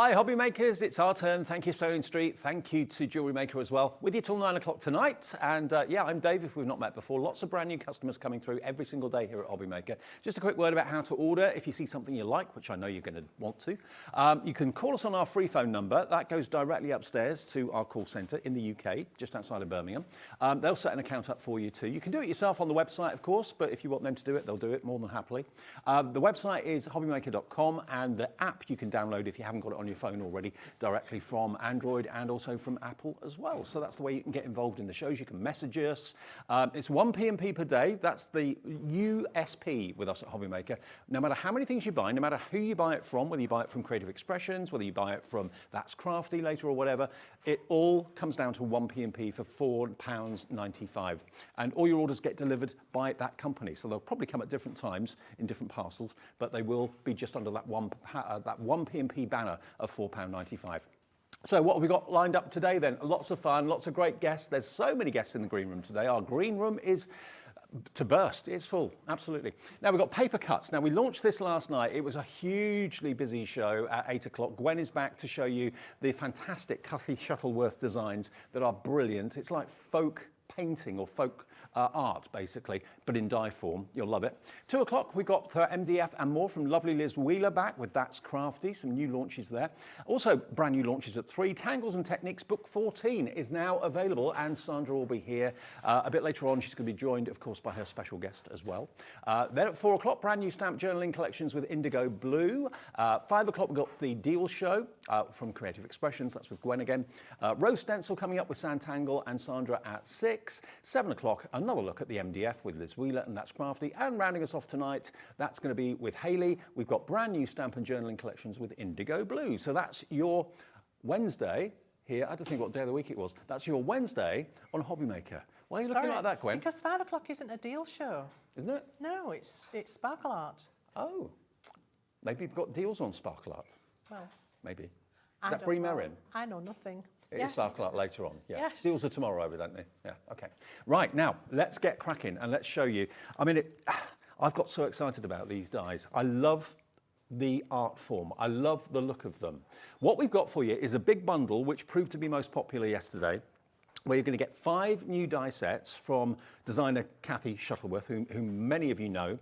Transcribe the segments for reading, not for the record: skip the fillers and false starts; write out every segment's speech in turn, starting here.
Hi, hobby makers, it's our turn. Thank you, Sewing Street. Thank you to Jewellery Maker as well. With you till 9 o'clock tonight. And yeah, I'm Dave, if we've not met before. Lots of brand new customers coming through every single day here at HobbyMaker. Just a quick word about how to order. If you see something you like, which I know you're going to want to, you can call us on our free phone number. That goes directly upstairs to our call centre in the UK, just outside of Birmingham. They'll set an account up for you too. You can do it yourself on the website, of course, but if you want them to do it, they'll do it more than happily. The website is hobbymaker.com, and the app you can download if you haven't got it on your phone already, directly from Android and also from Apple as well. So that's the way you can get involved in the shows. You can message us. It's 1 P&P per day. That's the USP with us at HobbyMaker. No matter how many things you buy, no matter who you buy it from, whether you buy it from Creative Expressions, whether you buy it from That's Crafty later or whatever, it all comes down to 1 P&P for £4.95. And all your orders get delivered by that company. So they'll probably come at different times in different parcels, but they will be just under that one P&P banner of £4.95. So what have we got lined up today then? Lots of fun, lots of great guests. There's so many guests in the green room today. Our green room is to burst. It's full, absolutely. Now we've got PaperCuts. Now we launched this last night. It was a hugely busy show at 8 o'clock. Gwen is back to show you the fantastic Cathy Shuttleworth designs that are brilliant. It's like folk painting or folk art, basically, but in die form. You'll love it. 2 o'clock, we got MDF and more from lovely Liz Wheeler back with That's Crafty. Some new launches there. Also, brand new launches at 3. Tangles and Techniques book 14 is now available, and Sandra will be here a bit later on. She's going to be joined, of course, by her special guest as well. Then at 4 o'clock, brand new stamp journaling collections with IndigoBlu. 5 o'clock, we've got the Deal Show from Creative Expressions. That's with Gwen again. Rose Stencil coming up with Sanntangle and Sandra at 6. 7 o'clock, another look at the MDF with Liz Wheeler, and That's Crafty. And rounding us off tonight, that's going to be with Hayley. We've got brand new stamp and journaling collections with IndigoBlu. So that's your Wednesday here. I had to think what day of the week it was. That's your Wednesday on HobbyMaker. Why are you looking like that, Gwen? Because 5 o'clock isn't a deal show. Isn't it? No, it's sparkle art. Oh, maybe you've got deals on sparkle art. Well, maybe. Is that Brie Merrin? I know nothing. It is sparkle art later on, yeah. Yes. Deals are tomorrow, evidently. Yeah, okay. Right, now, let's get cracking and let's show you. I mean, I've got so excited about these dies. I love the art form. I love the look of them. What we've got for you is a big bundle, which proved to be most popular yesterday, where you're going to get 5 new die sets from designer Cathy Shuttleworth, whom many of you know.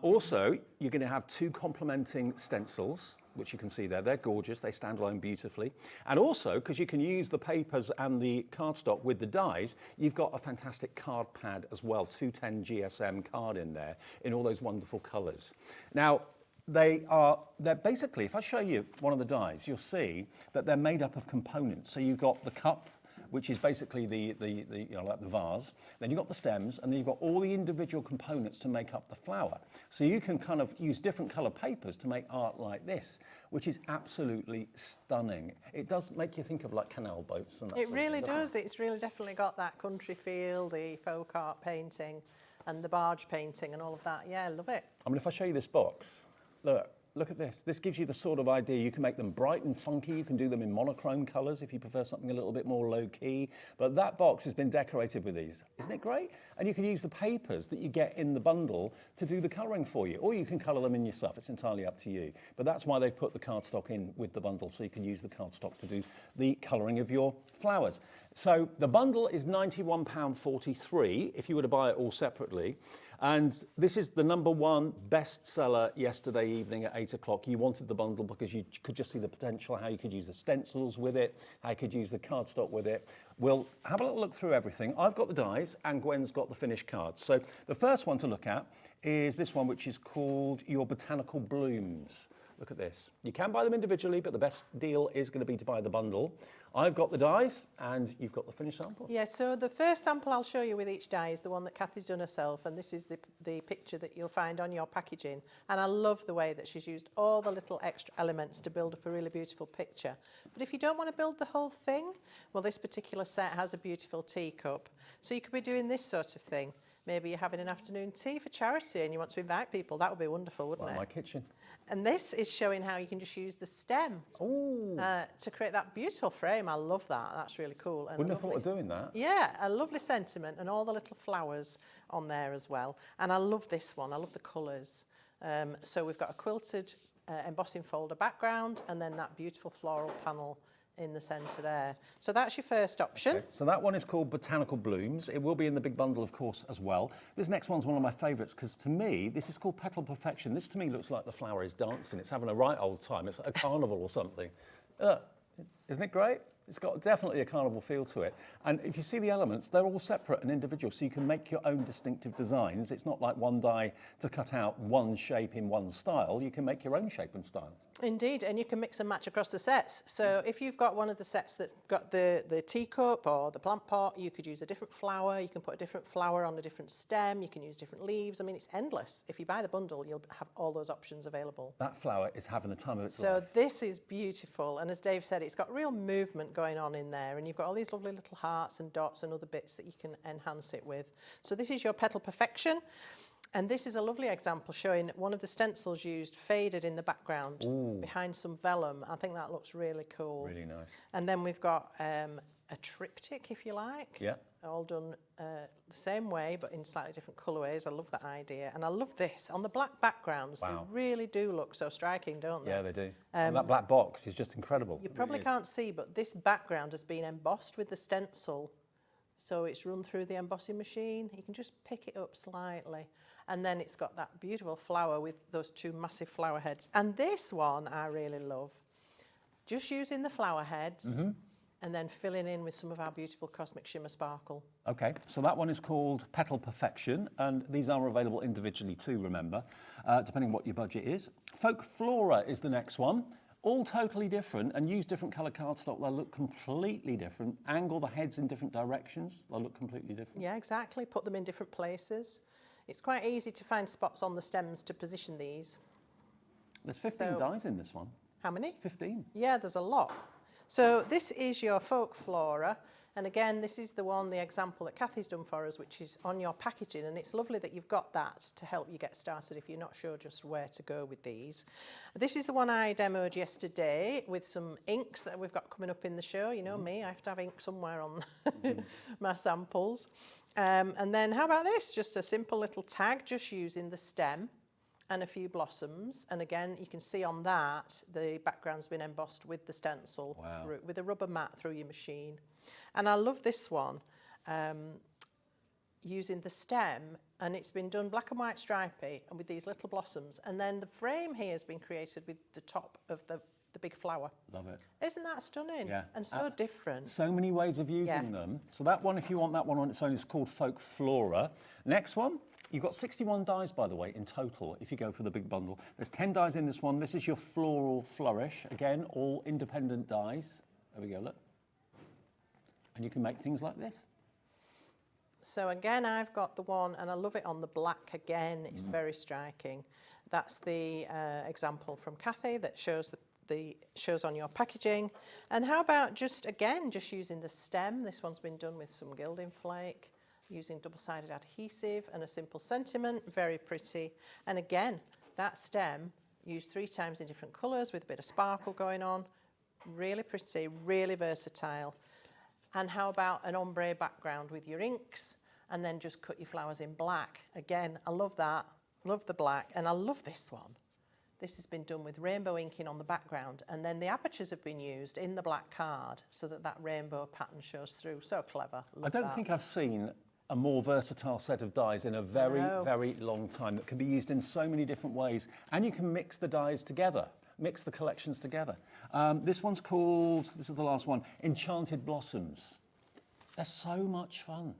Also, you're going to have 2 complementing stencils, which you can see there. They're gorgeous. They stand alone beautifully. And also, because you can use the papers and the cardstock with the dies, you've got a fantastic card pad as well, 210 GSM card in there, in all those wonderful colours. Now, they're basically, if I show you one of the dies, you'll see that they're made up of components. So you've got the cup, which is basically the you know, like the vase. Then you've got the stems, and then you've got all the individual components to make up the flower. So you can kind of use different colour papers to make art like this, which is absolutely stunning. It does make you think of like canal boats and that It really sort of thing, does. It's really definitely got that country feel, the folk art painting and the barge painting and all of that. Yeah, I love it. I mean, if I show you this box, look at this. This gives you the sort of idea. You can make them bright and funky. You can do them in monochrome colours if you prefer something a little bit more low-key. But that box has been decorated with these. Isn't it great? And you can use the papers that you get in the bundle to do the colouring for you. Or you can colour them in yourself. It's entirely up to you. But that's why they've put the cardstock in with the bundle, so you can use the cardstock to do the colouring of your flowers. So the bundle is £91.43 if you were to buy it all separately. And this is the #1 bestseller yesterday evening at 8 o'clock. You wanted the bundle because you could just see the potential, how you could use the stencils with it, how you could use the cardstock with it. We'll have a little look through everything. I've got the dies and Gwen's got the finished cards. So the first one to look at is this one, which is called Your Botanical Blooms. Look at this. You can buy them individually, but the best deal is going to be to buy the bundle. I've got the dies, and you've got the finished samples. Yeah, so the first sample I'll show you with each die is the one that Cathy's done herself, and this is the picture that you'll find on your packaging. And I love the way that she's used all the little extra elements to build up a really beautiful picture. But if you don't want to build the whole thing, well, this particular set has a beautiful teacup. So you could be doing this sort of thing. Maybe you're having an afternoon tea for charity and you want to invite people. That would be wonderful, wouldn't it? My kitchen. And this is showing how you can just use the stem to create that beautiful frame. I love that. That's really cool. And wouldn't have thought of doing that. Yeah, a lovely sentiment and all the little flowers on there as well. And I love this one. I love the colours. So we've got a quilted embossing folder background, and then that beautiful floral panel in the centre there. So that's your first option. Okay. So that one is called Botanical Blooms. It will be in the big bundle, of course, as well. This next one's one of my favourites because to me, this is called Petal Perfection. This to me looks like the flower is dancing. It's having a right old time. It's like a carnival or something. Isn't it great? It's got definitely a carnival feel to it. And if you see the elements, they're all separate and individual, so you can make your own distinctive designs. It's not like one die to cut out one shape in one style. You can make your own shape and style. Indeed, and you can mix and match across the sets. So if you've got one of the sets that got the teacup or the plant pot, you could use a different flower. You can put a different flower on a different stem. You can use different leaves. I mean, it's endless. If you buy the bundle, you'll have all those options available. That flower is having the time of its So life. this is beautiful. And as Dave said, it's got real movement going on in there. And you've got all these lovely little hearts and dots and other bits that you can enhance it with. So this is your Petal Perfection. And this is a lovely example showing one of the stencils used faded in the background behind some vellum. I think that looks really cool. Really nice. And then we've got a triptych, if you like. Yeah. All done the same way, but in slightly different colourways. I love that idea. And I love this. On the black backgrounds, Wow. they really do look so striking, don't they? Yeah, they do. And that black box is just incredible. You probably can't see, but this background has been embossed with the stencil. So it's run through the embossing machine. You can just pick it up slightly. And then it's got that beautiful flower with those two massive flower heads. And this one I really love. Just using the flower heads and then filling in with some of our beautiful Cosmic Shimmer Sparkle. Okay, so that one is called Petal Perfection, and these are available individually too, remember, depending what your budget is. Folk Flora is the next one. All totally different and use different coloured cardstock. They'll look completely different. Angle the heads in different directions. They'll look completely different. Yeah, exactly. Put them in different places. It's quite easy to find spots on the stems to position these. There's 15 dies in this one. How many? 15. Yeah, there's a lot. So this is your Folk Flora. And again, this is the example that Kathy's done for us, which is on your packaging. And it's lovely that you've got that to help you get started if you're not sure just where to go with these. This is the one I demoed yesterday with some inks that we've got coming up in the show. You know me, I have to have ink somewhere on my samples. And then how about this? Just a simple little tag, just using the stem and a few blossoms. And again, you can see on that, the background's been embossed with the stencil, with a rubber mat through your machine. And I love this one, using the stem, and it's been done black and white stripy and with these little blossoms. And then the frame here has been created with the top of the big flower. Love it. Isn't that stunning? Yeah. And so different. So many ways of using them. So that one, if you want that one on its own, is called Folk Flora. Next one, you've got 61 dies, by the way, in total, if you go for the big bundle. There's 10 dies in this one. This is your Floral Flourish. Again, all independent dies. There we go, look. And you can make things like this. So again, I've got the one, and I love it on the black again. It's very striking. That's the example from Kathy that shows shows on your packaging. And how about just using the stem? This one's been done with some gilding flake, using double-sided adhesive and a simple sentiment. Very pretty. And again, that stem used 3 times in different colours with a bit of sparkle going on. Really pretty, really versatile. And how about an ombre background with your inks, and then just cut your flowers in black? Again, I love that. Love the black. And I love this one. This has been done with rainbow inking on the background, and then the apertures have been used in the black card so that that rainbow pattern shows through. So clever. Love I don't think I've seen a more versatile set of dies in a very, very long time that can be used in so many different ways. And you can mix the dies together, mix the collections together. This one's called, this is the last one, Enchanted Blossoms. They're so much fun.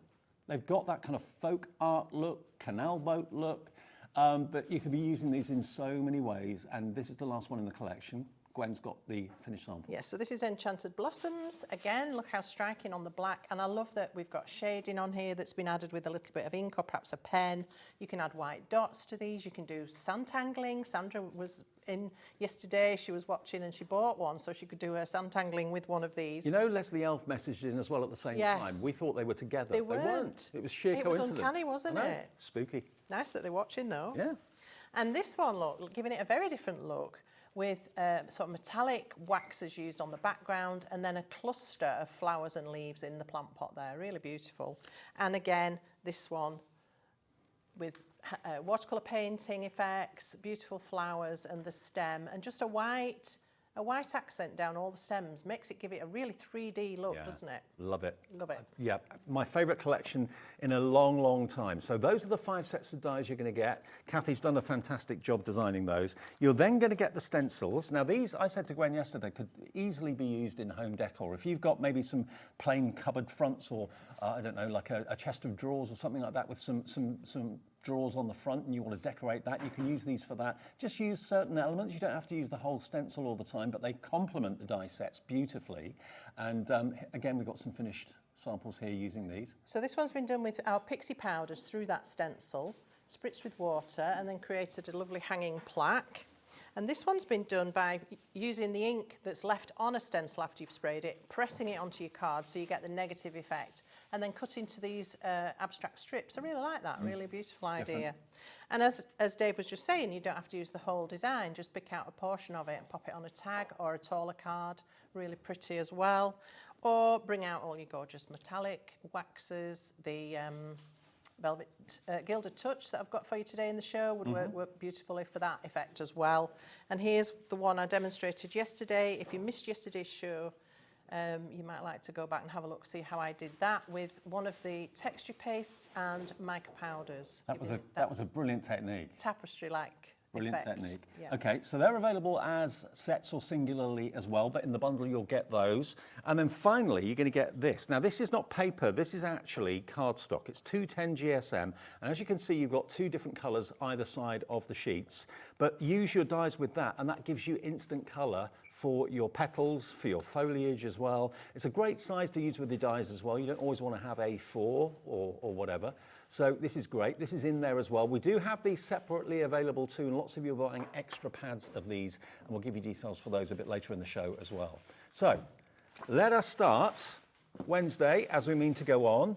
They've got that kind of folk art look, canal boat look, but you can be using these in so many ways. And this is the last one in the collection. Gwen's got the finished sample. Yes, so this is Enchanted Blossoms. Again, look how striking on the black. And I love that we've got shading on here that's been added with a little bit of ink or perhaps a pen. You can add white dots to these. You can do sandtangling. Sandra was in yesterday. She was watching and she bought one so she could do her sandtangling with one of these. You know, Leslie Elf messaged in as well at the same time. We thought they were together. They weren't. It was sheer coincidence. It was uncanny, wasn't it? Spooky. Nice that they're watching though. Yeah. And this one, look, giving it a very different look, with sort of metallic waxes used on the background, and then a cluster of flowers and leaves in the plant pot there. Really beautiful. And again, this one with watercolour painting effects, beautiful flowers and the stem, and just a white accent down all the stems makes it give it a really 3D look, doesn't it? Love it. Love it. Yeah, my favourite collection in a long, long time. So those are the 5 sets of dies you're going to get. Kathy's done a fantastic job designing those. You're then going to get the stencils. Now these, I said to Gwen yesterday, could easily be used in home decor. If you've got maybe some plain cupboard fronts or, I don't know, like a chest of drawers or something like that with some drawers on the front and you want to decorate that, you can use these for that. Just use certain elements. You don't have to use the whole stencil all the time, but they complement the die sets beautifully. And again, we've got some finished samples here using these. So this one's been done with our pixie powders through that stencil, spritzed with water, and then created a lovely hanging plaque. And this one's been done by using the ink that's left on a stencil after you've sprayed it, pressing it onto your card so you get the negative effect, and then cut into these abstract strips. I really like that, really beautiful idea. Different. And as Dave was just saying, you don't have to use the whole design, just pick out a portion of it and pop it on a tag or a taller card, really pretty as well. Or bring out all your gorgeous metallic waxes, the velvet gilded touch that I've got for you today in the show would work beautifully for that effect as well. And here's the one I demonstrated yesterday. If you missed yesterday's show, you might like to go back and have a look, see how I did that with one of the texture pastes and mica powders. That was a brilliant technique. Tapestry-like Brilliant effect. technique. Yeah. Okay, so they're available as sets or singularly as well, but in the bundle you'll get those. And then finally, you're going to get this. Now, this is not paper. This is actually cardstock. It's 210 GSM. And as you can see, you've got 2 different colours either side of the sheets. But use your dies with that, and that gives you instant colour for your petals, for your foliage as well. It's a great size to use with the dies as well. You don't always want to have A4 or whatever. So this is great. This is in there as well. We do have these separately available too, and lots of you are buying extra pads of these, and we'll give you details for those a bit later in the show as well. So let us start Wednesday, as we mean to go on,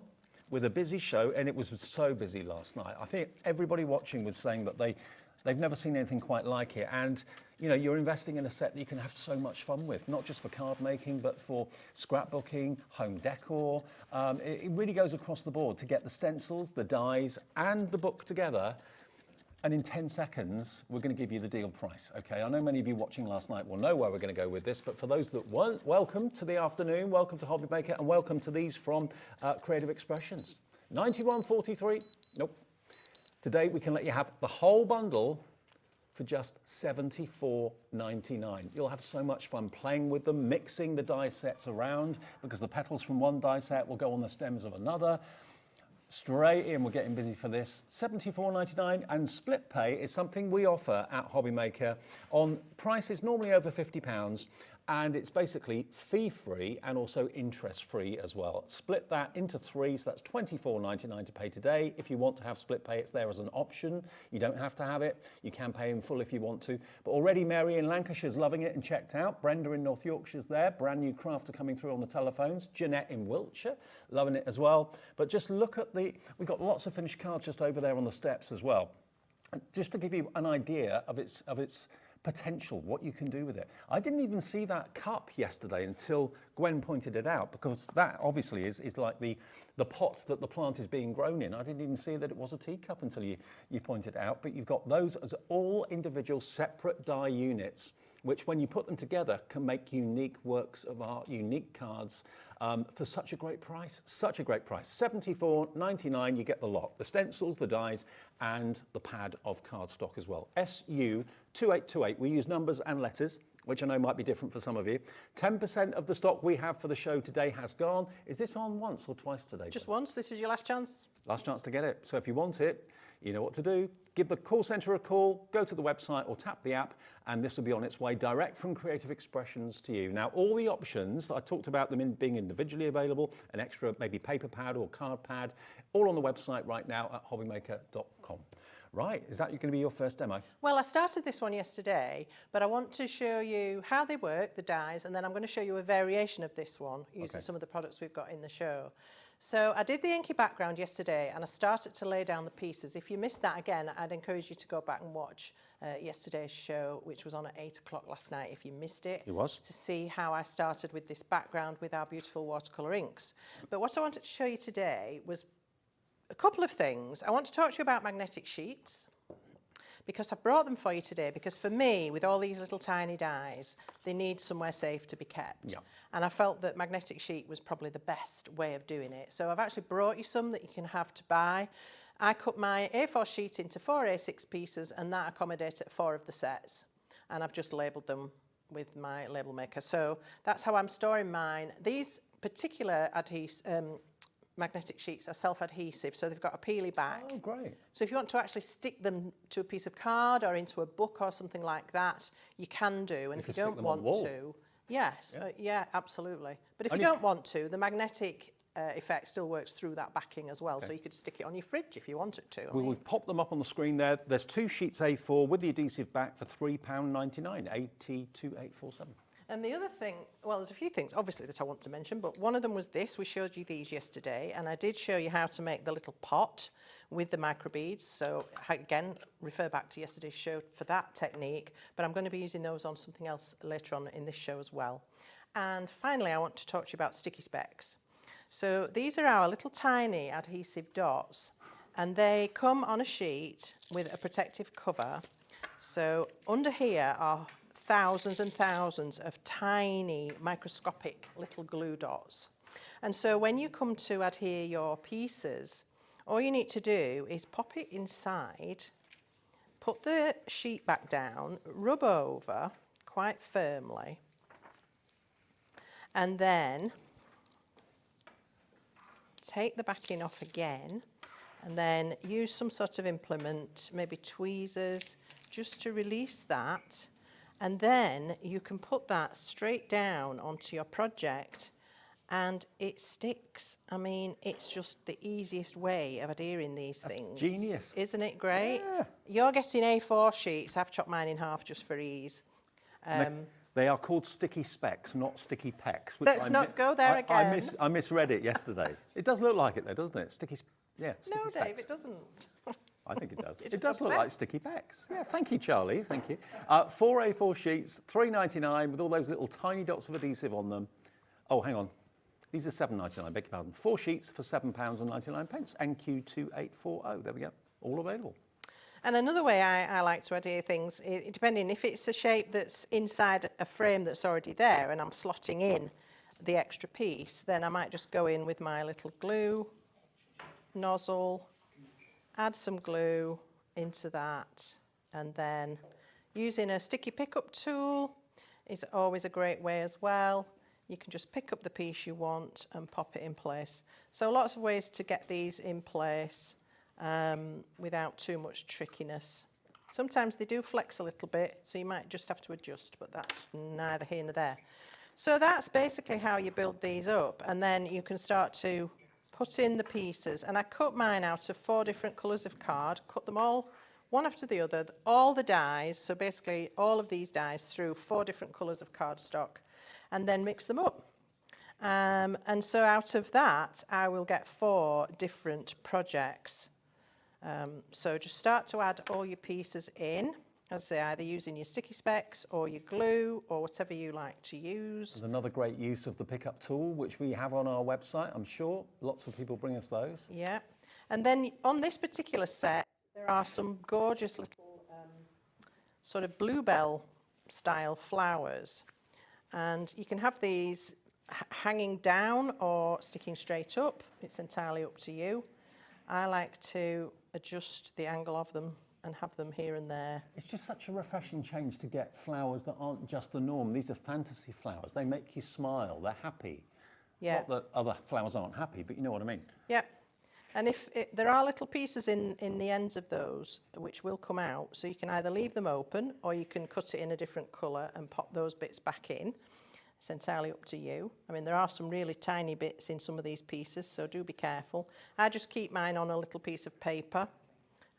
with a busy show, and it was so busy last night. I think everybody watching was saying that they've never seen anything quite like it. And, you know, you're investing in a set that you can have so much fun with, not just for card making, but for scrapbooking, home decor. It really goes across the board to get the stencils, the dies, and the book together. And in 10 seconds, we're going to give you the deal price, okay? I know many of you watching last night will know where we're going to go with this, but for those that weren't, welcome to the afternoon, welcome to HobbyMaker, and welcome to these from Creative Expressions. 91.43, nope. Today, we can let you have the whole bundle for just $74.99. You'll have so much fun playing with them, mixing the die sets around, because the petals from one die set will go on the stems of another. Straight in, we're getting busy for this. $74.99, and split pay is something we offer at HobbyMaker on prices normally over £50, and it's basically fee-free and also interest-free as well. Split that into 3, so that's $24.99 to pay today. If you want to have split pay, it's there as an option. You don't have to have it. You can pay in full if you want to. But already Mary in Lancashire's loving it and checked out. Brenda in North Yorkshire's there. Brand new crafter coming through on the telephones. Jeanette in Wiltshire, loving it as well. But just look at we've got lots of finished cards just over there on the steps as well. And just to give you an idea of its potential, what you can do with it. I didn't even see that cup yesterday until Gwen pointed it out, because that obviously is like the pot that the plant is being grown in. I didn't even see that it was a teacup until you pointed it out, but you've got those as all individual separate die units, which when you put them together can make unique works of art, unique cards for such a great price. Such a great price. $74.99, you get the lot. The stencils, the dies, and the pad of cardstock as well. SU2828. We use numbers and letters, which I know might be different for some of you. 10% of the stock we have for the show today has gone. Is this on once or twice today? Just once. This is your last chance. Last chance to get it. So if you want it, you know what to do. Give the call centre a call, go to the website or tap the app, and this will be on its way direct from Creative Expressions to you. Now, all the options, I talked about them being individually available, an extra maybe paper pad or card pad, all on the website right now at hobbymaker.com. Right, is that going to be your first demo? Well, I started this one yesterday, but I want to show you how they work, the dies, and then I'm going to show you a variation of this one using some of the products we've got in the show. So I did the inky background yesterday, and I started to lay down the pieces. If you missed that again, I'd encourage you to go back and watch yesterday's show, which was on at 8 o'clock last night, if you missed it. It was. To see how I started with this background with our beautiful watercolour inks. But what I wanted to show you today was a couple of things. I want to talk to you about magnetic sheets, because I brought them for you today, because for me, with all these little tiny dies, they need somewhere safe to be kept. Yeah. And I felt that magnetic sheet was probably the best way of doing it. So I've actually brought you some that you can have to buy. I cut my A4 sheet into 4 A6 pieces, and that accommodated 4 of the sets. And I've just labelled them with my label maker. So that's how I'm storing mine. These particular magnetic sheets are self-adhesive, so they've got a peely back. Oh, great. So if you want to actually stick them to a piece of card or into a book or something like that, you can do. And if you don't want to, yes, yeah, absolutely. But if you don't want to, the magnetic effect still works through that backing as well. So you could stick it on your fridge if you wanted to. We've popped them up on the screen there. There's 2 sheets A4 with the adhesive back for £3.99, 82847. And the other thing, well, there's a few things, obviously, that I want to mention, but one of them was this. We showed you these yesterday, and I did show you how to make the little pot with the microbeads. So, again, refer back to yesterday's show for that technique, but I'm going to be using those on something else later on in this show as well. And finally, I want to talk to you about sticky specks. So these are our little tiny adhesive dots, and they come on a sheet with a protective cover. So under here are thousands and thousands of tiny microscopic little glue dots. And so when you come to adhere your pieces, all you need to do is pop it inside, put the sheet back down, rub over quite firmly, and then take the backing off again, and then use some sort of implement, maybe tweezers, just to release that. And then you can put that straight down onto your project and it sticks. I mean, it's just the easiest way of adhering these things. Genius. Isn't it great? Yeah. You're getting A4 sheets. I've chopped mine in half just for ease. They are called sticky specs, not sticky pecks. Let's not go there again. I misread it yesterday. It does look like it though, doesn't it? Sticky No, specs. Dave, it doesn't. I think it does. It does look makes like sense. sticky packs. Yeah, thank you, Charlie. Thank you. 4 A4 sheets, £3.99 with all those little tiny dots of adhesive on them. Oh, hang on. These are £7.99, beg your pardon. 4 sheets for £7.99, NQ2840. There we go. All available. And another way I like to adhere things, depending if it's a shape that's inside a frame that's already there and I'm slotting in the extra piece, then I might just go in with my little glue nozzle, add some glue into that, and then using a sticky pickup tool is always a great way as well. You can just pick up the piece you want and pop it in place. So lots of ways to get these in place without too much trickiness. Sometimes they do flex a little bit, so you might just have to adjust, but that's neither here nor there. So that's basically how you build these up, and then you can start to put in the pieces. And I cut mine out of 4 different colours of card, cut them all one after the other, all the dies, so basically all of these dies through 4 different colours of cardstock, and then mix them up. And so out of that, I will get 4 different projects. So just start to add all your pieces in, as I say, either using your sticky specs or your glue or whatever you like to use. There's another great use of the pickup tool, which we have on our website, I'm sure. Lots of people bring us those. Yeah. And then on this particular set, there are some gorgeous little sort of bluebell style flowers. And you can have these hanging down or sticking straight up. It's entirely up to you. I like to adjust the angle of them and have them here and there. It's just such a refreshing change to get flowers that aren't just the norm. These are fantasy flowers. They make you smile. They're happy. Yeah. Not that other flowers aren't happy, but you know what I mean. Yeah. And there are little pieces in the ends of those which will come out, so you can either leave them open or you can cut it in a different colour and pop those bits back in. It's entirely up to you. I mean, there are some really tiny bits in some of these pieces, so do be careful. I just keep mine on a little piece of paper,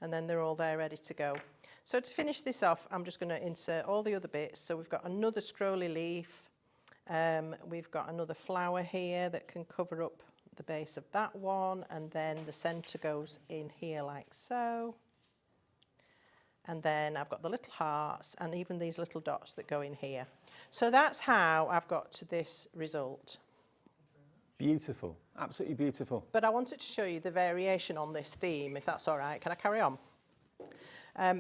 and then they're all there ready to go. So to finish this off, I'm just going to insert all the other bits. So we've got another scrolly leaf. We've got another flower here that can cover up the base of that one, and then the centre goes in here like so. And then I've got the little hearts and even these little dots that go in here. So that's how I've got to this result. Beautiful, absolutely beautiful. But I wanted to show you the variation on this theme, if that's all right. Can I carry on?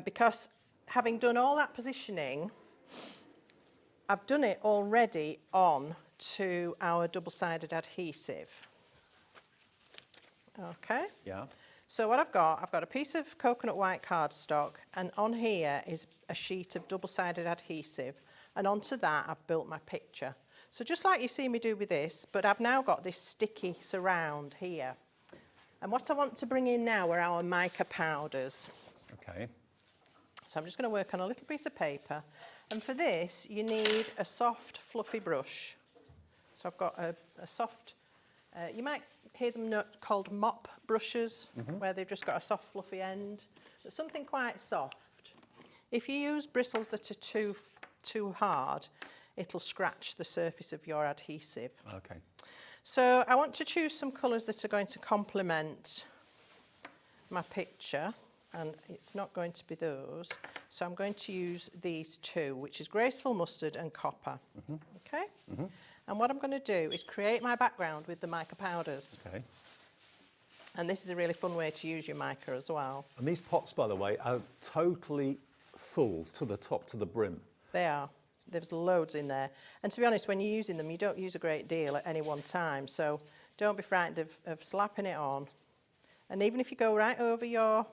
Because having done all that positioning, I've done it already on to our double-sided adhesive. Okay. Yeah. So what I've got a piece of coconut white cardstock, and on here is a sheet of double-sided adhesive, and onto that I've built my picture. So just like you've seen me do with this, but I've now got this sticky surround here. And what I want to bring in now are our mica powders. Okay. So I'm just going to work on a little piece of paper, and for this you need a soft fluffy brush. So I've got a soft, you might hear them called mop brushes, where they've just got a soft fluffy end, but something quite soft. If you use bristles that are too hard, it'll scratch the surface of your adhesive. Okay. So I want to choose some colours that are going to complement my picture, and it's not going to be those. So I'm going to use these two, which is Graceful Mustard and Copper. Okay? And what I'm going to do is create my background with the mica powders. Okay. And this is a really fun way to use your mica as well. And these pots, by the way, are totally full to the top, to the brim. They are. There's loads in there. And to be honest, when you're using them, you don't use a great deal at any one time. So don't be frightened of slapping it on. And even if you go right over your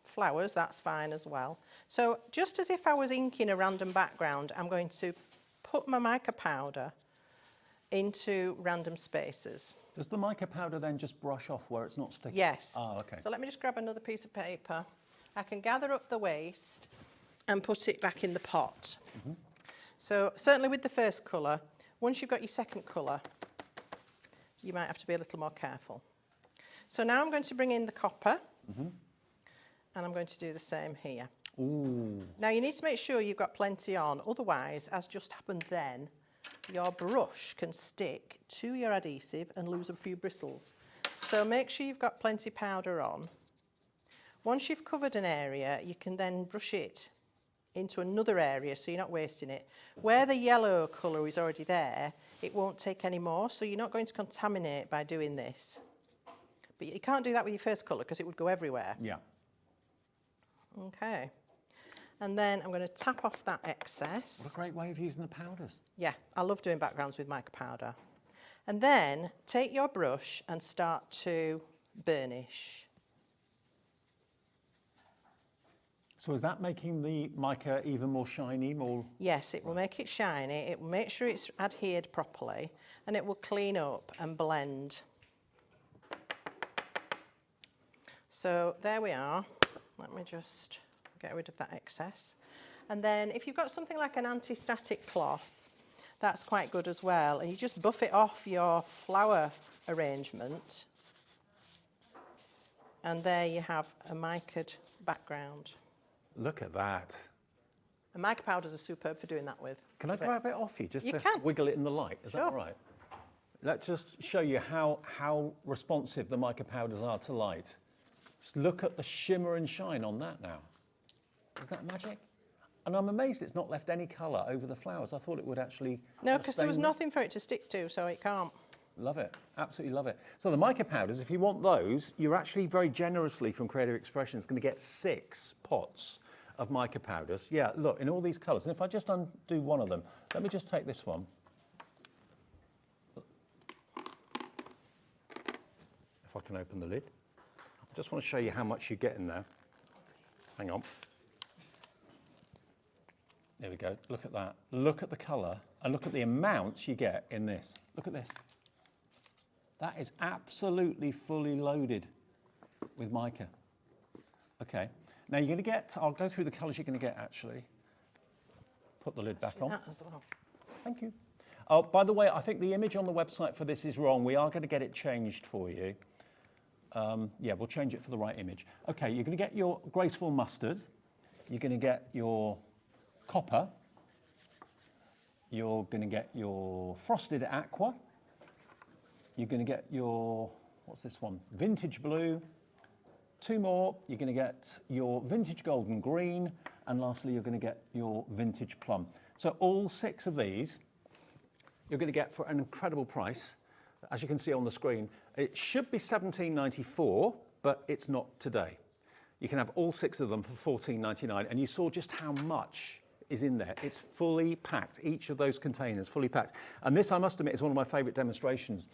flowers, that's fine as well. So just as if I was inking a random background, I'm going to put my mica powder into random spaces. Does the mica powder then just brush off where it's not sticky? Yes. Oh, okay. So let me just grab another piece of paper. I can gather up the waste and put it back in the pot. So certainly with the first colour, once you've got your second colour, you might have to be a little more careful. So now I'm going to bring in the copper, and I'm going to do the same here. Ooh. Now you need to make sure you've got plenty on, otherwise, as just happened then, your brush can stick to your adhesive and lose a few bristles. So make sure you've got plenty powder on. Once you've covered an area, you can then brush it into another area so you're not wasting it. Where the yellow colour is already there, it won't take any more, so you're not going to contaminate by doing this. But you can't do that with your first colour because it would go everywhere. Yeah. Okay. And then I'm going to tap off that excess. What a great way of using the powders. Yeah, I love doing backgrounds with mica powder. And then take your brush and start to burnish. So is that making the mica even more shiny, more? Yes, it will make it shiny, it will make sure it's adhered properly, and it will clean up and blend. So there we are. Let me just get rid of that excess. And then if you've got something like an anti-static cloth, that's quite good as well. And you just buff it off your flower arrangement. And there you have a mica background. Look at that. And mica powders are superb for doing that with. Can I grab it off you just You to can. wiggle it in the light? Is that Sure. all right? Let's just show you how responsive the mica powders are to light. Just look at the shimmer and shine on that now. Is that magic? And I'm amazed it's not left any colour over the flowers. I thought it would actually... No, because there was nothing for it to stick to, so it can't. Love it. Absolutely love it. So the mica powders, if you want those, you're actually very generously from Creative Expressions going to get 6 pots of mica powders. Yeah, look, in all these colours. And if I just undo one of them, let me just take this one. If I can open the lid. I just want to show you how much you get in there. Hang on. There we go. Look at that. Look at the colour and look at the amounts you get in this. Look at this. That is absolutely fully loaded with mica. Okay. Now you're going to get, I'll go through the colours you're going to get actually. Put the lid back on. That as well. Thank you. Oh, by the way, I think the image on the website for this is wrong. We are going to get it changed for you. Yeah, we'll change it for the right image. Okay, you're going to get your Graceful Mustard. You're going to get your Copper. You're going to get your Frosted Aqua. You're going to get your, what's this one? Vintage Blue. 2 more. You're going to get your Vintage Golden Green. And lastly, you're going to get your Vintage Plum. So all 6 of these, you're going to get for an incredible price as you can see on the screen. It should be $17.94, but it's not today. You can have all 6 of them for $14.99, and you saw just how much is in there. It's fully packed, each of those containers fully packed. And this, I must admit, is one of my favourite demonstrations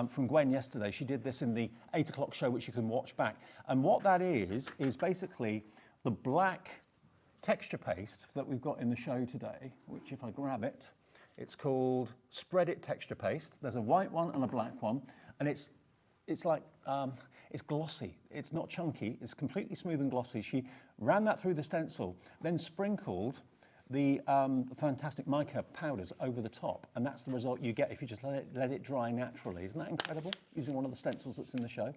from Gwen yesterday. She did this in the 8 o'clock show, which you can watch back. And what that is basically the black texture paste that we've got in the show today, which if I grab it, it's called Spread It Texture Paste. There's a white one and a black one, and it's like, it's glossy. It's not chunky, it's completely smooth and glossy. She ran that through the stencil, then sprinkled the fantastic mica powders over the top, and that's the result you get if you just let it dry naturally. Isn't that incredible? Using one of the stencils that's in the show.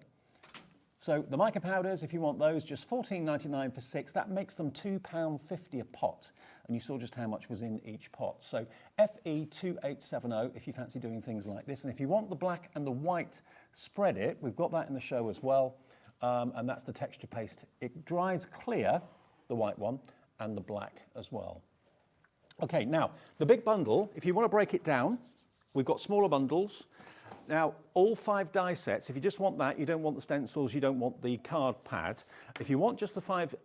So the mica powders, if you want those, just $14.99 for 6. That makes them £2.50 a pot, and you saw just how much was in each pot. So FE2870 if you fancy doing things like this, and if you want the black and the white spread it, we've got that in the show as well, and that's the texture paste. It dries clear, the white one, and the black as well. Okay, now, the big bundle, if you want to break it down, we've got smaller bundles. Now, all 5 die sets, if you just want that, you don't want the stencils, you don't want the card pad. If you want just the 5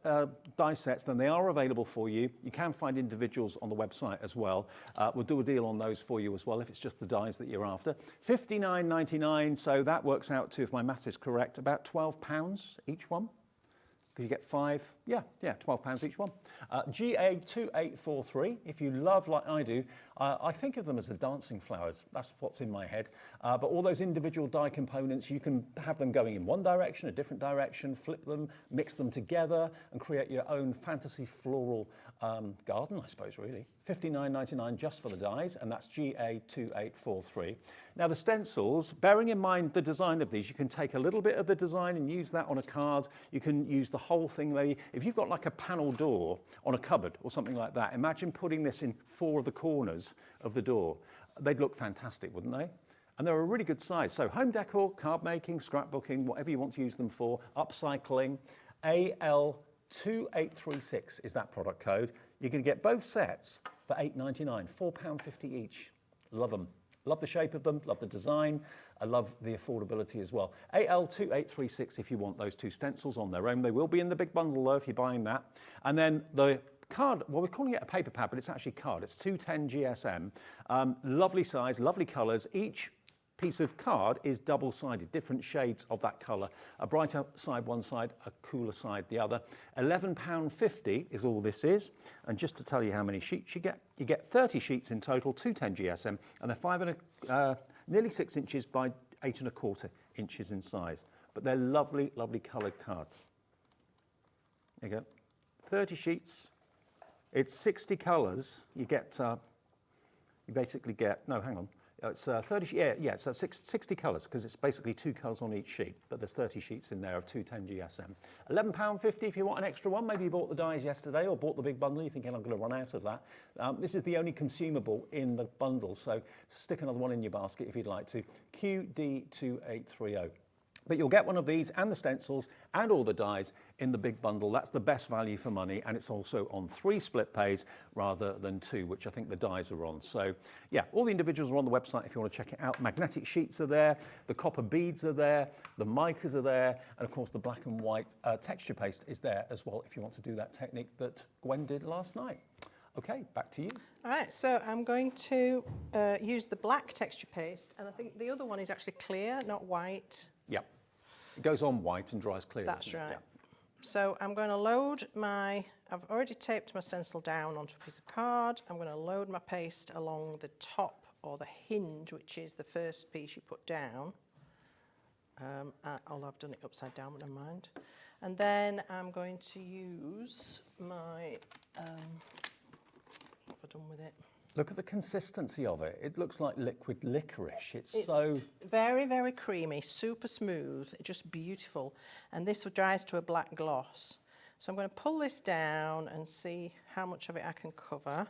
die sets, then they are available for you. You can find individuals on the website as well. We'll do a deal on those for you as well, if it's just the dies that you're after. $59.99, so that works out to, if my maths is correct, about £12 each one. Because you get 5, £12 each one. GA2843, if you love, like I do, I think of them as the dancing flowers. That's what's in my head. But all those individual die components, you can have them going in one direction, a different direction, flip them, mix them together, and create your own fantasy floral garden, I suppose, really. $59.99 just for the dies, and that's GA2843. Now, the stencils, bearing in mind the design of these, you can take a little bit of the design and use that on a card. You can use the whole thing, maybe. If you've got like a panel door on a cupboard or something like that, imagine putting this in 4 of the corners of the door. They'd look fantastic, wouldn't they? And they're a really good size. So home decor, card making, scrapbooking, whatever you want to use them for, upcycling, AL2836 is that product code. You're going to get both sets for $8.99, £4.50 each. Love them. Love the shape of them, love the design, I love the affordability as well. AL2836 if you want those 2 stencils on their own. They will be in the big bundle though if you're buying that. And then the card, well, we're calling it a paper pad, but it's actually card. It's 210 GSM. Lovely size, lovely colours. Each piece of card is double-sided, different shades of that colour. A brighter side one side, a cooler side the other. £11.50 is all this is. And just to tell you how many sheets you get 30 sheets in total, 210 GSM, and they're nearly 6 inches by 8¼ inches in size. But they're lovely, lovely coloured cards. There you go. 30 sheets. It's 60 colours. You basically get, no, hang on. It's 30, so 60 colours, because it's basically 2 colours on each sheet, but there's 30 sheets in there of 210 GSM. £11.50 if you want an extra one. Maybe you bought the dies yesterday or bought the big bundle. You're thinking, I'm going to run out of that. This is the only consumable in the bundle, so stick another one in your basket if you'd like to. QD2830. But you'll get one of these and the stencils and all the dies in the big bundle. That's the best value for money, and it's also on 3 split pays rather than 2, which I think the dies are on. So yeah, all the individuals are on the website if you want to check it out. Magnetic sheets are there, the copper beads are there, the micas are there, and of course the black and white texture paste is there as well if you want to do that technique that Gwen did last night. Okay, back to you. All right, so I'm going to use the black texture paste, and I think the other one is actually clear, not white. Yeah, it goes on white and dries clear. That's right. Yeah. So I'm going to load I've already taped my stencil down onto a piece of card. I'm going to load my paste along the top or the hinge, which is the first piece you put down. Although I've done it upside down, but never mind. And then I'm going to use my, what have I done with it? Look at the consistency of it. It looks like liquid licorice. It's so... very, very creamy, super smooth, just beautiful. And this dries to a black gloss. So I'm going to pull this down and see how much of it I can cover.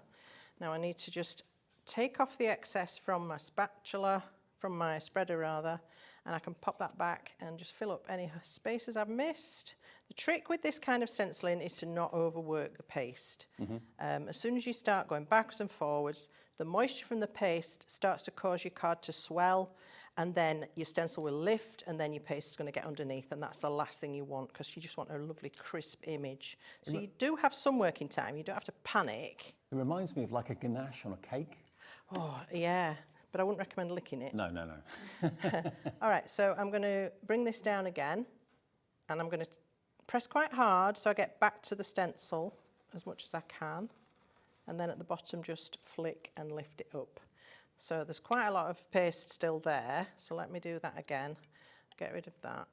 Now I need to just take off the excess from my spatula, from my spreader rather, and I can pop that back and just fill up any spaces I've missed. The trick with this kind of stenciling is to not overwork the paste. As soon as you start going backwards and forwards, the moisture from the paste starts to cause your card to swell, and then your stencil will lift, and then your paste is going to get underneath, and that's the last thing you want, because you just want a lovely crisp image. So you do have some working time, you don't have to panic. It reminds me of like a ganache on a cake. Oh, yeah, but I wouldn't recommend licking it. No, no, no. All right, so I'm going to bring this down again, and I'm going to press quite hard so I get back to the stencil as much as I can, and then at the bottom just flick and lift it up. So there's quite a lot of paste still there, so let me do that again. Get rid of that,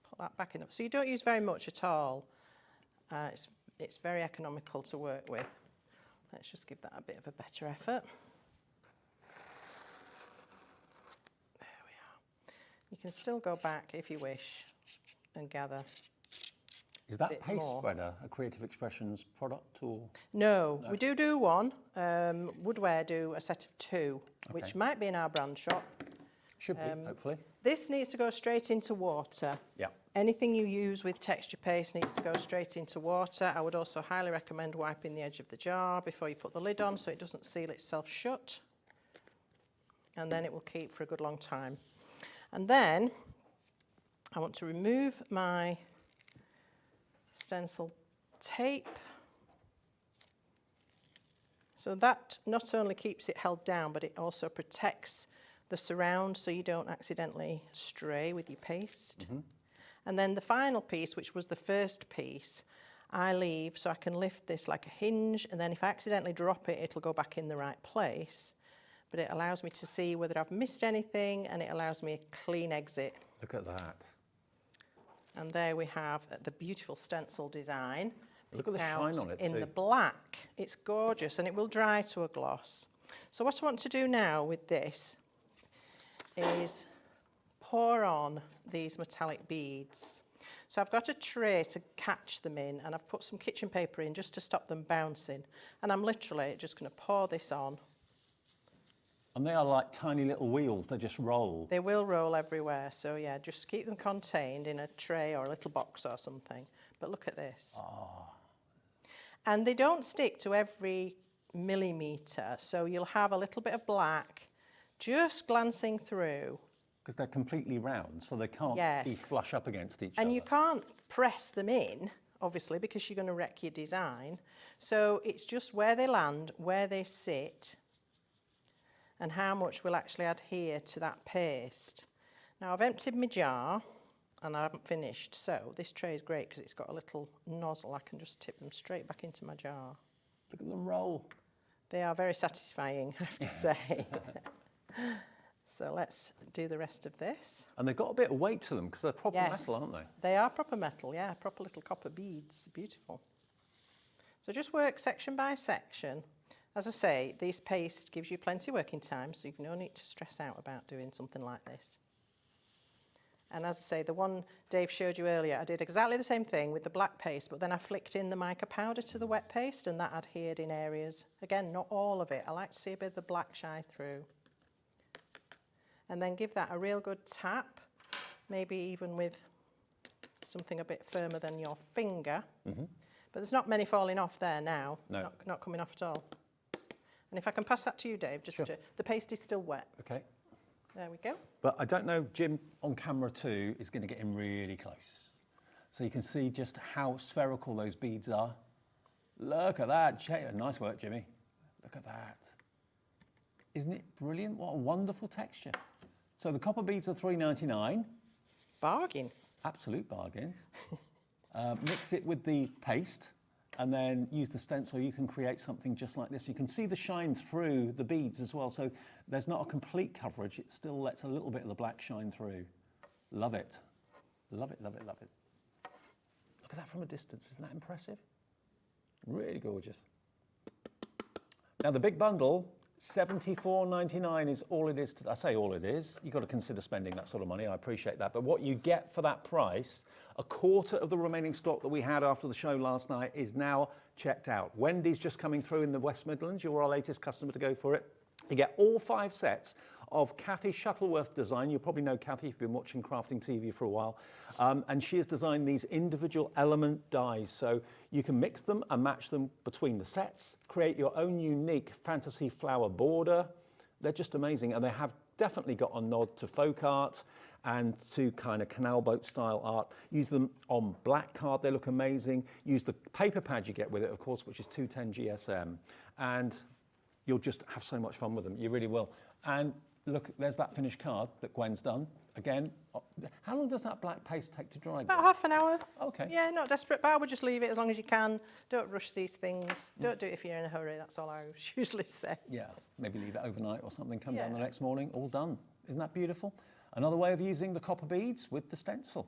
put that back in. So you don't use very much at all. It's very economical to work with. Let's just give that a bit of a better effort. There we are. You can still go back if you wish and gather. Is that paste more. spreader a Creative Expressions product or? No, we do one. Woodware do a set of 2, which might be in our brand shop. Should be, hopefully. This needs to go straight into water. Yeah. Anything you use with texture paste needs to go straight into water. I would also highly recommend wiping the edge of the jar before you put the lid on so it doesn't seal itself shut. And then it will keep for a good long time. And then I want to remove my stencil tape. So that not only keeps it held down, but it also protects the surround so you don't accidentally stray with your paste. And then the final piece, which was the first piece, I leave so I can lift this like a hinge, and then if I accidentally drop it, it'll go back in the right place. But it allows me to see whether I've missed anything, and it allows me a clean exit. Look at that. And there we have the beautiful stencil design. Look at the shine on it in too. the black. It's gorgeous, and it will dry to a gloss. So what I want to do now with this is pour on these metallic beads. So I've got a tray to catch them in, and I've put some kitchen paper in just to stop them bouncing. And I'm literally just going to pour this on. And they are like tiny little wheels, they just roll. They will roll everywhere, so yeah, just keep them contained in a tray or a little box or something. But look at this. Oh. And they don't stick to every millimetre, so you'll have a little bit of black just glancing through. Because they're completely round, so they can't be flush up against each other. And you can't press them in, obviously, because you're going to wreck your design. So it's just where they land, where they sit, and how much will actually adhere to that paste. Now I've emptied my jar and I haven't finished, so this tray is great because it's got a little nozzle. I can just tip them straight back into my jar. Look at them roll. They are very satisfying, I have to say. So let's do the rest of this. And they've got a bit of weight to them because they're proper metal, aren't they? They are proper metal, yeah, proper little copper beads. Beautiful. So just work section by section. As I say, this paste gives you plenty of working time, so you've no need to stress out about doing something like this. And as I say, the one Dave showed you earlier, I did exactly the same thing with the black paste, but then I flicked in the mica powder to the wet paste, and that adhered in areas. Again, not all of it. I like to see a bit of the black shine through. And then give that a real good tap, maybe even with something a bit firmer than your finger. But there's not many falling off there now. No. Not coming off at all. And if I can pass that to you, Dave, just Sure. the paste is still wet. Okay. There we go. But I don't know, Jim on camera too is going to get in really close. So you can see just how spherical those beads are. Look at that. Nice work, Jimmy. Look at that. Isn't it brilliant? What a wonderful texture. So the copper beads are $3.99. Bargain. Absolute bargain. Mix it with the paste and then use the stencil. You can create something just like this. You can see the shine through the beads as well. So there's not a complete coverage. It still lets a little bit of the black shine through. Love it. Love it, love it, love it. Look at that from a distance. Isn't that impressive? Really gorgeous. Now the big bundle, $74.99 is all it is. I say all it is. You've got to consider spending that sort of money. I appreciate that. But what you get for that price, a quarter of the remaining stock that we had after the show last night is now checked out. Wendy's just coming through in the West Midlands. You're our latest customer to go for it. You get all 5 sets of Kathy Shuttleworth design. You probably know Kathy if you've been watching Crafting TV for a while. And she has designed these individual element dies. So you can mix them and match them between the sets, create your own unique fantasy flower border. They're just amazing. And they have definitely got a nod to folk art and to kind of canal boat style art. Use them on black card, they look amazing. Use the paper pad you get with it, of course, which is 210 GSM. And you'll just have so much fun with them, you really will. And look, there's that finished card that Gwen's done. Again, how long does that black paste take to dry? About half an hour. Okay. Yeah, not desperate, but I would just leave it as long as you can. Don't rush these things. Don't do it if you're in a hurry, that's all I usually say. Yeah, maybe leave it overnight or something, come down Yeah. the next morning, all done. Isn't that beautiful? Another way of using the copper beads with the stencil.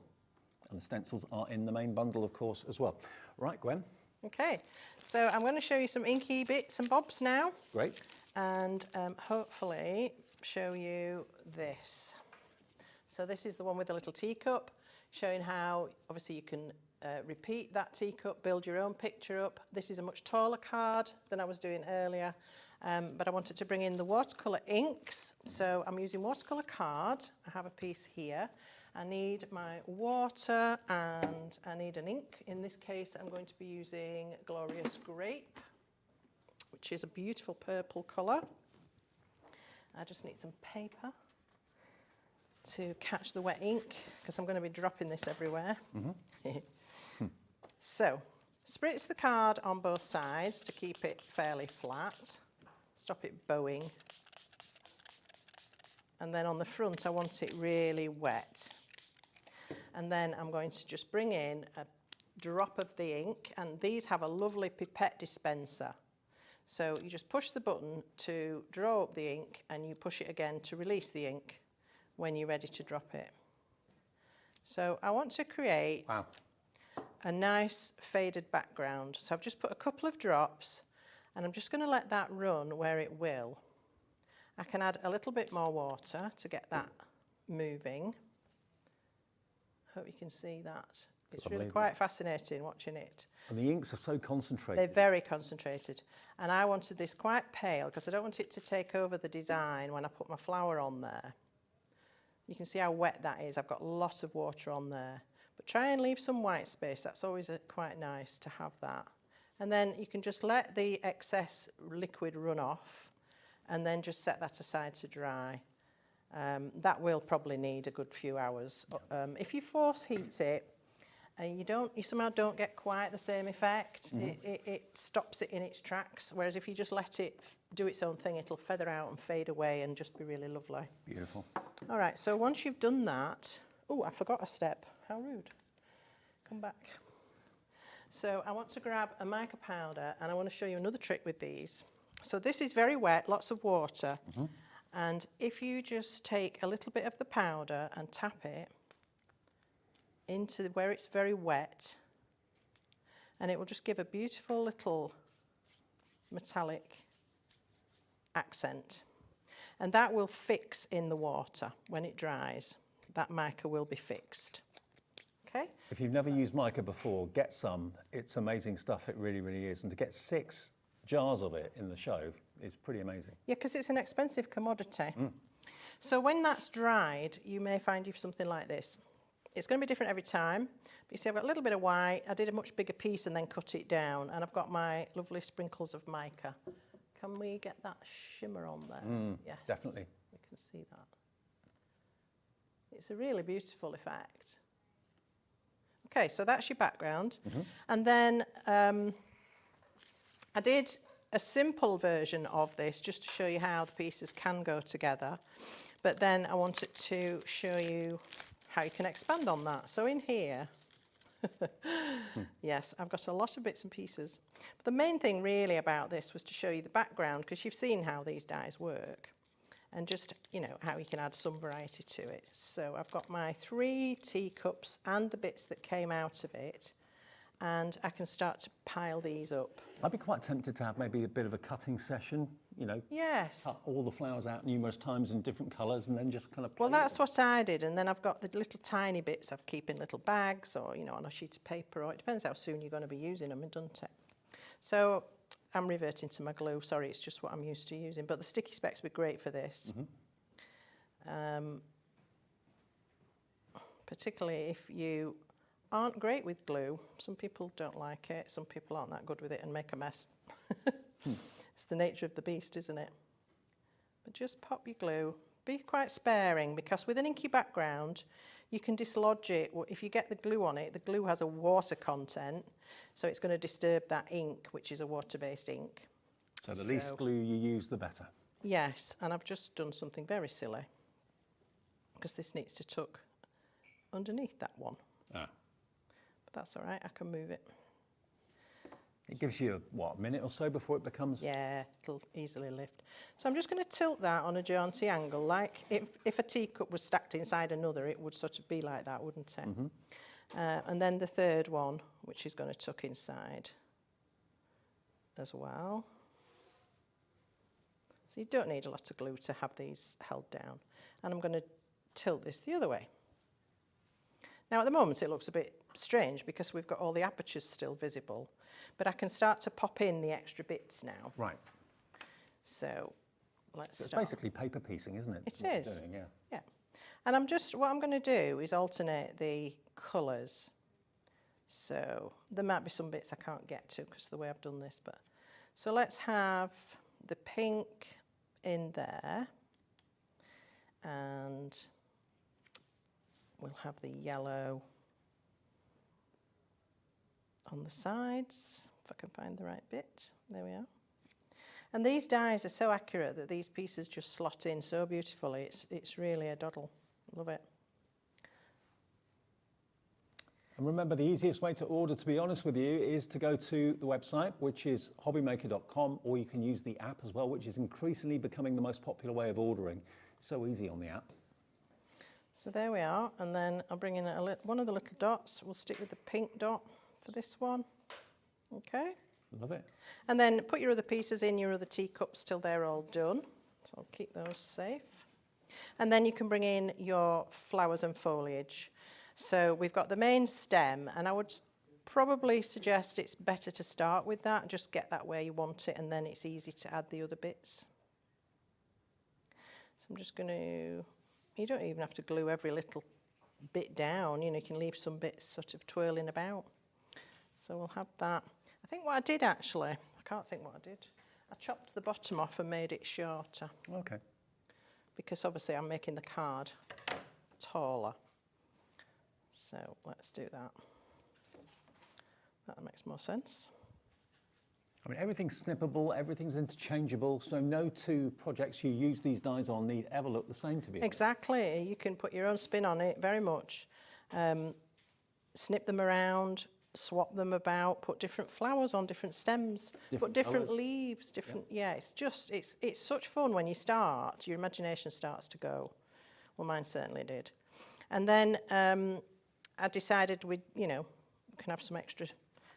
And the stencils are in the main bundle, of course, as well. Right, Gwen. Okay, so I'm going to show you some inky bits and bobs now. Great. And hopefully show you this. So this is the one with the little teacup, showing how obviously you can repeat that teacup, build your own picture up. This is a much taller card than I was doing earlier, but I wanted to bring in the watercolour inks. So I'm using watercolour card. I have a piece here. I need my water and I need an ink. In this case, I'm going to be using Glorious Grape, which is a beautiful purple colour. I just need some paper to catch the wet ink because I'm going to be dropping this everywhere. So, spritz the card on both sides to keep it fairly flat. Stop it bowing. And then on the front, I want it really wet. And then I'm going to just bring in a drop of the ink, and these have a lovely pipette dispenser. So you just push the button to draw up the ink and you push it again to release the ink when you're ready to drop it. So I want to create a nice faded background. So I've just put a couple of drops and I'm just going to let that run where it will. I can add a little bit more water to get that moving. Hope you can see that. It's really quite fascinating watching it. And the inks are so concentrated. They're very concentrated. And I wanted this quite pale because I don't want it to take over the design when I put my flower on there. You can see how wet that is. I've got lots of water on there. But try and leave some white space. That's always quite nice to have that. And then you can just let the excess liquid run off and then just set that aside to dry. That will probably need a good few hours. If you force heat it, and you somehow don't get quite the same effect. It stops it in its tracks. Whereas if you just let it do its own thing, it'll feather out and fade away and just be really lovely. Beautiful. All right, so once you've done that, oh, I forgot a step. How rude. Come back. So I want to grab a mica powder and I want to show you another trick with these. So this is very wet, lots of water. And if you just take a little bit of the powder and tap it into where it's very wet, and it will just give a beautiful little metallic accent. And that will fix in the water when it dries. That mica will be fixed. Okay? If you've never used mica before, get some. It's amazing stuff, it really, really is. And to get 6 jars of it in the show is pretty amazing. Yeah, because it's an expensive commodity. So when that's dried, you may find you something like this. It's going to be different every time. But you see, I've got a little bit of white. I did a much bigger piece and then cut it down. And I've got my lovely sprinkles of mica. Can we get that shimmer on there? Yes. Definitely. You can see that. It's a really beautiful effect. Okay, so that's your background. And then I did a simple version of this just to show you how the pieces can go together. But then I wanted to show you how you can expand on that. So in here, yes, I've got a lot of bits and pieces. But the main thing really about this was to show you the background, because you've seen how these dies work and just, you know, how you can add some variety to it. So I've got my 3 teacups and the bits that came out of it, and I can start to pile these up. I'd be quite tempted to have maybe a bit of a cutting session, you know. Yes. Cut all the flowers out numerous times in different colours and then just kind of play Well, that's what I did, and then I've got the little tiny bits I've keep in little bags or, you know, on a sheet of paper, or it depends how soon you're going to be using them, doesn't it? So I'm reverting to my glue. Sorry, it's just what I'm used to using, but the sticky specs would be great for this. Particularly if you aren't great with glue. Some people don't like it, some people aren't that good with it and make a mess. It's the nature of the beast, isn't it? But just pop your glue, be quite sparing, because with an inky background, you can dislodge it. If you get the glue on it, the glue has a water content, so it's going to disturb that ink, which is a water-based ink. So the least glue you use, the better. Yes, and I've just done something very silly, because this needs to tuck underneath that one. Ah. But that's all right, I can move it. It gives you, what, a minute or so before it becomes... Yeah, it'll easily lift. So I'm just going to tilt that on a jaunty angle, like if a teacup was stacked inside another, it would sort of be like that, wouldn't it? And then the third one, which is going to tuck inside as well. So you don't need a lot of glue to have these held down. And I'm going to tilt this the other way. Now at the moment it looks a bit strange because we've got all the apertures still visible, but I can start to pop in the extra bits now. Right. So let's It's start. basically paper piecing, isn't it? It That's what is. you're doing, yeah. Yeah. And what I'm going to do is alternate the colours. So there might be some bits I can't get to because of the way I've done this, but so let's have the pink in there, and we'll have the yellow on the sides, if I can find the right bit. There we are. And these dies are so accurate that these pieces just slot in so beautifully. It's really a doddle. Love it. And remember, the easiest way to order, to be honest with you, is to go to the website, which is hobbymaker.com, or you can use the app as well, which is increasingly becoming the most popular way of ordering. It's so easy on the app. So there we are, and then I'll bring in one of the little dots. We'll stick with the pink dot for this one. Okay. Love it. And then put your other pieces in your other teacups till they're all done. So I'll keep those safe. And then you can bring in your flowers and foliage. So we've got the main stem, and I would probably suggest it's better to start with that, just get that where you want it, and then it's easy to add the other bits. So I'm just going to, you don't even have to glue every little bit down, you know, you can leave some bits sort of twirling about. So we'll have that. I think what I did actually, I can't think what I did, I chopped the bottom off and made it shorter. Okay. Because obviously I'm making the card taller. So let's do that. That makes more sense. I mean, everything's snippable, everything's interchangeable, so no two projects you use these dies on need ever look the same, to be honest. Exactly. You can put your own spin on it very much. Snip them around, swap them about, put different flowers on different stems, put different colours. leaves, different, yeah, it's just, it's such fun when you start, your imagination starts to go. Well, mine certainly did. And then I decided we can have some extra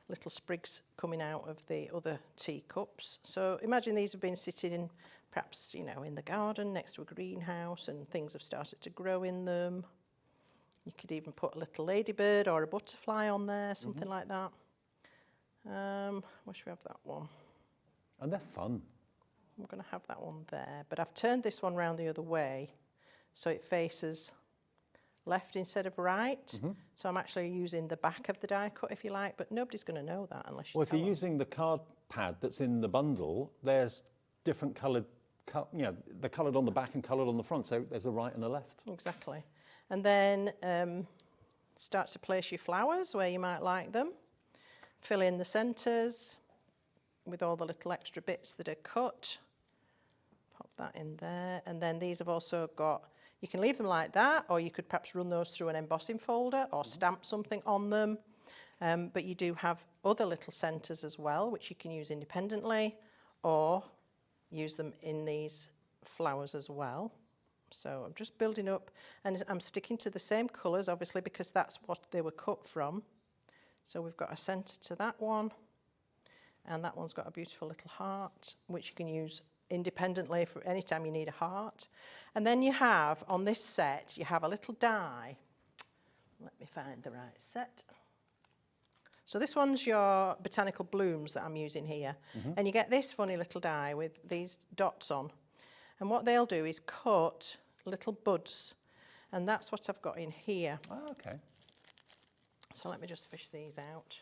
little sprigs coming out of the other teacups. So imagine these have been sitting in, perhaps, in the garden next to a greenhouse, and things have started to grow in them. You could even put a little ladybird or a butterfly on there, something like that. Where should we have that one? And they're fun. I'm going to have that one there, but I've turned this one round the other way so it faces left instead of right. So I'm actually using the back of the die cut, if you like, but nobody's going to know that unless you Well, if tell you're them. using the card pad that's in the bundle, there's different coloured, they're coloured on the back and coloured on the front, so there's a right and a left. Exactly. And then start to place your flowers where you might like them. Fill in the centres with all the little extra bits that are cut. Pop that in there. And then these have also got, you can leave them like that, or you could perhaps run those through an embossing folder or stamp something on them. But you do have other little centres as well, which you can use independently or use them in these flowers as well. So I'm just building up, and I'm sticking to the same colours, obviously, because that's what they were cut from. So we've got a centre to that one, and that one's got a beautiful little heart, which you can use independently for any time you need a heart. And then you have, on this set, you have a little die. Let me find the right set. So this one's your botanical blooms that I'm using here. And you get this funny little die with these dots on. And what they'll do is cut little buds. And that's what I've got in here. Oh, okay. So let me just fish these out.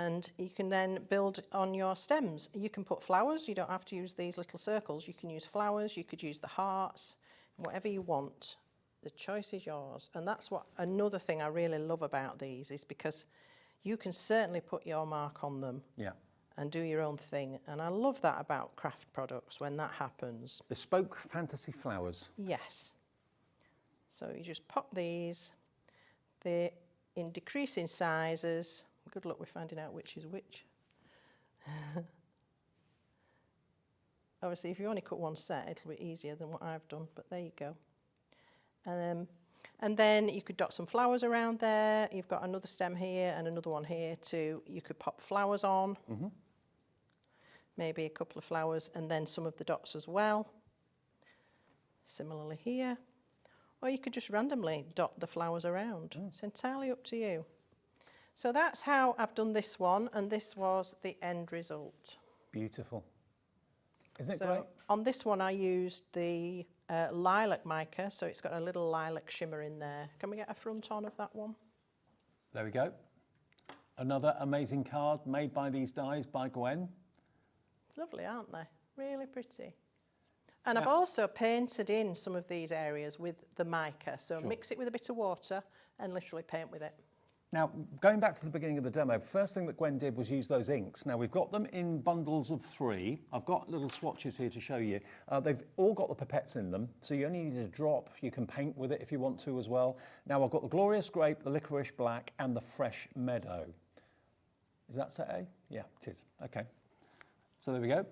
and you can then build on your stems. You can put flowers, you don't have to use these little circles, you can use flowers, you could use the hearts, whatever you want. The choice is yours. And that's what another thing I really love about these is because you can certainly put your mark on them. Yeah. And do your own thing. And I love that about craft products when that happens. Bespoke fantasy flowers. Yes. So you just pop these. They're in decreasing sizes. Good luck with finding out which is which. Obviously, if you only cut one set, it'll be easier than what I've done, but there you go. And then you could dot some flowers around there. You've got another stem here and another one here too. You could pop flowers on. Mm-hmm. Maybe a couple of flowers and then some of the dots as well. Similarly here. Or you could just randomly dot the flowers around. It's entirely up to you. So that's how I've done this one, and this was the end result. Beautiful. Isn't it great? On this one I used the lilac mica, so it's got a little lilac shimmer in there. Can we get a front on of that one? There we go. Another amazing card made by these dies by Gwen. Lovely, aren't they? Really pretty. And I've also painted in some of these areas with the mica, so mix it with a bit of water and literally paint with it. Now, going back to the beginning of the demo, first thing that Gwen did was use those inks. Now, we've got them in bundles of 3. I've got little swatches here to show you. They've all got the pipettes in them, so you only need a drop. You can paint with it if you want to as well. Now, I've got the Glorious Grape, the Licorice Black, and the Fresh Meadow. Is that set A? Yeah, it is. Okay. So there we go.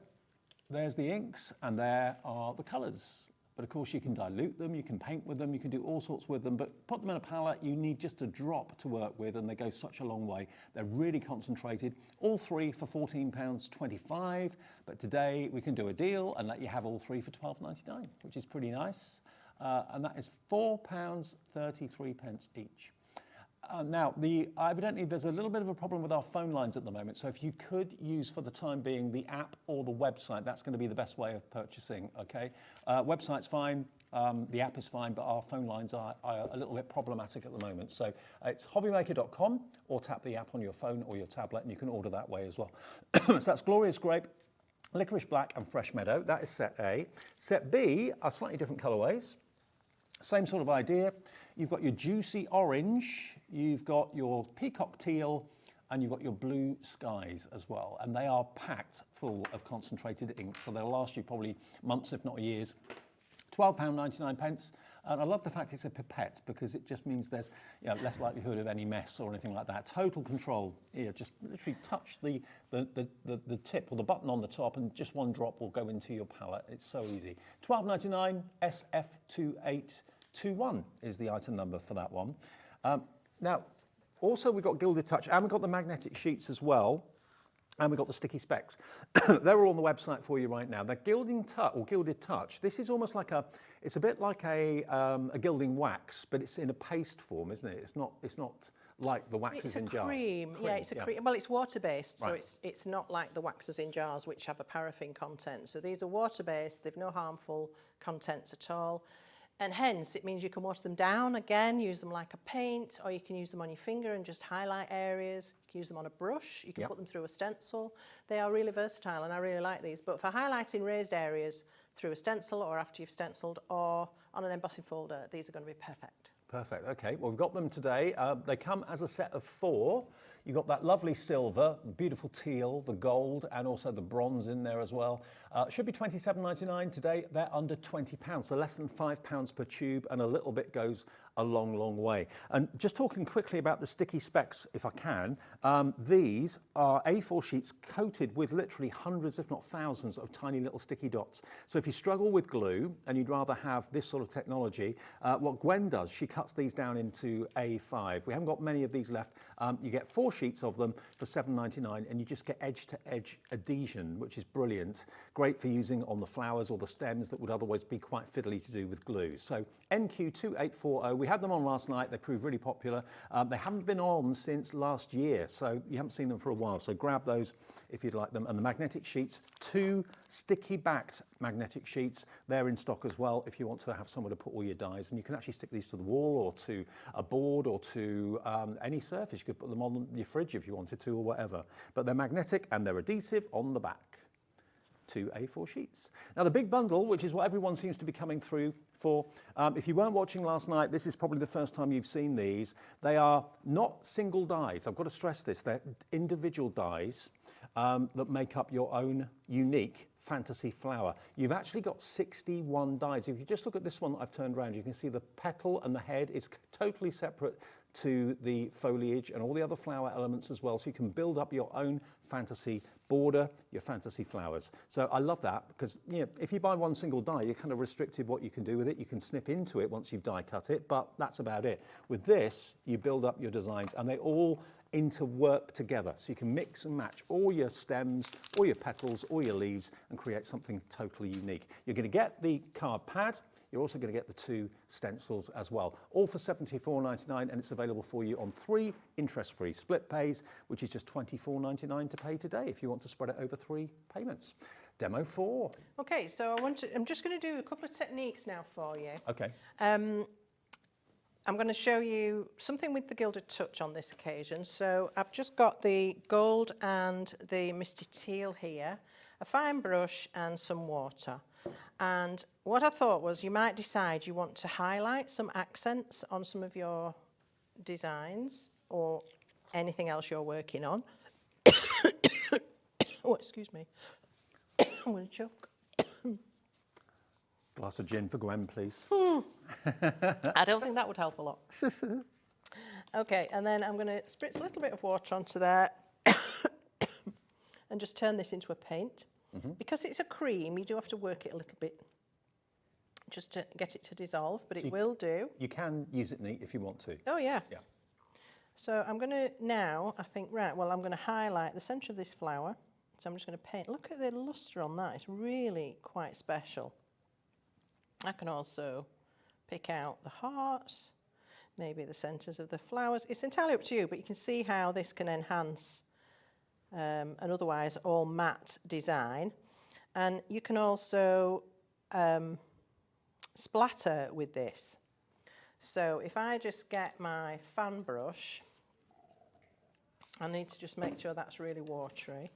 There's the inks, and there are the colours. But of course you can dilute them, you can paint with them, you can do all sorts with them, but put them in a palette, you need just a drop to work with, and they go such a long way. They're really concentrated. All 3 for £14.25, but today we can do a deal and let you have all 3 for £12.99, which is pretty nice. And that is £4.33 each. Now, evidently there's a little bit of a problem with our phone lines at the moment, so if you could use for the time being the app or the website, that's going to be the best way of purchasing, okay? Website's fine, the app is fine, but our phone lines are a little bit problematic at the moment. So it's hobbymaker.com, or tap the app on your phone or your tablet, and you can order that way as well. So that's Glorious Grape, Licorice Black, and Fresh Meadow. That is set A. Set B are slightly different colourways. Same sort of idea. You've got your juicy orange, you've got your peacock teal, and you've got your blue skies as well. And they are packed full of concentrated ink, so they'll last you probably months, if not years. £12.99. And I love the fact it's a pipette, because it just means there's less likelihood of any mess or anything like that. Total control. Just literally touch the tip or the button on the top, and just one drop will go into your palette. It's so easy. £12.99, SF2821 is the item number for that one. Now, also we've got Gilded Touch, and we've got the magnetic sheets as well. And we've got the sticky specs. They're all on the website for you right now. They're Gilded Touch. This is almost like it's a bit like a gilding wax, but it's in a paste form, isn't it? It's not like the waxes in jars. Cream. Yeah, it's a cream. Well, it's water-based, so it's not like the waxes in jars, which have a paraffin content. So these are water-based. They've no harmful contents at all. And hence, it means you can wash them down again, use them like a paint, or you can use them on your finger and just highlight areas. You can use them on a brush. You can put them through a stencil. They are really versatile, and I really like these. But for highlighting raised areas through a stencil or after you've stenciled or on an embossing folder, these are going to be perfect. Perfect. Okay. Well, we've got them today. They come as a set of 4. You've got that lovely silver, the beautiful teal, the gold, and also the bronze in there as well. Should be £27.99 today. They're under £20, so less than £5 per tube, and a little bit goes a long, long way. And just talking quickly about the sticky specs, if I can, these are A4 sheets coated with literally hundreds, if not thousands, of tiny little sticky dots. So if you struggle with glue and you'd rather have this sort of technology, what Gwen does, she cuts these down into A5. We haven't got many of these left. You get 4 sheets of them for £7.99, and you just get edge-to-edge adhesion, which is brilliant. Great for using on the flowers or the stems that would otherwise be quite fiddly to do with glue. So NQ2840, we had them on last night. They proved really popular. They haven't been on since last year, so you haven't seen them for a while. So grab those if you'd like them. And the magnetic sheets, 2 sticky-backed magnetic sheets. They're in stock as well if you want to have somewhere to put all your dies. And you can actually stick these to the wall or to a board or to any surface. You could put them on your fridge if you wanted to or whatever. But they're magnetic and they're adhesive on the back. 2 A4 sheets. Now the big bundle, which is what everyone seems to be coming through for, if you weren't watching last night, this is probably the first time you've seen these. They are not single dies. I've got to stress this. They're individual dies that make up your own unique fantasy flower. You've actually got 61 dies. If you just look at this one that I've turned around, you can see the petal and the head is totally separate to the foliage and all the other flower elements as well. So you can build up your own fantasy border, your fantasy flowers. So I love that because, you know, if you buy one single die, you're kind of restricted what you can do with it. You can snip into it once you've die cut it, but that's about it. With this, you build up your designs and they all interwork together. So you can mix and match all your stems, all your petals, all your leaves and create something totally unique. You're going to get the card pad. You're also going to get the 2 stencils as well, all for $74.99, and it's available for you on 3 interest-free split pays, which is just $24.99 to pay today if you want to spread it over 3 payments. Demo 4. Okay, so I'm just going to do a couple of techniques now for you. Okay. I'm going to show you something with the gilded touch on this occasion. So I've just got the gold and the misty teal here, a fine brush and some water. And what I thought was you might decide you want to highlight some accents on some of your designs or anything else you're working on. Oh, excuse me. I'm going to choke. Glass of gin for Gwen, please. I don't think that would help a lot. Okay, and then I'm going to spritz a little bit of water onto there and just turn this into a paint. Because it's a cream, you do have to work it a little bit just to get it to dissolve, but it will do. You can use it neat if you want to. Oh, yeah. Yeah. So I'm going to now, I think, right, well, I'm going to highlight the centre of this flower. So I'm just going to paint. Look at the lustre on that. It's really quite special. I can also pick out the hearts, maybe the centres of the flowers. It's entirely up to you, but you can see how this can enhance an otherwise all matte design. And you can also splatter with this. So if I just get my fan brush, I need to just make sure that's really watery.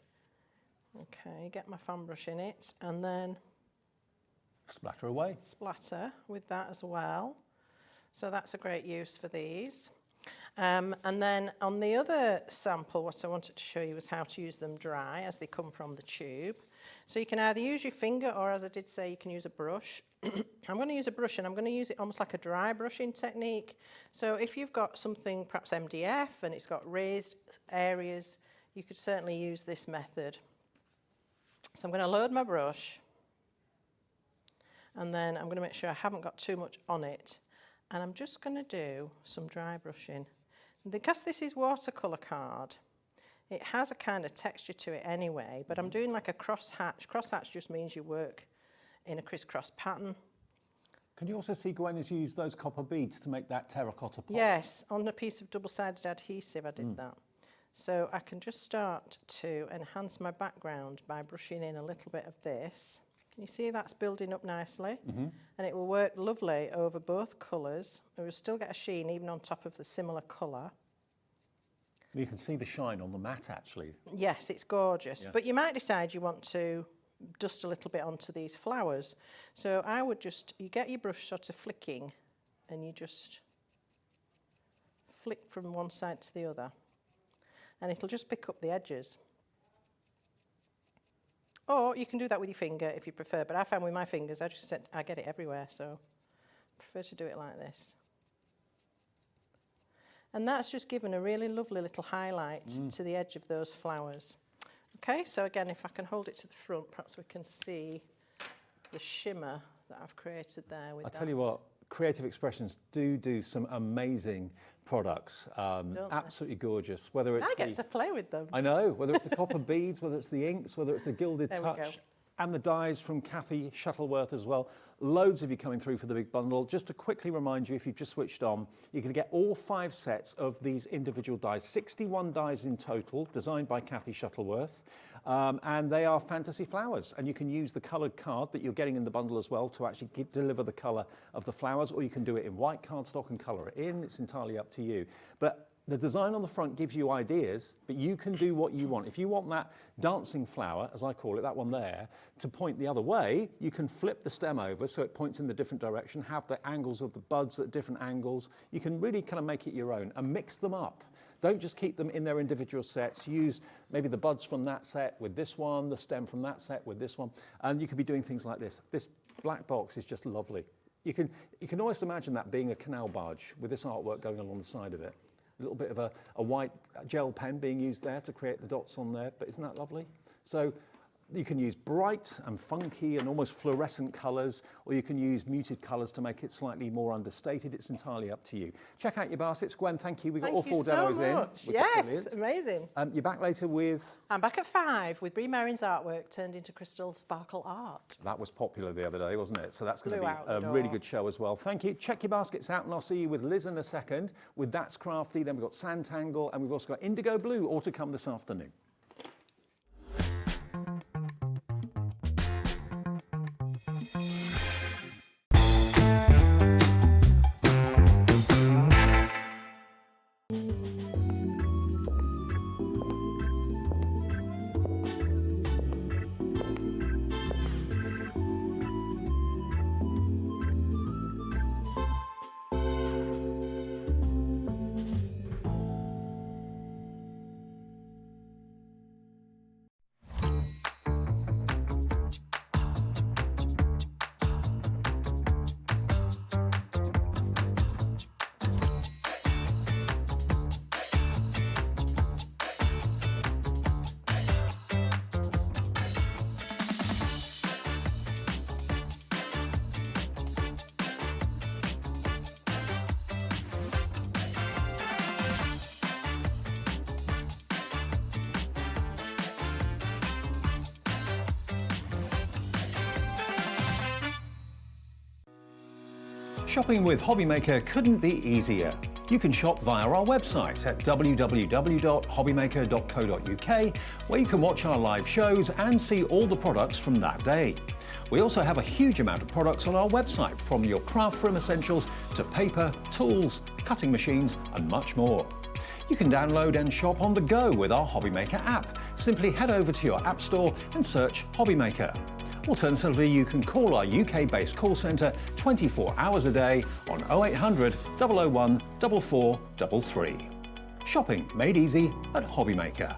Okay, get my fan brush in it and then splatter away. Splatter with that as well. So that's a great use for these. And then on the other sample, what I wanted to show you was how to use them dry as they come from the tube. So you can either use your finger or, as I did say, you can use a brush. I'm going to use a brush and I'm going to use it almost like a dry brushing technique. So if you've got something, perhaps MDF, and it's got raised areas, you could certainly use this method. So I'm going to load my brush and then I'm going to make sure I haven't got too much on it. And I'm just going to do some dry brushing. Because this is watercolour card, it has a kind of texture to it anyway, but I'm doing like a crosshatch. Crosshatch just means you work in a crisscross pattern. Can you also see Gwen has used those copper beads to make that terracotta pot? Yes, on a piece of double-sided adhesive I did that. So I can just start to enhance my background by brushing in a little bit of this. Can you see that's building up nicely? And it will work lovely over both colours. It will still get a sheen even on top of the similar colour. You can see the shine on the mat actually. Yes, it's gorgeous. Yeah. But you might decide you want to dust a little bit onto these flowers. So I would just, you get your brush sort of flicking and you just flick from one side to the other. And it'll just pick up the edges. Or you can do that with your finger if you prefer, but I find with my fingers, I get it everywhere, so I prefer to do it like this. And that's just given a really lovely little highlight to the edge of those flowers. Okay, so again, if I can hold it to the front, perhaps we can see the shimmer that I've created there with that. I tell you what, Creative Expressions do some amazing products. Absolutely gorgeous. Whether it's I get to play with them. I know, whether it's the copper beads, whether it's the inks, whether it's the gilded There we go. touch, and the dies from Kathy Shuttleworth as well. Loads of you coming through for the big bundle. Just to quickly remind you, if you've just switched on, you're going to get all 5 sets of these individual dies, 61 dies in total, designed by Kathy Shuttleworth, and they are fantasy flowers. And you can use the coloured card that you're getting in the bundle as well to actually deliver the colour of the flowers, or you can do it in white cardstock and colour it in. It's entirely up to you. But The design on the front gives you ideas, but you can do what you want. If you want that dancing flower, as I call it, that one there, to point the other way, you can flip the stem over so it points in the different direction, have the angles of the buds at different angles. You can really kind of make it your own and mix them up. Don't just keep them in their individual sets. Use maybe the buds from that set with this one, the stem from that set with this one, and you could be doing things like this. This black box is just lovely. You can almost imagine that being a canal barge with this artwork going along the side of it. A little bit of a white gel pen being used there to create the dots on there, but isn't that lovely? So you can use bright and funky and almost fluorescent colours, or you can use muted colours to make it slightly more understated. It's entirely up to you. Check out your baskets. Gwen, thank you. We've got all 4 demos in. Thank you so much. Yes, amazing. You're back later with... I'm back at 5 with Brie Merrin's artwork turned into crystal sparkle art. That was popular the other day, wasn't it? So that's going to Flew be a really good show as well. Thank you. Check your baskets out, and I'll see you with Liz in a second with That's Crafty. Then we've got Sanntangle, and we've also got IndigoBlu, all to come this afternoon. Shopping with HobbyMaker couldn't be easier. You can shop via our website at www.hobbymaker.co.uk, where you can watch our live shows and see all the products from that day. We also have a huge amount of products on our website, from your craft room essentials to paper, tools, cutting machines and much more. You can download and shop on the go with our HobbyMaker app. Simply head over to your app store and search HobbyMaker. Alternatively, you can call our UK-based call centre 24 hours a day on 0800 001 4433. Shopping made easy at HobbyMaker.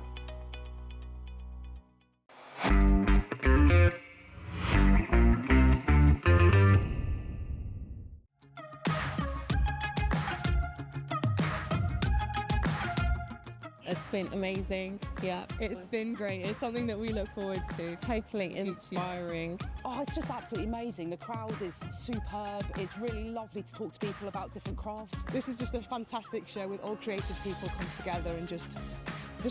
It's been amazing. Yeah, it's been great. It's something that we look forward to. Totally inspiring. Oh, it's just absolutely amazing. The crowd is superb. It's really lovely to talk to people about different crafts. This is just a fantastic show with all creative people come together and just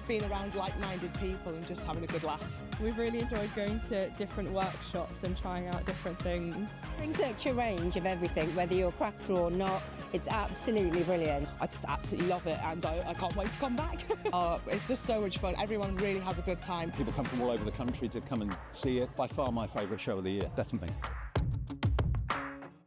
being around like-minded people and just having a good laugh. We've really enjoyed going to different workshops and trying out different things. Such a range of everything, whether you're a crafter or not. It's absolutely brilliant. I just absolutely love it, and I can't wait to come back. It's just so much fun. Everyone really has a good time. People come from all over the country to come and see it. By far my favourite show of the year, definitely.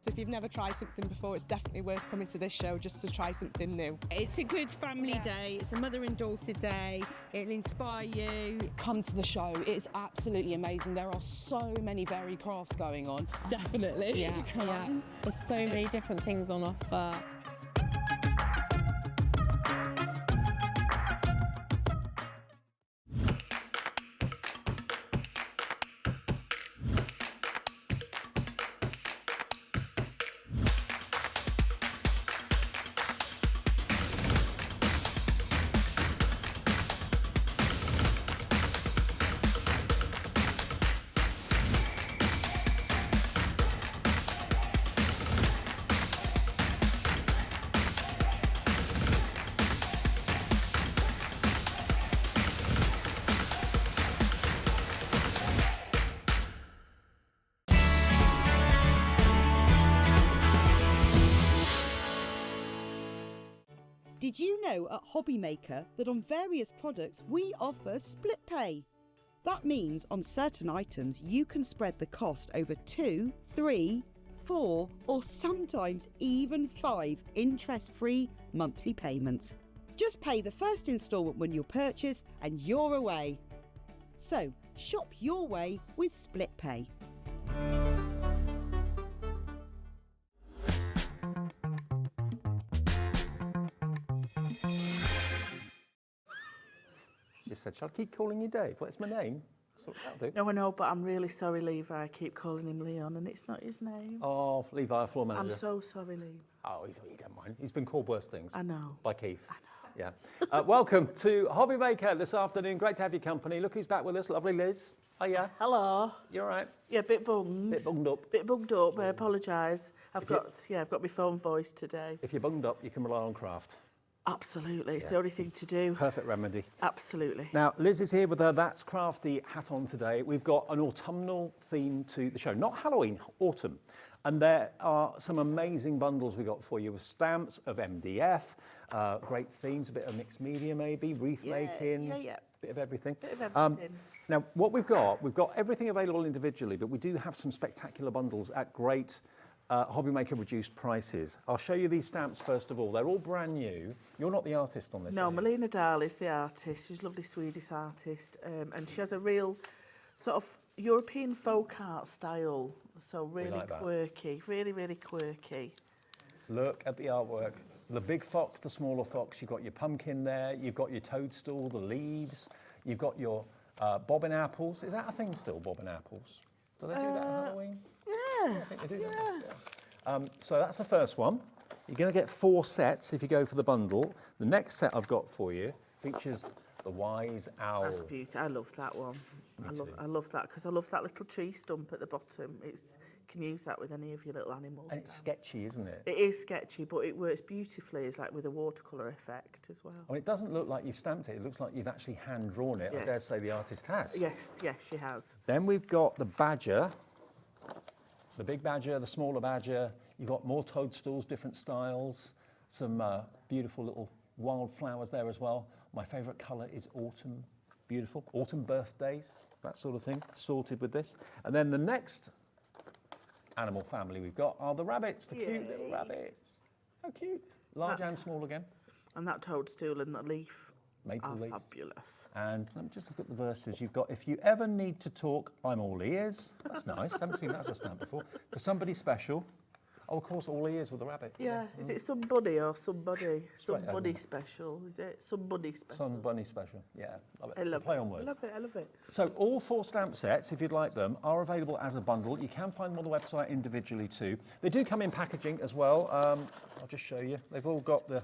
If you've never tried something before, it's definitely worth coming to this show just to try something new. It's a good family day. It's a mother and daughter day. It'll inspire you. Come to the show. It's absolutely amazing. There are so many varied crafts going on. Definitely. Yeah. There's so many different things on offer. Did you know at HobbyMaker that on various products we offer split pay? That means on certain items you can spread the cost over 2, 3, 4 or sometimes even 5 interest-free monthly payments. Just pay the first instalment when you purchase and you're away. So, shop your way with Split Pay. She said, shall I keep calling you Dave? What's my name? That's what that'll do. No, I know, but I'm really sorry, Levi. I keep calling him Leon, and it's not his name. Oh, Levi, our floor manager. I'm so sorry, Lee. Oh, he don't mind. He's been called worse things. I know. By Keith. I know. Yeah. Welcome to HobbyMaker this afternoon. Great to have your company. Look who's back with us. Lovely Liz. Oh, yeah. Hello. You all right? Yeah, a bit bunged. Bit bunged up. Bit bugged up. I apologise. I've got my phone voice today. If you're bunged up, you can rely on craft. Absolutely. It's the only thing to do. Perfect remedy. Absolutely. Now, Liz is here with her That's Crafty hat on today. We've got an autumnal theme to the show. Not Halloween, autumn. And there are some amazing bundles we got for you with stamps of MDF, great themes, a bit of mixed media maybe, wreath making, bit of everything. Bit of everything. Now, what we've got everything available individually, but we do have some spectacular bundles at great HobbyMaker reduced prices. I'll show you these stamps first of all. They're all brand new. You're not the artist on this. No, Melina Dahl is the artist. She's a lovely Swedish artist, and she has a real sort of European folk art style. So really like that. quirky, really, really quirky. Look at the artwork. The big fox, the smaller fox. You've got your pumpkin there. You've got your toadstool, the leaves. You've got your bobbin apples. Is that a thing still, bobbin apples? Do they do that at Halloween? Yeah. I think they do that. So that's the first one. You're going to get 4 sets if you go for the bundle. The next set I've got for you features the wise owl. That's beautiful. I love that one. I love that because I love that little tree stump at the bottom. You can use that with any of your little animals. And it's sketchy, isn't it? It is sketchy, but it works beautifully. It's like with a watercolour effect as well. Well, it doesn't look like you've stamped it. It looks like you've actually hand-drawn it. Yeah. I dare say the artist has. Yes, she has. Then we've got the badger, the big badger, the smaller badger. You've got more toadstools, different styles, some beautiful little wildflowers there as well. My favourite colour is autumn. Beautiful. Autumn birthdays, that sort of thing, sorted with this. And then the next animal family we've got are the rabbits, the cute little rabbits. How cute. Large and small again. And that toadstool and that leaf Maple are leaf. fabulous. And let me just look at the verses. You've got, if you ever need to talk, I'm all ears. That's nice. Haven't seen that as a stamp before. For somebody special. Oh, of course, all ears with a rabbit. Yeah. Is it somebody or somebody? Somebody special, is it? Somebody special. Some bunny special. Yeah, love it. I love play on words. I love it. So all 4 stamp sets, if you'd like them, are available as a bundle. You can find them on the website individually too. They do come in packaging as well. I'll just show you. They've all got the...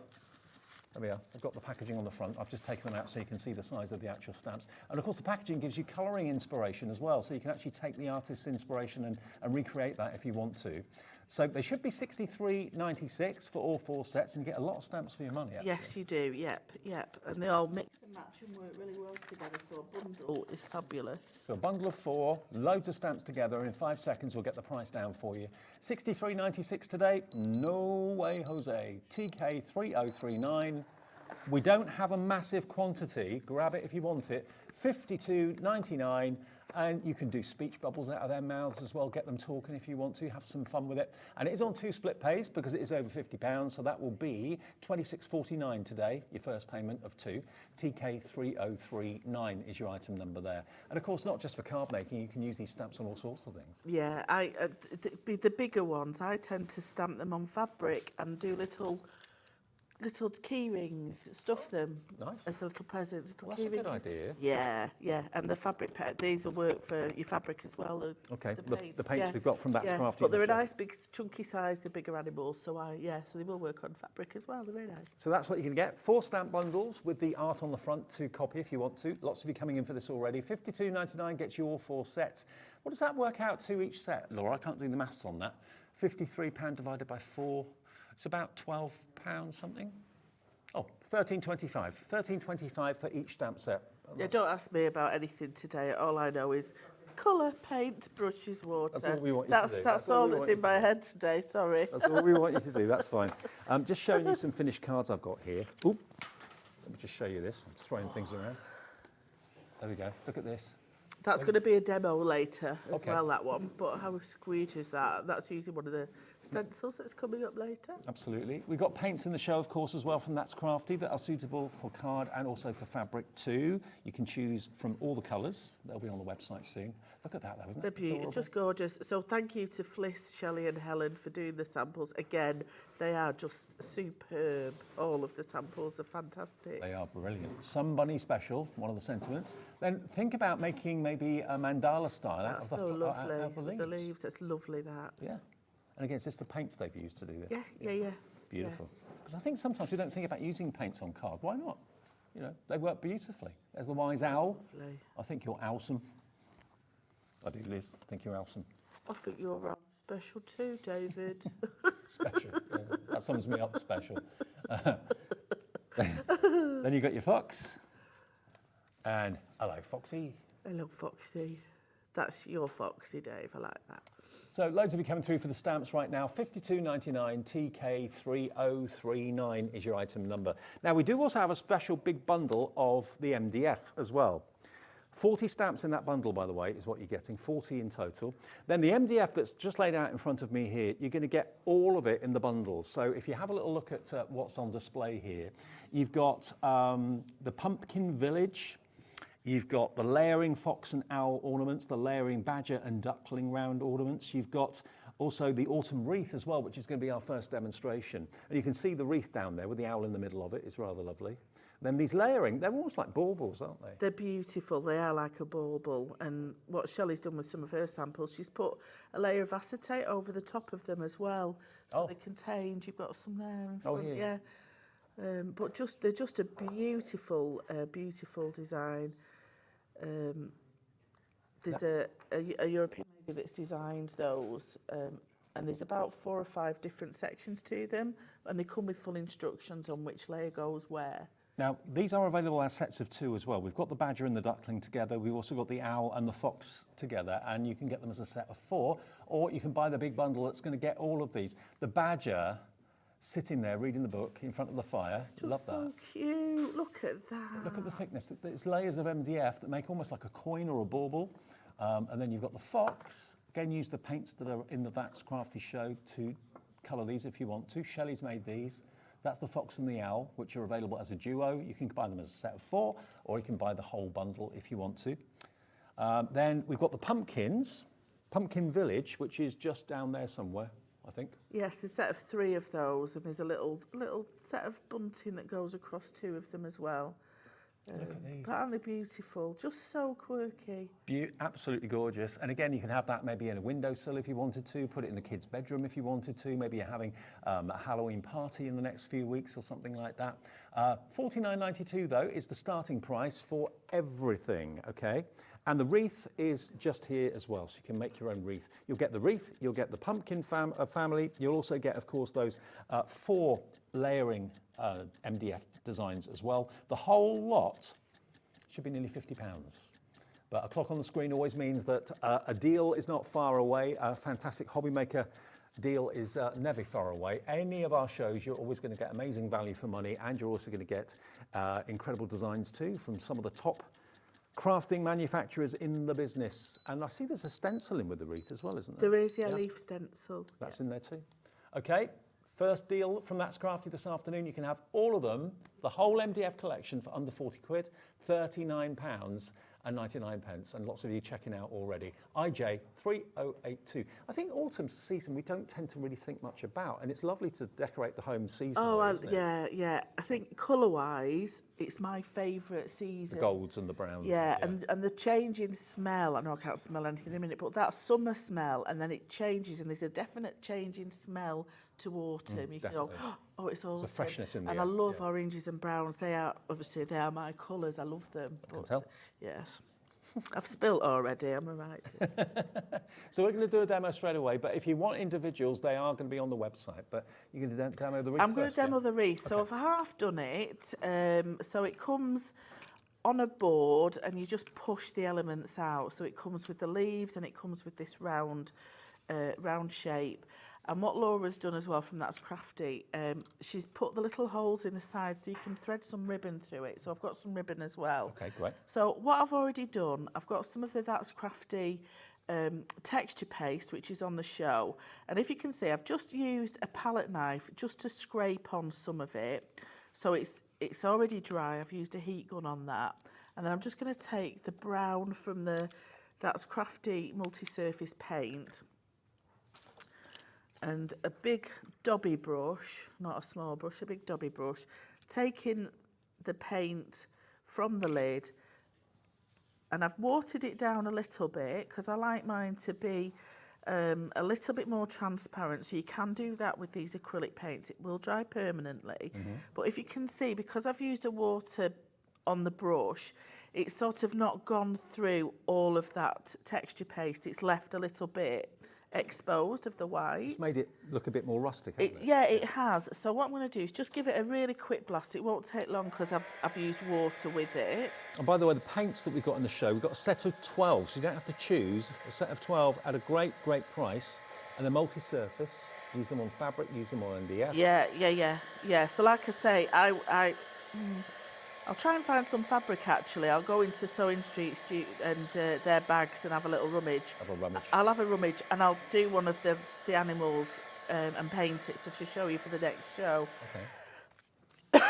There we are. I've got the packaging on the front. I've just taken them out so you can see the size of the actual stamps. And of course, the packaging gives you colouring inspiration as well. So you can actually take the artist's inspiration and recreate that if you want to. So they should be $63.96 for all 4 sets, and you get a lot of stamps for your money, actually. Yes, you do. Yep. And they all mix and match and work really well together. So a bundle is fabulous. So a bundle of 4, loads of stamps together, and in 5 seconds we'll get the price down for you. $63.96 today. No way, Jose. TK3039. We don't have a massive quantity. Grab it if you want it. $52.99. And you can do speech bubbles out of their mouths as well. Get them talking if you want to. Have some fun with it. And it is on 2 split pays because it is over £50. So that will be $26.49 today, your first payment of 2. TK3039 is your item number there. And of course, not just for card making. You can use these stamps on all sorts of things. Yeah, the bigger ones, I tend to stamp them on fabric and do little key rings, stuff them as little presents. Well, that's a good idea. Yeah, and the fabric these will work for your fabric as well. The paints we've got from That's Crafty. But they're a nice big chunky size, the bigger animals, so they will work on fabric as well. They're very nice. So that's what you can get. 4 stamp bundles with the art on the front to copy if you want to. Lots of you coming in for this already. $52.99 gets you all 4 sets. What does that work out to each set, Laura? I can't do the maths on that. £53 divided by 4. It's about £12 something. Oh, $13.25. $13.25 for each stamp set. Yeah, don't ask me about anything today. All I know is colour, paint, brushes, water. That's all we want you to do. That's all that's in my head today, sorry. That's all we want you to do, that's fine. Just showing you some finished cards I've got here. Oop. Let me just show you this. I'm throwing things around. There we go. Look at this. That's going to be a demo later as Okay. well, that one. But how squeegee is that? That's using one of the stencils that's coming up later. Absolutely. We've got paints in the show, of course, as well from That's Crafty that are suitable for card and also for fabric too. You can choose from all the colours. They'll be on the website soon. Look at that, though, isn't They're it? beautiful, just gorgeous. So thank you to Fliss, Shelley and Helen for doing the samples. Again, they are just superb. All of the samples are fantastic. They are brilliant. Some bunny special, one of the sentiments. Then think about making maybe a mandala style out That's of so the, lovely. out of the leaves. The leaves, that's lovely, that. Yeah. And again, it's just the paints they've used to do this. Yeah. Beautiful. Because I think sometimes we don't think about using paints on card. Why not? You know, they work beautifully. There's the wise owl. Lovely. I think you're awesome. I do, Liz. I think you're awesome. I think you're special too, David. Special. Yeah, that sums me up, special. Then you got your fox. And hello, Foxy. Hello, Foxy. That's your Foxy, Dave. I like that. So loads of you coming through for the stamps right now. 52.99 TK3039 is your item number. Now we do also have a special big bundle of the MDF as well. 40 stamps in that bundle, by the way, is what you're getting, 40 in total. Then the MDF that's just laid out in front of me here, you're going to get all of it in the bundle. So if you have a little look at what's on display here, you've got the Pumpkin Village, you've got the layering fox and owl ornaments, the layering badger and duckling round ornaments. You've got also the autumn wreath as well, which is going to be our first demonstration. And you can see the wreath down there with the owl in the middle of it. It's rather lovely. Then these layering, they're almost like baubles, aren't they? They're beautiful. They are like a bauble. And what Shelley's done with some of her samples, she's put a layer of acetate over the top of them as well. So they're contained. You've got some there in front. Yeah. But they're just a beautiful, beautiful design. There's a European lady that's designed those, and there's about 4 or 5 different sections to them, and they come with full instructions on which layer goes where. Now, these are available as sets of 2 as well. We've got the badger and the duckling together. We've also got the owl and the fox together, and you can get them as a set of 4, or you can buy the big bundle that's going to get all of these. The badger sitting there reading the book in front of the fire. Love that. So cute. Look at that. Look at the thickness. There's layers of MDF that make almost like a coin or a bauble. And then you've got the fox. Again, use the paints that are in the That's Crafty show to colour these if you want to. Shelley's made these. That's the fox and the owl, which are available as a duo. You can buy them as a set of 4, or you can buy the whole bundle if you want to. Then we've got the pumpkins, Pumpkin Village, which is just down there somewhere, I think. Yes, a set of 3 of those, and there's a little set of bunting that goes across 2 of them as well. Look at these. But aren't they beautiful? Just so quirky. Absolutely gorgeous. And again, you can have that maybe in a windowsill if you wanted to, put it in the kids' bedroom if you wanted to. Maybe you're having a Halloween party in the next few weeks or something like that. $49.92 though is the starting price for everything, okay? And the wreath is just here as well, so you can make your own wreath. You'll get the wreath, you'll get the pumpkin family, you'll also get, of course, those 4 layering MDF designs as well. The whole lot should be nearly £50. But a clock on the screen always means that a deal is not far away. A fantastic HobbyMaker deal is never far away. Any of our shows, you're always going to get amazing value for money, and you're also going to get incredible designs too from some of the top crafting manufacturers in the business. And I see there's a stencil in with the wreath as well, isn't there? There is, yeah, leaf stencil. That's in there too. Okay, first deal from That's Crafty this afternoon. You can have all of them, the whole MDF collection for under 40 quid, £39.99, and lots of you checking out already. IJ3082. I think autumn's season we don't tend to really think much about, and it's lovely to decorate the home seasonally, isn't it? Yeah. I think colour-wise, it's my favourite season. The golds and the browns. Yeah, and the change in smell. I know I can't smell anything in a minute, but that summer smell, and then it changes, and there's a definite change in smell to autumn. You can go, oh, it's autumn. There's a freshness in the and air. I love oranges and browns. They are my colours. I love them. I can tell. Yes. I've spilt already, am I right? So we're going to do a demo straight away, but if you want individuals, they are going to be on the website. But you're going to demo the wreath I'm going to first, demo yeah? the wreath. Okay. So I've half done it. So it comes on a board, and you just push the elements out. So it comes with the leaves, and it comes with this round shape. And what Laura's done as well from That's Crafty, she's put the little holes in the side so you can thread some ribbon through it. So I've got some ribbon as well. Okay, great. So what I've already done, I've got some of the That's Crafty texture paste, which is on the show. And if you can see, I've just used a palette knife just to scrape on some of it. So it's already dry. I've used a heat gun on that. And then I'm just going to take the brown from the That's Crafty multi-surface paint and a big dobby brush, not a small brush, a big dobby brush, taking the paint from the lid, and I've watered it down a little bit because I like mine to be a little bit more transparent. So you can do that with these acrylic paints. It will dry permanently. But if you can see, because I've used a water on the brush, it's sort of not gone through all of that texture paste. It's left a little bit exposed of the white. It's made it look a bit more rustic, hasn't it? Yeah, it has. So what I'm going to do is just give it a really quick blast. It won't take long because I've used water with it. And by the way, the paints that we've got in the show, we've got a set of 12, so you don't have to choose. A set of 12 at a great, great price. And they're multi-surface. Use them on fabric, use them on MDF. Yeah. So like I say, I'll try and find some fabric actually. I'll go into Sewing Street and their bags and have a little rummage. I'll have a rummage and I'll do one of the animals and paint it to show you for the next show. Okay.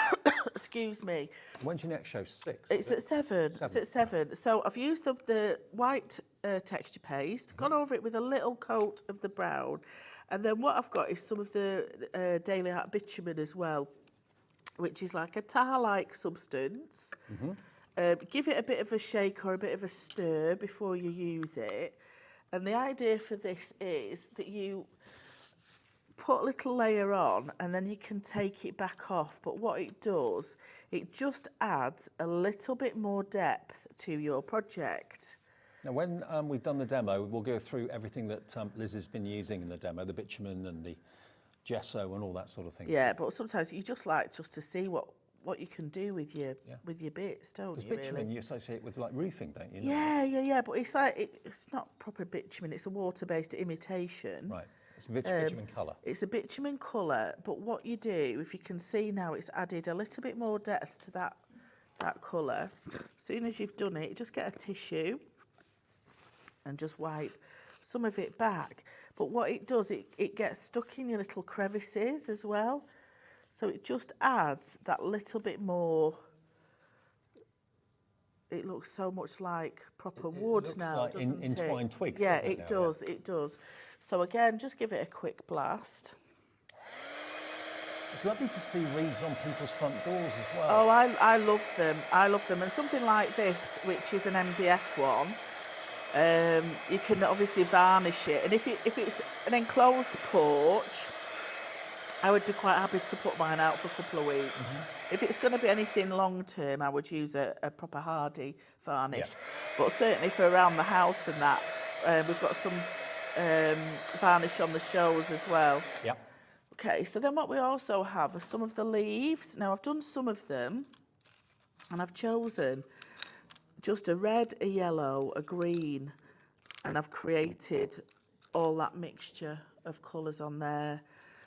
Excuse me. When's your next show? 6? It's at 7. It's at 7. So I've used the white texture paste, gone over it with a little coat of the brown, and then what I've got is some of the Daily Art bitumen as well, which is like a tar-like substance. Give it a bit of a shake or a bit of a stir before you use it. And the idea for this is that you put a little layer on and then you can take it back off. But what it does, it just adds a little bit more depth to your project. Now, when we've done the demo, we'll go through everything that Liz has been using in the demo, the bitumen and the gesso and all that sort of thing. Yeah, but sometimes you just like to see what you can do with your bits, don't you? Because bitumen you associate with like roofing, don't you? Yeah. But it's like it's not proper bitumen. It's a water-based imitation. Right. It's a bitumen colour. It's a bitumen colour, but what you do, if you can see now, it's added a little bit more depth to that colour. As soon as you've done it, you just get a tissue and just wipe some of it back. But what it does, it gets stuck in your little crevices as well. So it just adds that little bit more. It looks so much like proper wood now, like doesn't it? entwined twigs. Yeah, it does. It does. So again, just give it a quick blast. It's lovely to see wreaths on people's front doors as well. Oh, I love them. I love them. And something like this, which is an MDF one, you can obviously varnish it. And if it's an enclosed porch, I would be quite happy to put mine out for a couple of weeks. If it's going to be anything long term, I would use a proper hardy varnish. Yeah. But certainly for around the house and that, we've got some varnish on the shows as well. Yeah. Okay, so then what we also have are some of the leaves. Now I've done some of them and I've chosen just a red, a yellow, a green, and I've created all that mixture of colours on there.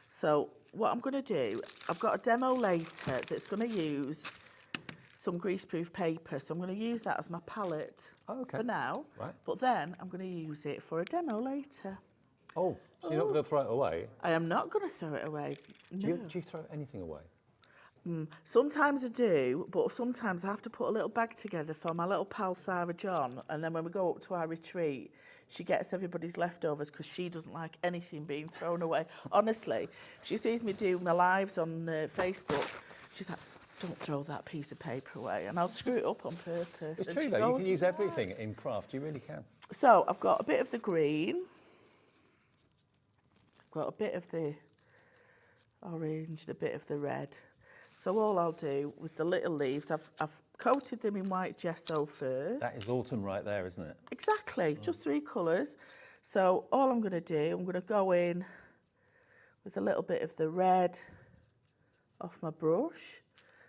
So what I'm going to do, I've got a demo later that's going to use some greaseproof paper, so I'm going to use that as my palette for now. Right. But then I'm going to use it for a demo later. Oh, so you're not going to throw it away? I am not going to throw it away. No. Do you throw anything away? Sometimes I do, but sometimes I have to put a little bag together for my little pal Sarah John, and then when we go up to our retreat, she gets everybody's leftovers because she doesn't like anything being thrown away. Honestly, she sees me do my lives on Facebook, she's like, don't throw that piece of paper away, and I'll screw it up on purpose. It's and true though, you can use everything in craft, you really can. So I've got a bit of the green, I've got a bit of the orange and a bit of the red. So all I'll do with the little leaves, I've coated them in white gesso first. That is autumn right there, isn't it? Exactly, just 3 colours. So all I'm going to do, I'm going to go in with a little bit of the red off my brush.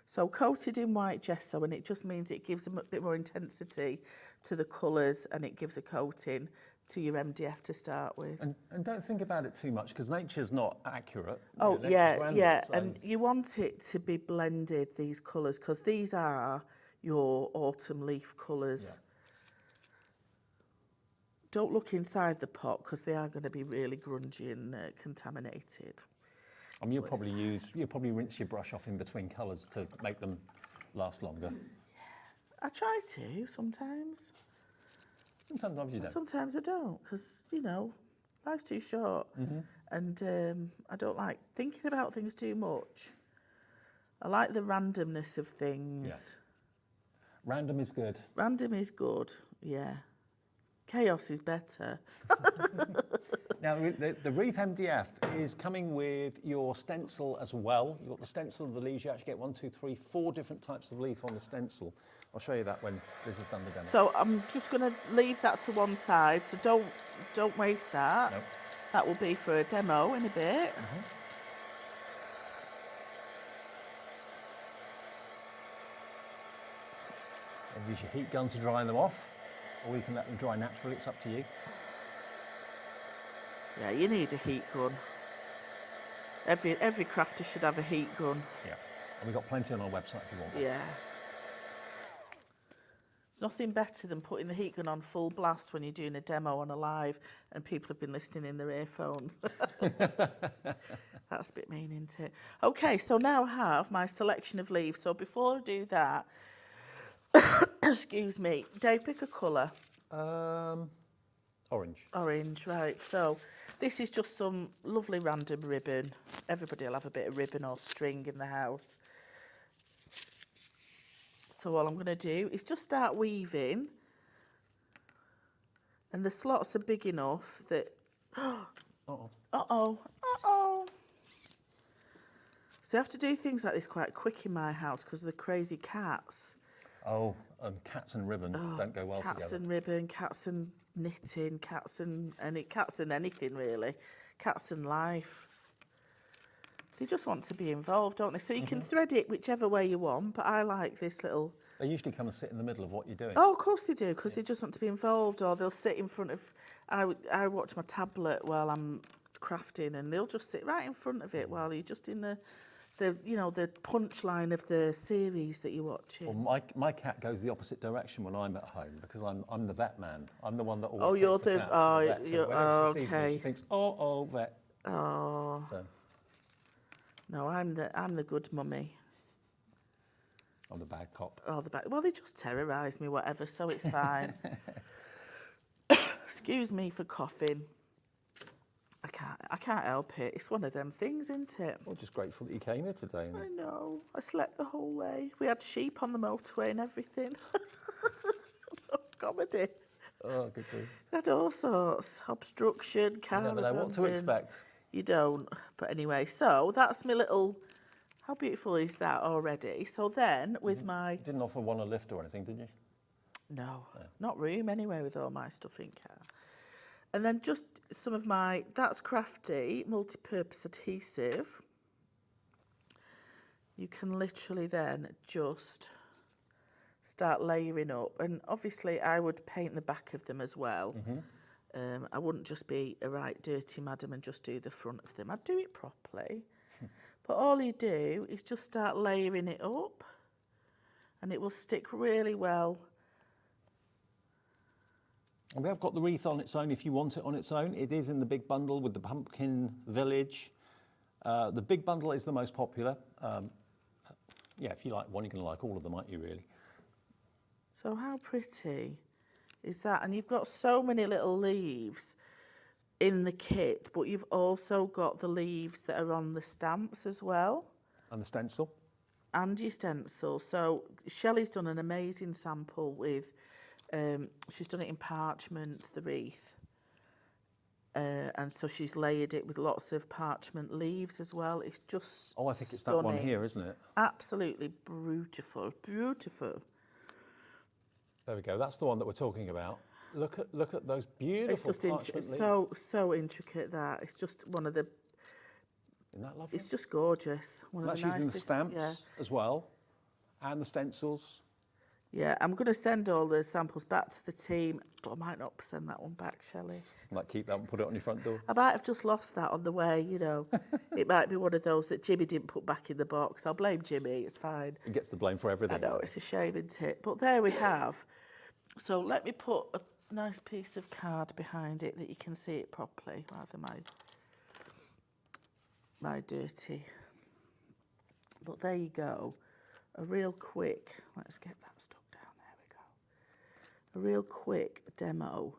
So coated in white gesso, and it just means it gives them a bit more intensity to the colours and it gives a coating. to your MDF to start with. And don't think about it too much because nature's not accurate. Oh, Nature's yeah, random, yeah. so- And you want it to be blended, these colours, because these are your autumn leaf colours. Yeah. Don't look inside the pot because they are going to be really grungy and contaminated. I mean, you'll probably rinse your brush off in between colours to make them last longer. I try to sometimes. And sometimes you don't. Sometimes I don't because, you know, life's too short. And I don't like thinking about things too much. I like the randomness of things. Yeah. Random is good. Random is good, yeah. Chaos is better. Now, the Wreath MDF is coming with your stencil as well. You've got the stencil of the leaves. You actually get 4 different types of leaf on the stencil. I'll show you that when Liz has done the demo. So I'm just going to leave that to one side. So don't waste that. Nope. That will be for a demo in a bit. And use your heat gun to dry them off, or you can let them dry naturally. It's up to you. Yeah, you need a heat gun. Every crafter should have a heat gun. Yeah. And we've got plenty on our website if you want one. Yeah. There's nothing better than putting the heat gun on full blast when you're doing a demo on a live and people have been listening in their earphones. That's a bit mean, isn't it? Okay, so now I have my selection of leaves. So before I do that, excuse me, Dave, pick a colour. Orange. Orange, right. So this is just some lovely random ribbon. Everybody will have a bit of ribbon or string in the house. So all I'm going to do is just start weaving. And the slots are big enough that... Uh-oh. Uh-oh, uh-oh. So I have to do things like this quite quick in my house because of the crazy cats. Oh, cats and ribbon don't go well Cats together. and ribbon, cats and knitting, cats and anything really. Cats and life. They just want to be involved, don't they? So you can thread it whichever way you want, but I like this little... They usually come and sit in the middle of what you're doing. Oh, of course they do, because they just want to be involved, or they'll sit in front of... I watch my tablet while I'm crafting, and they'll just sit right in front of it while you're just in the the punchline of the series that you're watching. Well, my cat goes the opposite direction when I'm at home because I'm the vet man. I'm the one that always Oh, takes you're the the... cat to Oh, the vet. So you're... whenever Oh, she sees me, okay. she thinks, oh, vet. Oh, So no, I'm the good mummy. I'm the bad cop. Oh, well, they just terrorise me, whatever, so it's fine. Excuse me for coughing. I can't help it. It's one of them things, isn't it? Well, just grateful that you came here today. I know. I slept the whole way. We had sheep on the motorway and everything. Comedy. Oh, good grief. We had all sorts. Obstruction, You car never know what to abandoned. expect. You don't. But anyway, so that's my little... How beautiful is that already? So then, with my... You didn't offer one a lift or anything, did you? No, not room anyway with all my stuff in car. And then just some of my, that's Crafty multi-purpose adhesive. You can literally then just start layering up. And obviously I would paint the back of them as well. I wouldn't just be a right dirty madam and just do the front of them. I'd do it properly. But all you do is just start layering it up and it will stick really well. And we have got the wreath on its own if you want it on its own. It is in the big bundle with the pumpkin village. The big bundle is the most popular. Yeah, if you like one, you're going to like all of them, aren't you, really? So how pretty is that? And you've got so many little leaves in the kit, but you've also got the leaves that are on the stamps as well. And the stencil. And your stencil. So Shelley's done an amazing sample with... she's done it in parchment, the wreath. And so she's layered it with lots of parchment leaves as well. It's just Oh, I think it's stunning. that one here, isn't it? Absolutely beautiful, beautiful. There we go. That's the one that we're talking about. Look at those beautiful It's just parchment leaves. so intricate that. It's just one of the... Isn't that lovely? It's just gorgeous. One That's of the using the nicest, stamps yeah. as well, and the stencils. Yeah, I'm going to send all the samples back to the team, but I might not send that one back, Shelley. Like keep that and put it on your front door. I might have just lost that on the way, you know. It might be one of those that Jimmy didn't put back in the box. I'll blame Jimmy, it's fine. He gets the blame for everything. I know, it's a shame, isn't it? But there we have. So let me put a nice piece of card behind it that you can see it properly, rather my dirty. But there you go. A real quick, let's get that stuck down, there we go. A real quick demo.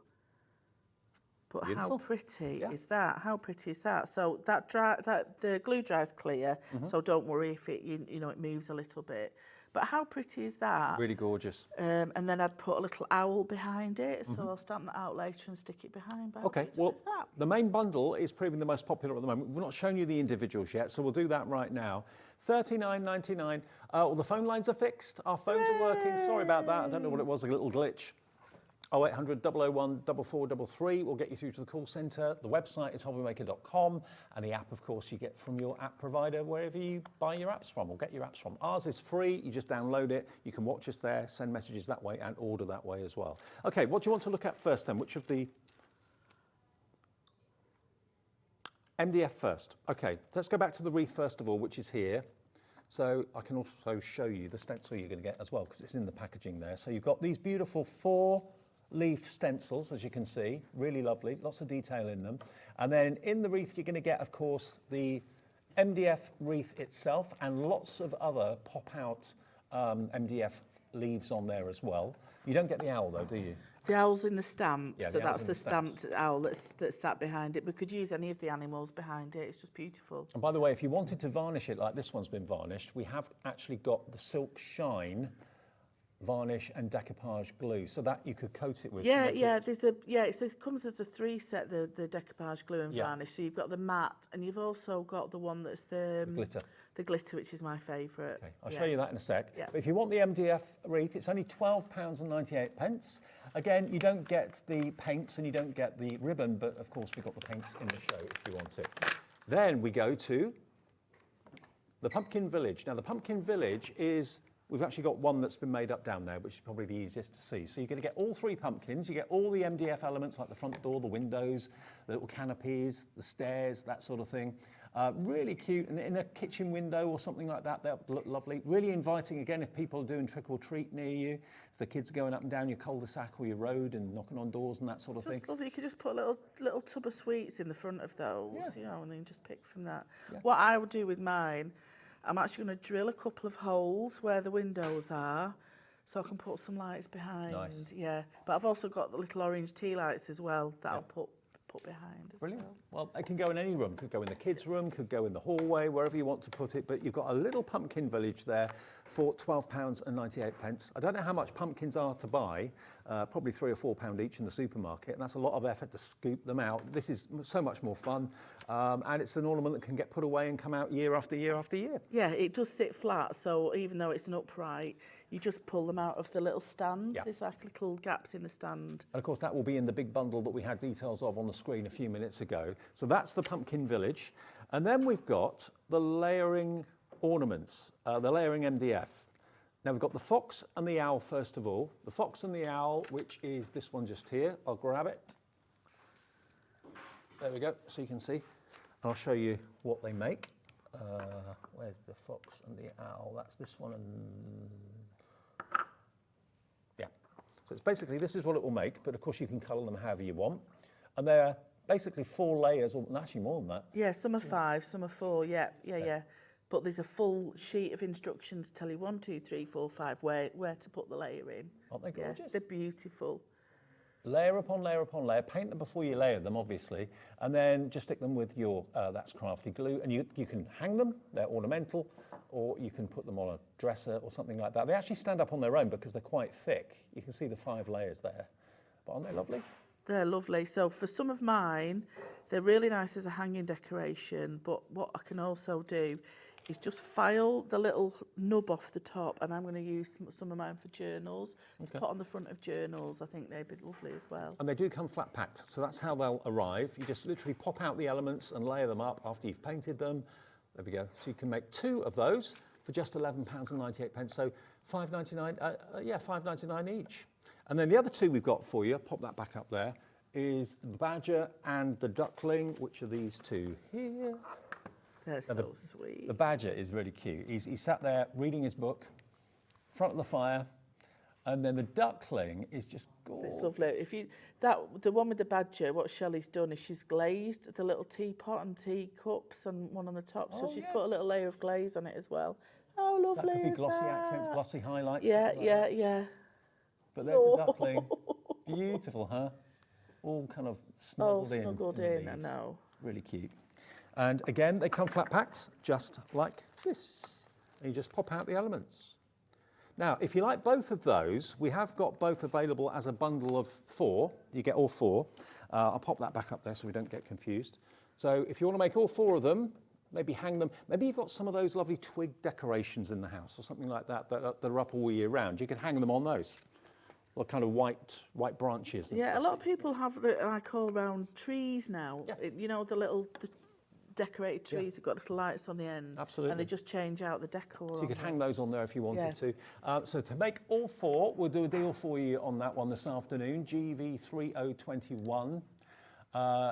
But Beautiful. how pretty is that? How pretty is that? So the glue dries clear, so don't worry if it you know it moves a little bit. But how pretty is that? Really gorgeous. And then I'd put a little owl behind it, so I'll stamp that out later and stick it behind. But how Okay, pretty well, is that? the main bundle is proving the most popular at the moment. We've not shown you the individuals yet, so we'll do that right now. $39.99. Well, the phone lines are fixed. Our phones are working. Sorry about that. I don't know what it was, a little glitch. 0800 001 4433 will get you through to the call centre. The website is hobbymaker.com, and the app, of course, you get from your app provider wherever you buy your apps from or get your apps from. Ours is free. You just download it. You can watch us there, send messages that way, and order that way as well. Okay, what do you want to look at first then? Which of the MDF first? Okay, let's go back to the wreath first of all, which is here. So I can also show you the stencil you're going to get as well, because it's in the packaging there. So you've got these beautiful 4-leaf stencils, as you can see, really lovely, lots of detail in them. And then in the wreath, you're going to get, of course, the MDF wreath itself and lots of other pop-out MDF leaves on there as well. You don't get the owl, though, do you? The owl's in the stamp, Yeah, so the owl's that's in the the stamps. stamped owl that's sat behind it. We could use any of the animals behind it. It's just beautiful. And by the way, if you wanted to varnish it like this one's been varnished, we have actually got the Silk Shine varnish and decoupage glue, so that you could coat it with. to Yeah, make yeah. it- It comes as a 3-set, the decoupage glue and Yeah. varnish. So you've got the matte, and you've also got the one that's the glitter. the glitter, which is my favourite. Okay, I'll show you that in a sec. Yeah. But if you want the MDF wreath, it's only £12.98. Again, you don't get the paints and you don't get the ribbon, but of course we've got the paints in the show if you want it. Then we go to the Pumpkin Village. Now the Pumpkin Village is, we've actually got one that's been made up down there, which is probably the easiest to see. So you're going to get all 3 pumpkins. You get all the MDF elements like the front door, the windows, the little canopies, the stairs, that sort of thing. Really cute, and in a kitchen window or something like that, that would look lovely. Really inviting, again, if people are doing trick or treat near you, if the kids are going up and down your cul-de-sac or your road and knocking on doors and that sort of thing. Just lovely. You could just put a little tub of sweets in the front of those, Yeah. you know, and then just pick from that. Yeah. What I would do with mine, I'm actually going to drill a couple of holes where the windows are, so I can put some lights behind. Nice. Yeah, but I've also got the little orange tea lights as well that I'll put behind as Brilliant. well. Well, it can go in any room. Could go in the kids' room, could go in the hallway, wherever you want to put it. But you've got a little pumpkin village there for £12.98. I don't know how much pumpkins are to buy. Probably £3 or £4 each in the supermarket. And that's a lot of effort to scoop them out. This is so much more fun. And it's an ornament that can get put away and come out year after year after year. Yeah, it does sit flat, so even though it's an upright, you just pull them out of the little stand. Yeah. There's like little gaps in the stand. And of course, that will be in the big bundle that we had details of on the screen a few minutes ago. So that's the Pumpkin Village. And then we've got the layering ornaments, the layering MDF. Now we've got the fox and the owl first of all. The fox and the owl, which is this one just here. I'll grab it. There we go, so you can see. And I'll show you what they make. Where's the fox and the owl? That's this one and... yeah. So it's basically, this is what it will make, but of course you can colour them however you want. And they're basically 4 layers, or actually more than that. Yeah, some are 5, some are 4, yeah. But there's a full sheet of instructions to tell you 1, 2, 3, 4, 5 where to put the layer in. Aren't they gorgeous? Yeah, they're beautiful. Layer upon layer upon layer. Paint them before you layer them, obviously, and then just stick them with your that's Crafty glue, and you can hang them. They're ornamental, or you can put them on a dresser or something like that. They actually stand up on their own because they're quite thick. You can see the 5 layers there, but aren't they lovely? They're lovely. So for some of mine, they're really nice as a hanging decoration, but what I can also do is just file the little nub off the top, and I'm going to use some of mine for journals, to put on the front of journals. I think they'd be lovely as well. And they do come flat packed, so that's how they'll arrive. You just literally pop out the elements and layer them up after you've painted them. There we go. So you can make 2 of those for just £11.98. So £5.99, £5.99 each. And then the other two we've got for you, pop that back up there, is the badger and the duckling, which are these two here. They're so sweet. The badger is really cute. He's sat there reading his book, front of the fire, and then the duckling is just gorgeous. It's lovely. The one with the badger, what Shelley's done is she's glazed the little teapot and teacups and one on the top, so she's put a little layer of glaze on it as well. Oh, lovely! So that could be glossy accents, glossy highlights. Yeah. But there's the duckling. Beautiful, huh? All kind of snuggled in. Snuggled in, I know. Really cute. And again, they come flat packed, just like this. And you just pop out the elements. Now, if you like both of those, we have got both available as a bundle of 4. You get all 4. I'll pop that back up there so we don't get confused. So if you want to make all 4 of them, maybe hang them. Maybe you've got some of those lovely twig decorations in the house or something like that that are up all year round. You could hang them on those. Or kind of white branches. And stuff. Stuff. A lot of people have all round trees now. Yeah. The decorated trees have got little lights on the end. Absolutely. And they just change out the decor. So you could hang those on there if you wanted to. So to make all 4, we'll do a deal for you on that one this afternoon, GV3021.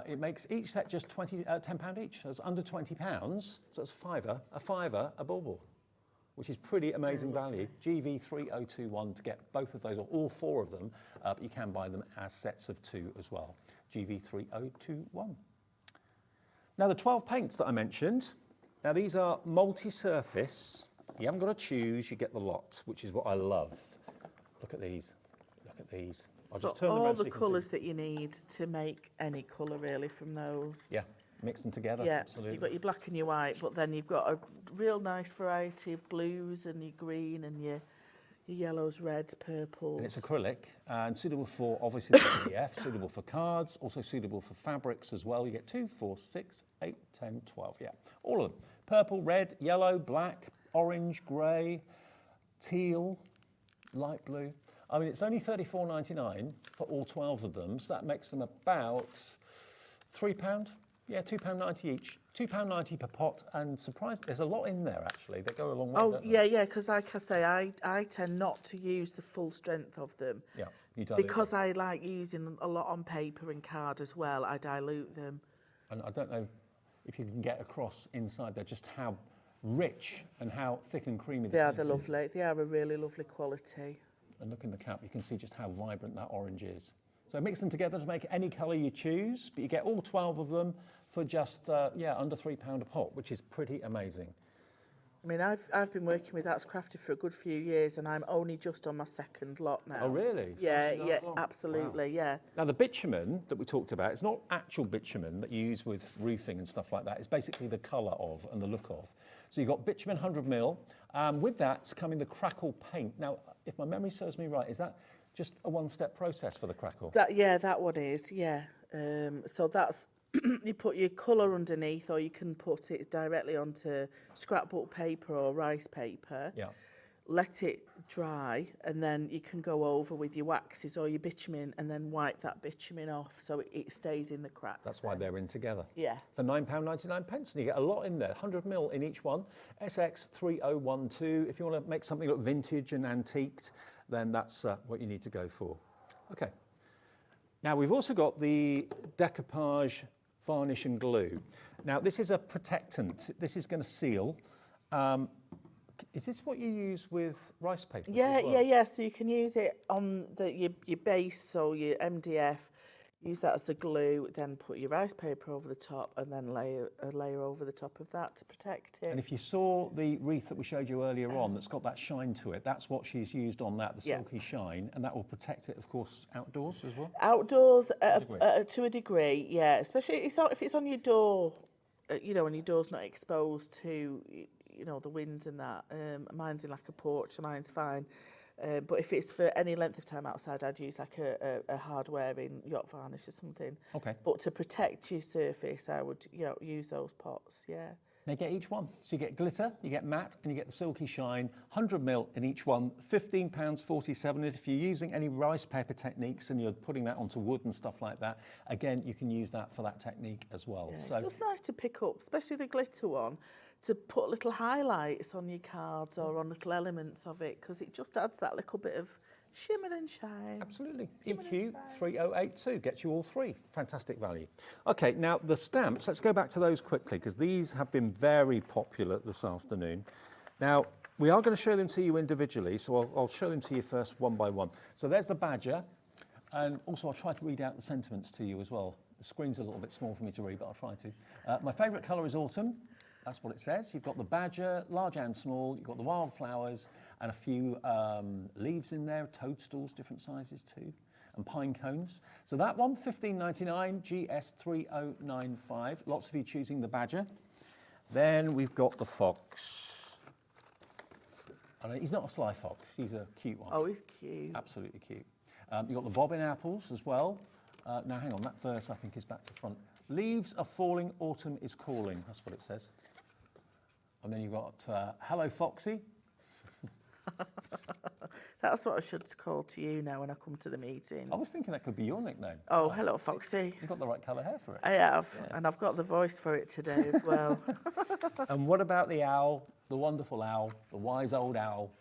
It makes each set just £10 each. So it's under £20. So it's a fiver, a bauble, which is pretty amazing value. GV3021 to get both of those, or all 4 of them, but you can buy them as sets of 2 as well. GV3021. Now the 12 paints that I mentioned, now these are multi-surface. You haven't got to choose, you get the lot, which is what I love. Look at these, I'll just turn them around so you can see. All the colours that you need to make any colour really from those. Yeah, mix them together, yeah, absolutely. So you've got your black and your white, but then you've got a real nice variety of blues and your green and your yellows, reds, purples. And it's acrylic and suitable for, obviously, the MDF, suitable for cards, also suitable for fabrics as well. You get 2, 4, 6, 8, 10, 12, yeah. All of them. Purple, red, yellow, black, orange, grey, teal, light blue. I mean, it's only £34.99 for all 12 of them, so that makes them about £3. Yeah, £2.90 each. £2.90 per pot, and surprised, there's a lot in there actually that go a long way. Oh, yeah, because like I say, I tend not to use the full strength of them. Yeah, you dilute because them. I like using a lot on paper and card as well. I dilute them. And I don't know if you can get across inside there just how rich and how thick and creamy they are. They're lovely. They are a really lovely quality. And look in the cap, you can see just how vibrant that orange is. So mix them together to make any colour you choose, but you get all 12 of them for just, under £3 a pot, which is pretty amazing. I mean, I've been working with That's Crafty for a good few years, and I'm only just on my second lot now. Oh, really? So Yeah, absolutely, wow. Yeah. Now, the bitumen that we talked about, it's not actual bitumen that you use with roofing and stuff like that. It's basically the colour of and the look of. So you've got bitumen 100ml. With that's coming the crackle paint. Now, if my memory serves me right, is that just a one-step process for the crackle? That one is, yeah. So that's, you put your colour underneath, or you can put it directly onto scrapbook paper or rice paper. Yeah. Let it dry, and then you can go over with your waxes or your bitumen and then wipe that bitumen off so it stays in the crack. That's why they're in together. Yeah. For £9.99, and you get a lot in there, 100ml in each one. SX3012. If you want to make something look vintage and antiqued, then that's what you need to go for. Okay. Now we've also got the decoupage varnish and glue. Now this is a protectant. This is going to seal. Is this what you use with rice paper? Yeah. So you can use it on your base, or your MDF. Use that as the glue, then put your rice paper over the top, and then layer a layer over the top of that to protect it. And if you saw the wreath that we showed you earlier on that's got that shine to it, that's what she's used on that, the silky shine, and that will protect it, of course, outdoors as well? Outdoors to a degree, yeah. Especially if it's on your door, and your door's not exposed to, the winds and that. Mine's in like a porch, so mine's fine. But if it's for any length of time outside, I'd use like a hard-wearing yacht varnish or something. Okay. But to protect your surface, I would use those pots, yeah. They get each one. So you get glitter, you get matte, and you get the silky shine. 100ml in each one, £15.47. And if you're using any rice paper techniques and you're putting that onto wood and stuff like that, again, you can use that for that technique as well. Yeah, So it's just nice to pick up, especially the glitter one, to put little highlights on your cards or on little elements of it, because it just adds that little bit of shimmer and shine. absolutely. EQ 3082 gets you all three. Fantastic value. Okay, now the stamps, let's go back to those quickly because these have been very popular this afternoon. Now, we are going to show them to you individually, so I'll show them to you first one by one. So there's the badger, and also I'll try to read out the sentiments to you as well. The screen's a little bit small for me to read, but I'll try to. My favourite colour is autumn. That's what it says. You've got the badger, large and small. You've got the wildflowers and a few leaves in there, toadstools, different sizes too, and pine cones. So that one, $15.99, GS3095. Lots of you choosing the badger. Then we've got the fox. He's not a sly fox. He's a cute one. Oh, he's cute. Absolutely cute. You've got the bobbin apples as well. Now, hang on. That verse, I think, is back to front. Leaves are falling, autumn is calling. That's what it says. And then you've got Hello Foxy. That's what I should call to you now when I come to the meeting. I was thinking that could be your nickname. Oh, hello, Foxy. You've got the right colour hair for it. I have, and I've got the voice for it today as well. And what about the owl, the wonderful owl, the wise old owl?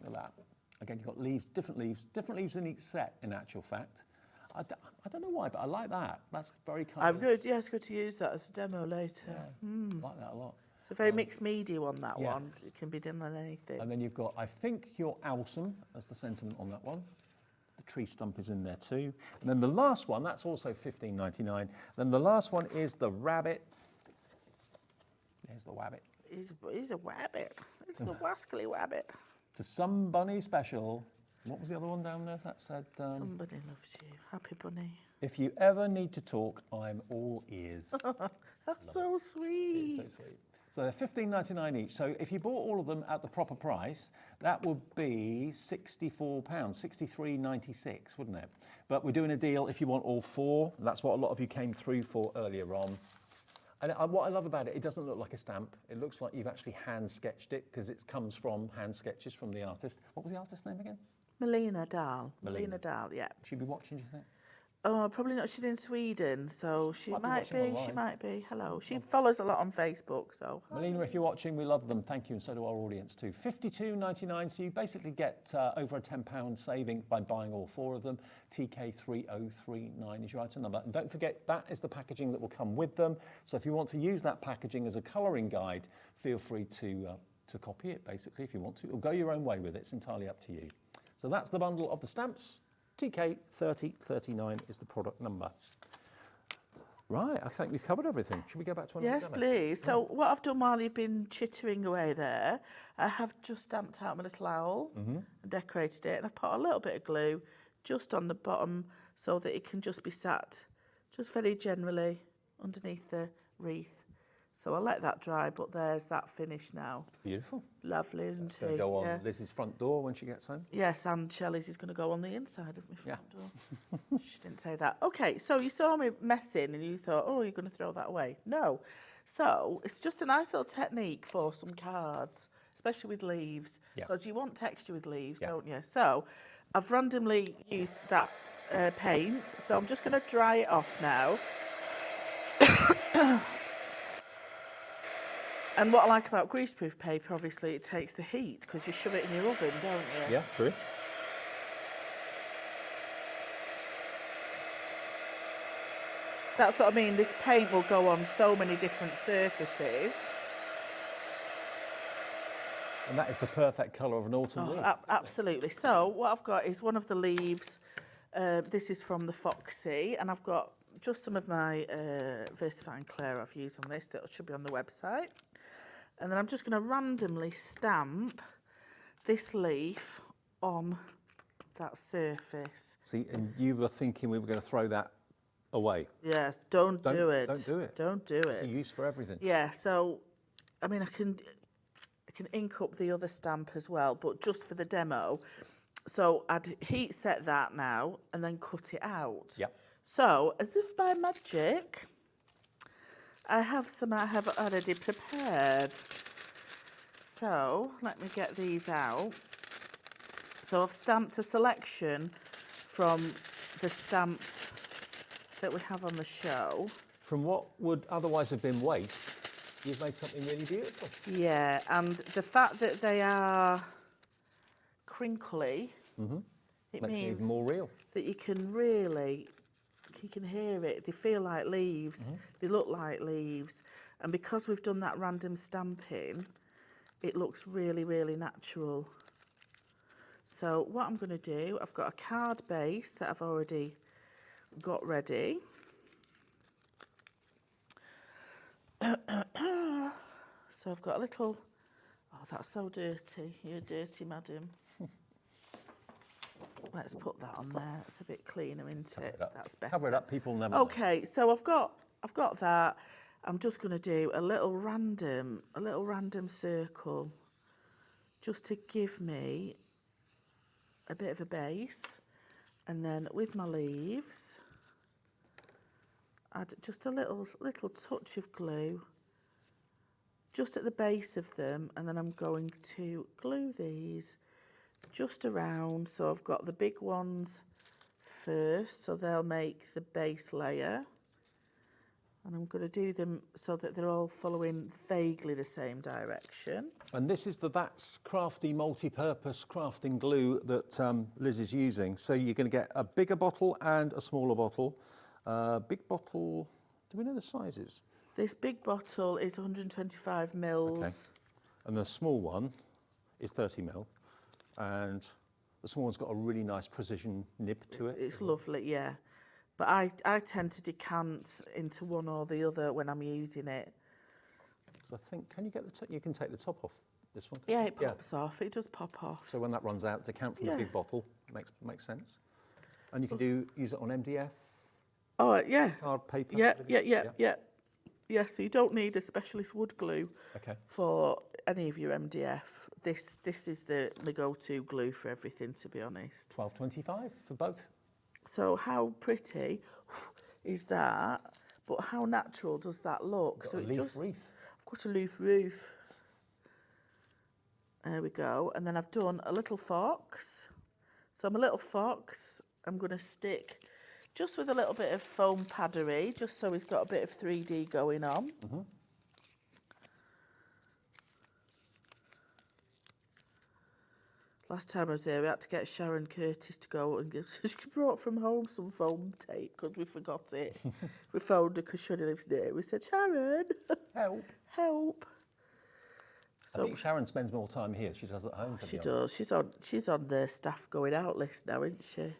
Look at that. Again, you've got leaves in each set, in actual fact. I don't know why, but I like that. That's very kind I'm good. Yeah, it's good to use that as a demo later. Yeah, I like that a lot. It's a very mixed media on that yeah. one. It can be done on anything. And then you've got, I think you're awesome, as the sentiment on that one. The tree stump is in there too. And then the last one, that's also $15.99. Then the last one is the rabbit. There's the wabbit. He's a wabbit. It's the wascally wabbit. To some bunny special. What was the other one down there that said? Somebody loves you. Happy bunny. If you ever need to talk, I'm all ears. That's so sweet. It's so sweet. So they're $15.99 each. So if you bought all of them at the proper price, that would be £64, $63.96, wouldn't it? But we're doing a deal if you want all four. That's what a lot of you came through for earlier on. And what I love about it, it doesn't look like a stamp. It looks like you've actually hand sketched it because it comes from hand sketches from the artist. What was the artist's name again? Melina Dahl. Melina Dahl, yeah. She'd be watching, do you think? Oh, probably not. She's in Sweden, so she might be. online. She might be. Hello. She follows a lot on Facebook, so. Melina, if you're watching, we love them. Thank you, and so do our audience too. $52.99, so you basically get over a £10 saving by buying all four of them. TK3039 is your item number. And don't forget, that is the packaging that will come with them. So if you want to use that packaging as a colouring guide, feel free to copy it, basically, if you want to, or go your own way with it. It's entirely up to you. So that's the bundle of the stamps. TK3039 is the product number. Right, I think we've covered everything. Should we go back to another Yes, demo? please. So what I've done while you've been chittering away there, I have just stamped out my little owl and decorated it, and I've put a little bit of glue just on the bottom so that it can just be sat just very generally underneath the wreath. So I'll let that dry, but there's that finish now. Beautiful. Lovely, isn't It's it? going to go on Yeah. Liz's front door when she gets home. Yes, and Shelley's is going to go on the inside of my front Yeah. door. She didn't say that. Okay, so you saw me messing and you thought, oh, you're going to throw that away. No. So it's just a nice little technique for some cards, especially with leaves, Yeah. because you want texture with leaves, Yeah. don't you? So I've randomly used that paint, so I'm just going to dry it off now. And what I like about greaseproof paper, obviously, it takes the heat because you shove it in your oven, don't you? Yeah, true. So that's what I mean. This paint will go on so many different surfaces. And that is the perfect colour of an autumn leaf. Absolutely. So what I've got is one of the leaves. This is from the Foxy, and I've got just some of my VersaFine Claire I've used on this that should be on the website. And then I'm just going to randomly stamp this leaf on that surface. See, and you were thinking we were going to throw that away. Yes, don't do it. Don't do it. Don't do it. It's a use for everything. Yeah, so, I mean, I can ink up the other stamp as well, but just for the demo. So I'd heat set that now and then cut it out. Yep. So, as if by magic, I have some I have already prepared. So let me get these out. So I've stamped a selection from the stamps that we have on the show. From what would otherwise have been waste, you've made something really beautiful. Yeah, and the fact that they are crinkly, it Makes it means even more real. that you can hear it. They feel like leaves. They look like leaves. And because we've done that random stamping, it looks really, really natural. So what I'm going to do, I've got a card base that I've already got ready. So I've got a little, oh, that's so dirty. You're dirty, madam. Let's put that on there. It's a bit cleaner, isn't it? That's better. Cover it up, people never know. Okay, so I've got that. I'm just going to do a little random circle, just to give me a bit of a base, and then with my leaves, add just a little touch of glue, just at the base of them, and then I'm going to glue these just around. So I've got the big ones first, so they'll make the base layer. And I'm going to do them so that they're all following vaguely the same direction. And this is that's Crafty multi-purpose crafting glue that Liz is using. So you're going to get a bigger bottle and a smaller bottle. Big bottle, do we know the sizes? This big bottle is 125 mils. Okay. And the small one is 30 mil. And the small one's got a really nice precision nib to it. It's lovely, yeah. But I tend to decant into one or the other when I'm using it. I think, can you get you can take the top off this one? Yeah, it pops off. It does pop off. So when that runs out, decant from the big bottle makes sense. And you can use it on MDF. Oh, yeah. Card paper. Yeah, so you don't need a specialist wood glue for any of your MDF. This is the go-to glue for everything, to be honest. $12.25 for both. So how pretty is that? But how natural does that look? So a leaf wreath. I've got a leaf wreath. There we go. And then I've done a little fox. So I'm a little fox. I'm going to stick just with a little bit of foam paddery, just so he's got a bit of 3D going on. Last time I was here, we had to get Sharon Curtis to go and she brought from home some foam tape because we forgot it. We phoned her because she lives near. We said, Sharon, help. Help. So I think Sharon spends more time here. She does at home. She does. She's on the staff going out list now, isn't she?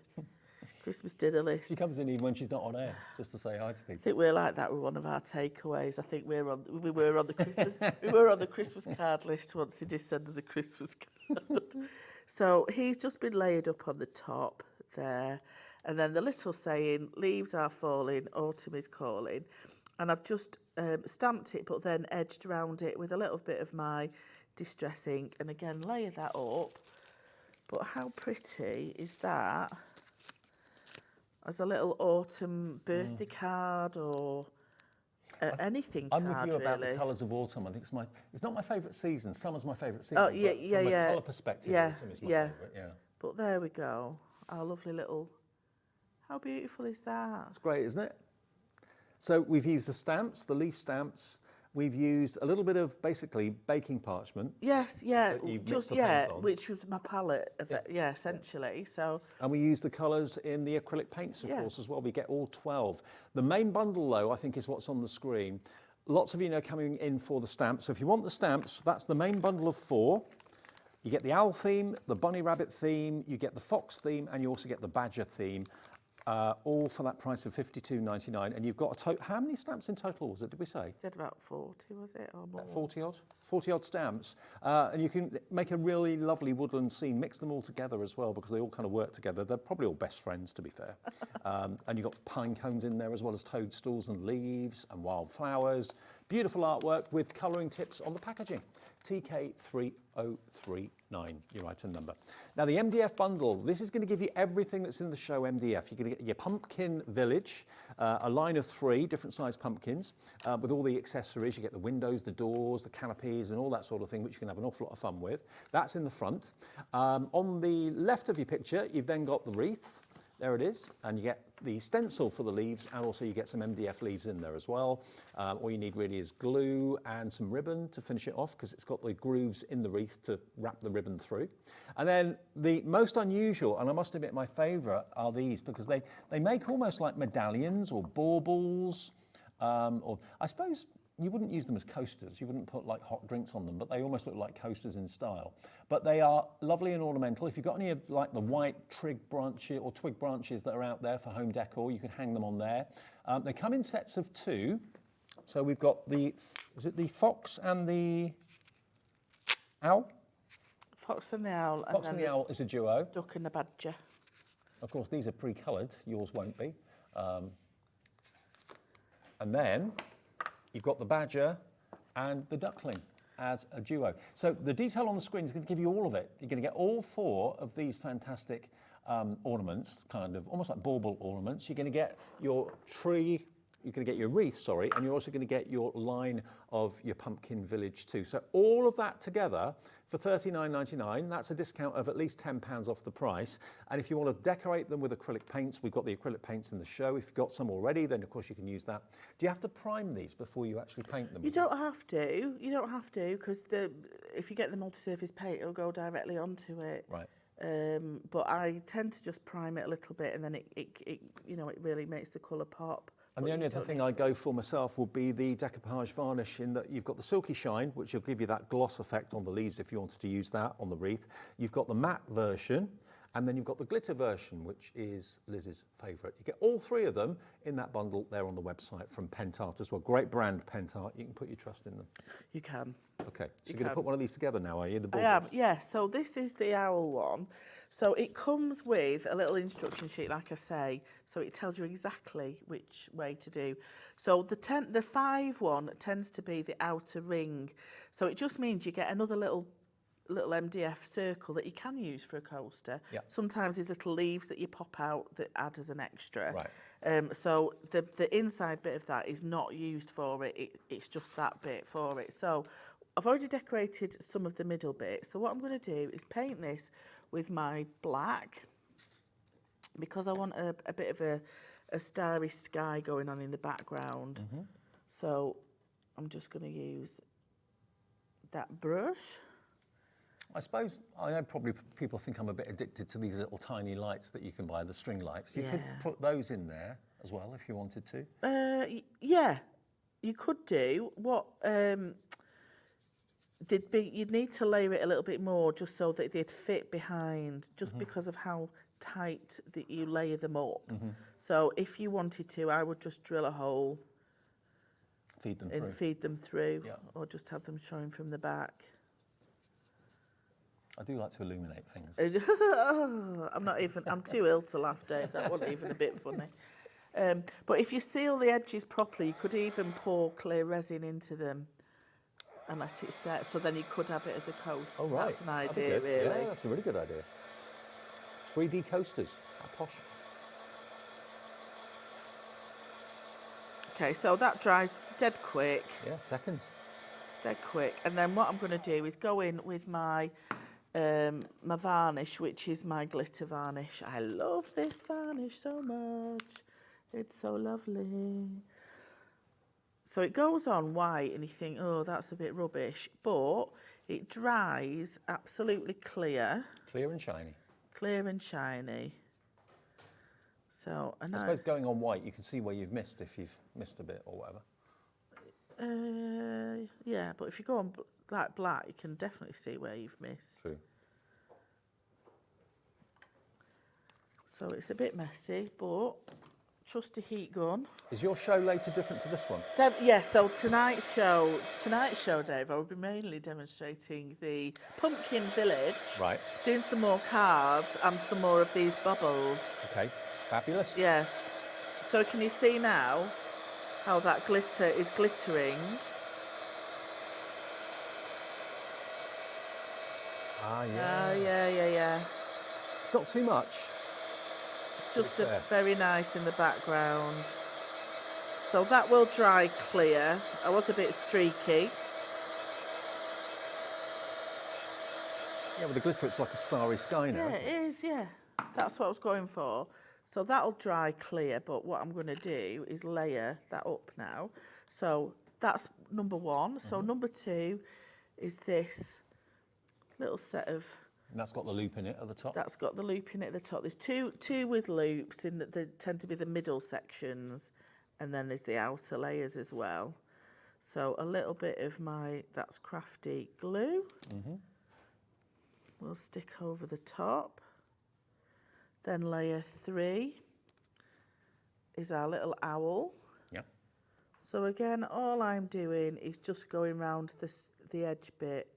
Christmas dinner list. She comes in even when she's not on air, just to say hi to people. I think we're like that with one of our takeaways. I think we were on the Christmas card list once. They did send us a Christmas card. So he's just been layered up on the top there, and then the little saying, "Leaves are falling, autumn is calling," and I've just stamped it, but then edged around it with a little bit of my distress ink, and again layer that up. But how pretty is that? As a little autumn birthday card or anything I'm card, with you about really. the colours of autumn. I think it's not my favourite season. Summer's my favourite season. Oh, yeah, but yeah, from yeah. a colour perspective, Yeah, autumn is my yeah. favourite, yeah. But there we go. Our lovely little... How beautiful is that? It's great, isn't it? So we've used the stamps, the leaf stamps. We've used a little bit of basically baking parchment. Yes, yeah, that you've just, mixed the yeah, paint on. which was my palette, of it, yeah, essentially, so... And we use the colours in the acrylic paints, of course, as well. We get all 12. The main bundle, though, I think is what's on the screen. Lots of you know coming in for the stamps. So if you want the stamps, that's the main bundle of 4. You get the owl theme, the bunny rabbit theme, you get the fox theme, and you also get the badger theme. All for that price of $52.99. And you've got a how many stamps in total was it, did we say? Said about 40, was it, or more? 40 odd? 40 odd stamps. And you can make a really lovely woodland scene, mix them all together as well, because they all kind of work together. They're probably all best friends, to be fair. And you've got pine cones in there, as well as toadstools and leaves and wildflowers. Beautiful artwork with colouring tips on the packaging. TK3039, your item number. Now the MDF bundle, this is going to give you everything that's in the show MDF. You're going to get your pumpkin village, a line of 3 different size pumpkins with all the accessories. You get the windows, the doors, the canopies and all that sort of thing, which you can have an awful lot of fun with. That's in the front. On the left of your picture, you've then got the wreath. There it is, and you get the stencil for the leaves, and also you get some MDF leaves in there as well. All you need really is glue and some ribbon to finish it off, because it's got the grooves in the wreath to wrap the ribbon through. And then the most unusual, and I must admit my favourite, are these, because they make almost like medallions or baubles, or I suppose you wouldn't use them as coasters. You wouldn't put like hot drinks on them, but they almost look like coasters in style. But they are lovely and ornamental. If you've got any of like the white twig branches that are out there for home decor, you could hang them on there. They come in sets of 2. So we've got is it the fox and the owl? Fox and the owl. Fox and the owl is a duo. Duck and the badger. Of course, these are pre-coloured. Yours won't be. And then you've got the badger and the duckling as a duo. So the detail on the screen is going to give you all of it. You're going to get all 4 of these fantastic ornaments, kind of almost like bauble ornaments. You're going to get your tree, you're going to get your wreath, sorry, and you're also going to get your line of your pumpkin village too. So all of that together for £39.99, that's a discount of at least £10 off the price. And if you want to decorate them with acrylic paints, we've got the acrylic paints in the show. If you've got some already, then of course you can use that. Do you have to prime these before you actually paint them? You don't have to. You don't have to, because if you get the multi-surface paint, it'll go directly onto it. Right. But I tend to just prime it a little bit, and then it really makes the colour pop. And the only other thing I go for myself will be the decoupage varnish, in that you've got the silky shine, which will give you that gloss effect on the leaves if you wanted to use that on the wreath. You've got the matte version, and then you've got the glitter version, which is Liz's favourite. You get all 3 of them in that bundle there on the website from Pentart as well. Great brand, Pentart. You can put your trust in them. You can. Okay, so you're going to put one of these together now, are you? I am, yeah. So this is the owl one. So it comes with a little instruction sheet, like I say, so it tells you exactly which way to do. So the 5 one tends to be the outer ring. So it just means you get another little MDF circle that you can use for a coaster. Yep. Sometimes there's little leaves that you pop out that add as an extra. Right. So the inside bit of that is not used for it. It's just that bit for it. So I've already decorated some of the middle bit. So what I'm going to do is paint this with my black, because I want a bit of a starry sky going on in the background. Mm-hmm. So I'm just going to use that brush. I suppose, I know probably people think I'm a bit addicted to these little tiny lights that you can buy, the string lights. You could put those in there as well if you wanted to. Yeah, you could do. What you'd need to layer it a little bit more, just so that they'd fit behind, just because of how tight that you layer them up. So if you wanted to, I would just drill a hole, feed them through, yeah. Or just have them showing from the back. I do like to illuminate things. I'm too ill to laugh, Dave. That wasn't even a bit funny. But if you seal the edges properly, you could even pour clear resin into them and let it set, so then you could have it as a coaster. Oh, right. That's an idea, really. Yeah, that's a really good idea. 3D coasters, how posh. Okay, so that dries dead quick. Yeah, seconds. Dead quick. And then what I'm going to do is go in with my my varnish, which is my glitter varnish. I love this varnish so much. It's so lovely. So it goes on white and you think, oh, that's a bit rubbish. But it dries absolutely clear. Clear and shiny. Clear and shiny. So, I suppose going on white, you can see where you've missed if you've missed a bit or whatever. Yeah, but if you go on like black, you can definitely see where you've missed. True. So it's a bit messy, but trust a heat gun. Is your show later different to this one? So tonight's show, Dave, I will be mainly demonstrating the Pumpkin Village. Right. Doing some more cards and some more of these bubbles. Okay, fabulous. Yes. So can you see now how that glitter is glittering? Ah, yeah. Yeah. It's not too much. It's just very nice in the background. So that will dry clear. I was a bit streaky. Yeah, with the glitter, it's like a starry sky now, Yeah, isn't it is, yeah. That's what I was going for. So that'll dry clear, but what I'm going to do is layer that up now. So that's number one. So number two is this little set of... And that's got the loop in it at the top. That's got the loop in it at the top. There's two with loops in that they tend to be the middle sections, and then there's the outer layers as well. So a little bit of that's Crafty glue. We'll stick over the top. Then layer 3 is our little owl. Yep. So again, all I'm doing is just going round the edge bit,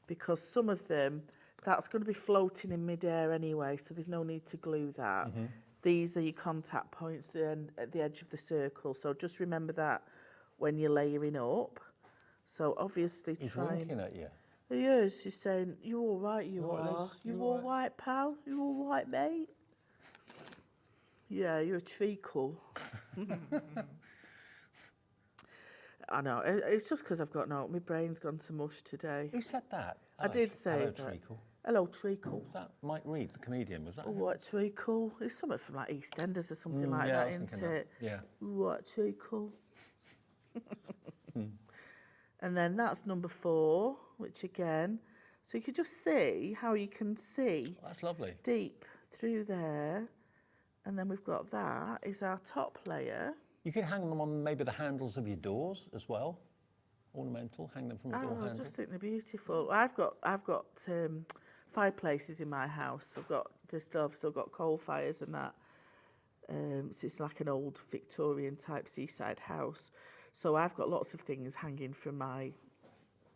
because some of them, that's going to be floating in midair anyway, so there's no need to glue that. These are your contact points at the edge of the circle, so just remember that when you're layering up. So obviously He's try looking at you. He is. He's saying, "You all right? You All right, are. Liz? You You all all right?" right, pal? You all right, mate?" Yeah, you're a treacle. I know. It's just because I've got my brain's gone to mush today. Who said that? I did say hello, that. treacle. Hello, treacle. Was that Mike Reed, the comedian? Was that? Oh, him? what treacle? It's something from like EastEnders or something like yeah, I that, was isn't thinking that. it? Yeah. What treacle? And then that's number 4, which again, so you could just see how you can see That's lovely. deep through there. And then we've got that is our top layer. You could hang them on maybe the handles of your doors as well. Ornamental, hang them from a door Oh, I handle. just think they're beautiful. I've got fireplaces in my house. I've still got coal fires and that. So it's like an old Victorian type seaside house. So I've got lots of things hanging from my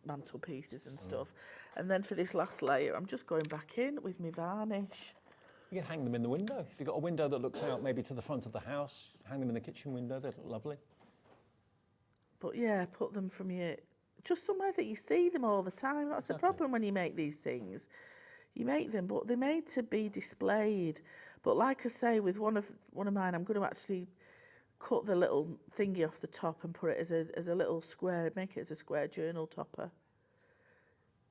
mantelpieces and stuff. And then for this last layer, I'm just going back in with my varnish. You can hang them in the window. If you've got a window that looks out maybe to the front of the house, hang them in the kitchen window, they look lovely. But yeah, put them just somewhere that you see them all the time. That's the problem when you make these things. You make them, but they're made to be displayed. But like I say, with one of mine, I'm going to actually cut the little thingy off the top and put it as a little square, make it as a square journal topper.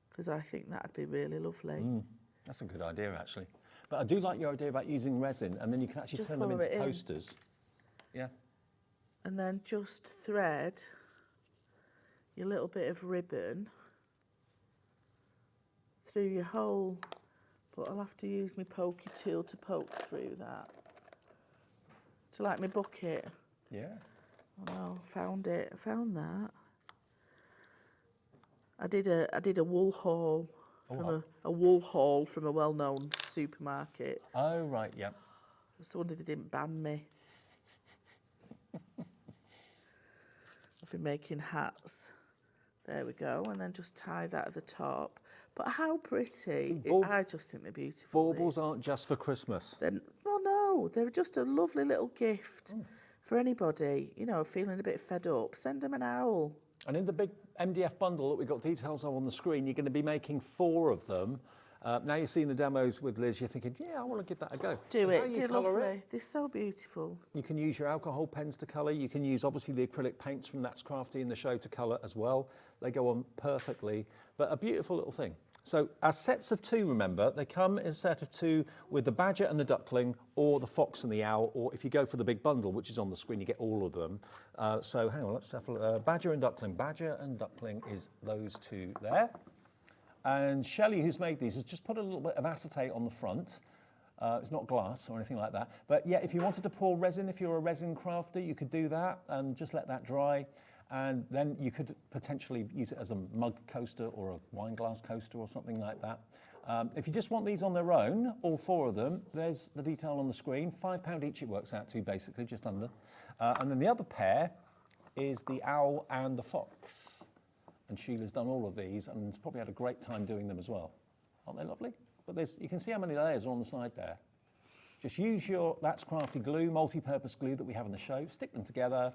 Because I think that'd be really lovely. That's a good idea, actually. But I do like your idea about using resin, and then you can actually Just turn them pour into it in. posters. Yeah. And then just thread your little bit of ribbon through your hole. But I'll have to use my pokey tool to poke through that. Do you like my bucket? Yeah. Oh no, found it. I found that. I did a wool haul from a wool haul from a well-known supermarket. Oh, right, yeah. I just wondered if they didn't ban me. I've been making hats. There we go, and then just tie that at the top. But how pretty! I just think they're beautiful. Baubles these. aren't just for Christmas. No, they're just a lovely little gift for anybody. You know, feeling a bit fed up. Send them an owl. And in the big MDF bundle that we've got details of on the screen, you're going to be making 4 of them. Now you're seeing the demos with Liz, you're thinking, yeah, I want to give that a go. Do And how it, you they're colour lovely. it, They're so beautiful. you can use your alcohol pens to colour. You can use, obviously, the acrylic paints from That's Crafty in the show to colour as well. They go on perfectly, but a beautiful little thing. So our sets of 2, remember, they come in a set of 2 with the badger and the duckling, or the fox and the owl, or if you go for the big bundle, which is on the screen, you get all of them. So hang on, let's have a look. Badger and duckling. Badger and duckling is those 2 there. And Shelley, who's made these, has just put a little bit of acetate on the front. It's not glass or anything like that. But yeah, if you wanted to pour resin, if you're a resin crafter, you could do that and just let that dry. And then you could potentially use it as a mug coaster or a wine glass coaster or something like that. If you just want these on their own, all 4 of them, there's the detail on the screen. £5 each it works out to, basically, just under. And then the other pair is the owl and the fox. And Sheila's done all of these and has probably had a great time doing them as well. Aren't they lovely? But you can see how many layers are on the side there. Just use your That's Crafty glue, multi-purpose glue that we have in the show, stick them together,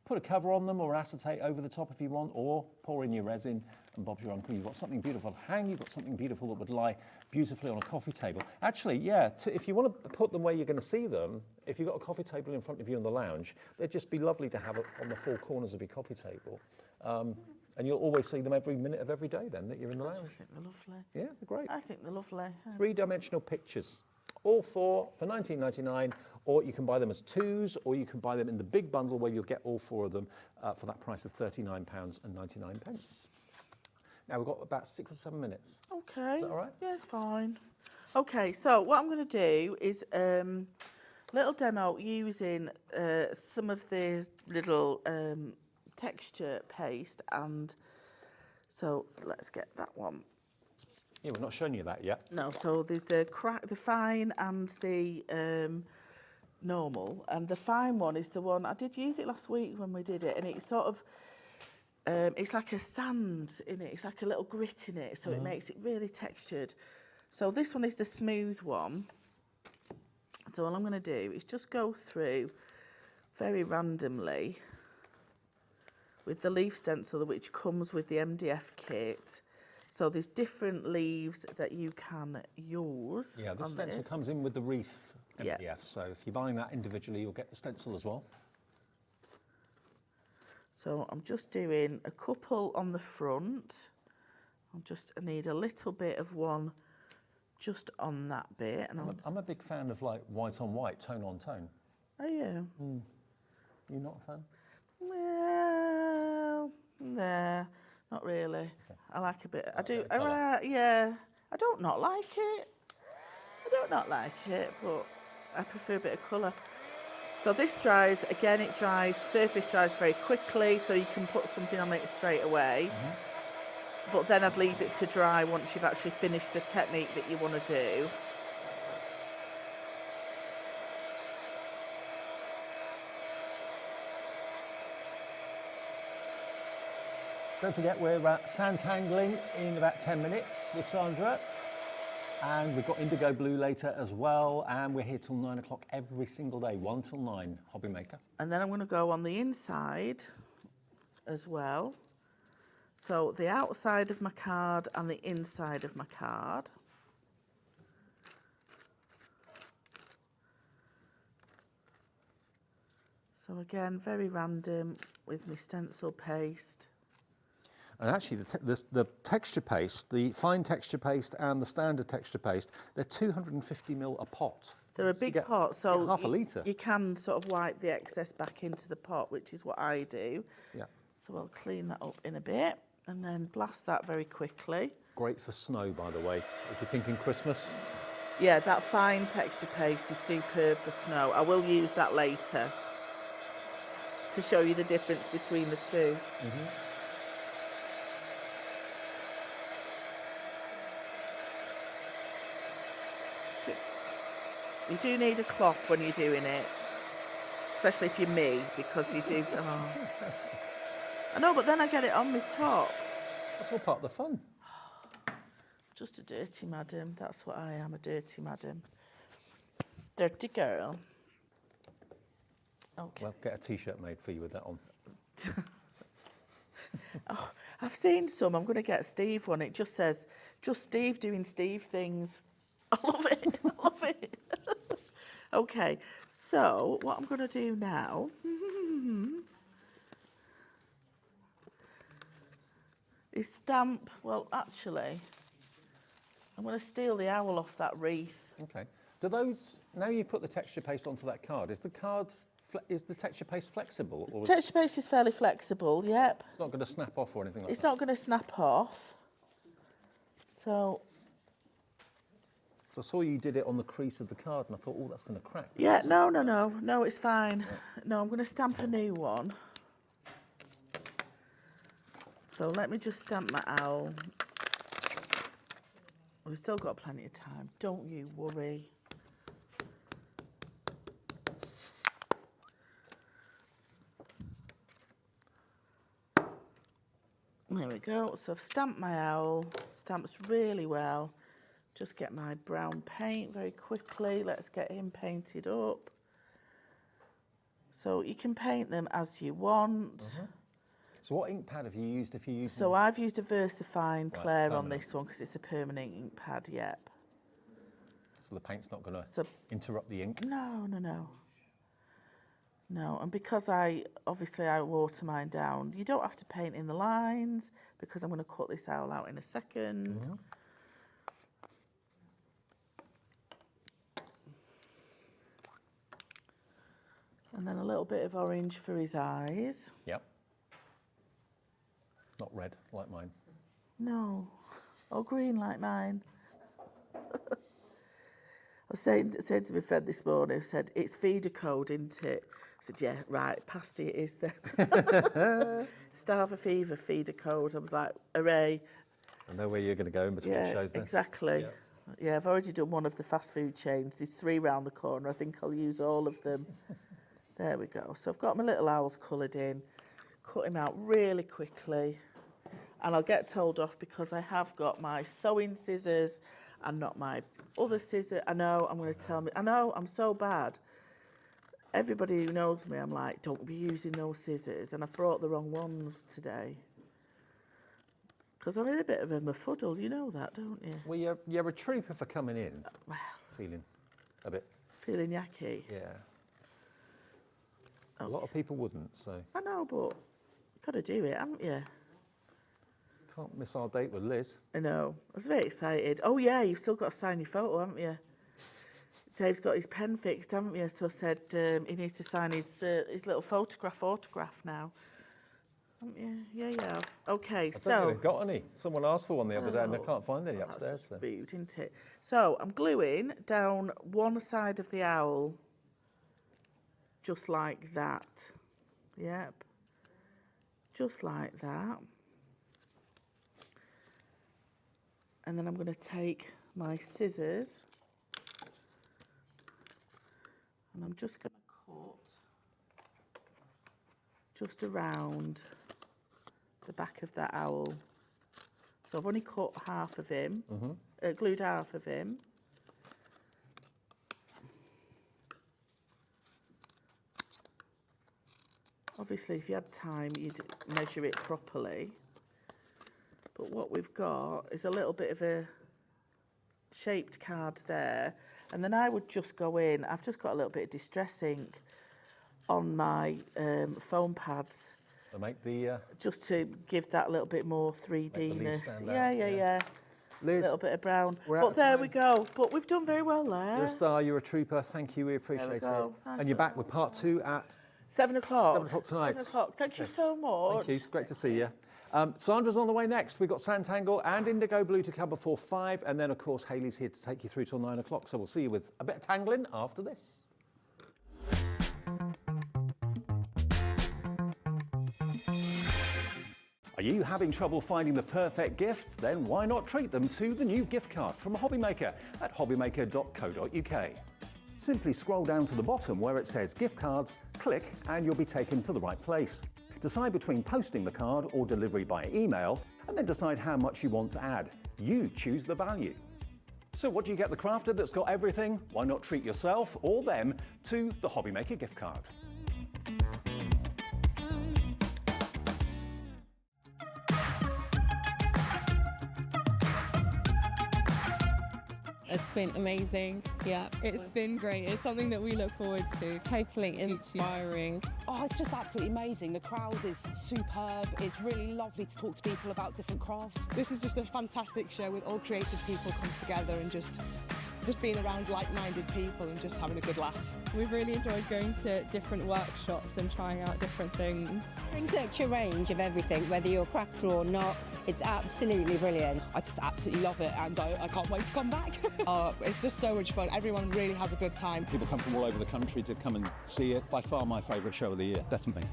put a cover on them or acetate over the top if you want, or pour in your resin and bob's your uncle. You've got something beautiful to hang, you've got something beautiful that would lie beautifully on a coffee table. Actually, yeah, if you want to put them where you're going to see them, if you've got a coffee table in front of you in the lounge, they'd just be lovely to have it on the four corners of your coffee table. And you'll always see them every minute of every day then that you're in the lounge. I just think they're lovely. Yeah, they're great. I think they're lovely. Three-dimensional pictures. All four for $19.99, or you can buy them as twos, or you can buy them in the big bundle where you'll get all four of them for that price of £39.99. Now we've got about 6 or 7 minutes. Okay. Is that all right? Yeah, it's fine. Okay, so what I'm going to do is a little demo using some of the little texture paste, and so let's get that one. Yeah, we're not showing you that yet. No, so there's the fine and the normal, and the fine one is the one I did use it last week when we did it, and it's sort of it's like a sand in it. It's like a little grit in it, so it makes it really textured. So this one is the smooth one. So all I'm going to do is just go through very randomly with the leaf stencil, which comes with the MDF kit. So there's different leaves that you can use. Yeah, the stencil comes in with the wreath MDF. Yeah. So if you're buying that individually, you'll get the stencil as well. So I'm just doing a couple on the front. I need a little bit of one just on that bit. And I'm a big fan of like white on white, tone on tone. Oh yeah. You're not a fan? Well, nah, not really. Okay. I like a bit. I do. Yeah. I don't not like it. I don't not like it, but I prefer a bit of colour. So this dries, again it dries, surface dries very quickly, so you can put something on it straight away. But then I'd leave it to dry once you've actually finished the technique that you want to do. Don't forget we're Sanntangling in about 10 minutes with Sandra. And we've got IndigoBlu later as well, and we're here till 9 o'clock every single day, 1 till 9, HobbyMaker. And then I'm going to go on the inside as well. So the outside of my card and the inside of my card. So again, very random with my stencil paste. And actually, the texture paste, the fine texture paste and the standard texture paste, they're 250ml a pot. They're a big pot, so half a litre. You can sort of wipe the excess back into the pot, which is what I do. Yeah. So I'll clean that up in a bit and then blast that very quickly. Great for snow, by the way, if you're thinking Christmas. Yeah, that fine texture paste is superb for snow. I will use that later to show you the difference between the two. You do need a cloth when you're doing it, especially if you're me, because you do. Oh. I know, but then I get it on my top. That's all part of the fun. Just a dirty madam. That's what I am, a dirty madam. Dirty girl. Okay. Well, get a T-shirt made for you with that on. Oh, I've seen some. I'm going to get Steve one. It just says, just Steve doing Steve things. I love it. I love it. Okay, so what I'm going to do now is stamp. Well, actually, I'm going to steal the owl off that wreath. Okay. Do those, now you've put the texture paste onto that card, is the texture paste flexible? Or Texture paste is fairly flexible, yep. it's not going to snap off or anything like It's that? not going to snap off. So I saw you did it on the crease of the card and I thought, oh, that's going to crack. yeah, no, it's fine. No, I'm going to stamp a new one. So let me just stamp my owl. We've still got plenty of time. Don't you worry. There we go. So I've stamped my owl. Stamps really well. Just get my brown paint very quickly. Let's get him painted up. So you can paint them as you want. So what ink pad have you used if you use So I've used a VersaFine Claire on permanent. this one because it's a permanent ink pad, yep. So the paint's not going to So interrupt the ink? no, no, no. No, and because I water mine down, you don't have to paint in the lines because I'm going to cut this owl out in a second. And then a little bit of orange for his eyes. Yep. Not red, like mine. No, or green like mine. I was saying to my friend this morning, I said, it's feeder code, isn't it? I said, yeah, right, pasty it is then. Starver fever feeder code. I was like, hooray. I know where you're going to go in between shows then. Exactly. Yeah, I've already done one of the fast food chains. There's 3 round the corner. I think I'll use all of them. There we go. So I've got my little owls coloured in. Cut him out really quickly. And I'll get told off because I have got my sewing scissors and not my other scissors. I know, I'm going to tell me. I know, I'm so bad. Everybody who knows me, I'm like, don't be using those scissors. And I've brought the wrong ones today. Because I'm in a bit of a muddle, you know that, don't you? Well, you're a trooper for coming in Well, feeling a bit, feeling yucky. yeah. A lot of people wouldn't, so I know, but you've got to do it, haven't you? can't miss our date with Liz. I know. I was very excited. Oh, yeah, you've still got to sign your photo, haven't you? Dave's got his pen fixed, haven't you? So I said he needs to sign his little autograph now. Haven't you? Yeah, you have. Okay, I don't so... think they've got any. Someone asked for one the other day and they can't find any That's upstairs. just So. rude, isn't it? So I'm gluing down one side of the owl, just like that. Yep. Just like that. And then I'm going to take my scissors and I'm just going to cut just around the back of that owl. So I've only cut half of him, glued half of him. Obviously, if you had time, you'd measure it properly. But what we've got is a little bit of a shaped card there. And then I would just go in. I've just got a little bit of distress ink on my foam pads. They make the... Just to give that little bit more 3D-ness. stand Yeah, out, yeah, yeah. yeah. Liz, A little bit of brown. we're out But of there time. we go. But we've done very well there. You're a star, you're a trooper. Thank you, we appreciate it. go. Nice And you're back with part 2 at 7 o'clock. 7 o'clock tonight. 7 o'clock. Thank you so much. Thank you. It's great to see you. Sandra's on the way next. We've got Sanntangle and IndigoBlu to come before 5. And then, of course, Hayley's here to take you through till 9 o'clock. So we'll see you with a bit of tangling after this. Are you having trouble finding the perfect gift? Then why not treat them to the new gift card from HobbyMaker at hobbymaker.co.uk. Simply scroll down to the bottom where it says gift cards, click and you'll be taken to the right place. Decide between posting the card or delivery by email and then decide how much you want to add. You choose the value. So what do you get the crafter that's got everything? Why not treat yourself or them to the HobbyMaker gift card? It's been amazing. Yeah, it's been great. It's something that we look forward to. Totally inspiring. Oh, it's just absolutely amazing. The crowd is superb. It's really lovely to talk to people about different crafts. This is just a fantastic show with all creative people come together and just being around like-minded people and just having a good laugh. We've really enjoyed going to different workshops and trying out different things. Such a range of everything, whether you're a crafter or not. It's absolutely brilliant. I just absolutely love it and I can't wait to come back. It's just so much fun. Everyone really has a good time. People come from all over the country to come and see it. By far my favourite show of the year, definitely.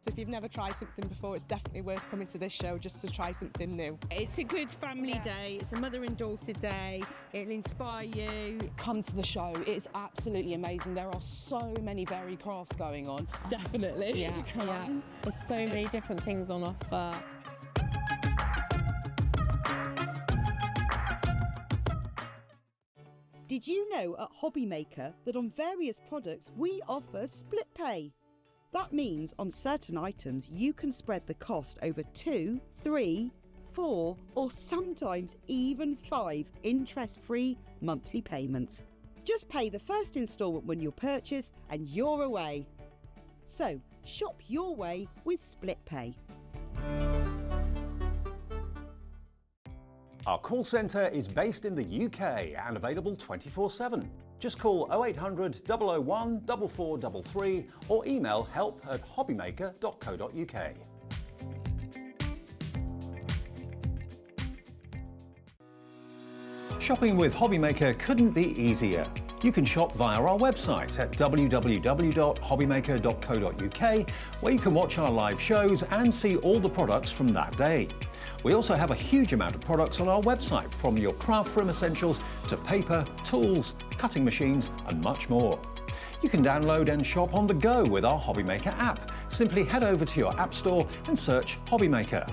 So if you've never tried something before, it's definitely worth coming to this show just to try something new. It's a good family day. It's a mother and daughter day. It'll inspire you. Come to the show. It's absolutely amazing. There are so many varied crafts going on. Definitely. Yeah, yeah. There's so many different things on offer. Did Did you know at HobbyMaker that on various products we offer split pay? That means on certain items you can spread the cost over 2, 3, 4 or sometimes even 5 interest-free monthly payments. Just pay the first instalment when you purchase and you're away. So shop your way with split pay. Our call centre is based in the UK and available 24/7. Just call 0800 001 4433 or email help@hobbymaker.co.uk. Shopping with HobbyMaker couldn't be easier. You can shop via our website at www.hobbymaker.co.uk, where you can watch our live shows and see all the products from that day. We also have a huge amount of products on our website, from your craft room essentials to paper, tools, cutting machines and much more. You can download and shop on the go with our HobbyMaker app. Simply head over to your app store and search HobbyMaker.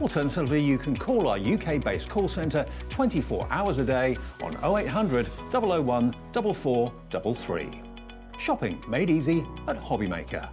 Alternatively, you can call our UK-based call centre 24 hours a day on 0800 001 4433. Shopping made easy at HobbyMaker.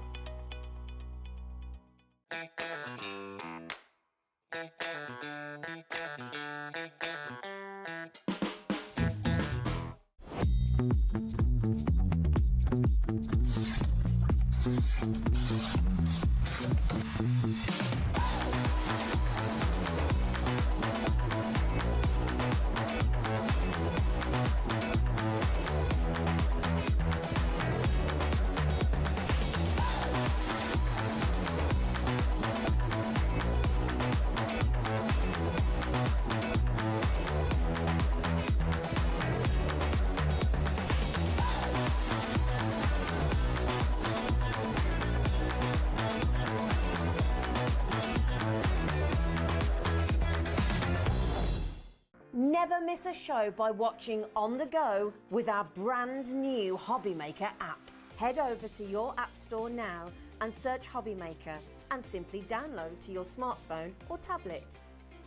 Never miss a show by watching on the go with our brand new HobbyMaker app. Head over to your app store now and search HobbyMaker and simply download to your smartphone or tablet.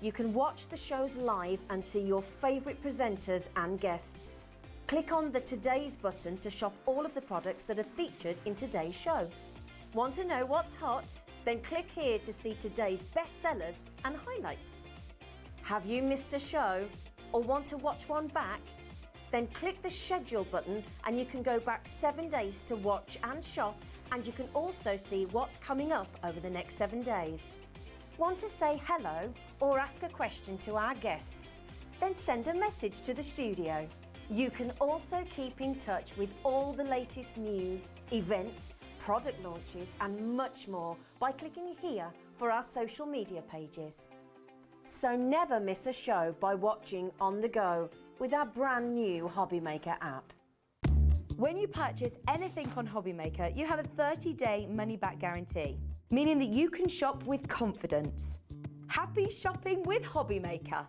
You can watch the shows live and see your favourite presenters and guests. Click on the Today's button to shop all of the products that are featured in today's show. Want to know what's hot? Then click here to see today's bestsellers and highlights. Have you missed a show or want to watch one back? Then click the schedule button and you can go back 7 days to watch and shop, and you can also see what's coming up over the next 7 days. Want to say hello or ask a question to our guests? Then send a message to the studio. You can also keep in touch with all the latest news, events, product launches and much more by clicking here for our social media pages. So never miss a show by watching on the go with our brand new HobbyMaker app. When you purchase anything on HobbyMaker, you have a 30-day money-back guarantee, meaning that you can shop with confidence. Happy shopping with HobbyMaker.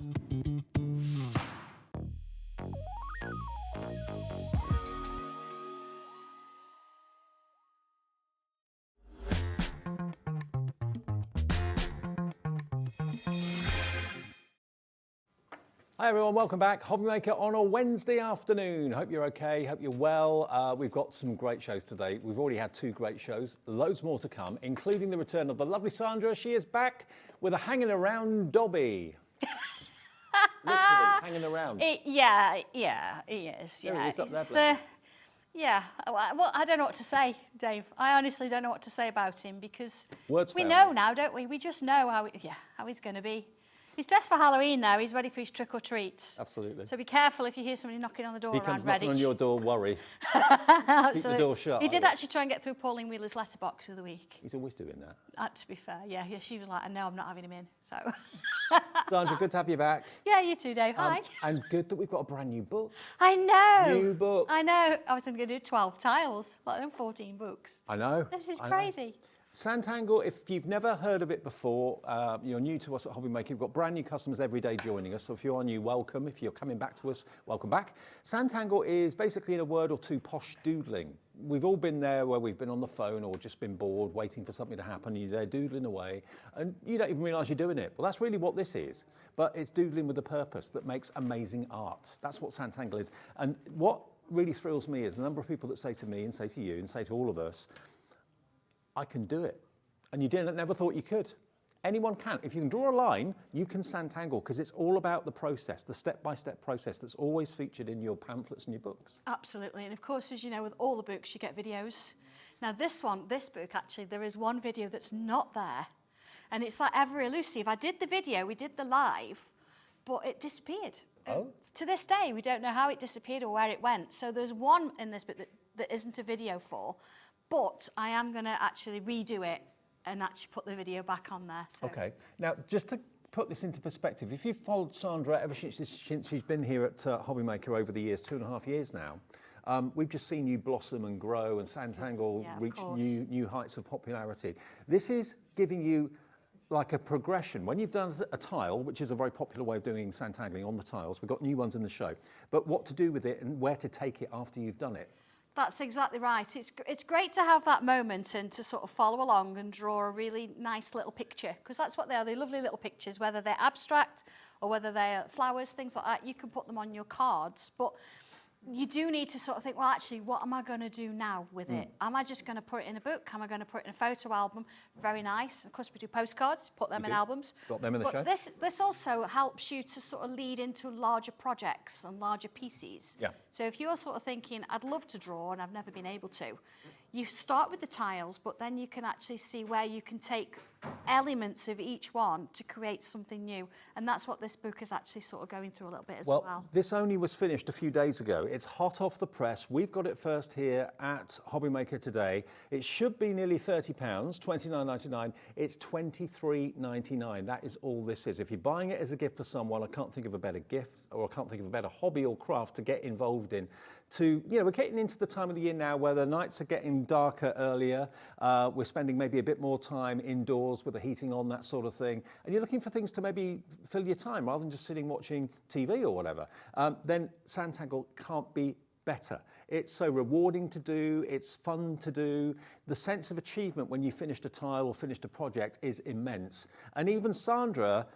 Hi everyone, welcome back. HobbyMaker on a Wednesday afternoon. Hope you're okay, hope you're well. We've got some great shows today. We've already had 2 great shows, loads more to come, including the return of the lovely Sandra. She is back with a hanging around Dobby. Literally, hanging around. Yeah, he is. There Yeah, he is up there, It's, bless him. yeah. Well, I don't know what to say, Dave. I honestly don't know what to say about him because Words we fail know me. now, don't we? We just know how he's going to be. He's dressed for Halloween now. He's ready for his trick or treats. Absolutely. So be careful if you hear somebody knocking on the door He around comes knocking Redditch. on your door, worry. Keep the door shut. He did actually try and get through Pauline Wheeler's letterbox of the week. He's always doing that. To be fair, yeah, she was like, no, I'm not having him in. So. Sandra, good to have you back. Yeah, you too, Dave. Hi. And good that we've got a brand new book. I know. New book. I know. I was going to do 12 tiles, let alone 14 books. I know. This is I know. crazy. Sanntangle, if you've never heard of it before, you're new to us at HobbyMaker, we've got brand new customers every day joining us, so if you are new, welcome. If you're coming back to us, welcome back. Sanntangle is basically, in a word or two, posh doodling. We've all been there where we've been on the phone or just been bored, waiting for something to happen, you're there doodling away, and you don't even realise you're doing it. Well, that's really what this is, but it's doodling with a purpose that makes amazing art. That's what Sanntangle is. And what really thrills me is the number of people that say to me and say to you and say to all of us, I can do it. And you never thought you could. Anyone can. If you can draw a line, you can Sanntangle, because it's all about the process, the step-by-step process that's always featured in your pamphlets and your books. Absolutely. And of course, as you know, with all the books, you get videos. Now this book, actually, there is one video that's not there. And it's like ever elusive. I did the video, we did the live, but it disappeared. Oh. To this day, we don't know how it disappeared or where it went. So there's one in this book that isn't a video for. But I am going to actually redo it and actually put the video back on there. So. Okay. Now, just to put this into perspective, if you've followed Sandra ever since she's been here at HobbyMaker over the years, 2.5 years now, we've just seen you blossom and grow and Sanntangle reach new heights of popularity. This is giving you like a progression. When you've done a tile, which is a very popular way of doing Sanntangling on the tiles, we've got new ones in the show, but what to do with it and where to take it after you've done it. That's exactly right. It's great to have that moment and to sort of follow along and draw a really nice little picture, because that's what they are. They're lovely little pictures, whether they're abstract or whether they're flowers, things like that. You can put them on your cards, but you do need to sort of think, well, actually, what am I going to do now with it? Am I just going to put it in a book? Am I going to put it in a photo album? Very nice. Of course, we do postcards, put them in albums. Got them in the show. This also helps you to sort of lead into larger projects and larger pieces. Yeah. So if you're sort of thinking, I'd love to draw and I've never been able to, you start with the tiles, but then you can actually see where you can take elements of each one to create something new. And that's what this book is actually sort of going through a little bit as well. Well, this only was finished a few days ago. It's hot off the press. We've got it first here at HobbyMaker today. It should be nearly £30, $29.99. It's $23.99. That is all this is. If you're buying it as a gift for someone, I can't think of a better gift, or I can't think of a better hobby or craft to get involved in. We're getting into the time of the year now where the nights are getting darker earlier. We're spending maybe a bit more time indoors with the heating on, that sort of thing. And you're looking for things to maybe fill your time rather than just sitting watching TV or whatever. Then Sanntangle can't be better. It's so rewarding to do, it's fun to do. The sense of achievement when you finished a tile or finished a project is immense. And even Sandra,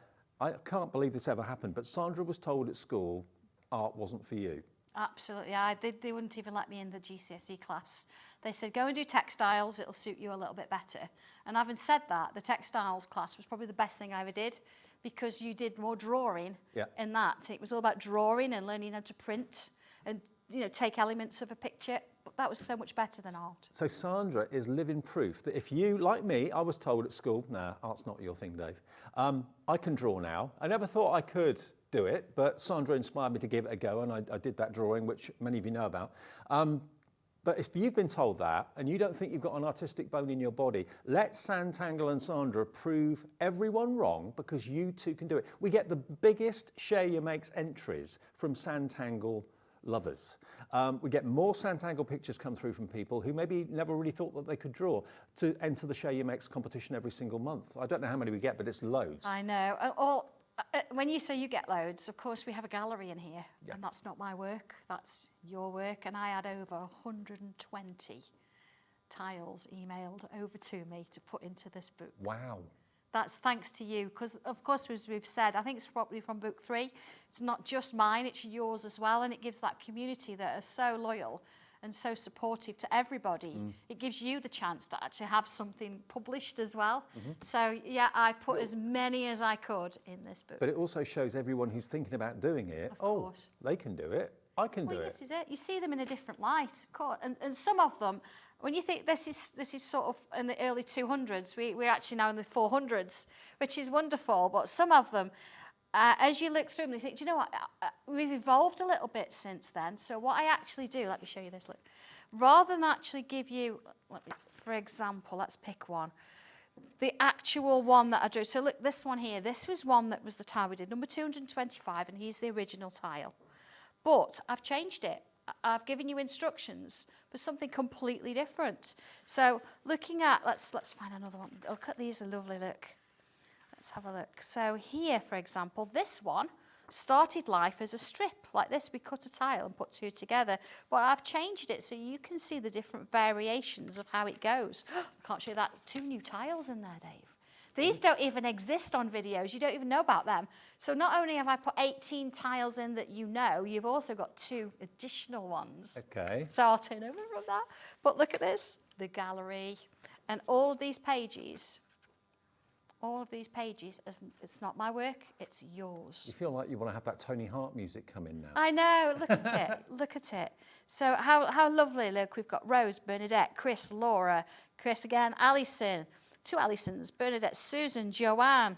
I can't believe this ever happened, but Sandra was told at school, art wasn't for you. Absolutely. They wouldn't even let me in the GCSE class. They said, go and do textiles, it'll suit you a little bit better. And having said that, the textiles class was probably the best thing I ever did, because you did more drawing in that. It was all about drawing and learning how to print and take elements of a picture. But that was so much better than art. So Sandra is living proof that if you, like me, I was told at school, nah, art's not your thing, Dave. I can draw now. I never thought I could do it, but Sandra inspired me to give it a go, and I did that drawing, which many of you know about. But if you've been told that and you don't think you've got an artistic bone in your body, let Sanntangle and Sandra prove everyone wrong, because you too can do it. We get the biggest Share Your Makes entries from Sanntangle lovers. We get more Sanntangle pictures come through from people who maybe never really thought that they could draw, to enter the Share Your Makes competition every single month. I don't know how many we get, but it's loads. I know. When you say you get loads, of course we have a gallery in here, and that's not my work, that's your work, and I had over 120 tiles emailed over to me to put into this book. Wow. That's thanks to you, because of course, as we've said, I think it's probably from book 3, it's not just mine, it's yours as well, and it gives that community that are so loyal and so supportive to everybody. It gives you the chance to actually have something published as well. So yeah, I put as many as I could in this book. But it also shows everyone who's thinking about doing it, they can do it, I can do it. This is it. You see them in a different light, of course. And some of them, when you think this is sort of in the early 200s, we're actually now in the 400s, which is wonderful. But some of them, as you look through them, you think, do you know what, we've evolved a little bit since then. So what I actually do, let me show you this, look. Rather than actually give you, for example, let's pick one. The actual one that I drew. So look, this one here, this was one that was the tile we did, number 225, and he's the original tile. But I've changed it. I've given you instructions for something completely different. So looking at, let's find another one. Look at these, a lovely look. Let's have a look. So here, for example, this one started life as a strip like this. We cut a tile and put two together, but I've changed it so you can see the different variations of how it goes. I can't show you that. 2 new tiles in there, Dave. These don't even exist on videos. You don't even know about them. So not only have I put 18 tiles in that you know, you've also got 2 additional ones. Okay. So I'll turn over from that. But look at this, the gallery. And all of these pages, it's not my work, it's yours. You feel like you want to have that Tony Hart music come in now. I know, look at it, look at it. So how lovely, look, we've got Rose, Bernadette, Chris, Laura, Chris again, Alison, 2 Alisons, Bernadette, Susan, Joanne,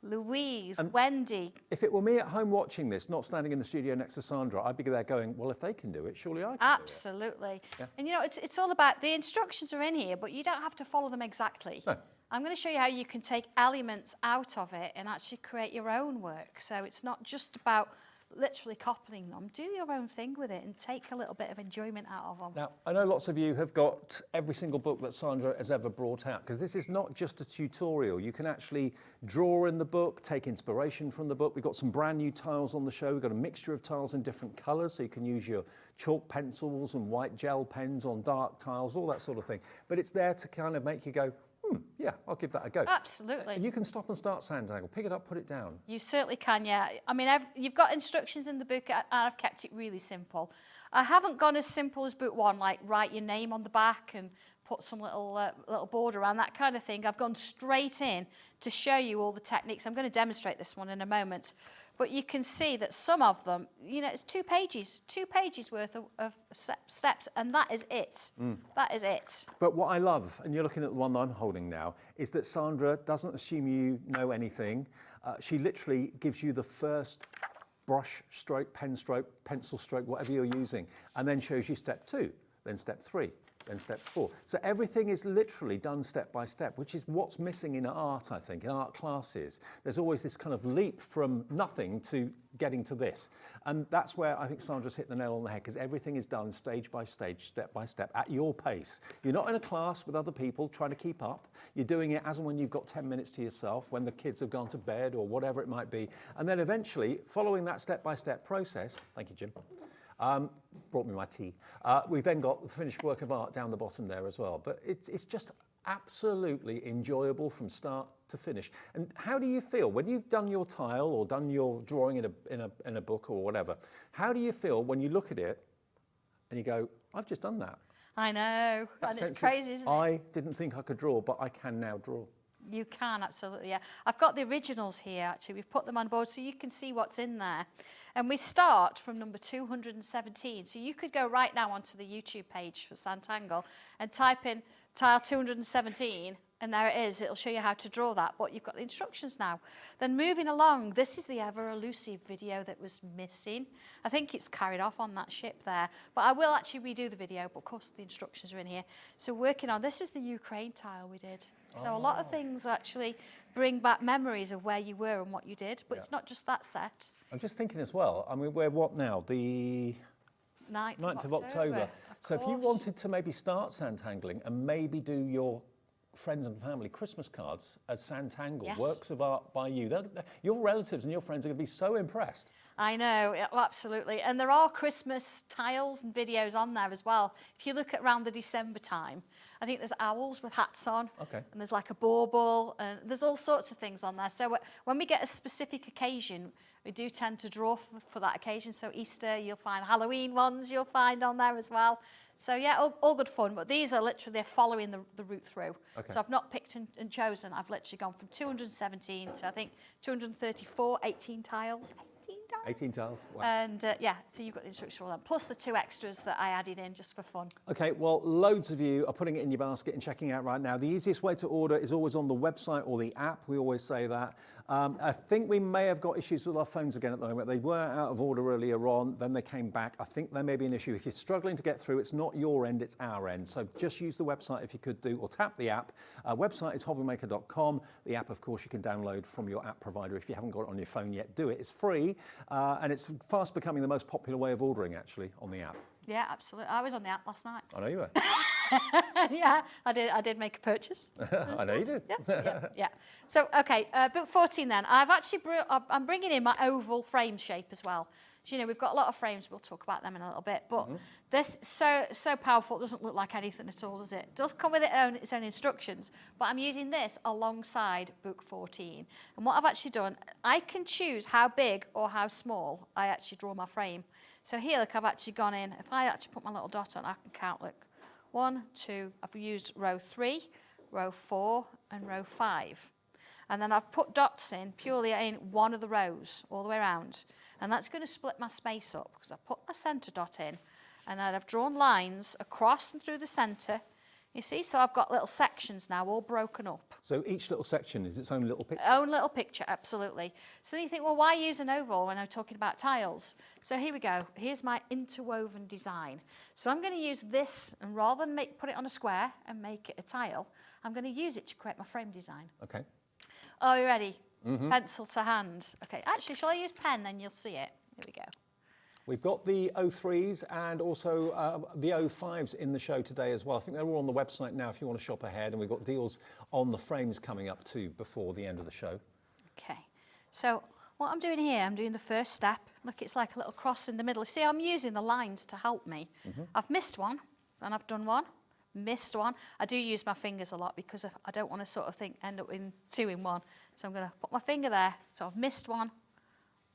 Louise, and Wendy. If it were me at home watching this, not standing in the studio next to Sandra, I'd be there going, well, if they can do it, surely I can Absolutely. do it. Yeah. And you know, it's all about, the instructions are in here, but you don't have to follow them exactly. No. I'm going to show you how you can take elements out of it and actually create your own work. So it's not just about literally copying them. Do your own thing with it and take a little bit of enjoyment out of them. Now, I know lots of you have got every single book that Sandra has ever brought out, because this is not just a tutorial. You can actually draw in the book, take inspiration from the book. We've got some brand new tiles on the show. We've got a mixture of tiles in different colours, so you can use your chalk pencils and white gel pens on dark tiles, all that sort of thing. But it's there to kind of make you go, yeah, I'll give that a go. Absolutely. You can stop and start Sanntangle. Pick it up, put it down. You certainly can, yeah. I mean, you've got instructions in the book, and I've kept it really simple. I haven't gone as simple as book 1, like write your name on the back and put some little border around, that kind of thing. I've gone straight in to show you all the techniques. I'm going to demonstrate this one in a moment. But you can see that some of them, you know, it's 2 pages worth of steps, and that is it. That is it. But what I love, and you're looking at the one that I'm holding now, is that Sandra doesn't assume you know anything. She literally gives you the first brush stroke, pen stroke, pencil stroke, whatever you're using, and then shows you step 2, then step 3. Then step 4. So everything is literally done step by step, which is what's missing in art, I think, in art classes. There's always this kind of leap from nothing to getting to this. And that's where I think Sandra's hit the nail on the head, because everything is done stage by stage, step by step, at your pace. You're not in a class with other people trying to keep up. You're doing it as and when you've got 10 minutes to yourself, when the kids have gone to bed or whatever it might be. And then eventually, following that step by step process, thank you, Jim, brought me my tea. We've then got the finished work of art down the bottom there as well. But it's just absolutely enjoyable from start to finish. And how do you feel when you've done your tile or done your drawing in a book or whatever? How do you feel when you look at it and you go, I've just done that? I know, and it's crazy, isn't it? I didn't think I could draw, but I can now draw. You can, absolutely, yeah. I've got the originals here, actually. We've put them on board so you can see what's in there. And we start from number 217. So you could go right now onto the YouTube page for Sanntangle and type in tile 217, and there it is. It'll show you how to draw that, but you've got the instructions now. Then moving along, this is the ever-elusive video that was missing. I think it's carried off on that ship there, but I will actually redo the video, but of course the instructions are in here. So working on, this was the Ukraine tile we did. So a lot of things actually bring back memories of where you were and what you did, but it's not just that set. I'm just thinking as well, I mean, we're what now? The 9th of October. So if you wanted to maybe start Sanntangling and maybe do your friends and family Christmas cards as Sanntangle, works of art by you, your relatives and your friends are going to be so impressed. I know, absolutely. And there are Christmas tiles and videos on there as well. If you look at around the December time, I think there's owls with hats on, and there's like a bauble, and there's all sorts of things on there. So when we get a specific occasion, we do tend to draw for that occasion. So Easter, you'll find Halloween ones you'll find on there as well. So yeah, all good fun, but these are literally, they're following the route through. So I've not picked and chosen, I've literally gone from 217 to I think 234, 18 tiles. 18 tiles. Wow. And yeah, so you've got the instructions for all them, plus the 2 extras that I added in just for fun. Okay, well, loads of you are putting it in your basket and checking it out right now. The easiest way to order is always on the website or the app. We always say that. I think we may have got issues with our phones again at the moment. They were out of order earlier on, then they came back. I think there may be an issue. If you're struggling to get through, it's not your end, it's our end. So just use the website if you could do, or tap the app. Website is hobbymaker.com. The app, of course, you can download from your app provider. If you haven't got it on your phone yet, do it. It's free, and it's fast becoming the most popular way of ordering, actually, on the app. Yeah, absolutely. I was on the app last night. I know you were. Yeah, I did make a purchase. I know you did. Yeah. So, okay, book 14 then. I'm bringing in my oval frame shape as well. So, you know, we've got a lot of frames. We'll talk about them in a little bit. But this is so powerful. It doesn't look like anything at all, does it? It does come with its own instructions. But I'm using this alongside book 14. And what I've actually done, I can choose how big or how small I actually draw my frame. So here, look, I've actually gone in. If I actually put my little dot on, I can count, look. 1, 2, I've used row 3, row 4, and row 5. And then I've put dots in purely in one of the rows all the way around. And that's going to split my space up because I've put my centre dot in. And then I've drawn lines across and through the centre. You see, so I've got little sections now all broken up. So each little section is its own little picture? Own little picture, absolutely. So then you think, well, why use an oval when I'm talking about tiles? So here we go. Here's my interwoven design. So I'm going to use this, and rather than put it on a square and make it a tile, I'm going to use it to create my frame design. Okay. Are you ready? Pencil to hand. Okay, actually, shall I use pen? Then you'll see it. Here we go. We've got the 03s and also the 05s in the show today as well. I think they're all on the website now if you want to shop ahead, and we've got deals on the frames coming up too before the end of the show. Okay, so what I'm doing here, I'm doing the first step. Look, it's like a little cross in the middle. See, I'm using the lines to help me. I've missed one, and I've done one, missed one. I do use my fingers a lot because I don't want to sort of end up in 2 in 1. So I'm going to put my finger there. So I've missed one,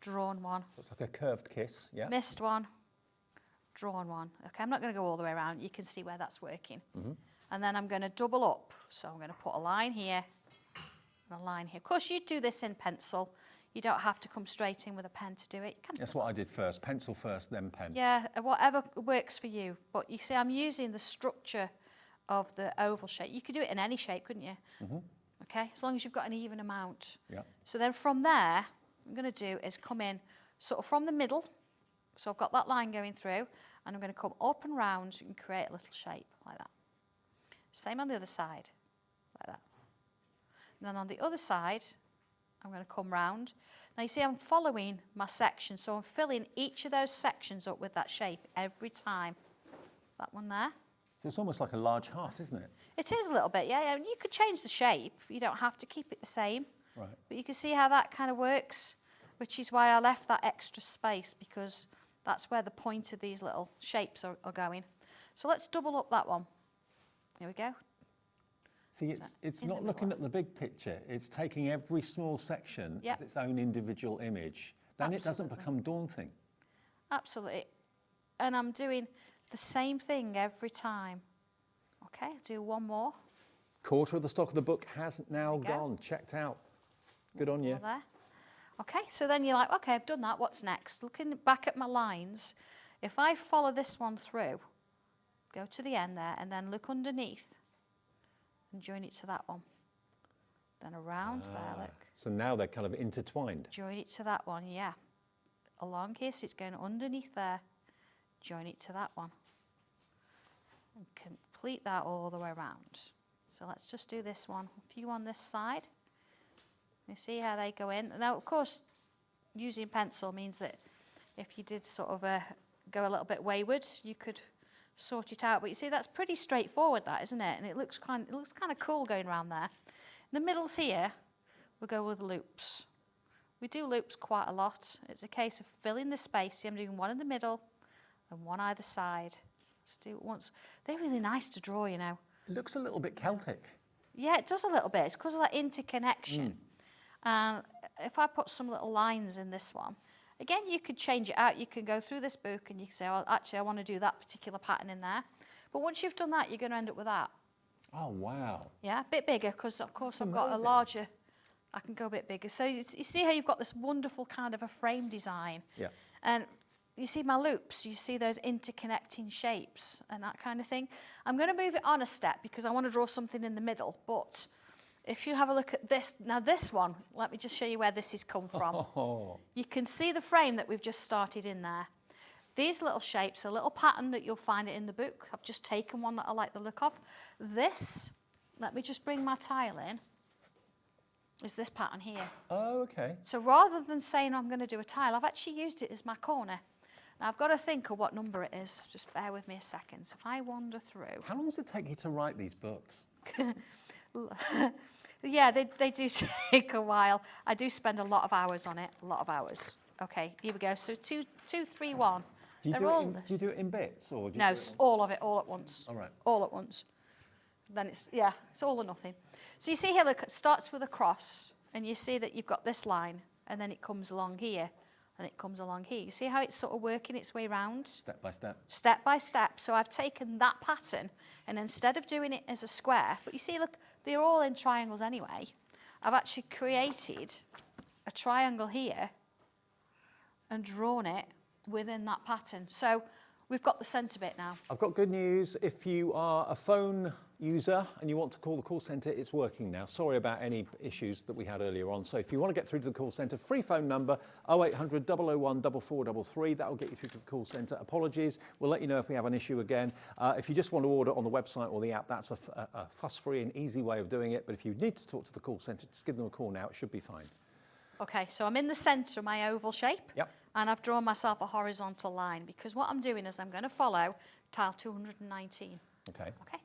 drawn one. So it's like a curved kiss, yeah. Missed one, drawn one. Okay, I'm not going to go all the way around. You can see where that's working. And then I'm going to double up. So I'm going to put a line here and a line here. Of course, you do this in pencil. You don't have to come straight in with a pen to do it. That's what I did first. Pencil first, then pen. Yeah, whatever works for you. But you see, I'm using the structure of the oval shape. You could do it in any shape, couldn't you? Okay, as long as you've got an even amount. Yeah. So then from there, what I'm going to do is come in sort of from the middle. So I've got that line going through, and I'm going to come up and round and create a little shape like that. Same on the other side, like that. And then on the other side, I'm going to come round. Now you see I'm following my section, so I'm filling each of those sections up with that shape every time. That one there. So it's almost like a large heart, isn't it? It is a little bit, yeah. You could change the shape. You don't have to keep it the same. Right. But you can see how that kind of works, which is why I left that extra space, because that's where the point of these little shapes are going. So let's double up that one. Here we go. See, it's not looking at the big picture. It's taking every small section as its own individual image. Then it doesn't become daunting. Absolutely. And I'm doing the same thing every time. Okay, I'll do one more. Quarter of the stock of the book has now gone, checked out. Good on you. There. Okay, so then you're like, okay, I've done that. What's next? Looking back at my lines, if I follow this one through, go to the end there, and then look underneath and join it to that one. Then around there, look. So now they're kind of intertwined. Join it to that one, yeah. Along here, so it's going underneath there. Join it to that one. And complete that all the way around. So let's just do this one. A few on this side. You see how they go in. Now, of course, using pencil means that if you did sort of go a little bit wayward, you could sort it out. But you see, that's pretty straightforward, that, isn't it? And it looks kind of cool going around there. In the middles here, we'll go with loops. We do loops quite a lot. It's a case of filling the space. See, I'm doing one in the middle and one either side. Let's do it once. They're really nice to draw, you know. It looks a little bit Celtic. Yeah, it does a little bit. It's because of that interconnection. And if I put some little lines in this one, again, you could change it out. You can go through this book and you can say, well, actually, I want to do that particular pattern in there. But once you've done that, you're going to end up with that. Oh, wow. Yeah, a bit bigger, because, of course, I've got a larger... I can go a bit bigger. So you see how you've got this wonderful kind of a frame design. Yeah. And you see my loops, you see those interconnecting shapes and that kind of thing. I'm going to move it on a step because I want to draw something in the middle. But if you have a look at this, now this one, let me just show you where this has come from. Oh. You can see the frame that we've just started in there. These little shapes, a little pattern that you'll find it in the book. I've just taken one that I like the look of. This, let me just bring my tile in, is this pattern here. Oh, okay. So rather than saying I'm going to do a tile, I've actually used it as my corner. Now I've got to think of what number it is. Just bear with me a second. So if I wander through. How long does it take you to write these books? Yeah, they do take a while. I do spend a lot of hours on it, a lot of hours. Okay, here we go. So 2, 3, 1. Do you do it in bits? Or do you No, do it all of it, all at once. All right. All at once. Then it's all or nothing. So you see here, look, it starts with a cross, and you see that you've got this line, and then it comes along here, and it comes along here. You see how it's sort of working its way round? Step by step. Step by step. So I've taken that pattern, and instead of doing it as a square, but you see, look, they're all in triangles anyway. I've actually created a triangle here and drawn it within that pattern. So we've got the centre bit now. I've got good news. If you are a phone user and you want to call the call centre, it's working now. Sorry about any issues that we had earlier on. So if you want to get through to the call centre, free phone number 0800 001 4433. That will get you through to the call centre. Apologies. We'll let you know if we have an issue again. If you just want to order on the website or the app, that's a fuss-free and easy way of doing it. But if you need to talk to the call centre, just give them a call now. It should be fine. Okay, so I'm in the centre of my oval shape. Yep. And I've drawn myself a horizontal line because what I'm doing is I'm going to follow tile 219. Okay. Okay.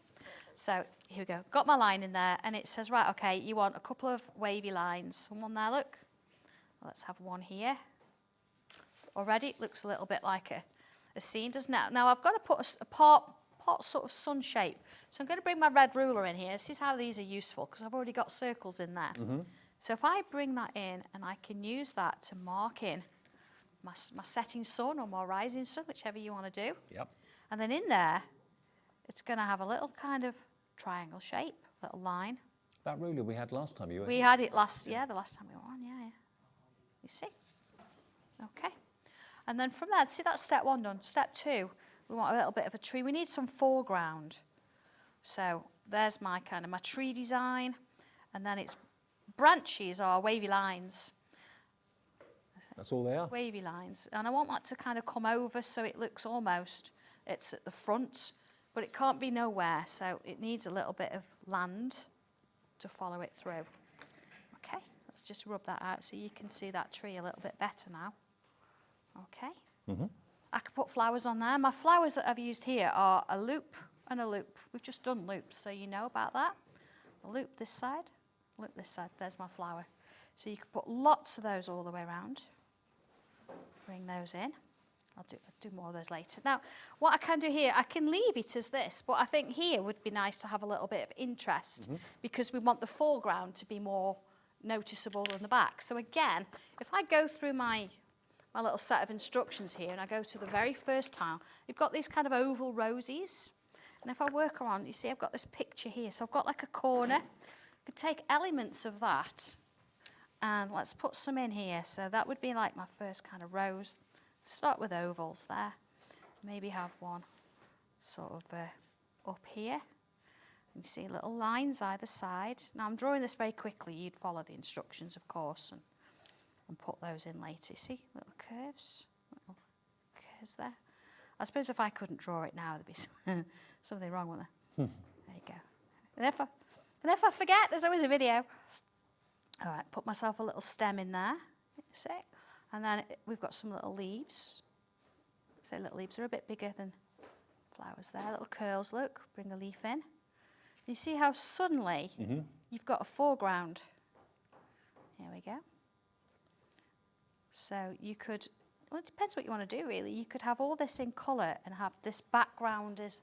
So here we go. Got my line in there, and it says, right, okay, you want a couple of wavy lines. One there, look. Let's have one here. Already it looks a little bit like a scene, doesn't it? Now I've got to put a part sort of sun shape. So I'm going to bring my red ruler in here. This is how these are useful because I've already got circles in there. Mm-hmm. So if I bring that in, and I can use that to mark in my setting sun or my rising sun, whichever you want to do. Yep. And then in there, it's going to have a little kind of triangle shape, little line. That ruler we had last time you were We here. had it the last time we were on, yeah. You see? Okay. And then from there, see that's step 1 done. Step 2, we want a little bit of a tree. We need some foreground. So there's my tree design. And then it's branches or wavy lines. That's all they are. Wavy lines. And I want that to kind of come over so it looks almost, it's at the front, but it can't be nowhere. So it needs a little bit of land to follow it through. Okay, let's just rub that out so you can see that tree a little bit better now. Okay. Mm-hmm. I can put flowers on there. My flowers that I've used here are a loop and a loop. We've just done loops, so you know about that. A loop this side, loop this side. There's my flower. So you can put lots of those all the way around. Bring those in. I'll do more of those later. Now, what I can do here, I can leave it as this, but I think here would be nice to have a little bit of interest because we want the foreground to be more noticeable than the back. So again, if I go through my little set of instructions here and I go to the very first tile, you've got these kind of oval rosies. And if I work around, you see I've got this picture here. So I've got like a corner. I could take elements of that and let's put some in here. So that would be like my first kind of rose. Start with ovals there. Maybe have one sort of up here. You see little lines either side. Now I'm drawing this very quickly. You'd follow the instructions, of course, and put those in later. You see little curves there. I suppose if I couldn't draw it now, there'd be something wrong with it. There you go. And if I forget, there's always a video. All right, put myself a little stem in there. See? And then we've got some little leaves. So little leaves are a bit bigger than flowers there. Little curls, look, bring a leaf in. You see how suddenly you've got a foreground. Here we go. So you could, well, it depends what you want to do really. You could have all this in colour and have this background is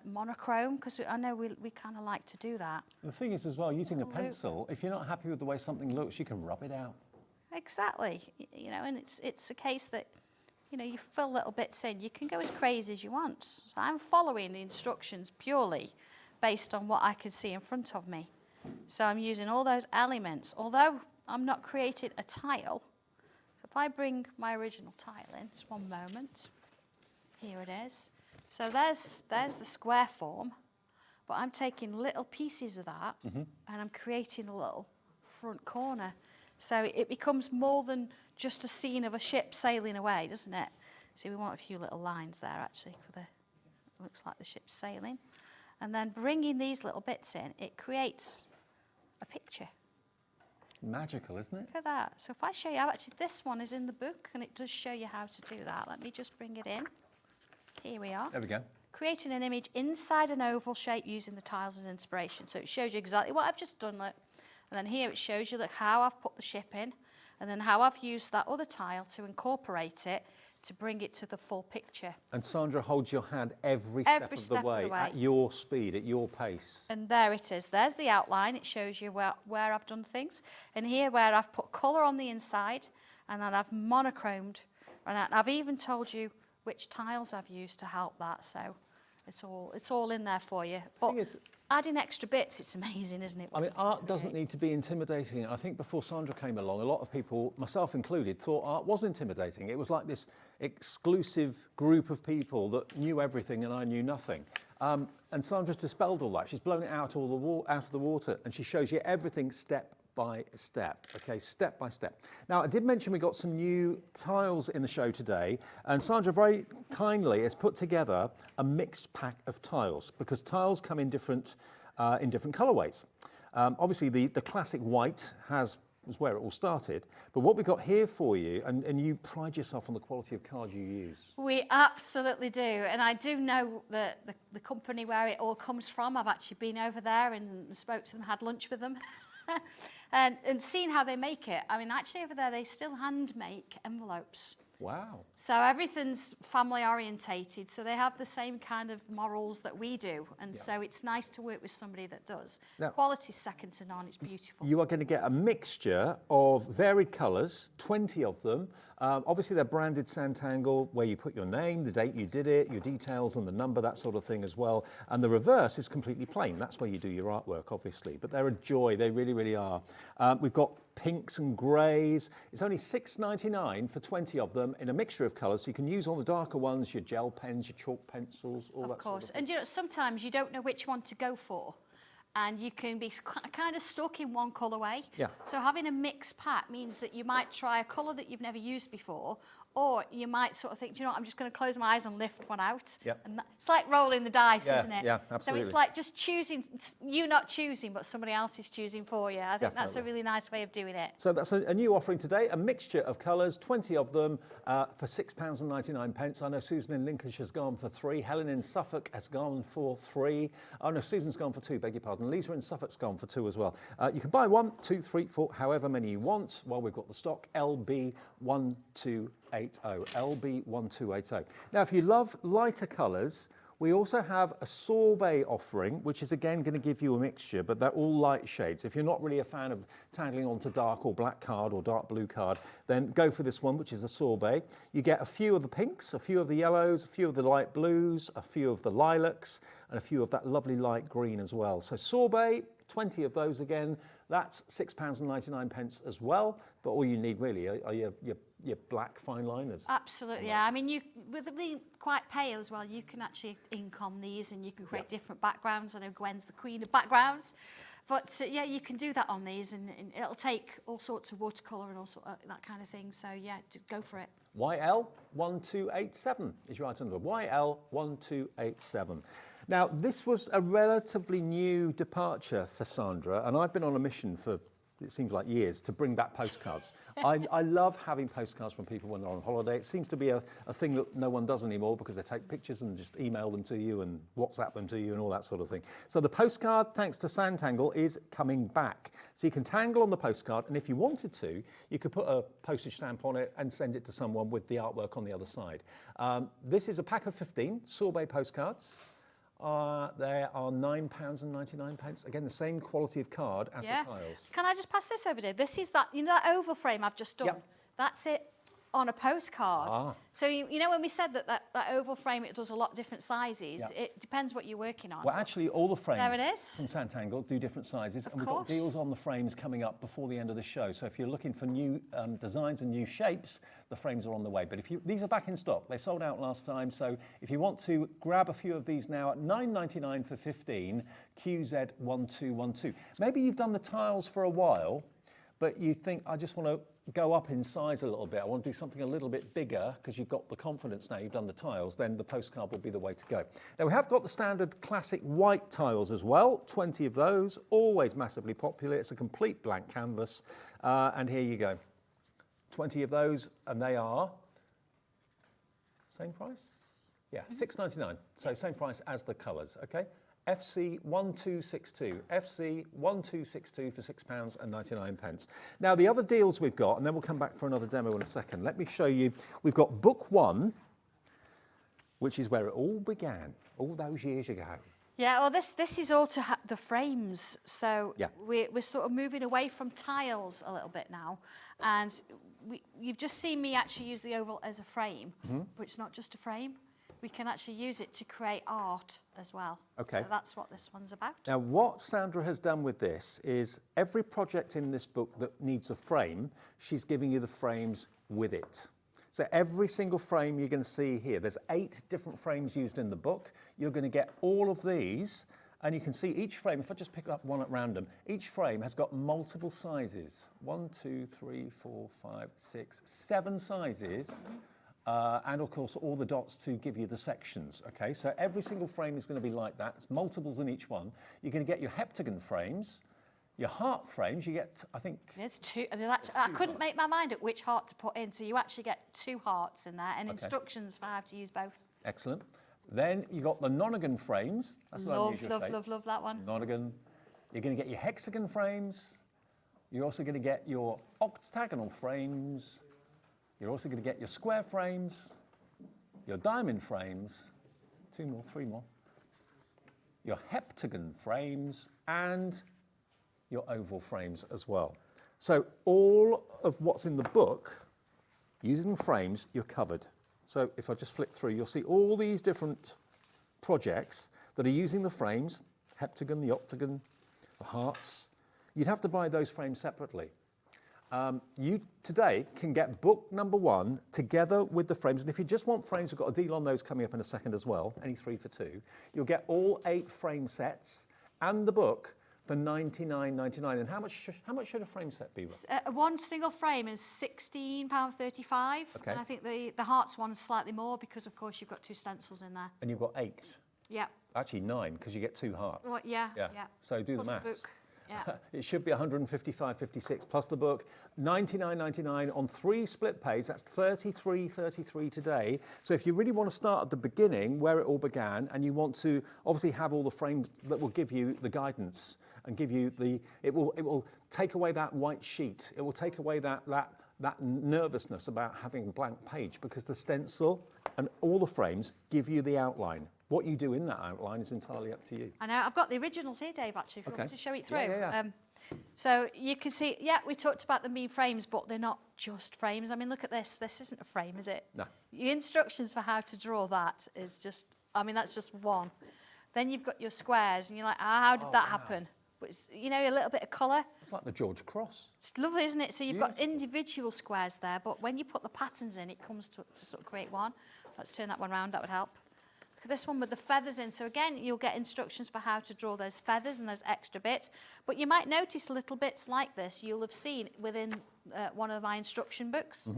monochrome, because I know we kind of like to do that. The thing is as well, using a pencil, if you're not happy with the way something looks, you can rub it out. Exactly, you know, and it's a case that, you know, you fill little bits in. You can go as crazy as you want. So I'm following the instructions purely based on what I can see in front of me. So I'm using all those elements, although I'm not creating a tile. So if I bring my original tile in, just one moment, here it is. So there's the square form, but I'm taking little pieces of that and I'm creating a little front corner. So it becomes more than just a scene of a ship sailing away, doesn't it? See, we want a few little lines there actually for the, looks like the ship's sailing. And then bringing these little bits in, it creates a picture. Magical, isn't it? Look at that. So if I show you how, actually this one is in the book and it does show you how to do that. Let me just bring it in. Here we are. There we go. Creating an image inside an oval shape using the tiles as inspiration. So it shows you exactly what I've just done, look. And then here it shows you, look, how I've put the ship in and then how I've used that other tile to incorporate it to bring it to the full picture. And Sandra holds your hand every step of the way at your speed, at your pace. And there it is. There's the outline. It shows you where I've done things. And here where I've put colour on the inside and then I've monochromed. And I've even told you which tiles I've used to help that. So it's all in there for you. But adding extra bits, it's amazing, isn't it? I mean, art doesn't need to be intimidating. I think before Sandra came along, a lot of people, myself included, thought art was intimidating. It was like this exclusive group of people that knew everything and I knew nothing. And Sandra's dispelled all that. She's blown it out of the water, and she shows you everything step by step, okay, step by step. Now, I did mention we got some new tiles in the show today, and Sandra very kindly has put together a mixed pack of tiles, because tiles come in different colourways. Obviously, the classic white was where it all started, but what we've got here for you, and you pride yourself on the quality of cards you use. We absolutely do, and I do know the company where it all comes from. I've actually been over there and spoke to them, had lunch with them. And seeing how they make it. I mean, actually over there, they still hand make envelopes. Wow. So everything's family orientated. So they have the same kind of morals that we do. And so it's nice to work with somebody that does. Now, quality's second to none. It's beautiful. You are going to get a mixture of varied colours, 20 of them. Obviously, they're branded Sanntangle, where you put your name, the date you did it, your details and the number, that sort of thing as well. And the reverse is completely plain. That's where you do your artwork, obviously. But they're a joy. They really, really are. We've got pinks and greys. It's only $6.99 for 20 of them in a mixture of colours. So you can use all the darker ones, your gel pens, your chalk pencils, all that sort of thing. Of course. And you know, sometimes you don't know which one to go for. And you can be kind of stuck in one colourway. Yeah. So having a mixed pack means that you might try a colour that you've never used before, or you might sort of think, do you know what, I'm just going to close my eyes and lift one out. Yep. And it's like rolling the dice, isn't it? Yeah, absolutely. So it's like just choosing, you not choosing, but somebody else is choosing for you. I think that's a really nice way of doing it. So that's a new offering today, a mixture of colours, 20 of them for £6.99. I know Susan in Lincolnshire's gone for 3. Helen in Suffolk has gone for 3. Oh no, Susan's gone for 2, beg your pardon. Lisa in Suffolk's gone for 2 as well. You can buy 1, 2, 3, 4, however many you want while we've got the stock. LB1280. LB1280. Now, if you love lighter colours, we also have a sorbet offering, which is again going to give you a mixture, but they're all light shades. If you're not really a fan of tangling onto dark or black card or dark blue card, then go for this one, which is a sorbet. You get a few of the pinks, a few of the yellows, a few of the light blues, a few of the lilacs, and a few of that lovely light green as well. So sorbet, 20 of those again, that's £6.99 as well. But all you need really are your black fine liners. Absolutely, yeah. I mean, with them being quite pale as well, you can actually ink on these and you can create different backgrounds. I know Gwen's the queen of backgrounds. But yeah, you can do that on these, and it'll take all sorts of watercolour and all sorts of that kind of thing. So yeah, go for it. YL1287 is your item number. YL1287. Now, this was a relatively new departure for Sandra, and I've been on a mission for, it seems like years, to bring back postcards. I love having postcards from people when they're on holiday. It seems to be a thing that no one does anymore, because they take pictures and just email them to you and WhatsApp them to you and all that sort of thing. So the postcard, thanks to Sanntangle, is coming back. So you can tangle on the postcard, and if you wanted to, you could put a postage stamp on it and send it to someone with the artwork on the other side. This is a pack of 15 sorbet postcards. They are £9.99. Again, the same quality of card as the tiles. Can I just pass this over there? This is that, you know, that oval frame I've just done? Yep. That's it. on a postcard. Ah. So you know when we said that oval frame, it does a lot of different sizes. Yeah. It depends what you're working on. Well, actually, all the frames There it is. from Sanntangle do different sizes, and we've got course. deals on the frames coming up before the end of the show. So if you're looking for new designs and new shapes, the frames are on the way. But these are back in stock. They sold out last time. So if you want to grab a few of these now at $9.99 for 15, QZ1212. Maybe you've done the tiles for a while, but you think, I just want to go up in size a little bit. I want to do something a little bit bigger because you've got the confidence now, you've done the tiles, then the postcard will be the way to go. Now we have got the standard classic white tiles as well, 20 of those, always massively popular. It's a complete blank canvas. And here you go. 20 of those, and they are, same price? Yeah, $6.99. So same price as the colours, okay? FC1262, FC1262 for £6.99. Now the other deals we've got, and then we'll come back for another demo in a second. Let me show you, we've got book one, which is where it all began, all those years ago. Yeah, well, this is all to the frames. So yeah. we're sort of moving away from tiles a little bit now. And you've just seen me actually use the oval as a frame, but it's not just a frame. We can actually use it to create art as well. Okay. So that's what this one's about. Now, what Sandra has done with this is every project in this book that needs a frame, she's giving you the frames with it. So every single frame you're going to see here, there's 8 different frames used in the book. You're going to get all of these, and you can see each frame, if I just pick up one at random, each frame has got multiple sizes. 1, 2, 3, 4, 5, 6, 7 sizes. And of course, all the dots to give you the sections, okay? So every single frame is going to be like that. It's multiples in each one. You're going to get your heptagon frames, your heart frames. You get, I think... There's two. I couldn't make my mind up which heart to put in, so you actually get 2 hearts in there and instructions for how to use both. Excellent. Then you got the nonagon frames. That's an unusual shape. Love that one. Nonagon. You're going to get your hexagon frames. You're also going to get your octagonal frames. You're also going to get your square frames, your diamond frames, 2 more, 3 more, your heptagon frames, and your oval frames as well. So all of what's in the book, using frames, you're covered. So if I just flick through, you'll see all these different projects that are using the frames, heptagon, the octagon, the hearts. You'd have to buy those frames separately. You today can get book number 1 together with the frames, and if you just want frames, we've got a deal on those coming up in a second as well, any 3 for 2. You'll get all 8 frame sets and the book for $99.99. And how much should a frame set be? One single frame is £16.35, okay. And I think the hearts one's slightly more because, of course, you've got 2 stencils in there. And you've got 8. Yeah. Actually 9 because you get 2 hearts. Well, yeah. So do plus the maths. The book. Yeah. It should be $155.56 plus the book, $99.99 on 3 split pays. That's $33.33 today. So if you really want to start at the beginning where it all began, and you want to obviously have all the frames that will give you the guidance and give you it will take away that white sheet. It will take away that nervousness about having a blank page, because the stencil and all the frames give you the outline. What you do in that outline is entirely up to you. I know. I've got the originals here, Dave, actually, if you want me to show it through. Yeah. So you can see, we talked about them being frames, but they're not just frames. I mean, look at this. This isn't a frame, is it? No. Your instructions for how to draw that is just, I mean, that's just one. Then you've got your squares, and you're like, how did that happen? But it's, you know, a little bit of colour. It's like the George Cross. It's lovely, isn't it? So you've got individual squares there, but when you put the patterns in, it comes to sort of create one. Let's turn that one round, that would help. Look at this one with the feathers in. So again, you'll get instructions for how to draw those feathers and those extra bits. But you might notice little bits like this you'll have seen within one of my instruction books.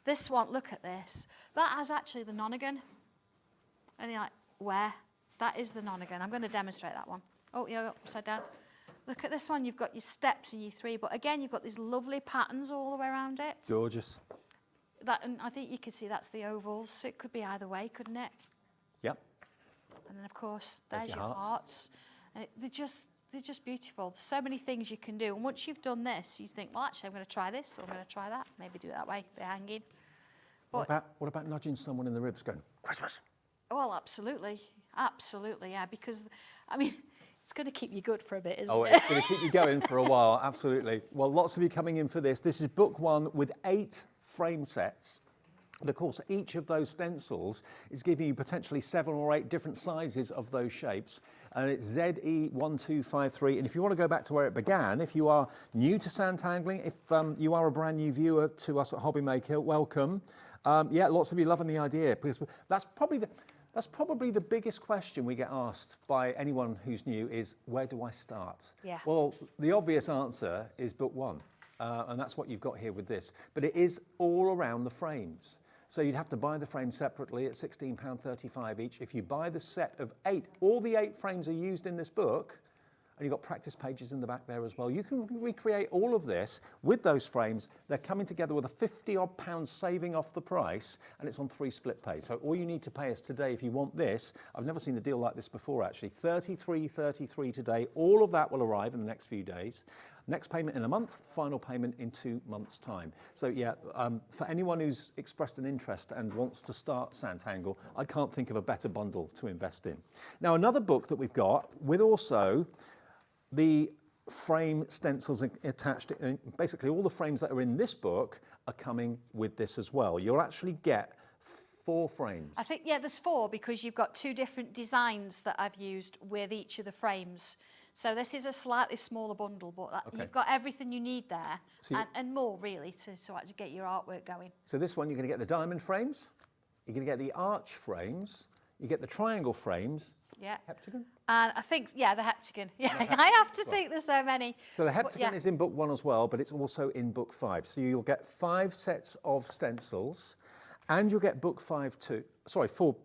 This one, look at this. That has actually the nonagon. And you're like, where? That is the nonagon. I'm going to demonstrate that one. Oh, yeah, upside down. Look at this one. You've got your steps in year 3. But again, you've got these lovely patterns all the way around it. Gorgeous. And I think you can see that's the ovals. So it could be either way, couldn't it? Yep. And then, of course, there's your hearts. And they're just beautiful. There's so many things you can do. And once you've done this, you think, well, actually, I'm going to try this, or I'm going to try that. Maybe do it that way, they're hanging. But What about nudging someone in the ribs going, Christmas? Well, absolutely. Absolutely, yeah. Because, I mean, it's going to keep you good for a bit, isn't it? Oh, it's going to keep you going for a while, absolutely. Well, lots of you coming in for this. This is book 1 with 8 frame sets. But of course, each of those stencils is giving you potentially 7 or 8 different sizes of those shapes. And it's ZE1253. And if you want to go back to where it began, if you are new to Sanntangling, if you are a brand new viewer to us at HobbyMaker, welcome. Yeah, lots of you loving the idea, because that's probably the biggest question we get asked by anyone who's new is, where do I start? Yeah. Well, the obvious answer is book 1. And that's what you've got here with this. But it is all around the frames. So you'd have to buy the frames separately at £16.35 each. If you buy the set of 8, all the 8 frames are used in this book, and you've got practice pages in the back there as well. You can recreate all of this with those frames. They're coming together with a £50 odd saving off the price, and it's on 3 split pay. So all you need to pay us today if you want this, I've never seen a deal like this before actually, $33.33 today. All of that will arrive in the next few days. Next payment in a month, final payment in 2 months' time. So yeah, for anyone who's expressed an interest and wants to start Sanntangle, I can't think of a better bundle to invest in. Now, another book that we've got with also the frame stencils attached, basically all the frames that are in this book are coming with this as well. You'll actually get 4 frames. I think, yeah, there's 4 because you've got 2 different designs that I've used with each of the frames. So this is a slightly smaller bundle, but you've got everything you need there, so and more really to actually get your artwork going. So this one, you're going to get the diamond frames, you're going to get the arch frames, you get the triangle frames. Yeah. Heptagon? And I think, yeah, the heptagon. Yeah, I have to think there's so many. So the heptagon is in book 1 as well, but it's also in book 5. So you'll get 5 sets of stencils, and you'll get book 5 too. Sorry, 4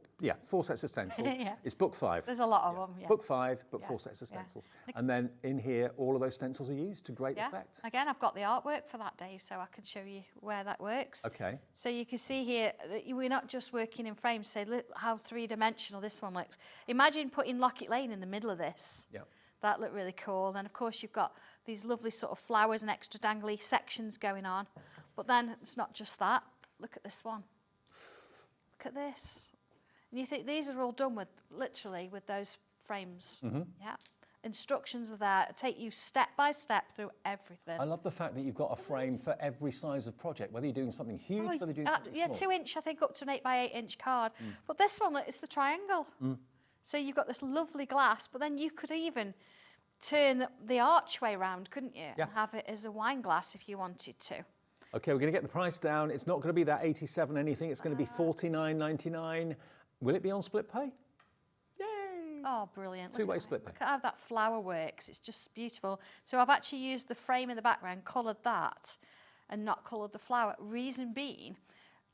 sets of stencils. Yeah. It's book 5. There's a lot of them, yeah. Book 5, but 4 sets of stencils. And then in here, all of those stencils are used to great effect. Again, I've got the artwork for that, Dave, so I can show you where that works. Okay. So you can see here, that we're not just working in frames, say, look how 3-dimensional this one looks. Imagine putting Locket Lane in the middle of this. Yeah. That looked really cool. And of course, you've got these lovely sort of flowers and extra dangly sections going on. But then it's not just that. Look at this one. Look at this. And you think these are all done with, literally, with those frames. Mm-hmm. Yeah. Instructions are there, take you step by step through everything. I love the fact that you've got a frame for every size of project, whether you're doing something huge, whether you're doing something small. 2 inch, I think, up to an 8 by 8 inch card. But this one, it's the triangle. So you've got this lovely glass, but then you could even turn the archway round, couldn't you? Yeah. And have it as a wine glass if you wanted to. Okay, we're going to get the price down. It's not going to be that 87 anything. It's going to be $49.99. Will it be on split pay? Yay! Oh, brilliant. 2-way split pay. Look at how that flower works. It's just beautiful. So I've actually used the frame in the background, coloured that, and not coloured the flower. Reason being,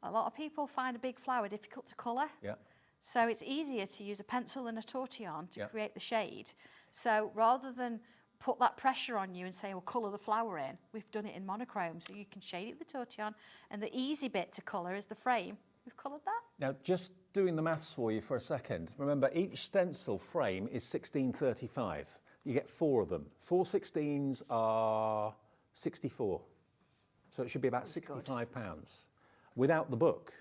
a lot of people find a big flower difficult to colour. Yeah. So it's easier to use a pencil and a tortillon to create the shade. So rather than put that pressure on you and say, well, colour the flower in, we've done it in monochrome. So you can shade it with the tortillon, and the easy bit to colour is the frame. We've coloured that. Now, just doing the maths for you for a second. Remember, each stencil frame is $16.35. You get 4 of them. 4 16s are 64. So it should be about £65 without the book.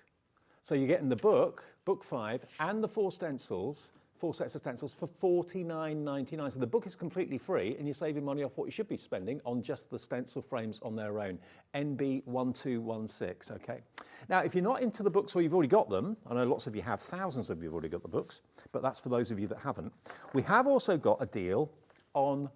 So you're getting the book, book 5, and the 4 stencils, 4 sets of stencils for $49.99. So the book is completely free, and you're saving money off what you should be spending on just the stencil frames on their own. NB1216, okay? Now, if you're not into the books or you've already got them, I know lots of you have, thousands of you have already got the books, but that's for those of you that haven't. We have also got a deal on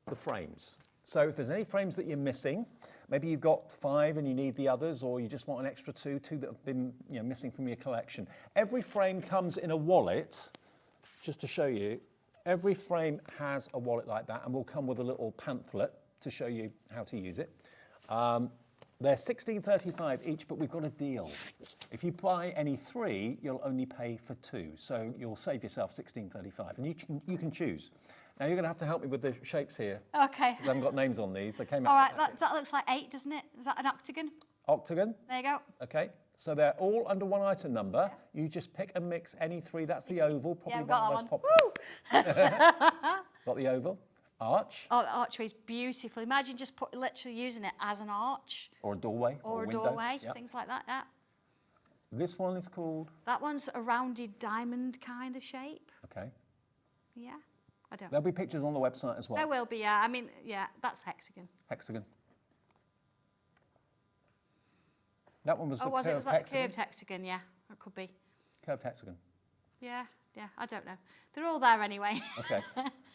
the frames. So if there's any frames that you're missing, maybe you've got 5 and you need the others, or you just want an extra 2 that have been missing from your collection. Every frame comes in a wallet. Just to show you, every frame has a wallet like that, and will come with a little pamphlet to show you how to use it. They're $16.35 each, but we've got a deal. If you buy any 3, you'll only pay for 2, so you'll save yourself $16.35, and you can choose. Now you're going to have to help me with the shapes here. Okay. I haven't got names on these. They came out. All right, that looks like 8, doesn't it? Is that an octagon? Octagon. There you go. Okay. So they're all under 1 item number. Yeah. You just pick and mix any 3. That's the oval, probably one of the most popular. Got the oval. Arch. Oh, the archway is beautiful. Imagine just literally using it as an arch. Or a doorway. Or a doorway, things like that, yeah. This one is called? That one's a rounded diamond kind of shape. Okay. Yeah, I don't know. There'll be pictures on the website as well. There will be, yeah. I mean, yeah, that's hexagon. Hexagon. That one was the was curved it? Was that hexagon? the curved hexagon? Yeah, that could be. Curved hexagon. Yeah, I don't know. They're all there anyway. Okay.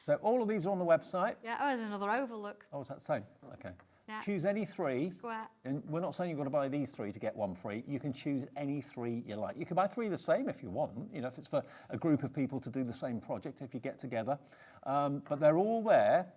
So all of these are on the website. Yeah, oh, there's another oval, look. Oh, is that the same? Okay. Yeah. Choose any 3. Square. And we're not saying you've got to buy these 3 to get 1 free. You can choose any 3 you like. You can buy 3 the same if you want, you know, if it's for a group of people to do the same project, if you get together. But they're all there,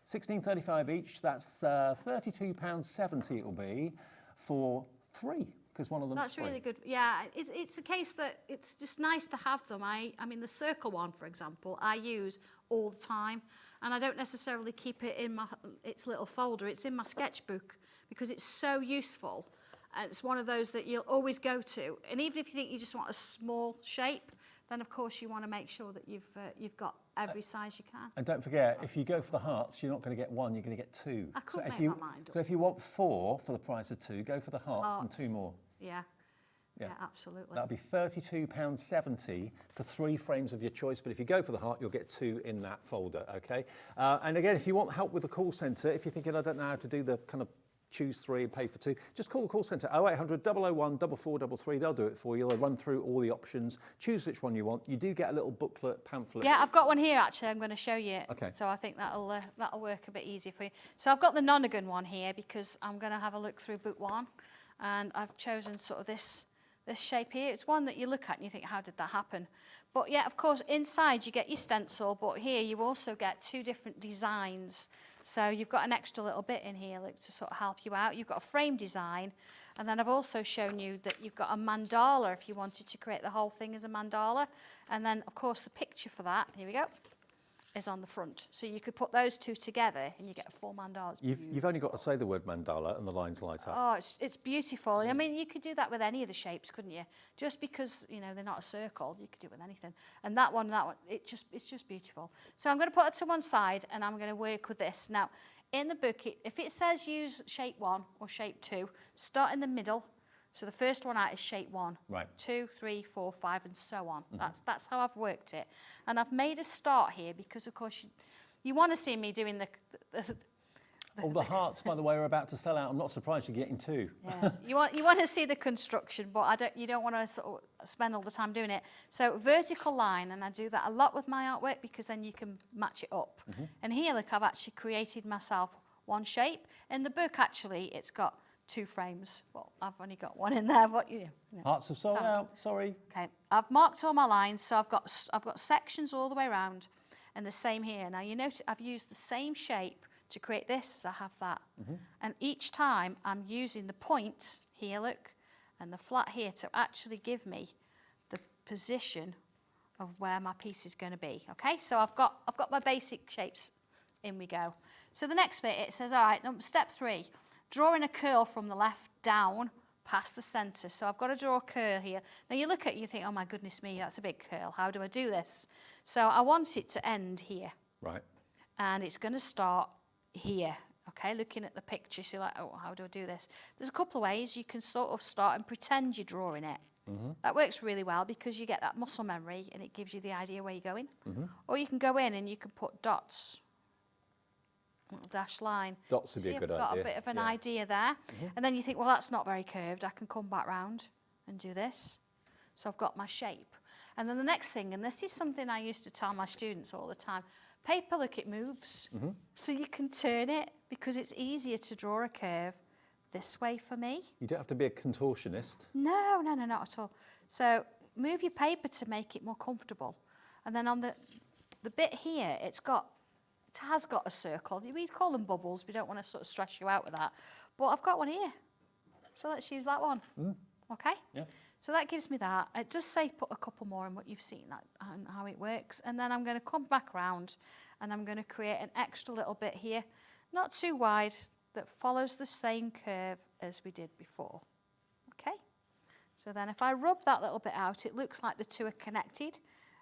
$16.35 each. That's £32.70 it'll be for 3. Because one of them. That's really good. Yeah, it's a case that it's just nice to have them. I mean, the circle one, for example, I use all the time, and I don't necessarily keep it in its little folder. It's in my sketchbook because it's so useful. And it's one of those that you'll always go to. And even if you think you just want a small shape, then of course you want to make sure that you've got every size you can. And don't forget, if you go for the hearts, you're not going to get 1, you're going to get 2. I could make my mind up. So if you want 4 for the price of 2, go for the hearts and 2 more. Yeah, absolutely. That'll be £32.70 for 3 frames of your choice. But if you go for the heart, you'll get 2 in that folder, okay? And again, if you want help with the call centre, if you're thinking, I don't know how to do the kind of choose 3 and pay for 2, just call the call centre, 0800 001 4433. They'll do it for you. They'll run through all the options, choose which one you want. You do get a little booklet, pamphlet. Yeah, I've got one here actually. I'm going to show you. Okay. So I think that'll work a bit easier for you. So I've got the Nonagon one here because I'm going to have a look through book 1, and I've chosen sort of this shape here. It's one that you look at and you think, how did that happen? But yeah, of course, inside you get your stencil, but here you also get 2 different designs. So you've got an extra little bit in here to sort of help you out. You've got a frame design, and then I've also shown you that you've got a mandala if you wanted to create the whole thing as a mandala. And then, of course, the picture for that, here we go, is on the front. So you could put those 2 together and you get a full mandala. You've only got to say the word mandala and the lines light up. Oh, it's beautiful. I mean, you could do that with any of the shapes, couldn't you? Just because, you know, they're not a circle, you could do it with anything. And that one, it's just beautiful. So I'm going to put it to one side and I'm going to work with this. Now, in the book, if it says use shape 1 or shape 2, start in the middle. So the first one out is shape 1, right. 2, 3, 4, 5, and so on. That's how I've worked it. And I've made a start here because, of course, you want to see me doing the hearts, by the way, are about to sell out. I'm not surprised you're getting 2. Yeah. you want to see the construction, but you don't want to sort of spend all the time doing it. So vertical line, and I do that a lot with my artwork because then you can match it up. And here, look, I've actually created myself one shape. In the book, actually, it's got 2 frames. Well, I've only got 1 in there, but you know. Hearts have sold out, sorry. Okay, I've marked all my lines, so I've got sections all the way around, and the same here. Now you notice I've used the same shape to create this as I have that. And each time I'm using the point here, look, and the flat here to actually give me the position of where my piece is going to be. Okay, so I've got my basic shapes. In we go. So the next bit, it says, all right, step 3. Drawing a curl from the left down past the centre. So I've got to draw a curl here. Now you look at it, you think, oh my goodness me, that's a big curl. How do I do this? So I want it to end here. Right. And it's going to start here. Okay, looking at the picture, so you're like, oh, how do I do this? There's a couple of ways. You can sort of start and pretend you're drawing it. That works really well because you get that muscle memory and it gives you the idea where you're going. Or you can go in and you can put dots. Little dash line. Dots would be a good idea. I've got a bit of an idea there. And then you think, well, that's not very curved. I can come back round and do this. So I've got my shape. And then the next thing, and this is something I used to tell my students all the time, paper, look, it moves. So you can turn it because it's easier to draw a curve this way for me. You don't have to be a contortionist. No, not at all. So move your paper to make it more comfortable. And then on the bit here, it has got a circle. We call them bubbles. We don't want to sort of stress you out with that. But I've got one here. So let's use that one. Okay? Yeah. So that gives me that. It does say put a couple more in, what you've seen that and how it works. And then I'm going to come back round and I'm going to create an extra little bit here, not too wide, that follows the same curve as we did before. Okay? So then if I rub that little bit out, it looks like the 2 are connected.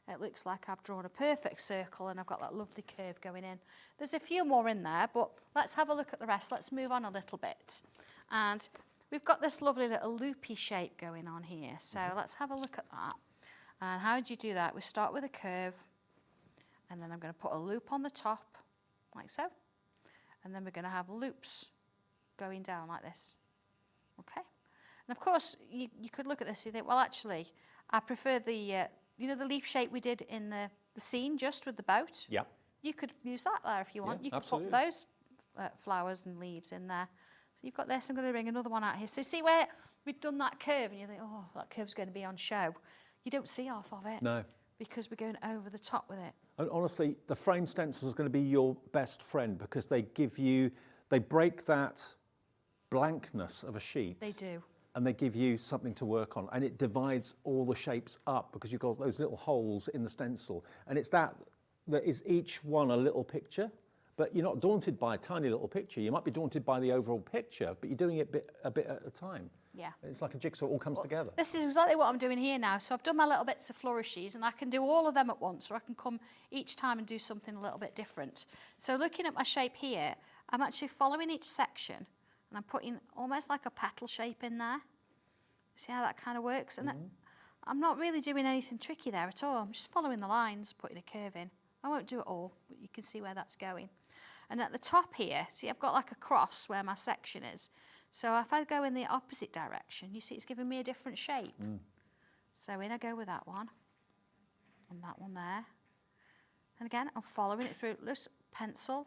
It looks like I've drawn a perfect circle and I've got that lovely curve going in. There's a few more in there, but let's have a look at the rest. Let's move on a little bit. And we've got this lovely little loopy shape going on here. So let's have a look at that. And how do you do that? We start with a curve, and then I'm going to put a loop on the top, like so. And then we're going to have loops going down like this. Okay? And of course, you could look at this and think, well, actually, I prefer the, you know, the leaf shape we did in the scene just with the boat. Yeah. You could use that there if you want. Yeah, you could absolutely. put those flowers and leaves in there. So you've got this. I'm going to bring another one out here. So see where we've done that curve and you think, oh, that curve's going to be on show. You don't see half of it. No. Because we're going over the top with it. And honestly, the frame stencils is going to be your best friend because they break that blankness of a sheet. They do. And they give you something to work on. And it divides all the shapes up because you've got those little holes in the stencil. And it's that is each one a little picture. But you're not daunted by a tiny little picture. You might be daunted by the overall picture, but you're doing it a bit at a time. Yeah. It's like a jigsaw, it all comes together. This is exactly what I'm doing here now. So I've done my little bits of flourishes and I can do all of them at once, or I can come each time and do something a little bit different. So looking at my shape here, I'm actually following each section and I'm putting almost like a petal shape in there. See how that kind of works? And I'm not really doing anything tricky there at all. I'm just following the lines, putting a curve in. I won't do it all, but you can see where that's going. And at the top here, see I've got like a cross where my section is. So if I go in the opposite direction, you see it's giving me a different shape. So in I go with that one, and that one there. And again, I'm following it through, loose pencil.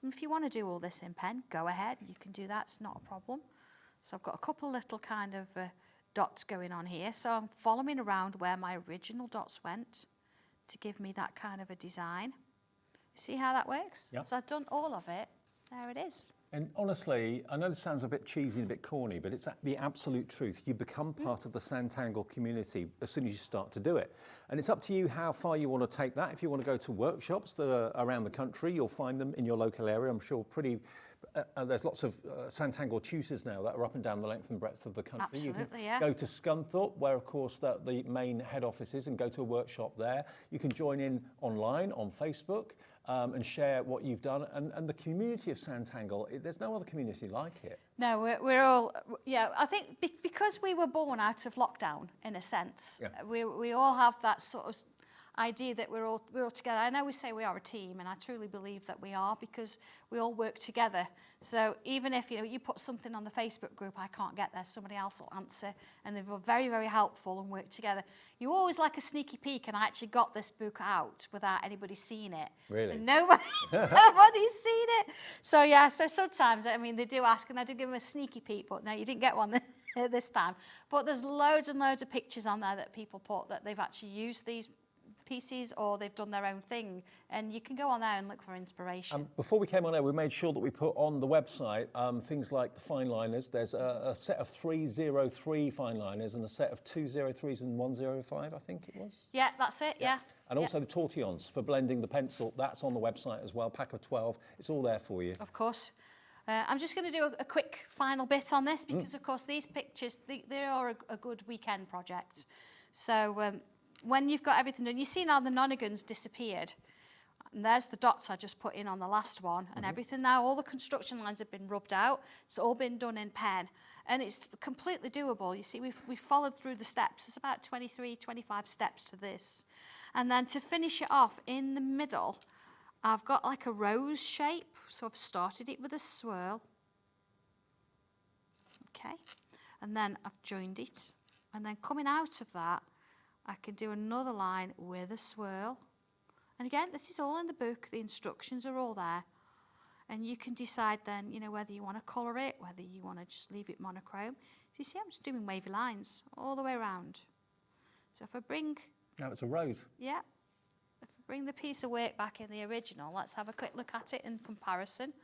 And if you want to do all this in pen, go ahead, you can do that, it's not a problem. So I've got a couple little kind of dots going on here. So I'm following around where my original dots went to give me that kind of a design. See how that works? Yep. So I've done all of it. There it is. And honestly, I know this sounds a bit cheesy and a bit corny, but it's the absolute truth. You become part of the Sanntangle community as soon as you start to do it. And it's up to you how far you want to take that. If you want to go to workshops that are around the country, you'll find them in your local area. I'm sure there's lots of Sanntangle tutors now that are up and down the length and breadth of the country. Absolutely, you can yeah. go to Scunthorpe, where of course the main head office is, and go to a workshop there. You can join in online on Facebook. And share what you've done. And the community of Sanntangle, there's no other community like it. No, we're all, yeah, I think because we were born out of lockdown, in a sense, Yeah. we all have that sort of idea that we're all together. I know we say we are a team, and I truly believe that we are because we all work together. So even if you put something on the Facebook group, I can't get there, somebody else will answer, and they were very, very helpful and work together. You always like a sneaky peek, and I actually got this book out without anybody seeing it. Really? So nobody's seen it. So yeah, so sometimes, I mean, they do ask, and I do give them a sneaky peek, but no, you didn't get one this time. But there's loads and loads of pictures on there that people put that they've actually used these pieces or they've done their own thing, and you can go on there and look for inspiration. Before we came on air, we made sure that we put on the website things like the fine liners. There's a set of 303 fine liners and a set of 203s and 105, I think it was. Yeah, that's it, yeah. And also the tortillons for blending the pencil, that's on the website as well, pack of 12. It's all there for you. Of course. I'm just going to do a quick final bit on this because, of course, these pictures, they are a good weekend project. So when you've got everything done, you see now the nonagons disappeared. And there's the dots I just put in on the last one. And everything now, all the construction lines have been rubbed out. It's all been done in pen. And it's completely doable. You see, we've followed through the steps. It's about 23, 25 steps to this. And then to finish it off in the middle, I've got like a rose shape. So I've started it with a swirl. Okay. And then I've joined it. And then coming out of that, I can do another line with a swirl. And again, this is all in the book. The instructions are all there. And you can decide then, whether you want to colour it, whether you want to just leave it monochrome. So you see, I'm just doing wavy lines all the way around. So if I bring... Now it's a rose. Yeah. If I bring the piece of work back in the original, let's have a quick look at it in comparison.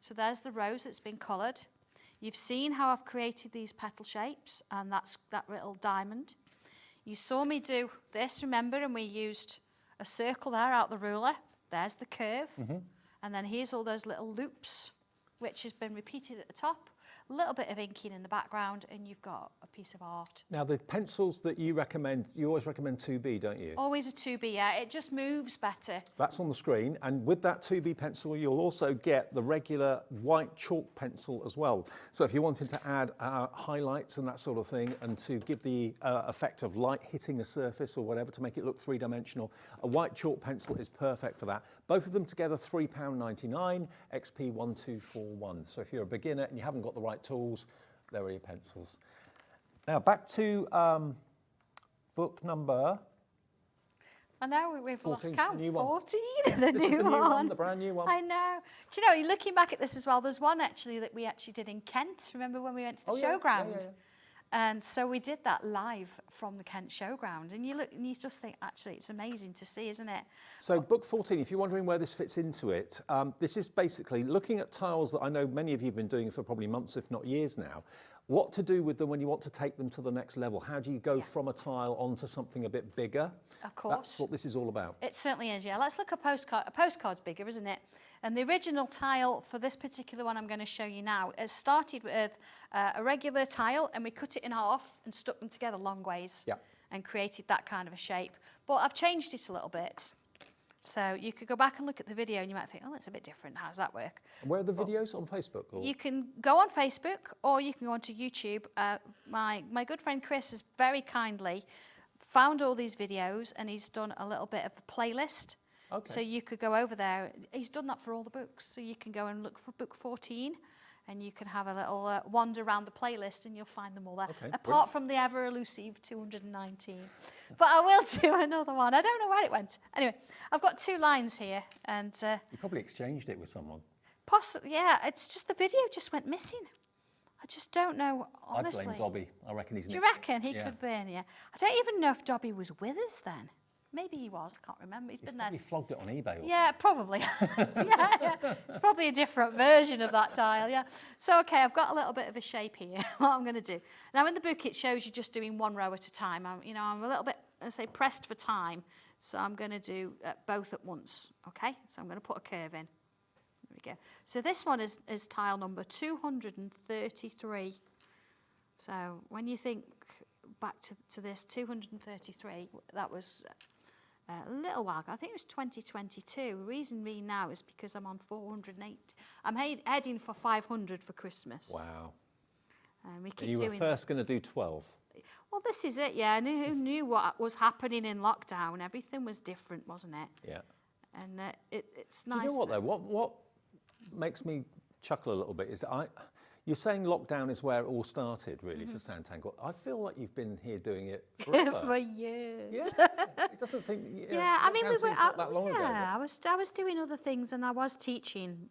So there's the rose that's been coloured. You've seen how I've created these petal shapes, and that's that little diamond. You saw me do this, remember, and we used a circle there out the ruler. There's the curve. And then here's all those little loops, which has been repeated at the top. A little bit of inking in the background, and you've got a piece of art. Now, the pencils that you recommend, you always recommend 2B, don't you? Always a 2B, yeah. It just moves better. That's on the screen. And with that 2B pencil, you'll also get the regular white chalk pencil as well. So if you wanted to add highlights and that sort of thing, and to give the effect of light hitting a surface or whatever to make it look three-dimensional, a white chalk pencil is perfect for that. Both of them together, £3.99, XP1241. So if you're a beginner and you haven't got the right tools, there are your pencils. Now back to book number. I know we've 14, lost count. the new one. 14, This is the new one, the brand new one. I know. Do you know, looking back at this as well, there's one actually that we actually did in Kent. Remember when we went to the showground? Yeah. And so we did that live from the Kent showground. And you look and you just think, actually, it's amazing to see, isn't it? So book 14, if you're wondering where this fits into it, this is basically looking at tiles that I know many of you have been doing for probably months, if not years now. What to do with them when you want to take them to the next level? How do you go from a tile onto something a bit bigger? Of course. That's what this is all about. It certainly is, yeah. Let's look at a postcard. A postcard's bigger, isn't it? And the original tile for this particular one I'm going to show you now, it started with a regular tile, and we cut it in half and stuck them together long ways and created that kind of a shape. But I've changed it a little bit. So you could go back and look at the video and you might think, oh, that's a bit different. How does that work? And where are the videos? On Facebook? Or? You can go on Facebook or you can go onto YouTube. My good friend Chris has very kindly found all these videos and he's done a little bit of a playlist. Okay. So you could go over there. He's done that for all the books. So you can go and look for book 14 and you can have a little wander around the playlist and you'll find them all there. Okay, apart from the ever elusive 219. But I will do another one. I don't know where it went. Anyway, I've got 2 lines here and... you probably exchanged it with someone. Possibly, yeah. It's just the video just went missing. I just don't know, honestly. I blame Dobby. I reckon he's... Do you reckon he could be in here? I don't even know if Dobby was with us then. Maybe he was, I can't remember. He's been there. He flogged it on eBay. Yeah, probably. yeah. It's probably a different version of that tile, yeah. So, okay, I've got a little bit of a shape here, what I'm going to do. Now, in the book, it shows you just doing 1 row at a time. I'm a little bit, let's say, pressed for time. So I'm going to do both at once, okay? So I'm going to put a curve in. There we go. So this one is tile number 233. So when you think back to this, 233, that was... a little while ago. I think it was 2022. The reason being now is because I'm on 408. I'm heading for 500 for Christmas. Wow. And we keep you doing were first going to do 12. Well, this is it, yeah. Who knew what was happening in lockdown? Everything was different, wasn't it? Yeah. And it's nice. Do you know what, though? What makes me chuckle a little bit is you're saying lockdown is where it all started, really, for Sanntangle. I feel like you've been here doing it forever. For years. Yeah, it doesn't seem... Yeah, I mean, we were not that long ago. Yeah, I was doing other things and I was teaching,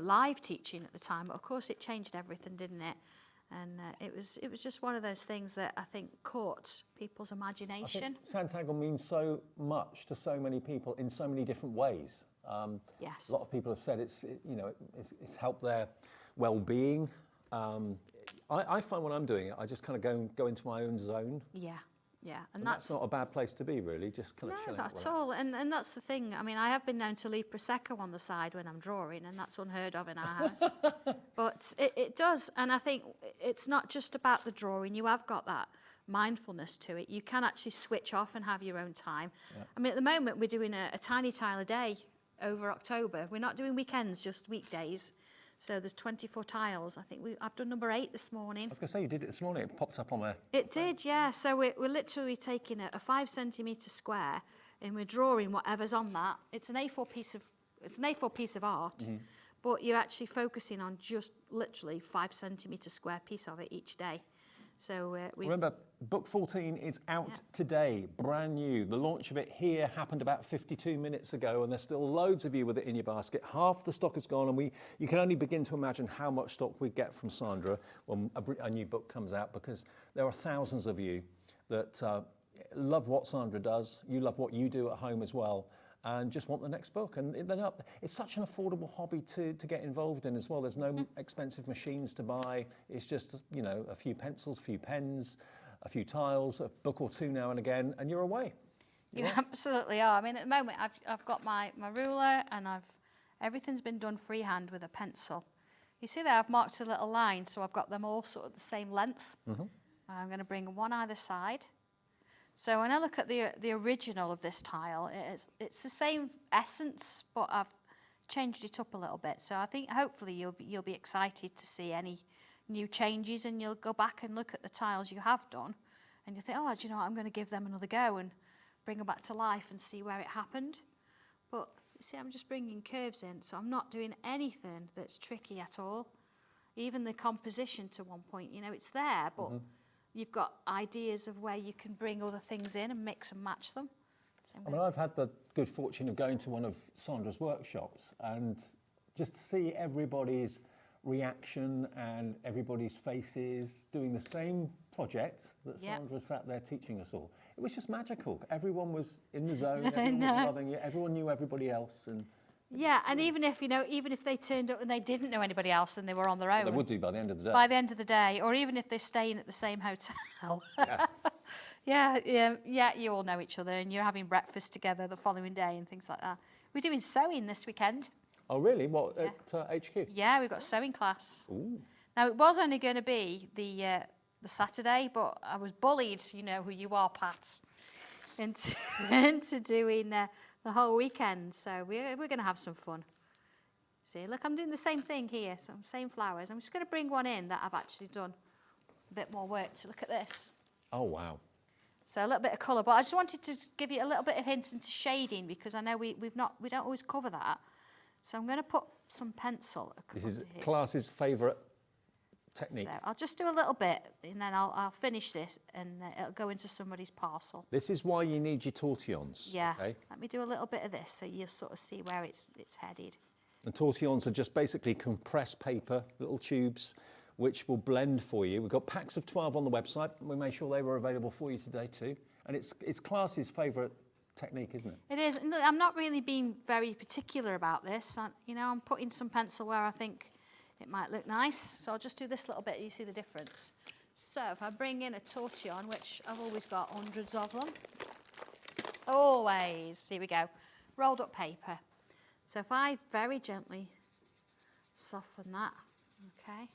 live teaching at the time. But of course, it changed everything, didn't it? And it was just one of those things that I think caught people's imagination. I think Sanntangle means so much to so many people in so many different ways. Yes. A lot of people have said it's helped their well-being. I find when I'm doing it, I just kind of go into my own zone. Yeah, and that's not a bad place to be, really. Just kind of chilling out. No, not at all. And that's the thing. I mean, I have been known to leave prosecco on the side when I'm drawing, and that's unheard of in our house. But it does, and I think it's not just about the drawing. You have got that mindfulness to it. You can actually switch off and have your own time. Yeah. I mean, at the moment, we're doing a tiny tile a day over October. We're not doing weekends, just weekdays. So there's 24 tiles. I think I've done number 8 this morning. I was going to say, you did it this morning. It popped up on there. It did, yeah. So we're literally taking a 5 centimetre square and we're drawing whatever's on that. It's an A4 piece of art, but you're actually focusing on just literally 5 centimetre square piece of it each day. So remember, book 14 is out today, brand new. The launch of it here happened about 52 minutes ago, and there's still loads of you with it in your basket. Half the stock is gone, and you can only begin to imagine how much stock we get from Sandra when a new book comes out, because there are thousands of you that love what Sandra does. You love what you do at home as well, and just want the next book. And it's such an affordable hobby to get involved in as well. There's no expensive machines to buy. It's just, a few pencils, a few pens, a few tiles, a book or two now and again, and you're away. You absolutely are. I mean, at the moment, I've got my ruler, and everything's been done freehand with a pencil. You see there, I've marked a little line, so I've got them all sort of the same length. I'm going to bring one either side. So when I look at the original of this tile, it's the same essence, but I've changed it up a little bit. So I think hopefully you'll be excited to see any new changes, and you'll go back and look at the tiles you have done, and you think, oh, do you know what, I'm going to give them another go and bring them back to life and see where it happened. But you see, I'm just bringing curves in, so I'm not doing anything that's tricky at all. even the composition to one point, you know, it's there, but you've got ideas of where you can bring other things in and mix and match them. I mean, I've had the good fortune of going to one of Sandra's workshops, and just to see everybody's reaction and everybody's faces doing the same project that Sandra sat there teaching us all. It was just magical. Everyone was in the zone, everyone was loving it, everyone knew everybody else. And yeah, and even if, you know, even if they turned up and they didn't know anybody else and they were on their own. They would do by the end of the day. By the end of the day, or even if they're staying at the same hotel. Yeah, you all know each other and you're having breakfast together the following day and things like that. We're doing sewing this weekend. Oh, really? What, at HQ? Yeah, we've got a sewing class. Ooh. Now, it was only going to be the Saturday, but I was bullied, you know who you are, Pat, into doing the whole weekend. So we're going to have some fun. See, look, I'm doing the same thing here, so same flowers. I'm just going to bring one in that I've actually done a bit more work to. Look at this. Oh, wow. So a little bit of colour, but I just wanted to give you a little bit of hint into shading because I know we don't always cover that. So I'm going to put some pencil. This is class's favourite technique. So I'll just do a little bit and then I'll finish this and it'll go into somebody's parcel. This is why you need your tortillons. Yeah. Okay? Let me do a little bit of this so you'll sort of see where it's headed. And tortillons are just basically compressed paper, little tubes, which will blend for you. We've got packs of 12 on the website. We made sure they were available for you today too. And it's class's favourite technique, isn't it? It is. Look, I'm not really being very particular about this. I'm putting some pencil where I think it might look nice. So I'll just do this little bit. You see the difference. So if I bring in a tortillon, which I've always got hundreds of them. Always. Here we go. Rolled up paper. So if I very gently soften that, okay.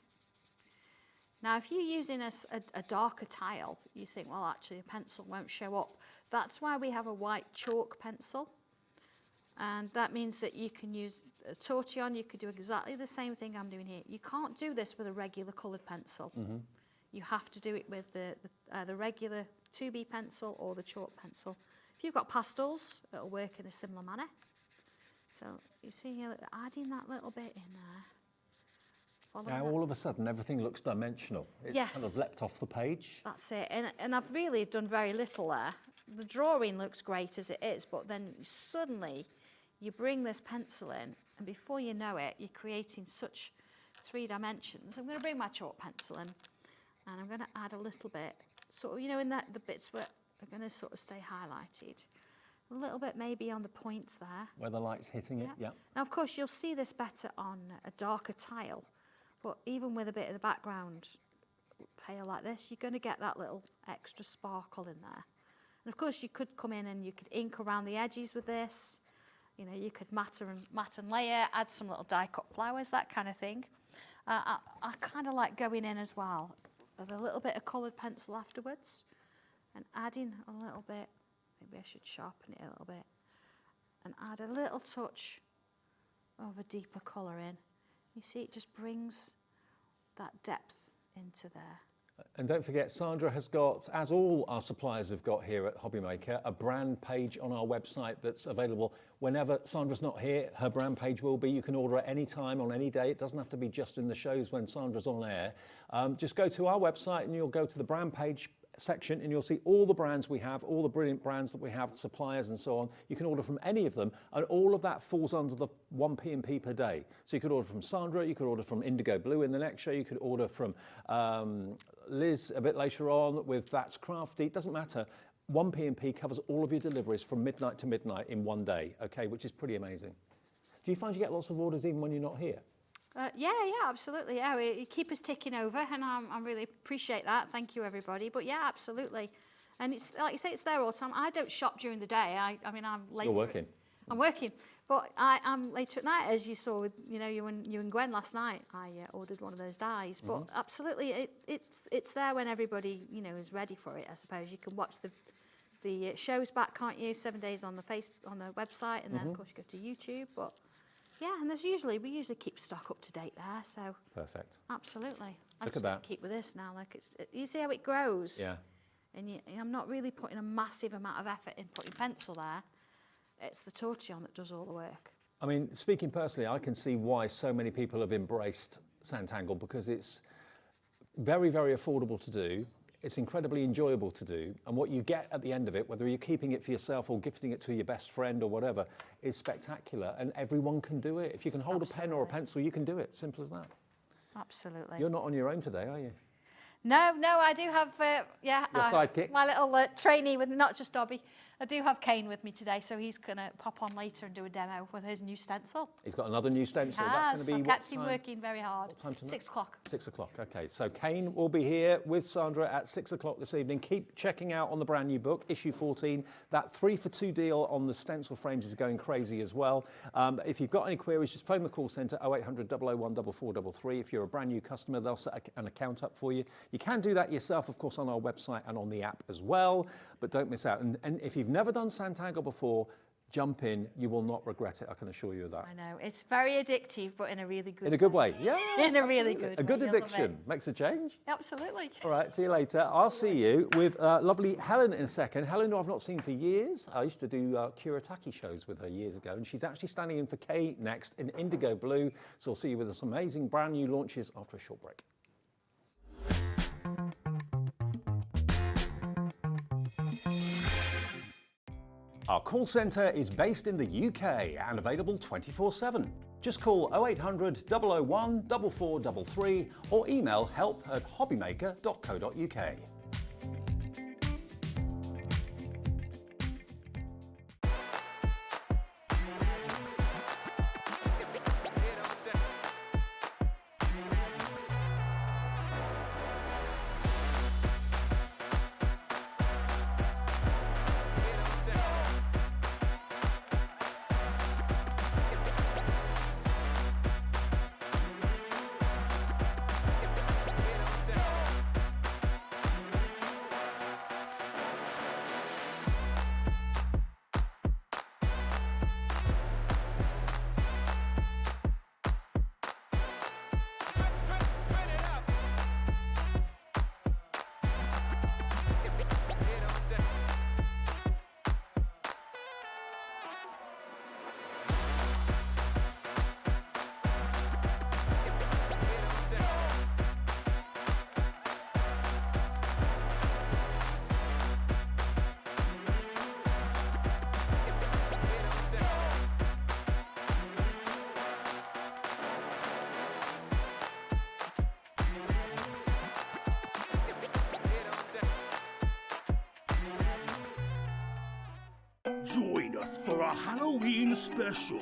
Now, if you're using a darker tile, you think, well, actually, a pencil won't show up. That's why we have a white chalk pencil. And that means that you can use a tortillon. You could do exactly the same thing I'm doing here. You can't do this with a regular coloured pencil. You have to do it with the regular 2B pencil or the chalk pencil. If you've got pastels, it'll work in a similar manner. So you see here, adding that little bit in there. Now, all of a sudden, everything looks dimensional. It's kind of leapt off the page. That's it. And I've really done very little there. The drawing looks great as it is, but then suddenly you bring this pencil in, and before you know it, you're creating such 3 dimensions. I'm going to bring my chalk pencil in, and I'm going to add a little bit, sort of, you know, in the bits where are going to sort of stay highlighted. A little bit maybe on the points there. Where the light's hitting it, yeah. Now, of course, you'll see this better on a darker tile. But even with a bit of the background pale like this, you're going to get that little extra sparkle in there. And of course, you could come in and you could ink around the edges with this. You know, you could mat and layer, add some little die-cut flowers, that kind of thing. I kind of like going in as well with a little bit of coloured pencil afterwards and adding a little bit. Maybe I should sharpen it a little bit and add a little touch of a deeper colour in. You see, it just brings that depth into there. And don't forget, Sandra has got, as all our suppliers have got here at HobbyMaker, a brand page on our website that's available whenever Sandra's not here. Her brand page will be. You can order at any time, on any day. It doesn't have to be just in the shows when Sandra's on air. Just go to our website and you'll go to the brand page section and you'll see all the brands we have, all the brilliant brands that we have, suppliers and so on. You can order from any of them, and all of that falls under the 1 P&P per day. So you could order from Sandra, you could order from IndigoBlu in the next show, you could order from Liz a bit later on with That's Crafty. It doesn't matter. 1 P&P covers all of your deliveries from midnight to midnight in one day, okay, which is pretty amazing. Do you find you get lots of orders even when you're not here? Yeah, absolutely. Yeah, you keep us ticking over, and I really appreciate that. Thank you, everybody. But yeah, absolutely. And it's like you say, it's there all the time. I don't shop during the day. I mean, I'm later. You're working. I'm working, but I'm later at night, as you saw with you and Gwen last night. I ordered one of those dies. But absolutely, it's there when everybody is ready for it. I suppose you can watch the shows back, can't you? 7 days on the website, and then of course you go to YouTube. But yeah, and we usually keep stock up to date there, so perfect. Absolutely. Look at that. Keep with this now, like you see how it grows. Yeah. And I'm not really putting a massive amount of effort in putting pencil there. It's the tortillon that does all the work. I mean, speaking personally, I can see why so many people have embraced Sanntangle because it's very, very affordable to do. It's incredibly enjoyable to do. And what you get at the end of it, whether you're keeping it for yourself or gifting it to your best friend or whatever, is spectacular. And everyone can do it. If you can hold a pen or a pencil, you can do it. Simple as that. Absolutely. You're not on your own today, are you? No, I do have, Your sidekick? my little trainee with me, not just Dobby. I do have Kane with me today, so he's going to pop on later and do a demo with his new stencil. He's got another new stencil. That's going to be I've what kept him time? working very hard. What time tonight? 6 o'clock. 6 o'clock, okay. So Kane will be here with Sandra at 6 o'clock this evening. Keep checking out on the brand new book, issue 14. That 3 for 2 deal on the stencil frames is going crazy as well. If you've got any queries, just phone the call centre 0800 001 4433. If you're a brand new customer, they'll set an account up for you. You can do that yourself, of course, on our website and on the app as well, but don't miss out. And if you've never done Sanntangle before, jump in. You will not regret it, I can assure you of that. I know. It's very addictive, but in a really good way. In a good way, yeah. In a really good way. A good You'll love addiction it. makes a change. Absolutely. All right, see you later. I'll see you with lovely Helen in a second. Helen, who I've not seen for years. I used to do Kuretake shows with her years ago, and she's actually standing in for Kay next in IndigoBlu. So I'll see you with some amazing brand new launches after a short break. Our call centre is based in the UK and available 24/7. Just call 0800 001 4433 or email help@hobbymaker.co.uk. Join us for a Halloween special.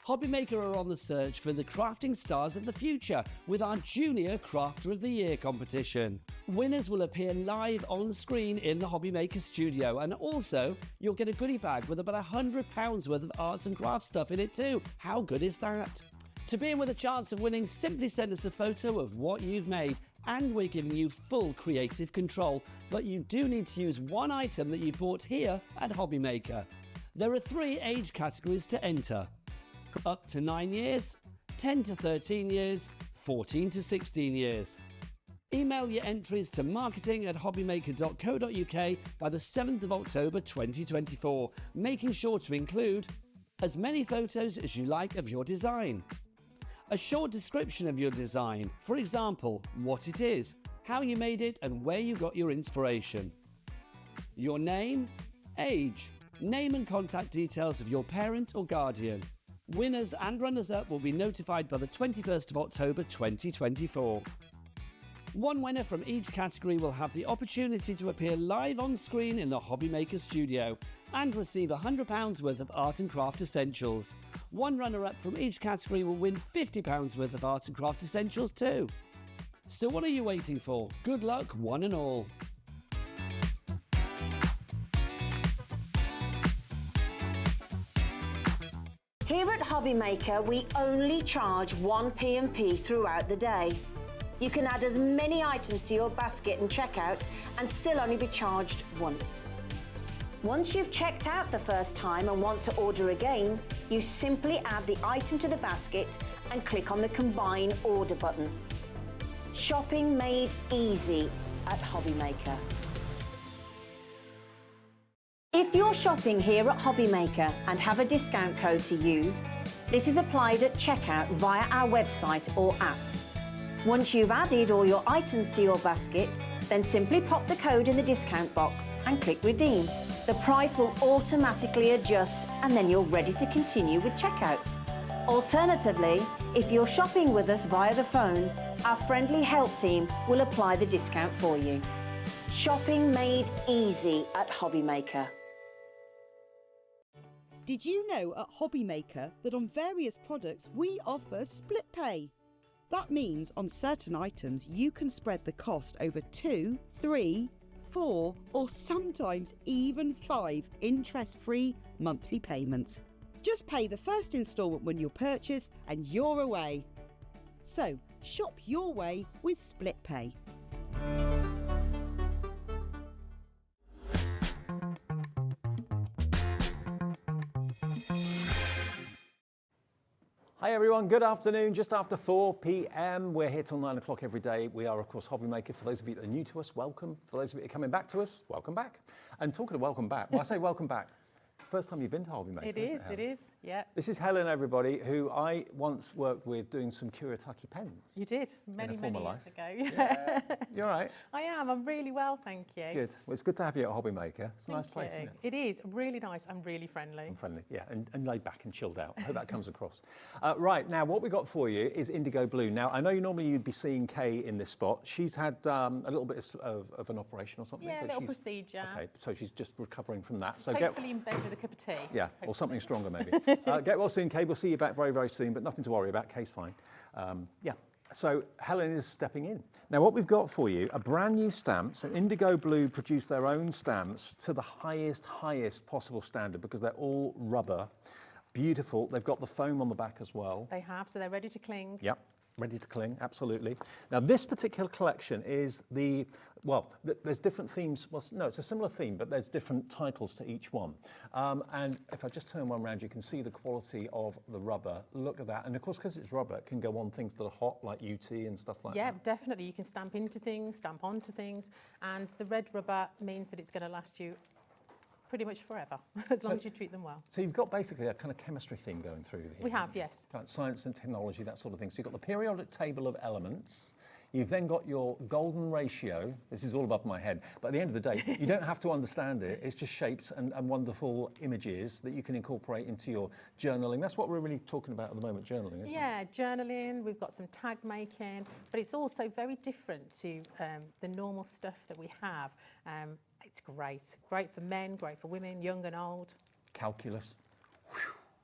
HobbyMaker are on the search for the crafting stars of the future with our Junior Crafter of the Year competition. Winners will appear live on screen in the HobbyMaker studio, and also you'll get a goodie bag with about £100 worth of arts and crafts stuff in it too. How good is that? To be in with a chance of winning, simply send us a photo of what you've made, and we're giving you full creative control, but you do need to use one item that you bought here at HobbyMaker. There are 3 age categories to enter: up to 9 years, 10 to 13 years, 14 to 16 years. Email your entries to marketing@hobbymaker.co.uk by the 7th of October 2024, making sure to include as many photos as you like of your design, a short description of your design, for example, what it is, how you made it and where you got your inspiration, your name, age, name and contact details of your parent or guardian. Winners and runners-up will be notified by the 21st of October 2024. One winner from each category will have the opportunity to appear live on screen in the HobbyMaker studio and receive £100 worth of art and craft essentials. One runner-up from each category will win £50 worth of art and craft essentials too. So what are you waiting for? Good luck, one and all. Here at HobbyMaker, we only charge 1 P&P throughout the day. You can add as many items to your basket and checkout and still only be charged once. Once you've checked out the first time and want to order again, you simply add the item to the basket and click on the Combine Order button. Shopping made easy at HobbyMaker. If you're shopping here at HobbyMaker and have a discount code to use, this is applied at checkout via our website or app. Once you've added all your items to your basket, then simply pop the code in the discount box and click Redeem. The price will automatically adjust and then you're ready to continue with checkout. Alternatively, if you're shopping with us via the phone, our friendly help team will apply the discount for you. Shopping made easy at HobbyMaker. Did you know at HobbyMaker that on various products we offer split pay? That means on certain items you can spread the cost over 2, 3, 4 or sometimes even 5 interest-free monthly payments. Just pay the first instalment when you purchase and you're away. So shop your way with split pay. Hi everyone, good afternoon. Just after 4 p.m. We're here till 9 o'clock every day. We are, of course, HobbyMaker. For those of you that are new to us, welcome. For those of you that are coming back to us, welcome back. And talking of welcome back, well, I say welcome back. It's the first time you've been to HobbyMaker. It is, yeah. This is Helen, everybody, who I once worked with doing some Kuretake pens. You did, many years ago. Yeah. You're right. I am, I'm really well, thank you. Good. Well, it's good to have you at HobbyMaker. It's a nice place, isn't it? It is, really nice and really friendly. And friendly, yeah, and laid back and chilled out. I hope that comes across. Right, now what we got for you is IndigoBlu. Now, I know normally you'd be seeing Kay in this spot. She's had a little bit of an operation or something. Yeah, but a little procedure. Okay, so she's just recovering from that. So hopefully in bed with a cup of tea. Yeah, hopefully. Or something stronger maybe. Get well soon, Kay. We'll see you back very, very soon, but nothing to worry about. Kay's fine. Yeah. So Helen is stepping in. Now what we've got for you are brand new stamps, and IndigoBlu produced their own stamps to the highest possible standard because they're all rubber. Beautiful. They've got the foam on the back as well. They have, so they're ready to cling. Yep. Ready to cling, absolutely. Now this particular collection is there's different themes. Well, no, it's a similar theme, but there's different titles to each one. And if I just turn one around, you can see the quality of the rubber. Look at that. And of course, because it's rubber, it can go on things that are hot, like UT and stuff like that. Yeah, definitely. You can stamp into things, stamp onto things. And the red rubber means that it's going to last you pretty much forever, as long as you treat them well. So you've got basically a kind of chemistry theme going through here. We have, yes. Kind of science and technology, that sort of thing. So you've got the periodic table of elements. You've then got your golden ratio. This is all above my head. But at the end of the day, you don't have to understand it. It's just shapes and wonderful images that you can incorporate into your journaling. That's what we're really talking about at the moment, journaling, isn't it? Yeah, journaling. We've got some tag making, but it's also very different to the normal stuff that we have. It's great for men, great for women, young and old. Calculus.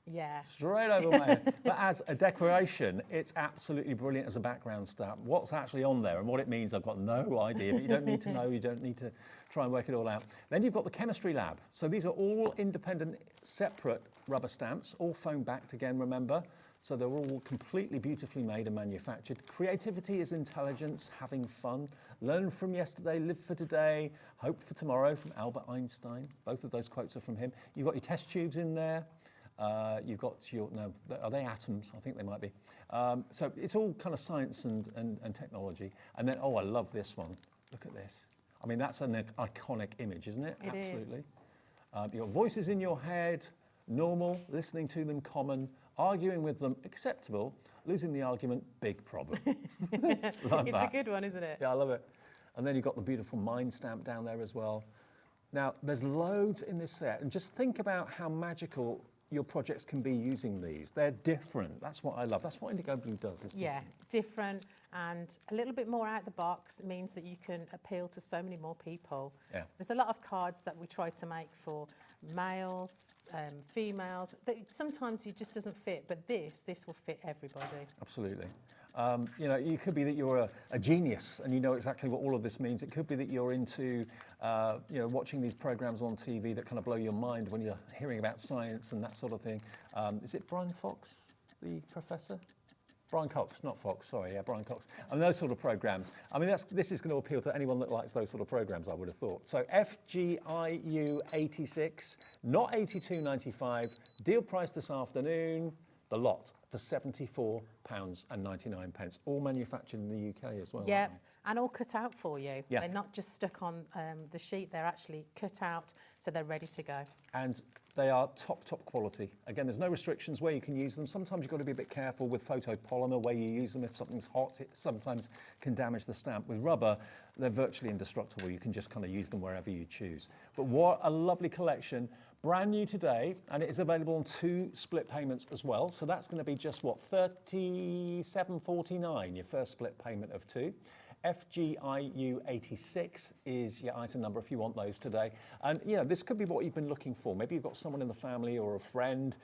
Yeah. Straight over my head. But as a decoration, it's absolutely brilliant as a background stamp. What's actually on there and what it means, I've got no idea, but you don't need to know, you don't need to try and work it all out. Then you've got the chemistry lab. So these are all independent, separate rubber stamps, all foam backed again, remember? So they're all completely beautifully made and manufactured. Creativity is intelligence, having fun. Learn from yesterday, live for today, hope for tomorrow, from Albert Einstein. Both of those quotes are from him. You've got your test tubes in there. You've got your, no, are they atoms? I think they might be. So it's all kind of science and technology. And then, oh, I love this one. Look at this. I mean, that's an iconic image, isn't it? It Absolutely. Your voices in your head, normal, listening to them, common, arguing with them, acceptable, losing the argument, big problem. It's a good one, isn't it? Yeah, I love it. And then you've got the beautiful mind stamp down there as well. Now, there's loads in this set, and just think about how magical your projects can be using these. They're different. That's what I love. That's what IndigoBlu does. Yeah, different. And a little bit more out the box means that you can appeal to so many more people. Yeah. There's a lot of cards that we try to make for males, females. That sometimes it just doesn't fit, but this will fit everybody. Absolutely. You know, it could be that you're a genius and you know exactly what all of this means. It could be that you're into, you know, watching these programs on TV that kind of blow your mind when you're hearing about science and that sort of thing. Is it Brian Fox, the professor? Brian Cox, not Fox, sorry, yeah, Brian Cox. I mean, those sort of programs. I mean, this is going to appeal to anyone that likes those sort of programs, I would have thought. So FGIU 86, not 82.95, deal price this afternoon, the lot for £74.99, all manufactured in the UK as well. Yeah, and all cut out for you. Yeah. They're not just stuck on the sheet, they're actually cut out, so they're ready to go. And they are top quality. Again, there's no restrictions where you can use them. Sometimes you've got to be a bit careful with photopolymer where you use them. If something's hot, it sometimes can damage the stamp. With rubber, they're virtually indestructible. You can just kind of use them wherever you choose. But what a lovely collection. Brand new today, and it is available on 2 split payments as well. So that's going to be just, what, £37.49, your first split payment of 2. FGIU 86 is your item number if you want those today. And, you know, this could be what you've been looking for. Maybe you've got someone in the family or a friend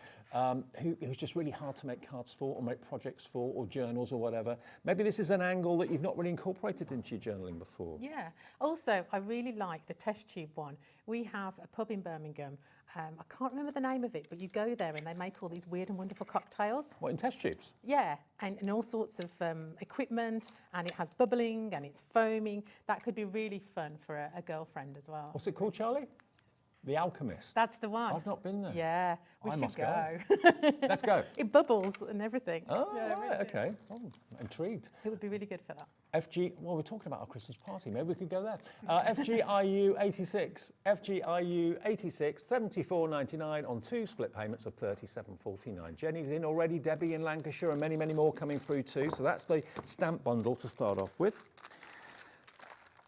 who's just really hard to make cards for or make projects for or journals or whatever. Maybe this is an angle that you've not really incorporated into your journaling before. Yeah. Also, I really like the test tube one. We have a pub in Birmingham. I can't remember the name of it, but you go there and they make all these weird and wonderful cocktails. What, in test tubes? Yeah, and all sorts of equipment, and it has bubbling and it's foaming. That could be really fun for a girlfriend as well. What's it called, Charlie? The Alchemist. That's the one. I've not been there. Yeah, we I should must go. Let's go. It bubbles and everything. Oh, Yeah, right, really okay. Oh, intrigued. It would be really good for that. Well, we're talking about our Christmas party. Maybe we could go there. FGIU 86. FGIU 86, £74.99 on 2 split payments of £37.49. Jenny's in already, Debbie in Lancashire, and many, many more coming through too. So that's the stamp bundle to start off with.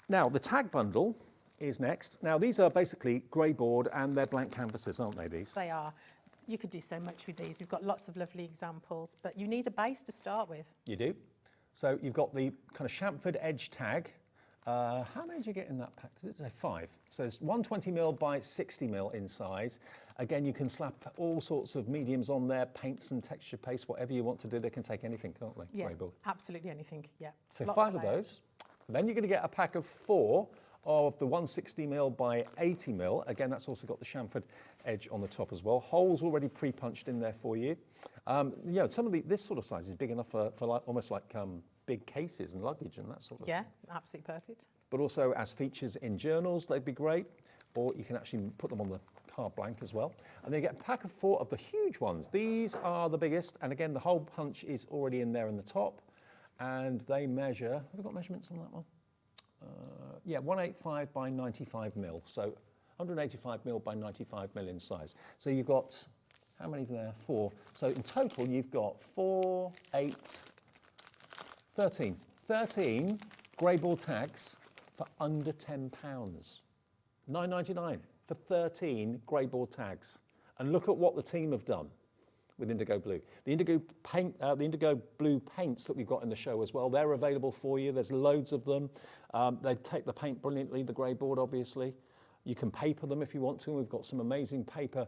Now, the tag bundle is next. Now, these are basically grey board and they're blank canvases, aren't they, these? They are. You could do so much with these. We've got lots of lovely examples, but you need a base to start with. You do. So you've got the kind of chamfered edge tag. How many do you get in that pack? It's a 5. So it's 120mm by 60mm in size. Again, you can slap all sorts of mediums on there, paints and texture paste, whatever you want to do. They can take anything, can't they? Yeah, grey board. absolutely anything, yeah. So Lots 5 of layers. those. Then you're going to get a pack of 4 of the 160mm by 80mm. Again, that's also got the chamfered edge on the top as well. Holes already pre-punched in there for you. Yeah, some of this sort of size is big enough for like, almost like big cases and luggage and that sort of thing. Yeah, absolutely perfect. But also as features in journals, they'd be great. Or you can actually put them on the card blank as well. And then you get a pack of 4 of the huge ones. These are the biggest. And again, the hole punch is already in there in the top. And they measure, have we got measurements on that one? Yeah, 185 by 95mm, so 185mm by 95mm in size. So you've got, how many there? 4. So in total, you've got 4, 8, 13. 13 grey board tags for under £10. £9.99 for 13 grey board tags. And look at what the team have done with IndigoBlu. The IndigoBlu paints that we've got in the show as well, they're available for you. There's loads of them. They take the paint brilliantly, the grey board obviously. You can paper them if you want to. We've got some amazing paper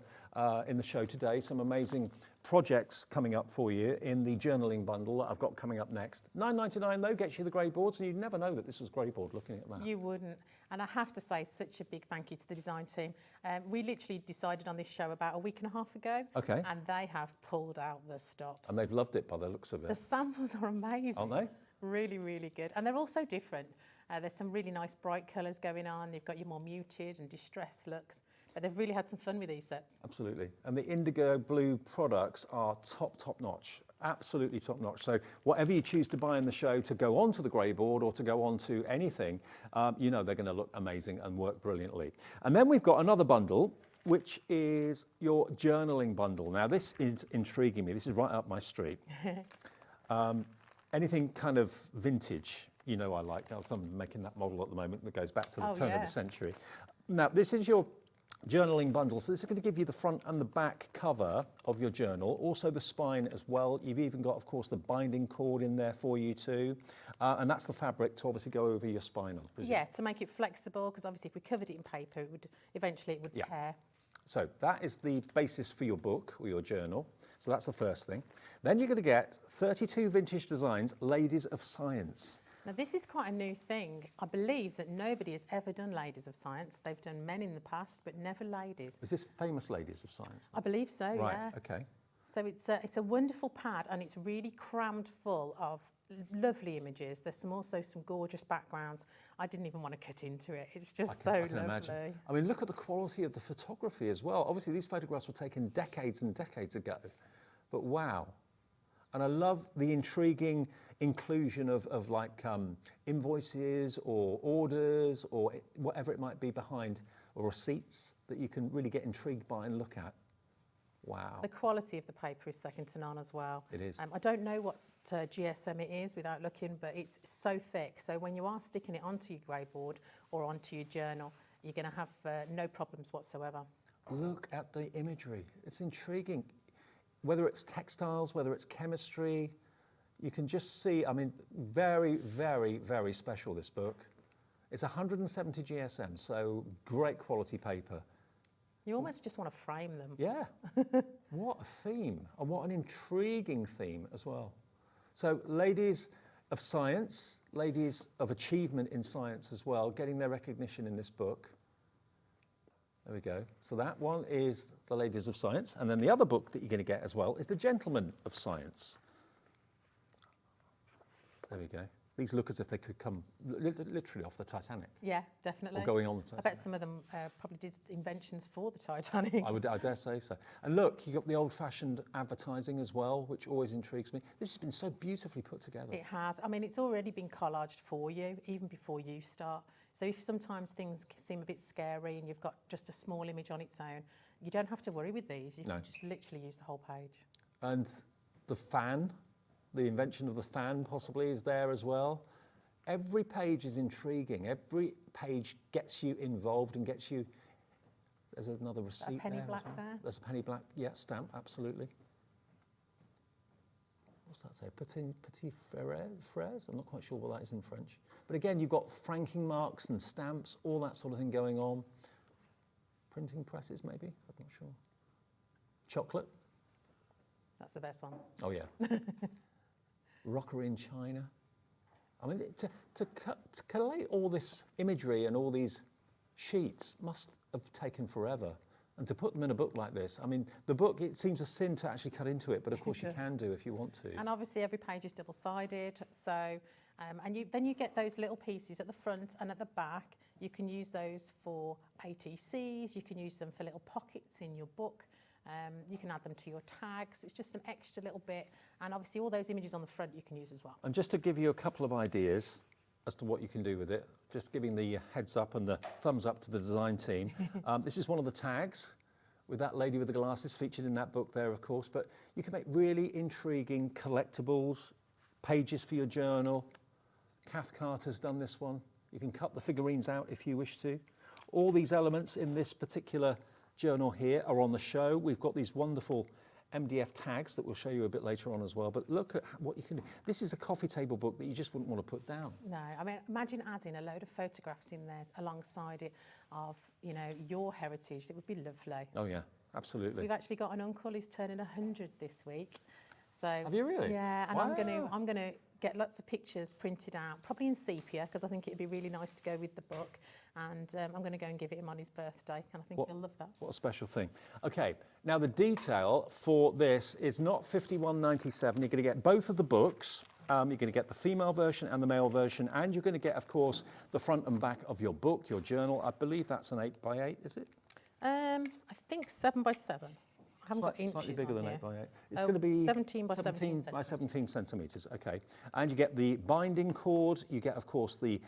in the show today, some amazing projects coming up for you in the journaling bundle that I've got coming up next. £9.99 though gets you the grey boards, and you'd never know that this was grey board looking at that. You wouldn't. And I have to say such a big thank you to the design team. We literally decided on this show about a week and a half ago. Okay. And they have pulled out the stops. And they've loved it by the looks of it. The samples are amazing. Aren't they? Really, really good. And they're all so different. There's some really nice bright colours going on. You've got your more muted and distressed looks. But they've really had some fun with these sets. Absolutely. And the IndigoBlu products are top notch. Absolutely top notch. So whatever you choose to buy in the show to go onto the grey board or to go onto anything, you know they're going to look amazing and work brilliantly. And then we've got another bundle, which is your journaling bundle. Now this is intriguing me. This is right up my street. Anything kind of vintage, you know I like. I'm making that model at the moment that goes back to the turn of the century. Now this is your journaling bundle. So this is going to give you the front and the back cover of your journal, also the spine as well. You've even got, of course, the binding cord in there for you too. And that's the fabric to obviously go over your spine on. Yeah, to make it flexible, because obviously if we covered it in paper, it would eventually tear. So that is the basis for your book or your journal. So that's the first thing. Then you're going to get 32 vintage designs, Ladies of Science. Now this is quite a new thing. I believe that nobody has ever done Ladies of Science. They've done men in the past, but never ladies. Is this famous Ladies of Science? I believe so, right, yeah. Okay. So it's a wonderful pad, and it's really crammed full of lovely images. There's also some gorgeous backgrounds. I didn't even want to cut into it. It's just so lovely. Imagine. I mean, look at the quality of the photography as well. Obviously, these photographs were taken decades and decades ago, but wow. And I love the intriguing inclusion of like invoices or orders or whatever it might be behind, or receipts that you can really get intrigued by and look at. Wow. The quality of the paper is second to none as well. It is. I don't know what GSM it is without looking, but it's so thick. So when you are sticking it onto your grey board or onto your journal, you're going to have no problems whatsoever. Look at the imagery. It's intriguing. Whether it's textiles, whether it's chemistry, you can just see, I mean, very, very, very special, this book. It's 170 GSM, so great quality paper. You almost just want to frame them. Yeah. What a theme, and what an intriguing theme as well. So ladies of science, ladies of achievement in science as well, getting their recognition in this book. There we go. So that one is the Ladies of Science. And then the other book that you're going to get as well is the Gentlemen of Science. There we go. These look as if they could come literally off the Titanic. Yeah, definitely. Or going on the Titanic. I bet some of them probably did inventions for the Titanic. I dare say so. And look, you've got the old-fashioned advertising as well, which always intrigues me. This has been so beautifully put together. It has. I mean, it's already been collaged for you, even before you start. So if sometimes things seem a bit scary and you've got just a small image on its own, you don't have to worry with these. You can just literally use the whole page. And the fan, the invention of the fan possibly is there as well. Every page is intriguing. Every page gets you involved and gets you... There's another receipt a penny there black as well. there. There's a penny black, yeah, stamp, absolutely. What's that say? Petit fraise? I'm not quite sure what that is in French. But again, you've got franking marks and stamps, all that sort of thing going on. Printing presses, maybe? I'm not sure. Chocolate? That's the best one. Oh, yeah. Rockery in China. I mean, to collate all this imagery and all these sheets must have taken forever. And to put them in a book like this, I mean, the book, it seems a sin to actually cut into it, but of course you can do if you want to. And obviously every page is double-sided, so, then you get those little pieces at the front and at the back. You can use those for ATCs, you can use them for little pockets in your book. You can add them to your tags. It's just an extra little bit. And obviously all those images on the front you can use as well. And just to give you a couple of ideas as to what you can do with it, just giving the heads up and the thumbs up to the design team. This is one of the tags with that lady with the glasses featured in that book there, of course. But you can make really intriguing collectibles, pages for your journal. Cathcarter's done this one. You can cut the figurines out if you wish to. All these elements in this particular journal here are on the show. We've got these wonderful MDF tags that we'll show you a bit later on as well. But look at what you can do. This is a coffee table book that you just wouldn't want to put down. No, I mean, imagine adding a load of photographs in there alongside it of, you know, your heritage. It would be lovely. Oh yeah, absolutely. We've actually got an uncle who's turning 100 this week. So have you really? Yeah, and wow. I'm gonna get lots of pictures printed out, probably in sepia, because I think it'd be really nice to go with the book. And I'm going to go and give it him on his birthday, and I think he'll love that. What a special thing. Okay, now the detail for this is not £51.97. You're going to get both of the books. You're going to get the female version and the male version, and you're going to get, of course, the front and back of your book, your journal. I believe that's an 8x8, is it? I think 7x7. I haven't got inches slightly bigger than here. 8x8. It's going to be 17 by 17 centimetres. Okay. And you get the binding cord. You get, of course, the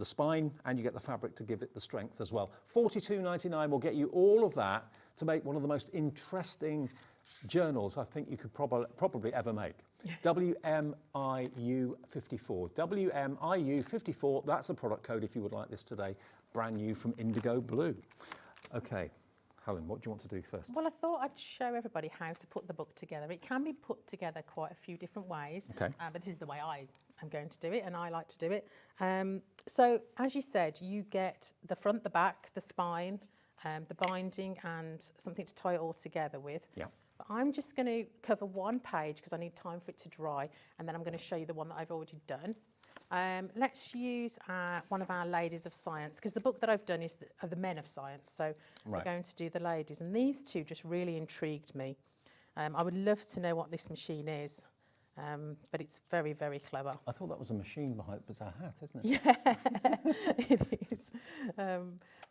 spine, and you get the fabric to give it the strength as well. $42.99 will get you all of that to make one of the most interesting journals I think you could probably ever make. WMIU 54. WMIU 54. That's the product code if you would like this today. Brand new from IndigoBlu. Okay, Helen, what do you want to do first? Well, I thought I'd show everybody how to put the book together. It can be put together quite a few different ways, Okay. But this is the way I am going to do it, and I like to do it. So, as you said, you get the front, the back, the spine, the binding, and something to tie it all together with. Yeah. But I'm just going to cover one page because I need time for it to dry, and then I'm going to show you the one that I've already done. Let's use one of our ladies of science, because the book that I've done is the men of science, so we're going to do the ladies, and these two just really intrigued me. I would love to know what this machine is, but it's very, very clever. I thought that was a machine behind a hat, isn't it? Yeah, it is.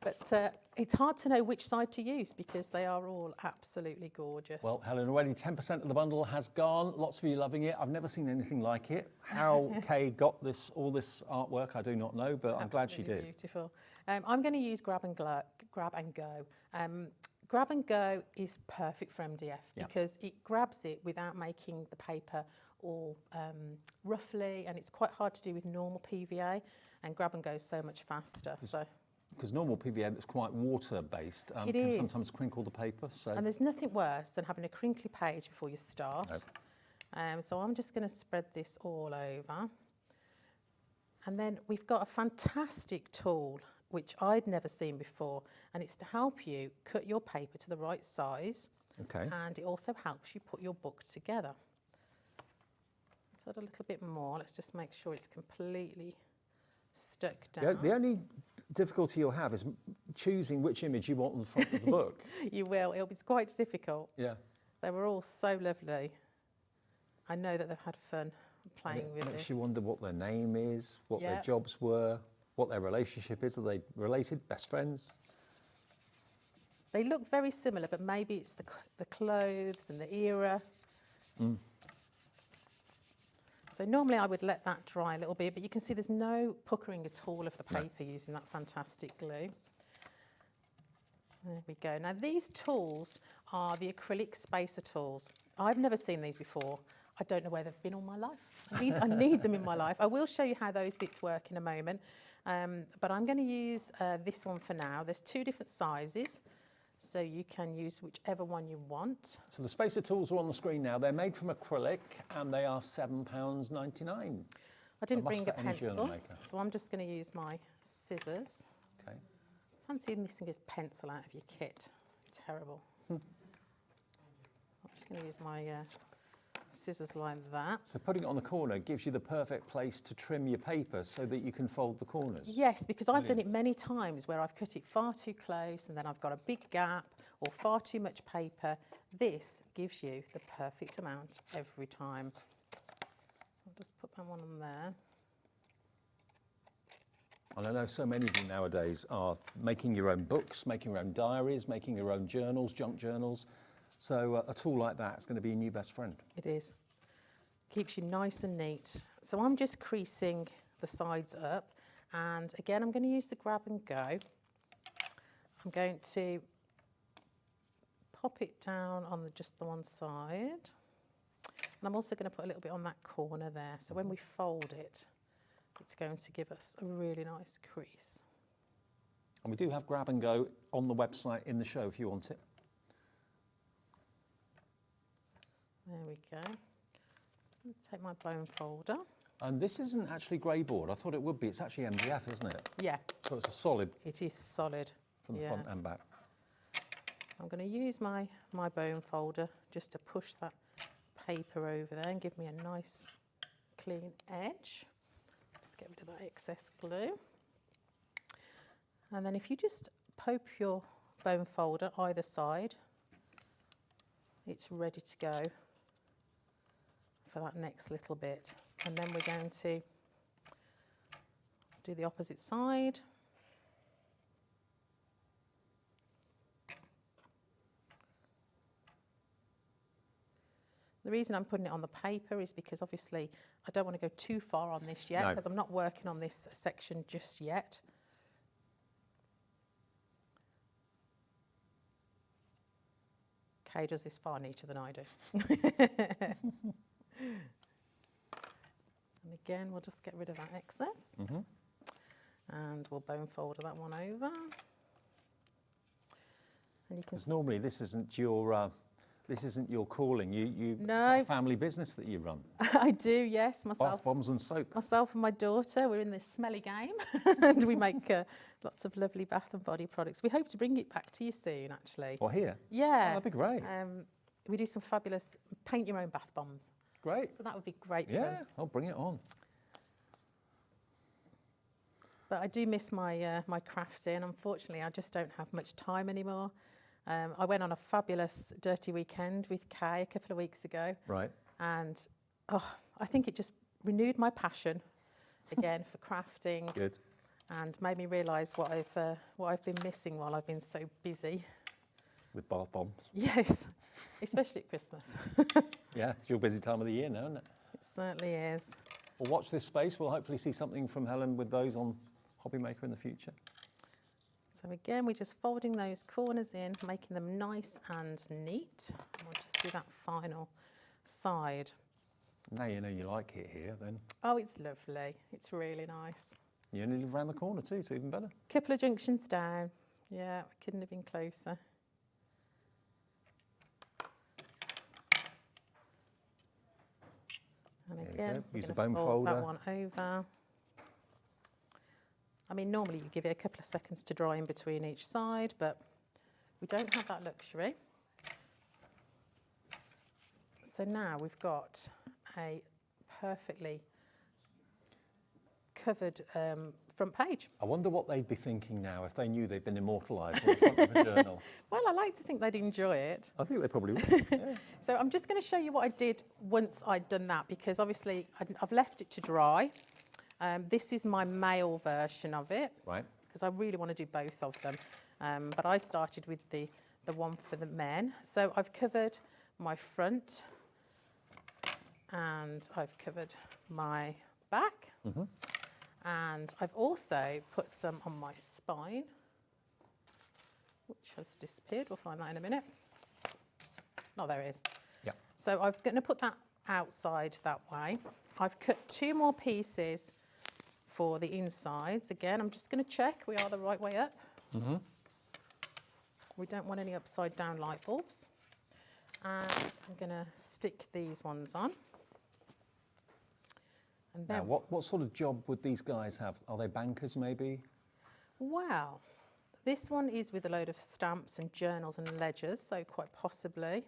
But it's hard to know which side to use because they are all absolutely gorgeous. Well, Helen, already 10% of the bundle has gone. Lots of you loving it. I've never seen anything like it. How Kay got all this artwork, I do not know, but I'm glad she did. Beautiful. I'm going to use Grab and Go. Grab and Go is perfect for MDF because it grabs it without making the paper all ruffly, and it's quite hard to do with normal PVA, and Grab and Go is so much faster. Because normal PVA that's quite water-based it can is. sometimes crinkle the paper. So. And there's nothing worse than having a crinkly page before you start. Nope. So I'm just going to spread this all over. And then we've got a fantastic tool, which I'd never seen before, and it's to help you cut your paper to the right size. Okay. And it also helps you put your book together. Let's add a little bit more. Let's just make sure it's completely stuck down. The only difficulty you'll have is choosing which image you want on the front of the book. You will. It'll be quite difficult. Yeah. They were all so lovely. I know that they've had fun playing with this. Makes you wonder what their name is, what their jobs were, what their relationship is. Are they related, best friends? They look very similar, but maybe it's the clothes and the era. Mm. So normally I would let that dry a little bit, but you can see there's no puckering at all of the paper using that fantastic glue. There we go. Now these tools are the acrylic spacer tools. I've never seen these before. I don't know where they've been all my life. I need them in my life. I will show you how those bits work in a moment. But I'm going to use this one for now. There's two different sizes, so you can use whichever one you want. So the spacer tools are on the screen now. They're made from acrylic and they are £7.99. I didn't bring a pencil, so I'm just going to use my scissors. Okay. Fancy missing a pencil out of your kit. Terrible. I'm just going to use my scissors like that. So putting it on the corner gives you the perfect place to trim your paper so that you can fold the corners. Yes, because I've done it many times where I've cut it far too close and then I've got a big gap or far too much paper. This gives you the perfect amount every time. I'll just put that one on there. And I know so many of you nowadays are making your own books, making your own diaries, making your own journals, junk journals. So a tool like that is going to be your new best friend. It is. Keeps you nice and neat. So I'm just creasing the sides up. And again, I'm going to use the Grab and Go. I'm going to pop it down on just the one side. And I'm also going to put a little bit on that corner there. So when we fold it, it's going to give us a really nice crease. And we do have Grab and Go on the website in the show if you want it. There we go. Let's take my bone folder. And this isn't actually grey board. I thought it would be. It's actually MDF, isn't it? Yeah. So it's a solid. It is solid. From the front and back. I'm going to use my bone folder just to push that paper over there and give me a nice clean edge. Just get rid of that excess glue. And then if you just poke your bone folder either side, it's ready to go for that next little bit. And then we're going to do the opposite side. The reason I'm putting it on the paper is because obviously I don't want to go too far on this yet because I'm not working on this section just yet. Kay does this far neater than I do. And again, we'll just get rid of that excess. And we'll bone folder that one over. And you can normally this isn't your calling. You No. got a family business that you run. I do, yes. Bath bombs and soap. Myself and my daughter, we're in this smelly game, and we make lots of lovely bath and body products. We hope to bring it back to you soon, actually. Or here? Yeah. Oh, that'd be great. We do some fabulous paint your own bath bombs. Great. So that would be great fun. Yeah, I'll bring it on. But I do miss my my crafty, and unfortunately I just don't have much time anymore. I went on a fabulous dirty weekend with Kay a couple of weeks ago. Right. And I think it just renewed my passion again for crafting. Good. And made me realise what I've been missing while I've been so busy. With bath bombs. Yes, especially at Christmas. Yeah, it's your busy time of the year now, isn't it? It certainly is. Well, watch this space. We'll hopefully see something from Helen with those on HobbyMaker in the future. So again, we're just folding those corners in, making them nice and neat. And we'll just do that final side. Now you know you like it here, then. Oh, it's lovely. It's really nice. You only live around the corner too, so even better. Couple of junctions down. Yeah, I couldn't have been closer. And again, Use the we're bone gonna fold folder. that one over. I mean, normally you give it a couple of seconds to dry in between each side, but we don't have that luxury. So now we've got a perfectly covered front page. I wonder what they'd be thinking now if they knew they'd been immortalised on the front of a journal. Well, I like to think they'd enjoy it. I think they probably would. Yeah. So I'm just going to show you what I did once I'd done that, because obviously I've left it to dry. This is my male version of it, Right. because I really want to do both of them. But I started with the one for the men. So I've covered my front and I've covered my back. Mm-hmm. And I've also put some on my spine, which has disappeared. We'll find that in a minute. Oh, there it is. Yeah. So I'm going to put that outside that way. I've cut 2 more pieces for the insides. Again, I'm just going to check we are the right way up. Mm-hmm. We don't want any upside down light bulbs. And I'm going to stick these ones on. And then, Now, what sort of job would these guys have? Are they bankers, maybe? well, this one is with a load of stamps and journals and ledgers, so quite possibly.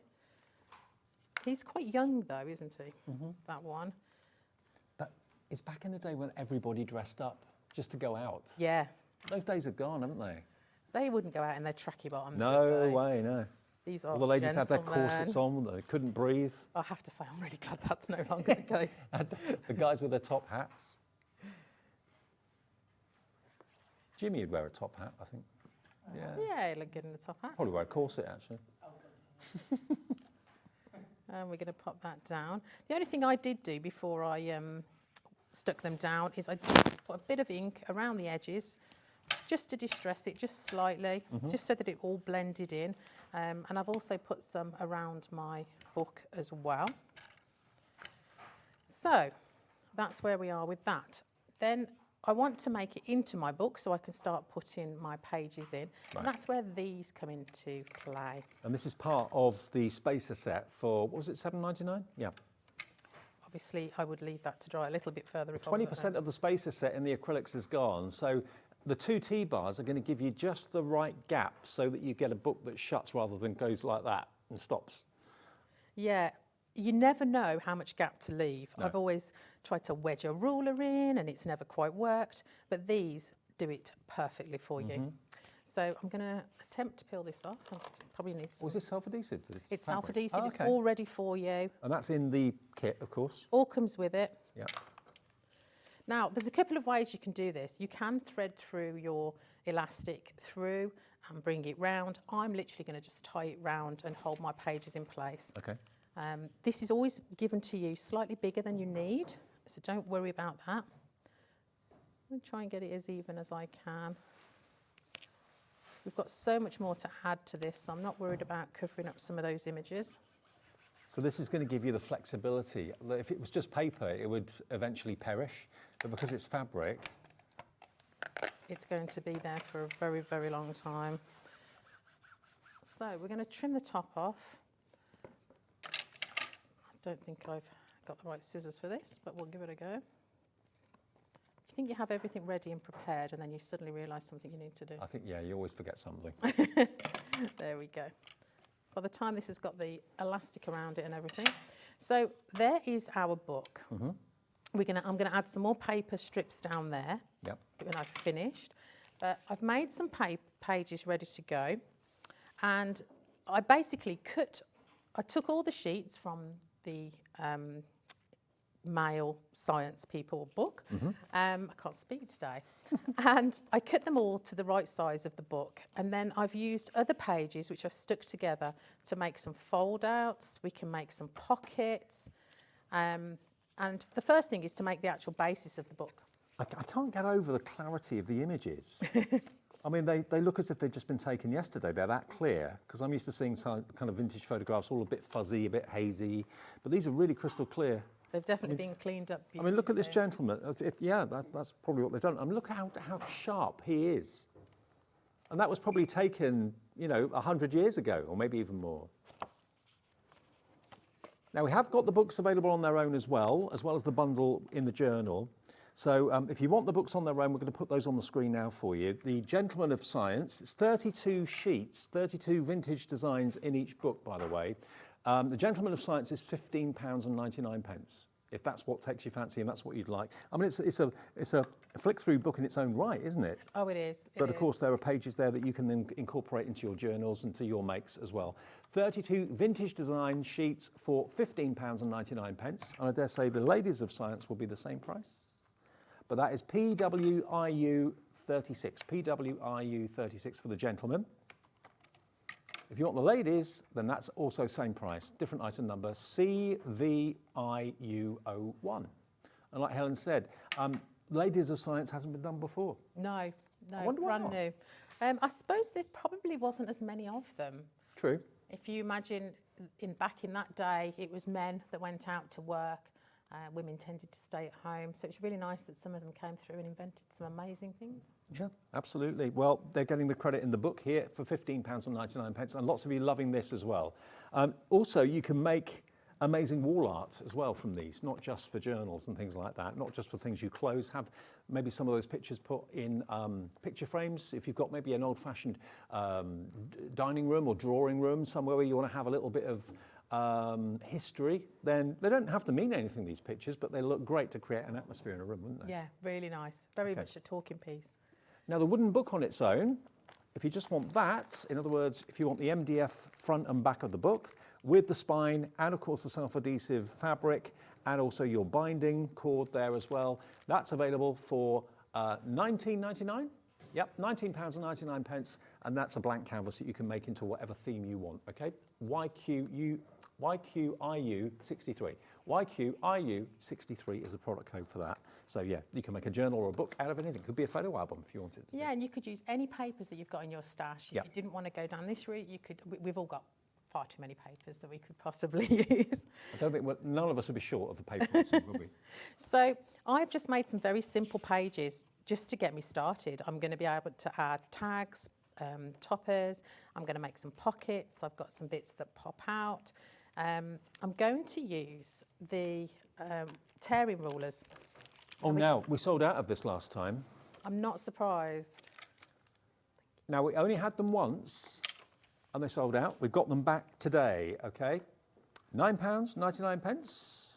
He's quite young though, isn't he? Mm-hmm. That one. But it's back in the day when everybody dressed up just to go out. Yeah. Those days are gone, haven't they? They wouldn't go out in their tracky bottoms. No would they? way, no. These are All the ladies had their gentlemen. corsets on, they couldn't breathe. I have to say, I'm really glad that's no longer the case. And the guys with their top hats. Jimmy would wear a top hat, I think. Yeah. Yeah, he looked good in the top hat. Probably wear a corset, actually. And we're going to pop that down. The only thing I did do before I stuck them down is I did put a bit of ink around the edges just to distress it just slightly, just so that it all blended in. And I've also put some around my book as well. So that's where we are with that. Then I want to make it into my book so I can start putting my pages in. Right. And that's where these come into play. And this is part of the spacer set for, what was it, $7.99? Yeah. Obviously, I would leave that to dry a little bit further. If I were 20% there. of the spacer set in the acrylics is gone. So the 2 T-bars are going to give you just the right gap so that you get a book that shuts rather than goes like that and stops. Yeah, you never know how much gap to leave. No. I've always tried to wedge a ruler in and it's never quite worked, but these do it perfectly for you. So I'm going to attempt to peel this off. Probably need some. Was this self-adhesive? It's self-adhesive. Oh, It's okay. all ready for you. And that's in the kit, of course. All comes with it. Yeah. Now, there's a couple of ways you can do this. You can thread through your elastic through and bring it round. I'm literally going to just tie it round and hold my pages in place. Okay. This is always given to you slightly bigger than you need, so don't worry about that. I'm going to try and get it as even as I can. We've got so much more to add to this, so I'm not worried about covering up some of those images. So this is going to give you the flexibility. If it was just paper, it would eventually perish, but because it's fabric, It's going to be there for a very, very long time. So we're going to trim the top off. I don't think I've got the right scissors for this, but we'll give it a go. You think you have everything ready and prepared, and then you suddenly realise something you need to do. I think, yeah, you always forget something. There we go. By the time this has got the elastic around it and everything. So there is our book. Mm-hmm. I'm going to add some more paper strips down there Yep. when I've finished. But I've made some pages ready to go. And I basically I took all the sheets from the male science people book. Mm-hmm. I can't speak today. And I cut them all to the right size of the book. And then I've used other pages which I've stuck together to make some fold outs. We can make some pockets. And the first thing is to make the actual basis of the book. I can't get over the clarity of the images. I mean, they look as if they've just been taken yesterday. They're that clear, because I'm used to seeing kind of vintage photographs all a bit fuzzy, a bit hazy. But these are really crystal clear. They've definitely been cleaned up beautifully. I mean, look at this gentleman. Yeah, that's probably what they've done. I mean, look how sharp he is. And that was probably taken, 100 years ago, or maybe even more. Now, we have got the books available on their own as well as the bundle in the journal. So if you want the books on their own, we're going to put those on the screen now for you. The Gentleman of Science, it's 32 sheets, 32 vintage designs in each book, by the way. The Gentleman of Science is £15.99, if that's what takes your fancy and that's what you'd like. I mean, it's a flick-through book in its own right, isn't it? Oh, it is. But of course, there are pages there that you can then incorporate into your journals and to your makes as well. 32 vintage design sheets for £15.99. And I dare say the Ladies of Science will be the same price. But that is PWIU 36. PWIU 36 for the gentleman. If you want the ladies, then that's also same price, different item number, CVIU01. And like Helen said, Ladies of Science hasn't been done before. No, wonder why brand not. new. I suppose there probably wasn't as many of them. True. If you imagine back in that day, it was men that went out to work. Women tended to stay at home. So it's really nice that some of them came through and invented some amazing things. Yeah, absolutely. Well, they're getting the credit in the book here for £15.99, and lots of you loving this as well. Also, you can make amazing wall art as well from these, not just for journals and things like that, not just for things you close. Have maybe some of those pictures put in picture frames. If you've got maybe an old-fashioned dining room or drawing room somewhere where you want to have a little bit of history, then they don't have to mean anything, these pictures, but they look great to create an atmosphere in a room, wouldn't they? Yeah, really nice. Very much a talking piece. Now, the wooden book on its own, if you just want that, in other words, if you want the MDF front and back of the book with the spine and, of course, the self-adhesive fabric and also your binding cord there as well, that's available for £19.99. Yep, £19.99, and that's a blank canvas that you can make into whatever theme you want, okay? YQIU 63. YQIU 63 is the product code for that. So yeah, you can make a journal or a book out of anything. Could be a photo album if you wanted. Yeah, and you could use any papers that you've got in your stash. If you didn't want to go down this route, you could. We've all got far too many papers that we could possibly use. I don't think none of us would be short of the paper, would we? So I've just made some very simple pages just to get me started. I'm going to be able to add tags, toppers. I'm going to make some pockets. I've got some bits that pop out. I'm going to use the tearing rulers. Oh, now, we sold out of this last time. I'm not surprised. Now, we only had them once, and they sold out. We've got them back today, okay? £9.99,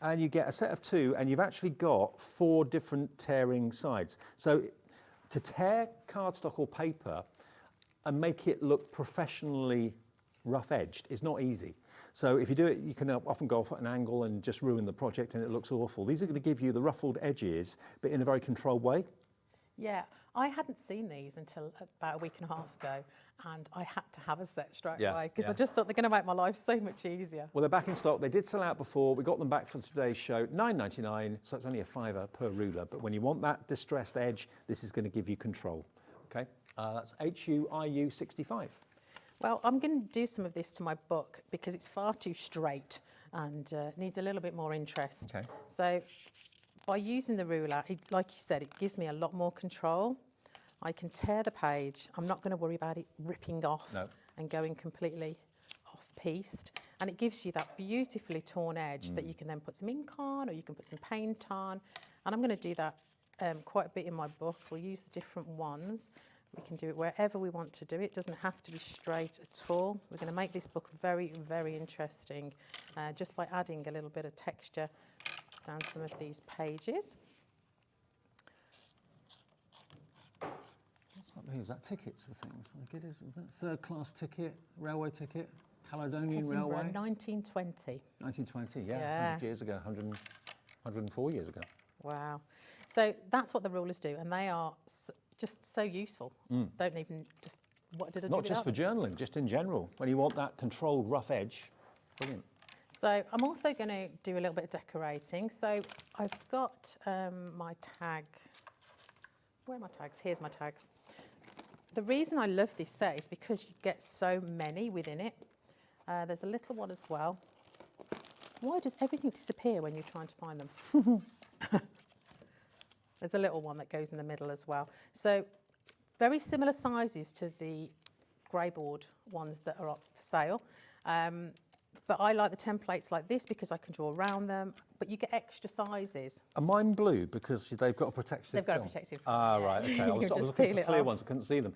and you get a set of two, and you've actually got 4 different tearing sides. So to tear cardstock or paper and make it look professionally rough-edged is not easy. So if you do it, you can often go off at an angle and just ruin the project and it looks awful. These are going to give you the ruffled edges, but in a very controlled way. Yeah, I hadn't seen these until about a week and a half ago, and I had to have a set straight away because I just thought they're going to make my life so much easier. Well, they're back in stock. They did sell out before. We got them back for today's show, £9.99, so it's only a £5 per ruler. But when you want that distressed edge, this is going to give you control. Okay, that's HUIU 65. Well, I'm going to do some of this to my book because it's far too straight and needs a little bit more interest. Okay. So by using the ruler, like you said, it gives me a lot more control. I can tear the page. I'm not going to worry about it ripping off. No. and going completely off-pieced. And it gives you that beautifully torn edge that you can then put some ink on, or you can put some paint on. And I'm going to do that quite a bit in my book. We'll use the different ones. We can do it wherever we want to do it. It doesn't have to be straight at all. We're going to make this book very, very interesting just by adding a little bit of texture down some of these pages. What's that mean? Is that tickets for things? Like it is, isn't it? Third-class ticket, railway ticket, Caledonian Railway. 1920. 1920, yeah, Yeah. 100 years ago, 104 years ago. Wow. So that's what the rulers do, and they are just so useful. Don't even just, what did I do Not just for without journaling, just in general. When you want that controlled rough edge, brilliant. So I'm also going to do a little bit of decorating. So I've got my tag. Where are my tags? Here's my tags. The reason I love this set is because you get so many within it. There's a little one as well. Why does everything disappear when you're trying to find them? There's a little one that goes in the middle as well. So very similar sizes to the grey board ones that are up for sale. But I like the templates like this because I can draw around them, but you get extra sizes. Are mine blue because they've got a protective They've got a film? protective Ah, film, right, yeah. okay. I You was can just looking peel for it clear off. ones, I couldn't see them.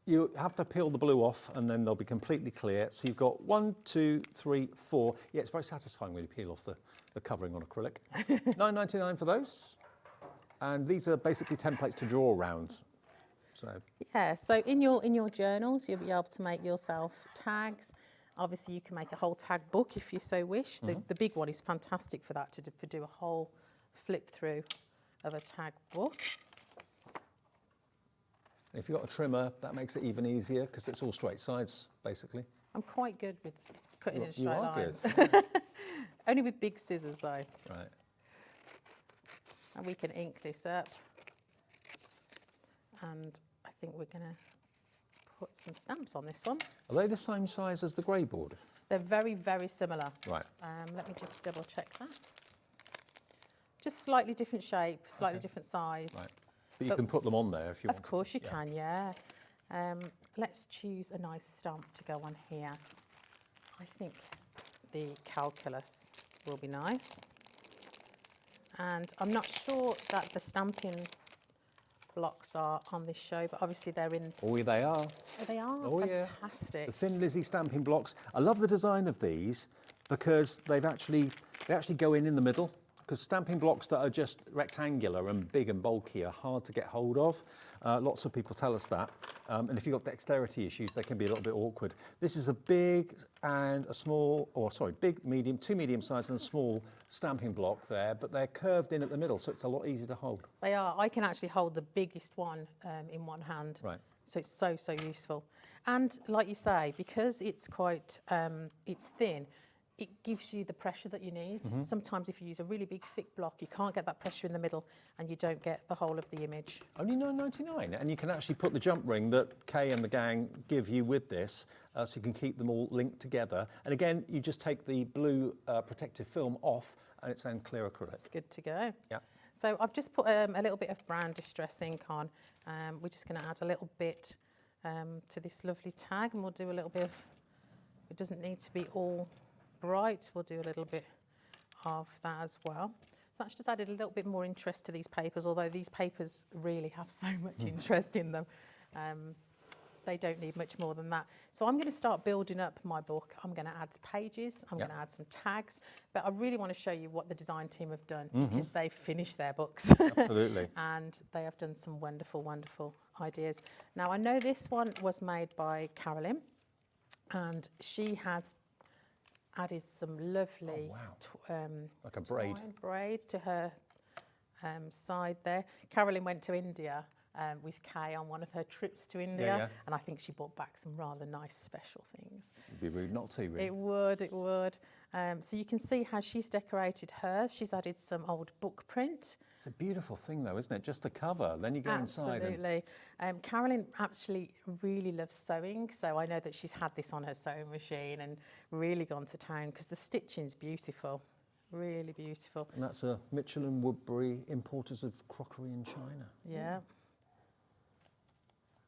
You have to peel the blue off and then they'll be completely clear. So you've got 1, 2, 3, 4. Yeah, it's very satisfying when you peel off the covering on acrylic. $9.99 for those. And these are basically templates to draw around. So Yeah, so in your journals, you'll be able to make yourself tags. Obviously, you can make a whole tag book if you so wish. The big one is fantastic for that, to do a whole flip through of a tag book. if you've got a trimmer, that makes it even easier because it's all straight sides, basically. I'm quite good with cutting in a straight You are line. good. Only with big scissors though. Right. And we can ink this up. And I think we're going to put some stamps on this one. Are they the same size as the grey board? They're very, very similar. Right. Let me just double check that. Just slightly different shape, slightly different size. Right. But you can put them on there if you want. Of course you can, yeah. Let's choose a nice stamp to go on here. I think the calculus will be nice. And I'm not sure that the stamping blocks are on this show, but obviously they're in. Oh, they are. Oh, they are. Oh, yeah. Fantastic. The Thin Lizzy stamping blocks. I love the design of these because they actually go in the middle. Because stamping blocks that are just rectangular and big and bulky are hard to get hold of. Lots of people tell us that. And if you've got dexterity issues, they can be a little bit awkward. This is a big and a small, or sorry, big, medium, 2 medium sized and a small stamping block there, but they're curved in at the middle, so it's a lot easier to hold. They are. I can actually hold the biggest one in one hand. Right. So it's so, so useful. And like you say, because it's quite, it's thin, it gives you the pressure that you need. Sometimes if you use a really big thick block, you can't get that pressure in the middle and you don't get the whole of the image. Only $9.99, and you can actually put the jump ring that Kay and the gang give you with this, so you can keep them all linked together. And again, you just take the blue protective film off and it's then clear acrylic. It's good to go. Yeah. So I've just put a little bit of brown distress ink on. We're just gonna add a little bit to this lovely tag, and we'll do a little bit of, it doesn't need to be all bright, we'll do a little bit of that as well. So that's just added a little bit more interest to these papers, although these papers really have so much interest in them. They don't need much more than that. So I'm going to start building up my book. I'm going to add the pages, I'm going to add some tags, but I really want to show you what the design team have done because they've finished their books. Absolutely. And they have done some wonderful, wonderful ideas. Now I know this one was made by Carolyn, and she has added some lovely like a braid. braid to her side there. Carolyn went to India with Kay on one of her trips to India, and I think she brought back some rather nice special things. It'd be rude not to, really. It would, it would. So you can see how she's decorated hers. She's added some old book print. It's a beautiful thing, though, isn't it? Just the cover. Then you go inside. Absolutely. Carolyn actually really loves sewing, so I know that she's had this on her sewing machine and really gone to town because the stitching's beautiful, really beautiful. And that's a Mitchell & Woodbury, importers of crockery in China. Yeah.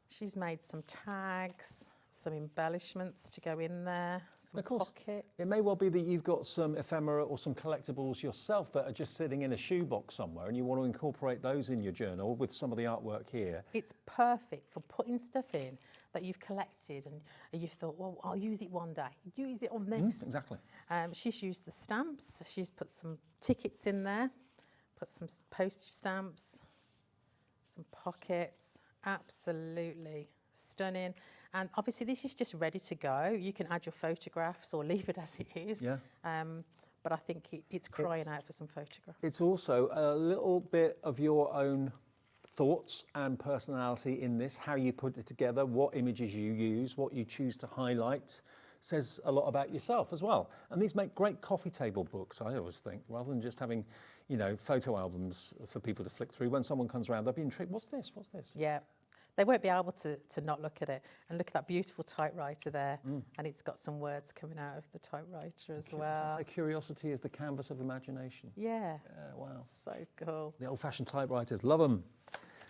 She's made some tags, some embellishments to go in there, some Of course, pockets. it may well be that you've got some ephemera or some collectibles yourself that are just sitting in a shoebox somewhere and you want to incorporate those in your journal with some of the artwork here. It's perfect for putting stuff in that you've collected and you thought, well, I'll use it one day. Use it on this. Exactly. She's used the stamps. She's put some tickets in there, put some postage stamps, some pockets. Absolutely stunning. And obviously this is just ready to go. You can add your photographs or leave it as it is. Yeah. But I think it's crying out for some photographs. It's also a little bit of your own thoughts and personality in this, how you put it together, what images you use, what you choose to highlight, says a lot about yourself as well. And these make great coffee table books, I always think, rather than just having, you know, photo albums for people to flick through. When someone comes around, they'll be intrigued, what's this, what's this? Yeah. They won't be able to not look at it. And look at that beautiful typewriter there. And it's got some words coming out of the typewriter as well. So curiosity is the canvas of imagination. Yeah. Wow. So cool. The old-fashioned typewriters, love them.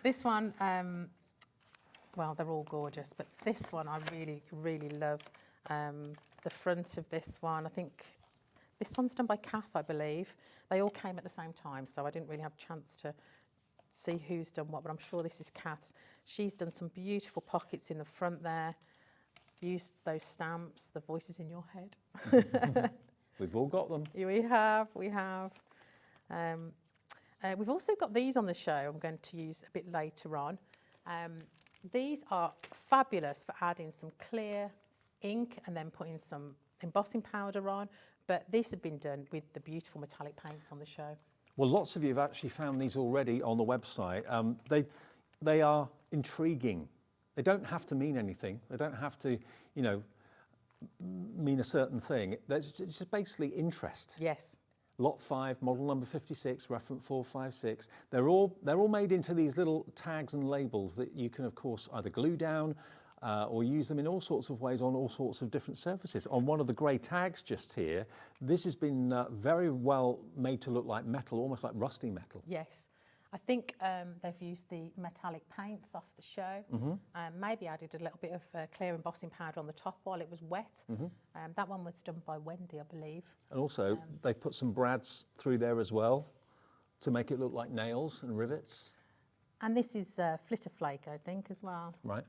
This one, well, they're all gorgeous, but this one I really, really love. The front of this one, I think this one's done by Kath, I believe. They all came at the same time, so I didn't really have a chance to see who's done what, but I'm sure this is Kath. She's done some beautiful pockets in the front there, used those stamps, the voices in your head. We've all got them. We have. We've also got these on the show I'm going to use a bit later on. These are fabulous for adding some clear ink and then putting some embossing powder on, but these have been done with the beautiful metallic paints on the show. Well, lots of you have actually found these already on the website. They are intriguing. They don't have to mean anything. They don't have to, you know, mean a certain thing. It's just basically interest. Yes. Lot 5, model number 56, reference 456. They're all made into these little tags and labels that you can, of course, either glue down or use them in all sorts of ways on all sorts of different surfaces. On one of the grey tags just here, this has been very well made to look like metal, almost like rusty metal. Yes. I think they've used the metallic paints off the show, maybe added a little bit of clear embossing powder on the top while it was wet. That one was done by Wendy, I believe. And also, they've put some brads through there as well to make it look like nails and rivets. And this is Flitter Flake, I think, as well. Right.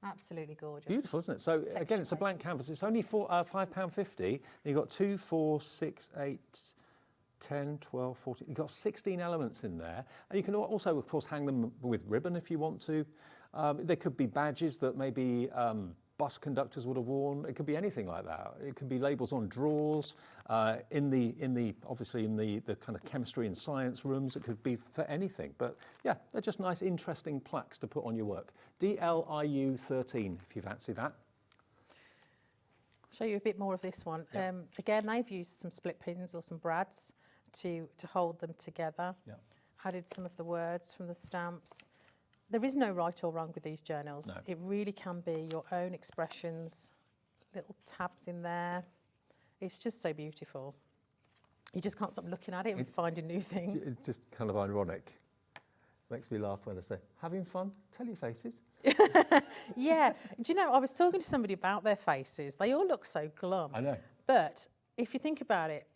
Absolutely gorgeous. Beautiful, isn't it? So again, it's a blank canvas. It's only £5.50. You've got 2, 4, 6, 8, 10, 12, 14. You've got 16 elements in there. And you can also, of course, hang them with ribbon if you want to. There could be badges that maybe bus conductors would have worn. It could be anything like that. It could be labels on drawers, obviously in the kind of chemistry and science rooms. It could be for anything. But yeah, they're just nice, interesting plaques to put on your work. DLIU 13, if you fancy that. Show you a bit more of this one. Yeah. Again, they've used some split pins or some brads to hold them together. Yeah. Added some of the words from the stamps. There is no right or wrong with these journals. No. It really can be your own expressions, little tabs in there. It's just so beautiful. You just can't stop looking at it and finding new things. It's just kind of ironic. Makes me laugh when they say, having fun? Tell your faces. Yeah. Do you know, I was talking to somebody about their faces. They all look so glum. I know. But if you think about it,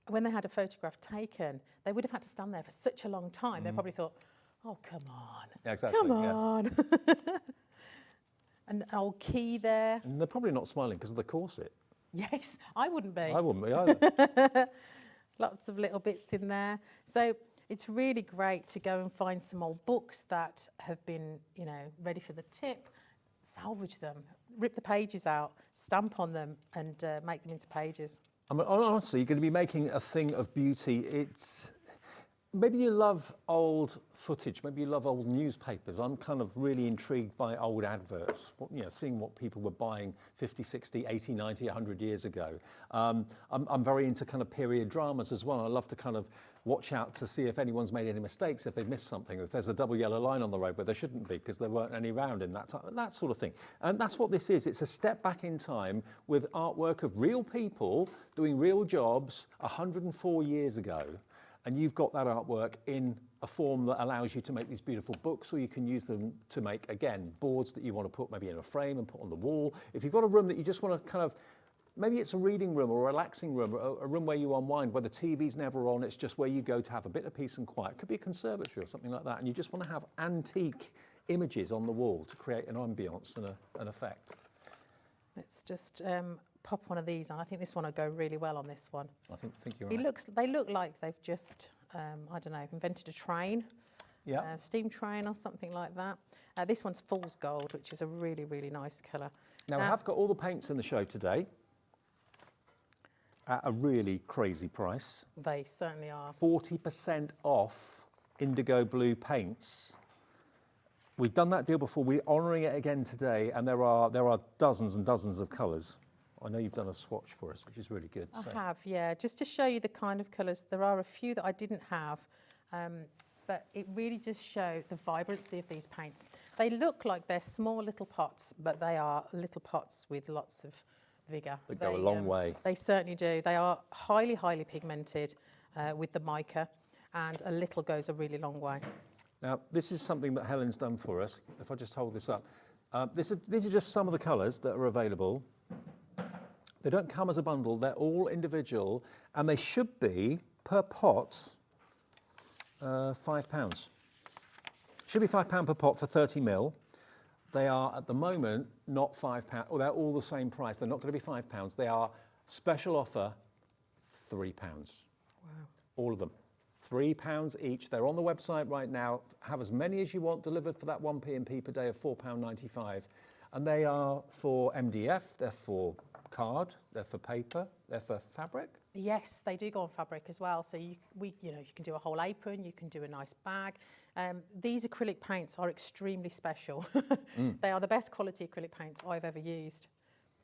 when they had a photograph taken, they would have had to stand there for such a long time. They probably thought, oh, come on. Yeah, exactly. Come on. An old key there. And they're probably not smiling because of the corset. Yes, I wouldn't be. I wouldn't be either. Lots of little bits in there. So it's really great to go and find some old books that have been, you know, ready for the tip, salvage them, rip the pages out, stamp on them and make them into pages. I mean, honestly, you're going to be making a thing of beauty. It's maybe you love old footage, maybe you love old newspapers. I'm kind of really intrigued by old adverts, you know, seeing what people were buying 50, 60, 80, 90, 100 years ago. I'm very into kind of period dramas as well. I love to kind of watch out to see if anyone's made any mistakes, if they've missed something, if there's a double yellow line on the road where there shouldn't be because there weren't any round in that time, that sort of thing. And that's what this is. It's a step back in time with artwork of real people doing real jobs 104 years ago. and you've got that artwork in a form that allows you to make these beautiful books, or you can use them to make, again, boards that you want to put maybe in a frame and put on the wall. If you've got a room that you just want to kind of, maybe it's a reading room or a relaxing room, or a room where you unwind, where the TV's never on, it's just where you go to have a bit of peace and quiet. It could be a conservatory or something like that, and you just want to have antique images on the wall to create an ambience and an effect. Let's just pop one of these on. I think this one will go really well on this one. I think you're right. They look like they've just, I don't know, invented a train. Yeah. Steam train or something like that. This one's fool's gold, which is a really, really nice colour. Now, we have got all the paints in the show today at a really crazy price. They certainly are. 40% off IndigoBlu paints. We've done that deal before. We're honouring it again today, and there are dozens and dozens of colours. I know you've done a swatch for us, which is really good. I have, yeah. Just to show you the kind of colours. There are a few that I didn't have, but it really just shows the vibrancy of these paints. They look like they're small little pots, but they are little pots with lots of vigour. They go a long way. They certainly do. They are highly, highly pigmented with the mica, and a little goes a really long way. Now, this is something that Helen's done for us. If I just hold this up. These are just some of the colours that are available. They don't come as a bundle. They're all individual, and they should be, per pot, £5. Should be £5 per pot for 30 mil. They are, at the moment, not £5. Or they're all the same price. They're not going to be £5. They are special offer, £3. Wow. All of them. £3 each. They're on the website right now. Have as many as you want delivered for that 1 P&P per day of £4.95. And they are for MDF, they're for card, they're for paper, they're for fabric. Yes, they do go on fabric as well. So you can do a whole apron, you can do a nice bag. These acrylic paints are extremely special. They are the best quality acrylic paints I've ever used.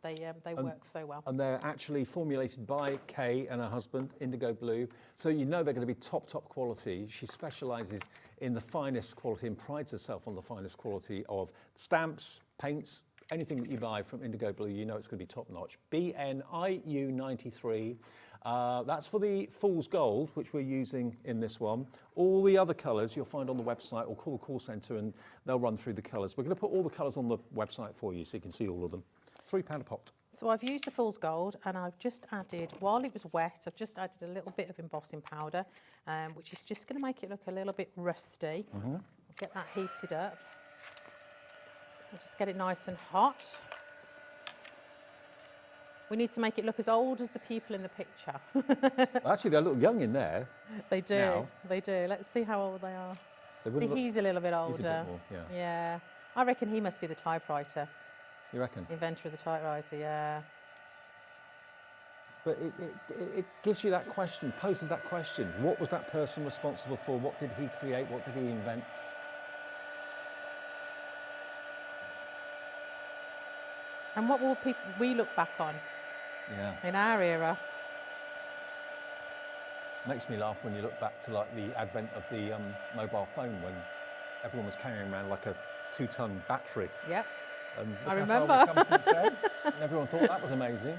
They work so well. And they're actually formulated by Kay and her husband, IndigoBlu. So you know they're going to be top quality. She specialises in the finest quality and prides herself on the finest quality of stamps, paints, anything that you buy from IndigoBlu, you know it's going to be top notch. BNIU 93. That's for the Fool's Gold, which we're using in this one. All the other colours you'll find on the website, or call the call centre and they'll run through the colours. We're going to put all the colours on the website for you so you can see all of them. £3 a pot. So I've used the Fool's Gold, and I've just added, while it was wet, I've just added a little bit of embossing powder, which is just going to make it look a little bit rusty. I'll get that heated up. I'll just get it nice and hot. We need to make it look as old as the people in the picture. Actually, they look young in there. They do, now. They do. Let's see how old they are. They See, he's a little bit older. He's a bit more, yeah. Yeah. I reckon he must be the typewriter. You reckon? Inventor of the typewriter, yeah. But it gives you that question, poses that question. What was that person responsible for? What did he create? What did he invent? And what will we look back on in our era? Makes me laugh when you look back to like the advent of the mobile phone, when everyone was carrying around like a 2-ton battery. Yep. And I look how remember. far we've come since then, and everyone thought that was amazing.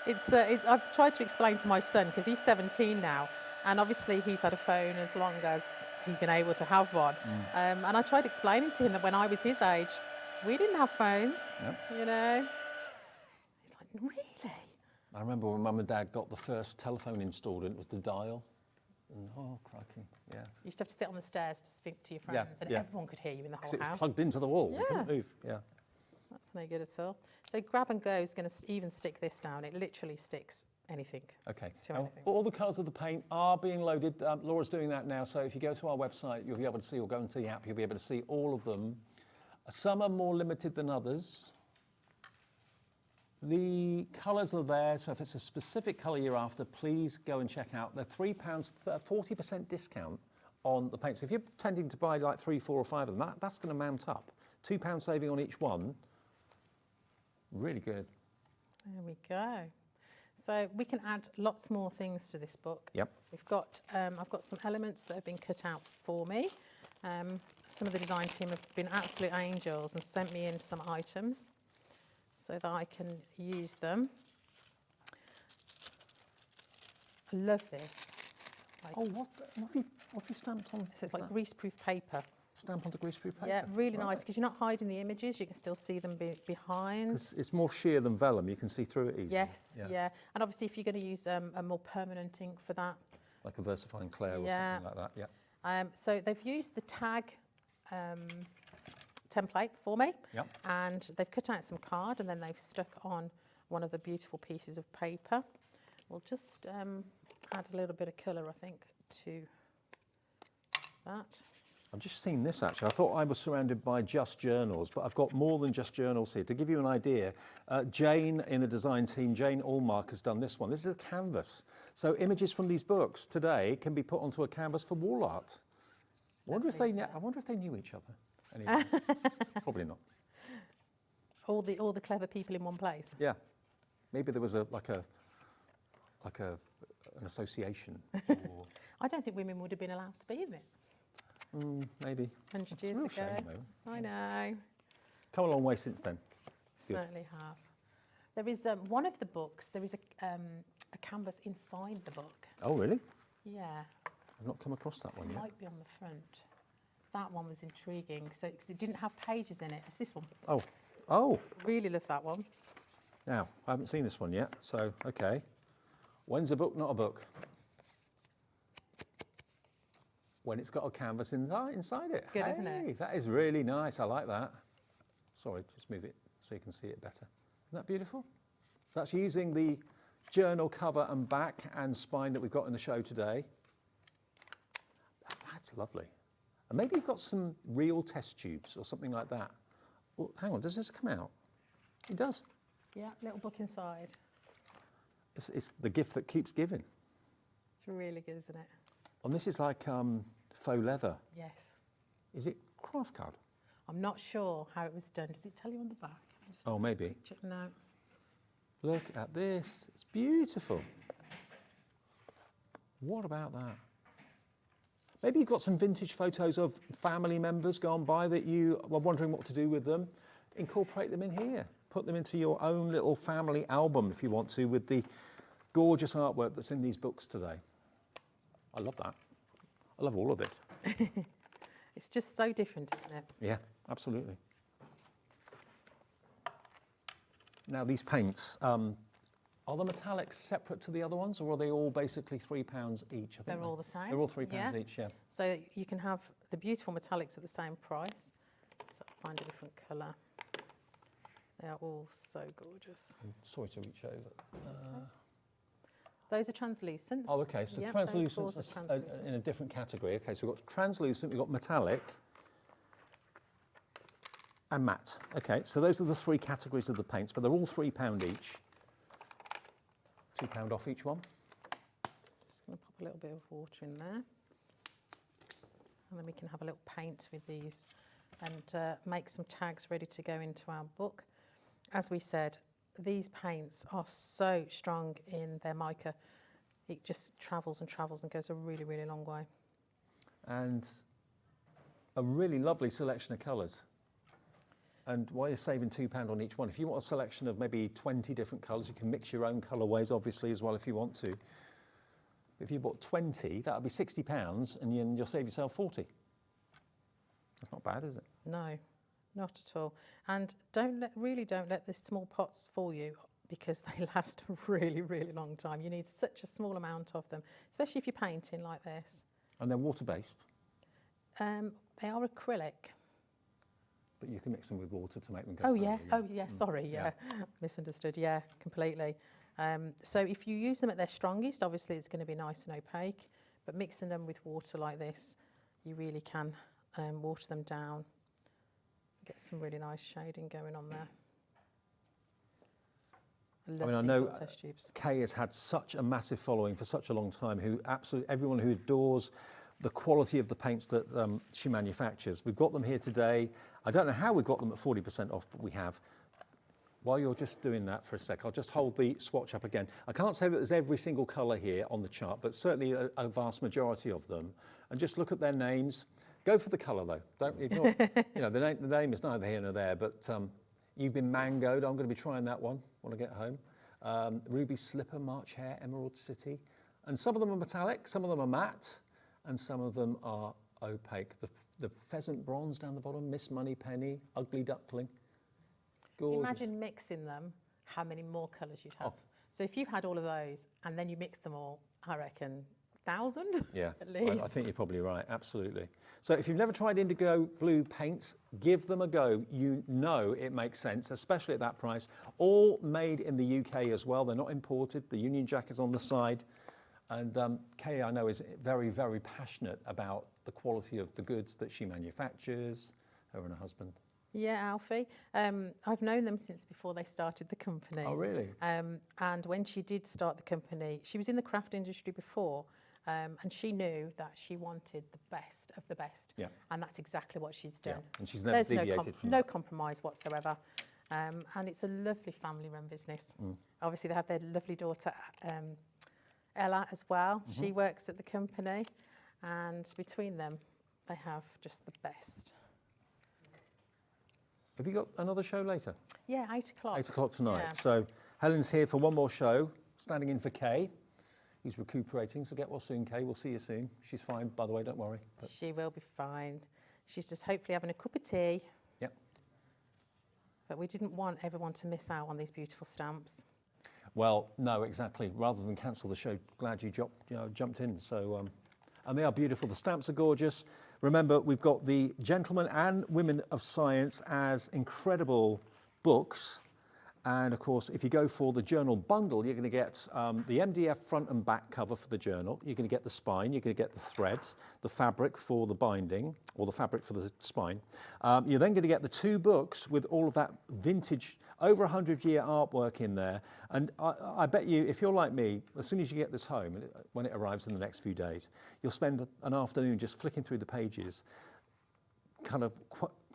I've tried to explain to my son, because he's 17 now, and obviously he's had a phone as long as he's been able to have one. And I tried explaining to him that when I was his age, we didn't have phones, you know. He's like, really? I remember when Mum and Dad got the first telephone installed, and it was the dial. And, oh, crikey, yeah. You used to have to sit on the stairs to speak to your friends, and everyone could hear you in the whole house. Because it was plugged into the wall, you couldn't move, That's no good at all. So Grab and Go is going to even stick this down. It literally sticks anything. Okay. To anything. All the colours of the paint are being loaded. Laura's doing that now, so if you go to our website, you'll be able to see, or go into the app, you'll be able to see all of them. Some are more limited than others. The colours are there, so if it's a specific colour you're after, please go and check out. They're £3, 40% discount on the paints. If you're tending to buy like 3, 4 or 5 of them, that's going to mount up. £2 saving on each one. Really good. There we go. So we can add lots more things to this book. Yep. We've got, I've got some elements that have been cut out for me. Some of the design team have been absolute angels and sent me in some items so that I can use them. I love this. paper. Oh, what have you stamped on? So it's like greaseproof paper. Stamp onto greaseproof paper? Yeah, really nice, because you're not hiding the images, you can still see them behind. Because it's more sheer than vellum, you can see through it easily. Yes, yeah. And obviously if you're going to use a more permanent ink for that. Like a VersaFine Claire or something like that, yeah. So they've used the tag template for me, and they've cut out some card and then they've stuck on one of the beautiful pieces of paper. We'll just add a little bit of colour, I think, to that. I've just seen this actually. I thought I was surrounded by just journals, but I've got more than just journals here. To give you an idea, Jane in the design team, Jane Allmark, has done this one. This is a canvas. So images from these books today can be put onto a canvas for wall art. I wonder if they knew each other. Anyway, probably not. All the clever people in one place. Yeah, maybe there was an association. I don't think women would have been allowed to be in it. Maybe. 100 years It's a real ago. shame, though. I know. Come a long way since then. Good. Certainly have. There is one of the books. There is a canvas inside the book. Oh, really? Yeah. I've not come across that one It yet. might be on the front. That one was intriguing. So 'cause it didn't have pages in it. It's this one. Oh. Really love that one. Now, I haven't seen this one yet, so, okay. When's a book not a book? When it's got a canvas inside it. Good, isn't it? That is really nice. I like that. Sorry, just move it so you can see it better. Isn't that beautiful? So that's using the journal cover and back and spine that we've got in the show today. That's lovely. And maybe you've got some real test tubes or something like that. Well, hang on, does this come out? It does. Yeah, little book inside. It's the gift that keeps giving. It's really good, isn't it? And this is like faux leather. Yes. Is it craft card? I'm not sure how it was done. Does it tell you on the back? Oh, maybe. No. Look at this. It's beautiful. What about that? Maybe you've got some vintage photos of family members gone by that you were wondering what to do with them. Incorporate them in here. Put them into your own little family album if you want to, with the gorgeous artwork that's in these books today. I love that. I love all of this. It's just so different, isn't it? Yeah, absolutely. Now, these paints, are the metallics separate to the other ones, or are they all basically £3 each? They're all the same. They're all £3 each, yeah. So you can have the beautiful metallics at the same price. So find a different colour. They are all so gorgeous. I'm sorry to reach over. Those are translucents. Oh, okay, so Yep, translucents those fours are are translucent. in a different category. Okay, so we've got translucent, we've got metallic, and matte. Okay, so those are the three categories of the paints, but they're all £3 each. £2 off each one. Just going to pop a little bit of water in there. And then we can have a little paint with these and make some tags ready to go into our book. As we said, these paints are so strong in their mica. It just travels and travels and goes a really, really long way. And a really lovely selection of colours. And while you're saving £2 on each one, if you want a selection of maybe 20 different colours, you can mix your own colourways, obviously, as well, if you want to. If you bought 20, that would be £60, and you'll save yourself 40. That's not bad, is it? No, not at all. And really don't let the small pots fool you, because they last a really, really long time. You need such a small amount of them, especially if you're painting like this. And they're water-based? They are acrylic. But you can mix them with water to make them go Oh, further, yeah. Oh, yeah, sorry, yeah. Misunderstood, yeah, completely. So if you use them at their strongest, obviously it's going to be nice and opaque, but mixing them with water like this, you really can water them down. Get some really nice shading going on there. I know Kay has had such a massive following for such a long time, everyone who adores the quality of the paints that she manufactures. We've got them here today. I don't know how we got them at 40% off, but we have. While you're just doing that for a sec, I'll just hold the swatch up again. I can't say that there's every single colour here on the chart, but certainly a vast majority of them. And just look at their names. Go for the colour, though. Don't ignore the name is neither here nor there, but you've been mangoed. I'm going to be trying that one when I get home. Ruby Slipper, March Hare, Emerald City. And some of them are metallic, some of them are matte, and some of them are opaque. The pheasant bronze down the bottom, Miss Moneypenny, Ugly Duckling. Gorgeous. Imagine mixing them, how many more colours you'd have. So if you had all of those and then you mix them all, I reckon 1,000 Yeah, at least. I think you're probably right, absolutely. So if you've never tried IndigoBlu paints, give them a go. You know it makes sense, especially at that price. All made in the UK as well. They're not imported. The Union Jack is on the side. And Kay, I know, is very, very passionate about the quality of the goods that she manufactures, her and her husband. Yeah, Alfie. I've known them since before they started the company. Oh, really? And when she did start the company, she was in the craft industry before, and she knew that she wanted the best of the best. Yeah. And that's exactly what she's done. Yeah. And she's never deviated from no that. compromise whatsoever. And it's a lovely family-run business. Mm. Obviously, they have their lovely daughter, Ella, as well. Mm-hmm. She works at the company, and between them, they have just the best. Have you got another show later? Yeah, 8 o'clock. 8 o'clock tonight. Yeah. So Helen's here for one more show, standing in for Kay. He's recuperating, so get well soon, Kay. We'll see you soon. She's fine, by the way, don't worry. But She will be fine. She's just hopefully having a cup of tea. Yep. But we didn't want everyone to miss out on these beautiful stamps. Well, no, exactly. Rather than cancel the show, glad you jumped in. So, and they are beautiful. The stamps are gorgeous. Remember, we've got the Gentlemen and Women of Science as incredible books. And of course, if you go for the journal bundle, you're going to get the MDF front and back cover for the journal. You're going to get the spine. You're going to get the thread, the fabric for the binding, or the fabric for the spine. You're then going to get the 2 books with all of that vintage, over 100-year artwork in there. And I bet you, if you're like me, as soon as you get this home, when it arrives in the next few days, you'll spend an afternoon just flicking through the pages, kind of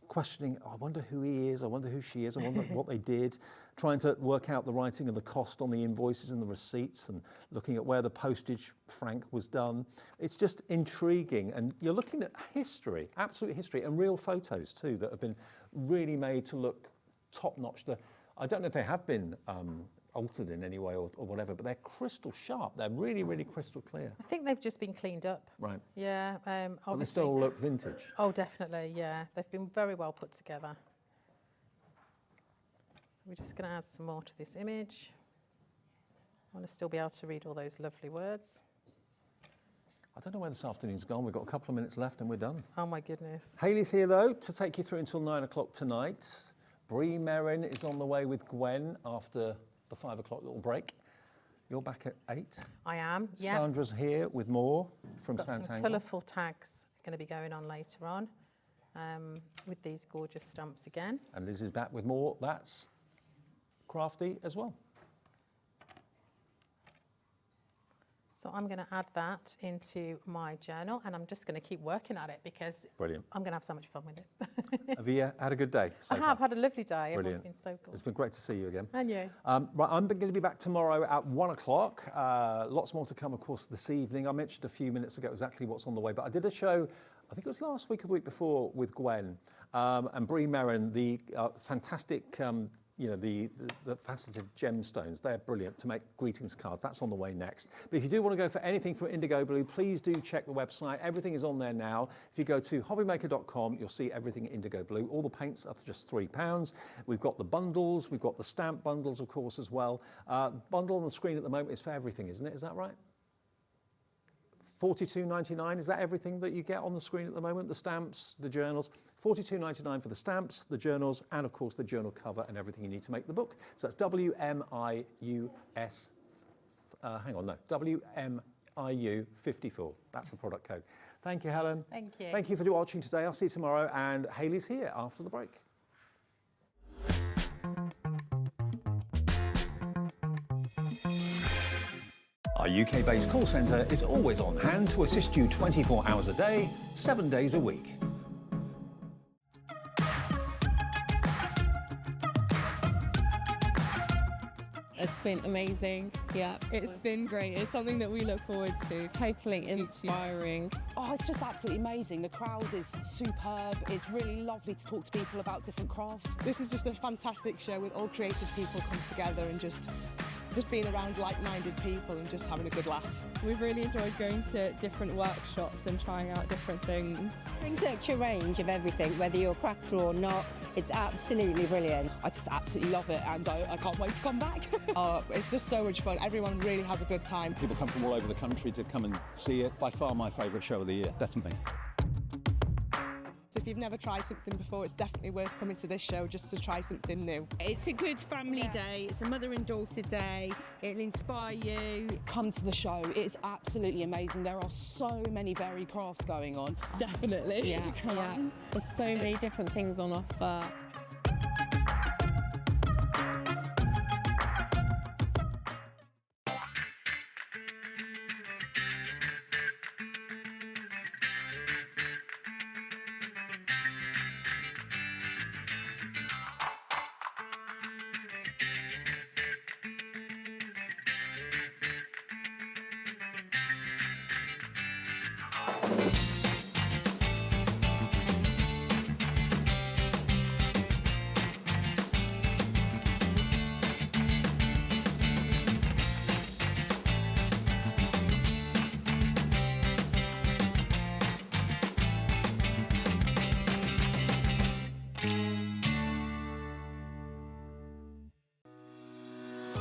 questioning, oh, I wonder who he is, I wonder who she is, I wonder what they did, trying to work out the writing and the cost on the invoices and the receipts, and looking at where the postage frank was done. It's just intriguing, and you're looking at history, absolute history, and real photos too that have been really made to look top-notch. I don't know if they have been altered in any way or whatever, but they're crystal sharp. They're really, really crystal clear. I think they've just been cleaned up. Right. Yeah, But they obviously. still look vintage. Oh, definitely, yeah. They've been very well put together. We're just going to add some more to this image. I want to still be able to read all those lovely words. I don't know where this afternoon's gone. We've got a couple of minutes left and we're done. Oh my goodness. Haley's here though to take you through until 9 o'clock tonight. Bree Merrin is on the way with Gwen after the 5 o'clock little break. You're back at 8. I am, yeah. Sandra's here with more from Got some Sanntangle. colourful tags going to be going on later on with these gorgeous stamps again. And Liz is back with more. That's Crafty as well. So I'm going to add that into my journal, and I'm just going to keep working at it because Brilliant. I'm going to have so much fun with it. Have you had a good day so I far? have had a lovely day. Everyone's Brilliant. been so good. It's been great to see you again. And you. Right, I'm going to be back tomorrow at 1 o'clock. Lots more to come, of course, this evening. I mentioned a few minutes ago exactly what's on the way, but I did a show, I think it was last week or the week before, with Gwen and Bree Merrin, the fantastic, the faceted gemstones. They're brilliant to make greetings cards. That's on the way next. But if you do want to go for anything from IndigoBlu, please do check the website. Everything is on there now. If you go to hobbymaker.com, you'll see everything IndigoBlu. All the paints are just £3. We've got the bundles. We've got the stamp bundles, of course, as well. Bundle on the screen at the moment is for everything, isn't it? Is that right? $42.99, is that everything that you get on the screen at the moment? The stamps, the journals. $42.99 for the stamps, the journals, and of course the journal cover and everything you need to make the book. So that's WMIUS, WMIU 54. That's the product code. Thank you, Helen. Thank you. Thank you for watching today. I'll see you tomorrow, and Hayley's here after the break. Our UK-based call centre is always on hand to assist you 24 hours a day, 7 days a week. It's been amazing. Yeah, it's been great. It's something that we look forward to. Totally inspiring. Oh, it's just absolutely amazing. The crowd is superb. It's really lovely to talk to people about different crafts. This is just a fantastic show with all creative people come together and just just being around like-minded people and just having a good laugh. We've really enjoyed going to different workshops and trying out different things. Such a range of everything, whether you're a crafter or not. It's absolutely brilliant. I just absolutely love it, and I can't wait to come back. It's just so much fun. Everyone really has a good time. People come from all over the country to come and see it. By far my favourite show of the year, definitely. So if you've never tried something before, it's definitely worth coming to this show just to try something new. It's a good family day. It's a mother and daughter day. It'll inspire you. Come to the show. It's absolutely amazing. There are so many varied crafts going on. Definitely. Yeah, come on. There's so many different things on offer.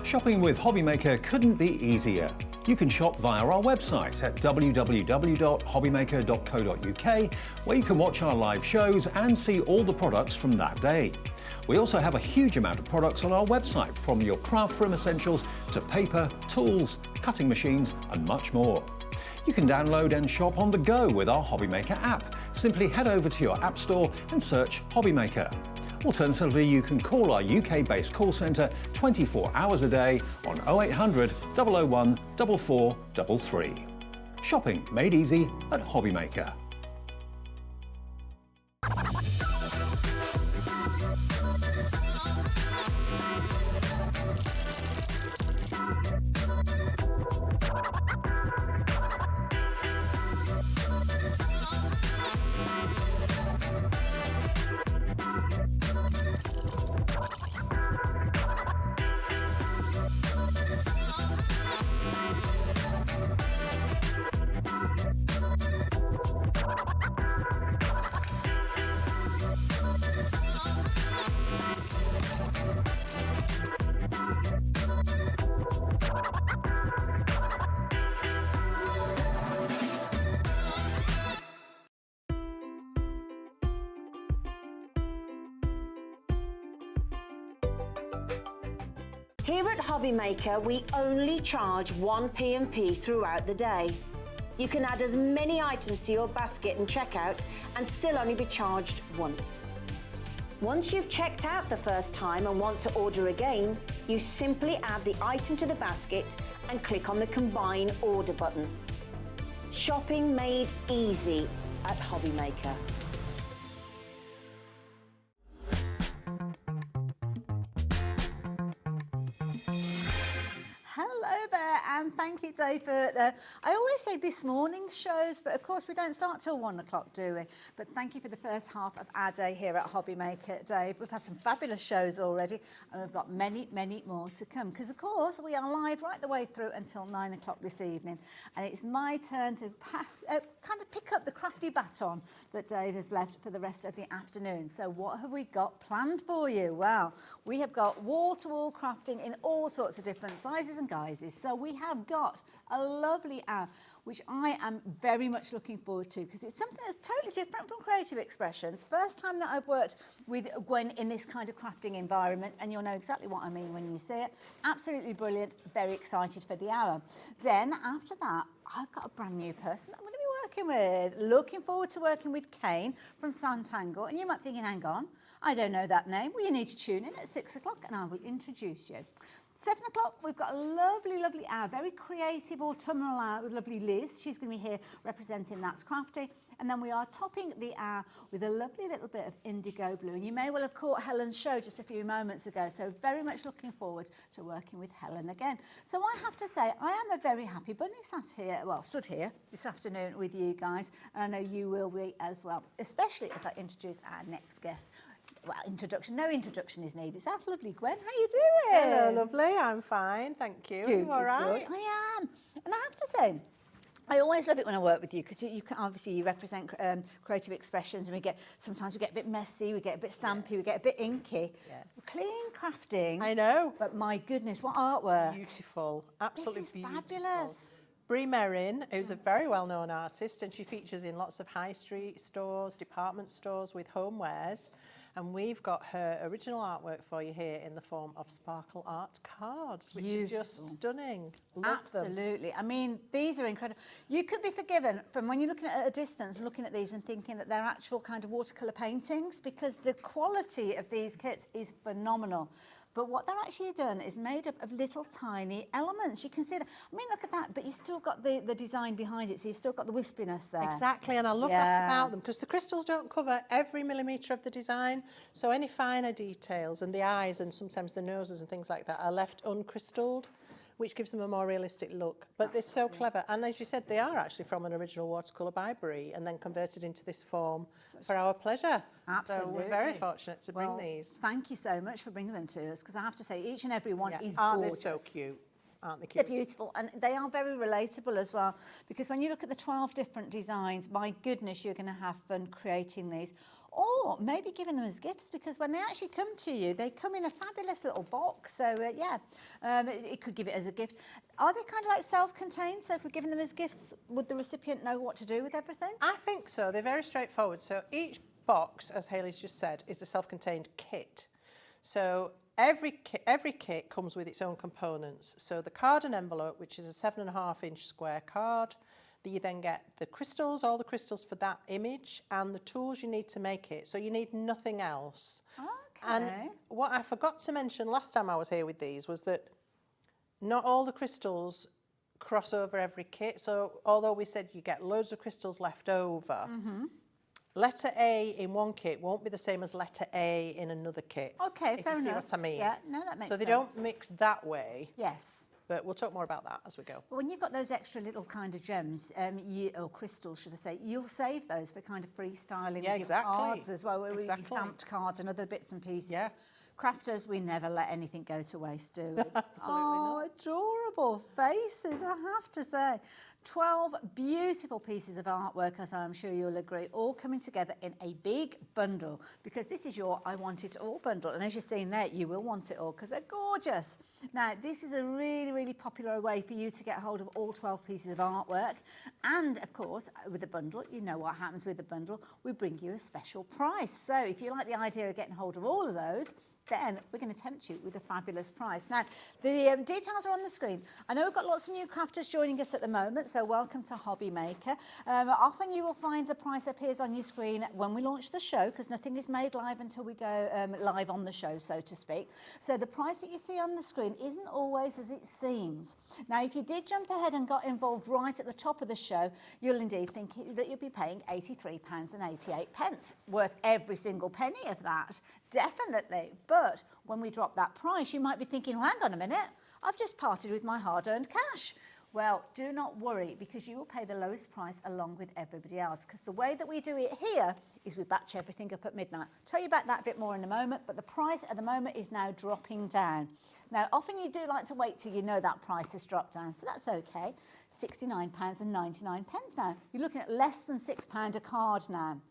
Shopping with HobbyMaker couldn't be easier. You can shop via our website at www.hobbymaker.co.uk, where you can watch our live shows and see all the products from that day. We also have a huge amount of products on our website, from your craft room essentials to paper, tools, cutting machines and much more. You can download and shop on the go with our HobbyMaker app. Simply head over to your app store and search HobbyMaker. Alternatively, you can call our UK-based call centre 24 hours a day on 0800 001 4433. Shopping made easy at HobbyMaker. Here at HobbyMaker, we only charge one P&P throughout the day. You can add as many items to your basket and checkout and still only be charged once. Once you've checked out the first time and want to order again, you simply add the item to the basket and click on the Combine Order button. Shopping made easy at HobbyMaker. Hello there, and thank you, Dave, for I always say this morning's shows, but of course we don't start till 1 o'clock, do we? But thank you for the first half of our day here at HobbyMaker, Dave. We've had some fabulous shows already, and we've got many, many more to come, because of course we are live right the way through until 9 o'clock this evening, and it's my turn to kind of pick up the crafty baton that Dave has left for the rest of the afternoon. So what have we got planned for you? Well, we have got wall-to-wall crafting in all sorts of different sizes and guises. So we have got a lovely hour, which I am very much looking forward to, because it's something that's totally different from Creative Expressions. First time that I've worked with Gwen in this kind of crafting environment, and you'll know exactly what I mean when you see it. Absolutely brilliant, very excited for the hour. Then after that, I've got a brand new person that I'm going to be working with. Looking forward to working with Kane from Sanntangle. And you might be thinking, hang on, I don't know that name. Well, you need to tune in at 6 o'clock and I will introduce you. 7 o'clock, we've got a lovely, lovely hour, very creative autumnal hour with lovely Liz. She's going to be here representing That's Crafty. And then we are topping the hour with a lovely little bit of IndigoBlu. And you may well have caught Helen's show just a few moments ago. So very much looking forward to working with Helen again. So I have to say, I am a very happy bunny stood here this afternoon with you guys. And I know you will be as well, especially as I introduce our next guest. well, introduction. No introduction is needed. That's lovely, Gwen. How you doing? Hello, lovely. I'm fine, thank you. Good, You all right? I am. And I have to say, I always love it when I work with you because you can, obviously you represent creative expressions, and sometimes we get a bit messy, we get a bit stampy, we get a bit inky. Yeah. Clean crafting. I know. But my goodness, what artwork. Beautiful. Absolutely this is beautiful. fabulous. Brie Merrin, who's a very well-known artist, and she features in lots of high street stores, department stores with homewares. And we've got her original artwork for you here in the form of sparkle art cards, which are just stunning. Love them. Absolutely. I mean, these are incredible. You could be forgiven from when you're looking at a distance and looking at these and thinking that they're actual kind of watercolour paintings, because the quality of these kits is phenomenal. But what they're actually done is made up of little tiny elements. You can see that. I mean, look at that, but you've still got the design behind it, so you've still got the wispiness there. Exactly, and I love that about them, because the crystals don't cover every millimetre of the design, so any finer details and the eyes and sometimes the noses and things like that are left uncrystalled, which gives them a more realistic look. But they're so clever, and as you said, they are actually from an original watercolour by Brie and then converted into this form for our pleasure. Absolutely. So we're very fortunate to bring these. Thank you so much for bringing them to us, because I have to say each and every one is Aren't gorgeous. they so cute? Aren't they cute? They're beautiful, and they are very relatable as well, because when you look at the 12 different designs, my goodness, you're going to have fun creating these. Or maybe giving them as gifts, because when they actually come to you, they come in a fabulous little box. So, it could give it as a gift. Are they kind of like self-contained? So if we're giving them as gifts, would the recipient know what to do with everything? I think so. They're very straightforward. So each box, as Hayley's just said, is a self-contained kit. So every kit comes with its own components. So the card and envelope, which is a 7.5-inch square card. You then get the crystals, all the crystals for that image, and the tools you need to make it. So you need nothing else. Okay. And what I forgot to mention last time I was here with these was that not all the crystals cross over every kit. So although we said you get loads of crystals left over, letter A in one kit won't be the same as letter A in another kit. Okay, if fair you see enough. what I mean. Yeah, no, that makes sense. So they don't mix that way. Yes. But we'll talk more about that as we go. But when you've got those extra little kind of gems, or crystals, should I say, you'll save those for kind of freestyling with your cards as well, with your stamped cards and other bits and pieces. Yeah. Crafters, we never let anything go to waste, do we? Absolutely not. Adorable faces, I have to say. 12 beautiful pieces of artwork, as I'm sure you'll agree, all coming together in a big bundle, because this is your I Want It All bundle. And as you're seeing there, you will want it all because they're gorgeous. Now, this is a really, really popular way for you to get hold of all 12 pieces of artwork. And, of course, with a bundle, you know what happens with a bundle. We bring you a special price. So if you like the idea of getting hold of all of those, then we're going to tempt you with a fabulous price. Now, the details are on the screen. I know we've got lots of new crafters joining us at the moment, so welcome to HobbyMaker. Often you will find the price appears on your screen when we launch the show, because nothing is made live until we go live on the show, so to speak. So the price that you see on the screen isn't always as it seems. Now, if you did jump ahead and got involved right at the top of the show, you'll indeed think that you'll be paying £83.88, worth every single penny of that. Definitely. But when we drop that price, you might be thinking, well, hang on a minute, I've just parted with my hard-earned cash. Well, do not worry, because you will pay the lowest price along with everybody else, because the way that we do it here is we batch everything up at midnight. I'll tell you about that a bit more in a moment, but the price at the moment is now dropping down. Now, often you do like to wait till you know that price has dropped down, so that's okay. £69.99 now. You're looking at less than £6 a card now.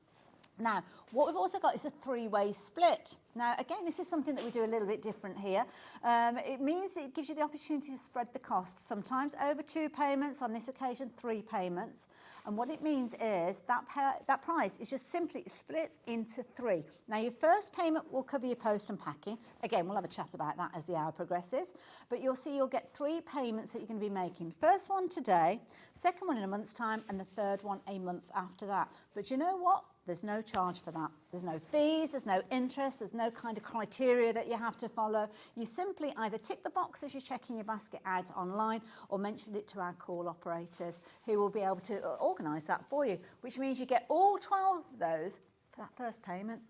Now, what we've also got is a three-way split. Now, again, this is something that we do a little bit different here. It means it gives you the opportunity to spread the cost, sometimes over 2 payments, on this occasion 3 payments. And what it means is that price is just simply split into 3. Now, your first payment will cover your post and packing. Again, we'll have a chat about that as the hour progresses. But you'll see you'll get 3 payments that you're going to be making. First one today, second one in a month's time, and the third one a month after that. But you know what? There's no charge for that. There's no fees, there's no interest, there's no kind of criteria that you have to follow. You simply either tick the box as you're checking your basket out online, or mention it to our call operators, who will be able to organise that for you, which means you get all 12 of those for that first payment.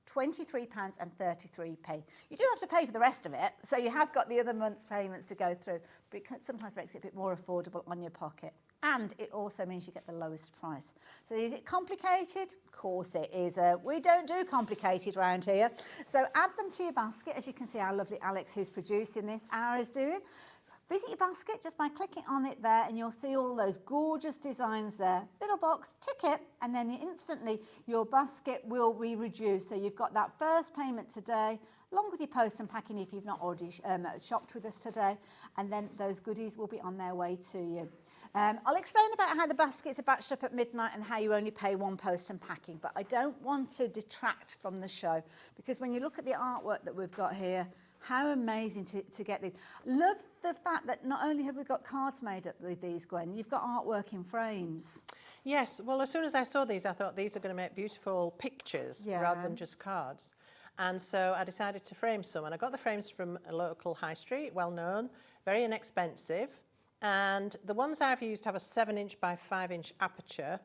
£23.33. You do have to pay for the rest of it, so you have got the other month's payments to go through, but it sometimes makes it a bit more affordable on your pocket. and it also means you get the lowest price. So is it complicated? Of course it is. We don't do complicated around here. So add them to your basket. As you can see, our lovely Alex, who's producing this, is doing. Visit your basket just by clicking on it there, and you'll see all those gorgeous designs there. Little box, tick it, and then instantly your basket will be reduced. So you've got that first payment today, along with your post and packing if you've not already shopped with us today, and then those goodies will be on their way to you. I'll explain about how the baskets are batched up at midnight and how you only pay one post and packing, but I don't want to detract from the show, because when you look at the artwork that we've got here, how amazing to get these. Love the fact that not only have we got cards made up with these, Gwen, you've got artwork in frames. Yes, well, as soon as I saw these, I thought these are going to make beautiful pictures rather than just cards. And so I decided to frame some, and I got the frames from a local high street, well known, very inexpensive. And the ones I've used have a 7-inch by 5-inch aperture.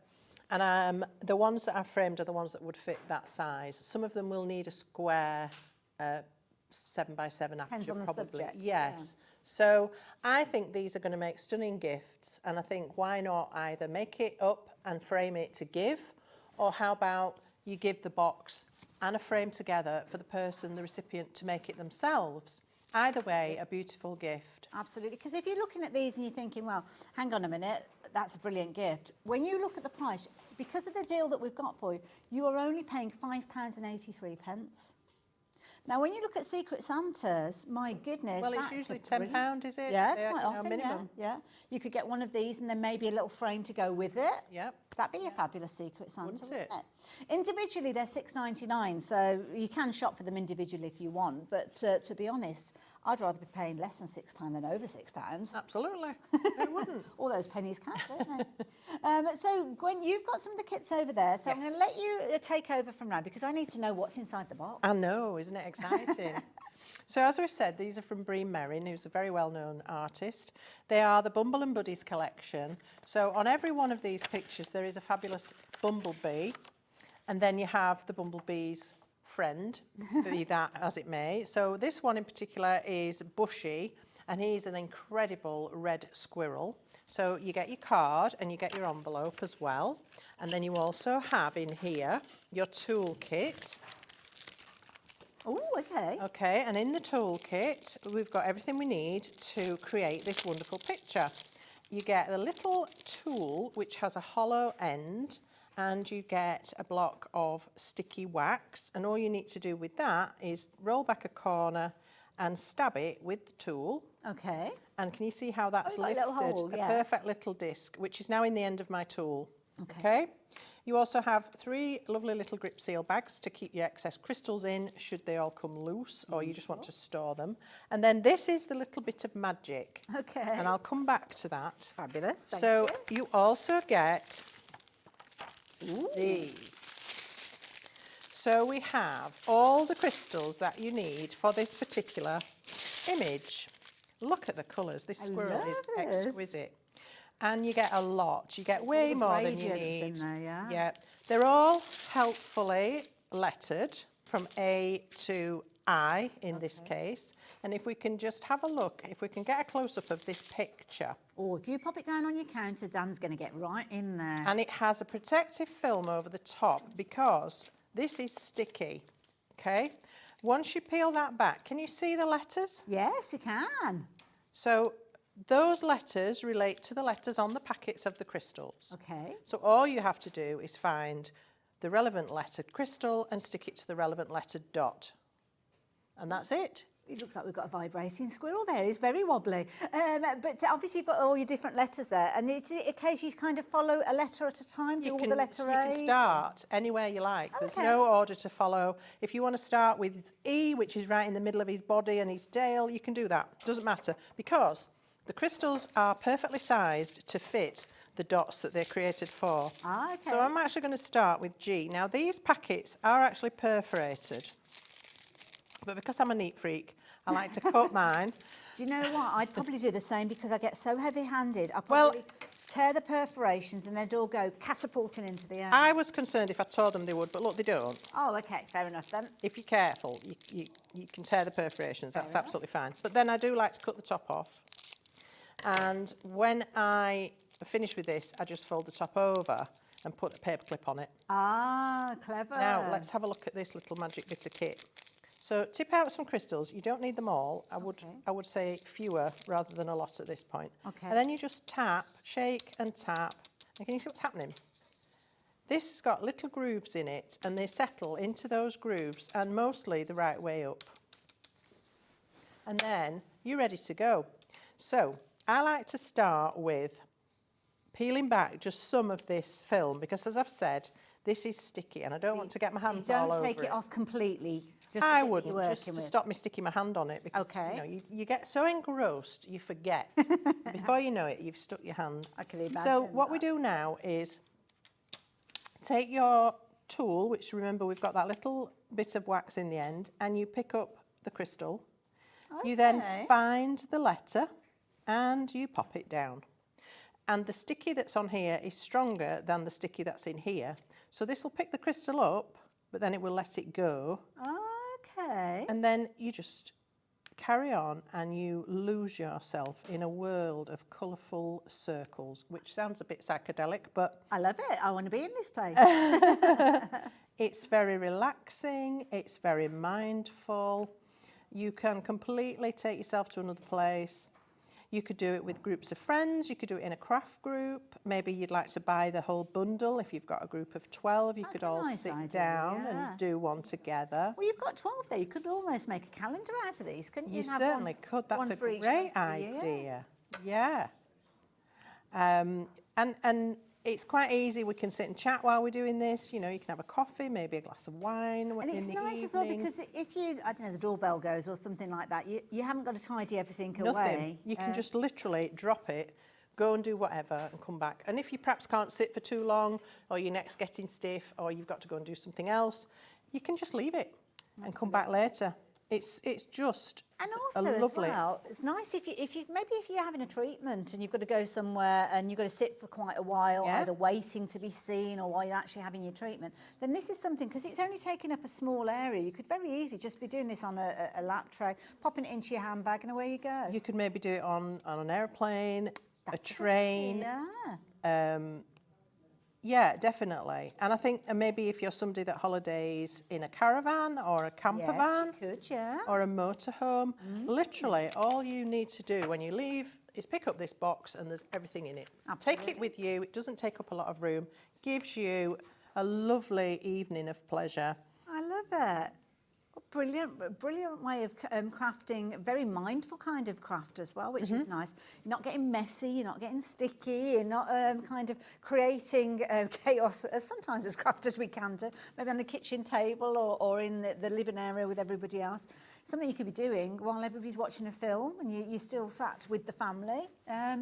And the ones that I've framed are the ones that would fit that size. Some of them will need a square 7 by 7 aperture. Depends on the probably. subject. Yes. Yeah. So I think these are going to make stunning gifts, and I think why not either make it up and frame it to give, or how about you give the box and a frame together for the person, the recipient, to make it themselves. Either way, a beautiful gift. Absolutely, because if you're looking at these and you're thinking, well, hang on a minute, that's a brilliant gift. When you look at the price, because of the deal that we've got for you, you are only paying £5.83. Now, when you look at Secret Santas, my goodness, well, it's usually £10, is it? Yeah, quite often, minimum. Yeah. You could get one of these and then maybe a little frame to go with it. Yep. That'd be a fabulous Secret Santa, Wouldn't it? Individually, they're $6.99, so you can shop for them individually if you want. But to be honest, I'd rather be paying less than £6 than over £6. Absolutely. Who wouldn't? All those pennies count, don't they? So, Gwen, you've got some of the kits over there, so I'm going to let you take over from now, because I need to know what's inside the box. I know, isn't it exciting? So as we've said, these are from Bream Merrin, who's a very well-known artist. They are the Bumble and Buddies collection. So on every one of these pictures, there is a fabulous bumblebee, and then you have the bumblebee's friend, be that as it may. So this one in particular is Bushy, and he's an incredible red squirrel. So you get your card and you get your envelope as well. And then you also have in here your toolkit. Oh, okay. Okay, and in the toolkit, we've got everything we need to create this wonderful picture. You get a little tool which has a hollow end, and you get a block of sticky wax, and all you need to do with that is roll back a corner and stab it with the tool. Okay. And can you see how that's lifted? A little hole, a perfect little disc, which is now in the end of my tool. Okay. You also have 3 lovely little grip seal bags to keep your excess crystals in should they all come loose, or you just want to store them. And then this is the little bit of magic. Okay. And I'll come back to that. Fabulous. Thank so you also get these. So we have all the crystals that you need for this particular image. Look at the colours. This squirrel is exquisite. And you get a lot. You get way more than you need. In there, yeah. They're all helpfully lettered from A to I in this case. And if we can just have a look, if we can get a close-up of this picture. Oh, if you pop it down on your counter, Dan's going to get right in there. And it has a protective film over the top because this is sticky, okay? Once you peel that back, can you see the letters? Yes, you can. So those letters relate to the letters on the packets of the crystals. Okay. So all you have to do is find the relevant lettered crystal and stick it to the relevant lettered dot. And that's it. It looks like we've got a vibrating squirrel there. It's very wobbly. But obviously you've got all your different letters there. And it's a case you kind of follow a letter at a time, do all the letter A? You can start anywhere you like. There's no order to follow. If you want to start with E, which is right in the middle of his body and his tail, you can do that. Doesn't matter. Because the crystals are perfectly sized to fit the dots that they're created for. Ah, okay. So I'm actually going to start with G. Now, these packets are actually perforated. But because I'm a neat freak, I like to cut mine. Do you know what? I'd probably do the same because I get so heavy-handed. I'd probably tear the perforations and they'd all go catapulting into the air. I was concerned if I told them they would, but look, they don't. Oh, OK, fair enough then. If you're careful, you can tear the perforations. That's absolutely fine. But then I do like to cut the top off. And when I finish with this, I just fold the top over and put a paper clip on it. Ah, clever. Now, let's have a look at this little magic bit of kit. So tip out some crystals. You don't need them all. I would say fewer rather than a lot at this point. Okay. And then you just tap, shake and tap. And can you see what's happening? This has got little grooves in it, and they settle into those grooves and mostly the right way up. And then you're ready to go. So I like to start with peeling back just some of this film, because as I've said, this is sticky and I don't want to get my hands all over it. Don't take it off completely. Just I wouldn't, just to stop me sticking my hand on it, because you get so engrossed you forget. Before you know it, you've stuck your hand. I can imagine. So what we do now is take your tool, which remember we've got that little bit of wax in the end, and you pick up the crystal. Okay. You then find the letter and you pop it down. And the sticky that's on here is stronger than the sticky that's in here. So this will pick the crystal up, but then it will let it go. Okay. And then you just carry on and you lose yourself in a world of colourful circles, which sounds a bit psychedelic, but... I love it. I want to be in this place. It's very relaxing. It's very mindful. You can completely take yourself to another place. You could do it with groups of friends. You could do it in a craft group. Maybe you'd like to buy the whole bundle. If you've got a group of 12, you could all sit down and do one together. Well, you've got 12 there. You could almost make a calendar out of these, couldn't you? You certainly could. That's a great idea. Yeah. And it's quite easy. We can sit and chat while we're doing this. You know, you can have a coffee, maybe a glass of wine in the evening. And it's nice as well, because if you, I don't know, the doorbell goes or something like that, you haven't got to tidy everything away. You can just literally drop it, go and do whatever and come back. And if you perhaps can't sit for too long, or your neck's getting stiff, or you've got to go and do something else, you can just leave it and come back later. It's just and also lovely. As well, it's nice if you're having a treatment and you've got to go somewhere and you've got to sit for quite a while, either waiting to be seen or while you're actually having your treatment. Then this is something, because it's only taking up a small area. You could very easily just be doing this on a lap tray, popping it into your handbag, and away you go. You could maybe do it on an airplane, a train. Yeah, definitely. And I think maybe if you're somebody that holidays in a caravan or a camper van or a motorhome, literally all you need to do when you leave is pick up this box and there's everything in it. Absolutely. Take it with you. It doesn't take up a lot of room. Gives you a lovely evening of pleasure. I love it. Brilliant way of crafting, very mindful kind of craft as well, which is nice. You're not getting messy, you're not getting sticky, you're not kind of creating chaos, as sometimes as crafters we can do, maybe on the kitchen table or in the living area with everybody else. Something you could be doing while everybody's watching a film and you're still sat with the family. I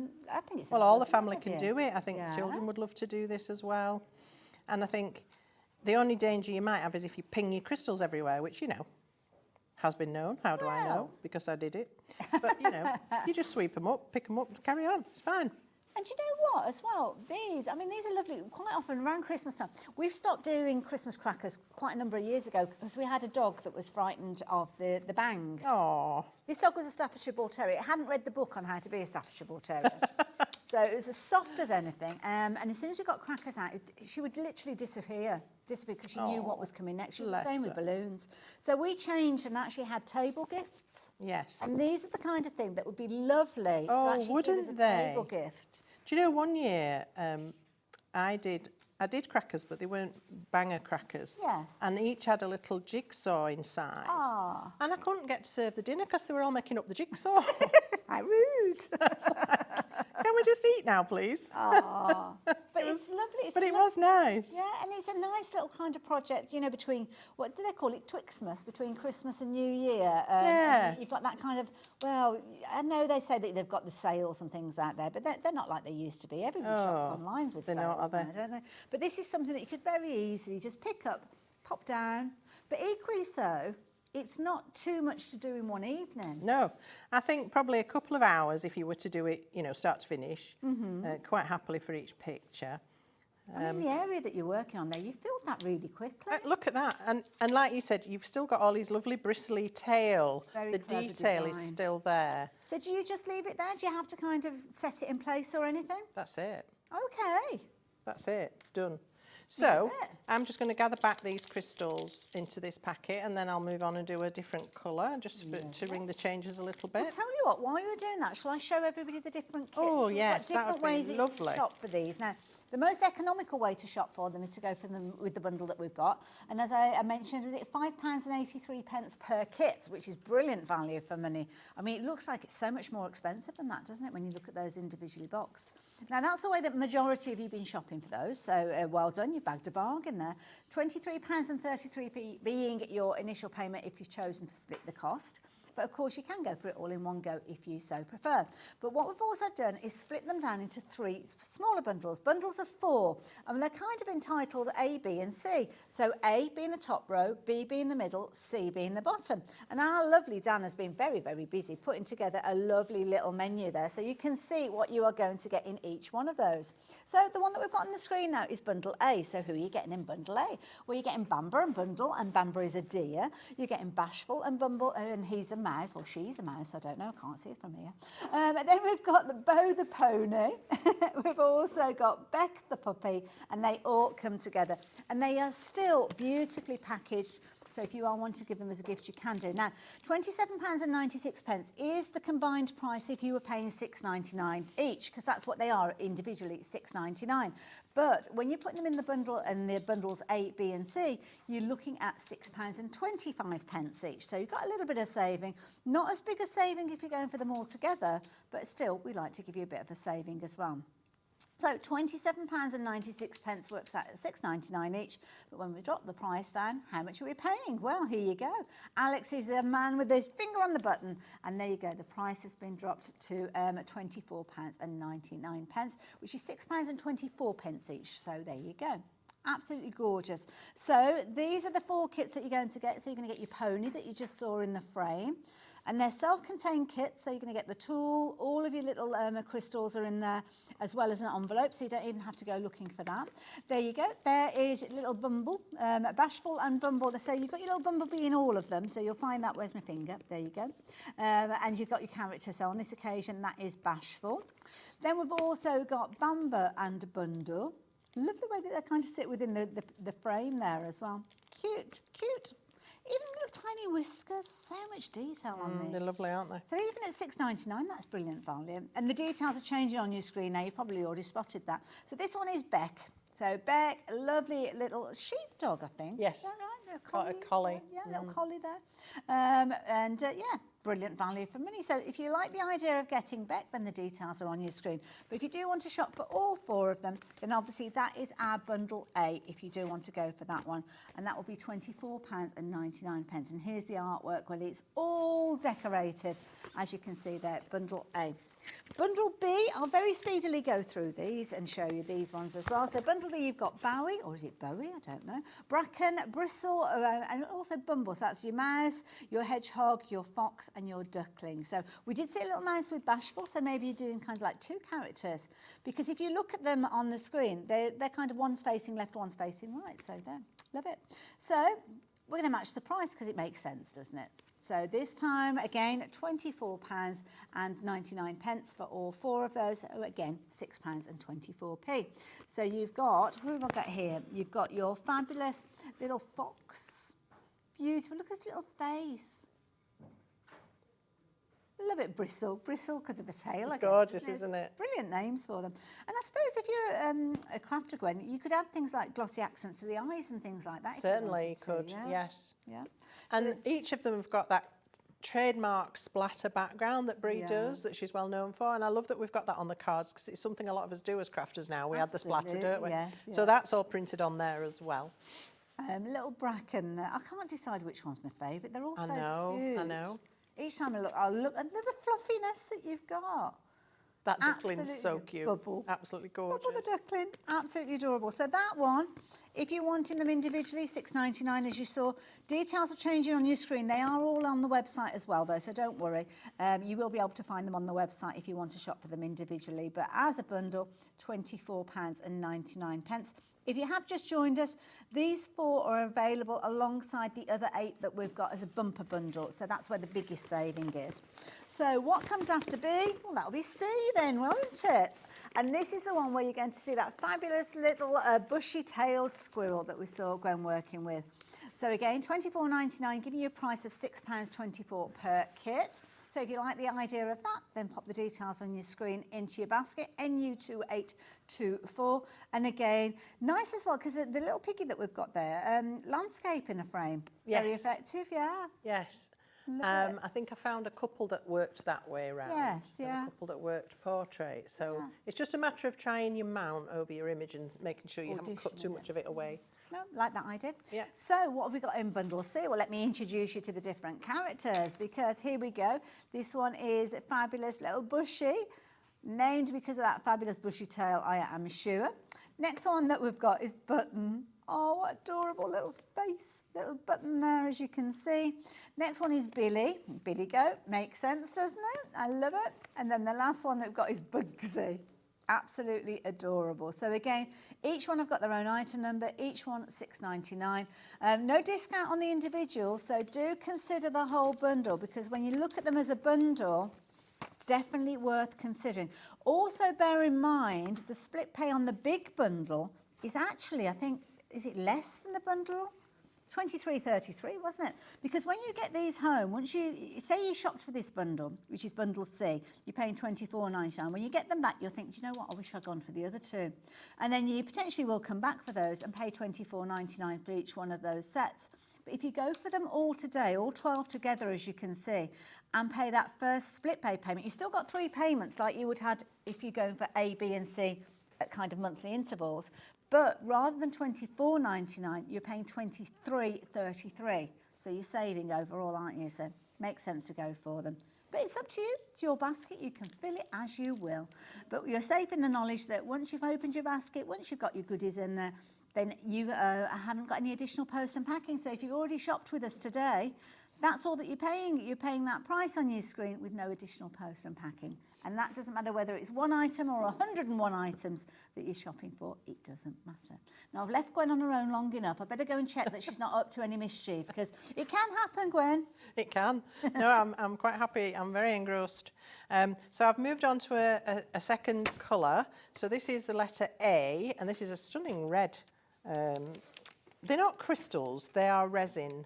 think it's all the family can do it. I think children would love to do this as well. And I think the only danger you might have is if you ping your crystals everywhere, which, you know, has been known. How do I know? Because I did it. But, you know, you just sweep them up, pick them up, carry on. It's fine. And you know what, as well, these are lovely. Quite often around Christmas time, we've stopped doing Christmas crackers quite a number of years ago because we had a dog that was frightened of the bangs. Oh. This dog was a Staffordshire Bull Terrier. It hadn't read the book on how to be a Staffordshire Bull Terrier. So it was as soft as anything. And as soon as we got crackers out, she would literally disappear because she knew what was coming next. She was the same with balloons. So we changed and actually had table gifts. Yes. And these are the kind of thing that would be lovely to actually give as a table gift. Do you know, one year I did crackers, but they weren't banger crackers. Yes. And each had a little jigsaw inside. Ah. And I couldn't get to serve the dinner because they were all making up the jigsaw. How rude. Can we just eat now, please? Ah. But it's lovely. But it was nice. Yeah, and it's a nice little kind of project, you know, between, what do they call it, Twixmas, between Christmas and New Year. Yeah. You've got that kind of, well, I know they say that they've got the sales and things out there, but they're not like they used to be. Everybody shops online with sales now, don't they? But this is something that you could very easily just pick up, pop down, but equally so, it's not too much to do in one evening. No, I think probably a couple of hours if you were to do it, you know, start to finish, quite happily for each picture. And in the area that you're working on there, you filled that really quickly. Look at that. And like you said, you've still got Ollie's lovely bristly tail. Very the clever detail is design. still there. So do you just leave it there? Do you have to kind of set it in place or anything? That's it. Okay. That's it. It's done. So I'm just going to gather back these crystals into this packet, and then I'll move on and do a different colour just to ring the changes a little bit. I'll tell you what, while you're doing that, shall I show everybody the different kits? Oh, We've yes, got that would different be ways that you lovely. can shop for these. Now, the most economical way to shop for them is to go for them with the bundle that we've got. And as I mentioned, was it £5.83 per kit, which is brilliant value for money. I mean, it looks like it's so much more expensive than that, doesn't it, when you look at those individually boxed? Now, that's the way that majority of you have been shopping for those. So well done, you've bagged a bargain there. £23.33 being your initial payment if you've chosen to split the cost. But of course, you can go for it all in one go if you so prefer. But what we've also done is split them down into 3 smaller bundles of 4. And they're kind of entitled A, B and C. So A being the top row, B being the middle, C being the bottom. And our lovely Dan has been very, very busy putting together a lovely little menu there. So you can see what you are going to get in each one of those. So the one that we've got on the screen now is bundle A. So who are you getting in bundle A? Well, you're getting Bamber and Bundle, and Bamber is a deer. You're getting Bashful and Bumble, and he's a mouse, or she's a mouse, I don't know, I can't see it from here. Then we've got the Bo the pony. We've also got Beck the puppy, and they all come together. And they are still beautifully packaged. So if you are wanting to give them as a gift, you can do. Now, £27.96 is the combined price if you were paying $6.99 each, because that's what they are individually, $6.99. But when you're putting them in the bundle and the bundles A, B and C, you're looking at £6.25 each. So you've got a little bit of saving. Not as big a saving if you're going for them all together, but still, we like to give you a bit of a saving as well. So £27.96 works out at $6.99 each. But when we drop the price down, how much are we paying? Well, here you go. Alex is the man with his finger on the button. And there you go. The price has been dropped to £24.99, which is £6.24 each. So there you go. Absolutely gorgeous. So these are the 4 kits that you're going to get. So you're going to get your pony that you just saw in the frame. And they're self-contained kits, so you're going to get the tool, all of your little crystals are in there, as well as an envelope, so you don't even have to go looking for that. There you go. There is your little Bumble, Bashful and Bumble. So you've got your little Bumblebee in all of them, so you'll find that. Where's my finger? There you go. And you've got your character. So on this occasion, that is Bashful. Then we've also got Bamber and Bundle. Love the way that they kind of sit within the frame there as well. Cute, cute. Even little tiny whiskers, so much detail on these. They're lovely, aren't they? So even at $6.99, that's brilliant value. And the details are changing on your screen now. You've probably already spotted that. So this one is Beck. So Beck, a lovely little sheepdog, I think. Yes. Is that right? A collie. Yeah, a little collie there. Yeah, brilliant value for money. So if you like the idea of getting Beck, then the details are on your screen. But if you do want to shop for all 4 of them, then obviously that is our bundle A, if you do want to go for that one. And that will be £24.99. And here's the artwork when it's all decorated, as you can see there, bundle A. Bundle B, I'll very speedily go through these and show you these ones as well. So bundle B, you've got Bowie, or is it Bowie? I don't know. Bracken, Bristle, and also Bumble. So that's your mouse, your hedgehog, your fox, and your duckling. So we did see a little mouse with Bashful, so maybe you're doing kind of like 2 characters. Because if you look at them on the screen, they're kind of one's facing left, one's facing right. So there, love it. So we're going to match the price because it makes sense, doesn't it? So this time, again, £24.99 for all 4 of those. So again, £6.24. So you've got, who have I got here? You've got your fabulous little fox. Beautiful. Look at his little face. Love it, Bristle. Bristle because of the tail, I guess. Gorgeous, isn't it? Brilliant names for them. And I suppose if you're a crafter, Gwen, you could add things like glossy accents to the eyes and things like that. Certainly you could, yes. Yeah. And each of them have got that trademark splatter background that Brie does, that she's well known for. And I love that we've got that on the cards because it's something a lot of us do as crafters now. We add the splatter, don't we? Yes, So that's all printed on there as well. Little Bracken. I can't decide which one's my favourite. They're all so cute. I know. Each time I look, I'll look at the fluffiness that you've got. That duckling's so cute. Bubble. Absolutely gorgeous. Bubble the duckling, absolutely adorable. So that one, if you're wanting them individually, £6.99 as you saw. Details are changing on your screen. They are all on the website as well though, so don't worry. You will be able to find them on the website if you want to shop for them individually. But as a bundle, £24.99. If you have just joined us, these 4 are available alongside the other 8 that we've got as a bumper bundle. So that's where the biggest saving is. So what comes after B? Well, that'll be C then, won't it? And this is the one where you're going to see that fabulous little bushy-tailed squirrel that we saw Gwen working with. So again, £24.99, giving you a price of £6.24 per kit. So if you like the idea of that, then pop the details on your screen into your basket, NU2824. And again, nice as well, because the little piggy that we've got there, landscape in a frame. Yes. Very effective, yeah. Yes. Love it. I think I found a couple that worked that way around. Yes, and yeah. a couple that worked portrait. So it's just a matter of trying your mount over your image and making sure you haven't cut too much of it away. No, like that I did. Yeah. So what have we got in bundle C? Well, let me introduce you to the different characters, because here we go. This one is a fabulous little bushy, named because of that fabulous bushy tail, I am sure. Next one that we've got is Button. Oh, what adorable little face, little button there, as you can see. Next one is Billy. Billy Goat, makes sense, doesn't it? I love it. And then the last one that we've got is Bugsy. Absolutely adorable. So again, each one have got their own item number, each one £6.99. No discount on the individual, so do consider the whole bundle, because when you look at them as a bundle, it's definitely worth considering. Also bear in mind, the split pay on the big bundle is actually, I think, is it less than the bundle? £23.33, wasn't it? Because when you get these home, once you say you shopped for this bundle, which is bundle C, you're paying £24.99. When you get them back, you'll think, do you know what? I wish I'd gone for the other 2. And then you potentially will come back for those and pay £24.99 for each one of those sets. But if you go for them all today, all 12 together, as you can see, and pay that first split pay payment, you've still got 3 payments like you would have if you're going for A, B and C at kind of monthly intervals. But rather than £24.99, you're paying £23.33. So you're saving overall, aren't you? So makes sense to go for them. But it's up to you. It's your basket. You can fill it as you will. But you're safe in the knowledge that once you've opened your basket, once you've got your goodies in there, then you haven't got any additional post and packing. So if you've already shopped with us today, that's all that you're paying. You're paying that price on your screen with no additional post and packing. And that doesn't matter whether it's 1 item or 101 items that you're shopping for. It doesn't matter. Now, I've left Gwen on her own long enough. I better go and check that she's not up to any mischief, because it can happen, Gwen. It can. No, I'm quite happy. I'm very engrossed. So I've moved on to a second colour. So this is the letter A, and this is a stunning red. They're not crystals. They are resin.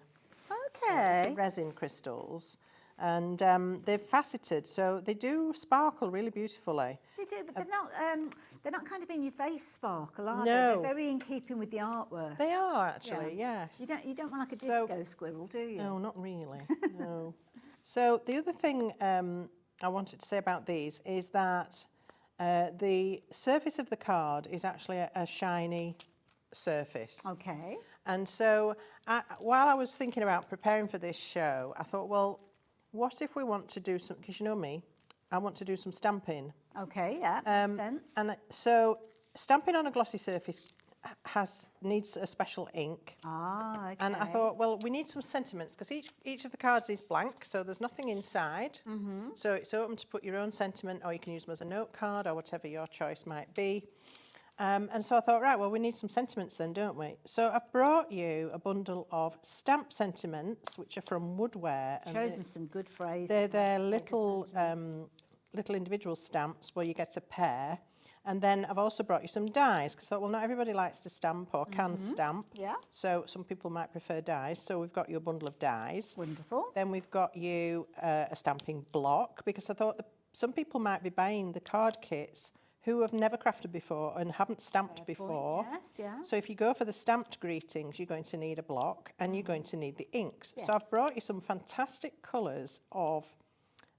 Okay. Resin crystals. And they're faceted, so they do sparkle really beautifully. They do, but they're not kind of in your face sparkle, are they? No. They're very in keeping with the artwork. They are actually, yes. You don't want like a disco squirrel, do you? No, not really. No. So the other thing I wanted to say about these is that the surface of the card is actually a shiny surface. Okay. And so while I was thinking about preparing for this show, I thought, well, what if we want to do some, because you know me, I want to do some stamping. Okay, yeah, makes sense. And so stamping on a glossy surface needs a special ink. Ah, okay. And I thought, well, we need some sentiments, because each of the cards is blank, so there's nothing inside. Mm-hmm. So it's open to put your own sentiment, or you can use them as a note card, or whatever your choice might be. And so I thought, right, well, we need some sentiments then, don't we? So I've brought you a bundle of stamp sentiments, which are from Woodware. Chosen some good phrases. They're little individual stamps where you get a pair. And then I've also brought you some dies, because I thought, well, not everybody likes to stamp or can stamp. Yeah. So some people might prefer dies. So we've got you a bundle of dies. Wonderful. Then we've got you a stamping block, because I thought some people might be buying the card kits who have never crafted before and haven't stamped before. Yes, yeah. So if you go for the stamped greetings, you're going to need a block and you're going to need the inks. Yes. So I've brought you some fantastic colours of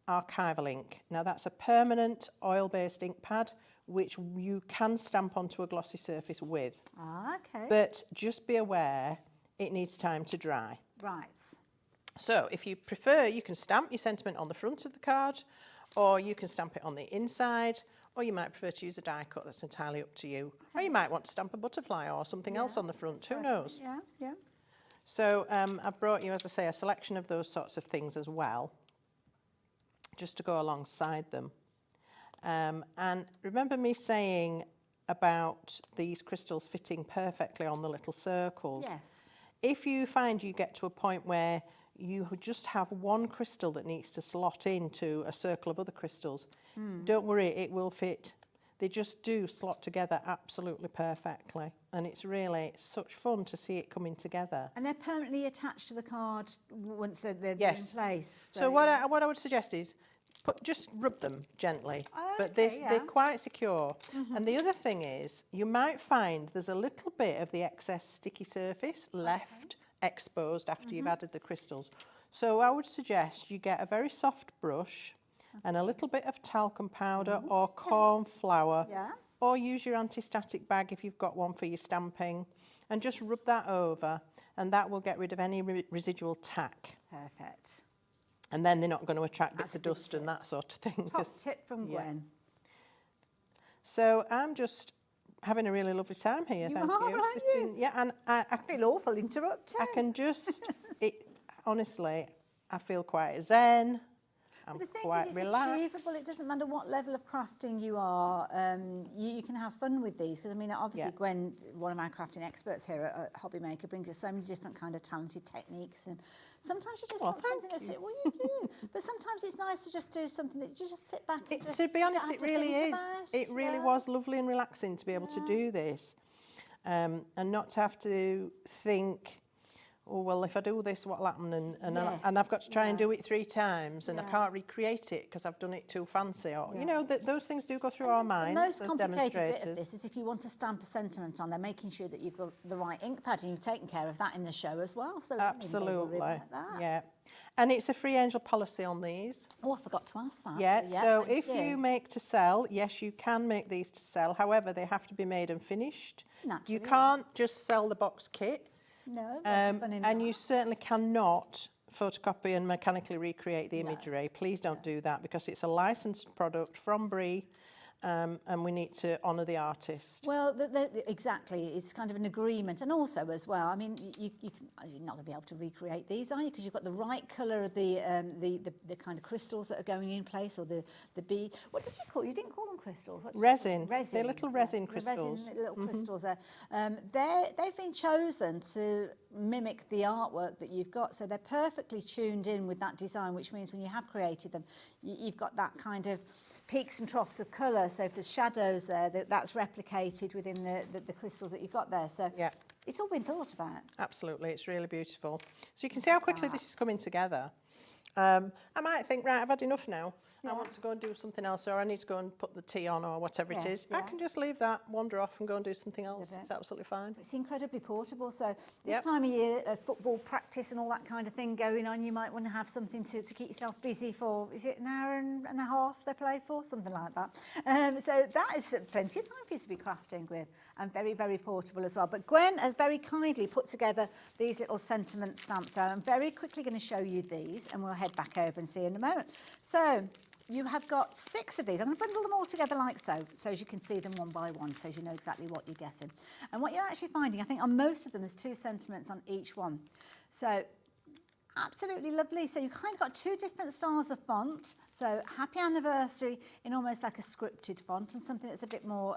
archival ink. Now that's a permanent oil-based ink pad, which you can stamp onto a glossy surface with. Ah, okay. But just be aware, it needs time to dry. Right. So if you prefer, you can stamp your sentiment on the front of the card, or you can stamp it on the inside, or you might prefer to use a die cut. That's entirely up to you. Or you might want to stamp a butterfly or something else on the front. Who knows? Yeah, yeah. So I've brought you, as I say, a selection of those sorts of things as well, just to go alongside them. And remember me saying about these crystals fitting perfectly on the little circles? Yes. If you find you get to a point where you just have one crystal that needs to slot into a circle of other crystals, don't worry, it will fit. They just do slot together absolutely perfectly. And it's really such fun to see it coming together. And they're permanently attached to the card once they're in place. So what I would suggest is just rub them gently. But they're quite secure. And the other thing is, you might find there's a little bit of the excess sticky surface left exposed after you've added the crystals. So I would suggest you get a very soft brush and a little bit of talcum powder or corn flour, or use your anti-static bag if you've got one for your stamping, and just rub that over, and that will get rid of any residual tack. Perfect. And then they're not going to attract bits of dust and that sort of thing. Top tip from Gwen. So I'm just having a really lovely time here, thank you. Aren't you? Yeah, and I feel awful interrupting. I can just, honestly, I feel quite zen. I'm quite relaxed. It's achievable. It doesn't matter what level of crafting you are. You can have fun with these, because I mean, obviously Gwen, one of our crafting experts here at HobbyMaker, brings us so many different kind of talented techniques, and sometimes you just want something that's well, you do. But sometimes it's nice to just do something that you just sit back and to be honest, it really is. It really was lovely and relaxing to be able to do this, and not to have to think, oh, well, if I do this, what'll happen? And I've got to try and do it 3 times, and I can't recreate it because I've done it too fancy. Or you know, those things do go through our minds. The most complicated bit of this is if you want to stamp a sentiment on there, making sure that you've got the right ink pad, and you've taken care of that in the show as well. So absolutely, about that. yeah. And it's a free angel policy on these. Oh, I forgot to ask that. Yeah, so if you make to sell, yes, you can make these to sell. However, they have to be made and finished. Naturally, you can't just sell the box kit. No, and you certainly cannot photocopy and mechanically recreate the imagery. Please don't do that, because it's a licensed product from Brie, and we need to honour the artist. Well, exactly. It's kind of an agreement, and also as well, I mean, you're not going to be able to recreate these, are you? Because you've got the right colour of the kind of crystals that are going in place, or the bead. What did you call? You didn't call them crystals. Resin. They're little resin crystals. The resin, little crystals there. They've been chosen to mimic the artwork that you've got, so they're perfectly tuned in with that design, which means when you have created them, you've got that kind of peaks and troughs of colour. So if there's shadows there, that's replicated within the crystals that you've got there. So it's all been thought about. Absolutely, it's really beautiful. So you can see how quickly this is coming together. I might think, right, I've had enough now. I want to go and do something else, or I need to go and put the tea on, or whatever it is. I can just leave that, wander off and go and do something else. It's absolutely fine. It's incredibly portable. So this time of year, football practice and all that kind of thing going on, you might want to have something to keep yourself busy for. Is it an hour and a half they play for? Something like that. So that is plenty of time for you to be crafting with, and very, very portable as well. But Gwen has very kindly put together these little sentiment stamps. So I'm very quickly going to show you these, and we'll head back over and see you in a moment. So you have got 6 of these. I'm going to bundle them all together like so as you can see them one by one, so as you know exactly what you're getting. And what you're actually finding, I think on most of them, there's 2 sentiments on each one. So absolutely lovely. So you've kind of got 2 different styles of font. So happy anniversary in almost like a scripted font, and something that's a bit more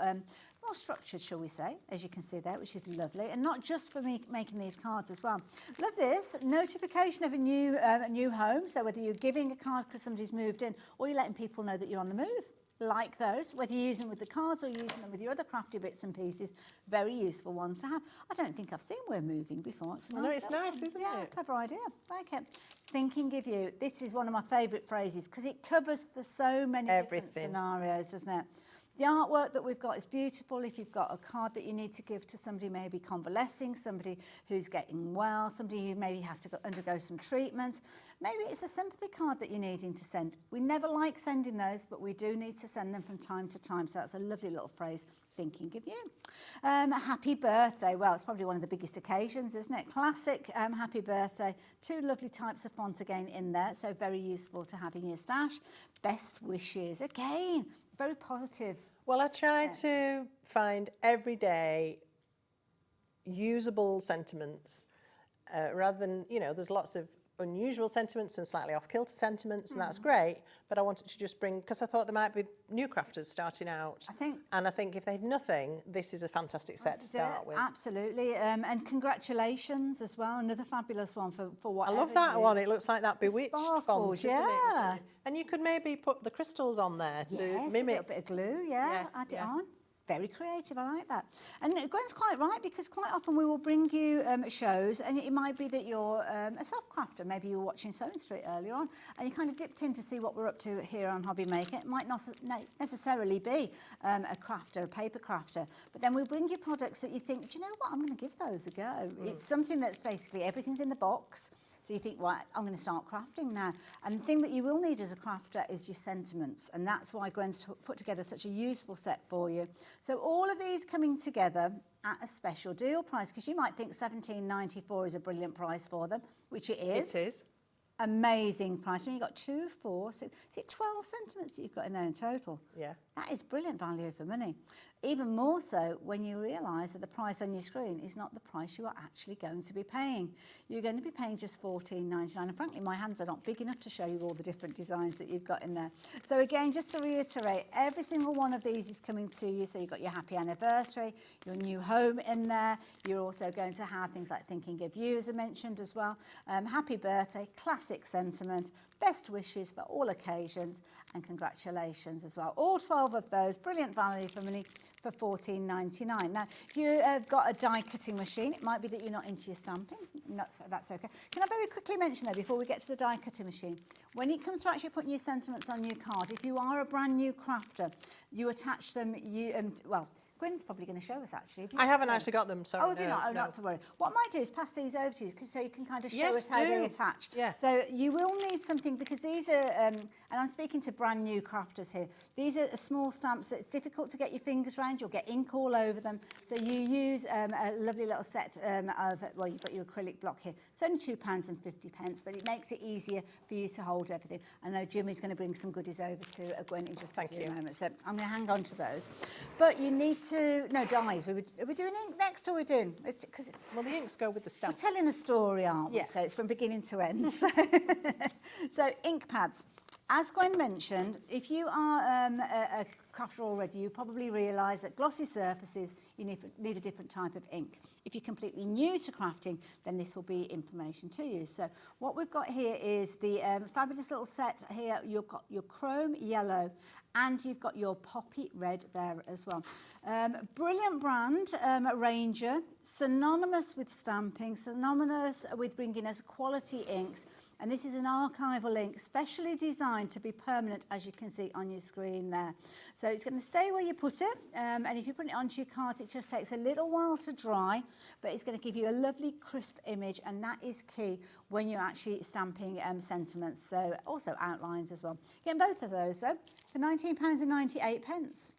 more structured, shall we say, as you can see there, which is lovely, and not just for me making these cards as well. Love this notification of a new home. So whether you're giving a card because somebody's moved in, or you're letting people know that you're on the move, like those, whether you're using them with the cards or using them with your other crafty bits and pieces, very useful ones to have. I don't think I've seen We're Moving before. It's nice, isn't it? Yeah, clever idea. Like it. Thinking of you. This is one of my favourite phrases because it covers for so many different scenarios, doesn't it? The artwork that we've got is beautiful. If you've got a card that you need to give to somebody maybe convalescing, somebody who's getting well, somebody who maybe has to undergo some treatment, maybe it's a sympathy card that you're needing to send. We never like sending those, but we do need to send them from time to time. So that's a lovely little phrase thinking of you. Happy birthday. Well, it's probably one of the biggest occasions, isn't it? Classic happy birthday. 2 lovely types of font again in there, so very useful to have in your stash. Best wishes. Again, very positive. Well, I try to find everyday usable sentiments rather than, you know, there's lots of unusual sentiments and slightly off-kilter sentiments, and that's great, but I wanted to just bring, because I thought there might be new crafters starting out. I think if they've nothing, this is a fantastic set to start with. Absolutely, and congratulations as well, another fabulous one for whatever. I love that one, it looks like that Bewitched font, isn't yeah. it? And you could maybe put the crystals on there to mimic. A little bit of glue, add it on. Very creative, I like that. And Gwen's quite right, because quite often we will bring you shows, and it might be that you're a self-crafter. Maybe you were watching Sewing Street earlier on, and you kind of dipped in to see what we're up to here on HobbyMaker. It might not necessarily be a crafter, a paper crafter, but then we bring you products that you think, do you know what, I'm going to give those a go. It's something that's basically everything's in the box. So you think, right, I'm going to start crafting now. And the thing that you will need as a crafter is your sentiments. And that's why Gwen's put together such a useful set for you. So all of these coming together at a special deal price, because you might think $17.94 is a brilliant price for them, which it is. It is. Amazing price. When you've got 2, 4, 6, is it 12 sentiments that you've got in there in total? Yeah. That is brilliant value for money. Even more so when you realise that the price on your screen is not the price you are actually going to be paying. You're going to be paying just $14.99, and frankly my hands are not big enough to show you all the different designs that you've got in there. So again, just to reiterate, every single one of these is coming to you. So you've got your happy anniversary, your new home in there. You're also going to have things like thinking of you, as I mentioned as well. Happy birthday, classic sentiment, best wishes for all occasions, and congratulations as well. All 12 of those, brilliant value for money for $14.99. Now, if you have got a die cutting machine, it might be that you're not into your stamping. That's okay. Can I very quickly mention though, before we get to the die cutting machine, when it comes to actually putting your sentiments on your card, if you are a brand new crafter, you attach them, well, Gwen's probably going to show us actually. I haven't actually got them, sorry. Oh, have you not? Oh, not to worry. What I might do is pass these over to you so you can kind of show us how they attach. Yeah. So you will need something, because these are, and I'm speaking to brand new crafters here, these are small stamps that it's difficult to get your fingers around. You'll get ink all over them. So you use a lovely little set of, well, you've got your acrylic block here. It's only £2.50, but it makes it easier for you to hold everything. I know Jimmy's going to bring some goodies over to Gwen in just a few moments. So I'm going to hang on to those. But you need to, no, dies. Are we doing ink next, or are we doing? Well, the inks go with the stamp. We're telling a story, aren't we? Yeah. So it's from beginning to end. So ink pads. As Gwen mentioned, if you are a crafter already, you probably realise that glossy surfaces, you need a different type of ink. If you're completely new to crafting, then this will be information to you. So what we've got here is the fabulous little set here. You've got your chrome yellow, and you've got your poppy red there as well. Brilliant brand, Ranger, synonymous with stamping, synonymous with bringing us quality inks. And this is an archival ink, specially designed to be permanent, as you can see on your screen there. So it's going to stay where you put it, and if you put it onto your card, it just takes a little while to dry, but it's going to give you a lovely crisp image, and that is key when you're actually stamping sentiments, so also outlines as well. Getting both of those though for £19.98.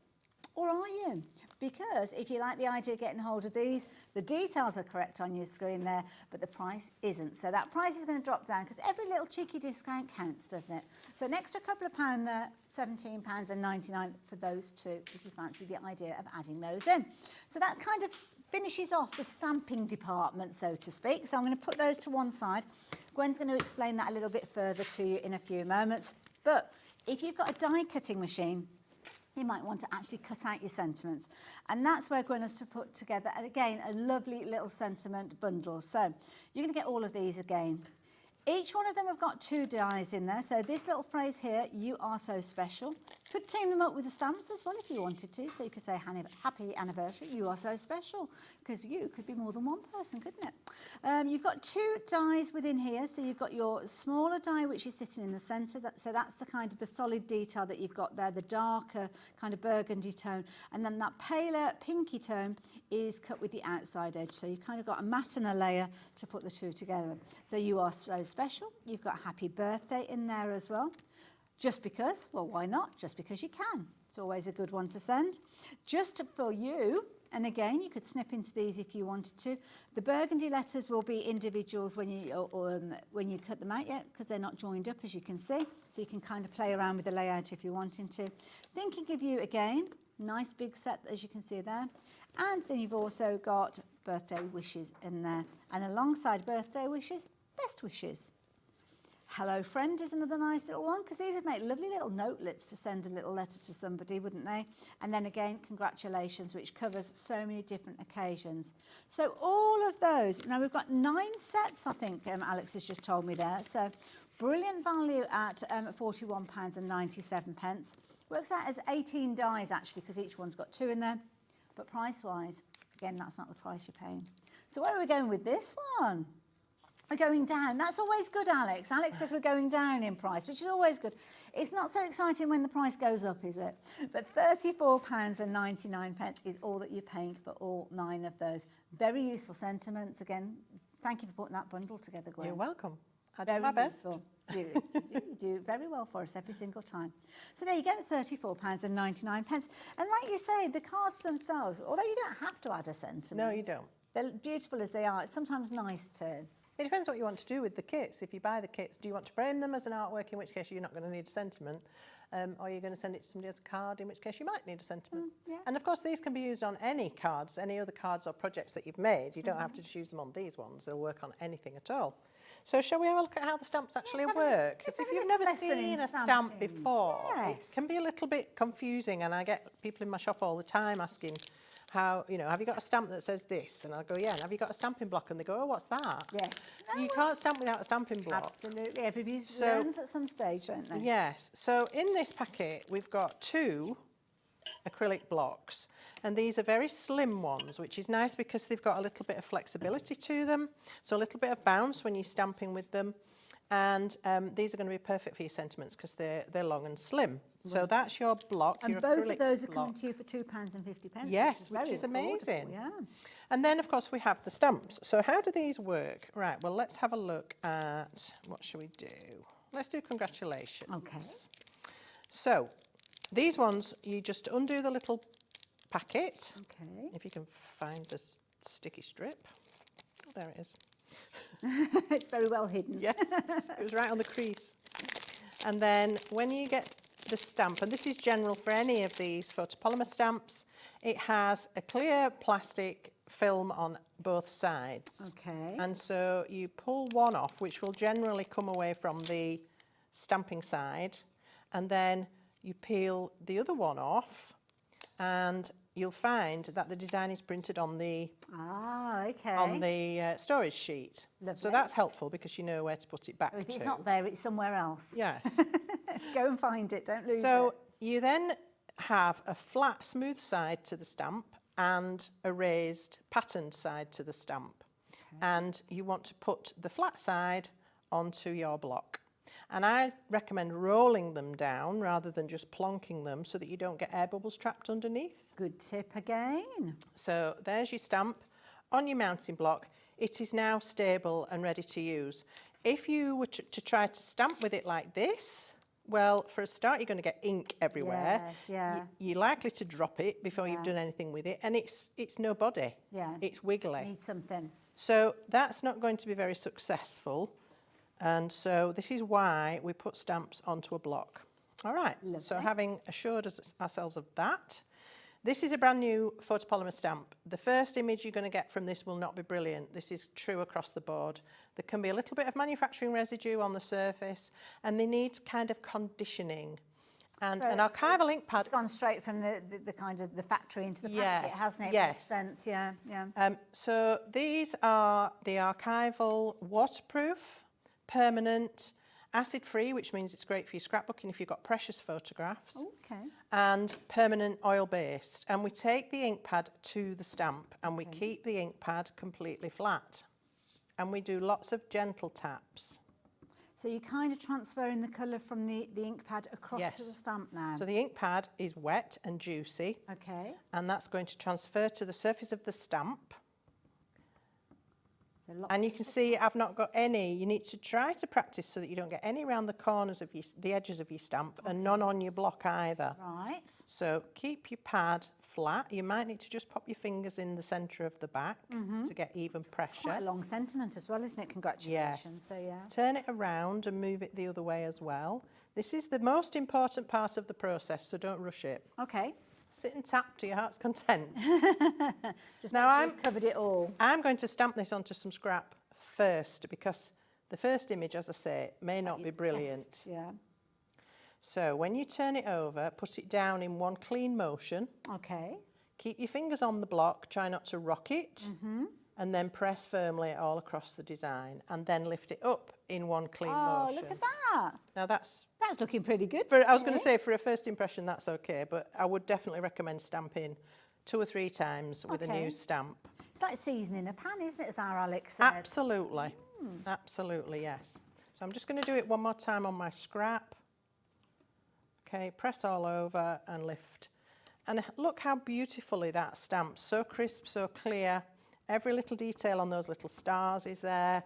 Or are you? Because if you like the idea of getting hold of these, the details are correct on your screen there, but the price isn't. So that price is going to drop down, because every little cheeky discount counts, doesn't it? So an extra couple of pound there, £17.99 for those two, if you fancy the idea of adding those in. So that kind of finishes off the stamping department, so to speak. So I'm going to put those to one side. Gwen's going to explain that a little bit further to you in a few moments. But if you've got a die cutting machine, you might want to actually cut out your sentiments. And that's where Gwen has to put together, and again, a lovely little sentiment bundle. So you're going to get all of these again. Each one of them have got 2 dies in there. So this little phrase here, you are so special. Could team them up with the stamps as well if you wanted to. So you could say happy anniversary, you are so special, because you could be more than one person, couldn't it? You've got 2 dies within here. So you've got your smaller die, which is sitting in the centre. So that's the kind of the solid detail that you've got there, the darker kind of burgundy tone. And then that paler pinky tone is cut with the outside edge. So you've kind of got a matte and a layer to put the 2 together. So you are so special. You've got happy birthday in there as well. Just because, well, why not? Just because you can. It's always a good one to send. Just for you, and again, you could snip into these if you wanted to. The burgundy letters will be individuals when you cut them out, because they're not joined up, as you can see. So you can kind of play around with the layout if you're wanting to. Thinking of you again, nice big set, as you can see there. And then you've also got birthday wishes in there. And alongside birthday wishes, best wishes. Hello friend is another nice little one, because these would make lovely little notelets to send a little letter to somebody, wouldn't they? And then again, congratulations, which covers so many different occasions. So all of those, now we've got 9 sets, I think Alex has just told me there. So brilliant value at £41.97. Works out as 18 dies actually, because each one's got 2 in there. But price-wise, again, that's not the price you're paying. So where are we going with this one? We're going down. That's always good, Alex. Alex says we're going down in price, which is always good. It's not so exciting when the price goes up, is it? But £34.99 is all that you're paying for all 9 of those. Very useful sentiments. Again, thank you for putting that bundle together, Gwen. You're welcome. I do my best. You do very well for us every single time. So there you go, £34.99. And like you say, the cards themselves, although you don't have to add a sentiment. No, you don't. They're beautiful as they are. It's sometimes nice to... It depends what you want to do with the kits. If you buy the kits, do you want to frame them as an artwork, in which case you're not going to need a sentiment, or you're going to send it to somebody as a card, in which case you might need a sentiment. Yeah. And of course, these can be used on any cards, any other cards or projects that you've made. You don't have to just use them on these ones. They'll work on anything at all. So shall we have a look at how the stamps actually work? Because if you've never seen a stamp before, it can be a little bit confusing, and I get people in my shop all the time asking, how, you know, have you got a stamp that says this? And I'll go, yeah. And have you got a stamping block? And they go, oh, what's that? Yes. You can't stamp without a stamping block. Absolutely. Everybody learns at some stage, don't they? Yes. So in this packet, we've got 2 acrylic blocks. And these are very slim ones, which is nice because they've got a little bit of flexibility to them. So a little bit of bounce when you're stamping with them. And these are going to be perfect for your sentiments because they're long and slim. So that's your block. And your both of those are block. coming to you for £2.50. Yes, which is amazing. Yeah. And then, of course, we have the stamps. So how do these work? Right, well, let's have a look at, what should we do? Let's do congratulations. Okay. So these ones, you just undo the little packet. Okay. If you can find the sticky strip. Oh, there it is. It's very well hidden. Yes, it was right on the crease. And then when you get the stamp, and this is general for any of these photopolymer stamps, it has a clear plastic film on both sides. Okay. And so you pull one off, which will generally come away from the stamping side, and then you peel the other one off, and you'll find that the design is printed on the storage sheet. Lovely. So that's helpful because you know where to put it back If to. it's not there, it's somewhere else. Yes. Go and find it, don't lose it. So you then have a flat, smooth side to the stamp and a raised, patterned side to the stamp. Okay. And you want to put the flat side onto your block. And I recommend rolling them down rather than just plonking them so that you don't get air bubbles trapped underneath. Good tip again. So there's your stamp on your mounting block. It is now stable and ready to use. If you were to try to stamp with it like this, well, for a start, you're going to get ink everywhere. Yes, yeah. You're likely to drop it before you've done anything with it, and it's no body. Yeah. It's wiggly. Need something. So that's not going to be very successful. And so this is why we put stamps onto a block. All right, Lovely. So having assured ourselves of that, this is a brand new photopolymer stamp. The first image you're going to get from this will not be brilliant. This is true across the board. There can be a little bit of manufacturing residue on the surface, and they need kind of conditioning. And So an archival ink pad. It's gone straight from the kind of the factory into the packet, hasn't it? Yes. Makes sense, yeah. So these are the archival waterproof, permanent, acid-free, which means it's great for your scrapbooking if you've got precious photographs. Okay. And permanent oil-based. And we take the ink pad to the stamp and we keep the ink pad completely flat. And we do lots of gentle taps. So you're kind of transferring the colour from the ink pad across to the stamp now. So the ink pad is wet and juicy. Okay. And that's going to transfer to the surface of the stamp. And you can see I've not got any. You need to try to practice so that you don't get any around the corners of the edges of your stamp, and none on your block either. Right. So keep your pad flat. You might need to just pop your fingers in the centre of the back to get even pressure. It's quite a long sentiment as well, isn't it? Congratulations. Yes. So yeah. Turn it around and move it the other way as well. This is the most important part of the process, so don't rush it. Okay. Sit and tap to your heart's content. Just now I've covered it all. I'm going to stamp this onto some scrap first, because the first image, as I say, may not be brilliant. Test, yeah. So when you turn it over, put it down in one clean motion. Okay. Keep your fingers on the block, try not to rock it, and then press firmly all across the design, and then lift it up in one clean motion. Oh, look at that. Now that's looking pretty good. I was going to say, for a first impression, that's okay, but I would definitely recommend stamping 2 or 3 times with a new stamp. It's like seasoning a pan, isn't it, as our Alex said? Absolutely. Absolutely, yes. So I'm just going to do it one more time on my scrap. Okay, press all over and lift. And look how beautifully that stamps, so crisp, so clear. Every little detail on those little stars is there,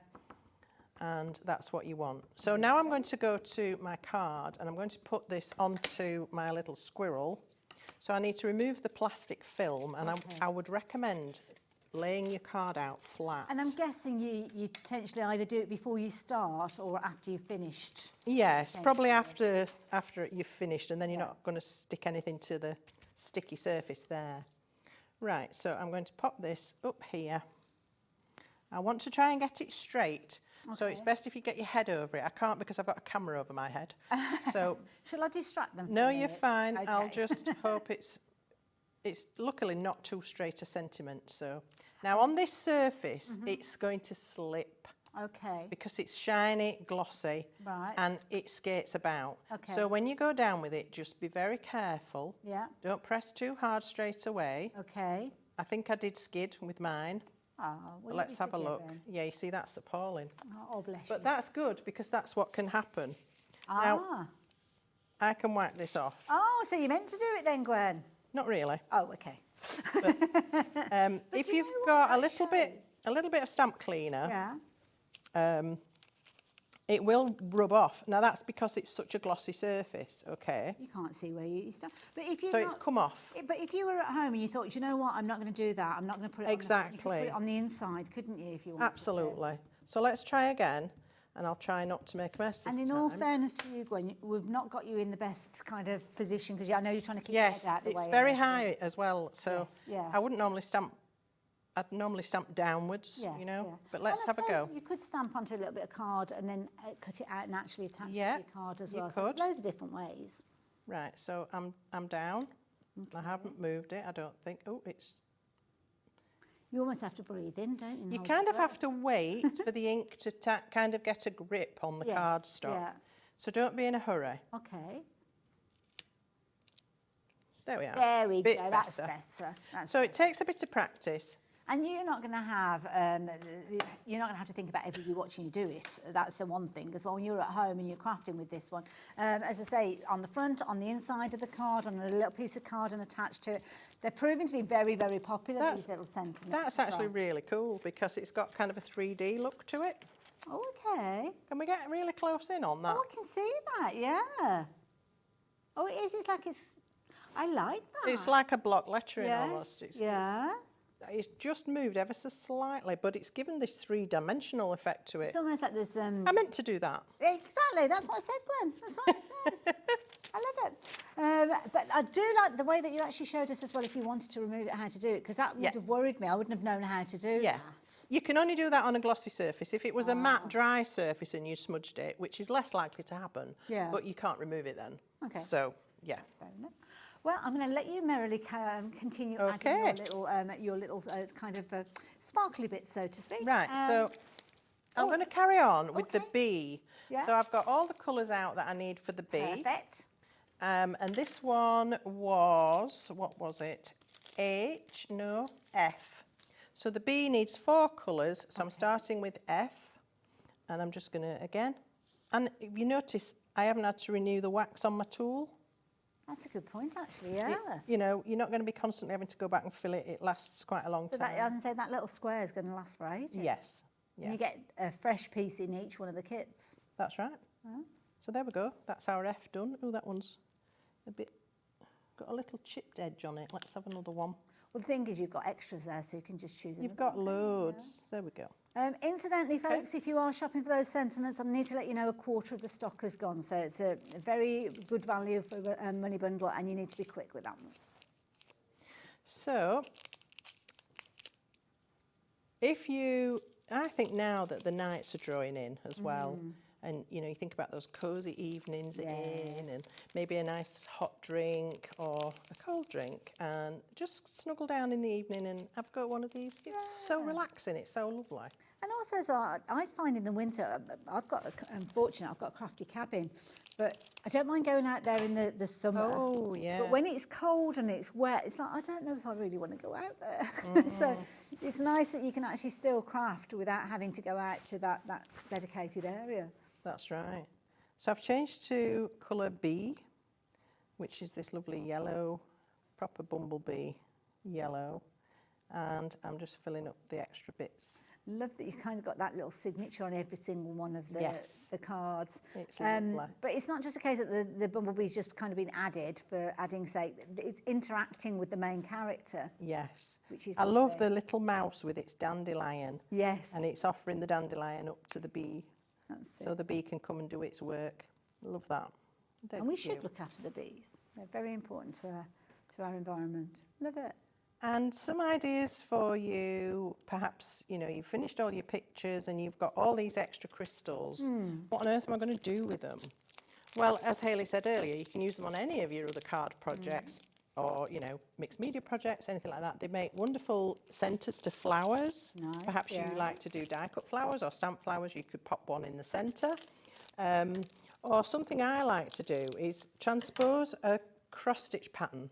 and that's what you want. So now I'm going to go to my card, and I'm going to put this onto my little squirrel. So I need to remove the plastic film, and I would recommend laying your card out flat. And I'm guessing you potentially either do it before you start or after you've finished. Yes, probably after you've finished, and then you're not going to stick anything to the sticky surface there. Right, so I'm going to pop this up here. I want to try and get it straight, so it's best if you get your head over it. I can't, because I've got a camera over my head. So shall I distract them? No, you're fine. Okay. I'll just hope it's luckily not too straight a sentiment. So now on this surface, it's going to slip. Okay. Because it's shiny, glossy, and it skates about. Okay. So when you go down with it, just be very careful. Yeah. Don't press too hard straight away. Okay. I think I did skid with mine. Oh, well, let's have a look. Yeah, you see, that's appalling. Oh, bless you. But that's good, because that's what can happen. Ah. Now, I can wipe this off. Oh, so you meant to do it then, Gwen? Not really. Oh, okay. But if you've got a little bit of stamp cleaner, it will rub off. Now that's because it's such a glossy surface, okay? You can't see where you stamp. But if you it's come off. But if you were at home and you thought, you know what, I'm not going to do that. I'm not going to put it exactly. on the, you could put it on the inside, couldn't you, if you wanted Absolutely. So let's try again, and I'll try not to make a mess this time. And in all fairness to you, Gwen, we've not got you in the best kind of position, because I know you're trying to keep your head out the way. Yes, it's very high as well, so yes, I wouldn't normally stamp. I'd normally stamp downwards, you know, but let's have a go. You could stamp onto a little bit of card and then cut it out and actually attach it to your card as well. You So could. there's loads of different ways. Right, so I'm down. Okay. I haven't moved it, I don't think. Oh, it's... You almost have to breathe in, don't you? You kind of have to wait for the ink to kind of get a grip on the cardstock. Yeah. So don't be in a hurry. Okay. There we are. There we go. That's better. So it takes a bit of practice. And you're not going to have to think about everybody watching you do it. That's the one thing as well. When you're at home and you're crafting with this one, as I say, on the front, on the inside of the card, on a little piece of card and attached to it, they're proving to be very, very popular. These little sentiments. That's actually really cool, because it's got kind of a 3D look to it. Oh, okay. Can we get really close in on that? Oh, I can see that. Yeah. Oh, it is. It's like it's. I like that. It's like a block lettering almost. It's just moved ever so slightly, but it's given this 3-dimensional effect to it. It's almost like there's... I meant to do that. Exactly, that's what I said, Gwen. That's what I said. I love it. But I do like the way that you actually showed us as well, if you wanted to remove it, how to do it, because that would have worried me. I wouldn't have known how to do that. You can only do that on a glossy surface. If it was a matte, dry surface and you smudged it, which is less likely to happen, but you can't remove it then. Okay. So, yeah. Fair enough. Well, I'm going to let you merrily continue adding your little kind of sparkly bits, so to speak. Right, so I'm going to carry on with the bee. Yeah. So I've got all the colours out that I need for the bee. Perfect. And this one was, what was it? F. So the bee needs 4 colours, so I'm starting with F. And I'm just going to, again, and if you notice, I haven't had to renew the wax on my tool. That's a good point, actually, yeah. You know, you're not going to be constantly having to go back and fill it. It lasts quite a long time. So that, as I say, that little square is going to last for ages. Yes. You get a fresh piece in each one of the kits. That's right. So there we go. That's our F done. Oh, that one's a bit, got a little chipped edge on it. Let's have another one. Well, the thing is, you've got extras there, so you can just choose. You've got loads. There we go. Incidentally, folks, if you are shopping for those sentiments, I need to let you know a quarter of the stock has gone. So it's a very good value for a money bundle, and you need to be quick with that one. So, I think now that the nights are drawing in as well, and you know, you think about those cosy evenings in, and maybe a nice hot drink or a cold drink, and just snuggle down in the evening and have a go at one of these. It's so relaxing. It's so lovely. And also, as well, I find in the winter, I'm fortunate, I've got a Crafty cabin, but I don't mind going out there in the summer. Oh, yeah. But when it's cold and it's wet, it's like, I don't know if I really want to go out there. So it's nice that you can actually still craft without having to go out to that dedicated area. That's right. So I've changed to colour B, which is this lovely yellow, proper bumblebee yellow, and I'm just filling up the extra bits. Love that you've kind of got that little signature on every single one of the cards. It's lovely. But it's not just a case that the bumblebee's just kind of been added for adding's sake. It's interacting with the main character. Yes. Which is I love the little mouse with its dandelion. Yes. And it's offering the dandelion up to the bee. That's so the bee can come and do its work. Love that. And we should look after the bees. They're very important to our environment. Love it. And some ideas for you, perhaps, you know, you've finished all your pictures and you've got all these extra crystals. What on earth am I going to do with them? Well, as Hayley said earlier, you can use them on any of your other card projects or, you know, mixed media projects, anything like that. They make wonderful centres to flowers. Nice, Perhaps you like to do die-cut flowers or stamp flowers. You could pop one in the centre. Or something I like to do is transpose a cross-stitch pattern.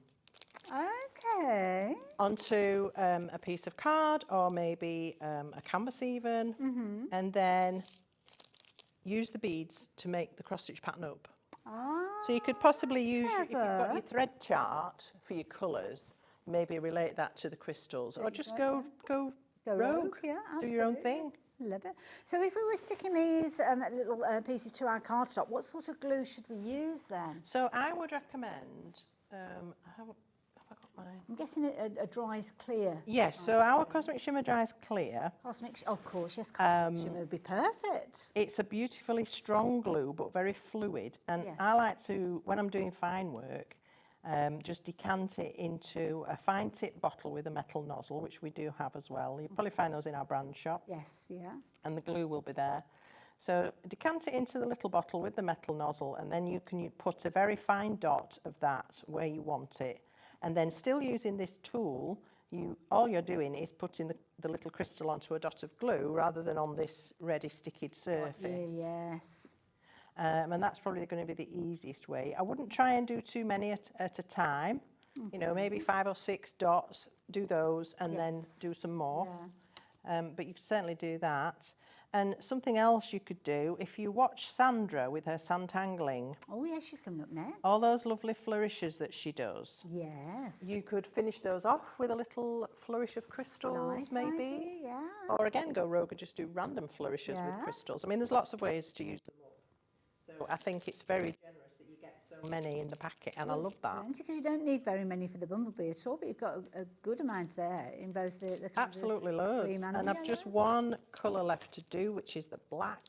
Okay. Onto a piece of card or maybe a canvas even, and then use the beads to make the cross-stitch pattern up. So you could possibly use, if you've got your thread chart for your colours, maybe relate that to the crystals, or just go rogue, yeah, do your own thing. Love it. So if we were sticking these little pieces to our cardstock, what sort of glue should we use then? So I would recommend, have I got mine? I'm guessing it dries clear. Yes, so our Cosmic Shimmer dries clear. Of course, yes, Cosmic Shimmer would be perfect. It's a beautifully strong glue, but very fluid. And I like to, when I'm doing fine work, just decant it into a fine tip bottle with a metal nozzle, which we do have as well. You'll probably find those in our brand shop. Yes, yeah. And the glue will be there. So decant it into the little bottle with the metal nozzle, and then you can put a very fine dot of that where you want it. And then still using this tool, all you're doing is putting the little crystal onto a dot of glue rather than on this ready sticky surface. Yes. And that's probably going to be the easiest way. I wouldn't try and do too many at a time. You know, maybe 5 or 6 dots, do those, and then do some more. But you could certainly do that. And something else you could do, if you watch Sandra with her Sanntangling. Oh, yes, she's coming up next. All those lovely flourishes that she does. Yes. You could finish those off with a little flourish of crystals, Nice maybe. idea, yeah. Or again, go rogue and just do random flourishes with crystals. I mean, there's lots of ways to use them up. So I think it's very generous that you get so many in the packet, and I love that. Because you don't need very many for the bumblebee at all, but you've got a good amount there in both the kind Absolutely of loads. cream And I've just one colour left to do, which is the black,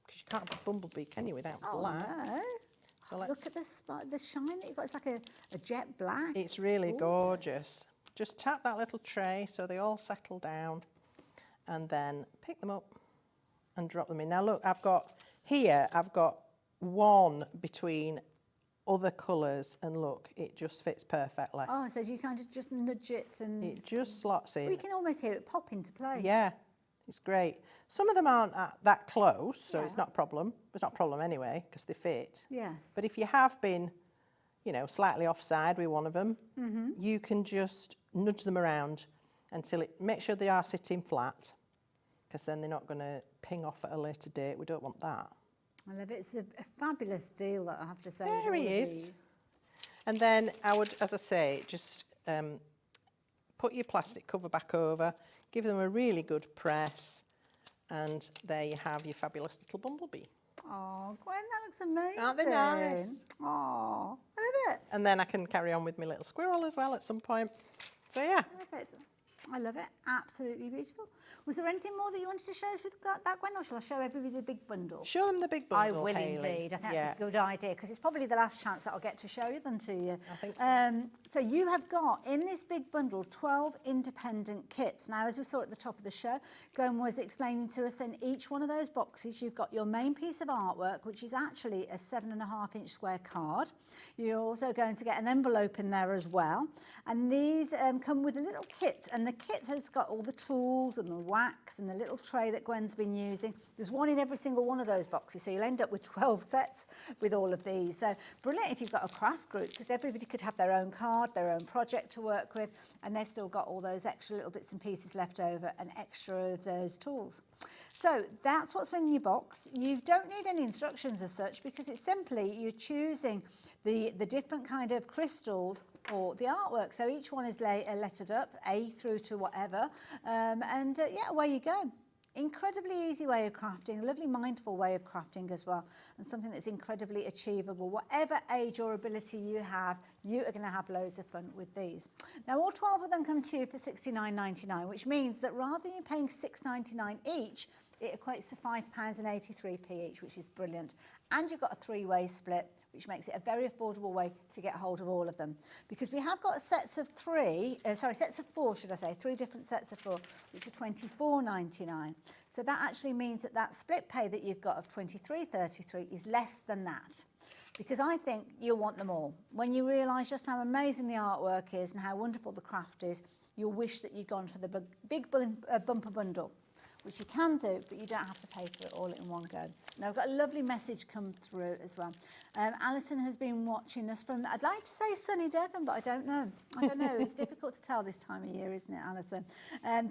because you can't have a bumblebee, can you, without black? No. So let's Look at the shine that you've got. It's like a jet black. It's really gorgeous. Just tap that little tray so they all settle down, and then pick them up and drop them in. Now look, I've got one between other colours, and look, it just fits perfectly. Oh, so you kind of just nudge it and... It just slots in. We can almost hear it pop into place. Yeah, it's great. Some of them aren't that close, so it's not a problem. It's not a problem anyway, because they fit. Yes. But if you have been, you know, slightly offside with one of them, you can just nudge them around until make sure they are sitting flat, because then they're not going to ping off at a later date. We don't want that. I love it. It's a fabulous deal, I have to say. There he is. And then I would, as I say, just put your plastic cover back over, give them a really good press, And there you have your fabulous little bumblebee. Oh, Gwen, that looks amazing. Aren't they nice? Oh, I love it. And then I can carry on with my little squirrel as well at some point. So yeah. Perfect. I love it. Absolutely beautiful. Was there anything more that you wanted to show us with that, Gwen, or shall I show everybody the big bundle? Show them the big I bundle, will Hayley. indeed. I think that's a good idea because it's probably the last chance that I'll get to show them to you. I think so. So you have got in this big bundle 12 independent kits. Now, as we saw at the top of the show, Gwen was explaining to us in each one of those boxes, you've got your main piece of artwork, which is actually a 7.5-inch square card. You're also going to get an envelope in there as well. And these come with a little kit, and the kit has got all the tools and the wax and the little tray that Gwen's been using. There's one in every single one of those boxes, so you'll end up with 12 sets with all of these. So brilliant if you've got a craft group, because everybody could have their own card, their own project to work with, and they've still got all those extra little bits and pieces left over and extra of those tools. So that's what's in your box. You don't need any instructions as such, because it's simply you're choosing the different kind of crystals for the artwork. So each one is lettered up, A through to whatever, and yeah, away you go. Incredibly easy way of crafting, a lovely mindful way of crafting as well, and something that's incredibly achievable. Whatever age or ability you are going to have loads of fun with these. Now, all 12 of them come to you for $69.99, which means that rather than you paying $6.99 each, it equates to £5.83 each, which is brilliant. And you've got a three-way split, which makes it a very affordable way to get hold of all of them. Because we have got sets of sets of four, should I say, 3 different sets of 4, which are $24.99. So that actually means that that split pay that you've got of $23.33 is less than that. Because I think you'll want them all. When you realise just how amazing the artwork is and how wonderful the craft is, you'll wish that you'd gone for the big bumper bundle, which you can do, but you don't have to pay for it all in one go. Now, I've got a lovely message come through as well. Alison has been watching us from, I'd like to say sunny Devon, but I don't know. It's difficult to tell this time of year, isn't it, Alison?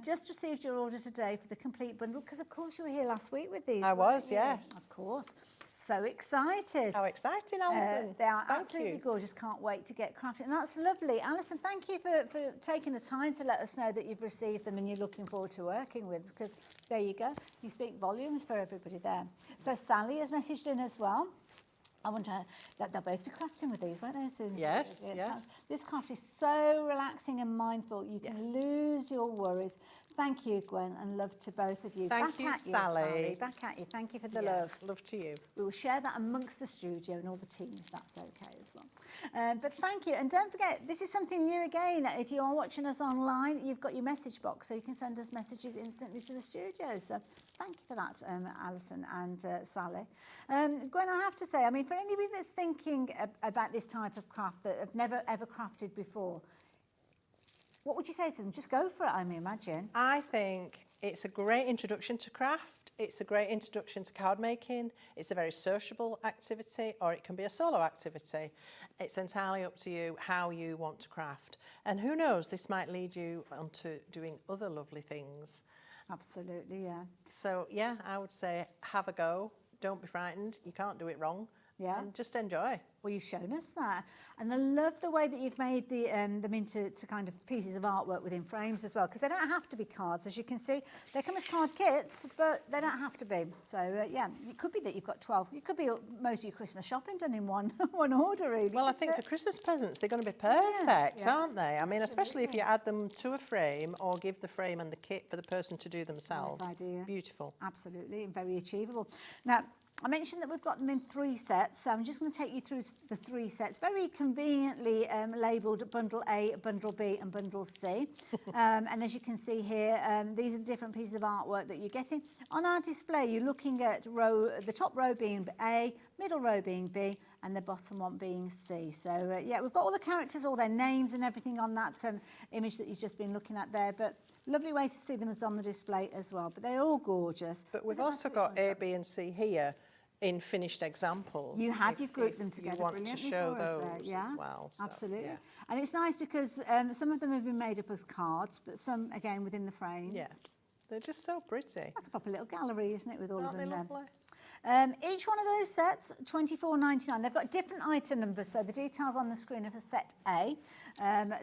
Just received your order today for the complete bundle, because of course you were here last week with these. I was, yes. Of course. So excited. How exciting, Alison. They are absolutely gorgeous. Can't wait to get crafted. And that's lovely. Alison, thank you for taking the time to let us know that you've received them and you're looking forward to working with, because there you go. You speak volumes for everybody there. So Sally has messaged in as well. I wonder that they'll both be crafting with these, won't they? Soon yes. This craft is so relaxing and mindful. You can lose your worries. Thank you, Gwen, and love to both of you. Thank you, Sally. Back at you. Thank you for the love. Love to you. We will share that amongst the studio and all the team, if that's okay as well. But thank you. And don't forget, this is something new again. If you are watching us online, you've got your message box, so you can send us messages instantly to the studio. So thank you for that, Alison and Sally. Gwen, I have to say, I mean, for anybody that's thinking about this type of craft that have never, ever crafted before, what would you say to them? Just go for it, I imagine. I think it's a great introduction to craft. It's a great introduction to card making. It's a very sociable activity, or it can be a solo activity. It's entirely up to you how you want to craft. And who knows, this might lead you onto doing other lovely things. Absolutely, yeah. So, yeah, I would say have a go. Don't be frightened. You can't do it wrong. Yeah. And just enjoy. Well, you've shown us that. And I love the way that you've made them into kind of pieces of artwork within frames as well, because they don't have to be cards. As you can see, they come as card kits, but they don't have to be. So, yeah, it could be that you've got 12. It could be most of your Christmas shopping done in one order, really. Well, I think for Christmas presents, they're going to be perfect, aren't they? I mean, especially if you add them to a frame or give the frame and the kit for the person to do themselves. Nice idea. Beautiful. Absolutely, and very achievable. Now, I mentioned that we've got them in 3 sets, so I'm just going to take you through the 3 sets, very conveniently labelled Bundle A, Bundle B and Bundle C. And as you can see here, these are the different pieces of artwork that you're getting. On our display, you're looking at the top row being A, middle row being B, and the bottom one being C. So, yeah, we've got all the characters, all their names and everything on that image that you've just been looking at there, but lovely way to see them as on the display as well. But they're all gorgeous. But we've also got A, B and C here in finished examples. You've grouped them together brilliantly. You want to show those as well. So, absolutely. Yeah. And it's nice because some of them have been made up as cards, but some, again, within the frames. Yeah, they're just so pretty. Like a proper little gallery, isn't it, with all of them there. Lovely? Each one of those sets, $24.99. They've got different item numbers, so the details on the screen are for set A.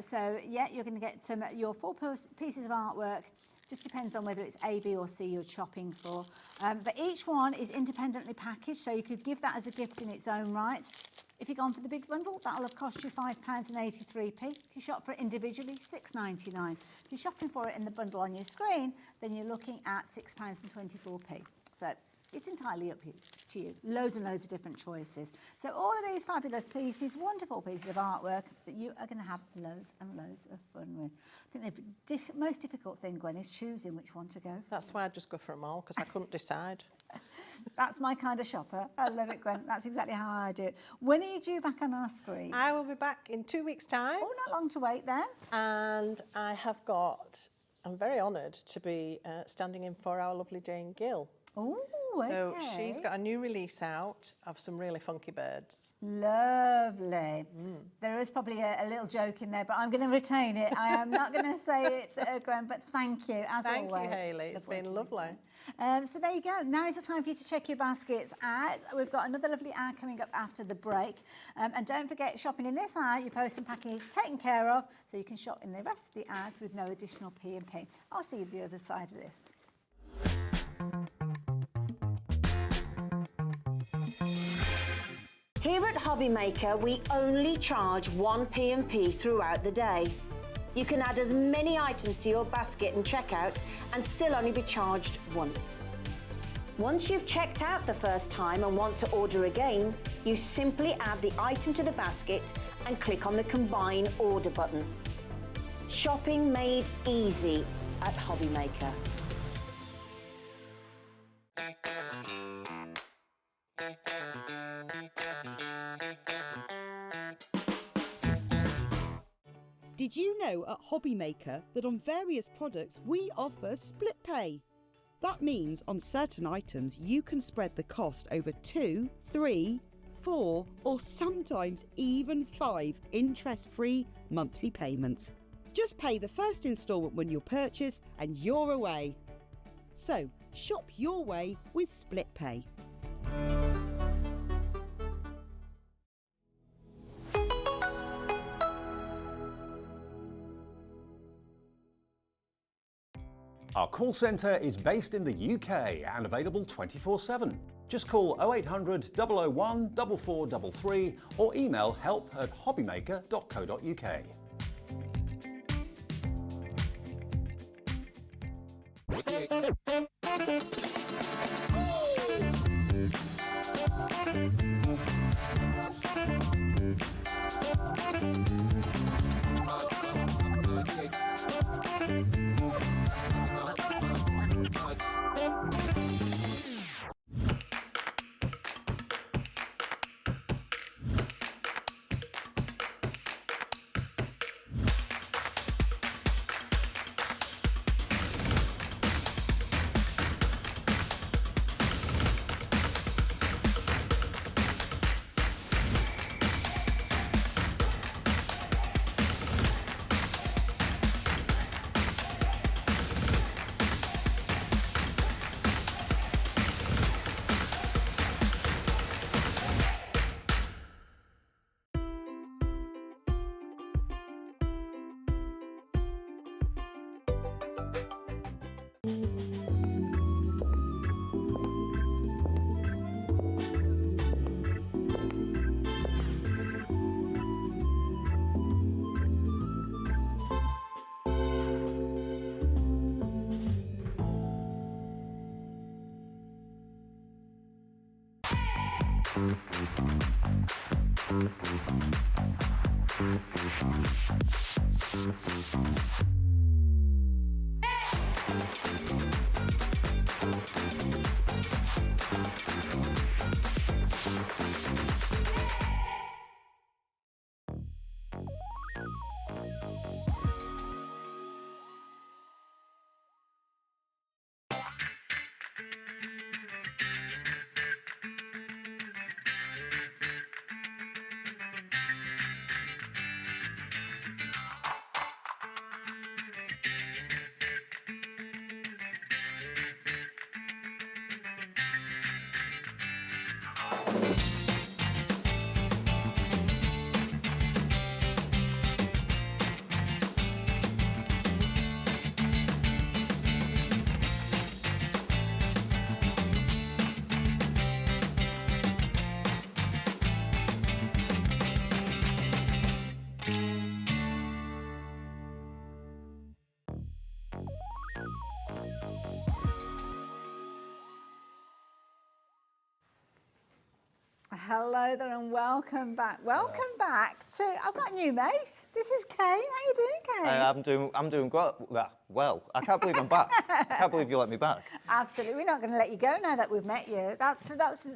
So, yeah, you're going to get your 4 pieces of artwork, Just depends on whether it's A, B or C you're shopping for. But each one is independently packaged, so you could give that as a gift in its own right. If you've gone for the big bundle, that'll have cost you £5.83p. If you shop for it individually, £6.99. If you're shopping for it in the bundle on your screen, then you're looking at £6.24p. So it's entirely up to you. Loads and loads of different choices. So all of these fabulous pieces, wonderful pieces of artwork that you are going to have loads and loads of fun with. I think the most difficult thing, Gwen, is choosing which one to go for. That's why I just go for them all, because I couldn't decide. That's my kind of shopper. I love it, Gwen. That's exactly how I do it. When are you due back on our screen? I will be back in 2 weeks' time. Oh, not long to wait then. And I have got, I'm very honoured to be standing in for our lovely Jane Gill. Oh, so okay. she's got a new release out of some really funky birds. Lovely. There is probably a little joke in there, but I'm going to retain it. I am not going to say it, Gwen, but thank you, as always. Thank you, Hayley. It's been lovely. So there you go. Now is the time for you to check your baskets out. We've got another lovely hour coming up after the break. And don't forget, shopping in this hour, your post and packing is taken care of, so you can shop in the rest of the hours with no additional P&P. I'll see you the other side of this. Here at HobbyMaker, we only charge one P&P throughout the day. You can add as many items to your basket and checkout and still only be charged once. Once you've checked out the first time and want to order again, you simply add the item to the basket and click on the Combine Order button. Shopping made easy at HobbyMaker. Did you know at HobbyMaker that on various products we offer split pay? That means on certain items you can spread the cost over 2, 3, 4 or sometimes even 5 interest-free monthly payments. Just pay the first instalment when you purchase and you're away. So shop your way with split pay. Our call centre is based in the UK and available 24/7. Just call 0800 001 4433 or email help@hobbymaker.co.uk. Hello there and welcome back. Welcome back to, I've got a new mate. This is Kane. How you doing, Kane? I'm doing well. I can't believe I'm back. I can't believe you let me back. Absolutely. We're not going to let you go now that we've met you.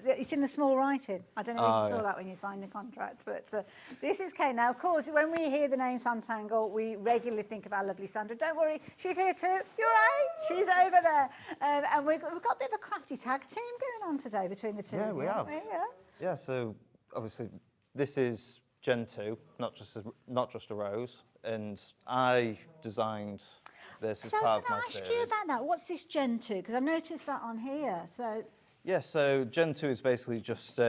It's in the small writing. I don't know if you saw that when you signed the contract, but this is Kane. Now, of course, when we hear the name Sanntangle, we regularly think of our lovely Sandra. Don't worry, she's here too. You're right. She's over there. And we've got a bit of a crafty tag team going on today between the two of you. We have. Yeah, so obviously this is Gen 2, not just a rose, and I designed this as part of my series. So I was going to ask you about that. What's this Gen 2? Because I've noticed that on here. So yeah, so Gen 2 is basically just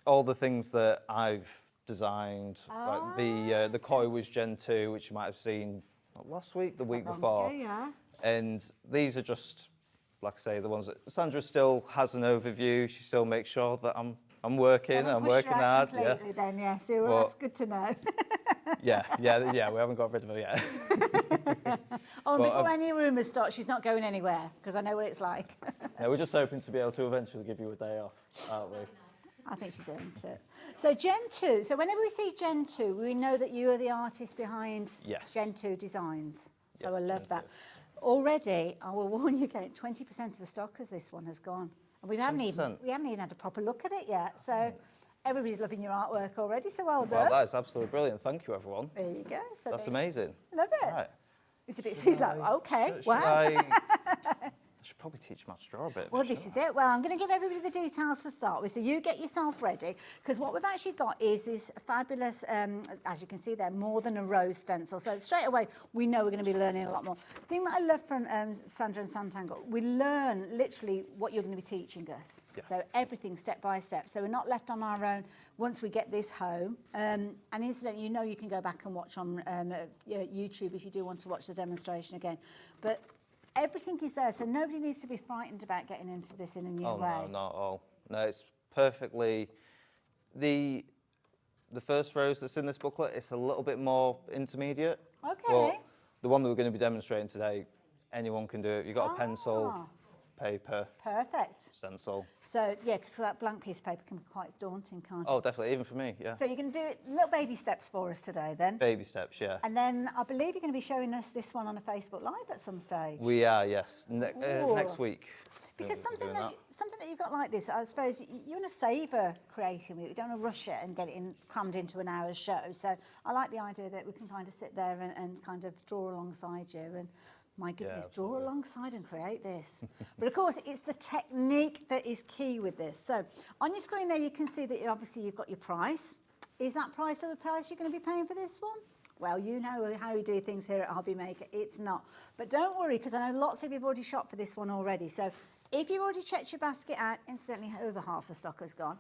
all the things that I've designed. Like the koi was Gen 2, which you might have seen not last week, the week before. Yeah. And these are just, like I say, the ones that Sandra still has an overview. She still makes sure that I'm working hard. Completely then, yeah. So that's good to know. yeah, we haven't got rid of her yet. Before any rumours start, she's not going anywhere, because I know what it's like. Yeah, we're just hoping to be able to eventually give you a day off, aren't we? I think she's earned it. So Gen 2, so whenever we see Gen 2, we know that you are the artist behind Gen 2 designs. So I love that. Already, I will warn you, Kate, 20% of the stockers this one has gone. And we haven't even had a proper look at it yet. So everybody's loving your artwork already, so well done. Well, that is absolutely brilliant. Thank you, everyone. There you go. So that's amazing. Love it. Right. It's a bit, he's like, okay, wow. I should probably teach Matt Straw a bit. Well, this is it. Well, I'm going to give everybody the details to start with, so you get yourself ready, because what we've actually got is this fabulous, as you can see there, more than a rose stencil. So straight away, we know we're going to be learning a lot more. The thing that I love from Sandra and Sanntangle, we learn literally what you're going to be teaching us. Yeah. So everything step by step. So we're not left on our own once we get this home. And incidentally, you know you can go back and watch on YouTube if you do want to watch the demonstration again. But everything is there, so nobody needs to be frightened about getting into this in a new way. No, not at all. No, it's perfectly... The first rose that's in this booklet, it's a little bit more intermediate. Okay. But the one that we're going to be demonstrating today, anyone can do it. You've got a pencil, paper. Perfect. Stencil. So, yeah, because that blank piece of paper can be quite daunting, can't it? Oh, definitely, even for me, yeah. So you're going to do little baby steps for us today, then? Baby steps, yeah. And then I believe you're going to be showing us this one on a Facebook Live at some stage. We are, yes. Next week. Because something that you've got like this, I suppose you want to savour creating with it. You don't want to rush it and get it crammed into an hour's show. So I like the idea that we can kind of sit there and kind of draw alongside you. And my goodness, draw alongside and create this. But of course, it's the technique that is key with this. So on your screen there, you can see that obviously you've got your price. Is that price the price you're going to be paying for this one? Well, you know how we do things here at HobbyMaker. It's not. But don't worry, because I know lots of you have already shopped for this one already. So if you've already checked your basket out, incidentally over half the stock has gone,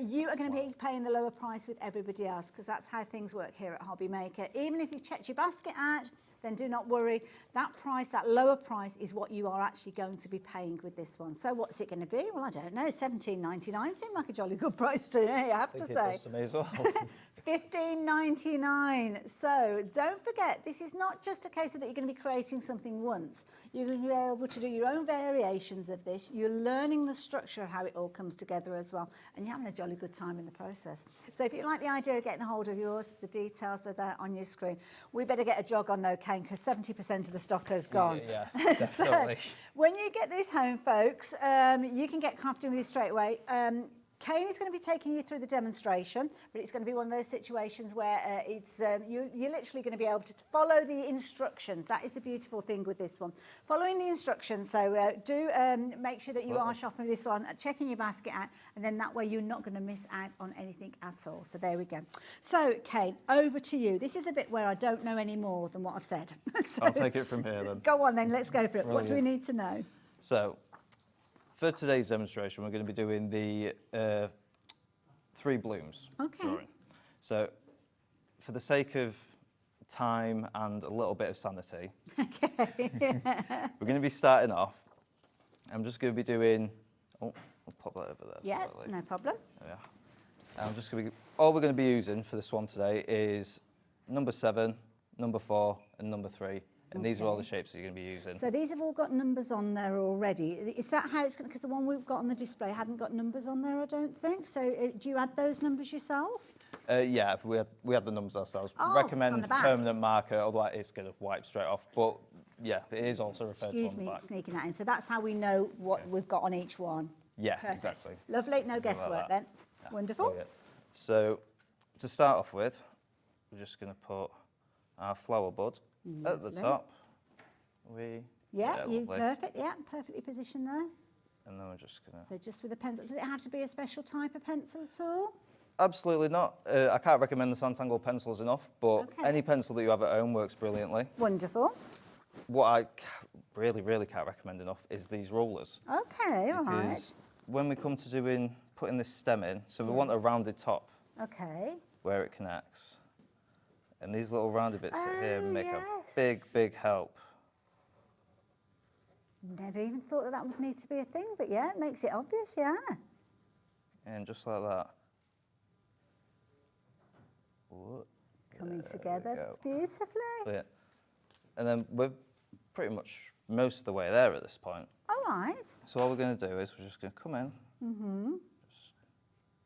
you are going to be paying the lower price with everybody else, because that's how things work here at HobbyMaker. Even if you've checked your basket out, then do not worry. That price, that lower price, is what you are actually going to be paying with this one. So what's it going to be? Well, I don't know. $17.99 seemed like a jolly good price to me, I have to say. It does to me as well. $15.99. So don't forget, this is not just a case of that you're going to be creating something once. You're going to be able to do your own variations of this. You're learning the structure of how it all comes together as well, and you're having a jolly good time in the process. So if you like the idea of getting a hold of yours, the details are there on your screen. We better get a jog on though, Kane, because 70% of the stock has gone. Yeah, definitely. So when you get this home, folks, you can get crafting with it straight away. Kane is going to be taking you through the demonstration, but it's going to be one of those situations where you're literally going to be able to follow the instructions. That is the beautiful thing with this one. Following the instructions, so do make sure that you are shopping with this one, checking your basket out, and then that way you're not going to miss out on anything at all. So there we go. So, Kane, over to you. This is a bit where I don't know any more than what I've said. So, I'll take it from here then. Go on then, let's go for it. Brilliant. What do we need to know? So, for today's demonstration, we're going to be doing the 3 blooms drawing. So, for the sake of time and a little bit of sanity, we're going to be starting off. I'm just going to be doing. Oh, I'll pop that over there. Yeah, slightly. no problem. Yeah. I'm just going to be. All we're going to be using for this one today is number 7, number 4, and number 3. And these are all the shapes that you're going to be using. So these have all got numbers on there already. Is that how it's going to, because the one we've got on the display hadn't got numbers on there, I don't think. So do you add those numbers yourself? Yeah, we have the numbers ourselves. Oh, Recommend it's on the back. permanent marker, otherwise it's going to wipe straight off. But yeah, it is also referred Excuse to on the me, back. sneaking that in. So that's how we know what we've got on each one. Yeah, Perfect. exactly. Lovely, no Something like guesswork that. then. Yeah, Wonderful. brilliant. So to start off with, we're just going to put our flower bud at the Lovely. top. Yeah, you lovely. perfect. Yeah, perfectly positioned there. And then we're just going to... So just with a pencil. Does it have to be a special type of pencil at all? Absolutely not. I can't recommend the Sanntangle pencils enough, but any pencil that you have at home works brilliantly. Wonderful. What I really can't recommend enough is these rollers. Okay, all right. Because when we come to putting this stem in, so we want a rounded top Okay. where it connects. And these little rounded bits here make yes. a big help. Never even thought that would need to be a thing, but yeah, it makes it obvious, yeah. And just like that. Whoa. Coming There we together go. beautifully. Brilliant. And then we're pretty much most of the way there at this point. All right. So what we're going to do is we're just going to come in. Mm-hmm.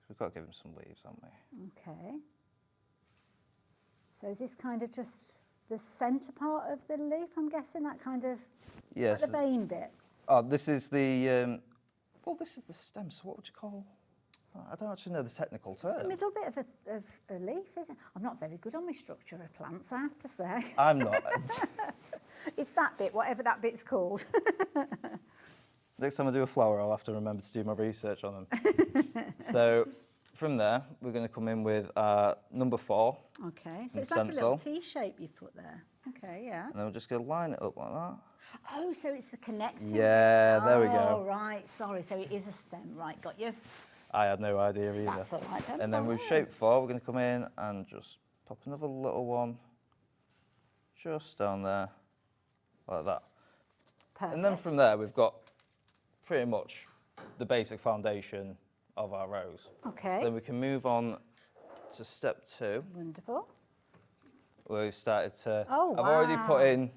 We've got to give him some leaves, haven't we? Okay. So is this kind of just the centre part of the leaf, I'm guessing, that kind of, Yes. the vein bit? Oh, this is the, well, this is the stem, so what would you call, I don't actually know the technical It's the term. middle bit of a leaf, isn't it? I'm not very good on my structure of plants, I have to say. I'm not. It's that bit, whatever that bit's called. Next time I do a flower, I'll have to remember to do my research on them. So from there, we're going to come in with number 4. Okay, so and it's like a little stencil. T shape you've put there. Okay, yeah. And then we're just going to line it up like that. Oh, so it's the connecting. Yeah, there we Oh, go. right, sorry, so it is a stem. Right, got you. I had no idea either. That's all right then. And then with shape 4, we're going to come in and just pop another little one just down there, like that. Perfect. And then from there, we've got pretty much the basic foundation of our rose. Okay. Then we can move on to step 2. Wonderful. Where we've started to... Oh, I've already wow. put in,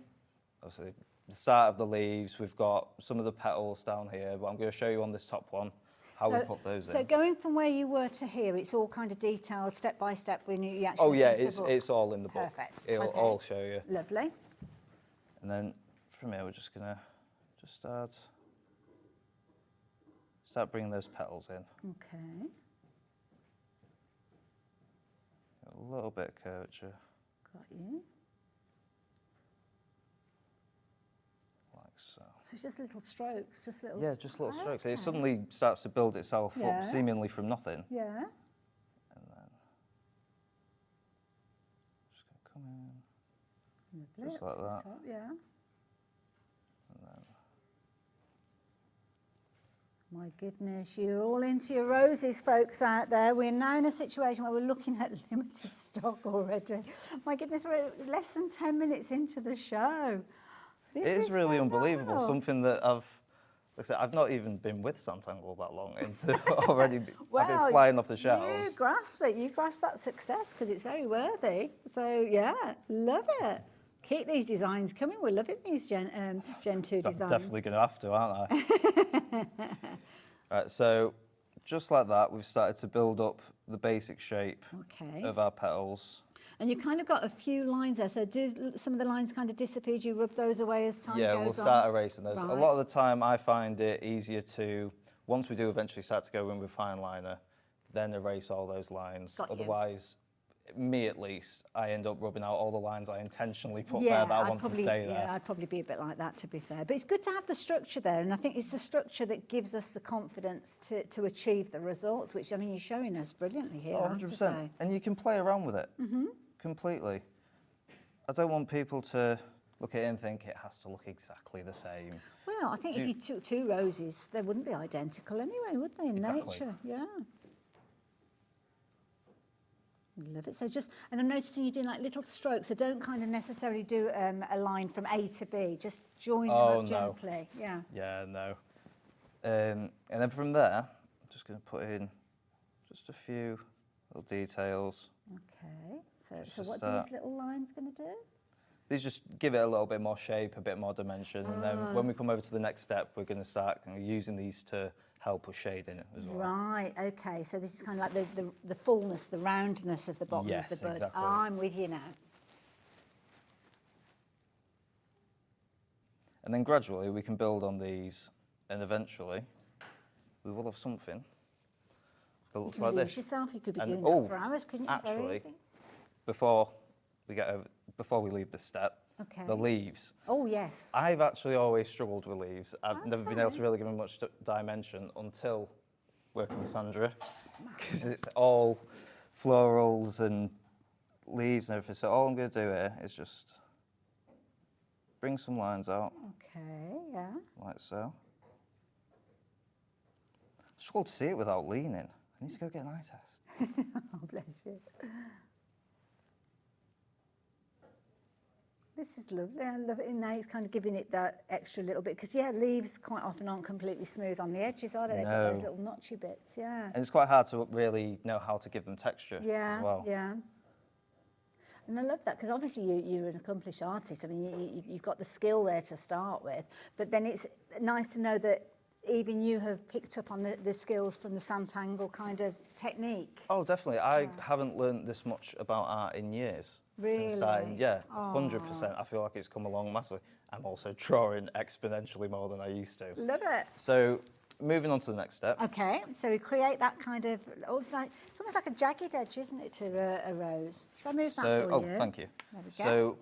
obviously, the start of the leaves. We've got some of the petals down here, but I'm going to show you on this top one how we put those So in. going from where you were to here, it's all kind of detailed step by step when you actually Oh yeah, look into the book. it's all in the book. Perfect. It'll Okay. all show you. Lovely. And then from here, we're just going to start bringing those petals in. Okay. A little bit of curvature, Got you. like so. So it's just little strokes, just little... Yeah, just little strokes. It Okay. suddenly starts to build itself Yeah. up, seemingly from nothing. Yeah. And then just going to come in, Lovely. just like up to the that. top, yeah. And then My goodness, you're all into your roses, folks out there. We're now in a situation where we're looking at limited stock already. My goodness, we're less than 10 minutes into the show. it is really unbelievable. Something that I've not even been with Sanntangle that long into already. I've been flying off the shelves. You grasp it. You grasp that success because it's very worthy. So yeah, love it. Keep these designs coming. We're loving these Gen 2 designs. Definitely going to have to, aren't I? Right, so just like that, we've started to build up the basic shape of our petals. And you kind of got a few lines there. So do some of the lines kind of disappear? Do you rub those away as time goes on? Yeah, we'll start erasing those. Right. A lot of the time, I find it easier to, once we do eventually start to go in with fine liner, then erase all those lines. Got you. Otherwise, me at least, I end up rubbing out all the lines I intentionally put there that I want to stay there. Yeah, I'd probably be a bit like that, to be fair. But it's good to have the structure there, and I think it's the structure that gives us the confidence to achieve the results, which, I mean, you're showing us brilliantly here, I have to 100%. say. And you can play around with it completely. I don't want people to look at it and think it has to look exactly the same. Well, I think if you took two roses, they wouldn't be identical anyway, would they, in nature? Yeah. Love it. So just, and I'm noticing you're doing like little strokes, so don't kind of necessarily do a line from A to B, just join them up gently. Yeah. Yeah, no. And then from there, I'm just going to put in just a few little details. Okay. So Just what to are start. these little lines going to do? these just give it a little bit more shape, a bit more dimension, and then when we come over to the next step, we're going to start using these to help with shading it as well. Right, okay, so this is kind of like the fullness, the roundness of the bottom of the bud. Exactly. I'm with you now. And then gradually we can build on these, and eventually we will have something that looks like this. Yourself, you could be doing that for hours, couldn't you? Actually, before we leave this step, the leaves. Oh yes. I've actually always struggled with leaves. I've never been able to really give them much dimension until working with Sandra, because it's all florals and leaves and everything. So all I'm going to do here is just bring some lines out. Okay, yeah. Like so. I struggle to see it without leaning. I need to go get an eye test. Oh, bless you. This is lovely. I love it. And now it's kind of giving it that extra little bit, because leaves quite often aren't completely smooth on the edges, are they? They've got those little notchy bits, And it's quite hard to really know how to give them texture as well. Yeah. And I love that, because obviously you're an accomplished artist. I mean, you've got the skill there to start with, but then it's nice to know that even you have picked up on the skills from the Sanntangle kind of technique. Oh, definitely. I haven't learned this much about art in years. Really? Since starting, 100%. I feel like it's come along massively. I'm also drawing exponentially more than I used to. Love it. So, moving on to the next step. Okay, so we create that kind of, it's almost like a jagged edge, isn't it, to a rose? Shall I move that for you? Thank you. There we go. So,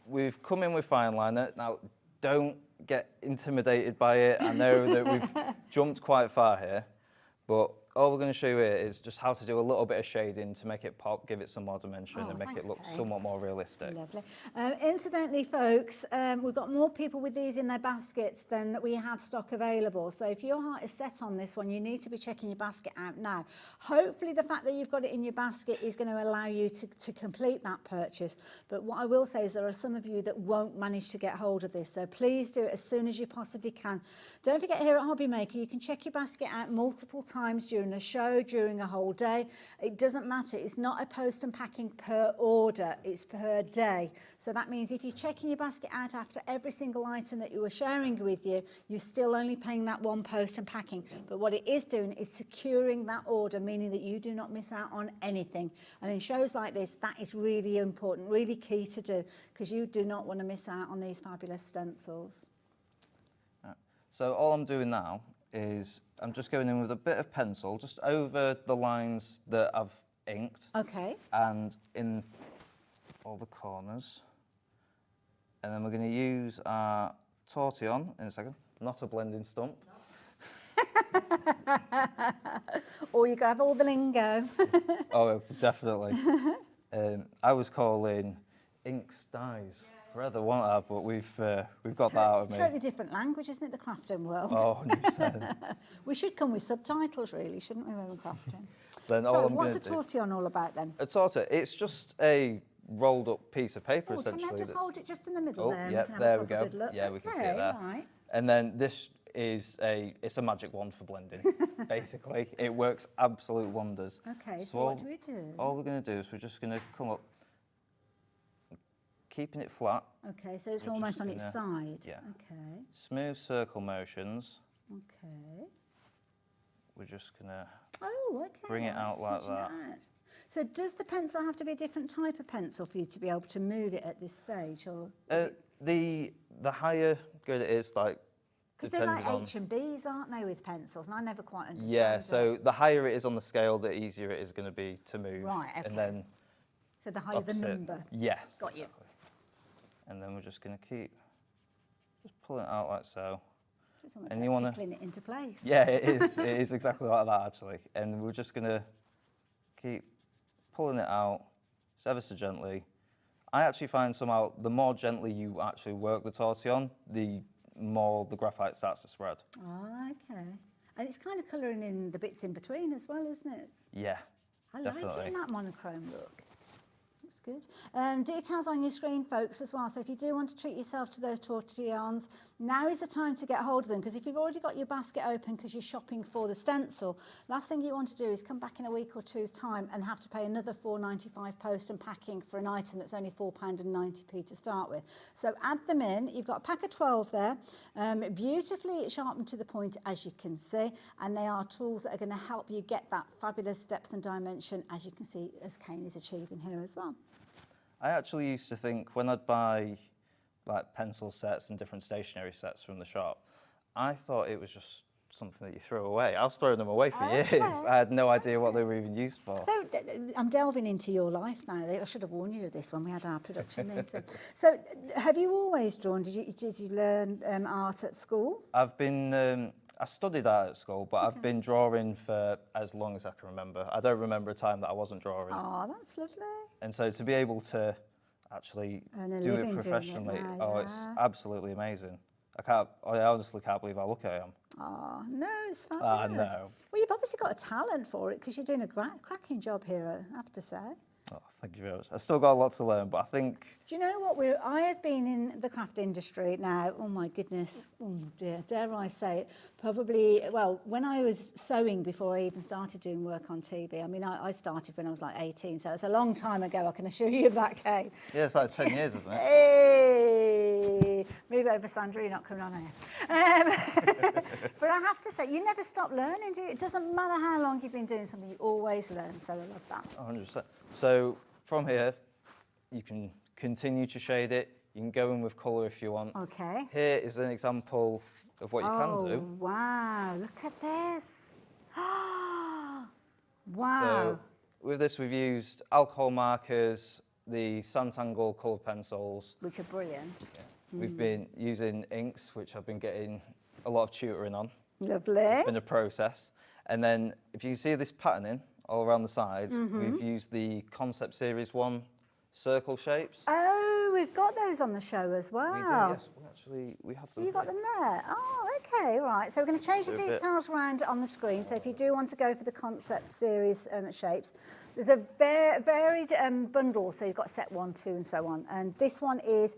we've come in with fine liner. Now, don't get intimidated by it. I know that we've jumped quite far here, but all we're going to show you here is just how to do a little bit of shading to make it pop, give it some more dimension, and make it look somewhat more realistic. Lovely. Incidentally, folks, we've got more people with these in their baskets than we have stock available. So if your heart is set on this one, you need to be checking your basket out now. Hopefully the fact that you've got it in your basket is going to allow you to complete that purchase. But what I will say is there are some of you that won't manage to get hold of this. So please do it as soon as you possibly can. Don't forget, here at HobbyMaker, you can check your basket out multiple times during a show, during a whole day. It doesn't matter. It's not a post and packing per order. It's per day. So that means if you're checking your basket out after every single item that you were sharing with you, you're still only paying that one post and packing. But what it is doing is securing that order, meaning that you do not miss out on anything. And in shows like this, that is really important, really key to do, because you do not want to miss out on these fabulous stencils. So all I'm doing now is I'm just going in with a bit of pencil just over the lines that I've inked. Okay. And in all the corners. And then we're going to use our tortillon in a second, not a blending stump. Or you can have all the lingo. Oh, definitely. I was calling inks dyes. Forever want that, but we've got that out of me. It's a totally different language, isn't it, the crafting world? Oh, 100%. We should come with subtitles, really, shouldn't we, when we're crafting? Then so what's a tortillon all about, then? A tortillon, it's just a rolled up piece of paper, essentially. Can I just hold it just in the middle there? Yeah, there we go. Yeah, we can see it there. Right. And then this is it's a magic wand for blending, basically. It works absolute wonders. Okay, so what do we do? All we're going to do is we're just going to come up, keeping it flat. Okay, so it's almost on its side. Yeah. Okay. Smooth circle motions. Okay. We're just going to bring it out like that. So does the pencil have to be a different type of pencil for you to be able to move it at this stage? Or the higher good it is, like, because they're like H&Bs, aren't they, with pencils? And I never quite understand that. So the higher it is on the scale, the easier it is going to be to move. Right, okay. And then so the higher the number? Yes. Got you. And then we're just going to keep just pulling it out like so. And you want to tickling it into place. Yeah, it is. It is exactly like that, actually. And we're just going to keep pulling it out just ever so gently. I actually find somehow the more gently you actually work the tortillon, the more the graphite starts to spread. Oh, okay. And it's kind of colouring in the bits in between as well, isn't it? Yeah, I definitely. like it in that monochrome look. Looks Good. Details on your screen, folks, as well. So if you do want to treat yourself to those tortillons, now is the time to get hold of them, because if you've already got your basket open because you're shopping for the stencil, last thing you want to do is come back in a week or two's time and have to pay another £4.95 post and packing for an item that's only £4.90 to start with. So add them in. You've got a pack of 12 there, beautifully sharpened to the point, as you can see, and they are tools that are going to help you get that fabulous depth and dimension, as you can see, as Kane is achieving here as well. I actually used to think when I'd buy like pencil sets and different stationery sets from the shop, I thought it was just something that you throw away. I was throwing them away for years. I had no idea what they were even used for. So I'm delving into your life now. I should have warned you of this when we had our production meeting. So have you always drawn? Did you learn art at school? I've been, I studied art at school, but I've been drawing for as long as I can remember. I don't remember a time that I wasn't drawing. Oh, that's lovely. And so to be able to actually do it professionally, it's absolutely amazing. I honestly can't believe how lucky I am. Oh, no, it's fabulous. No. Well, you've obviously got a talent for it, because you're doing a cracking job here, I have to say. Oh, thank you very much. I've still got a lot to learn, but I think... Do you know what? I have been in the craft industry now, oh my goodness, oh dear, dare I say it, probably, well, when I was sewing before I even started doing work on TV. I mean, I started when I was like 18, so it's a long time ago, I can assure you of that, Kate. Yeah, it's like 10 years, isn't it? Hey! Move over, Sandra, you're not coming on here. But I have to say, you never stop learning, do you? It doesn't matter how long you've been doing something, you always learn, so I love that. 100%. So from here, you can continue to shade it. You can go in with colour if you want. Okay. Here is an example of what you can do. Oh, wow, look at this. Wow. So with this, we've used alcohol markers, the Sanntangle colour pencils. Which are brilliant. Yeah. We've been using inks, which I've been getting a lot of tutoring on. Lovely. It's been a process. And then if you see this patterning all around the sides, we've used the Concept Series 1 circle shapes. Oh, we've got those on the show as well. We do, yes. We have them. You've got them there. Oh, okay, right. So we're going to change the details around on the screen. So if you do want to go for the Concept Series shapes, there's a varied bundle. So you've got set 1, 2, and so on. And this one is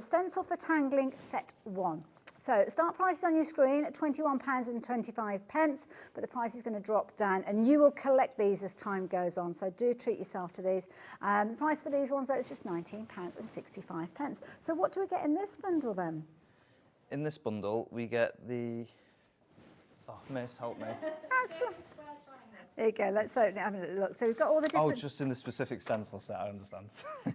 Stencil for Tangling Set 1. So start price on your screen at £21.25, but the price is going to drop down, and you will collect these as time goes on. So do treat yourself to these. The price for these ones, though, is just £19.65. So what do we get in this bundle then? In this bundle, we get the... Oh, Miss, help me. There you go, let's open it, have a little look. So we've got all the different... Oh, just in the specific stencil set, I understand.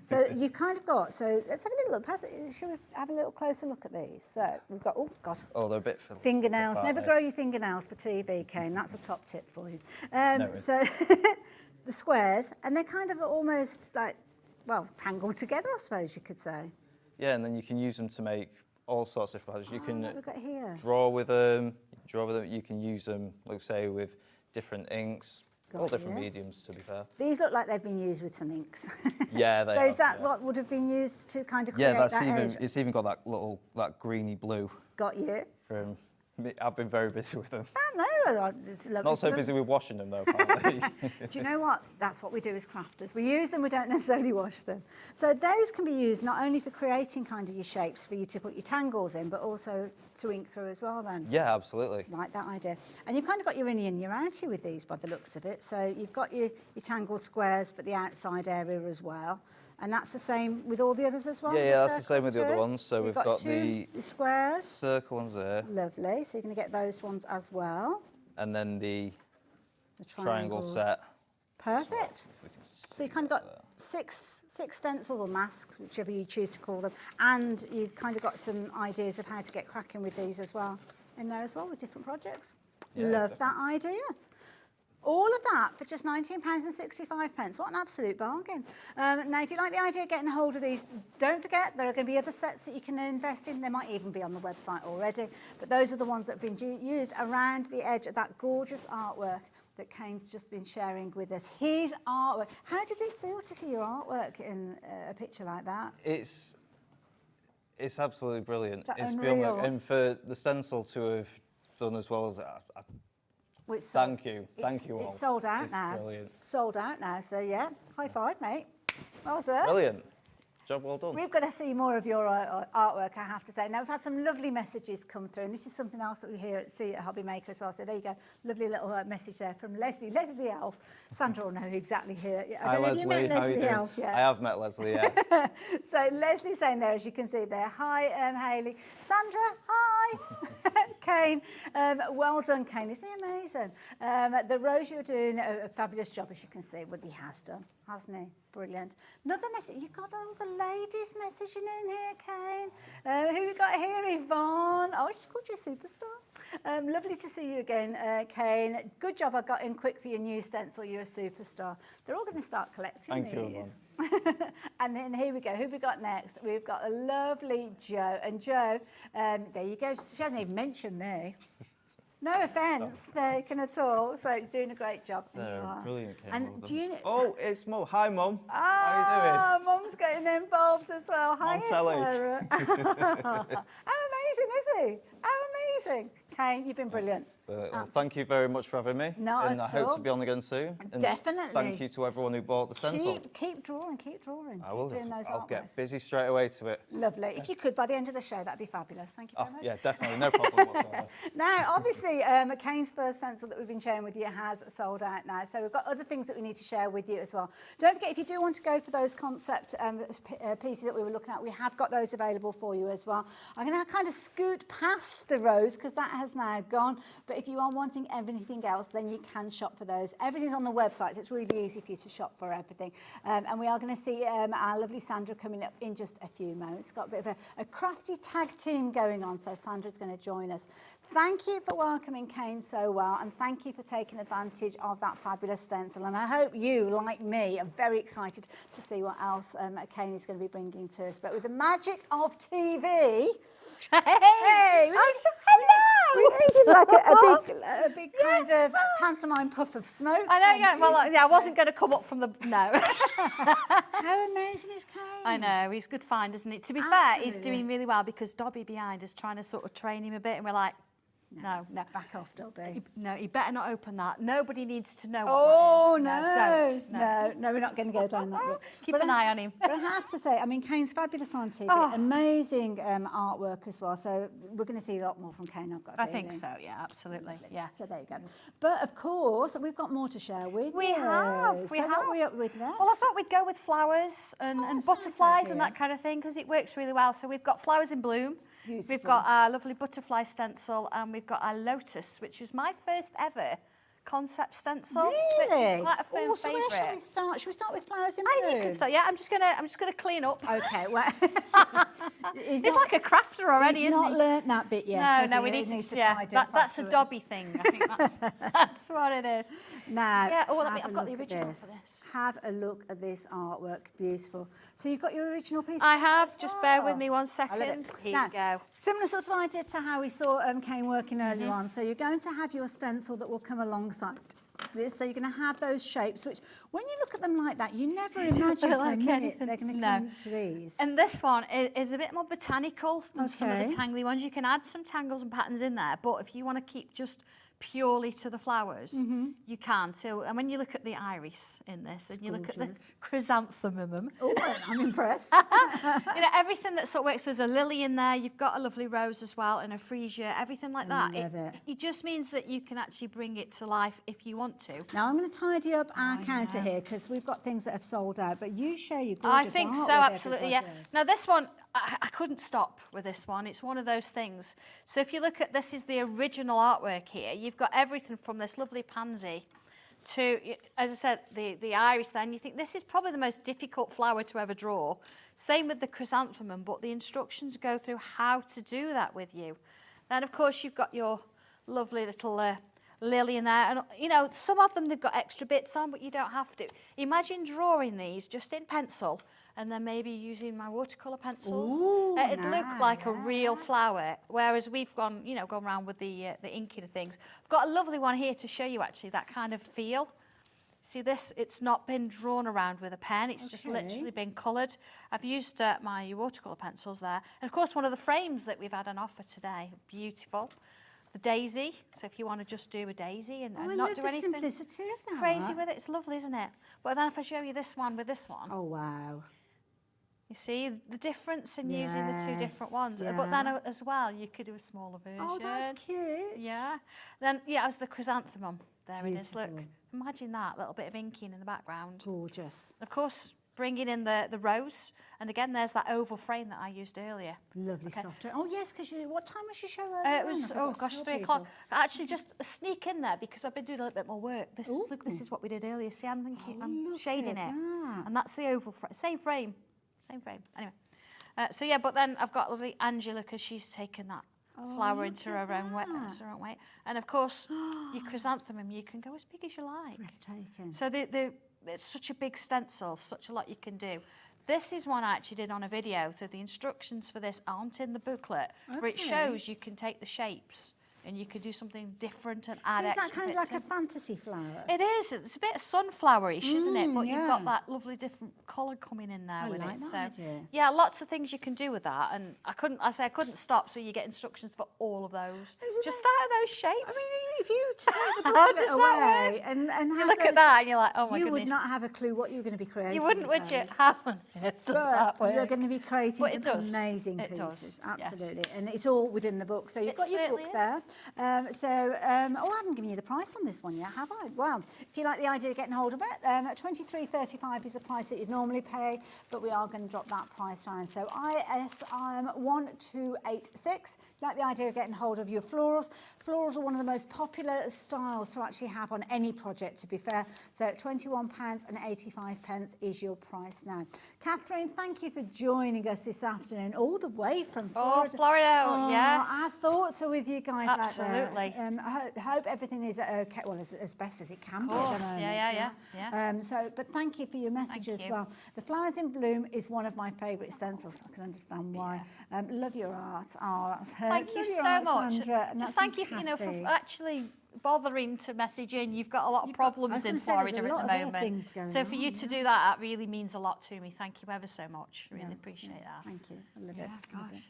So you've kind of got, so let's have a little look. Should we have a little closer look at these? So we've got, oh gosh. Oh, they're a bit... Fingernails, never grow your fingernails for TV, Kane. That's a top tip for you. So the squares, and they're kind of almost like, well, tangled together, I suppose you could say. Yeah, and then you can use them to make all sorts of projects. You can what have we got here? draw with them, you can use them, like say, with different inks, all different mediums, to be fair. These look like they've been used with some inks. Yeah, they So have, is that what would have been used to kind of create that edge? it's even got that greeny blue. Got you. From I've been very busy with them. I know, it's lovely. Not so busy with washing them though, apparently. Do you know what? That's what we do as crafters. We use them, we don't necessarily wash them. So those can be used not only for creating kind of your shapes for you to put your tangles in, but also to ink through as well then. Yeah, absolutely. Like that idea. And you've kind of got your innie and your outie with these by the looks of it. So you've got your tangled squares, but the outside area as well. And that's the same with all the others as well? Yeah, that's the same with the other ones. So we've got the squares. Circle ones there. Lovely. So you're going to get those ones as well. And then the triangle set. Perfect. So you've kind of got six stencils or masks, whichever you choose to call them. And you've kind of got some ideas of how to get cracking with these as well in there as well with different projects. Yeah, love that idea. All of that for just £19.65. What an absolute bargain. Now, if you like the idea of getting a hold of these, don't forget there are going to be other sets that you can invest in. They might even be on the website already. But those are the ones that have been used around the edge of that gorgeous artwork that Kane's just been sharing with us. His artwork. How does it feel to see your artwork in a picture like that? It's absolutely brilliant. It's beyond, and for the stencil to have done as well as that, thank you all. It's sold out now. Brilliant. Sold out now, so yeah, high five, mate. Well done. Brilliant. Job well done. We've got to see more of your artwork, I have to say. Now, we've had some lovely messages come through, and this is something else that we see at HobbyMaker as well. So there you go, lovely little message there from Leslie the Elf. Sandra will know exactly who. Hi, Leslie. How are you doing? Elf yet. I have met Leslie, yeah. So Leslie's saying there, as you can see there, hi, Hayley. Sandra, hi. Kane, well done, Kane. Isn't he amazing? The rose, you're doing a fabulous job, as you can see. What he has done, hasn't he? Brilliant. Another message. You've got all the ladies messaging in here, Kane. Who we got here? Yvonne. Oh, she's called you a superstar. Lovely to see you again, Kane. Good job I got in quick for your new stencil. You're a superstar. They're all going to start collecting Thank these. you, Yvonne. And then here we go. Who have we got next? We've got a lovely Jo. And Jo, there you go. She hasn't even mentioned me. No offence taken at all. So you're doing a great job. Brilliant, Kate. And Well do you know? Oh, it's Mum. Hi, Mum. Oh, How are you doing? Mum's getting involved as well. Hi, Telly. Sarah. How amazing is he? How amazing. Kane, you've been brilliant. Well, thank you very much for having me. Not and at I hope all. to be on again soon. And Definitely. Thank you to everyone who bought the stencil. Keep drawing, keep drawing. I will. Keep doing those I'll artworks. get busy straight away to it. Lovely. If you could, by the end of the show, that'd be fabulous. Thank you very much. Yeah, definitely. No problem whatsoever. Now, obviously, Kane's first stencil that we've been sharing with you has sold out now. So we've got other things that we need to share with you as well. Don't forget, if you do want to go for those concept pieces that we were looking at, we have got those available for you as well. I'm going to kind of scoot past the rose because that has now gone. But if you are wanting everything else, then you can shop for those. Everything's on the website, so it's really easy for you to shop for everything. And we are going to see our lovely Sandra coming up in just a few moments. Got a bit of a crafty tag team going on, so Sandra's going to join us. Thank you for welcoming Kane so well, and thank you for taking advantage of that fabulous stencil. And I hope you, like me, are very excited to see what else Kane is going to be bringing to us. But with the magic of TV... Hey! Hello! We needed like a big kind of pantomime puff of smoke. I know, yeah. Well, yeah, I wasn't going to come up from the... No. How amazing is Kane? I know, he's a good find, isn't it? To be fair, he's doing really well because Dobby behind is trying to sort of train him a bit, and we're like, no. Back off, Dobby. No, he better not open that. Nobody needs to know what Oh, that is. Don't. No, we're not going to go down that route. Keep an eye on him. But I have to say, I mean, Kane's fabulous on TV, amazing artwork as well. So we're going to see a lot more from Kane, I've got a I think feeling. so, yeah, absolutely. Yes. So there you go. But of course, we've got more to share with We you. have. So what are we up with next? Well, I thought we'd go with flowers and butterflies and that kind of thing because it works really well. So we've got flowers in bloom. Beautiful. We've got our lovely butterfly stencil and we've got our lotus, which was my first ever concept stencil, which is quite a firm so favourite. where shall we start? Should we start with flowers in I bloom? think you can start. Yeah, I'm just gonna clean up. Okay, well, he's like a crafter already, he's isn't not he? learnt that bit yet. No, we need to. Yeah, that's a Dobby thing. I think that's what it is. Now, yeah. Oh, I've got the original for this. Have a look at this artwork. Beautiful. So you've got your original piece. I have. Just bear with me 1 I love second. it. Here Now, you go. Similar sort of idea to how we saw Kane working earlier on. So you're going to have your stencil that will come alongside this. So you're going to have those shapes, which when you look at them like that, you never imagine for a minute they're going to come to these. And this one is a bit more botanical than some of the tangly ones. You can add some tangles and patterns in there, but if you want to keep just purely to the flowers, you can. So, and when you look at the iris in this, and you look at the chrysanthemum, I'm impressed. You know, everything that sort of works. There's a lily in there. You've got a lovely rose as well, and a freesia. Everything like that. It just means that you can actually bring it to life if you want to. Now I'm going to tidy up our counter here because we've got things that have sold out. But you share your gorgeous I think art so, with absolutely. Yeah. everybody. Now this one, I couldn't stop with this one. It's one of those things. So if you look at this, is the original artwork here. You've got everything from this lovely pansy to, as I said, the iris there. And you think this is probably the most difficult flower to ever draw. Same with the chrysanthemum, but the instructions go through how to do that with you. Then, of course, you've got your lovely little lily in there. And, you know, some of them, they've got extra bits on, but you don't have to. Imagine drawing these just in pencil and then maybe using my watercolour pencils. Ooh, It'd look like a real flower, whereas we've gone around with the inking of things. I've got a lovely one here to show you, actually, that kind of feel. See this, it's not been drawn around with a pen, it's just literally been coloured. I've used my watercolour pencils there. And of course, one of the frames that we've had on offer today, beautiful. the daisy. So if you want to just do a daisy and, I not love do the anything simplicity of that. crazy with it, it's lovely, isn't it? But then if I show you this one with this one. Oh, wow. You see the difference in using the two different ones. Yeah. But then as well, you could do a smaller version. Oh, that's cute. Yeah. Then, yeah, as the chrysanthemum. There it is, Beautiful. look. Imagine that, little bit of inking in the background. Gorgeous. Of course, bringing in the rose. And again, there's that oval frame that I used earlier. Lovely soft. Oh, yes, because what time was your show earlier? It was, oh gosh, 3 o'clock. Actually, just sneak in there because I've been doing a little bit more work. Look, this is what we did earlier. See, I'm shading it. And that's the oval frame. Same frame. Anyway. So yeah, but then I've got lovely Angela because she's taken that flower into her own weight. And of course, your chrysanthemum, you can go as big as you like. Breathtaking. So it's such a big stencil, such a lot you can do. This is one I actually did on a video, so the instructions for this aren't in the booklet, but it shows you can take the shapes and you could do something different and add extra bits. So is that kind of like a fantasy flower? It is. It's a bit sunflowerish, isn't it? But you've got that lovely different colour coming in there with like it. that So idea. yeah, lots of things you can do with that. And I couldn't stop, so you get instructions for all of those. Just start with those shapes. I mean, if you take the How booklet does that away work? and You have look at those- that and you're like, oh my you goodness. would not have a clue what you were going to be creating. You wouldn't, with would you? those. How on earth does that But work? you're going to be creating But it some does. amazing It pieces. does, yes. Absolutely. And it's all within the book. So you've It got your book certainly there. Oh, I haven't given you the price on this one yet, have I? Well, if you like the idea of getting hold of it, $23.35 is the price that you'd normally pay, but we are going to drop that price down. So IS 1286. If you like the idea of getting hold of your florals. Florals are one of the most popular styles to actually have on any project, to be fair. So £21.85 is your price now. Catherine, thank you for joining us this afternoon, all the way from Florida. Oh, Florida, yes. Our thoughts are with you guys Absolutely. out there. I hope everything is okay, well, as best as it can Of be at course, the moment. yeah. But thank you for your message as well. The Flowers in Bloom is one of my favourite stencils. I can understand why. Love your art. Thank you so much. Sandra, and Just that's thank you for, Crafty. for actually bothering to message in. You've got a lot of problems in Florida at the moment. So for you to do that really means a lot to me. Thank you ever so much. Really appreciate that. Thank you. I love it. Love it.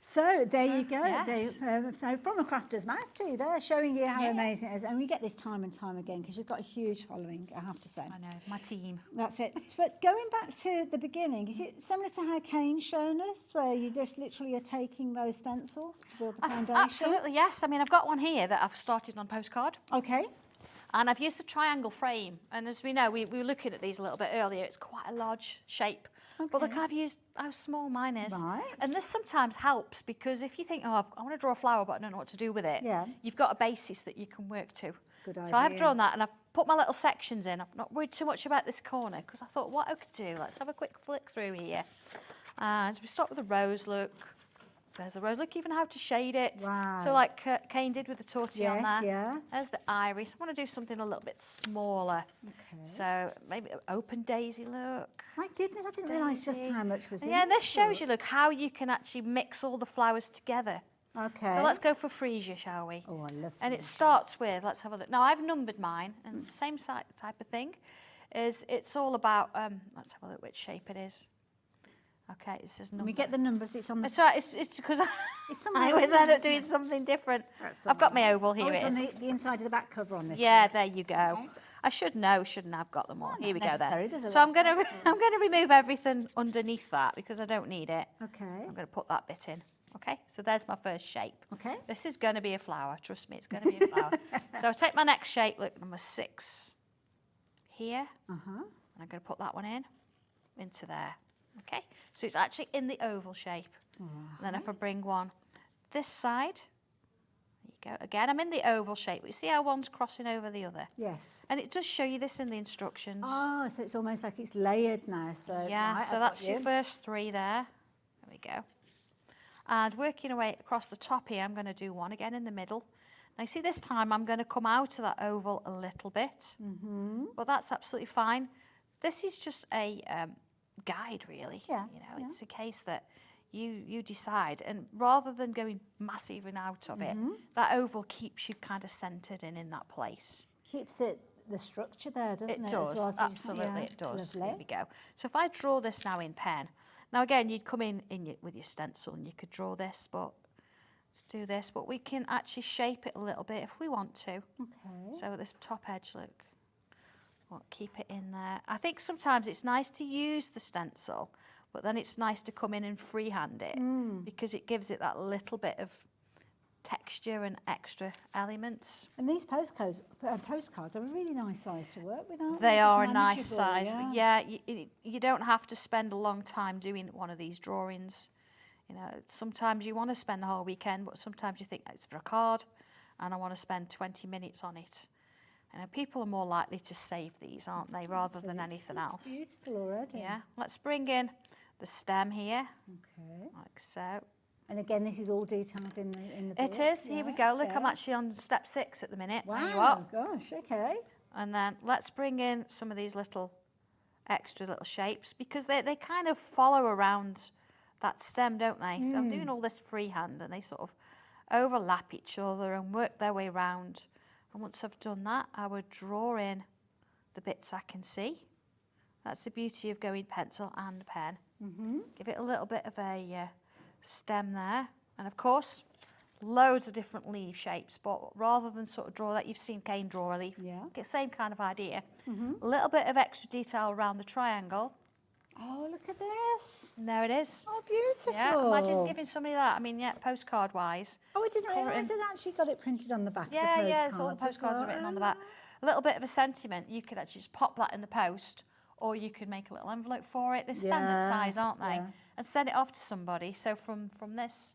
So there you go. Yes. So from a crafter's mouth to you there, showing you how amazing it is. And we get this time and time again because you've got a huge following, I have to say. I know, my team. That's it. But going back to the beginning, is it similar to how Kane's shown us, where you just literally are taking those stencils to build the foundation? Absolutely, yes. I mean, I've got one here that I've started on postcard. Okay. And I've used the triangle frame. And as we know, we were looking at these a little bit earlier. It's quite a large shape. Okay. But look, I've used how small mine is. Right. And this sometimes helps because if you think, oh, I want to draw a flower, but I don't know what to do with it, Yeah. you've got a basis that you can work to. Good So I have idea. drawn that and I've put my little sections in. I've not worried too much about this corner because I thought what I could do, let's have a quick flick through here. And we start with the rose look. There's the rose. Look even how to shade it. Wow. So like Kane did with the tortilla on Yes, there. yeah. There's the iris. I want to do something a little bit smaller. Okay. So maybe an open daisy look. My goodness, I didn't realise just how much was in Yeah, and this it. shows you, look, how you can actually mix all the flowers together. Okay. So let's go for freesia, shall we? Oh, I love And it freesias. starts with, let's have a look. Now, I've numbered mine, and it's the same type of thing. It's all about, let's have a look which shape it is. Okay, it says number. When we get the numbers, it's on the... It's right, it's because somewhere I always else, end up isn't doing it? something different. That's I've got all right. my oval, here Oh, it it's is. on the inside of the back cover on this Yeah, one. there you go. Okay. I should know, shouldn't I? I've got them all. Here we go necessary, then. there's a So lot I'm of going to remove everything underneath that because I don't need it. Okay. I'm going to put that bit in. Okay, so there's my first shape. Okay. This is going to be a flower. Trust me, it's going to be a flower. So I'll take my next shape, look, number 6 here. Uh-huh. And I'm going to put that one into there. Okay, so it's actually in the oval shape. And then if I bring one this side, there you go. Again, I'm in the oval shape. You see how one's crossing over the other? Yes. And it does show you this in the instructions. Oh, so it's almost like it's layered now. So Yeah, right, so I've that's got your you. first 3 there. There we go. And working away across the top here, I'm going to do one again in the middle. Now, you see, this time I'm going to come out of that oval a little bit, but that's absolutely fine. This is just a guide, really. Yeah, You know, it's a case that you decide, and rather than going massive and out of it, that oval keeps you kind of centred in that place. Keeps it the structure there, doesn't it? It as does, well, so you- absolutely, yeah, it does. Lovely. Here we go. So if I draw this now in pen, now again, you'd come in with your stencil and you could draw this, but Let's do this, but we can actually shape it a little bit if we want to. Okay. So this top edge, look, we'll keep it in there. I think sometimes it's nice to use the stencil, but then it's nice to come in and freehand it because it gives it that little bit of texture and extra elements. And these postcards are a really nice size to work with, aren't They It's are a nice manageable, size, but yeah, you don't have to spend a long time doing one of these drawings. You know, sometimes you want to spend the whole weekend, but sometimes you think it's for a card and I want to spend 20 minutes on it. And people are more likely to save these, aren't they, rather than anything else. Beautiful already. Yeah, let's bring in the stem here, Okay. like so. And again, this is all detailed in the book. It is. Here we go. Look, okay. I'm actually on step 6 at the minute. There you Wow, are. gosh, okay. And then let's bring in some of these little extra little shapes because they kind of follow around that stem, don't they? So I'm doing all this freehand and they sort of overlap each other and work their way around. And once I've done that, I would draw in the bits I can see. That's the beauty of going pencil and pen. Give it a little bit of a stem there. And of course, loads of different leaf shapes, but rather than sort of draw that, you've seen Kane draw a leaf. Yeah. Get the same kind of idea. A little bit of extra detail around the triangle. Oh, look at this. And there it is. Oh, beautiful. Yeah, imagine giving somebody that. I mean, yeah, postcard-wise. Oh, I didn't realise it actually got it printed on the back of the postcards. Yeah, it's all the postcards are written on the back. A little bit of a sentiment, you could actually just pop that in the post, or you could make a little envelope for it. They're standard size, aren't they? Yeah. And send it off to somebody. So from this,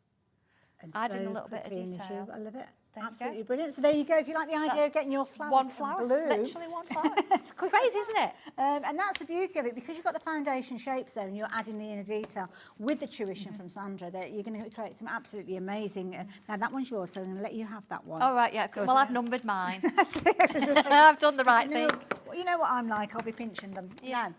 adding a little bit of quickly in the detail. tube. I love it. There you Absolutely go. brilliant. So there you go. If you like the idea of getting your flowers one flower, blue, literally one flower. It's crazy, isn't it? And that's the beauty of it, because you've got the foundation shapes there and you're adding the inner detail with the tuition from Sandra, that you're going to create some absolutely amazing. Now that one's yours, so I'm going to let you have that one. All right, yeah. Well, I've numbered mine. I've done the right thing. You know what I'm like, I'll be pinching them. Yeah.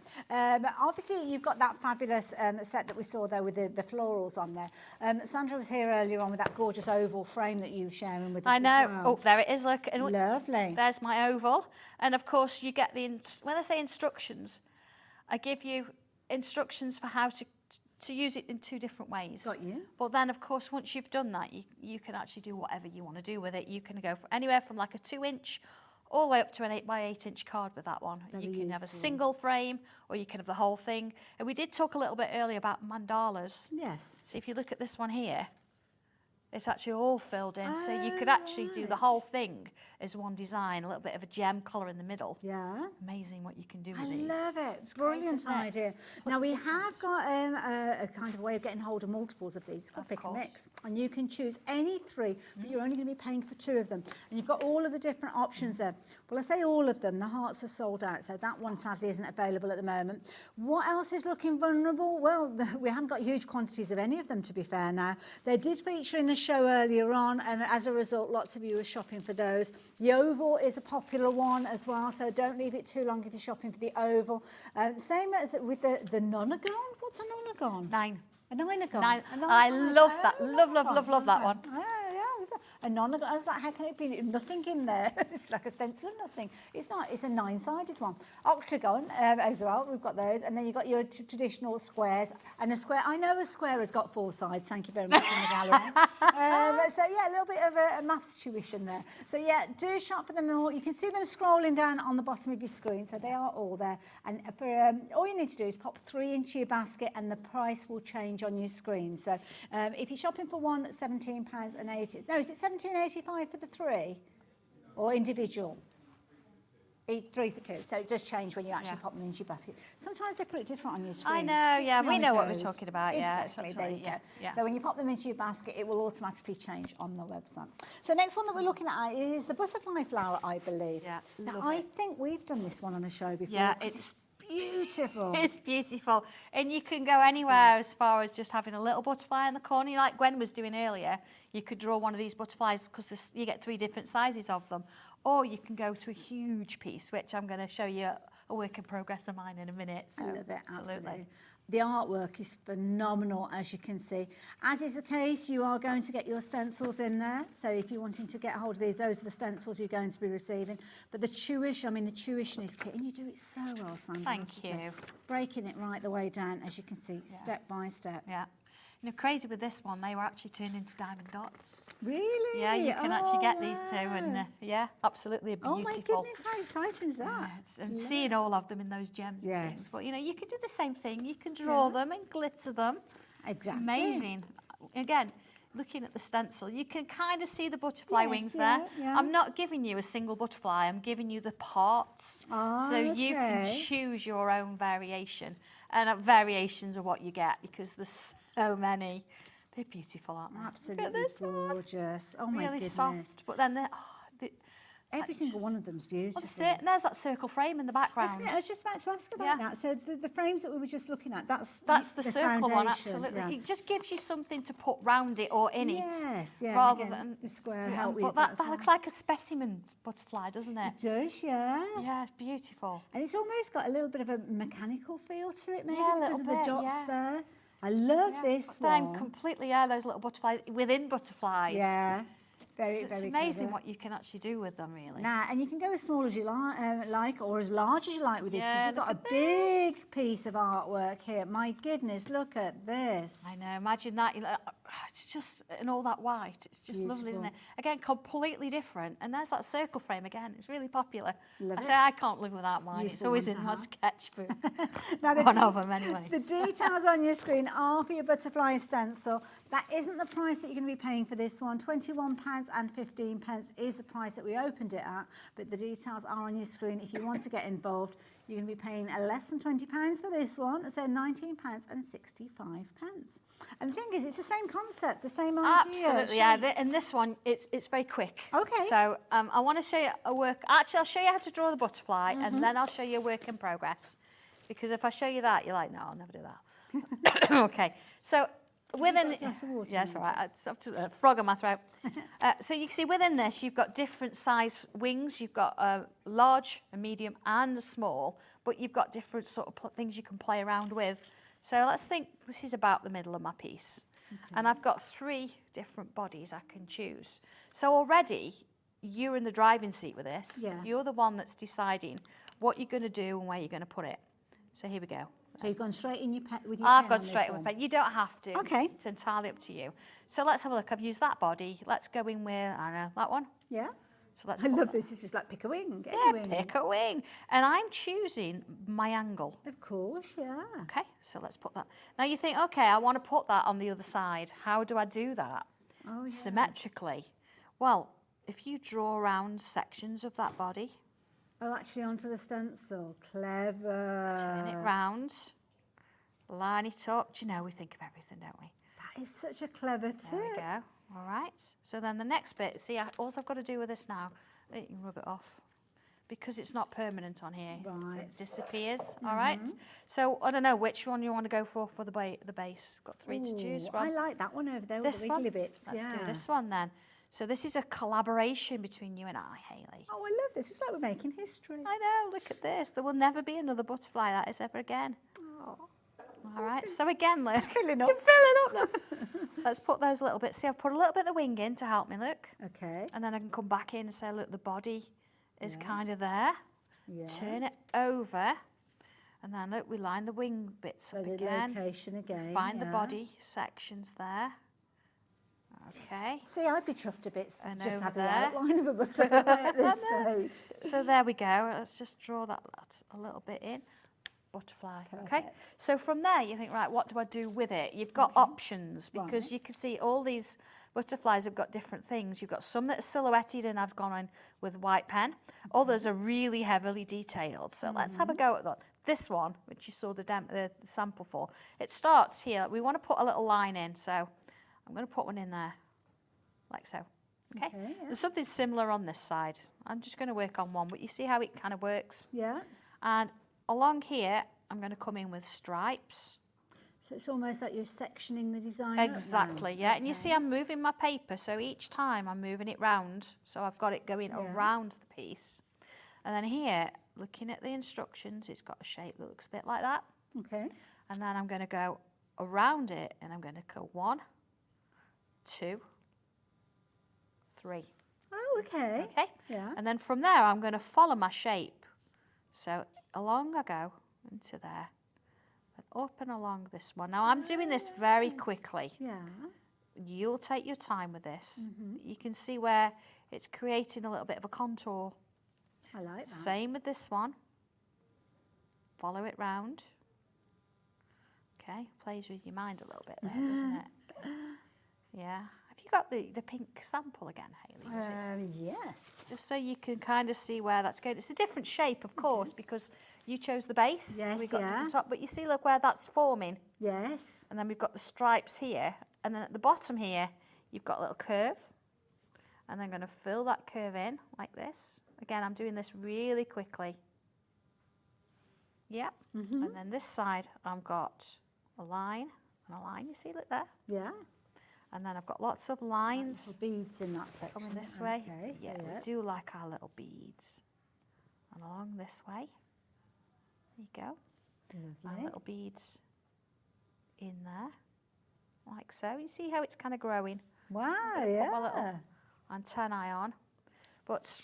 Obviously, you've got that fabulous set that we saw there with the florals on there. Sandra was here earlier on with that gorgeous oval frame that you were sharing with us. I know. As well. Oh, there it is. Look. And lovely. There's my oval. And of course, you get when I say instructions, I give you instructions for how to use it in 2 different ways. Got you. But then, of course, once you've done that, you can actually do whatever you want to do with it. You can go anywhere from like a 2-inch all the way up to an 8x8-inch card with that one. Very you can have a useful. single frame, or you can have the whole thing. And we did talk a little bit earlier about mandalas. Yes. So if you look at this one here, it's actually all filled in. So you could actually do the whole thing as one design, a little bit of a gem colour in the middle. Yeah. Amazing what you can do with I these. love it. It's great, brilliant isn't it? idea. Now we have got a kind of way of getting hold of multiples of these. It's called Pick and Mix, and you can choose any 3, but you're only going to be paying for 2 of them. And you've got all of the different options there. Well, I say all of them. The hearts are sold out, so that one sadly isn't available at the moment. What else is looking vulnerable? Well, we haven't got huge quantities of any of them, to be fair now. They did feature in the show earlier on, and as a result, lots of you are shopping for those. The oval is a popular one as well, so don't leave it too long if you're shopping for the oval. Same as with the nonagon. What's a nonagon? 9. A nonagon. 9. A nonagon. I love that. Love that one. A nonagon. I was like, how can it be nothing in there? It's like a stencil of nothing. It's not. It's a 9-sided one. Octagon as well. We've got those, and then you've got your traditional squares and a square. I know a square has got 4 sides. Thank you very much in the gallery. So yeah, a little bit of a maths tuition there. So yeah, do shop for them all. You can see them scrolling down on the bottom of your screen. So they are all there. And for all you need to do is pop 3 into your basket, and the price will change on your screen. So if you're shopping for one, £17.80. No, is it £17.85 for the 3, or individual? 3 for 2. So it does change when you actually pop them into your basket. Sometimes they put it different on your screen. I know, yeah, we know what we're Toes. talking about. Yeah, Exactly, there you go. Yeah. So when you pop them into your basket, it will automatically change on the website. So next one that we're looking at is the butterfly flower, I believe. Yeah, now, I think we've done this one on a show before. Yeah, it's beautiful. It's beautiful. And you can go anywhere as far as just having a little butterfly in the corner, like Gwen was doing earlier. You could draw one of these butterflies because you get 3 different sizes of them. Or you can go to a huge piece, which I'm going to show you a work in progress of mine in a minute. So, I love it, absolutely. The artwork is phenomenal, as you can see. As is the case, you are going to get your stencils in there. So if you're wanting to get hold of these, those are the stencils you're going to be receiving. But the tuition, the tuition is key. And you do it so well, Sandra. Thank you. Breaking it right the way down, as you can see, step by step. Yeah. You know, crazy with this one, they were actually turned into diamond dots. Really? Yeah, you can actually get these two, wow. and yeah, absolutely beautiful. Oh my goodness, how exciting is that? And seeing all of them in those gems and Yes. things. But you know, you can do the same thing. You can draw them and glitter them. Exactly. It's amazing. Again, looking at the stencil, you can kind of see the butterfly wings there. Yeah. I'm not giving you a single butterfly, I'm giving you the parts. So you can choose your own variation. And variations are what you get, because there's so many. They're beautiful, aren't they? Absolutely gorgeous. Oh my really goodness. soft. But then every single one of them's beautiful. Well, there's that circle frame in the background. I was just about to ask about that. So the frames that we were just looking at, that's the circle one, absolutely. Yeah. It just gives you something to put round it or in it. Yes, yeah. Rather again, than the square help with but that looks like a specimen butterfly, doesn't it? It does, yeah. Yeah, it's beautiful. And it's almost got a little bit of a mechanical feel to it, maybe, Yeah, a because little of the bit, dots there. I love this But then one. completely, those little butterflies within butterflies. Yeah. Very, It's very amazing clever. what you can actually do with them, really. And you can go as small as you like or as large as you like with this, because Yeah, we've got a big piece of artwork here. My goodness, look at this. I know, imagine that. It's just, and all that white, it's just lovely, isn't it? Again, completely different. And there's that circle frame again, it's really popular. Love I it. say I can't live without mine. It's Useful always one in to my have. sketchbook. Now, One of them, anyway. The details on your screen are for your butterfly stencil. That isn't the price that you're going to be paying for this one. £21 and 15 pence is the price that we opened it at, but the details are on your screen. If you want to get involved, you're going to be paying less than £20 for this one, so £19 and 65 pence. And the thing is, it's the same concept, the same idea. Absolutely, yeah. And this one, it's very quick. Okay. So I want to show you a work. Actually, I'll show you how to draw the butterfly, and then I'll show you a work in progress. Because if I show you that, you're like, no, I'll never do that. Okay. So within, yes, all right. It's up to a frog in my throat. So you can see within this, you've got different size wings. You've got a large, a medium, and a small. But you've got different sort of things you can play around with. So let's think this is about the middle of my piece. And I've got 3 different bodies I can choose. So already, you're in the driving seat with this. Yeah. You're the one that's deciding what you're going to do and where you're going to put it. So here we go. So you've gone straight in with your I've pen gone on this straight one. with pen. You don't have to. Okay. It's entirely up to you. So let's have a look. I've used that body. Let's go in with, I don't know, that one. Yeah. So let's I put love that. this. It's just like pick a wing. Yeah, any wing. pick a wing. And I'm choosing my angle. Of course, yeah. Okay, so let's put that. Now you think, okay, I want to put that on the other side. How do I do that? Oh, yeah. Symmetrically. Well, if you draw around sections of that body, Oh, actually onto the stencil. Clever. turn it round, line it up. Do you know, we think of everything, don't we? That is such a clever tip. There we go. All right. So then the next bit, see, all I've got to do with this now, you can rub it off. Because it's not permanent on here, so Right. it disappears. All right. So I don't know which one you want to go for the base. Got 3 to choose Ooh, from. I like that one over there This with the wiggly one? bits. Let's yeah. do this one then. So this is a collaboration between you and I, Hayley. Oh, I love this. It's like we're making history. I know. Look at this. There will never be another butterfly like this ever again. Oh. All right. So again, look. Filling up. You're filling up. Let's put those little bits. See, I've put a little bit of the wing in to help me. Look. Okay. And then I can come back in and say, look, the body is kind of there. Yeah. Turn it over, and then look, we line the wing bits up the again. location again, Find the yeah. body sections there. Okay. See, I'd be chuffed a bit And just over have the there. outline of a butterfly at this stage. So there we go. Let's just draw that a little bit in. Butterfly. Okay. Perfect. So from there, you think, right, what do I do with it? You've got options because you can see all these butterflies have got different things. You've got some that are silhouetted and I've gone in with white pen. Others are really heavily detailed. So let's have a go at that. This one, which you saw the sample for, it starts here. We want to put a little line in. So I'm going to put one in there, like so. Okay. There's something similar on this side. I'm just going to work on one, but you see how it kind of works? Yeah. And along here, I'm going to come in with stripes. So it's almost like you're sectioning the design Exactly, yeah. And you see I'm moving my paper, so each time I'm moving it round, so I've got it going around the piece. And then here, looking at the instructions, it's got a shape that looks a bit like that. Okay. And then I'm going to go around it, and I'm going to go 1, 2, 3. Oh, okay. Okay? Yeah. And then from there, I'm going to follow my shape. So along I go into there. Up and along this one. Now I'm doing this very quickly. Yeah. You'll take your time with this. You can see where it's creating a little bit of a contour. I like that. Same with this one. Follow it round. Okay, plays with your mind a little bit there, doesn't it? Yeah. Have you got the pink sample again, Hayley? Yes. Just so you can kind of see where that's going. It's a different shape, of course, because you chose the base. Yes, We've got yeah. different top, but you see, look where that's forming. Yes. And then we've got the stripes here, and then at the bottom here, you've got a little curve. And I'm going to fill that curve in like this. Again, I'm doing this really quickly. Yep. And then this side, I've got a line and a line. You see, look there. Yeah. And then I've got lots of lines. Little beads in that section. Coming this way. Okay, Yeah, so we do like our little beads. And along this way. There you go. Lovely. And little beads in there. Like so. You see how it's kind of growing? Wow, Put my yeah. little antennae on. But,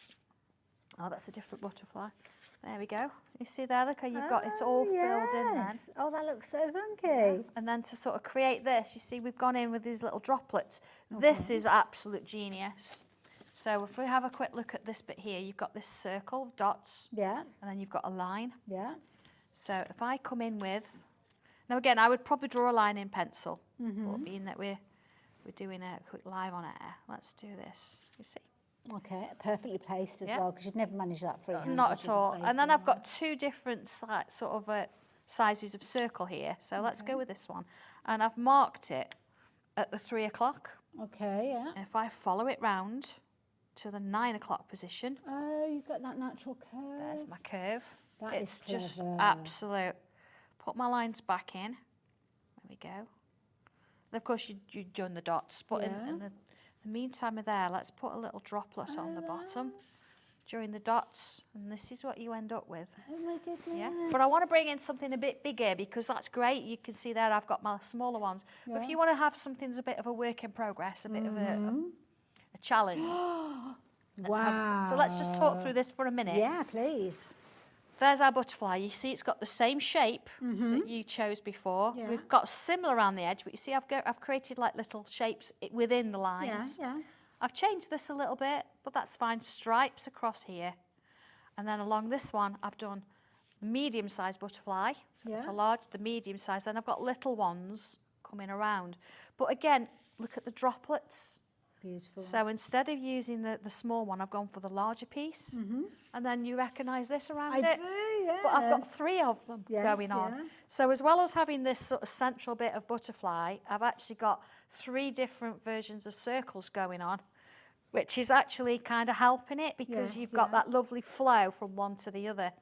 oh, that's a different butterfly. There we go. You see there, look how you've got it all filled in then. Oh, that looks so funky. And then to sort of create this, you see we've gone in with these little droplets. This is absolute genius. So if we have a quick look at this bit here, you've got this circle of dots. Yeah. And then you've got a line. Yeah. So if I come in with, now again, I would probably draw a line in pencil, but being that we're doing a quick live on air, let's do this, you see. Okay, perfectly placed as Yeah. well, because you'd never manage that freehand. Not would at you, all. with And then facing I've got two different sort of sizes of circle here. So let's go with this one. And I've marked it at the 3 o'clock. Okay, yeah. And if I follow it round to the 9 o'clock position. Oh, you've got that natural curve. There's my curve. That it's is just clever. absolute. Put my lines back in. There we go. And of course, you join the dots. But in the meantime of there, let's put a little droplet on the bottom. Join the dots, and this is what you end up with. Oh my goodness. Yeah, but I want to bring in something a bit bigger because that's great. You can see there I've got my smaller ones. But if you want to have something that's a bit of a work in progress, a bit of a challenge. Wow. So let's just talk through this for a minute. Yeah, please. There's our butterfly. You see it's got the same shape that you chose before. Yeah. We've got similar around the edge, but you see I've created like little shapes within the lines. Yeah, yeah. I've changed this a little bit, but that's fine. Stripes across here. And then along this one, I've done medium-sized butterfly. So it's Yeah. a large, the medium size. Then I've got little ones coming around. But again, look at the droplets. Beautiful. So instead of using the small one, I've gone for the larger piece. And then you recognise this around I it. do, yeah. But I've got 3 of them going on. yeah. So as well as having this sort of central bit of butterfly, I've actually got 3 different versions of circles going on, which is actually kind of helping it because Yes, you've got yeah. that lovely flow from one to the other.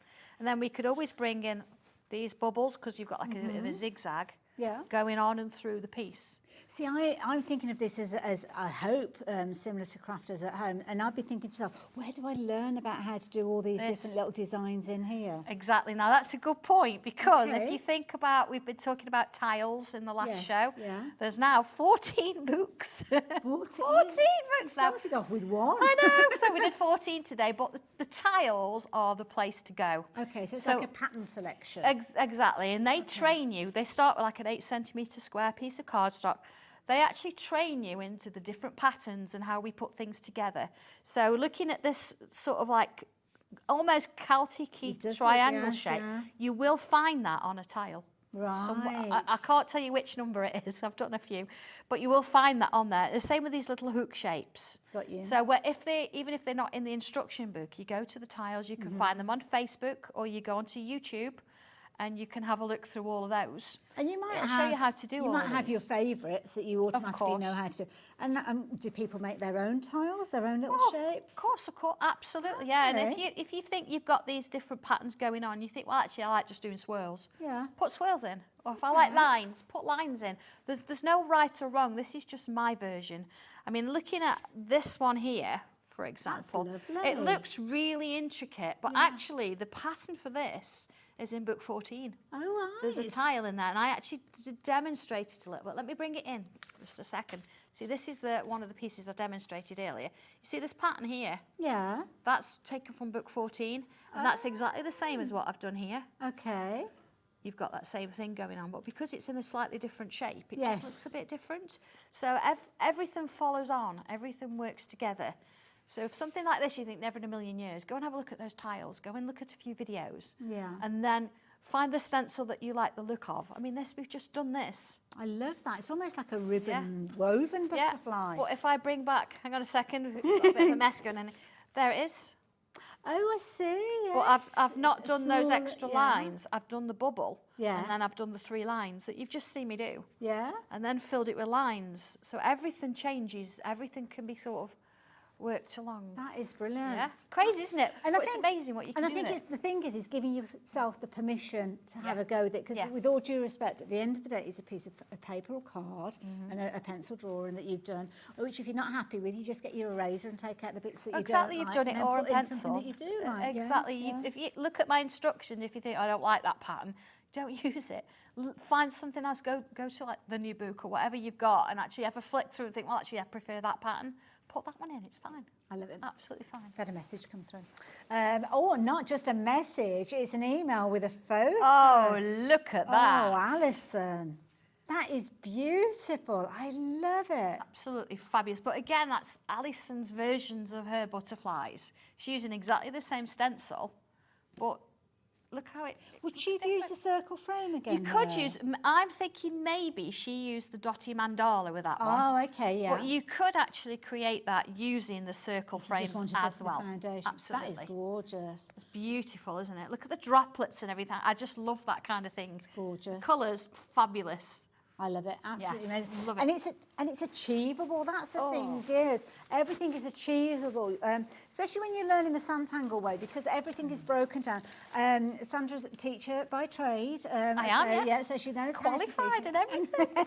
And then we could always bring in these bubbles because you've got like a bit of a zigzag Yeah. going on and through the piece. See, I'm thinking of this as I hope, similar to crafters at home. And I'd be thinking to myself, where do I learn about how to do all these different little designs in here? Exactly. Now, that's a good point because if Okay. you think about, we've been talking about tiles in the last Yes, show. yeah. There's now 14 books. 14 books now. Started off with 1. I know. So we did 14 today, but the tiles are the place to go. Okay, so it's like a pattern selection. Exactly. And they train you. They start with like an 8 centimetre square piece of cardstock. They actually train you into the different patterns and how we put things together. So looking at this sort of like almost Celtic-y triangle shape, you will find that on a tile. Right. I can't tell you which number it is. I've done a few, but you will find that on there. The same with these little hook shapes. Got you. So even if they're not in the instruction book, you go to the tiles. You can find them on Facebook or you go onto YouTube. And you can have a look through all of those. And you might show you how to do all You of might have these. your favourites that you automatically know how to do. And do people make their own tiles, their own little shapes? Of course, absolutely, yeah. And Okay. if you think you've got these different patterns going on, you think, well, actually, I like just doing swirls. Yeah. Put swirls in. Or if I like lines, put lines in. There's no right or wrong. This is just my version. I mean, looking at this one here, for example, lovely. it looks really intricate, but actually, the pattern for this is in book 14. Oh, right. There's a tile in there, and I actually demonstrated a little bit. Let me bring it in just a second. See, this is one of the pieces I demonstrated earlier. You see this pattern here? Yeah. That's taken from book 14, and that's exactly the same as what I've done here. Okay. you've got that same thing going on, but because it's in a slightly different shape, it Yes. just looks a bit different. So everything follows on, everything works together. So if something like this you think never in a million years, go and have a look at those tiles, go and look at a few videos, and then find the stencil that you like the look of. I mean, we've just done this. I love that. It's almost like a ribbon woven butterfly. But if I bring back, hang on a second, we've got a bit of a mess going on. There it is. Oh, I see. But Yes. I've not done those Small, extra lines. I've done the bubble. Yeah. And then I've done the 3 lines that you've just seen me do. Yeah. And then filled it with lines. So everything changes. Everything can be sort of worked along. That is brilliant. Yeah. Crazy, isn't it? And But it's amazing what you can do. And I with think it. the thing is giving yourself the permission to have a go with it. Because with all due respect, at the end of the day, it's a piece of a paper or card and a pencil drawing that you've done, which if you're not happy with, you just get your eraser and take out the bits that you Exactly, don't you've like done it, and then or a put in pencil. something that you do like. Exactly. Yeah. If you look at my instruction, if you think I don't like that pattern, don't use it. Find something else. Go to like the new book or whatever you've got, and actually have a flick through and think, well, actually, I prefer that pattern. Put that one in. It's fine. I love it. Absolutely fine. I've had a message come through. Not just a message, it's an email with a photo. Oh, look at that. Oh, Alison. That is beautiful. I love it. Absolutely fabulous. But again, that's Alison's versions of her butterflies. She's using exactly the same stencil, but look how it... Would she use the circle frame again? You could though? use... I'm thinking maybe she used the dotty mandala with that one. Oh, okay, yeah. But you could actually create that using the circle frames as well. Foundation. Absolutely. That is gorgeous. It's beautiful, isn't it? Look at the droplets and everything. I just love that kind of thing. It's gorgeous. Colours, fabulous. I love it, absolutely Yes, amazing. love it. And it's achievable. That's the thing is, everything is achievable, especially when you're learning the Sanntangle way, because everything is broken down. Sandra's a teacher by trade. I am, yes. yes. Yeah, so she knows how to teach Qualified it. and everything.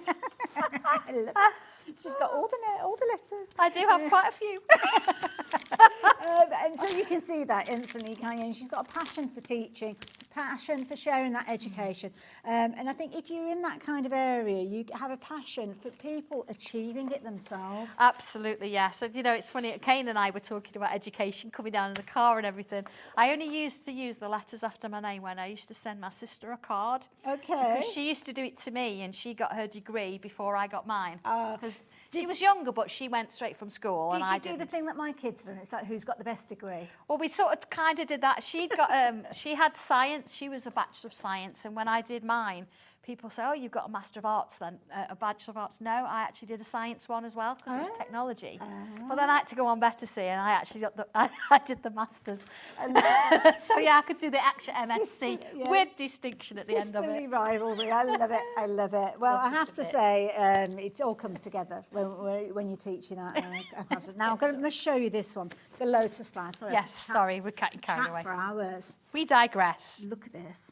I love it. She's got all the letters. I do have quite a few. And so you can see that instantly, can't you? And she's got a passion for teaching, passion for sharing that education. And I think if you're in that kind of area, you have a passion for people achieving it themselves. Absolutely, yes. And, you know, it's funny, Kane and I were talking about education coming down in the car and everything. I only used to use the letters after my name when I used to send my sister a card. Okay. Because she used to do it to me, and she got her degree before I got mine. Because she was younger, but she went straight from school, and I didn't. Did you do the thing that my kids do? It's like, who's got the best degree? Well, we sort of kind of did that. She got, she had science. She was a Bachelor of Science, and when I did mine, people say, oh, you've got a Master of Arts then, a Bachelor of Arts. No, I actually did a science one as well, because it was technology. But then I had to go on better, see, and I actually got I did the Masters. So yeah, I could do the actual MSc with distinction at the end of it. Sisterly rivalry, I love it, I love it. Well, I have to say, it all comes together when you're teaching. Now, I'm going to show you this one, the lotus flower. Sorry, yes, sorry, we're carried away. For hours. We digress. Look at this.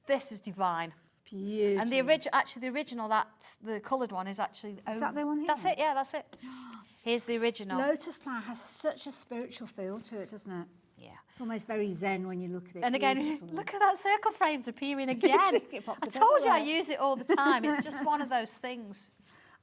This is divine. Beautiful. And the original, that's the coloured one, is actually... Is that the one here? That's it, yeah, that's it. Here's the original. Lotus flower has such a spiritual feel to it, doesn't it? Yeah. It's almost very zen when you look at it. And again, Beautiful. look at that circle frames appearing again. I told you I use it all the time. It's just one of those things.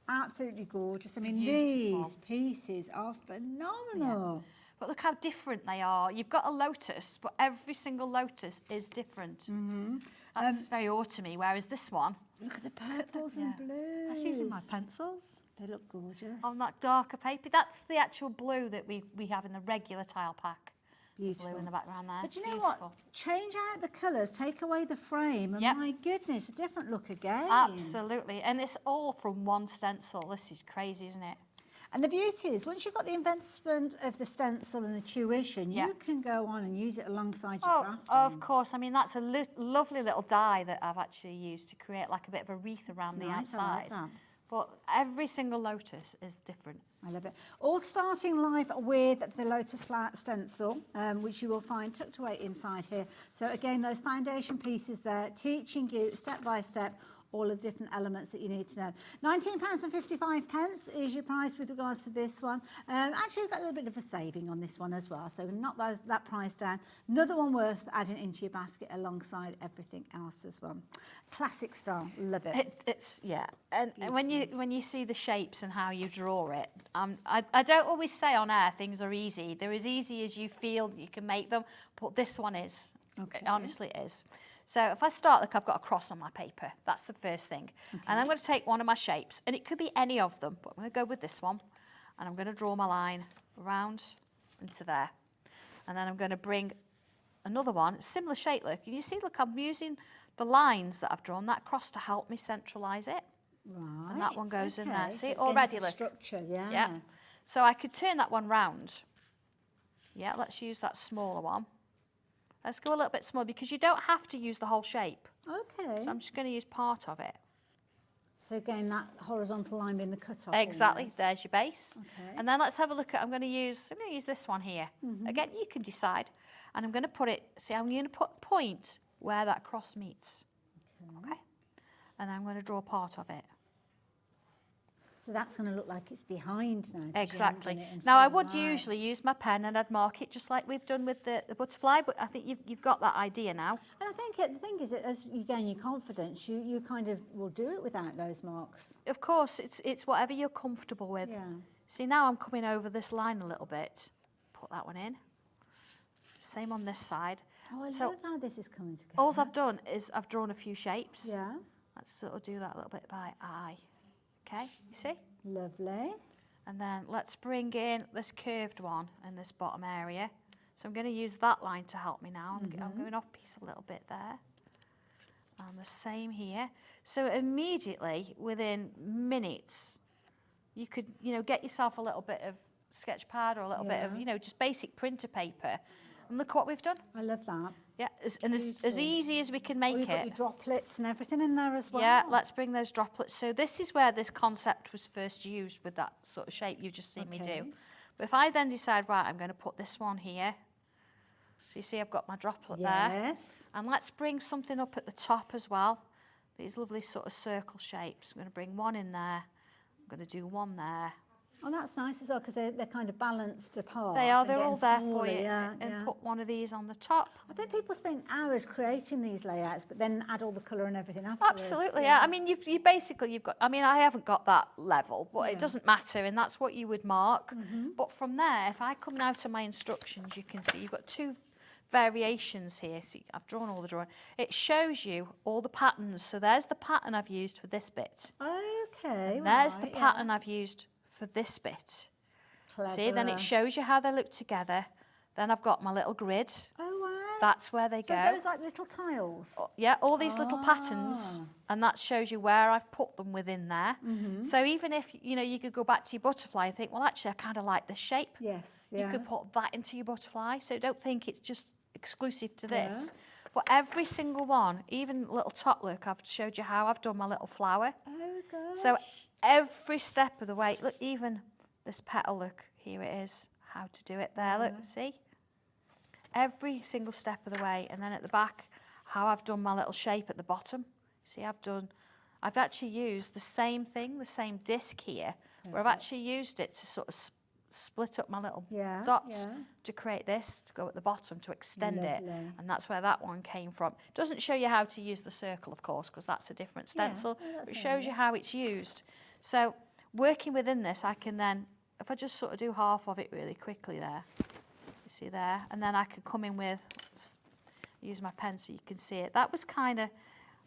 Absolutely gorgeous. I mean, Beautiful. these pieces are phenomenal. Yeah. But look how different they are. You've got a lotus, but every single lotus is different. Mm-hmm. That's very autumny, whereas this one... Look at the purples and blues. That's using my pencils. They look gorgeous. On that darker paper. That's the actual blue that we have in the regular tile pack. Beautiful. Blue in the background there. But you know what? Change out the colours, take away the frame, and my goodness, a different look again. Absolutely. And it's all from one stencil. This is crazy, isn't it? And the beauty is, once you've got the investment of the stencil and the tuition, you can go on and use it alongside your crafting. Of course. I mean, that's a lovely little die that I've actually used to create like a bit of a wreath around the outside. I like that. But every single lotus is different. I love it. All starting live with the lotus flower stencil, which you will find tucked away inside here. So again, those foundation pieces there, teaching you step by step all of the different elements that you need to know. £19.55 is your price with regards to this one. Actually, we've got a little bit of a saving on this one as well, so not that price down. Another one worth adding into your basket alongside everything else as well. Classic style, love it. It's and when you see the shapes and how you draw it, I don't always say on air things are easy. They're as easy as you feel you can make them, but this one is. Okay. It honestly is. So if I start, like I've got a cross on my paper, that's the first thing. And I'm going to take one of my shapes, and it could be any of them, but I'm going to go with this one, and I'm going to draw my line around into there. And then I'm going to bring another one, similar shape, look. You see, look, I'm using the lines that I've drawn, that cross to help me centralise it. Right. And that one goes in there. So See, it's already, getting look. structure, yeah. Yeah. So I could turn that one round. Yeah, let's use that smaller one. Let's go a little bit smaller because you don't have to use the whole shape. Okay. So I'm just going to use part of it. So again, that horizontal line being the cut-off. Exactly, almost. there's your base. Okay. And then let's have a look at, I'm going to use this one here. Again, you can decide. And I'm going to put it, see, I'm going to put a point where that cross meets. Okay. And then I'm going to draw part of it. So that's going to look like it's behind now. 'cause you haven't Exactly. done it in Now, I front, would right. usually use my pen and I'd mark it just like we've done with the butterfly, but I think you've got that idea now. And I think the thing is that as you gain your confidence, you kind of will do it without those marks. Of course, it's whatever you're comfortable with. Yeah. See, now I'm coming over this line a little bit. Put that one in. Same on this side. Oh, I So love how this is coming together. all I've done is I've drawn a few shapes. Yeah. Let's sort of do that a little bit by eye. Okay, you see? Lovely. And then let's bring in this curved one in this bottom area. So I'm going to use that line to help me now. I'm going off piece a little bit there. And the same here. So immediately, within minutes, you could, get yourself a little bit of sketch pad or a little bit of, just basic printer paper. And look what we've done. I love that. Yeah, as easy as we can make You've got your droplets and everything in there as well. Yeah, let's bring those droplets. So this is where this concept was first used with that sort of shape you've just seen me do. But if I then decide, right, I'm going to put this one here. So you see I've got my droplet there. And let's bring something up at the top as well. These lovely sort of circle shapes. I'm going to bring one in there. I'm going to do one there. Oh, that's nice as well because they're kind of balanced apart. They are, and they're all there getting for you. smaller, And put one of these on the top. I bet people spend hours creating these layouts, but then add all the colour and everything afterwards. Absolutely, yeah. I mean, you've got, I mean, I haven't got that level, but it doesn't matter, and that's what you would mark. But from there, if I come now to my instructions, you can see you've got two variations here. See, I've drawn all the drawing. It shows you all the patterns. So there's the pattern I've used for this bit. Okay, and there's the pattern I've used for this bit. See, then it shows you how they look together. Then I've got my little grid. Oh, wow. That's where they So go. those like little tiles? Yeah, all these little patterns, and that shows you where I've put them within there. So even if, you could go back to your butterfly and think, well, actually, I kind of like this shape. Yes, You could put that into your butterfly. So don't think it's just exclusive to this. But every single one, even little top look, I've showed you how I've done my little flower. Oh, gosh. So every step of the way, look, even this petal, look, here it is, how to do it there, look, see? Every single step of the way. And then at the back, how I've done my little shape at the bottom. See, I've actually used the same thing, the same disc here, where I've actually used it to sort of split up my little dots to create this, to go at the bottom, to extend it. And that's where that one came from. It doesn't show you how to use the circle, of course, because that's a different stencil. But it shows you how it's used. So working within this, I can then, if I just sort of do half of it really quickly there, you see there, and then I could come in with, let's use my pen so you can see it. That was kind of,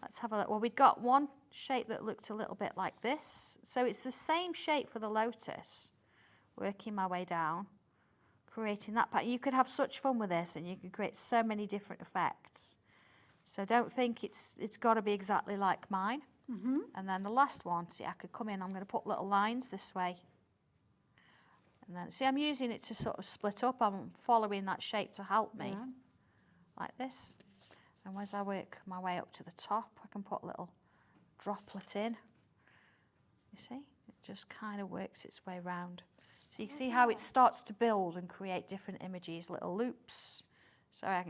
let's have a look. Well, we'd got one shape that looked a little bit like this. So it's the same shape for the lotus, working my way down, creating that pattern. You could have such fun with this, and you could create so many different effects. So don't think it's got to be exactly like mine. And then the last one, see, I could come in, I'm going to put little lines this way. And then, see, I'm using it to sort of split up. I'm following that shape to help me, like this. And as I work my way up to the top, I can put a little droplet in. You see? It just kind of works its way round. So you see how it starts to build and create different images, little loops. So I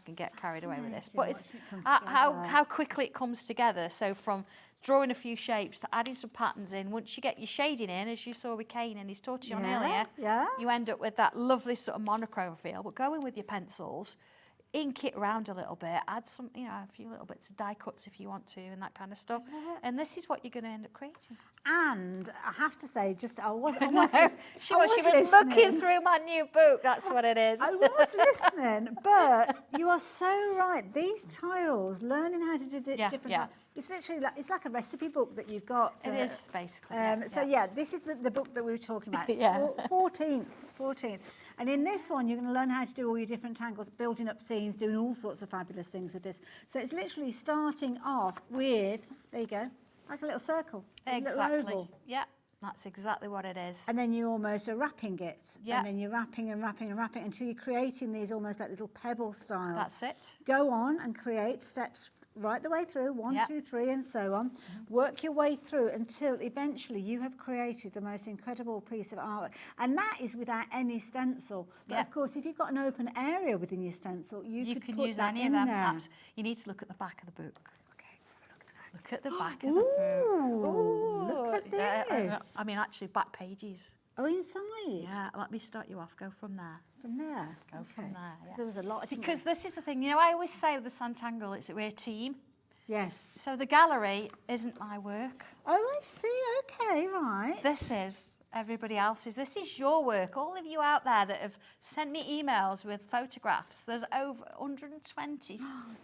can get carried away with this. But it's how quickly it comes together. So from drawing a few shapes to adding some patterns in, once you get your shading in, as you saw with Kane and his tortillon earlier, you end up with that lovely sort of monochrome feel. But going with your pencils, ink it around a little bit, add some, you know, a few little bits of die cuts if you want to, and that kind of stuff. And this is what you're going to end up creating. And I have to say, I was she was looking through my new book. That's what it is. I was listening, but you are so right. These tiles, learning how to do the different. It's literally it's like a recipe book that you've got. It is basically. So this is the book that we were talking about. 14th. And in this one, you're going to learn how to do all your different tangles, building up scenes, doing all sorts of fabulous things with this. So it's literally starting off with, there you go, like a little circle. Exactly. A little oval. Yeah, that's exactly what it is. And then you almost are wrapping it. Yeah. And then you're wrapping and wrapping and wrapping until you're creating these almost like little pebble styles. That's it. Go on and create steps right the way through, 1, 2, 3, and so on. Work your way through until eventually you have created the most incredible piece of artwork. And that is without any stencil. But of course, if you've got an open area within your stencil, you could can put use that any in of them. there. You need to look at the back of the book. Okay, let's have a look at the back. Look at the back of the book. Ooh, look at this. I mean, actually, back pages. Oh, inside? Yeah, let me start you off. Go from there. From there? Go from there. Yeah. There was a lot. Because this is the thing, you know, I always say with the Sanntangle, we're a team. Yes. So the gallery isn't my work. Oh, I see. Okay, right. This is everybody else's. This is your work. All of you out there that have sent me emails with photographs. There's over 120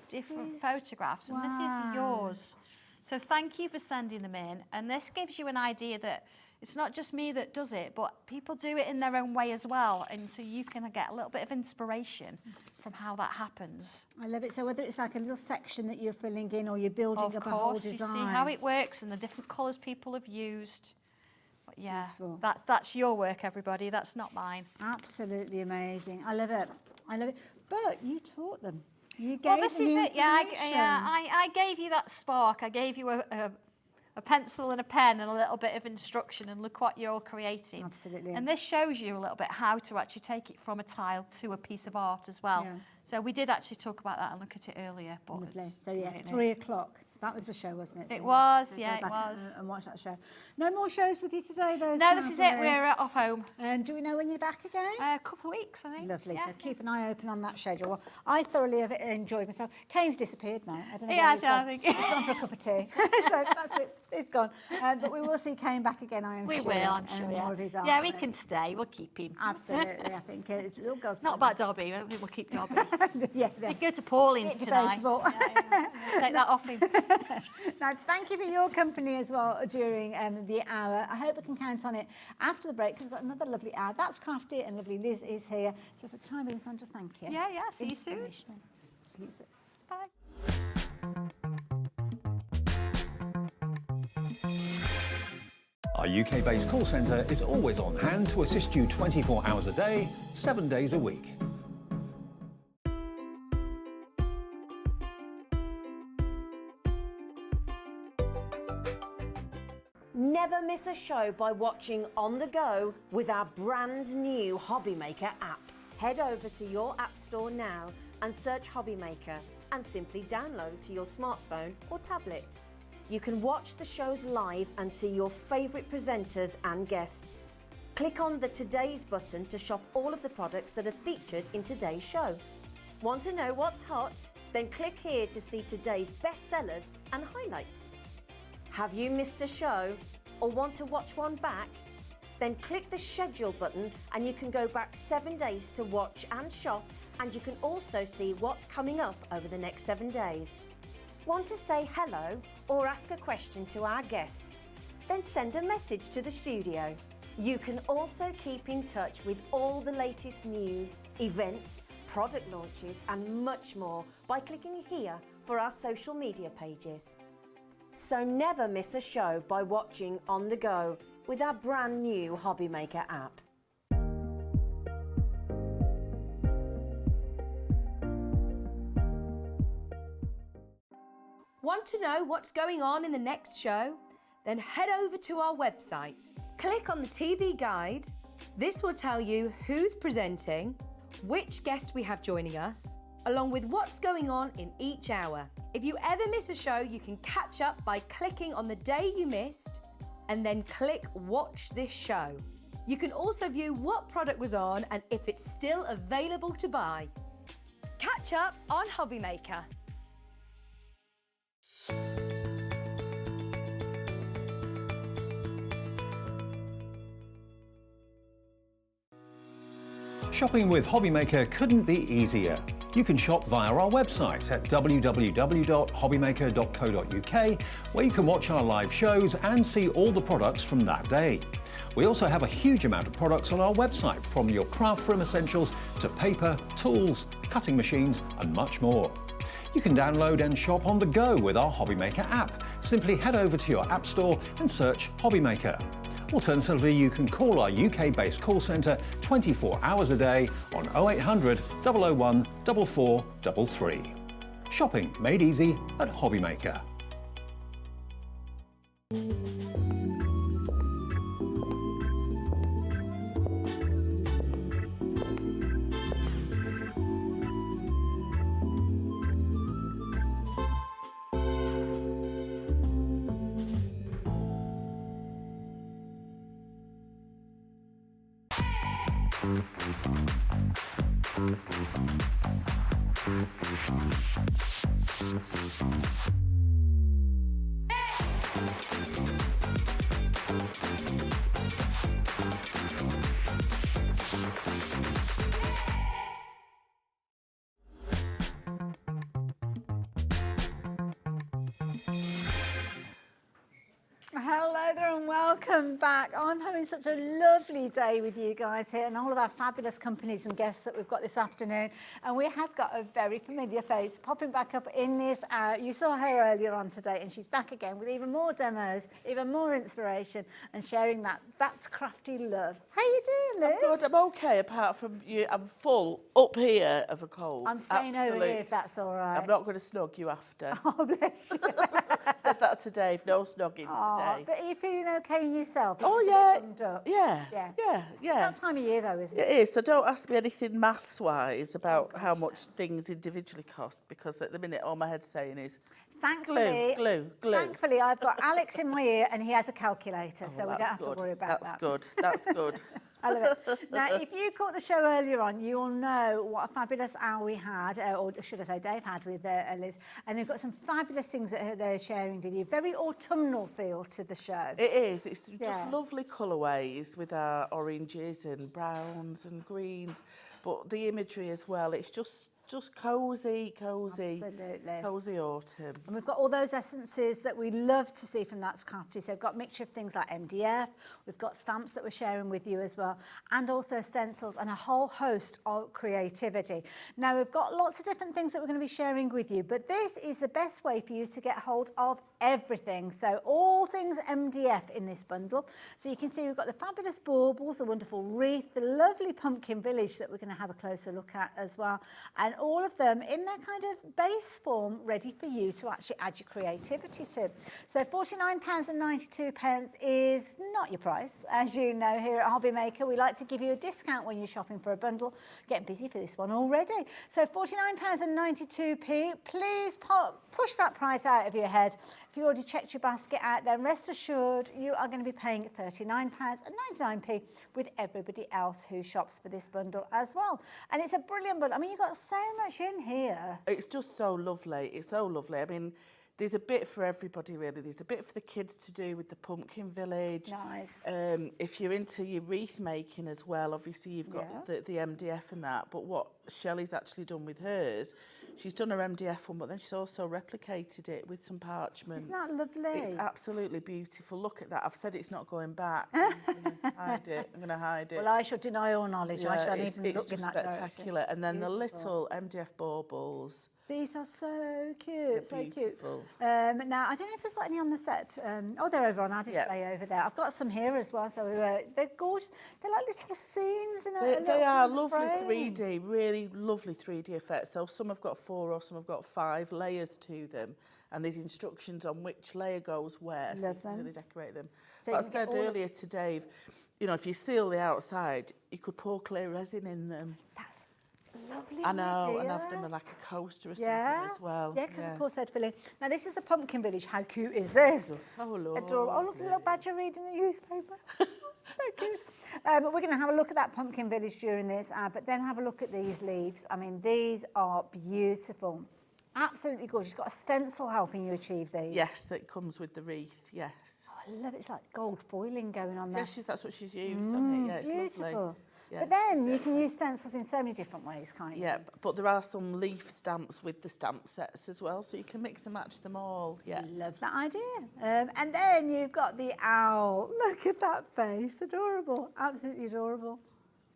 different photographs, and this is yours. So thank you for sending them in. And this gives you an idea that it's not just me that does it, but people do it in their own way as well. And so you can get a little bit of inspiration from how that happens. I love it. So whether it's like a little section that you're filling in or you're building up a whole design. Of course, you see how it works and the different colours people have used. But yeah, that's your work, everybody. That's not mine. Absolutely amazing. I love it. I love it. But you taught them. You gave well, this them is it. Yeah, information. I gave you that spark. I gave you a pencil and a pen and a little bit of instruction, and look what you're creating. Absolutely. And this shows you a little bit how to actually take it from a tile to a piece of art as well. Yeah. So we did actually talk about that and look at it earlier. But Lovely. So yeah, 3 o'clock. That was the show, wasn't it? So it was, go yeah, it back was. And watch that show. No more shows with you today, though? No, this is it. We're off home. And do we know when you're back again? A couple of weeks, I think. Lovely. So keep an eye open on that schedule. Well, I thoroughly have enjoyed myself. Kane's disappeared now. I don't know where he's gone. I think. He's gone for a cup of tea. So that's it. It's gone. But we will see Kane back again, I am sure. We will, I'm sure. More of his art. Yeah, we can stay. We'll keep him. Absolutely. I think it's little girls. Not about Dobby. I don't think we'll keep Dobby. Yeah. We go to Pauline's tonight. Take that off him. Now, thank you for your company as well during the hour. I hope we can count on it after the break, because we've got another lovely hour. That's Crafty, and lovely Liz is here. So for the time being, Sandra, thank you. Yeah, see you soon. See you soon. Bye. Our UK-based call centre is always on hand to assist you 24 hours a day, 7 days a week. Never miss a show by watching on the go with our brand new HobbyMaker app. Head over to your app store now and search HobbyMaker and simply download to your smartphone or tablet. You can watch the shows live and see your favourite presenters and guests. Click on the Today's button to shop all of the products that are featured in today's show. Want to know what's hot? Then click here to see today's bestsellers and highlights. Have you missed a show or want to watch one back? Then click the schedule button and you can go back 7 days to watch and shop, and you can also see what's coming up over the next 7 days. Want to say hello or ask a question to our guests? Then send a message to the studio. You can also keep in touch with all the latest news, events, product launches and much more by clicking here for our social media pages. So never miss a show by watching on the go with our brand new HobbyMaker app. Want to know what's going on in the next show? Then head over to our website. Click on the TV guide. This will tell you who's presenting, which guest we have joining us, along with what's going on in each hour. If you ever miss a show, you can catch up by clicking on the day you missed and then click Watch This Show. You can also view what product was on and if it's still available to buy. Catch up on HobbyMaker. Shopping with HobbyMaker couldn't be easier. You can shop via our website at www.hobbymaker.co.uk, where you can watch our live shows and see all the products from that day. We also have a huge amount of products on our website, from your craft room essentials to paper, tools, cutting machines and much more. You can download and shop on the go with our HobbyMaker app. Simply head over to your app store and search HobbyMaker. Alternatively, you can call our UK-based call centre 24 hours a day on 0800 001 4433. Shopping made easy at HobbyMaker. Hello there and welcome back. I'm having such a lovely day with you guys here and all of our fabulous companies and guests that we've got this afternoon. And we have got a very familiar face popping back up in this. You saw her earlier on today and she's back again with even more demos, even more inspiration and sharing that. That's Crafty Love. How you doing, Liz? I'm good, I'm okay, apart from you. I'm full up here of a cold. I'm staying over here if that's all right. I'm not going to snug you after. Oh, bless you. Said that to Dave, no snugging today. But are you feeling okay in yourself? Oh, yeah. Yeah. It's that time of year, though, isn't it? It is. So don't ask me anything maths-wise about how much things individually cost, because at the minute all my head's saying is glue. Thankfully, I've got Alex in my ear and he has a calculator, so we don't have to worry about that. That's good. I love it. Now, if you caught the show earlier on, you'll know what a fabulous hour we had, or should I say Dave had with Liz, and they've got some fabulous things that they're sharing with you. Very autumnal feel to the show. It is. It's just lovely colourways with our oranges and browns and greens, but the imagery as well. It's just cosy autumn. And we've got all those essences that we love to see from That's Crafty. So we've got a mixture of things like MDF, we've got stamps that we're sharing with you as well, and also stencils and a whole host of creativity. Now we've got lots of different things that we're going to be sharing with you, but this is the best way for you to get hold of everything. So all things MDF in this bundle. So you can see we've got the fabulous baubles, the wonderful wreath, the lovely pumpkin village that we're going to have a closer look at as well, and all of them in their kind of base form, ready for you to actually add your creativity to. So £49.92 is not your price. As you know, here at HobbyMaker, we like to give you a discount when you're shopping for a bundle. Getting busy for this one already. So £49.92. Please push that price out of your head. If you already checked your basket out, then rest assured you are going to be paying £39.99 with everybody else who shops for this bundle as well. And it's a brilliant bundle. I mean, you've got so much in here. It's just so lovely. It's so lovely. I mean, there's a bit for everybody, really. There's a bit for the kids to do with the pumpkin village. Nice. If you're into your wreath making as well, obviously you've got the MDF and that. But what Shelley's actually done with hers, she's done her MDF one, but then she's also replicated it with some parchment. Isn't that lovely? It's absolutely beautiful. Look at that. I've said it's not going back. I'm going to hide it. I'm going to hide it. Well, I shall deny all knowledge. Yeah, I shall even look in that direction. It's spectacular. And then the little MDF baubles. These are so cute, so cute. Now, I don't know if we've got any on the set. Oh, they're over on our display over there. I've got some here as well. So they're gorgeous. They're like little scenes. They are lovely 3D, really lovely 3D effects. So some have got 4 or some have got 5 layers to them. And there's instructions on which layer goes where. So you can really decorate them. So but I said earlier to Dave, you know, if you seal the outside, you could pour clear resin in them. That's lovely. lovely I know, idea. and have them like a coaster or something as well. Yeah, because of course they'd fill in. Now this is the pumpkin village. How cute is this? So lovely. Adorable. Oh, look, a little badger reading the newspaper. So cute. We're going to have a look at that pumpkin village during this, but then have a look at these leaves. I mean, these are beautiful. Absolutely gorgeous. You've got a stencil helping you achieve these. Yes, that comes with the wreath, yes. Oh, I love it. It's like gold foiling going on there. Yes, that's what she's used on it. Yeah, it's beautiful. lovely. Yeah, but then you can use stencils in so many different ways, can't you? Yeah, but there are some leaf stamps with the stamp sets as well, so you can mix and match them all. Yeah. Love that idea. And then you've got the owl. Look at that face. Adorable. Absolutely adorable.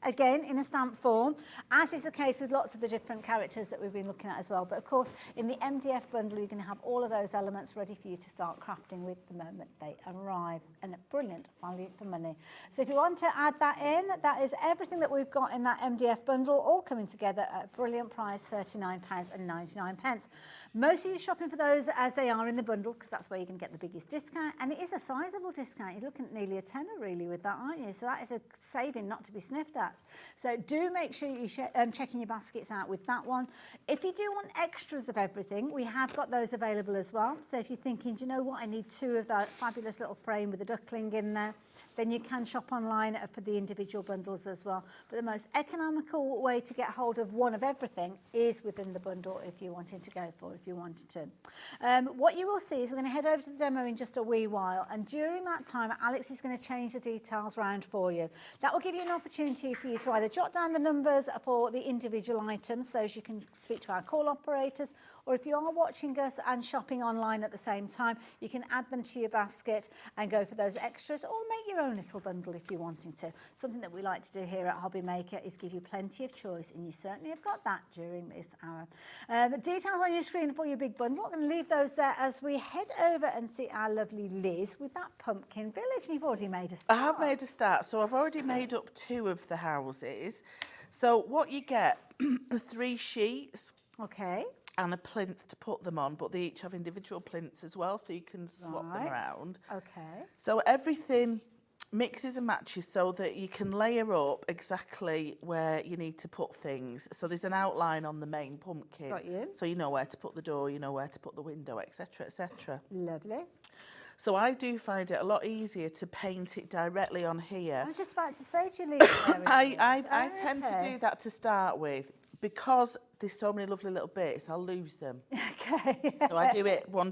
Again, in a stamp form, as is the case with lots of the different characters that we've been looking at as well. But of course, in the MDF bundle, you're going to have all of those elements ready for you to start crafting with the moment they arrive. And a brilliant value for money. So if you want to add that in, that is everything that we've got in that MDF bundle, all coming together at a brilliant price, £39.99. Most of you are shopping for those as they are in the bundle, because that's where you're going to get the biggest discount. And it is a sizable discount. You're looking at nearly a tenner, really, with that, aren't you? So that is a saving not to be sniffed at. So do make sure you checking your baskets out with that one. If you do want extras of everything, we have got those available as well. So if you're thinking, do you know what, I need 2 of that fabulous little frame with a duckling in there, then you can shop online for the individual bundles as well. But the most economical way to get hold of one of everything is within the bundle if you wanted to go for, if you wanted to. What you will see is we're going to head over to the demo in just a wee while, and during that time Alex is going to change the details round for you. That will give you an opportunity for you to either jot down the numbers for the individual items so as you can speak to our call operators, or if you are watching us and shopping online at the same time, you can add them to your basket and go for those extras, or make your own little bundle if you're wanting to. Something that we like to do here at HobbyMaker is give you plenty of choice, and you certainly have got that during this hour. Details on your screen for your big bundle. I'm going to leave those there as we head over and see our lovely Liz with that pumpkin village. And you've already made a start. I have made a start, so I've already made up 2 of the houses. So what you get are 3 sheets. Okay. And a plinth to put them on, but they each have individual plinths as well, so you can swap them around. Okay. So everything mixes and matches so that you can layer up exactly where you need to put things. So there's an outline on the main pumpkin. Got you. So you know where to put the door, you know where to put the window, etc., etc. Lovely. So I do find it a lot easier to paint it directly on here. I was just about to say to you, Liz. I tend to do that to start with. Because there's so many lovely little bits, I'll lose them. Okay. So I do it one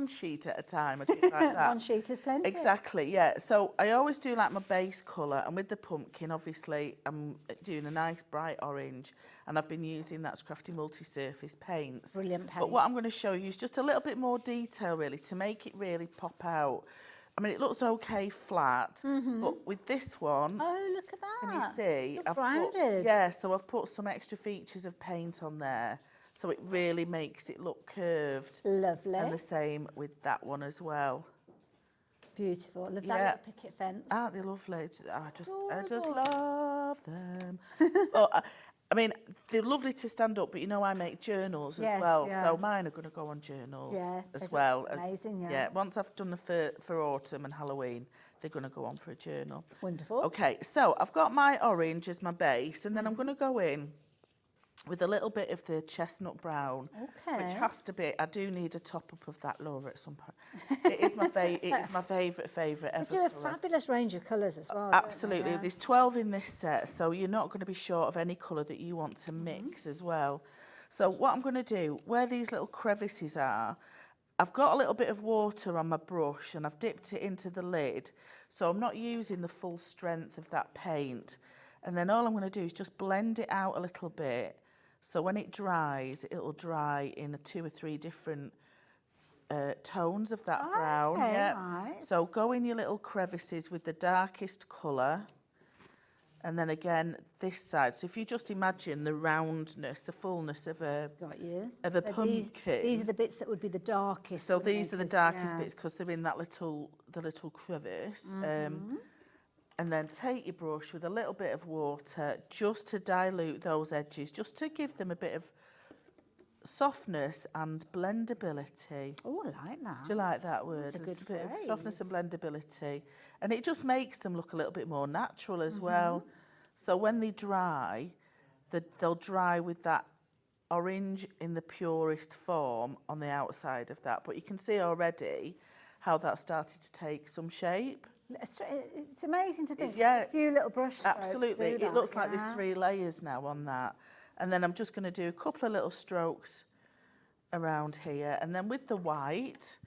sheet at a time. I do it like that. One sheet is plenty. Exactly, yeah. So I always do like my base colour, and with the pumpkin, obviously, I'm doing a nice bright orange, and I've been using that's Crafty multi-surface paints. Brilliant paint. But what I'm going to show you is just a little bit more detail, really, to make it really pop out. I mean, it looks okay flat, but with this one, oh, look at that! can you see? Looks rounded. So I've put some extra features of paint on there, so it really makes it look curved. Lovely. And the same with that one as well. Beautiful. Love that little picket fence. Aren't they lovely? I just love them. I mean, they're lovely to stand up, but you know I make journals as well, so mine are going to go on journals as well. Amazing, Yeah, once I've done the for autumn and Halloween, they're going to go on for a journal. Wonderful. Okay, so I've got my orange as my base, and then I'm going to go in with a little bit of the chestnut brown, which has to be. I do need a top up of that, Laura, at some point. It is my favourite ever. They do a fabulous range of colours as well. Absolutely, there's 12 in this set, so you're not going to be short of any colour that you want to mix as well. So what I'm going to do, where these little crevices are, I've got a little bit of water on my brush and I've dipped it into the lid, so I'm not using the full strength of that paint. And then all I'm going to do is just blend it out a little bit. So when it dries, it'll dry in 2 or 3 different tones of that brown. Okay, yeah. nice. So go in your little crevices with the darkest colour. And then again, this side. So if you just imagine the roundness, the fullness of a pumpkin. These are the bits that would be the darkest. So these are the darkest bits because they're in that the little crevice. And then take your brush with a little bit of water just to dilute those edges, just to give them a bit of softness and blendability. Oh, I like that. Do you like that word? That's a good It's a bit of phrase. softness and blendability. And it just makes them look a little bit more natural as well. So when they dry, they'll dry with that orange in the purest form on the outside of that. But you can see already how that started to take some shape. It's amazing to think. Yeah, Just a few little brush strokes. absolutely. Do that, It looks like yeah. there's 3 layers now on that. And then I'm just going to do a couple of little strokes around here. And then with the white,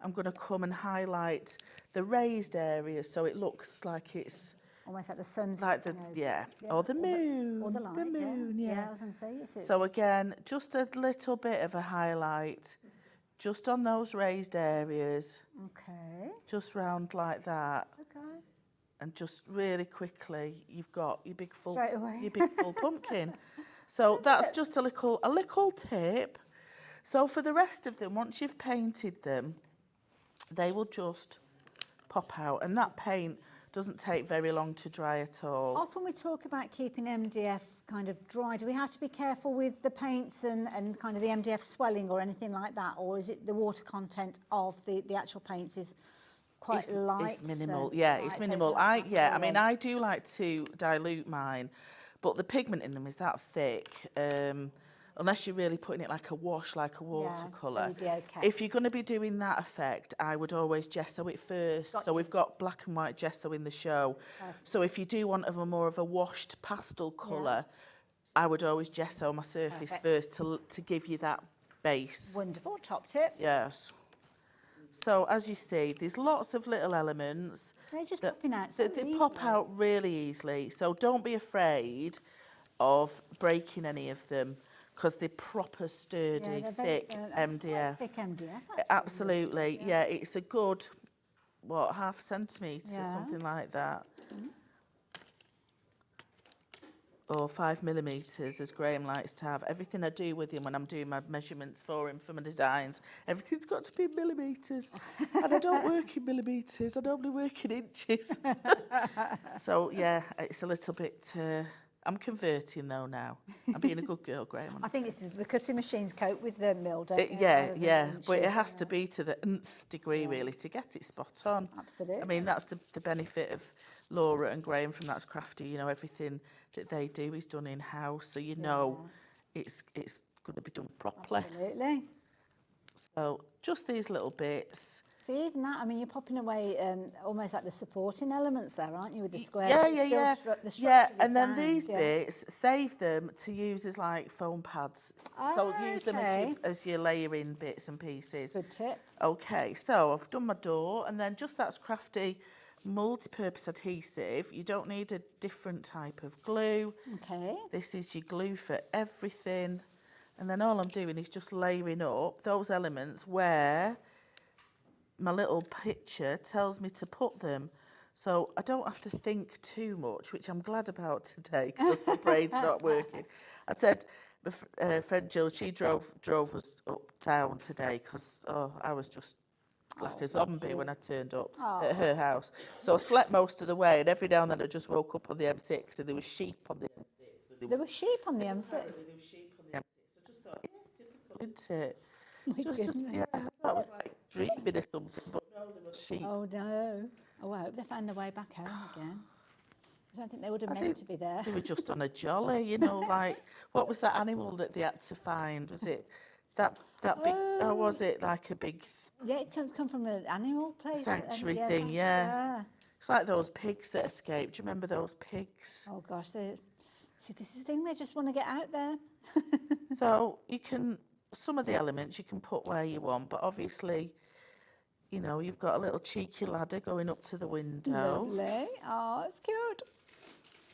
I'm going to come and highlight the raised areas so it looks like it's almost like the sun's like the over. yeah, or the moon, or the light, the moon, yeah. I was going to say if it, So again, just a little bit of a highlight, just on those raised areas. Okay. Just round like that. Okay. And just really quickly, you've got your big full, Straight away. your big full pumpkin. So that's just a little tip. So for the rest of them, once you've painted them, they will just pop out, and that paint doesn't take very long to dry at all. Often we talk about keeping MDF kind of dry. Do we have to be careful with the paints and kind of the MDF swelling or anything like that? Or is it the water content of the actual paints is quite light? It's minimal, so, yeah, right, it's so minimal. don't I mean, I do like to dilute mine, but the pigment in them is that thick. Unless you're really putting it like a wash, like a watercolour. so you'd be okay. If you're going to be doing that effect, I would always gesso it first. So we've got black and white gesso in the show. So if you do want more of a washed pastel colour, I would always gesso my surface first to give you that base. Wonderful, top tip. Yes. So as you see, there's lots of little elements. They're just popping out so they easily. pop out really easily. So don't be afraid of breaking any of them, because they're proper sturdy, they're thick MDF. Thick MDF. Absolutely, yeah. It's a good, what, ½ centimetre, something like that. Or 5 millimetres, as Graham likes to have. Everything I do with him when I'm doing my measurements for him, for my designs, everything's got to be in millimetres. And I don't work in millimetres, I normally work in inches. So, yeah, it's a little bit... I'm converting though now. I'm being a good girl, Graham. I think it's the cutting machines cope with the mill, don't they? Yeah. But it has to be to the nth degree, really, to get it spot on. Absolutely. I mean, that's the benefit of Laura and Graham from That's Crafty. You know, everything that they do is done in-house, so you know it's going to be done properly. Absolutely. So just these little bits. See, even that, I mean, you're popping away almost like the supporting elements there, aren't you, with the squares? Yeah, and then these bits, save them to use as like foam pads. So use them as your layering bits and pieces. Good tip. Okay, so I've done my door, and then just That's Crafty multi-purpose adhesive. You don't need a different type of glue. Okay. This is your glue for everything. And then all I'm doing is just layering up those elements where my little picture tells me to put them. So I don't have to think too much, which I'm glad about today because my brain's not working. I said, my friend Jill, she drove us uptown today because I was just like a zombie when I turned up at her house. So I slept most of the way, and every now and then I just woke up on the M6 and there was sheep on the M6. There were sheep on the M6? There were sheep on the M6. I just thought, yeah, typical, isn't it? My That was like dreaming or something, but no, there was sheep. Oh no. Oh, I hope they found their way back home again. I don't think they would have meant to be there. They were just on a jolly, you know, like, what was that animal that they had to find? Was it that big, or was it like a big... Yeah, it come from an animal place. Sanctuary thing, yeah. It's like those pigs that escaped. Do you remember those pigs? Oh gosh, see, this is the thing, they just want to get out there. So you can... Some of the elements you can put where you want, but obviously, you know, you've got a little cheeky ladder going up to the window. Lovely. Oh, it's cute.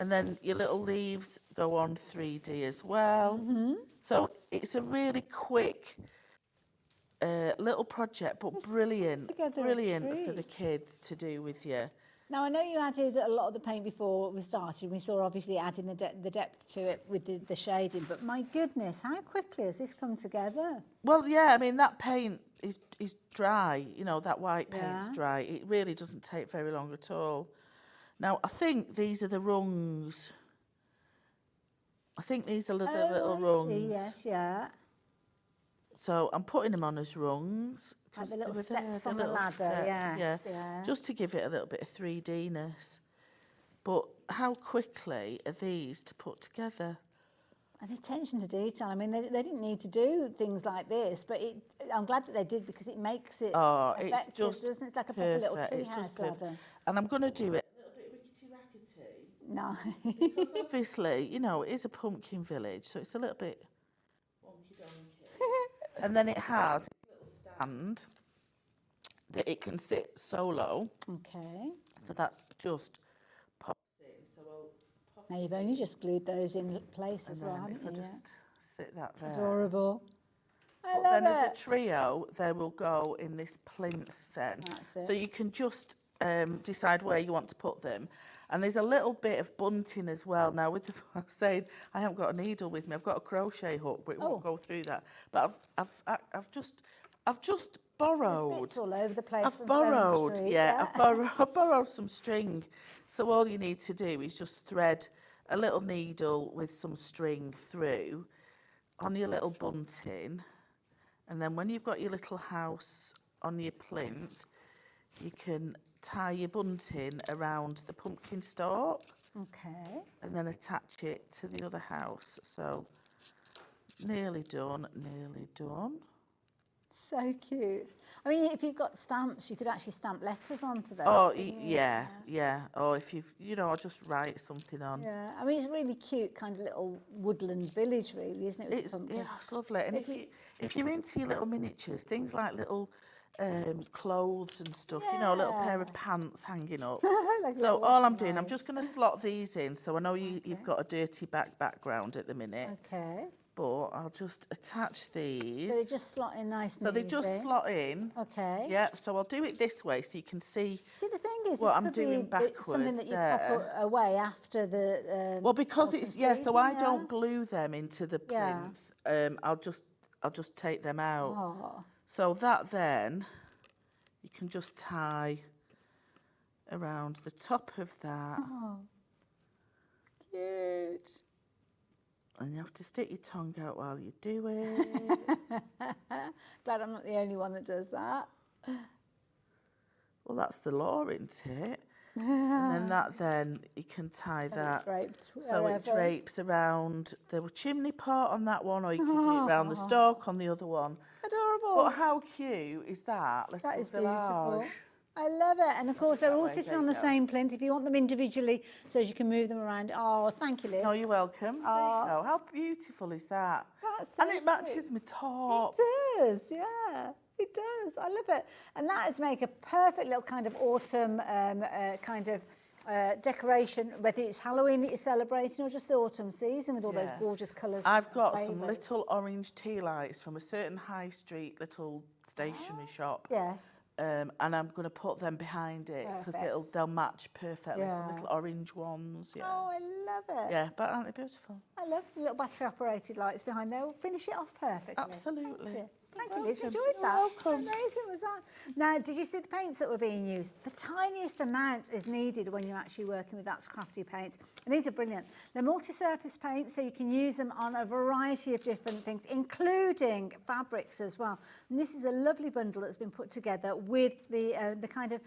And then your little leaves go on 3D as well. So it's a really quick little project, but brilliant for the kids to do with you. Now, I know you added a lot of the paint before we started. We saw obviously adding the depth to it with the shading, but my goodness, how quickly has this come together? Well, yeah, I mean, that paint is dry, you know, that white paint's dry. It really doesn't take very long at all. Now, I think these are the rungs. I think these are the little rungs. Yes, yeah. So I'm putting them on as rungs. Like the little steps on the ladder, yeah. Just to give it a little bit of 3D-ness. But how quickly are these to put together? And attention to detail. I mean, they didn't need to do things like this, but I'm glad that they did because it makes it effective, it's just doesn't it? It's like a proper little perfect. It's just treehouse ladder. perfect. And I'm going to do it a little bit rickety-rackety. No. Because obviously, you know, it is a pumpkin village, so it's a little bit wonky-donkey. And then it has a little stand that it can sit solo. Okay. So that just pops in. So Now you've only just glued those in place as well, haven't if I you? just sit that there. Adorable. I But love then as a it. trio, they will go in this plinth then. That's it. So you can just decide where you want to put them. And there's a little bit of bunting as well. Now, with the, I was saying, I haven't got a needle with me. I've got a crochet hook, but it won't go through that. But I've just borrowed. There's bits all over the place. I've from borrowed, Street, yeah. I've borrowed some string. So all you need to do is just thread a little needle with some string through on your little bunting. And then when you've got your little house on your plinth, you can tie your bunting around the pumpkin stalk. Okay. And then attach it to the other house. So nearly done, nearly done. So cute. I mean, if you've got stamps, you could actually stamp letters onto them. Oh, yeah. Or if you've, I'll just write something on. Yeah, I mean, it's really cute, kind of little woodland village, really, isn't it? It's lovely. And if you're into your little miniatures, things like little clothes and stuff, a little pair of pants hanging up. Like So all I'm doing, I'm just going to slot these in. So I know you've got a dirty background at the minute. Okay. But I'll just attach these. So they just slot in nice and So they easy. just slot in. Okay. Yeah, so I'll do it this way so you can see. See, the thing is, what it I'm could doing be backwards something that you there. pop away after the. Well, because autumn it's so season, I don't glue them into the Yeah. plinth. I'll just take them out. Oh. So that then you can just tie around the top of that. Oh. Cute. And you have to stick your tongue out while you do it. Glad I'm not the only one that does that. Well, that's the law, isn't it? And then you can tie that. So it drapes around the chimney pot on that one, or you can do it around the stalk on the other one. Adorable. But how cute is that? That is beautiful. I love it. And of course, they're all sitting on the same plinth. If you want them individually, so as you can move them around. Oh, thank you, Liz. No, you're welcome. There you go. How beautiful is that? That's so and it matches my top. It does, yeah. It does. I love it. And that would make a perfect little kind of autumn decoration, whether it's Halloween that you're celebrating or just the autumn season with all those gorgeous colours. I've got some little orange tea lights from a certain high street little stationery shop. Yes. And I'm going to put them behind it because they'll match perfectly. Some little orange ones. Yeah. Oh, I love it. Yeah, but aren't they beautiful? I love the little battery-operated lights behind there. We'll finish it off perfectly. Absolutely. Thank you, Liz. Enjoyed that. Welcome. Amazing was that. Now, did you see the paints that were being used? The tiniest amount is needed when you're actually working with that Crafty paints. And these are brilliant. They're multi-surface paints, so you can use them on a variety of different things, including fabrics as well. And this is a lovely bundle that's been put together with the kind of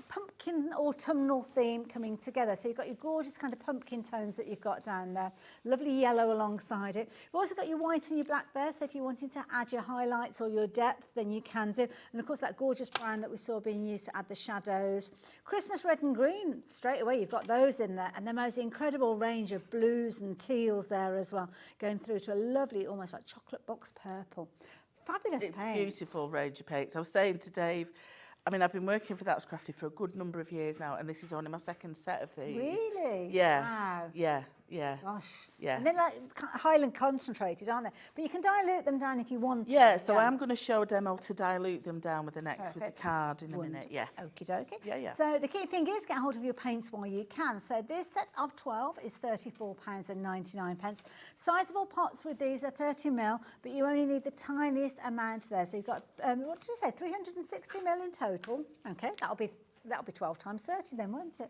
pumpkin autumnal theme coming together. So you've got your gorgeous kind of pumpkin tones that you've got down there. Lovely yellow alongside it. You've also got your white and your black there, so if you're wanting to add your highlights or your depth, then you can do. And of course that gorgeous brown that we saw being used to add the shadows. Christmas red and green, straight away you've got those in there, and the most incredible range of blues and teals there as well, going through to a lovely, almost like chocolate box purple. Fabulous paints. Beautiful range of paints. I was saying to Dave, I mean, I've been working for That's Crafty for a good number of years now, and this is only my second set of these. Really? Yeah. Wow. Yeah. Gosh. Yeah. And they're like Highland concentrated, aren't they? But you can dilute them down if you want to. Yeah, so I'm going to show a demo to dilute them down with the next, with the card in a minute. Yeah. Okie dokie. Yeah. So the key thing is get hold of your paints while you can. So this set of 12 is £34.99. Sizable pots with these are 30ml, but you only need the tiniest amount there. So you've got, what did you say, 360ml in total. Okay, that'll be that'll be 12 times 30 then, won't it?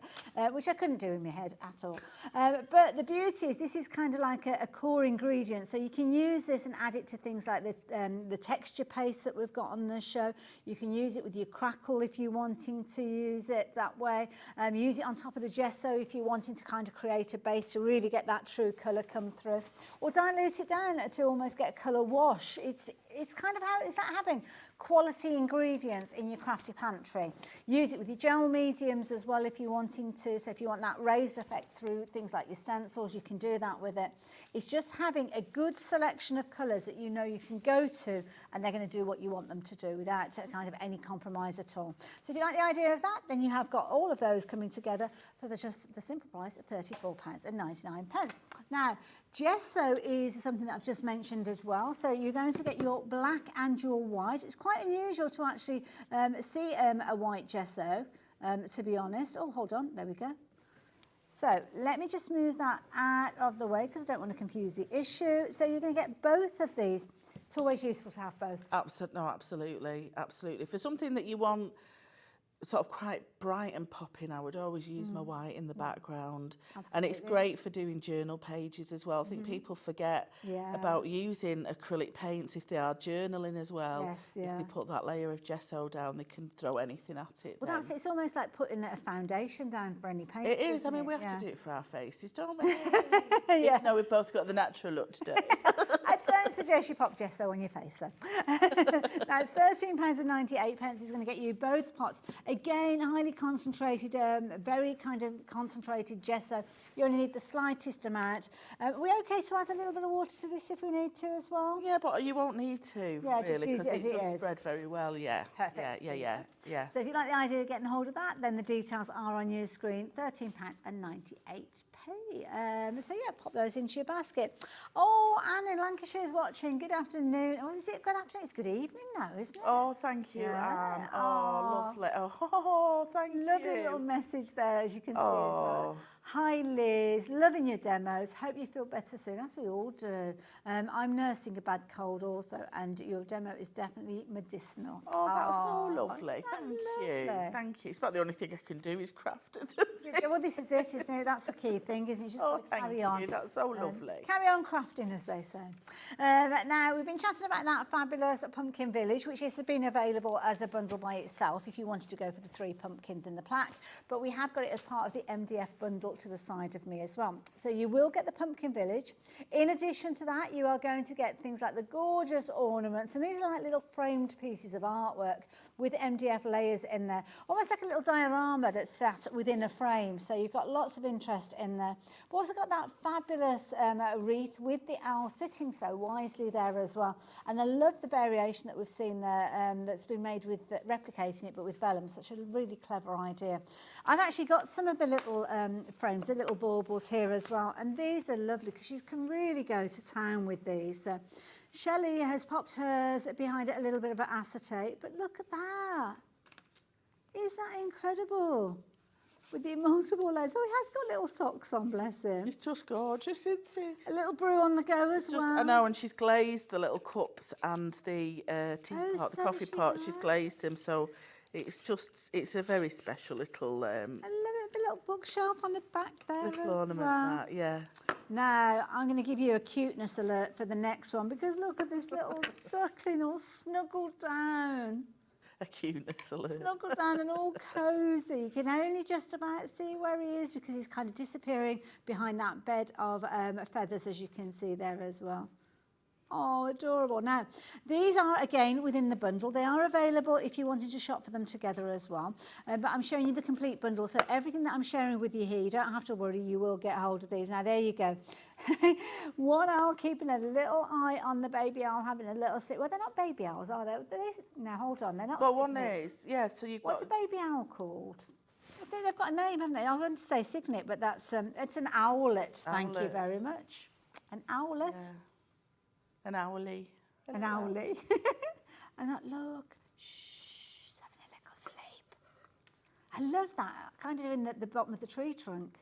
Which I couldn't do in my head at all. But the beauty is this is kind of like a core ingredient. So you can use this and add it to things like the texture paste that we've got on the show. You can use it with your crackle if you're wanting to use it that way. Use it on top of the gesso if you're wanting to kind of create a base to really get that true colour come through. Or dilute it down to almost get a colour wash. It's kind of it's like having quality ingredients in your crafty pantry. Use it with your gel mediums as well if you're wanting to. So if you want that raised effect through things like your stencils, you can do that with it. It's just having a good selection of colours that you know you can go to and they're going to do what you want them to do without kind of any compromise at all. So if you like the idea of that, then you have got all of those coming together for just the simple price of £34.99. Now, gesso is something that I've just mentioned as well. So you're going to get your black and your white. It's quite unusual to actually see a white gesso, to be honest. Oh, hold on, there we go. So let me just move that out of the way because I don't want to confuse the issue. So you're going to get both of these. It's always useful to have both. Absolutely. For something that you want sort of quite bright and popping, I would always use my white in the background. Absolutely. And it's great for doing journal pages as well. I think people forget about using acrylic paints if they are journaling as well. Yes, If they put that layer of gesso down, they can throw anything at it. Well, that's it. It's almost like putting a foundation down for any paint. It is. I mean, we have to do it for our faces, don't we? Even though we've both got the natural look today. I don't suggest you pop gesso on your face, though. Now, £13.98 is going to get you both pots. Again, highly concentrated, very kind of concentrated gesso. You only need the slightest amount. Are we okay to add a little bit of water to this if we need to as well? Yeah, but you won't need to, really, because it does spread very well, Perfect. Yeah. So if you like the idea of getting hold of that, then the details are on your screen, £13.98. So yeah, pop those into your basket. Oh, Anne in Lancashire is watching. Good afternoon. Oh, is it good afternoon? It's good evening now, isn't it? Oh, thank you, Anne. Oh, lovely. Oh, thank you. Lovely little message there, as you can see as well. Hi, Liz. Loving your demos. Hope you feel better soon, as we all do. I'm nursing a bad cold also, and your demo is definitely medicinal. Oh, that's so lovely. Thank you. Thank you. It's about the only thing I can do is craft it. Well, this is it, isn't it? That's the key thing, isn't it? Just carry on. Thank you. That's so lovely. Carry on crafting, as they say. Now, we've been chatting about that fabulous Pumpkin Village, which has been available as a bundle by itself if you wanted to go for the 3 pumpkins in the plaque. But we have got it as part of the MDF bundle to the side of me as well. So you will get the Pumpkin Village. In addition to that, you are going to get things like the gorgeous ornaments, and these are like little framed pieces of artwork with MDF layers in there, almost like a little diorama that's sat within a frame. So you've got lots of interest in there. We've also got that fabulous wreath with the owl sitting so wisely there as well. And I love the variation that we've seen there that's been made with replicating it but with vellum. Such a really clever idea. I've actually got some of the little frames, the little baubles here as well, and these are lovely because you can really go to town with these. Shelley has popped hers behind it a little bit of acetate, but look at that. Is that incredible? With the multiple layers. Oh, he has got little socks on, bless him. It's just gorgeous, isn't it? A little brew on the go as well. I know, and she's glazed the little cups and the teapot, the coffee pot. She's glazed them, so it's a very special little... I love it, the little bookshelf on the back there little ornament, yeah. Now, I'm going to give you a cuteness alert for the next one, because look at this little duckling all snuggled down. A cuteness alert. Snuggled down and all cosy. You can only just about see where he is because he's kind of disappearing behind that bed of feathers, as you can see there as well. Oh, adorable. Now, these are, again, within the bundle. They are available if you wanted to shop for them together as well. But I'm showing you the complete bundle. So everything that I'm sharing with you here, you don't have to worry, you will get hold of these. Now, there you go. One owl keeping a little eye on the baby owl, having a little sleep. Well, they're not baby owls, are they? Now, hold on. They're not. Well, one is. Yeah, so you've got... What's a baby owl called? I think they've got a name, haven't they? I'm going to say cygnet, but that's it's an owlet. Thank you very much. An owlet. Yeah. An owlie. An owlie. And look, shh, he's having a little sleep. I love that, kind of in the bottom of the tree trunk.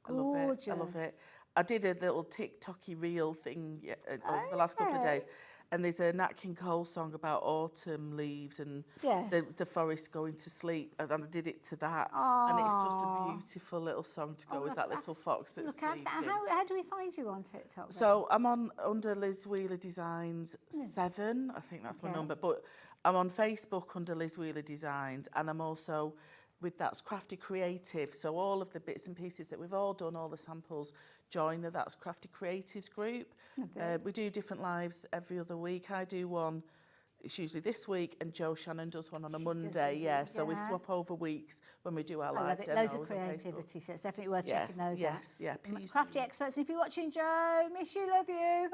Gorgeous. I love it. I did a little TikTok-y reel thing over the last couple of days, And there's a Nat King Cole song about autumn leaves and Yes. the forest going to sleep, and I did it to that. And it's just a beautiful little song to go with that little fox that's Look at sleeping. that. How do we find you on TikTok? then? So I'm on under Liz Wheeler Designs 7, I think that's my Okay. number. But I'm on Facebook under Liz Wheeler Designs, and I'm also with That's Crafty Creative. So all of the bits and pieces that we've all done, all the samples, join the That's Crafty Creatives group. Okay. We do different lives every other week. I do one. It's usually this week, and Jo Shannon does one on a Monday. Yeah, so we swap over weeks when we do our I live love it. demos Loads of on Facebook. creativity, so it's definitely worth Yeah, checking those out. yes, yeah, please Crafty experts, and if you're watching, Jo, miss you, love you.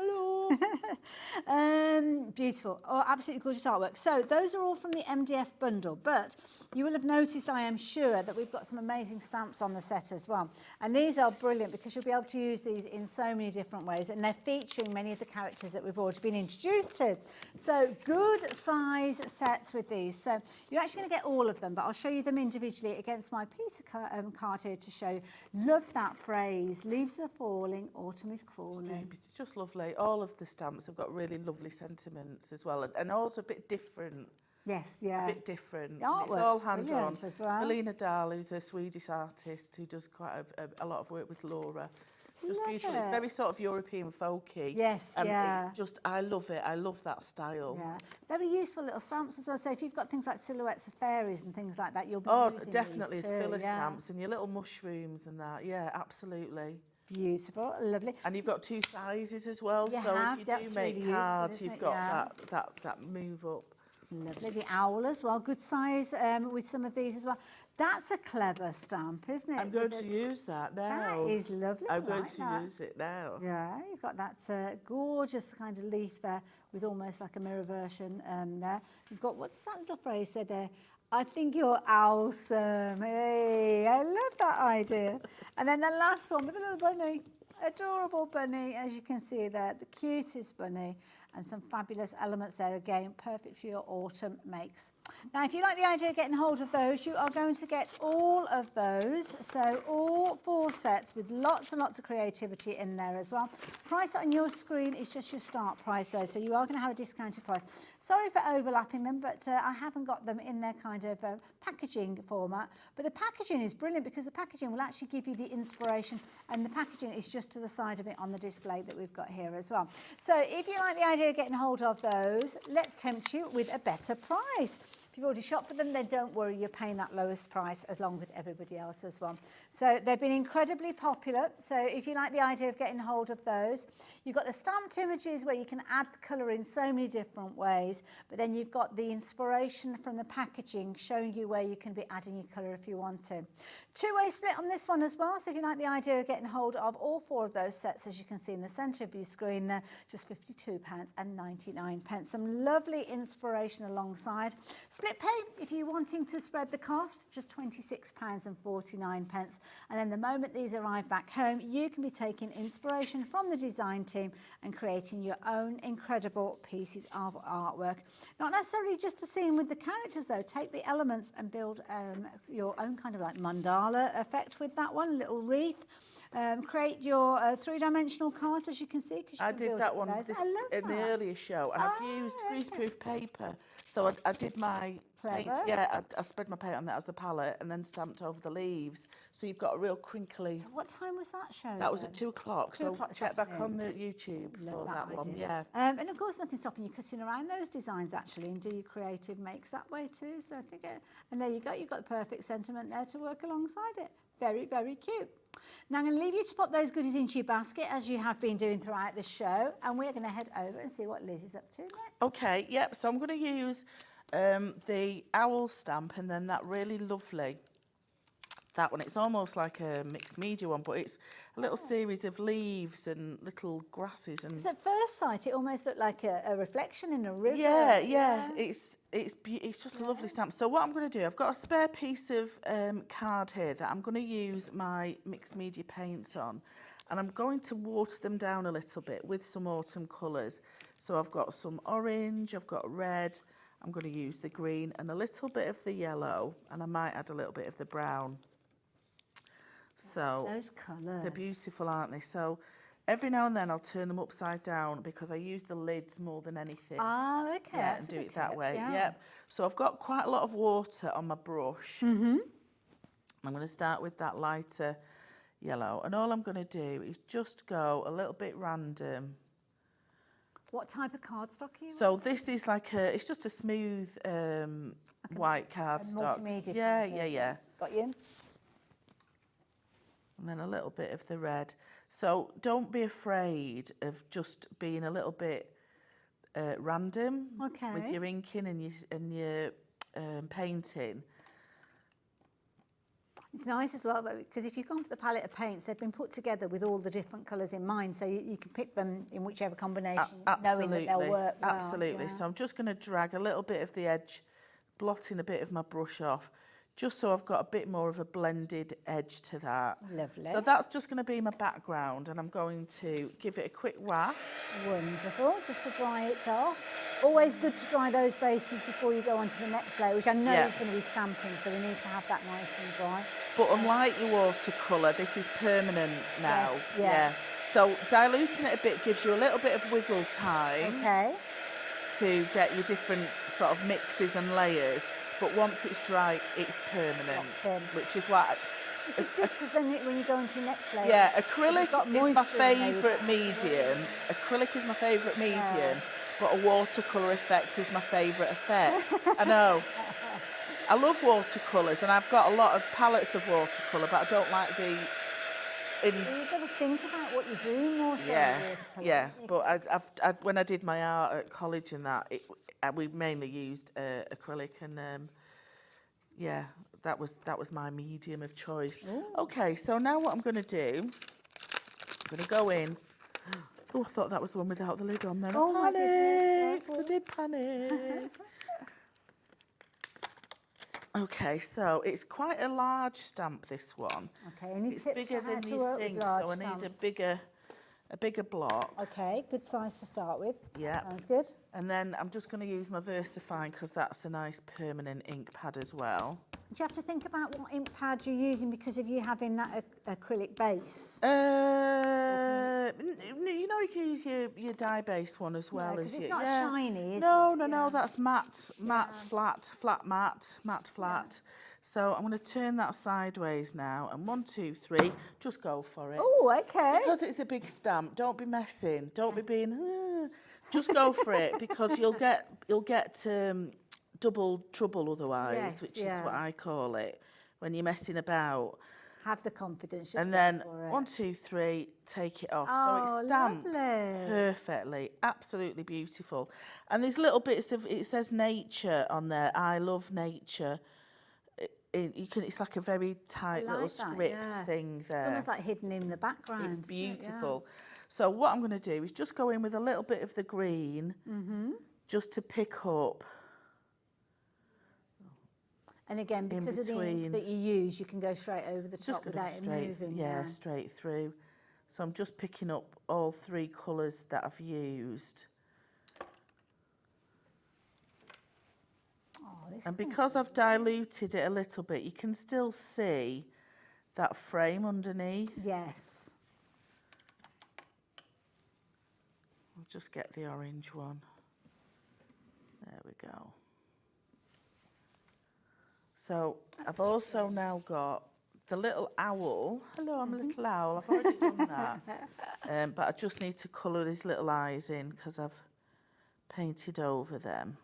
Hello. Beautiful. Oh, absolutely gorgeous artwork. So those are all from the MDF bundle, but you will have noticed, I am sure, that we've got some amazing stamps on the set as well. And these are brilliant because you'll be able to use these in so many different ways, and they're featuring many of the characters that we've already been introduced to. So good size sets with these. So you're actually going to get all of them, but I'll show you them individually against my piece of card here to show. Love that phrase. Leaves are falling, autumn is falling. It's just lovely. All of the stamps have got really lovely sentiments as well, and also a bit different. Yes, yeah. A bit different. The It's artwork's all hand-drawn. brilliant as well. Melina Dahl, who's a Swedish artist who does quite a lot of work with Laura. Just Love beautiful. it. It's very sort of European folky. Yes, and yeah. it's just, I love it. I love that style. Yeah, very useful little stamps as well. So if you've got things like silhouettes of fairies and things like that, you'll be using definitely. these It's too, filler yeah. stamps and your little mushrooms and that. Yeah, absolutely. Beautiful, lovely. And you've got 2 sizes as well. You so have, if you that's do make really cards, useful, you've isn't it? got Yeah. that move up. Lovely, the owl as well, good size with some of these as well. That's a clever stamp, isn't it? I'm going to use that now. That is lovely. I'm going like to that. use it now. Yeah, you've got that gorgeous kind of leaf there with almost like a mirror version there. You've got, what's that little phrase said there? I think you're awesome. Hey, I love that idea. And then the last one with a little bunny. Adorable bunny, as you can see there, the cutest bunny, and some fabulous elements there again, perfect for your autumn makes. Now, if you like the idea of getting hold of those, you are going to get all of those, so all 4 sets with lots and lots of creativity in there as well. Price on your screen is just your start price though, so you are going to have a discounted price. Sorry for overlapping them, but I haven't got them in their kind of packaging format, but the packaging is brilliant because the packaging will actually give you the inspiration, and the packaging is just to the side of it on the display that we've got here as well. So if you like the idea of getting hold of those, let's tempt you with a better price. If you've already shopped for them, then don't worry, you're paying that lowest price along with everybody else as well. So they've been incredibly popular. So if you like the idea of getting hold of those, you've got the stamped images where you can add the colour in so many different ways, but then you've got the inspiration from the packaging showing you where you can be adding your colour if you want to. 2-way split on this one as well, so if you like the idea of getting hold of all 4 of those sets, as you can see in the centre of your screen there, just £52.99. Some lovely inspiration alongside. Split pay, if you're wanting to spread the cost, just £26.49. And then the moment these arrive back home, you can be taking inspiration from the design team and creating your own incredible pieces of artwork. Not necessarily just a scene with the characters though, take the elements and build your own kind of like mandala effect with that one, little wreath. Create your 3-dimensional cards, as you can see. I did that one in the earlier show, and I've used greaseproof paper. So I did my paint, I spread my paint on that as the palette and then stamped over the leaves. So you've got a real crinkly. So what time was that show? That was at 2 o'clock. 2 So o'clock this check back on afternoon. the YouTube Love for that one. idea. Yeah. And of course, nothing stopping you cutting around those designs actually and do your creative makes that way too. So I think, and there you go. You've got the perfect sentiment there to work alongside it. Very, very cute. Now I'm going to leave you to pop those goodies into your basket as you have been doing throughout the show, and we're going to head over and see what Liz is up to next. Okay, yep. So I'm going to use the owl stamp and then that really lovely, that one. It's almost like a mixed media one, but it's a little series of leaves and little grasses. And So at first sight, it almost looked like a reflection in a river. Yeah. It's just a lovely stamp. So what I'm going to do, I've got a spare piece of card here that I'm going to use my mixed media paints on, and I'm going to water them down a little bit with some autumn colours. So I've got some orange, I've got red, I'm going to use the green and a little bit of the yellow, and I might add a little bit of the brown. So those colours, they're beautiful, aren't they? So every now and then I'll turn them upside down because I use the lids more than anything. Oh, okay. Yeah, that's and a do good it that tip, way. yeah. Yep. So I've got quite a lot of water on my brush. Mm-hmm. I'm going to start with that lighter yellow, and all I'm going to do is just go a little bit random. What type of cardstock are you So this is like it's just a smooth white cardstock. Multimedia. Yeah. Got you. And then a little bit of the red. So don't be afraid of just being a little bit random with your inking and your painting. It's nice as well, though, because if you've gone for the palette of paints, they've been put together with all the different colours in mind, so you can pick them in whichever combination, knowing that they'll work well. Absolutely. Yeah. So I'm just going to drag a little bit of the edge, blotting a bit of my brush off, just so I've got a bit more of a blended edge to that. Lovely. So that's just going to be my background, and I'm going to give it a quick waft. Wonderful, just to dry it off. Always good to dry those bases before you go on to the next layer, which I know is going to be stamping, so we need to have that nice and dry. But unlike your watercolour, this is permanent now. Yes, yeah. So diluting it a bit gives you a little bit of wiggle time to get your different sort of mixes and layers. But once it's dry, it's permanent, which is what... Which is good, because then when you go into your next layer... Yeah, acrylic is my favourite medium. Acrylic is my favourite medium, but a watercolour effect is my favourite effect. I know. I love watercolours, and I've got a lot of palettes of watercolour, but I don't like the... You've got to think about what you're doing more so. Yeah. But when I did my art at college and that, we mainly used acrylic, and yeah, that was my medium of choice. Ooh. Okay, so now what I'm going to do, I'm going to go in. Oh, I thought that was the one without the lid on there. Oh, I panicked. I did panic. Okay, so it's quite a large stamp, this one. Okay, any it's tips bigger for how than to you work think, with large so I stamps? need a bigger block. Okay, good size to start with. Yeah. Sounds good. And then I'm just going to use my VersaFine because that's a nice permanent ink pad as well. Do you have to think about what ink pad you're using because of you having that acrylic base? You know, you can use your dye base one as well. Because it's not shiny, is it? No, that's matte, flat. So I'm going to turn that sideways now, and 1, 2, 3, just go for it. Oh, okay. Because it's a big stamp, don't be messing, don't be being, just go for it, because you'll get double trouble otherwise, which is what I call it, when you're messing about. Have the confidence. And then 1, 2, 3, take it off. So it stamps perfectly, absolutely beautiful. And there's little bits of, it says nature on there. I love nature. It's like a very tight little script thing there. It's almost like hidden in the background. It's beautiful. So what I'm going to do is just go in with a little bit of the green, just to pick up. And again, because of the ink that you use, you can go straight over the top without it moving. Yeah, straight through. So I'm just picking up all 3 colours that I've used. And because I've diluted it a little bit, you can still see that frame underneath. Yes. I'll just get the orange one. There we go. So I've also now got the little owl. Hello, I'm a little owl. I've already done that. But I just need to colour his little eyes in because I've painted over them.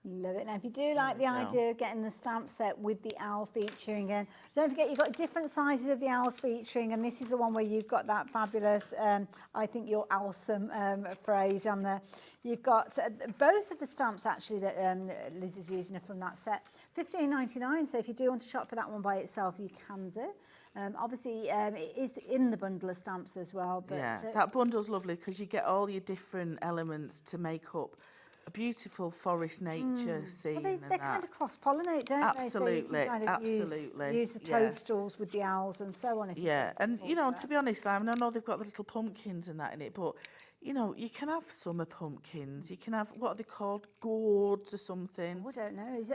Love it. Now, if you do like the idea of getting the stamp set with the owl featuring in, don't forget you've got different sizes of the owls featuring, and this is the one where you've got that fabulous, I think you're awesome phrase on there. You've got both of the stamps actually that Liz is using are from that set. $15.99, so if you do want to shop for that one by itself, you can do. Obviously, it is in the bundle of stamps as well. But, yeah, that bundle's lovely because you get all your different elements to make up a beautiful forest nature scene. Well, they kind of cross-pollinate, don't they? So you can kind of use the toadstools with the owls and so on. If and you know, to be honest, I know they've got the little pumpkins and that in it, but you know, you can have summer pumpkins. You can have, what are they called, gourds or something. Oh, I don't know. Is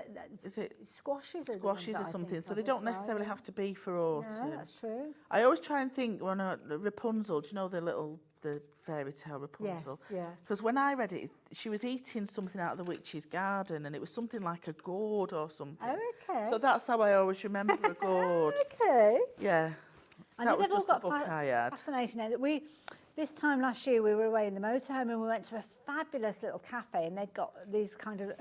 it squashes? Squashes or something. So they don't necessarily have to be for autumn. No, that's true. I always try and think when Rapunzel, do you know the fairy tale Rapunzel? Yes, yeah. Because when I read it, she was eating something out of the witch's garden, and it was something like a gourd or something. Oh, okay. So that's how I always remember a gourd. Okay. Yeah. I That know was they've all just the got book I had. fascinating now that this time last year we were away in the motorhome and we went to a fabulous little cafe, and they'd got these kind of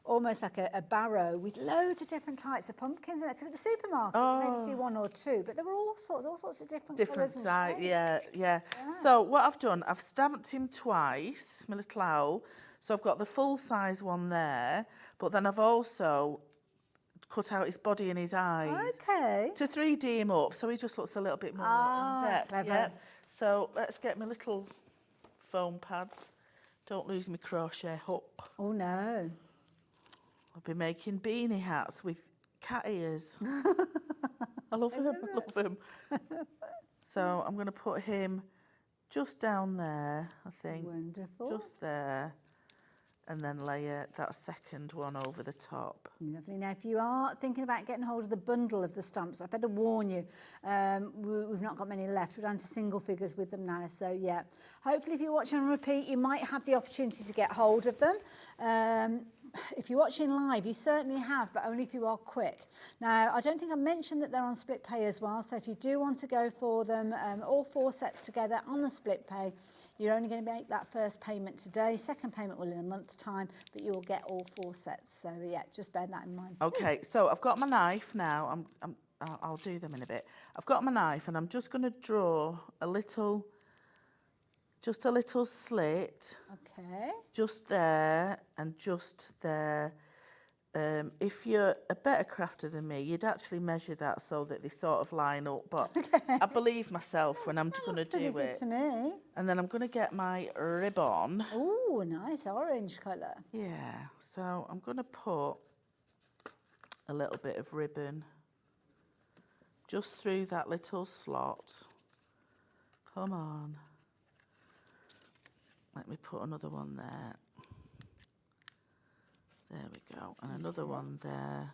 almost like a barrow with loads of different types of pumpkins in it. Because at the supermarket you maybe see one or two, but there were all sorts of different colours and size, shapes. yeah. So what I've done, I've stamped him twice, my little owl. So I've got the full size one there, but then I've also cut out his body and his eyes. Okay. To 3D him up, so he just looks a little bit more in depth. Clever. Yeah. So let's get my little foam pads. Don't lose my crochet hook. Oh no. I'll be making beanie hats with cat ears. I love them, I love them. So I'm going to put him just down there, I think. Wonderful. Just there. And then layer that second one over the top. Lovely. Now, if you are thinking about getting hold of the bundle of the stamps, I better warn you, we've not got many left. We're down to single figures with them now. So, yeah, hopefully if you're watching on repeat, you might have the opportunity to get hold of them. If you're watching live, you certainly have, but only if you are quick. Now, I don't think I mentioned that they're on split pay as well. So if you do want to go for them, all 4 sets together on the split pay, you're only going to make that first payment today. Second payment will in a month's time, but you will get all 4 sets. So, yeah, just bear that in mind. Okay, so I've got my knife now. I'll do them in a bit. I've got my knife and I'm just going to draw just a little slit. Okay. Just there and just there. If you're a better crafter than me, you'd actually measure that so that they sort of line up. But I believe myself when I'm going to do it. Good to me. And then I'm going to get my ribbon. Oh, nice orange colour. Yeah, so I'm going to put a little bit of ribbon just through that little slot. Come on. Let me put another one there. There we go. And another one there.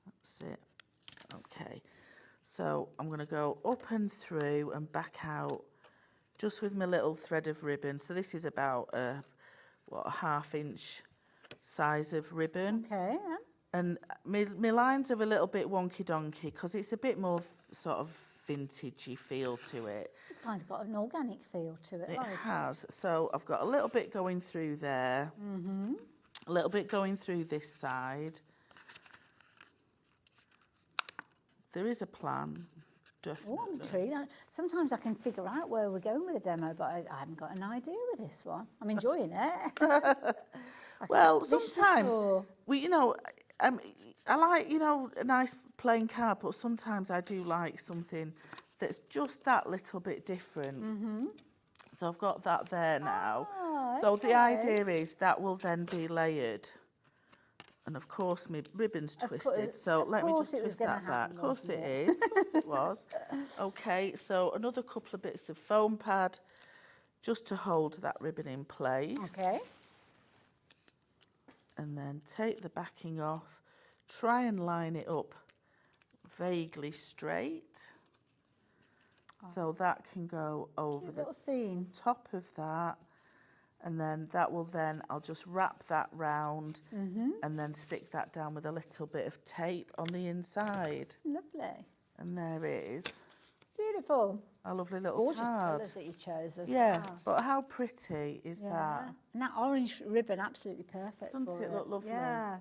That's it. Okay. So I'm going to go up and through and back out just with my little thread of ribbon. So this is about a 1/2 inch size of ribbon. Okay. Yeah. And my lines are a little bit wonky donkey because it's a bit more sort of vintagey feel to it. It's kind of got an organic feel to it. It like has. So I've got a little bit going through there, a little bit going through this side. There is a plan. Definitely. Oh, I'm intrigued. Sometimes I can figure out where we're going with the demo, but I haven't got an idea with this one. I'm enjoying it. Well, sometimes, I like, a nice plain card, but sometimes I do like something that's just that little bit different. So I've got that there now. Oh, so okay. the idea is that will then be layered. And of course my ribbon's twisted, so let me just twist that back. Of course it is, of course it was. Okay, so another couple of bits of foam pad just to hold that ribbon in place. Okay. And then take the backing off, try and line it up vaguely straight. So that can go over the top of that. And then I'll just wrap that round and then stick that down with a little bit of tape on the inside. Lovely. And there it is. Beautiful. A lovely little Gorgeous card. colours that you chose as Yeah, well. but how pretty is that? And that orange ribbon, absolutely perfect. Doesn't for it look lovely? Yeah.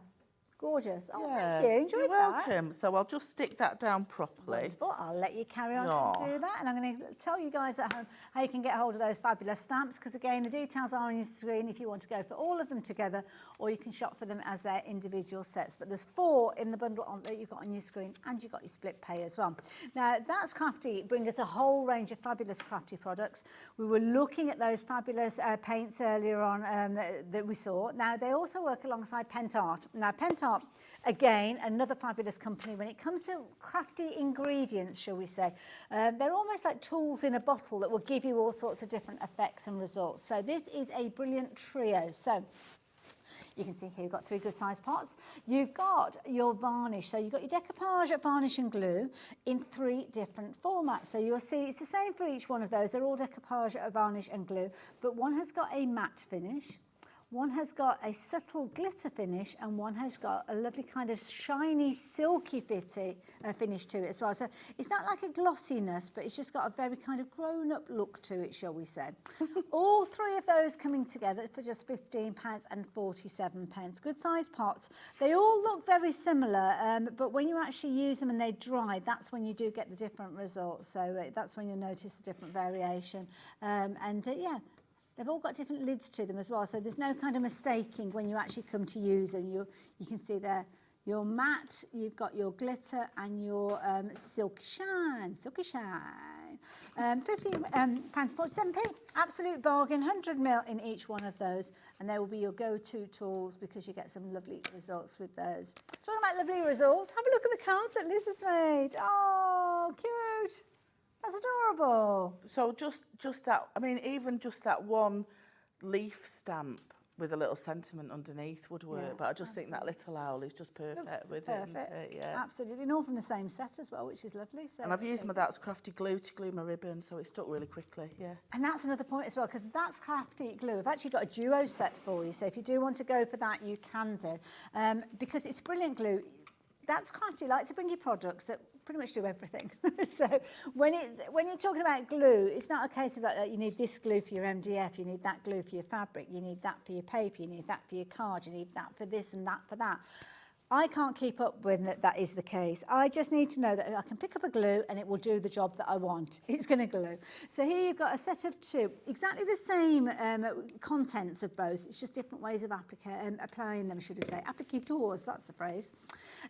Gorgeous. Oh, Yeah. thank you. Enjoyed You're that. welcome. So I'll just stick that down properly. Wonderful. I'll let you carry on Aw. and do that. And I'm going to tell you guys at home how you can get hold of those fabulous stamps, because again, the details are on your screen if you want to go for all of them together, or you can shop for them as their individual sets. But there's 4 in the bundle that you've got on your screen, and you've got your split pay as well. Now, that's Crafty. Bring us a whole range of fabulous Crafty products. We were looking at those fabulous paints earlier on that we saw. Now, they also work alongside Pentart. Now, Pentart not. Again, another fabulous company. When it comes to crafty ingredients, shall we say, they're almost like tools in a bottle that will give you all sorts of different effects and results. So this is a brilliant trio. So you can see here you've got 3 good sized pots. You've got your varnish. So you've got your decoupage, varnish and glue in 3 different formats. So you'll see it's the same for each one of those. They're all decoupage, varnish and glue, but one has got a matte finish. One has got a subtle glitter finish and one has got a lovely kind of shiny, silky finish to it as well. So it's not like a glossiness, but it's just got a very kind of grown-up look to it, shall we say. All 3 of those coming together for just £15 and 47 pence. Good sized pots. They all look very similar, but when you actually use them and they dry, that's when you do get the different results. So that's when you'll notice the different variation. Yeah. They've all got different lids to them as well, so there's no kind of mistaking when you actually come to use them. You can see there your matte, you've got your glitter and your silky shine. £15.47p, absolute bargain, 100ml in each one of those, and they will be your go-to tools because you get some lovely results with those. Talking about lovely results, have a look at the card that Liz has made. Oh, cute. That's adorable. So just that, I mean, even just that one leaf stamp with a little sentiment underneath would work, Yeah, but I just think that little owl is just perfect with it, isn't it? Yeah. Absolutely, and all from the same set as well, which is lovely. So And I've used my That's Crafty glue to glue my ribbon, so it stuck really quickly, yeah. And that's another point as well, because That's Crafty glue. I've actually got a duo set for you, so if you do want to go for that, you can do. Because it's brilliant glue. That's Crafty like to bring you products that pretty much do everything. So when you're talking about glue, it's not a case of that you need this glue for your MDF, you need that glue for your fabric, you need that for your paper, you need that for your card, you need that for this and that for that. I can't keep up when that is the case. I just need to know that I can pick up a glue and it will do the job that I want. It's going to glue. So here you've got a set of 2, exactly the same contents of both. It's just different ways of applying them, should we say. Applicators, that's the phrase.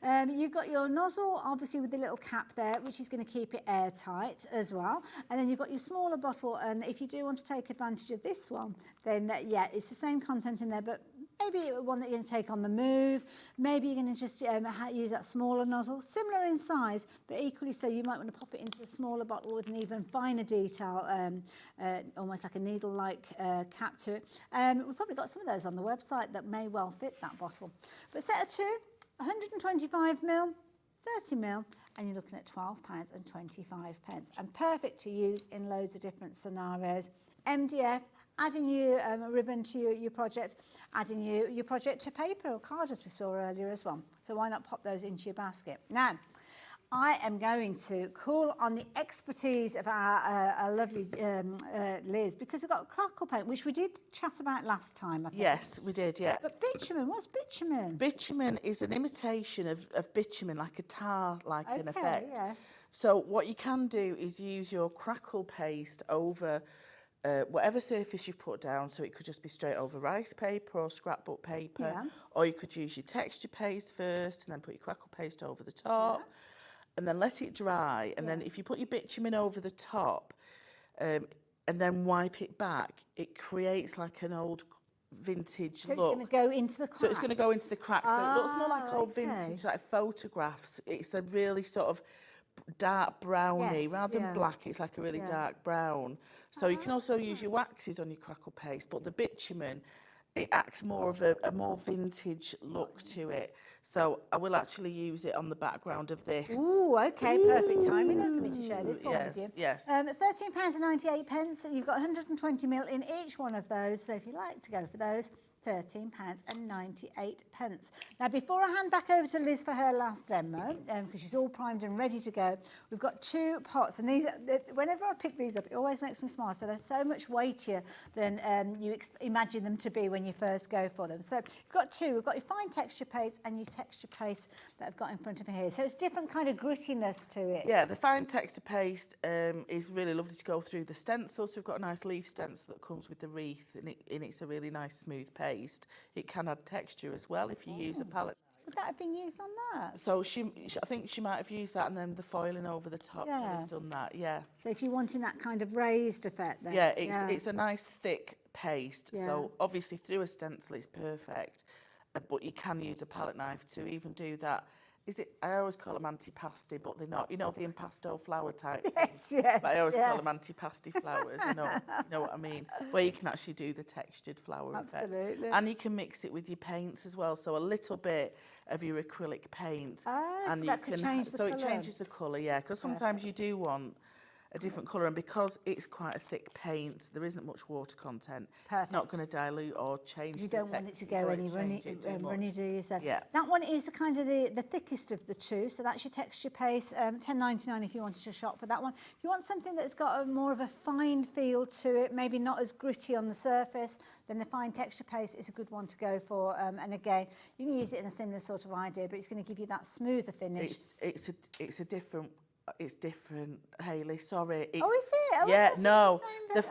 You've got your nozzle, obviously with the little cap there, which is going to keep it airtight as well. And then you've got your smaller bottle, and if you do want to take advantage of this one, then yeah, it's the same content in there, but maybe one that you're going to take on the move. Maybe you're going to just use that smaller nozzle, similar in size, but equally so you might want to pop it into a smaller bottle with an even finer detail, almost like a needle-like cap to it. We've probably got some of those on the website that may well fit that bottle. But set of 2, 125ml, 30ml, and you're looking at £12 and 25 pence, and perfect to use in loads of different scenarios. MDF, adding your ribbon to your project, adding your project to paper or card, as we saw earlier as well. So why not pop those into your basket? Now, I am going to call on the expertise of our lovely Liz, because we've got crackle paint, which we did chat about last time, I think. Yes, we did, yeah. But bitumen, what's bitumen? Bitumen is an imitation of bitumen, like a tar-like in Okay, effect. yes. So what you can do is use your crackle paste over whatever surface you've put down, so it could just be straight over rice paper or scrapbook paper, Yeah. or you could use your texture paste first and then put your crackle paste over the top, and then let it dry, and then if you put your bitumen over the top and then wipe it back, it creates like an old vintage So look. it's going to go into the cracks? So it's going to go into the cracks. So it looks more like old okay. vintage, like photographs. It's a really sort of dark browny, Yes, rather than yeah. black, it's like a really Yeah. dark brown. So you can also use your waxes on your crackle paste, but the bitumen, it acts more of a more vintage look to it. So I will actually use it on the background of this. Ooh, okay, perfect timing then for me to share this one yes, with you. yes. £13 and 98 pence. You've got 120ml in each one of those. So if you like to go for those, £13 and 98 pence. Now, before I hand back over to Liz for her last demo, because she's all primed and ready to go, we've got 2 pots, and these, whenever I pick these up, it always makes me smile. So they're so much weightier than you imagine them to be when you first go for them. So we've got 2. We've got your fine texture paste and your texture paste that I've got in front of me here. So it's different kind of grittiness to it. Yeah, the fine texture paste is really lovely to go through the stencil. So we've got a nice leaf stencil that comes with the wreath, and it's a really nice smooth paste. It can add texture as well if you use a palette. Would that have been used on that? So I think she might have used that, and then the foiling over the top. Yeah. She's done that. Yeah. So if you're wanting that kind of raised effect then. Yeah, it's a nice thick paste. Yeah. So obviously through a stencil it's perfect. but you can use a palette knife to even do that. I always call them antipasti, but they're not. You know, the impasto flower type. Yes, thing? yes. But I always call them antipasti flowers. You know what I mean? Where you can actually do the textured flower effect. Absolutely. And you can mix it with your paints as well. So a little bit of your acrylic paint. And so that could change the it colour. changes the colour, yeah. Because sometimes you do want a different colour, and because it's quite a thick paint, there isn't much water content. It's not going to dilute or change. You don't want it to go any runny, do you? So yeah. That one is the kind of the thickest of the two. So that's your texture paste. $10.99 if you wanted to shop for that one. If you want something that's got more of a fine feel to it, maybe not as gritty on the surface, then the fine texture paste is a good one to go for. And again, you can use it in a similar sort of idea, but it's going to give you that smoother finish. It's different, Hayley. Sorry. Is it? Oh, yeah, no. The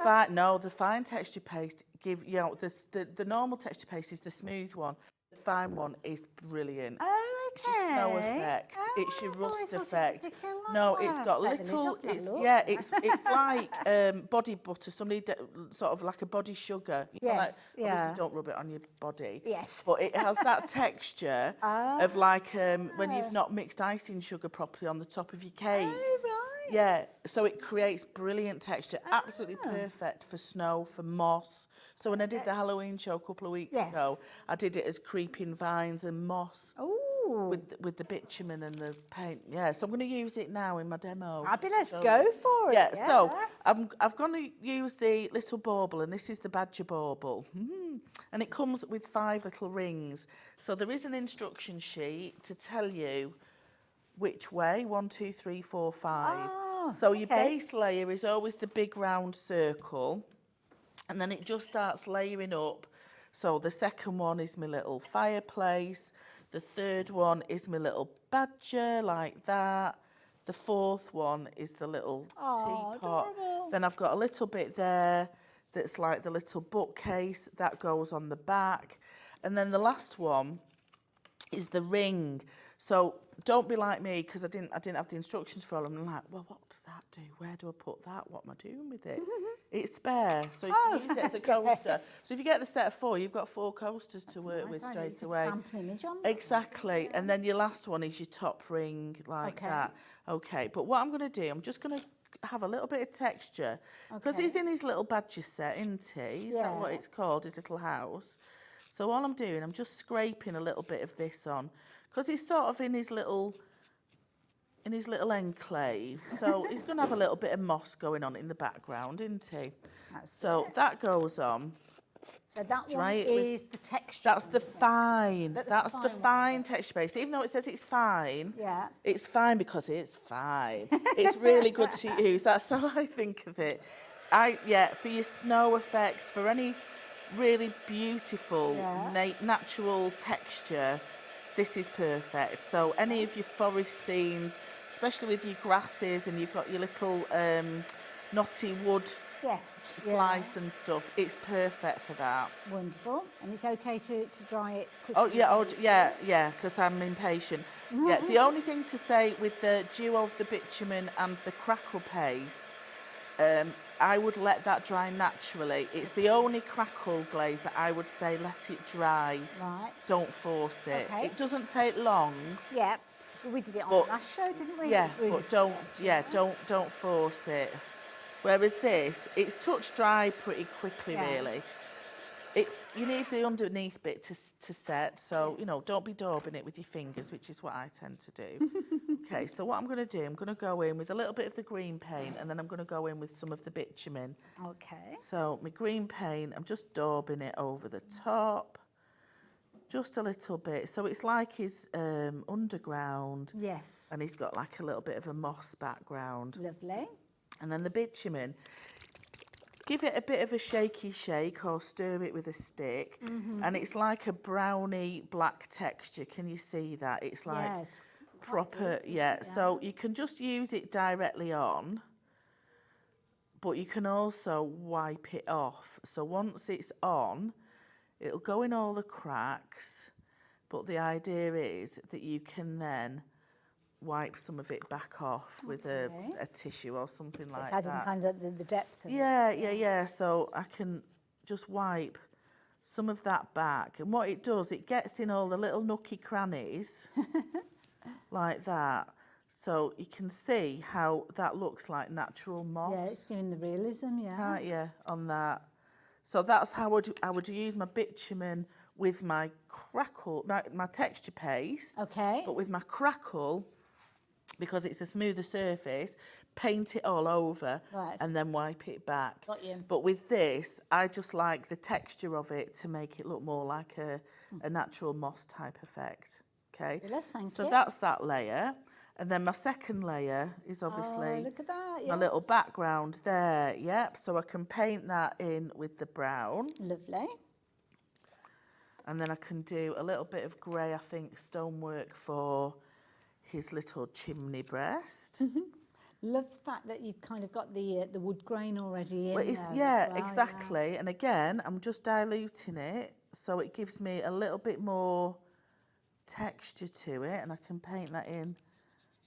fine texture paste the normal texture paste is the smooth one. The fine one is brilliant. Oh, okay. It's your snow effect. It's your rust effect. No, it's I'll got take the lid little. off and have a look. Yeah, it's like body butter. Sort of like a body sugar. You know, like, obviously don't rub it on your body. Yes. But it has that texture of like when you've not mixed icing sugar properly on the top of your cake. Oh, right. Yeah, so it creates brilliant texture. Absolutely perfect for snow, for moss. So when I did the Halloween show a couple of weeks ago, I did it as creeping vines and moss. With the bitumen and the paint. Yeah, so I'm going to use it now in my demo. Fabulous, go for it. Yeah, so I've going to use the little bauble, and this is the badger bauble. And it comes with 5 little rings. So there is an instruction sheet to tell you which way, 1, 2, 3, 4, 5. So your base layer is always the big round circle, and then it just starts layering up. So the second one is my little fireplace. The third one is my little badger, like that. The fourth one is the little teapot. Adorable. Then I've got a little bit there that's like the little bookcase that goes on the back. And then the last one is the ring. So don't be like me, because I didn't have the instructions for them. I'm like, well, what does that do? Where do I put that? What am I doing with it? It's spare, so you can use it as a coaster. So if you get the set of 4, you've got 4 coasters to work with straight away. Sample image on that. Exactly. And then your last one is your top ring, like that. Okay, but what I'm going to do, I'm just going to have a little bit of texture, because he's in his little badger set, isn't he? Is that what it's called, his little house? So all I'm doing, I'm just scraping a little bit of this on, because he's sort of in his little enclave. So he's going to have a little bit of moss going on in the background, isn't he? That goes on. So that one is the texture. That's the fine. That's the fine texture base. Even though it says it's fine, it's fine because it's fine. It's really good to use. That's how I think of it. For your snow effects, for any really beautiful natural texture, this is perfect. So any of your forest scenes, especially with your grasses, and you've got your little knotty wood slice and stuff, it's perfect for that. Wonderful. And it's okay to dry it quickly? Oh yeah, because I'm impatient. Yeah, the only thing to say with the duo of the bitumen and the crackle paste, I would let that dry naturally. It's the only crackle glaze that I would say let it dry. Right. Don't force it. Okay. It doesn't take long. Yeah. Well, we did it on the last show, didn't we? Yeah, but don't force it. Whereas this, it's touch dry pretty quickly, really. You need the underneath bit to set, so, don't be daubing it with your fingers, which is what I tend to do. Okay, so what I'm going to do, I'm going to go in with a little bit of the green paint, and then I'm going to go in with some of the bitumen. Okay. So my green paint, I'm just daubing it over the top, just a little bit. So it's like he's underground. Yes. And he's got like a little bit of a moss background. Lovely. And then the bitumen, give it a bit of a shaky shake or stir it with a stick, and it's like a browny black texture. Can you see that? It's like proper, So you can just use it directly on, but you can also wipe it off. So once it's on, it'll go in all the cracks, but the idea is that you can then wipe some of it back off with a tissue or something like that. It's adding kind of the depth of it. Yeah. So I can just wipe some of that back. And what it does, it gets in all the little nooky crannies like that. So you can see how that looks like natural moss. Yeah, it's doing the realism, yeah. Can't you, on that? So that's how I would use my bitumen with my crackle, my texture paste. Okay. But with my crackle, because it's a smoother surface, paint it all over and then wipe it back. Got you. But with this, I just like the texture of it to make it look more like a natural moss type effect. Okay. Thank so you. that's that layer. And then my second layer is obviously look at that, my little background there. Yep. So I can paint that in with the brown. Lovely. And then I can do a little bit of grey, I think, stonework for his little chimney breast. Love the fact that you've kind of got the wood grain already in Well, it's, there yeah, as well, exactly. And again, I'm just diluting it so it gives me a little bit more texture to it, and I can paint that in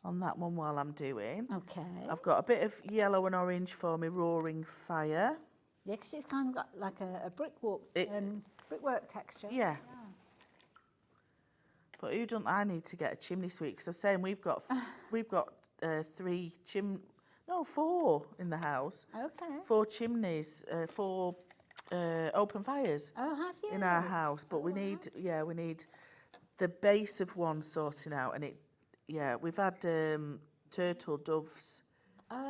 on that one while I'm doing. Okay. I've got a bit of yellow and orange for me roaring fire. Yeah, because it's kind of got like a brickwork texture. Yeah. But who don't I need to get a chimney sweep? Because I'm saying we've got four in the house. Okay. 4 chimneys, 4 open fires. Oh, have you? In our house, but we need the base of one sorting out, and we've had turtle doves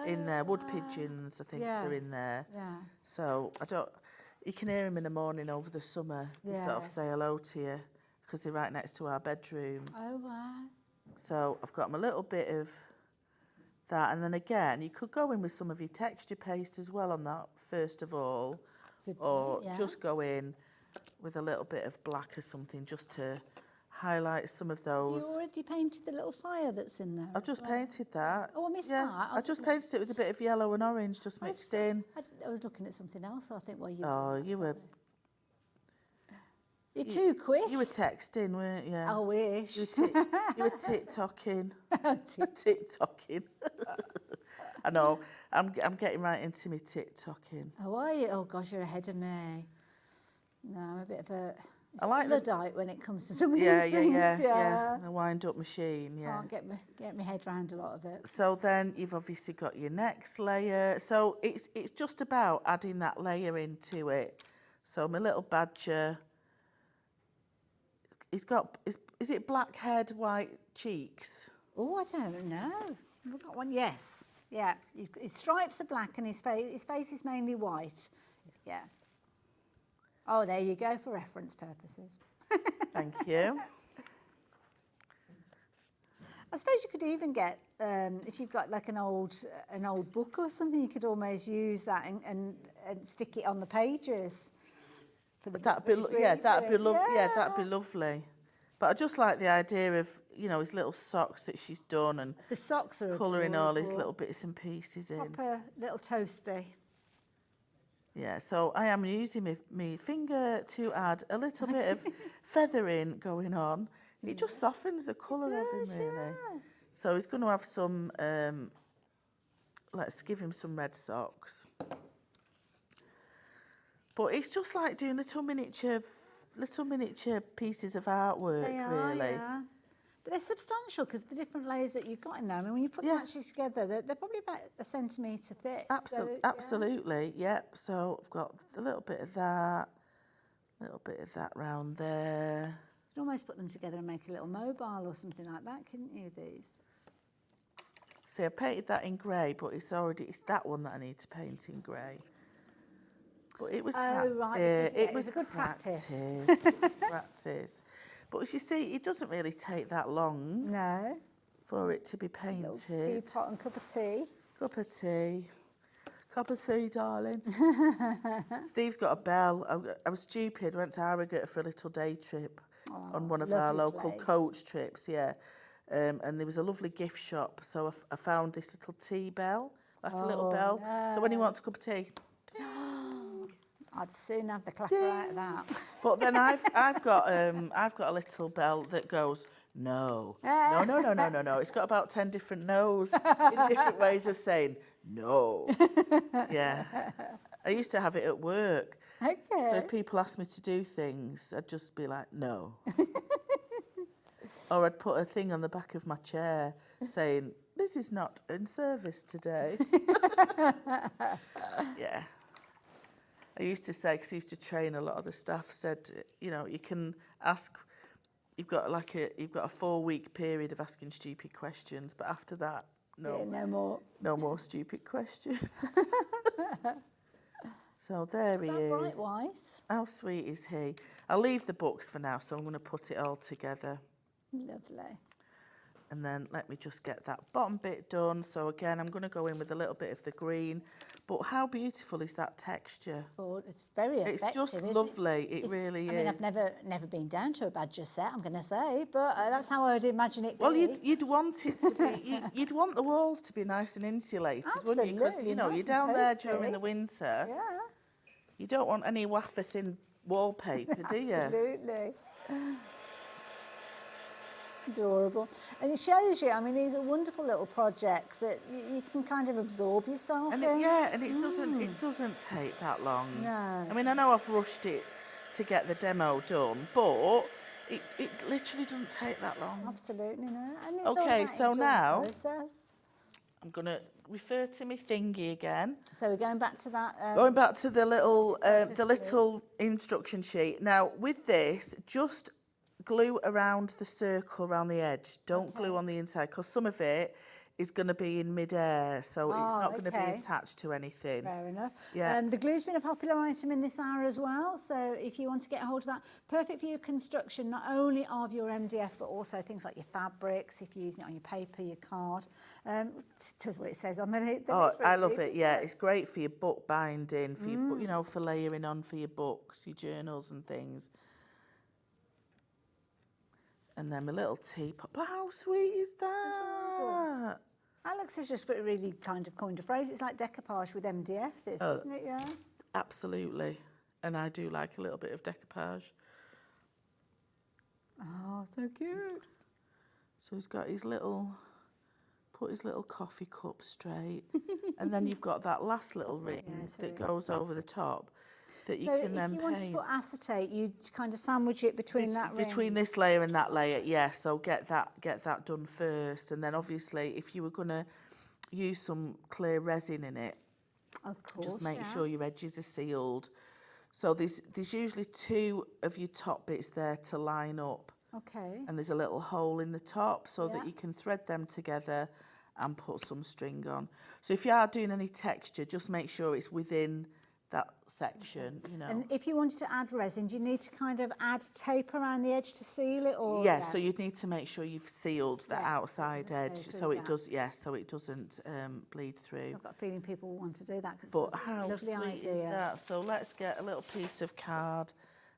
in there, wood pigeons, I think they're in there. Yeah. So you can hear them in the morning over the summer. They sort of say hello to you because they're right next to our bedroom. Oh, wow. So I've got them a little bit of that, and then again, you could go in with some of your texture paste as well on that first of all, or just go in with a little bit of black or something just to highlight some of those. You already painted the little fire that's in there. I've just painted that. Oh, I missed that. I just painted it with a bit of yellow and orange just mixed in. I was looking at something else, so I think, well, you... Oh, you were... You're too quick. You were texting, weren't you? I wish. You were TikToking. TikToking. I know. I'm getting right into me TikToking. How are you? Oh, gosh, you're ahead of me. No, I'm a bit of a... I like Luddite when it comes to some of these things. Yeah. The wind-up machine, yeah. Can't get my head round a lot of it. So then you've obviously got your next layer. So it's just about adding that layer into it. So my little badger, he's got, is it black head, white cheeks? Oh, I don't know. We've got one, yes. Yeah, his stripes are black and his face is mainly white. Yeah. Oh, there you go, for reference purposes. Thank you. I suppose you could even get, if you've got like an old book or something, you could almost use that and stick it on the pages. That'd be lovely. But I just like the idea of, his little socks that she's done and the socks are colouring all his little bits and pieces in. Proper little toasty. Yeah, so I am using my finger to add a little bit of feathering going on. It just softens the colour of him, really. Yeah. So he's going to have some, let's give him some red socks. But it's just like doing little miniature pieces of artwork, they are, really. Yeah. But they're substantial because the different layers that you've got in there. I mean, when you put them actually together, they're probably about a centimetre thick. Absolutely, yep. So I've got a little bit of that round there. You could almost put them together and make a little mobile or something like that, couldn't you, these? See, I painted that in grey, but it's that one that I need to paint in grey. But it was practice. Right, it was a good practice. Practice. But as you see, it doesn't really take that long. No. For it to be painted. Little teapot and cup of tea. Cup of tea. Cup of tea, darling. Steve's got a bell. I was stupid. Went to Harrogate for a little day trip on one of our local coach trips. Yeah. And there was a lovely gift shop. So I found this little tea bell, like a little bell. No. So when he wants a cup of tea. I'd soon have the clapper out of that. But then I've got a little bell that goes no. It's got about 10 different no's in different ways of saying no. Yeah. I used to have it at work. Okay. So if people ask me to do things, I'd just be like, no. Or I'd put a thing on the back of my chair saying, this is not in service today. Yeah. I used to say, because I used to train a lot of the staff, said, you know, you can ask, you've got a 4-week period of asking stupid questions, but after that, no more stupid questions. So there he is. Bright white. How sweet is he? I'll leave the books for now, so I'm going to put it all together. Lovely. And then let me just get that bottom bit done. So again, I'm going to go in with a little bit of the green. But how beautiful is that texture? Oh, it's very effective. It's just lovely. It really is. I mean, I've never been down to a badger set, I'm going to say, but that's how I would imagine it. Well, you'd want it to be. You'd want the walls to be nice and insulated, wouldn't you? Because you know nice you're down there toasty. during the winter. Yeah. You don't want any wafer thin wallpaper, do you? Absolutely. Adorable. And it shows you, I mean, these are wonderful little projects that you can kind of absorb yourself And in. it doesn't take that long. No. I mean, I know I've rushed it to get the demo done, but it literally doesn't take that long. Absolutely, no. And it's Okay, all so about enjoying the now process. I'm going to refer to my thingy again. So we're going back to that. Going back to the little instruction sheet. Now, with this, just glue around the circle around the edge. Don't glue on the inside, because some of it is going to be in mid-air, so it's not going to be attached to anything. Fair enough. Yeah. The glue's been a popular item in this hour as well, so if you want to get hold of that, perfect for your construction, not only of your MDF, but also things like your fabrics, if you're using it on your paper, your card. That's what it says on the I love it, yeah. It's great for your book binding, for your book, you know, for layering on for your books, your journals and things. And then my little teapot. But how sweet is that? Alex has just really kind of coined a phrase. It's like decoupage with MDF, this, isn't it? Yeah. Absolutely. And I do like a little bit of decoupage. Oh, so cute. So he's got his little, put his little coffee cup straight. And then you've got that last little ring that goes over the top. That you can then paint. So if you want to put acetate, you kind of sandwich it between that ring? Between this layer and that layer, yeah. So get that done first. And then obviously, if you were going to use some clear resin in it, of course, just make sure your edges are sealed. So there's usually 2 of your top bits there to line up. Okay. And there's a little hole in the top so that you can thread them together and put some string on. So if you are doing any texture, just make sure it's within that section, you know. And if you wanted to add resin, do you need to kind of add tape around the edge to seal it, or? Yeah, so you'd need to make sure you've sealed the outside edge so it doesn't bleed through. So I've got a feeling people will want to do that. But how lovely sweet idea. is that? So let's get a little piece of card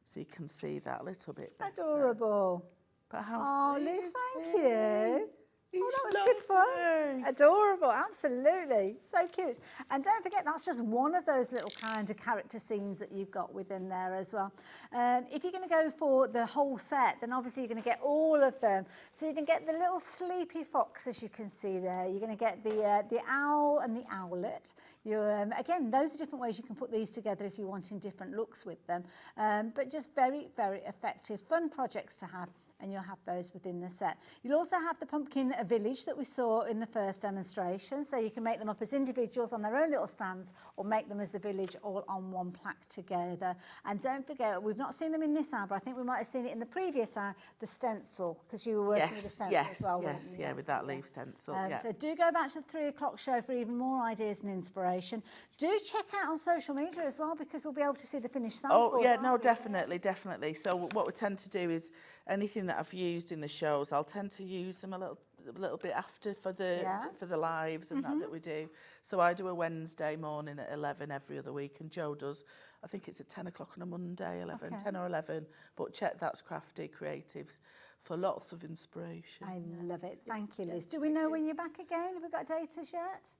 so you can see that a little bit better. Adorable. But how sweet Liz, is thank he? you. Oh, that was good fun. Adorable, absolutely. So cute. And don't forget, that's just one of those little kind of character scenes that you've got within there as well. If you're going to go for the whole set, then obviously you're going to get all of them. So you can get the little sleepy fox, as you can see there. You're going to get the owl and the owlet. Again, loads of different ways you can put these together if you're wanting different looks with them. But just very, very effective, fun projects to have. And you'll have those within the set. You'll also have the pumpkin village that we saw in the first demonstration, so you can make them up as individuals on their own little stands or make them as a village all on one plaque together. And don't forget, we've not seen them in this hour, but I think we might have seen it in the previous hour, the stencil, because you were working with the stencil as well, weren't you? With that leaf stencil, So do go back to the 3 o'clock show for even more ideas and inspiration. Do check out on social media as well, because we'll be able to see the finished samples. Oh, yeah, no, definitely. So what we tend to do is anything that I've used in the shows, I'll tend to use them a little bit after for the lives and that we do. So I do a Wednesday morning at 11 every other week, and Joe does, I think it's at 10 o'clock on a Monday, 10 or 11. But check That's Crafty Creatives for lots of inspiration. I love it. Thank you, Liz. Do we know when you're back again? Have we got datas yet?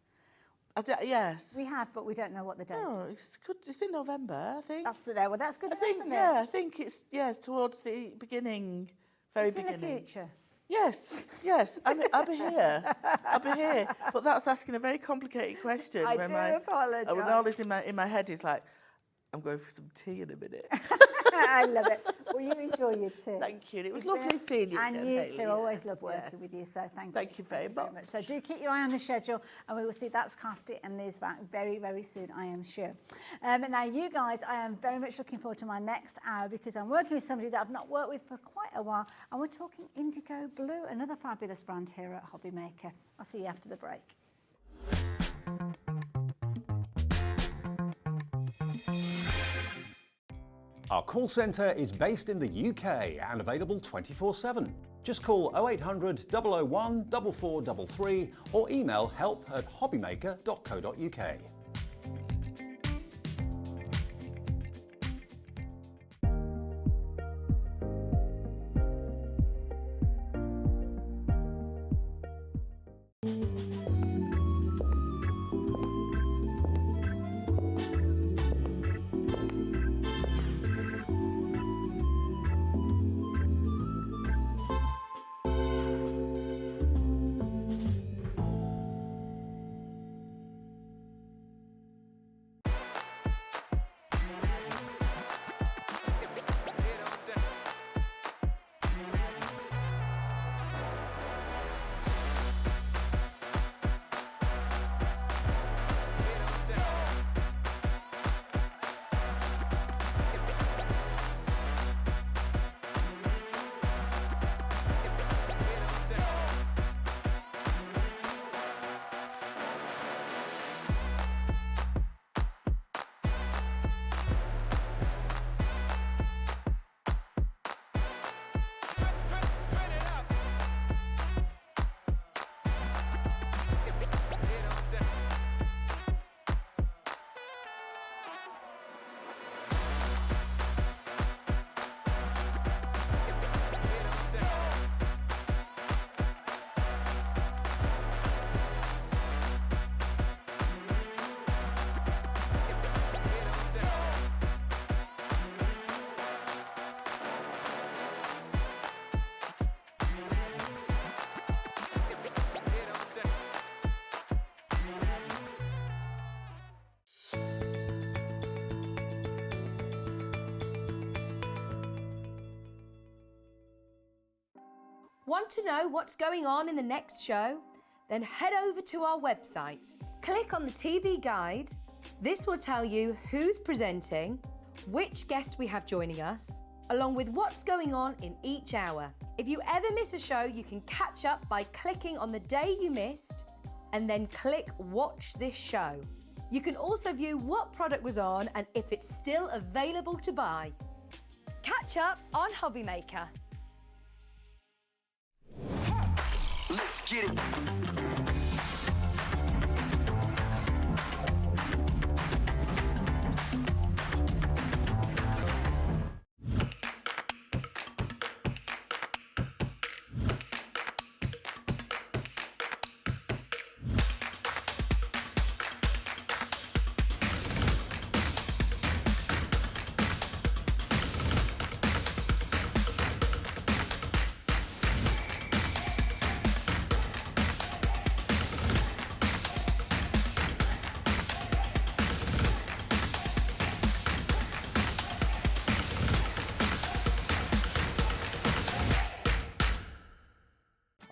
Yes. We have, but we don't know what the date is. It's good. It's in November, I think. That's good enough, isn't it? Yeah, I think it's towards the beginning, very beginning. It's in the future. Yes. I'll be here. But that's asking a very complicated question. I do apologise. When all is in my head is like, I'm going for some tea in a minute. I love it. Well, you enjoy your tea. Thank you. It was It's lovely been- seeing you And again, you Hayley. too. I always Yes, love working yes. with you. So Thank you very much. So do keep your eye on the schedule, and we will see That's Crafty and Liz back very, very soon, I am sure. Now, you guys, I am very much looking forward to my next hour because I'm working with somebody that I've not worked with for quite a while, and we're talking IndigoBlu, another fabulous brand here at HobbyMaker. I'll see you after the break. Our call centre is based in the UK and available 24/7. Just call 0800 001 4433 or email help@hobbymaker.co.uk. Want to know what's going on in the next show? Then head over to our website. Click on the TV guide. This will tell you who's presenting, which guest we have joining us, along with what's going on in each hour. If you ever miss a show, you can catch up by clicking on the day you missed and then click Watch This Show. You can also view what product was on and if it's still available to buy. Catch up on HobbyMaker. Let's get it.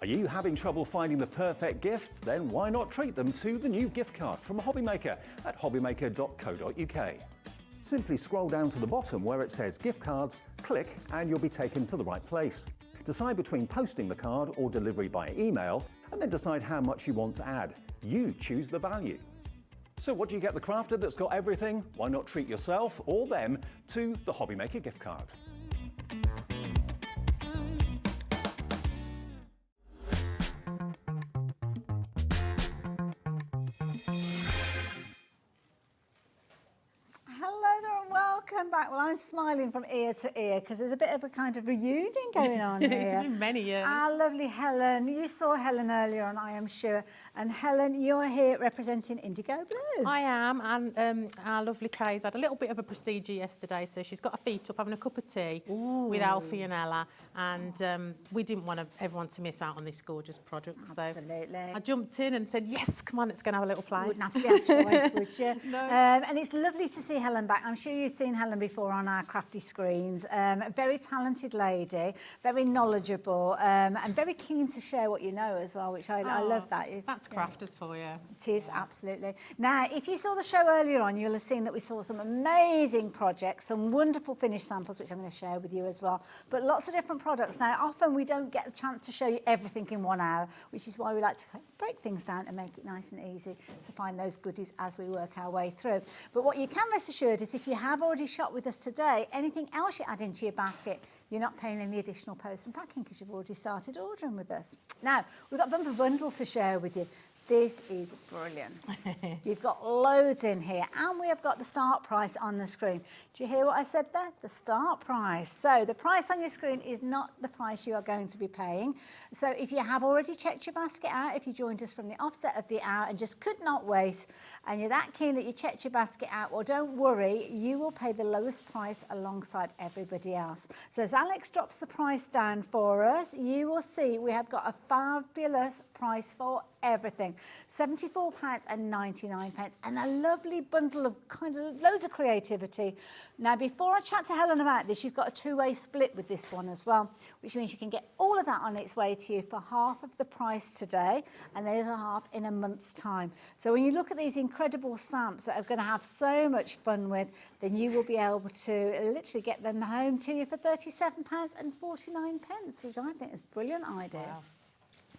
Are you having trouble finding the perfect gift? Then why not treat them to the new gift card from HobbyMaker at hobbymaker.co.uk. Simply scroll down to the bottom where it says gift cards, click and you'll be taken to the right place. Decide between posting the card or delivery by email and then decide how much you want to add. You choose the value. So what do you get the crafter that's got everything? Why not treat yourself or them to the HobbyMaker gift card? Hello there and welcome Helen back? Well, I'm smiling from ear to ear because there's a bit of a kind of reunion going on here. It's been many years. Our lovely Helen. You saw Helen earlier on, I am sure. And Helen, you're here representing IndigoBlu. I am, and our lovely Kay's had a little bit of a procedure yesterday, so she's got her feet up having a cup of tea with Alfie and Ella, and we didn't want everyone to miss out on this gorgeous product. Absolutely. So I jumped in and said, yes, come on, let's go and have a little play. Wouldn't have to be asked twice, would you? No. And it's lovely to see Helen back. I'm sure you've seen Helen before on our Crafty screens. A very talented lady, very knowledgeable, and very keen to share what you know as well, which I love that. That's crafters for you. It is, absolutely. Now, if you saw the show earlier on, you'll have seen that we saw some amazing projects, some wonderful finished samples, which I'm going to share with you as well, but lots of different products. Now, often we don't get the chance to show you everything in 1 hour, which is why we like to break things down and make it nice and easy to find those goodies as we work our way through. But what you can rest assured is if you have already shopped with us today, anything else you add into your basket, you're not paying any additional post and packing because you've already started ordering with us. Now, we've got a bumper bundle to share with you. This is brilliant. You've got loads in here, and we have got the start price on the screen. Do you hear what I said there? The start price. So the price on your screen is not the price you are going to be paying. So if you have already checked your basket out, if you joined us from the offset of the hour and just could not wait, and you're that keen that you checked your basket out, well, don't worry, you will pay the lowest price alongside everybody else. So as Alex drops the price down for us, you will see we have got a fabulous price for everything. £74.99 and a lovely bundle of kind of loads of creativity. Now, before I chat to Helen about this, you've got a two-way split with this one as well, which means you can get all of that on its way to you for half of the price today and the other half in a month's time. So when you look at these incredible stamps that are going to have so much fun with, then you will be able to literally get them home to you for £37.49, which I think is a brilliant idea. Wow.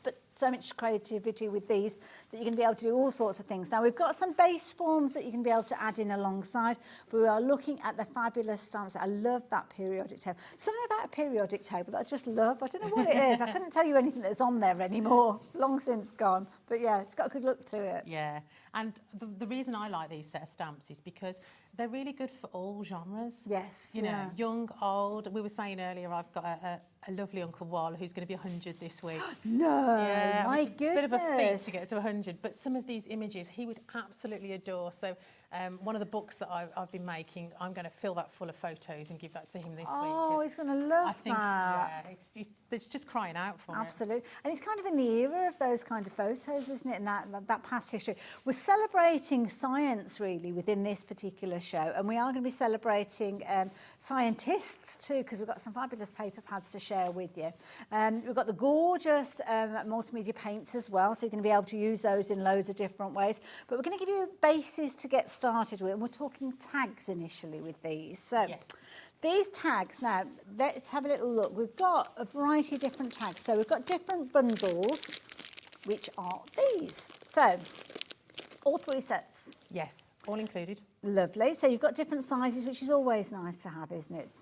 But so much creativity with these that you're going to be able to do all sorts of things. Now, we've got some base forms that you can be able to add in alongside, but we are looking at the fabulous stamps. I love that periodic table. Something about a periodic table that I just love. I don't know what it is. I couldn't tell you anything that's on there anymore. Long since gone. But yeah, it's got a good look to it. Yeah, and the reason I like these set of stamps is because they're really good for all genres. Yes, you know, young, old. We were saying earlier, I've got a lovely Uncle Wal who's going to be 100 this week. No, yeah, my it's a bit of a feat to goodness. get to 100, but some of these images he would absolutely adore. So one of the books that I've been making, I'm going to fill that full of photos and give that to him this week. Oh, he's going to love I think, that. Yeah, it's just crying out for Absolutely. And it's kind of in the era of those kind of photos, isn't it, and that past history. We're celebrating science, really, within this particular show, and we are going to be celebrating scientists, too, because we've got some fabulous paper pads to share with you. We've got the gorgeous multimedia paints as well, so you're going to be able to use those in loads of different ways. But we're going to give you bases to get started with, and we're talking tags initially with these. So these tags, now, let's have a little look. We've got a variety of different tags. So we've got different bundles, which are these. So, all 3 sets. Yes, all included. Lovely. So you've got different sizes, which is always nice to have, isn't it?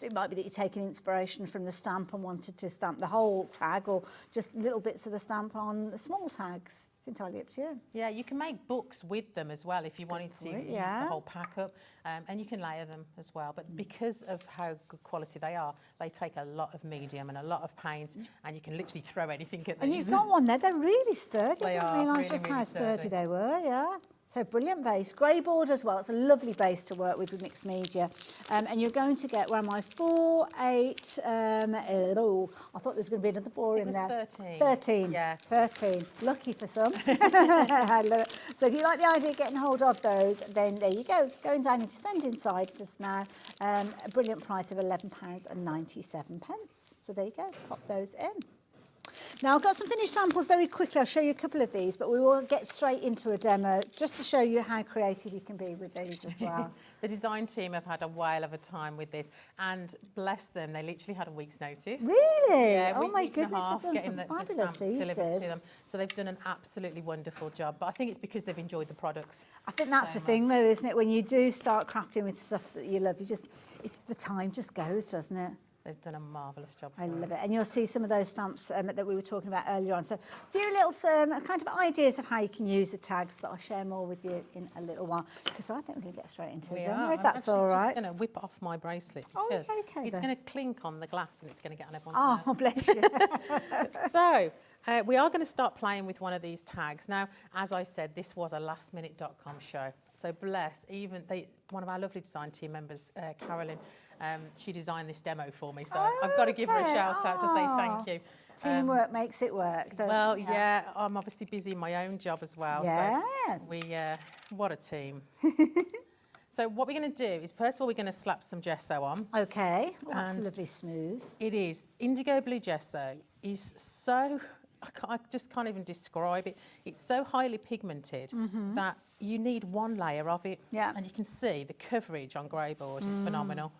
It might be that you're taking inspiration from the stamp and wanted to stamp the whole tag or just little bits of the stamp on the small tags. It's entirely up to you. Yeah, you can make books with them as well if you wanted to use the whole pack up, and you can layer them as well. But because of how good quality they are, they take a lot of medium and a lot of paint, and you can literally throw anything at them. And you've got one there. They're really sturdy. They I didn't are realise really, just really how sturdy sturdy. they were, yeah. So brilliant base. Grey board as well. It's a lovely base to work with mixed media. And you're going to get, where am I, 4, 8, oh, I thought there was going to be another 4 in there. 13. 13. Yeah. 13. Lucky for some. I love it. So if you like the idea of getting hold of those, then there you go. Going down into Send Inside just now. A brilliant price of £11.97. So there you go. Pop those in. Now, I've got some finished samples very quickly. I'll show you a couple of these, but we will get straight into a demo just to show you how creative you can be with these as well. The design team have had a whale of a time with this, and bless them, they literally had a week's notice. Really? Yeah, Oh my week and a goodness, half they've done getting some the fabulous stamps delivered pieces. to them. So they've done an absolutely wonderful job, but I think it's because they've enjoyed the products. I think that's the thing, though, isn't it? When you do start crafting with stuff that you love, the time just goes, doesn't it? They've done a marvellous job. I love it. And you'll see some of those stamps that we were talking about earlier on. So a few little kind of ideas of how you can use the tags, but I'll share more with you in a little while because I think we're going to get straight into it, don't we, if that's all right. I'm just going to whip off my bracelet. Oh, because okay. It's going to clink on the glass and it's going to get on everyone's Oh, bless you. So we are going to start playing with one of these tags. Now, as I said, this was a lastminute.com show. So bless, one of our lovely design team members, Carolyn, she designed this demo for me. So I've got to give her a shout out to say thank you. Teamwork makes it work. Well, yeah, I'm obviously busy in my own job as well. Yeah. So what a team. So what we're going to do is, first of all, we're going to slap some gesso on. Okay. Oh, that's lovely smooth. It is. IndigoBlu gesso is so, I just can't even describe it. It's so highly pigmented that you need one layer of it. Yeah. And you can see the coverage on grey board is phenomenal.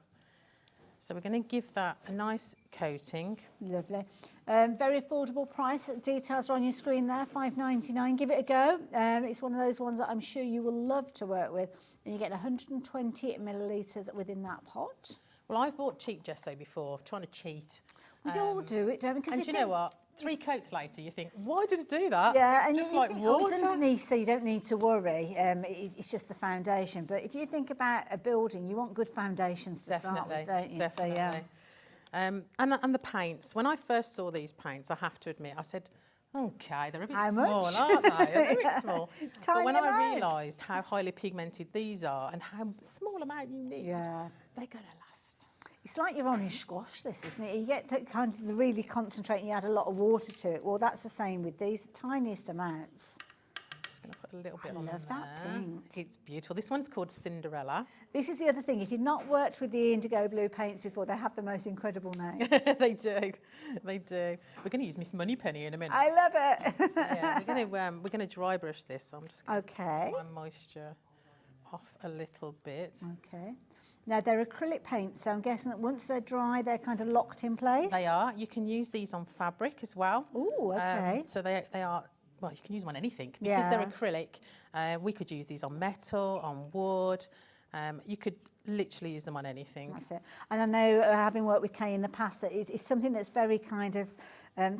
So we're going to give that a nice coating. Lovely. Very affordable price. Details are on your screen there, $5.99. Give it a go. It's one of those ones that I'm sure you will love to work with. And you get 120 millilitres within that pot. Well, I've bought cheap gesso before, trying to cheat. We all do it, don't we? And you know what? 3 coats later, you think, why did it do that? Yeah, it's and just you like think, water. it's underneath, so you don't need to worry. It's just the foundation. But if you think about a building, you want good foundations to start with, don't you? Definitely. So, yeah. And the paints. When I first saw these paints, I have to admit, I said, okay, they're a bit How small, much? aren't they? They're a bit small. Tiny But when I amounts. realised how highly pigmented these are and how small amount you need, they're going to last. It's like your orange squash, this, isn't it? You get that kind of really concentrate and you add a lot of water to it. Well, that's the same with these, the tiniest amounts. Just going to put a little bit I on love that there. pink. It's beautiful. This one's called Cinderella. This is the other thing. If you've not worked with the IndigoBlu paints before, they have the most incredible name. They do. They do. We're going to use Miss Moneypenny in a minute. I love it. Yeah, we're going to dry brush this. So I'm just going to Okay. get my moisture off a little bit. Okay. Now, they're acrylic paints, so I'm guessing that once they're dry, they're kind of locked in place? They are. You can use these on fabric as well. Ooh, okay. So they are, well, you can use them on anything. Because they're acrylic, we could use these on metal, on wood. You could literally use them on anything. That's it. And I know, having worked with Kay in the past, that it's something that's very kind of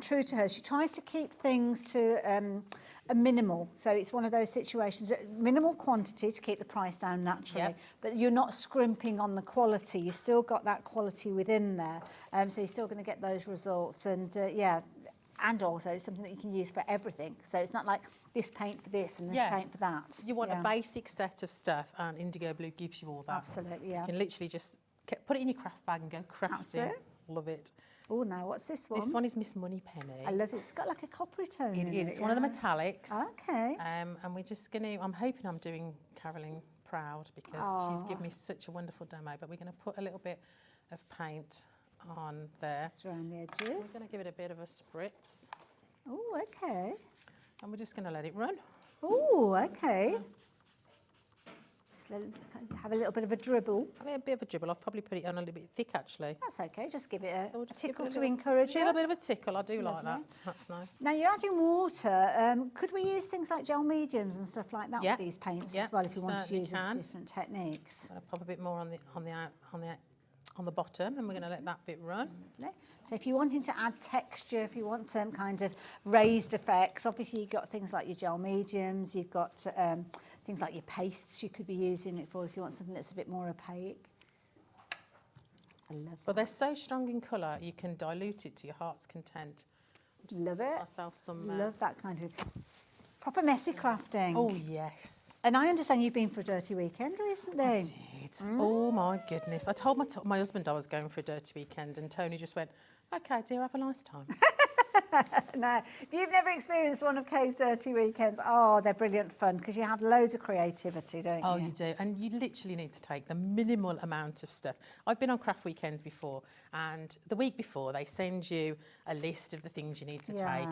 true to her. She tries to keep things to a minimal. So it's one of those situations, minimal quantity to keep the price down naturally, but you're not scrimping on the quality. You've still got that quality within there. So you're still going to get those results. And and also it's something that you can use for everything. So it's not like this paint for this and this paint for that. You want a basic set of stuff, and IndigoBlu gives you all that. Absolutely, yeah. You can literally just put it in your craft bag and go crafting. That's it. Love it. Oh, now what's this one? This one is Miss Moneypenny. I love it. It's got like a coppery tone It in is. it. It's one of the metallics. Okay. And we're just going to, I'm hoping I'm doing Carolyn proud because she's given me such a wonderful demo, but we're going to put a little bit of paint on there. Just around the edges. We're going to give it a bit of a spritz. Oh, okay. And we're just going to let it run. Oh, okay. Just have a little bit of a dribble. I mean, a bit of a dribble. I've probably put it on a little bit thick, actually. That's okay. Just give it a Just tickle give it to a little, encourage a you. little bit of a tickle. I do like Lovely. that. That's nice. Now, you're adding water. Could we use things like gel mediums and stuff like that with these paints as well if you want to use different techniques? I'm going to pop a bit more on the bottom, and we're going to let that bit run. So if you're wanting to add texture, if you want some kind of raised effects, obviously you've got things like your gel mediums, you've got things like your pastes you could be using it for if you want something that's a bit more opaque. I love that. But they're so strong in colour, you can dilute it to your heart's content. Love it. Myself some, love that kind of proper messy crafting. Oh, yes. And I understand you've been for a dirty weekend recently. I did. Oh, my goodness. I told my husband I was going for a dirty weekend, and Tony just went, OK, dear, have a nice time. No, if you've never experienced one of Kay's dirty weekends, oh, they're brilliant fun because you have loads of creativity, don't you? Oh, you do. And you literally need to take the minimal amount of stuff. I've been on craft weekends before, and the week before they send you a list of the things you need to take.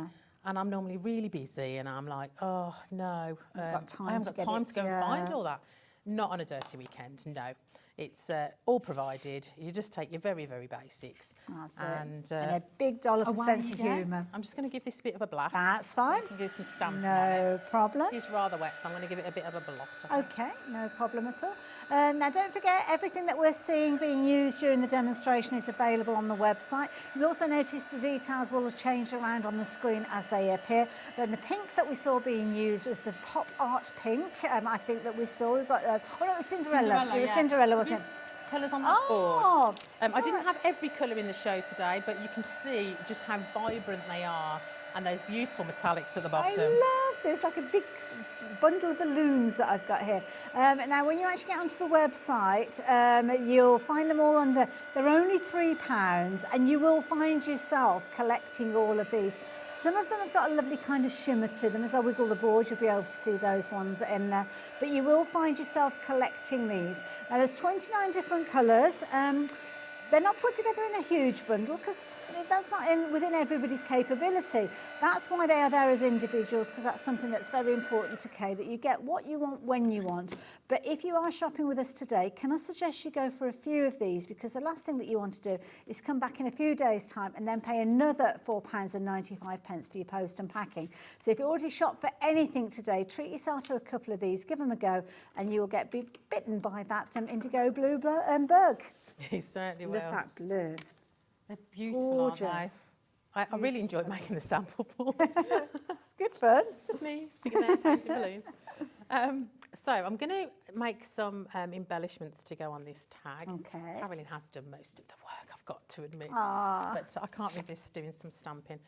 And I'm normally really busy, and I'm like, oh, no, I haven't got time to go and find all that. Not on a dirty weekend, no. It's all provided. You just take your very, very basics. That's and, it. And a big dollop of away sense you of go. humour. I'm just going to give this a bit of a blast. That's fine. So I can give some stamping No problem. This is rather wet, so I'm going to give it a bit of a blot. Okay, no problem at all. Now, don't forget, everything that we're seeing being used during the demonstration is available on the website. You'll also notice the details will have changed around on the screen as they appear. But the pink that we saw being used was the pop art pink. I think that we saw. We've got, oh no, it was Cinderella. It was Cinderella, wasn't it? Colours on that board. I didn't have every colour in the show today, but you can see just how vibrant they are and those beautiful metallics at the bottom. I love this, like a big bundle of balloons that I've got here. Now, when you actually get onto the website, you'll find them all under, they're only £3, and you will find yourself collecting all of these. Some of them have got a lovely kind of shimmer to them. As I wiggle the board, you'll be able to see those ones in there. But you will find yourself collecting these. Now, there's 29 different colours. They're not put together in a huge bundle because that's not within everybody's capability. That's why they are there as individuals, because that's something that's very important to Kay, that you get what you want when you want. But if you are shopping with us today, can I suggest you go for a few of these, because the last thing that you want to do is come back in a few days' time and then pay another £4.95 for your post and packing. So if you already shopped for anything today, treat yourself to a couple of these, give them a go, and you will get bitten by that indigo blue bug. You certainly will. Look at that blue. They're beautiful, Gorgeous. aren't they? I really enjoyed making the sample boards. Good fun. Just me sitting there painting balloons. So I'm going to make some embellishments to go on this tag. Okay. Carolyn has done most of the work, I've got to admit. Aww. But I can't resist doing some stamping.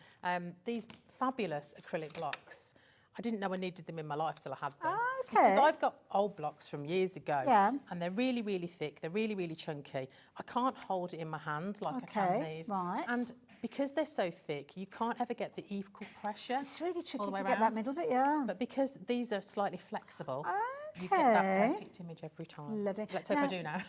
These fabulous acrylic blocks, I didn't know I needed them in my life till I had them. Okay. Because I've got old blocks from years ago. Yeah. And they're really, really thick. They're really, really chunky. I can't hold it in my hand like I can these. Right. And because they're so thick, you can't ever get the equal pressure. It's really tricky all the to way get that around. middle bit, yeah. But because these are slightly flexible, you get that perfect image every time. Lovely. Let's hope I do now.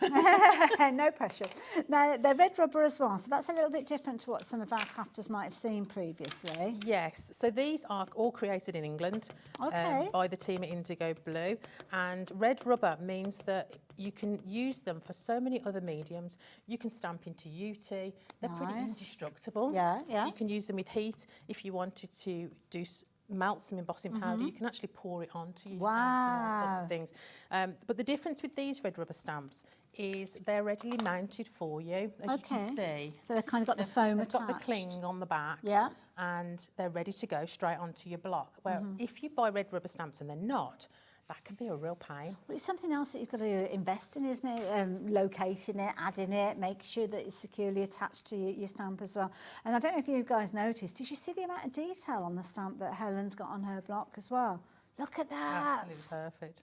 No pressure. Now, they're red rubber as well, so that's a little bit different to what some of our crafters might have seen previously. Yes, so these are all created in England by the team at IndigoBlu, and red rubber means that you can use them for so many other mediums. You can stamp into UT. They're pretty indestructible. Yeah, yeah. You can use them with heat. If you wanted to do melt some embossing powder, you can actually pour it on to use stamping and all sorts of things. But the difference with these red rubber stamps is they're readily mounted for you, as you can see. So they've kind of got the foam attached. They've got the cling on the back. Yeah. And they're ready to go straight onto your block. Well, if you buy red rubber stamps and they're not, that can be a real pain. Well, it's something else that you've got to invest in, isn't it? Locating it, adding it, make sure that it's securely attached to your stamp as well. And I don't know if you guys noticed, did you see the amount of detail on the stamp that Helen's got on her block as well? Look at that. Absolutely perfect.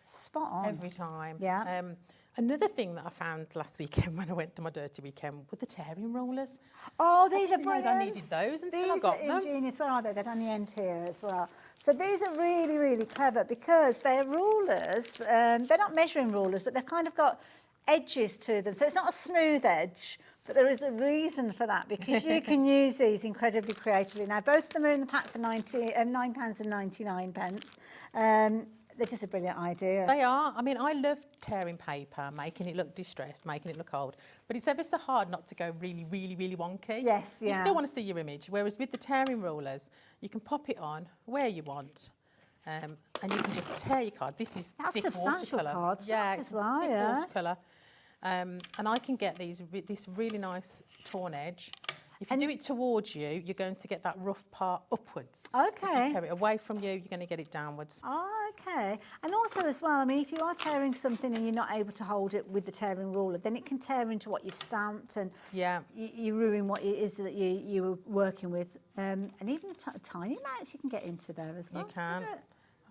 Spot on. Every time. Yeah. Another thing that I found last weekend when I went to my dirty weekend were the tearing rollers. Oh, these are brilliant. I needed those until I got them. These are ingenious, well, are they? They're on the end here as well. So these are really, really clever because they're rulers. They're not measuring rulers, but they've kind of got edges to them. So it's not a smooth edge, but there is a reason for that because you can use these incredibly creatively. Now, both of them are in the pack for £9.99. They're just a brilliant idea. They are. I mean, I love tearing paper, making it look distressed, making it look old. But it's ever so hard not to go really, really, really wonky. Yes, yeah. You still want to see your image. Whereas with the tearing rulers, you can pop it on where you want. And you can just tear your card. This is That's thick substantial watercolour. cardstock as well, thick yeah. watercolour. And I can get this really nice torn edge. If you do it towards you, you're going to get that rough part upwards. Okay. If you tear it away from you, you're going to get it downwards. Oh, okay. And also as well, I mean, if you are tearing something and you're not able to hold it with the tearing ruler, then it can tear into what you've stamped and you ruin what it is that you were working with. And even the tiny amounts you can get into there as well. You can. I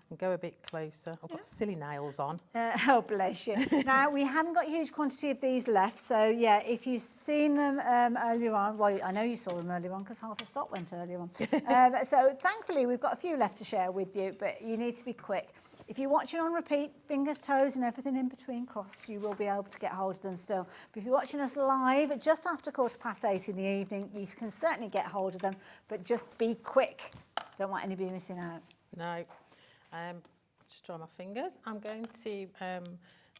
can go a bit closer. I've got silly nails on. Oh, bless you. Now, we haven't got a huge quantity of these left, so yeah, if you've seen them earlier on, well, I know you saw them earlier on because half a stock went earlier on. So thankfully, we've got a few left to share with you, but you need to be quick. If you're watching on repeat, fingers, toes and everything in between crossed, you will be able to get hold of them still. But if you're watching us live just after 8:15 in the evening, you can certainly get hold of them, but just be quick. Don't want anybody missing out. No. Just dry my fingers. I'm going to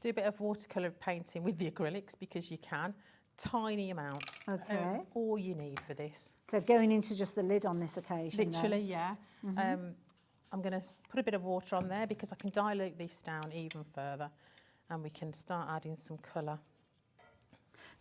Do a bit of watercolour painting with the acrylics because you can. Tiny amounts. Okay. That's all you need for this. So going into just the lid on this occasion. Literally, then. yeah. I'm going to put a bit of water on there because I can dilute this down even further, and we can start adding some colour.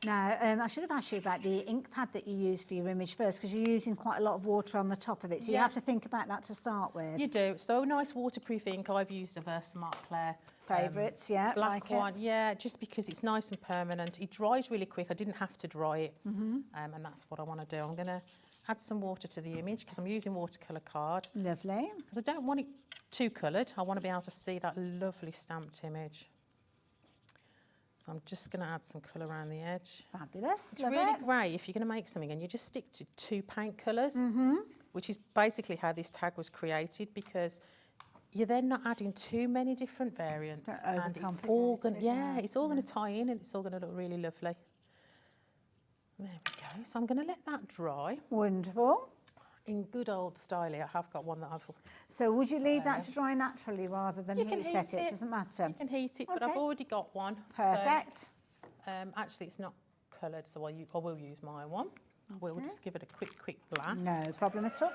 Now, I should have asked you about the ink pad that you use for your image first, because you're using quite a lot of water on the top of it, so you have to think about that to start with. You do. So a nice waterproof ink. I've used a Versamark Claire. Favourites, yeah, black like one, yeah, just because it's nice and permanent. It dries really quick. I didn't have to dry it, and that's what I want to do. I'm going to add some water to the image because I'm using watercolour card. Lovely. Because I don't want it too coloured. I want to be able to see that lovely stamped image. So I'm just going to add some colour around the edge. Fabulous. It's really great if you're going to make something and you just stick to 2 paint colours, which is basically how this tag was created, because you're then not adding too many different variants. And it's all going to tie in, and it's all going to look really lovely. There we go. So I'm going to let that dry. Wonderful. In good old style here, I have got one that I've... So would you leave that to dry naturally rather than heat set it? Doesn't matter. You can heat it, but I've already got one. Perfect. So, actually, it's not coloured, so I will use my one. We'll just give it a quick blast. No problem at all.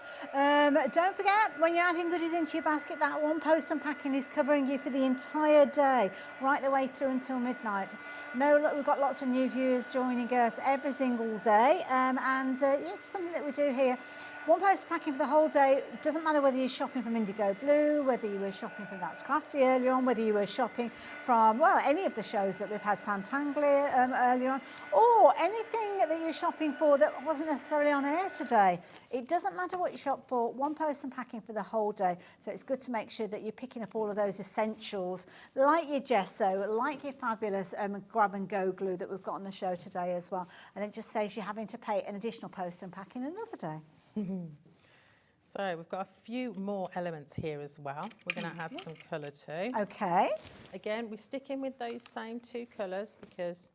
Don't forget, when you're adding goodies into your basket, that one post unpacking is covering you for the entire day, right the way through until midnight. No, look, we've got lots of new viewers joining us every single day, and it's something that we do here. One post packing for the whole day. Doesn't matter whether you're shopping from IndigoBlu, whether you were shopping from That's Crafty earlier on, whether you were shopping from, well, any of the shows that we've had Sanntangle earlier on, or anything that you're shopping for that wasn't necessarily on air today. It doesn't matter what you shop for, one person packing for the whole day. So it's good to make sure that you're picking up all of those essentials, like your gesso, like your fabulous grab and go glue that we've got on the show today as well. And it just saves you having to pay an additional post unpacking another day. So we've got a few more elements here as well. We're going to add some colour too. Okay. Again, we stick in with those same 2 colours because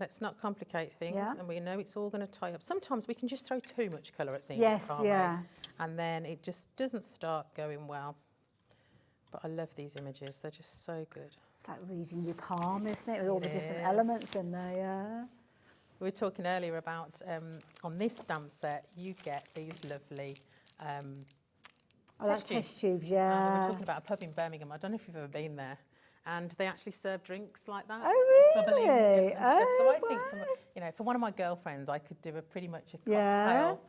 let's not complicate things, and we know it's all going to tie up. Sometimes we can just throw too much colour at things, can't we? And then it just doesn't start going well. But I love these images. They're just so good. It's like reading your palm, isn't it? With all the different elements in there, yeah. We were talking earlier about, on this stamp set, you get these lovely test tubes, yeah. We were talking about a pub in Birmingham. I don't know if you've ever been there. And they actually serve drinks like that. Oh, bubbling really? and stuff. So I think, for one of my girlfriends, I could do pretty much a cocktail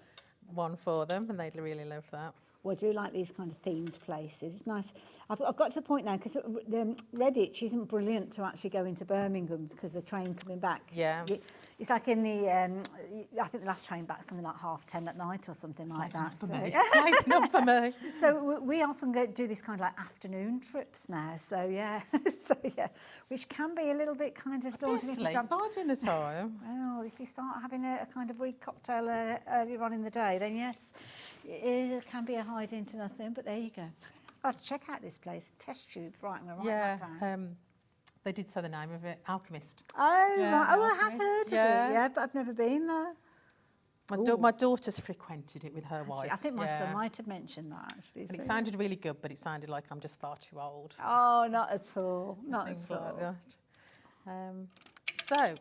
one for them, and they'd really love that. Well, I do like these kind of themed places. It's nice. I've got to the point now, because Redditch isn't brilliant to actually go into Birmingham because the train coming back. Yeah. It's like in the, I think the last train back something like 10:30 at night or something like that. For me. It's not for me. So we often do this kind of like afternoon trips now. So yeah, which can be a little bit kind of daunting. By dinner time. Well, if you start having a kind of weak cocktail earlier on in the day, then yes. It can be a hide into nothing, but there you go. I'll have to check out this place. Test tubes, right? I'm going to write that down. They did say the name of it, Alchemist. Oh, right. Oh, I have heard of it, but I've never been there. My daughter's frequented it with her wife. I think my son might have mentioned that, actually. And it sounded really good, but it sounded like I'm just far too old. Oh, not at all. Not Things at all. Like that.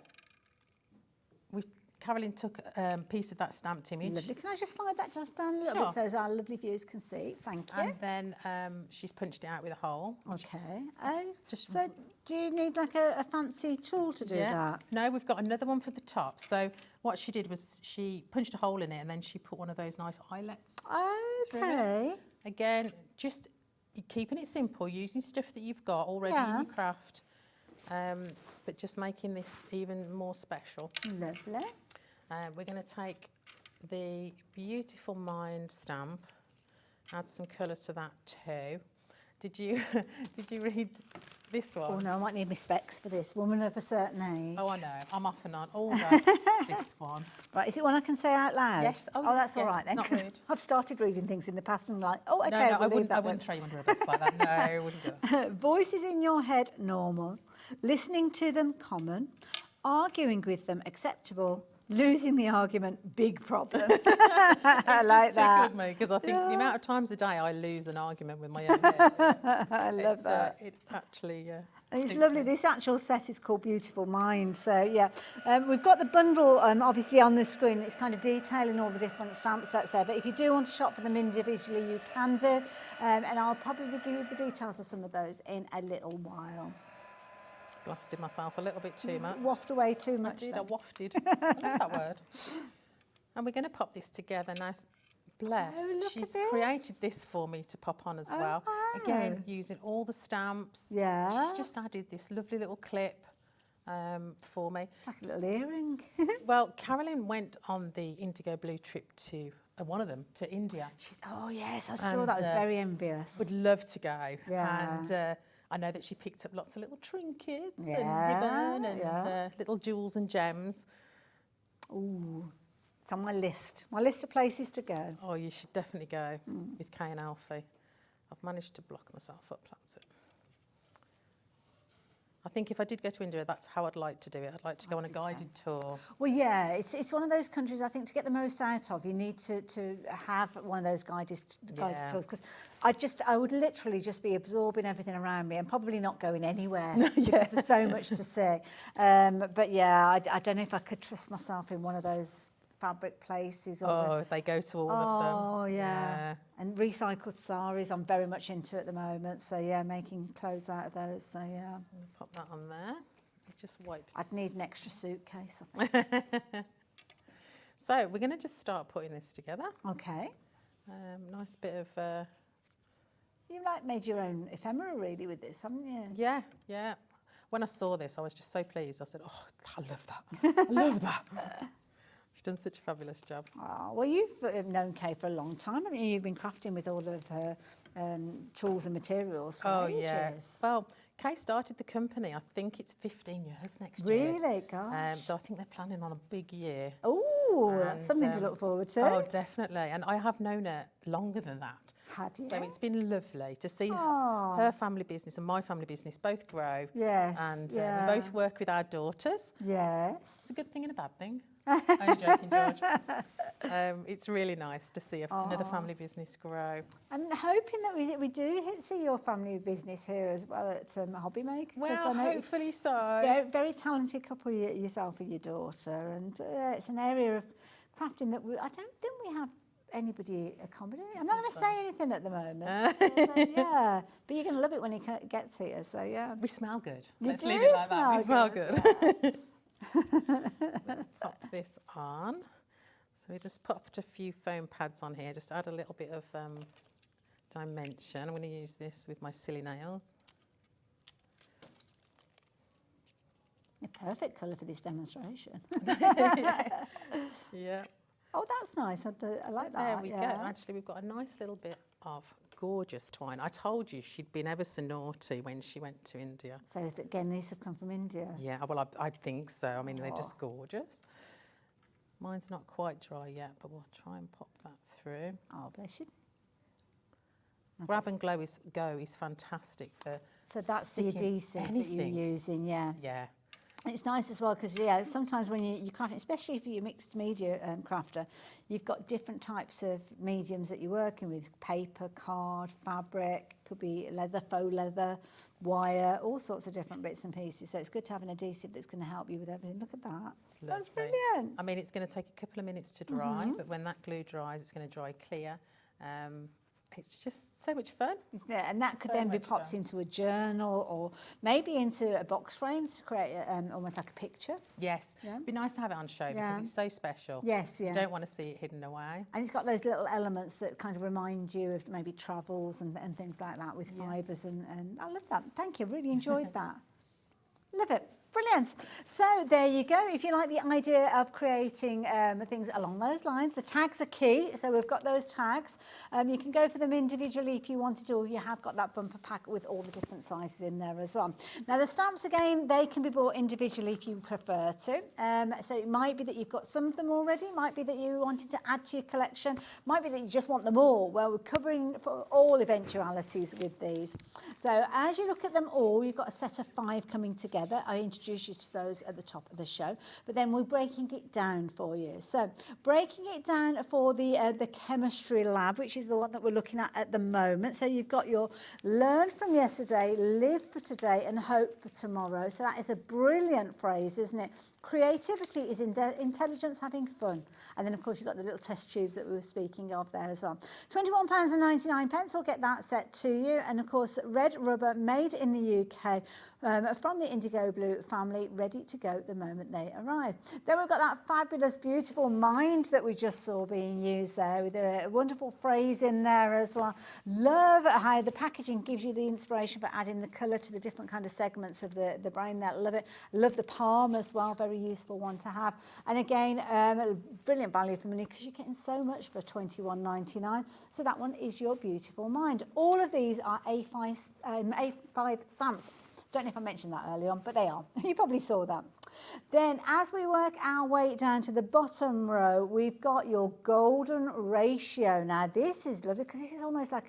Carolyn took a piece of that stamped image. Lovely. Can I just slide that just down a little bit so our lovely viewers can see? Thank you. And then she's punched it out with a hole. Okay. So do you need like a fancy tool to do that? No, we've got another one for the top. So what she did was she punched a hole in it and then she put one of those nice eyelets. Okay. Again, just keeping it simple, using stuff that you've got already in your craft, but just making this even more special. Lovely. We're going to take the Beautiful Mind stamp, add some colour to that too. Did you read this one? Oh no, I might need my specs for this. Woman of a certain age. Oh, I know. I'm off and on all day. This one. Right, is it one I can say out loud? Yes. Oh, that's all right then. Not rude. I've started reading things in the past and I'm like, oh, okay, no, we'll leave that I wouldn't throw you under a bus like that. No, I wouldn't do it. Voices in your head, normal. Listening to them, common. Arguing with them, acceptable. Losing the argument, big problem. I like that. Tickled me because I think the amount of times a day I lose an argument with my own hair. I love that. It actually. And it's suits lovely. me. This actual set is called Beautiful Mind. So yeah, we've got the bundle obviously on the screen. It's kind of detailing all the different stamp sets there. But if you do want to shop for them individually, you can do. And I'll probably give you the details of some of those in a little while. Blasted myself a little bit too much. Waft away too much. I wafted. I love that word. And we're going to pop this together now. Bless. Oh, look She's at this. created this for me to pop on as well. wow. Again, using all the stamps. Yeah. She's just added this lovely little clip for me. Like a little earring. Well, Carolyn went on the IndigoBlu trip to, one of them, to India. Oh yes, I saw that. I was very envious. Would love to go. Yeah. And I know that she picked up lots of little trinkets and Yeah, ribbon and little jewels and gems. Ooh, it's on my list. My list of places to go. Oh, you should definitely go with Kay and Alfie. I've managed to block myself up, that's it. I think if I did go to India, that's how I'd like to do it. I'd like to go on a guided tour. Well, yeah, it's one of those countries I think to get the most out of, you need to have one of those guided tours. Because I would literally just be absorbing everything around me and probably not going anywhere because there's so much to see. But yeah, I don't know if I could trust myself in one of those fabric places. Or they go to all of them. Oh, yeah. And recycled saris I'm very much into at the moment. So, yeah, making clothes out of those. So, yeah. Pop that on there. Just wipe. I'd need an extra suitcase, I think. So, we're going to just start putting this together. Okay. Nice bit of... You've made your own ephemera, really, with this, haven't you? Yeah, yeah. When I saw this, I was just so pleased. I said, oh, I love that. I love that. She's done such a fabulous job. Oh, well, you've known Kay for a long time. I mean, you've been crafting with all of her tools and materials for ages. Yes. Well, Kay started the company, I think it's 15 years next year. Really? Gosh. So I think they're planning on a big year. Oh, that's something to look forward to. Oh, definitely. And I have known her longer than that. Have you? So it's been lovely to see her family business and my family business both grow. Yes. And we both work with our daughters. Yes. It's a good thing and a bad thing. I'm joking, George. It's really nice to see another family business grow. And hoping that we do see your family business here as well at HobbyMaker. Well, hopefully so. It's very, very talented couple, yourself and your daughter. And it's an area of crafting that I don't think we have anybody accommodating. I'm not going to say anything at the moment. Yeah, but you're going to love it when he gets here. So, yeah. We smell good. Let's leave it like that. We smell good. Yeah. Let's pop this on. So we just popped a few foam pads on here, just add a little bit of dimension. I'm going to use this with my silly nails. A perfect colour for this demonstration. Yeah. Oh, that's nice. I like that. There we go. Actually, we've got a nice little bit of gorgeous twine. I told you she'd been ever so naughty when she went to India. So again, these have come from India? Yeah, well, I think so. I mean, they're just gorgeous. Mine's not quite dry yet, but we'll try and pop that through. Oh, bless you. Grab and Go is fantastic for So that's the adhesive that you're using, yeah. Yeah. It's nice as well because, yeah, sometimes when you craft, especially if you're a mixed media crafter, you've got different types of mediums that you're working with. Paper, card, fabric, could be leather, faux leather, wire, all sorts of different bits and pieces. So it's good to have an adhesive that's going to help you with everything. Look at that. That's brilliant. I mean, it's going to take a couple of minutes to dry, but when that glue dries, it's going to dry clear. It's just so much fun. Isn't it? And that could then be popped into a journal or maybe into a box frame to create almost like a picture. Yes. Yeah. It'd be nice to have it on show because it's so special. Yes, yeah. You don't want to see it hidden away. And it's got those little elements that kind of remind you of maybe travels and things like that with fibres. And I love that. Thank you. Really enjoyed that. Love it. Brilliant. So there you go. If you like the idea of creating things along those lines, the tags are key. So we've got those tags. You can go for them individually if you wanted to, or you have got that bumper pack with all the different sizes in there as well. Now the stamps, again, they can be bought individually if you prefer to. So it might be that you've got some of them already. Might be that you wanted to add to your collection. Might be that you just want them all. Well, we're covering all eventualities with these. So as you look at them all, you've got a set of 5 coming together. I introduced introduce you to those at the top of the show. But then we're breaking it down for you. So breaking it down for the chemistry lab, which is the one that we're looking at the moment. So you've got your learn from yesterday, live for today, and hope for tomorrow. So that is a brilliant phrase, isn't it? Creativity is intelligence having fun. And then, of course, you've got the little test tubes that we were speaking of there as well. £21.99, we'll get that set to you. And, of course, red rubber made in the UK from the IndigoBlu family, ready to go the moment they arrive. Then we've got that fabulous, beautiful mind that we just saw being used there with a wonderful phrase in there as well. Love how the packaging gives you the inspiration for adding the colour to the different kind of segments of the brain there. Love it. Love the palm as well, very useful one to have. And again, brilliant value for money because you're getting so much for £21.99. So that one is your beautiful mind. All of these are A5 stamps. Don't know if I mentioned that early on, but they are. You probably saw that. Then as we work our way down to the bottom row, we've got your golden ratio. Now this is lovely because this is almost like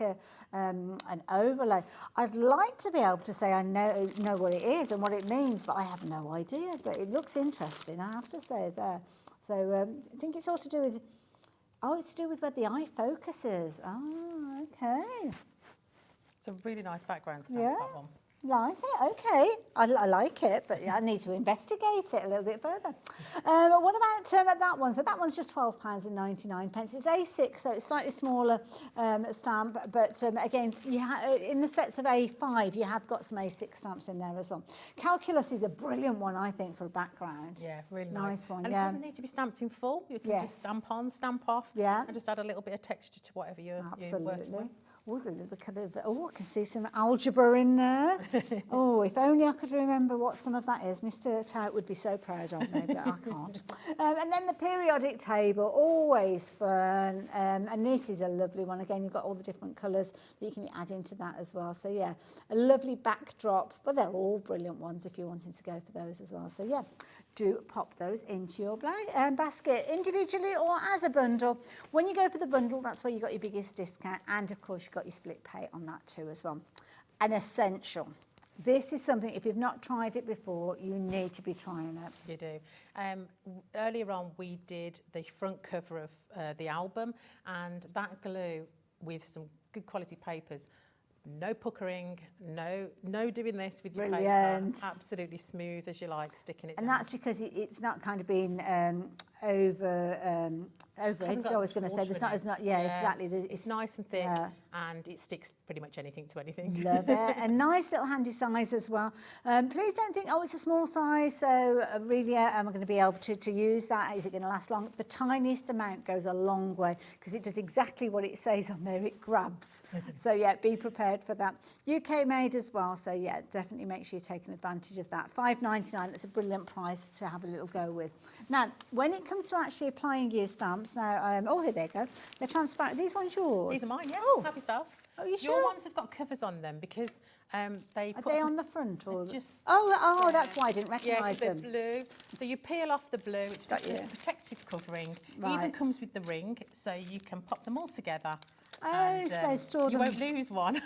an overlay. I'd like to be able to say I know what it is and what it means, but I have no idea. But it looks interesting, I have to say there. So I think it's all to do with, it's to do with where the eye focuses. Oh, okay. It's a really nice background stamp, that one. Like it, okay. I like it, but I need to investigate it a little bit further. What about that one? So that one's just £12.99. It's A6, so it's slightly smaller stamp, but again, in the sets of A5, you have got some A6 stamps in there as well. Calculus is a brilliant one, I think, for a background. Yeah, really nice one. And it doesn't need to be stamped in full. You can just stamp on, stamp off, and just add a little bit of texture to whatever you're working with. Oh, the little kind of, I can see some algebra in there. Oh, if only I could remember what some of that is. Mr. Tout would be so proud of me, but I can't. And then the periodic table, always fun. And this is a lovely one. Again, you've got all the different colours that you can be adding to that as well. So, yeah, a lovely backdrop. But they're all brilliant ones if you're wanting to go for those as well. So, yeah, do pop those into your basket individually or as a bundle. When you go for the bundle, that's where you got your biggest discount. And, of course, you've got your split pay on that too as well. An essential. This is something, if you've not tried it before, you need to be trying it. You do. Earlier on, we did the front cover of the album, and that glue with some good quality papers. No puckering, no doing this with your paper. Absolutely smooth as you like, sticking it down. And that's because it's not kind of being over edged, I was going to say. There's not as much, exactly. It's nice and thick, and it sticks pretty much anything to anything. Love it. A nice little handy size as well. Please don't think, it's a small size, so really am I going to be able to use that? Is it going to last long? The tiniest amount goes a long way because it does exactly what it says on there. It grabs. So, yeah, be prepared for that. UK made as well, so, yeah, definitely make sure you're taking advantage of that. £5.99, that's a brilliant price to have a little go with. Now, when it comes to actually applying your stamps, now, here they go. They're transparent. Are these ones yours? These are mine, yeah. Have yourself. Oh, you sure? Your ones have got covers on them because they Are they on the front or just? Oh, that's why I didn't recognise them. Yeah, they're blue. So you peel off the blue. It's just a protective covering. Right. Even comes with the ring, so you can pop them all together. Oh, and, so store them. You won't lose one.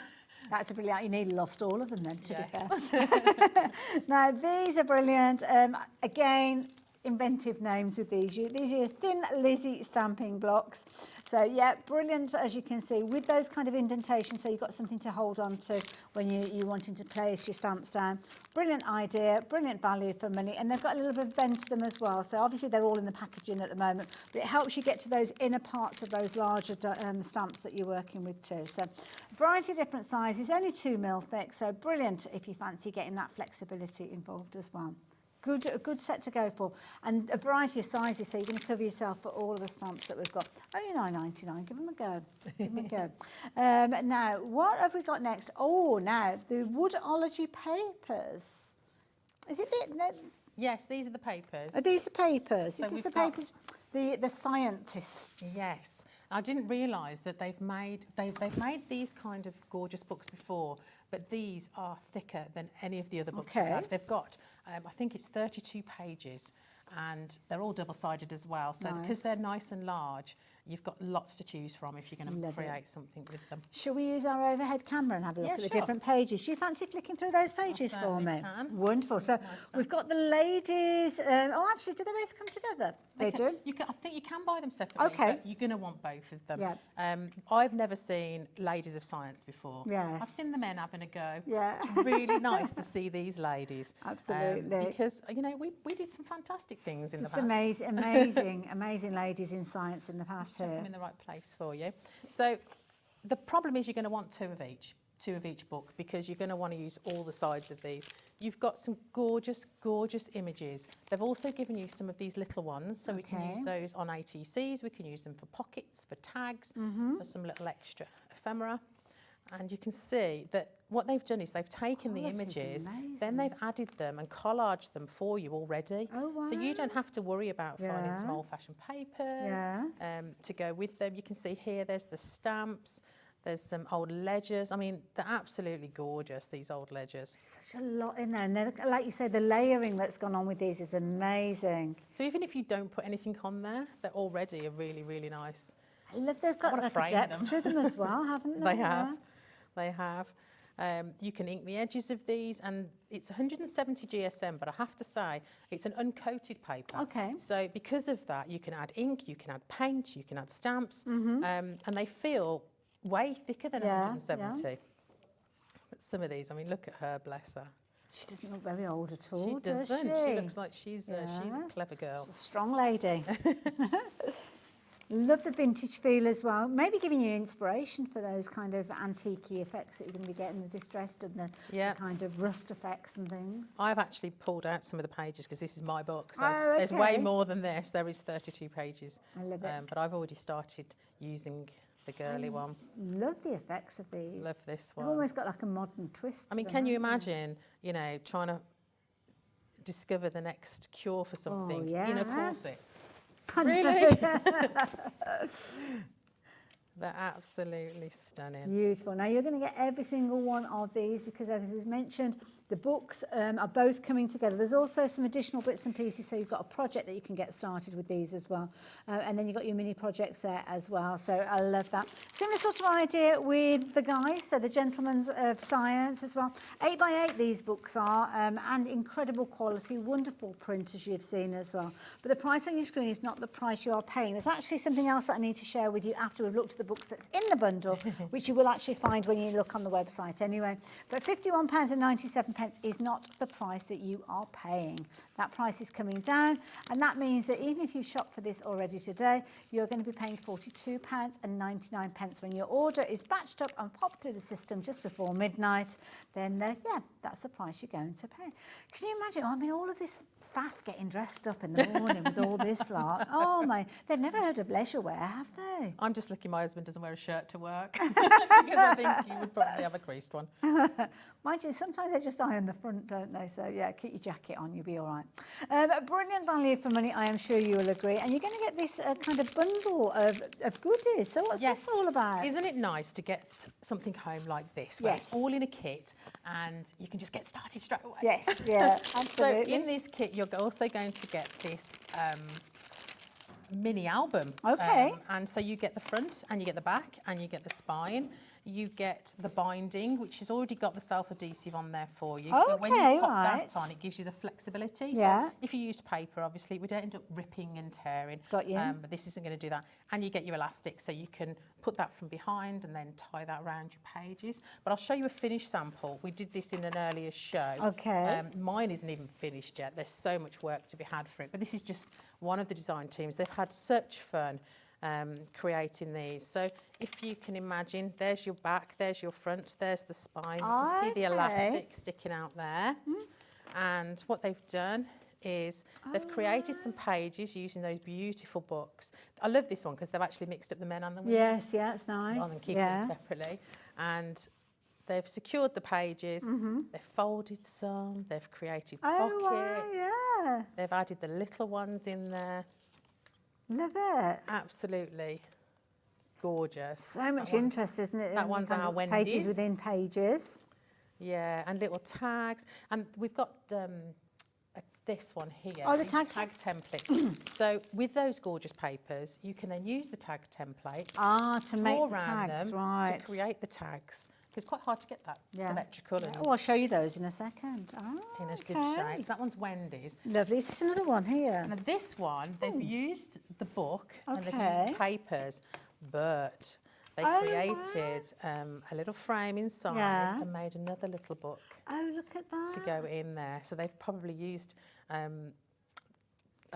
That's a brilliant. You nearly lost all of them then, to be fair. Now, these are brilliant. Again, inventive names with these. These are your Thin Lizzy stamping blocks. So, yeah, brilliant, as you can see, with those kind of indentations, so you've got something to hold on to when you're wanting to place your stamps down. Brilliant idea, brilliant value for money, and they've got a little bit of bend to them as well. So, obviously, they're all in the packaging at the moment, but it helps you get to those inner parts of those larger stamps that you're working with too. So, a variety of different sizes, only 2mm thick, so brilliant if you fancy getting that flexibility involved as well. A good set to go for, and a variety of sizes, so you're going to cover yourself for all of the stamps that we've got. Only £9.99, give them a go. Give them a go. Now, what have we got next? Oh, now, the Woodology papers. Is it the... Yes, these are the papers. Are these the papers? So is this the papers? The scientists. Yes. I didn't realise that they've made these kind of gorgeous books before, but these are thicker than any of the other books. They've got, I think it's 32 pages, and they're all double-sided as well. So because they're nice and large, you've got lots to choose from if you're going to create something with them. Shall we use our overhead camera and have a look at the sure. different pages? Do you fancy flicking through those pages for me? Wonderful. So we've got the ladies. Oh, actually, do they both come together? They do? I think you can buy them separately, but you're going to want both of them. Yeah. I've never seen Ladies of Science before. Yes. I've seen the men having a go. Yeah. It's really nice to see these ladies. Absolutely. Because, you know, we did some fantastic things in the past. Amazing ladies in science in the past here. I'm in the right place for you. So the problem is you're going to want two of each book, because you're going to want to use all the sides of these. You've got some gorgeous, gorgeous images. They've also given you some of these little ones, so we can use those on ATCs, we can use them for pockets, for tags, for some little extra ephemera. And you can see that what they've done is they've taken the images, then they've added them and collaged them for you already. Oh, wow. So you don't have to worry about finding some old-fashioned papers to go with them. You can see here there's the stamps, there's some old ledgers. I mean, they're absolutely gorgeous, these old ledgers. Such a lot in there. And then, like you say, the layering that's gone on with these is amazing. So even if you don't put anything on there, they're already really, really nice. I love they've got like a depth to them as well, haven't they? They have. They have. You can ink the edges of these, and it's 170 GSM, but I have to say it's an uncoated paper. Okay. So because of that, you can add ink, you can add paint, you can add stamps, and they feel way thicker than 170. Yeah. But some of these, I mean, look at her, bless her. She doesn't look very old at all, She does doesn't. she? She looks like she's a clever girl. She's a strong lady. Love the vintage feel as well. Maybe giving you inspiration for those kind of antique-y effects that you're going to be getting, the distressed and the kind of rust effects and things. I've actually pulled out some of the pages because this is my book. So there's way more than this. There is 32 pages. I love it. But I've already started using the girly one. Love the effects of these. Love this one. They've almost got like a modern twist. I mean, can you imagine, you know, trying to discover the next cure for something in a corset? Really? They're absolutely stunning. Beautiful. Now you're going to get every single one of these because, as we've mentioned, the books are both coming together. There's also some additional bits and pieces, so you've got a project that you can get started with these as well. And then you've got your mini projects there as well. So I love that. Similar sort of idea with the guys, so the Gentlemen of Science as well. 8x8 these books are, and incredible quality, wonderful print as you've seen as well. But the price on your screen is not the price you are paying. There's actually something else that I need to share with you after we've looked at the books that's in the bundle, which you will actually find when you look on the website anyway. But £51.97 is not the price that you are paying. That price is coming down, and that means that even if you shop for this already today, you're going to be paying £42.99 when your order is batched up and popped through the system just before midnight. Then, yeah, that's the price you're going to pay. Can you imagine? I mean, all of this faff getting dressed up in the morning with all this lot. Oh my, they've never heard of leisure wear, have they? I'm just lucky my husband doesn't wear a shirt to work because I think he would probably have a creased one. Mind you, sometimes they just iron the front, don't they? So yeah, keep your jacket on, you'll be all right. Brilliant value for money, I am sure you will agree. And you're going to get this kind of bundle of goodies. So what's this all about? Isn't it nice to get something home like this, where it's all in a kit and you can just get started straight away? Yes, yeah, absolutely. So in this kit, you're also going to get this mini album. Okay. And so you get the front and you get the back and you get the spine. You get the binding, which has already got the self-adhesive on there for you. So when you pop that on, it gives you the flexibility. Yeah. So if you used paper, obviously, we don't end up ripping and tearing. Got you. But this isn't going to do that. And you get your elastic, so you can put that from behind and then tie that around your pages. But I'll show you a finished sample. We did this in an earlier show. Okay. Mine isn't even finished yet. There's so much work to be had for it. But this is just one of the design teams. They've had such fun creating these. So if you can imagine, there's your back, there's your front, there's the spine. You can see the elastic sticking out there. And what they've done is they've created some pages using those beautiful books. I love this one because they've actually mixed up the men and the women. Yes, yeah, it's nice. Rather than keeping them separately. And they've secured the pages, they've folded some, they've created pockets. Wow, yeah. They've added the little ones in there. Love it. Absolutely gorgeous. So much interest, isn't it? That one's our Wendy's. Pages within pages. Yeah, and little tags. And we've got a this one here. Oh, the these tag templates. So with those gorgeous papers, you can then use the tag templates to make draw the around tags, them right. to create the tags. It's quite hard to get that symmetrical. And Oh, I'll show you those in a second. in a good shape. So that one's Wendy's. Lovely. Is this another one here? Now this one, they've used the book and they've Okay. used the papers, but they created a little frame inside and made another little book. Oh, look at that. To go in there. So they've probably used a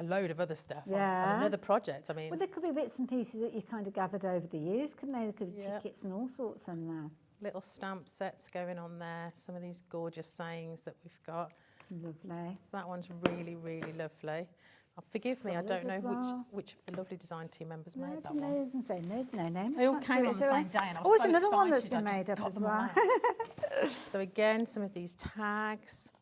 load of other stuff on another project. I mean, well, there could be bits and pieces that you kind of gathered over the years, couldn't there? There could be tickets and all sorts in there. little stamp sets going on there. Some of these gorgeous sayings that we've got. Lovely. So that one's really, really lovely. Forgive me, I don't know which of the lovely design team members made that one. There's no name. They all came on the same day and I was there's so another one that's excited, been I made just up got as them well. all. So again, some of these tags,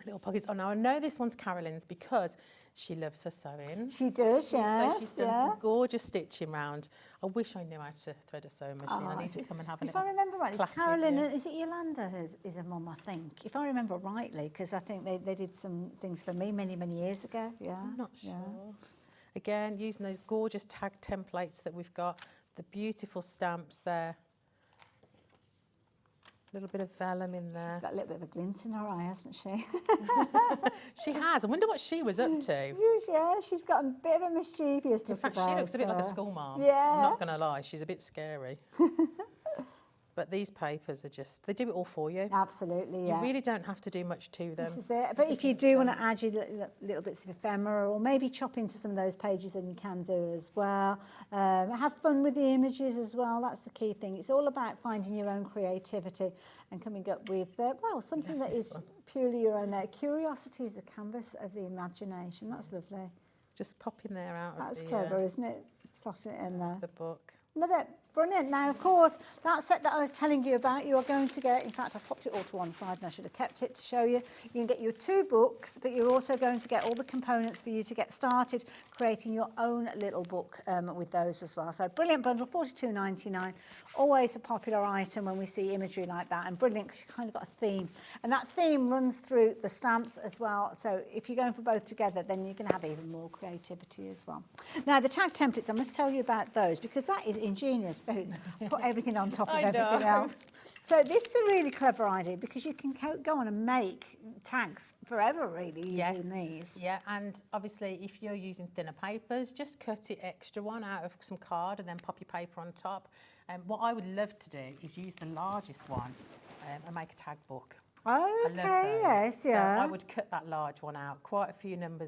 little pockets. Oh, now I know this one's Carolyn's because she loves her sewing. She does, yeah. So she's done some gorgeous stitching round. I wish I knew how to thread a sewing machine. I need to come and have a If little I remember right, class it's Carolyn, with you. is it Yolanda is a mum, I think, if I remember rightly, because I think they did some things for me many, many years ago. Yeah, I'm not sure. Again, using those gorgeous tag templates that we've got, the beautiful stamps there. A little bit of vellum in there. She's got a little bit of a glint in her eye, hasn't she? She has. I wonder what she was up to. She's got a bit of a mischievous look. In fact, she looks a bit like a school mum. Yeah. I'm not going to lie, she's a bit scary. But these papers are just, they do it all for you. Absolutely, yeah. You really don't have to do much to them. This is it. But if you do want to add your little bits of ephemera or maybe chop into some of those pages, then you can do as well. Have fun with the images as well. That's the key thing. It's all about finding your own creativity and coming up with, well, something that is purely your own there. Curiosity is the canvas of the imagination. That's lovely. Just popping there out of That's the... clever, isn't it? Slotting it in there. The book. Love it. Brilliant. Now, of course, that set that I was telling you about, you are going to get, in fact, I've popped it all to one side and I should have kept it to show you. You can get your 2 books, but you're also going to get all the components for you to get started creating your own little book with those as well. So brilliant bundle, $42.99. Always a popular item when we see imagery like that, and brilliant because you've kind of got a theme. And that theme runs through the stamps as well. So if you're going for both together, then you're going to have even more creativity as well. Now, the tag templates, I must tell you about those because that is ingenious. Put everything on top of everything else. So this is a really clever idea because you can go on and make tags forever, really, using these. Yeah, and obviously if you're using thinner papers, just cut it extra one out of some card and then pop your paper on top. What I would love to do is use the largest one and make a tag book. Oh, okay, yes, yeah. So I would cut that large one out quite a number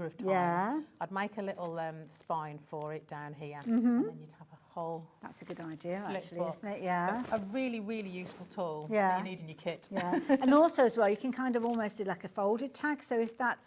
of times. Yeah. I'd make a little spine for it down here, Mhm. and then you'd have a whole. That's a good idea, flip actually, book. isn't it? Yeah. A really, really useful tool Yeah. that you need in your kit. Yeah, and also as well, you can kind of almost do like a folded tag. So if that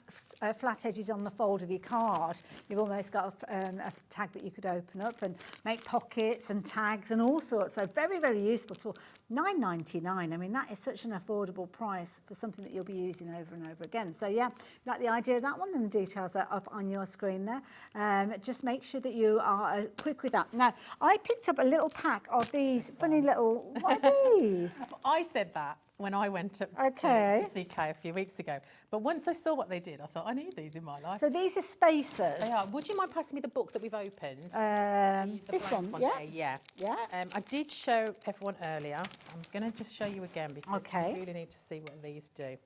flat edge is on the fold of your card, you've almost got a tag that you could open up and make pockets and tags and all sorts. So very, very useful tool. $9.99. I mean, that is such an affordable price for something that you'll be using over and over again. So yeah, like the idea of that one, and the details are up on your screen there. Just make sure that you are quick with that. Now, I picked up a little pack of these funny little, what are these? I said that when I went up Okay. to CK a few weeks ago. But once I saw what they did, I thought, I need these in my life. So these are spacers. They are. Would you mind passing me the book that we've opened? The This blank one, yeah. there, yeah. Yeah. I did show everyone earlier. I'm going to just show you again because you really need to see what these do.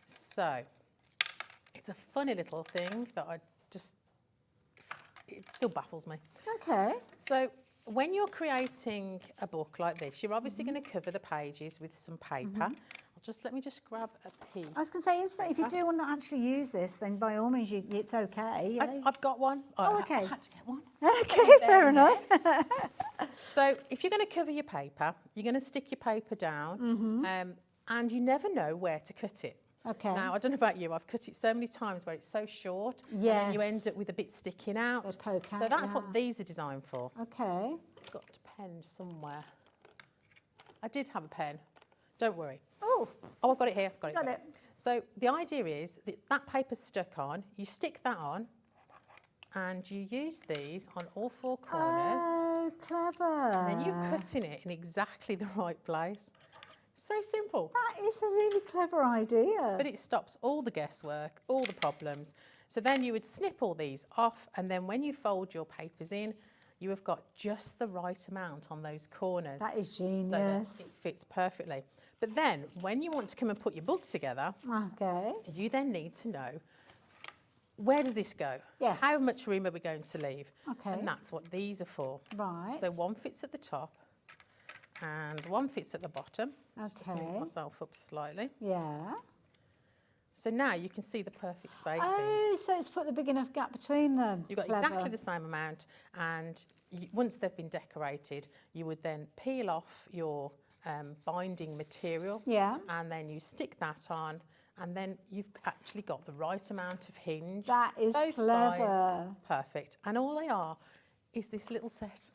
So, it's a funny little thing that it still baffles me. Okay. So, when you're creating a book like this, you're obviously going to cover the pages with some paper. Let me just grab a piece. I was going to say, instantly, if you do want to actually use this, then by all means, it's okay. I've got one. Oh, okay. I had to get one. Okay, fair enough. So if you're going to cover your paper, you're going to stick your paper down, and you never know where to cut it. Okay. Now, I don't know about you, I've cut it so many times where it's so short, and then you end up with a bit sticking out. They poke So out, that's what these are designed for. Okay. I've got a pen somewhere. I did have a pen. Don't worry. Oh, I've got it here. Got got it. it. So the idea is that paper's stuck on, you stick that on, and you use these on all 4 corners. Oh, clever. And then you're cutting it in exactly the right place. So simple. That is a really clever idea. But it stops all the guesswork, all the problems. So then you would snip all these off, and then when you fold your papers in, you have got just the right amount on those corners. That is So that genius. it fits perfectly. But then when you want to come and put your book together, Okay. you then need to know, where does this go? Yes. How much room are we going to leave? Okay. And that's what these are for. Right. So one fits at the top and one fits at the bottom. Just Okay. move myself up slightly. Yeah. So now you can see the perfect spacing. Oh, so it's put the big enough gap between them. You've got Clever. exactly the same amount, and once they've been decorated, you would then peel off your binding material. Yeah. And then you stick that on, and then you've actually got the right amount of hinge. That is both clever. sides, perfect. And all they are is this little set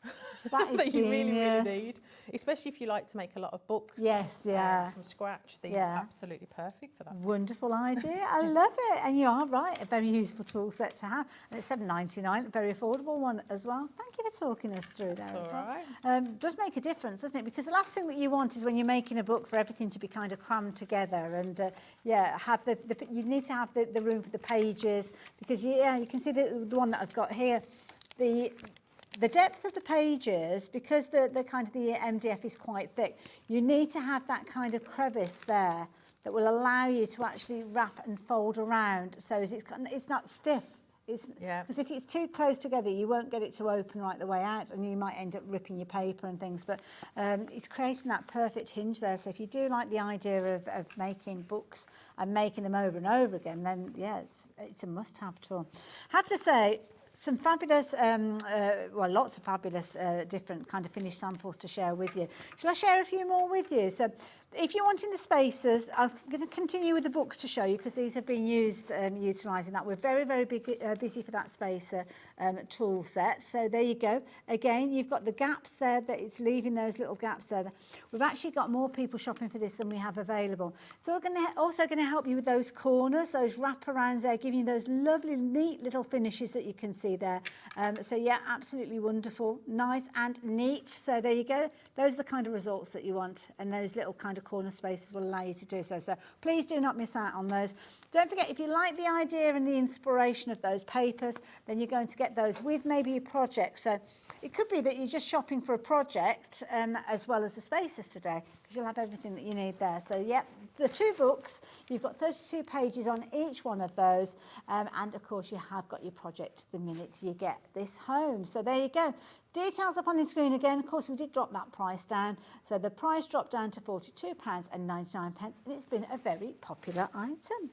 That is that you really, genius. really need, especially if you like to make a lot of books. Yes, yeah. From scratch. These Yeah. are absolutely perfect for that. Wonderful idea. I love it. And you are right, a very useful tool set to have. And it's $7.99, a very affordable one as well. Thank you for talking us through there That's as all well. Does make a difference, doesn't it? Because the last thing that you want is when you're making a book for everything to be kind of crammed together and have you need to have the room for the pages because you can see the one that I've got here. The depth of the pages, because the kind of the MDF is quite thick, you need to have that kind of crevice there that will allow you to actually wrap and fold around so as it's not stiff. Because if it's too close together, you won't get it to open right the way out and you might end up ripping your paper and things. But it's creating that perfect hinge there. So if you do like the idea of making books and making them over and over again, then yeah, it's a must-have tool. I have to say, some fabulous, lots of fabulous different kind of finished samples to share with you. Shall I share a few more with you? So if you're wanting the spacers, I'm going to continue with the books to show you because these have been used utilising that. We're very, very busy for that spacer tool set. So there you go. Again, you've got the gaps there that it's leaving those little gaps there. We've actually got more people shopping for this than we have available. So we're also going to help you with those corners, those wraparounds there, giving you those lovely, neat little finishes that you can see there. So yeah, absolutely wonderful, nice and neat. So there you go. Those are the kind of results that you want, and those little kind of corner spaces will allow you to do so. So please do not miss out on those. Don't forget, if you like the idea and the inspiration of those papers, then you're going to get those with maybe a project. So it could be that you're just shopping for a project as well as the spacers today, because you'll have everything that you need there. So yeah, the two books, you've got 32 pages on each one of those, and of course you have got your project the minute you get this home. So there you go. Details up on the screen again. Of course, we did drop that price down. So the price dropped down to £42.99, and it's been a very popular item.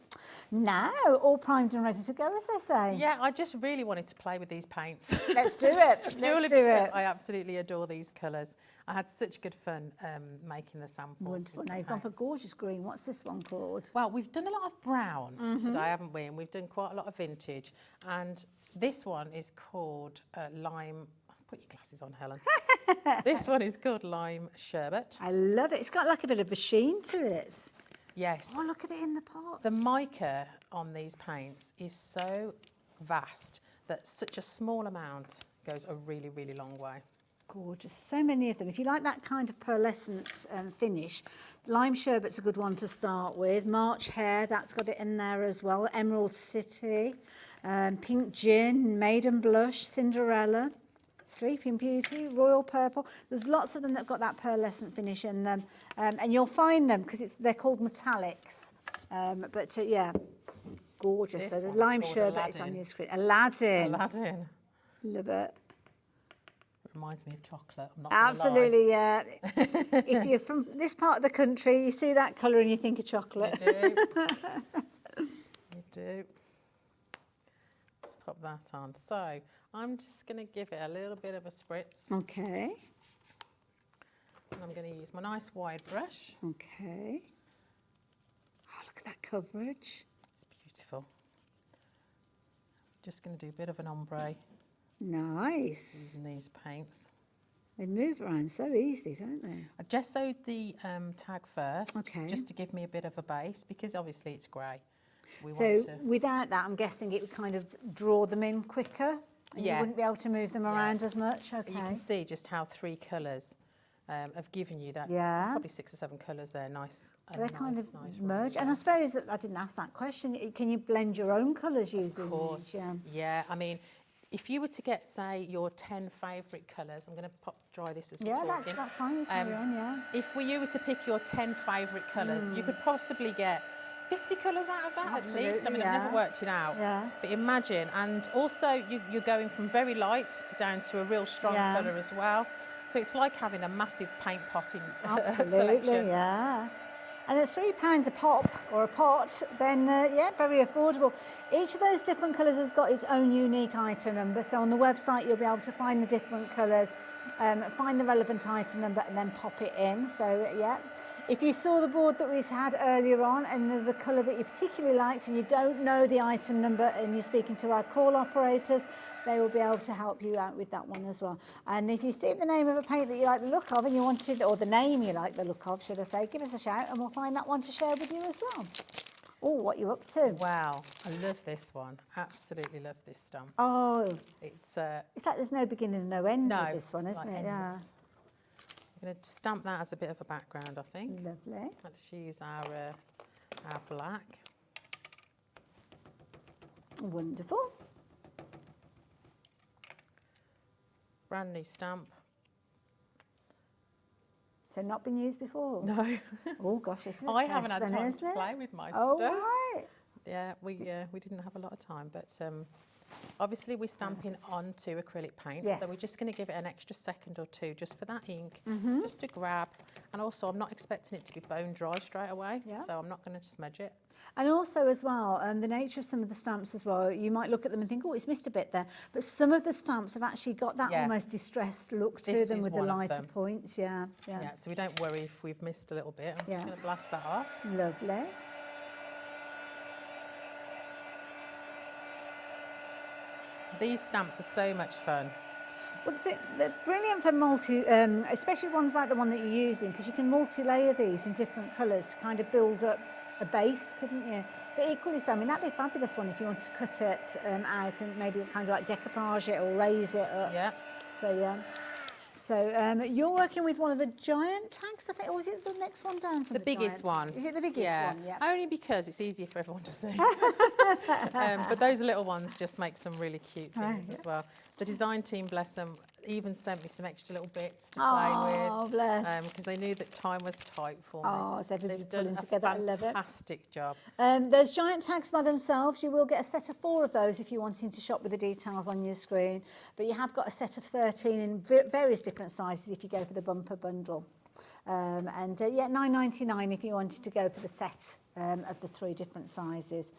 Now, all primed and ready to go, as they say. Yeah, I just really wanted to play with these paints. Let's do it. Let's do it. I absolutely adore these colours. I had such good fun making the samples. Wonderful. Now you've gone for gorgeous green. What's this one called? Well, we've done a lot of brown today, haven't we? And we've done quite a lot of vintage. And this one is called lime. Put your glasses on, Helen. This one is called lime sherbet. I love it. It's got like a bit of a sheen to it. Yes. Oh, look at it in the pot. The mica on these paints is so vast that such a small amount goes a really, really long way. Gorgeous. So many of them. If you like that kind of pearlescent finish, lime sherbet's a good one to start with. March Hare, that's got it in there as well. Emerald City, Pink Gin, Maiden Blush, Cinderella, Sleeping Beauty, Royal Purple. There's lots of them that have got that pearlescent finish in them, and you'll find them because they're called metallics. Yeah, gorgeous. So the lime sherbet is on your screen. Aladdin. Aladdin. Love it. Reminds me of chocolate. I'm not gonna Absolutely, lie. yeah. If you're from this part of the country, you see that colour and you think of chocolate. You do. You do. Let's pop that on. So I'm just going to give it a little bit of a spritz. Okay. And I'm going to use my nice wide brush. Okay. Oh, look at that coverage. It's beautiful. Just going to do a bit of an ombre. Nice. Using these paints. They move around so easily, don't they? I gessoed the tag first, okay, just to give me a bit of a base, because obviously it's grey. So without that, I'm guessing it would kind of draw them in quicker? And you wouldn't be able to move them around as much? Okay. You can see just how 3 colours have given you that. Yeah. There's probably 6 or 7 colours there, nice. They kind of merge. And I suppose, I didn't ask that question, can you blend your own colours using Of course. these? Yeah. Yeah, I mean, if you were to get, say, your 10 favourite colours, I'm going to dry this as we're talking. That's fine, you carry on, yeah. If you were to pick your 10 favourite colours, you could possibly get 50 colours out of that at least. I mean, I've never worked it out. Yeah. But imagine, and also you're going from very light down to a real strong colour as well. So it's like having a massive paint pot in Absolutely, selection. yeah. And at £3 a pop or a pot, then yeah, very affordable. Each of those different colours has got its own unique item number. So on the website, you'll be able to find the different colours, find the relevant item number, and then pop it in. So yeah. If you saw the board that we had earlier on and there's a colour that you particularly liked and you don't know the item number and you're speaking to our call operators, they will be able to help you out with that one as well. And if you see the name of a paint that you like the look of and you wanted, or the name you like the look of, should I say, give us a shout and we'll find that one to share with you as well. Oh, what you up to? Wow, I love this one. Absolutely love this stamp. Oh, it's like there's no beginning and no end with this one, isn't like it? Yeah. I'm going to stamp that as a bit of a background, I think. Lovely. Let's use our black. Wonderful. Brand new stamp. So not been used before? No. Oh gosh, this is a I test haven't had then, time isn't to it? play with my Oh, stuff. right. Yeah, we didn't have a lot of time, but obviously we're stamping onto acrylic paint, Yes. so we're just going to give it an extra second or two just for that ink, Mhm. just to grab. And also, I'm not expecting it to be bone dry straight away, Yeah. so I'm not going to smudge it. And also as well, the nature of some of the stamps as well, you might look at them and think, oh, it's missed a bit there. But some of the stamps have actually got that Yeah. almost distressed look to This them is with the one of lighter them. points. Yeah, yeah. Yeah, so we don't worry if we've missed a little bit. I'm Yeah. just going to blast that off. Lovely. These stamps are so much fun. Well, they're brilliant for especially ones like the one that you're using, because you can multi-layer these in different colours to kind of build up a base, couldn't you? But equally so, I mean, that'd be a fabulous one if you wanted to cut it out and maybe kind of like decoupage it or raise it up. Yeah. So, yeah. So you're working with one of the giant tags, I think, or is it the next one down from The biggest giant? one. Is it the biggest one? Yeah. Only because it's easier for everyone to see. But those little ones just make some really cute things as well. The design team, bless them, even sent me some extra little bits to play with. Oh, bless. Because they knew that time was tight for me. Oh, it's everybody They've done pulling a together. I love it. fantastic job. Those giant tags by themselves, you will get a set of 4 of those if you're wanting to shop with the details on your screen. But you have got a set of 13 in various different sizes if you go for the bumper bundle. Yeah, £9.99 if you wanted to go for the set of the 3 different sizes.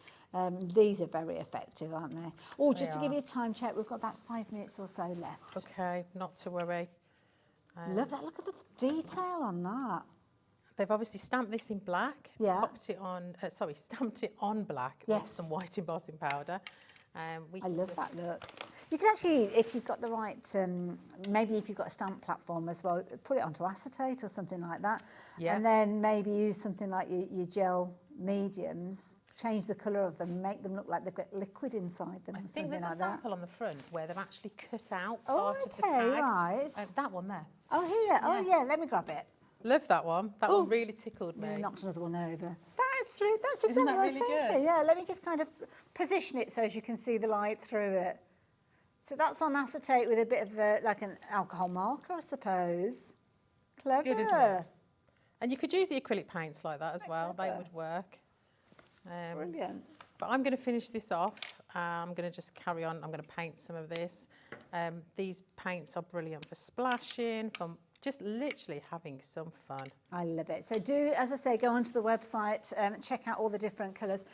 These are very effective, aren't they? Oh, just to give you a time check, we've got about 5 minutes or so left. Okay, not to worry. Love that. Look at the detail on that. They've obviously stamped this in black. Yeah. Popped it on. Stamped it on black with some white embossing powder. I love that look. You can actually, if you've got the right, maybe if you've got a stamp platform as well, put it onto acetate or something like that. Yeah. And then maybe use something like your gel mediums, change the colour of them, make them look like they've got liquid inside them. I or think something there's a like that. sample on the front where they've actually cut out Oh, part of the okay, tag. right. That one there. Oh, here. Oh, yeah, let me grab it. Love that one. That one really tickled me. Nearly knocked another one over. That's exactly Isn't what that I was really thinking. good? Yeah, let me just kind of position it so as you can see the light through it. So that's on acetate with a bit of like an alcohol marker, I suppose. Clever. Good, isn't it? And you could use the acrylic paints like that as well. They would work. Brilliant. But I'm going to finish this off. I'm going to just carry on. I'm going to paint some of this. These paints are brilliant for splashing, for just literally having some fun. I love it. So do, as I say, go onto the website, check out all the different colours.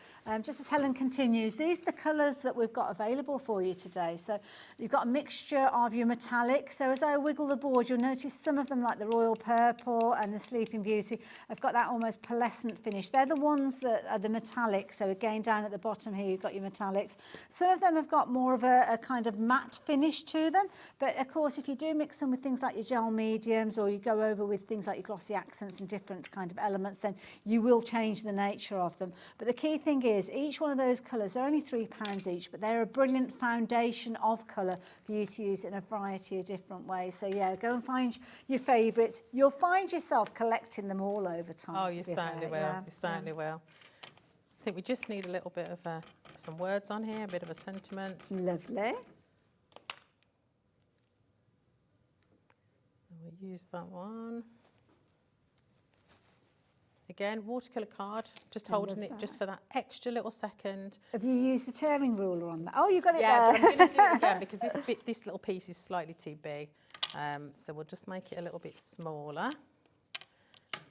Just as Helen continues, these are the colours that we've got available for you today. So you've got a mixture of your metallic. So as I wiggle the board, you'll notice some of them, like the Royal Purple and the Sleeping Beauty, have got that almost pearlescent finish. They're the ones that are the metallic. So again, down at the bottom here, you've got your metallics. Some of them have got more of a kind of matte finish to them. But of course, if you do mix them with things like your gel medium, mediums, or you go over with things like your glossy accents and different kind of elements, then you will change the nature of them. But the key thing is each one of those colours, they're only £3 each, but they're a brilliant foundation of colour for you to use in a variety of different ways. So yeah, go and find your favourites. You'll find yourself collecting them all over time. Oh, you certainly will. Yeah. You certainly will. I think we just need a little bit of some words on here, a bit of a sentiment. Lovely. We'll use that one. Again, watercolour card, just holding it just for that extra little second. Have you used the tearing ruler on that? Oh, you got it yeah, there. but I'm going to do it again because this little piece is slightly too big. So we'll just make it a little bit smaller.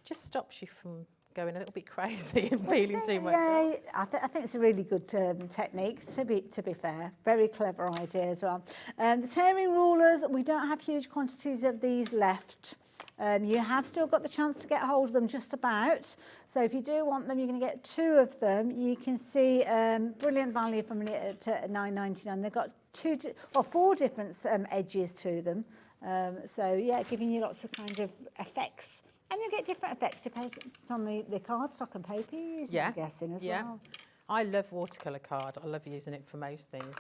Just stops you from going a little bit crazy and feeling too much. Yeah, I think it's a really good technique, to be fair. Very clever idea as well. The tearing rulers, we don't have huge quantities of these left. You have still got the chance to get hold of them just about. So if you do want them, you're going to get 2 of them. You can see brilliant value from it at £9.99. They've got 4 different edges to them. So yeah, giving you lots of kind of effects. And you get different effects depending on the cardstock and paper you're using, I'm guessing, as well. I love watercolour card. I love using it for most things.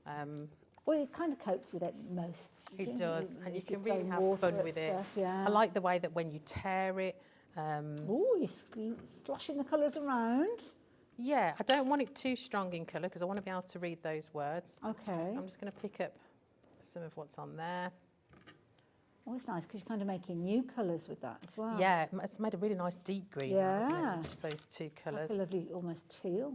Well, it kind of copes with it most. It does, and you can really have fun with it. Yeah. I like the way that when you tear it... oh, you're sloshing the colours around. Yeah, I don't want it too strong in colour because I want to be able to read those words. Okay. So I'm just going to pick up some of what's on there. Oh, it's nice because you're kind of making new colours with that as well. Yeah, it's made a really nice deep green, hasn't it? Just those 2 colours. Like a lovely, almost teal.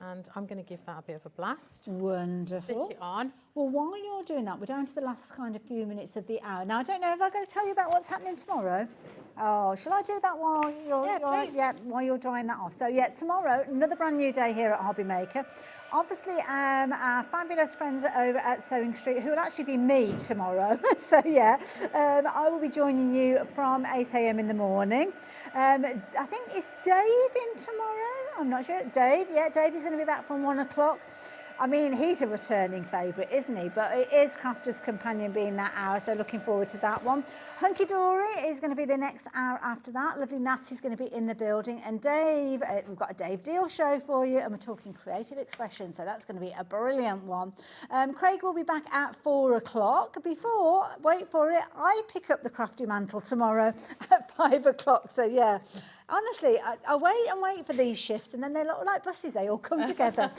And I'm going to give that a bit of a blast. Wonderful. Stick it on. Well, while you're doing that, we're down to the last kind of few minutes of the hour. Now, I don't know if I'm going to tell you about what's happening tomorrow. Oh, shall I do that while while you're drying that off? So yeah, tomorrow, another brand new day here at HobbyMaker. Obviously, our fabulous friends over at Sewing Street, who will actually be me tomorrow. So yeah, I will be joining you from 8 a.m. in the morning. I think it's Dave in tomorrow. I'm not sure. Dave is going to be back from 1 o'clock. I mean, he's a returning favourite, isn't he? But it is Crafter's Companion being that hour, so looking forward to that one. Hunky Dory is going to be the next hour after that. Lovely Natty's going to be in the building. And Dave, we've got a Dave Deal show for you, and we're talking creative expression, so that's going to be a brilliant one. Craig will be back at 4 o'clock. Before, wait for it, I pick up the Crafty mantle tomorrow at 5 o'clock, so yeah. Honestly, I wait for these shifts, and then they look like buses. They all come together.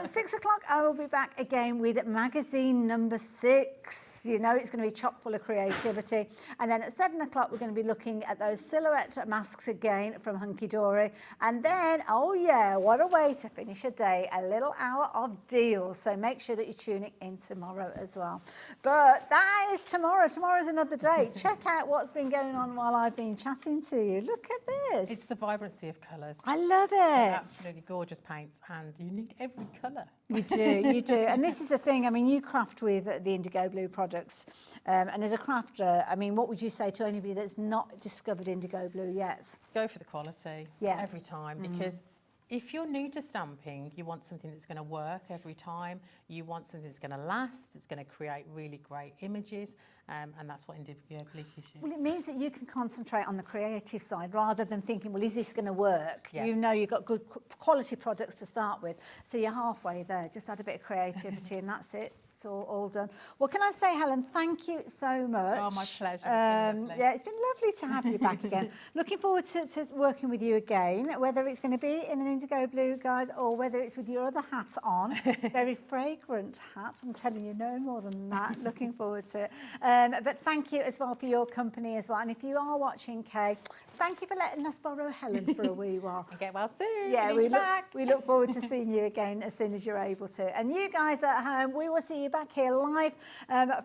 6 o'clock, I will be back again with magazine number 6. You know, it's going to be chock full of creativity. And then at 7 o'clock, we're going to be looking at those silhouette masks again from Hunky Dory. And then, oh yeah, what a way to finish a day, a little hour of deals. So make sure that you're tuning in tomorrow as well. But that is tomorrow. Tomorrow's another day. Check out what's been going on while I've been chatting to you. Look at this. It's the vibrancy of colours. I love it. They're absolutely gorgeous paints, and you need every colour. You do, you do. And this is the thing, I mean, you craft with the IndigoBlu products. And as a crafter, I mean, what would you say to anybody that's not discovered IndigoBlu yet? Go for the quality every time, because if you're new to stamping, you want something that's going to work every time. You want something that's going to last, that's going to create really great images, and that's what IndigoBlu gives you. Well, it means that you can concentrate on the creative side rather than thinking, well, is this going to work? Yeah. You know you've got good quality products to start with, so you're halfway there. Just add a bit of creativity and that's it. It's all done. Well, can I say, Helen, thank you so much. Oh, my pleasure. Yeah, it's been lovely to have you back again. Looking forward to working with you again, whether it's going to be in an IndigoBlu, guys, or whether it's with your other hat on. Very fragrant hat. I'm telling you, no more than that. Looking forward to it. But thank you as well for your company as well. And if you are watching, Kay, thank you for letting us borrow Helen for a wee while. Get well soon. Yeah, we look forward to seeing you again as soon as you're able to. And you guys at home, we will see you back here live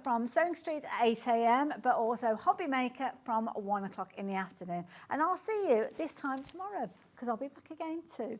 from Sewing Street at 8 a.m, but also HobbyMaker from 1 o'clock in the afternoon. And I'll see you this time tomorrow, because I'll be back again too.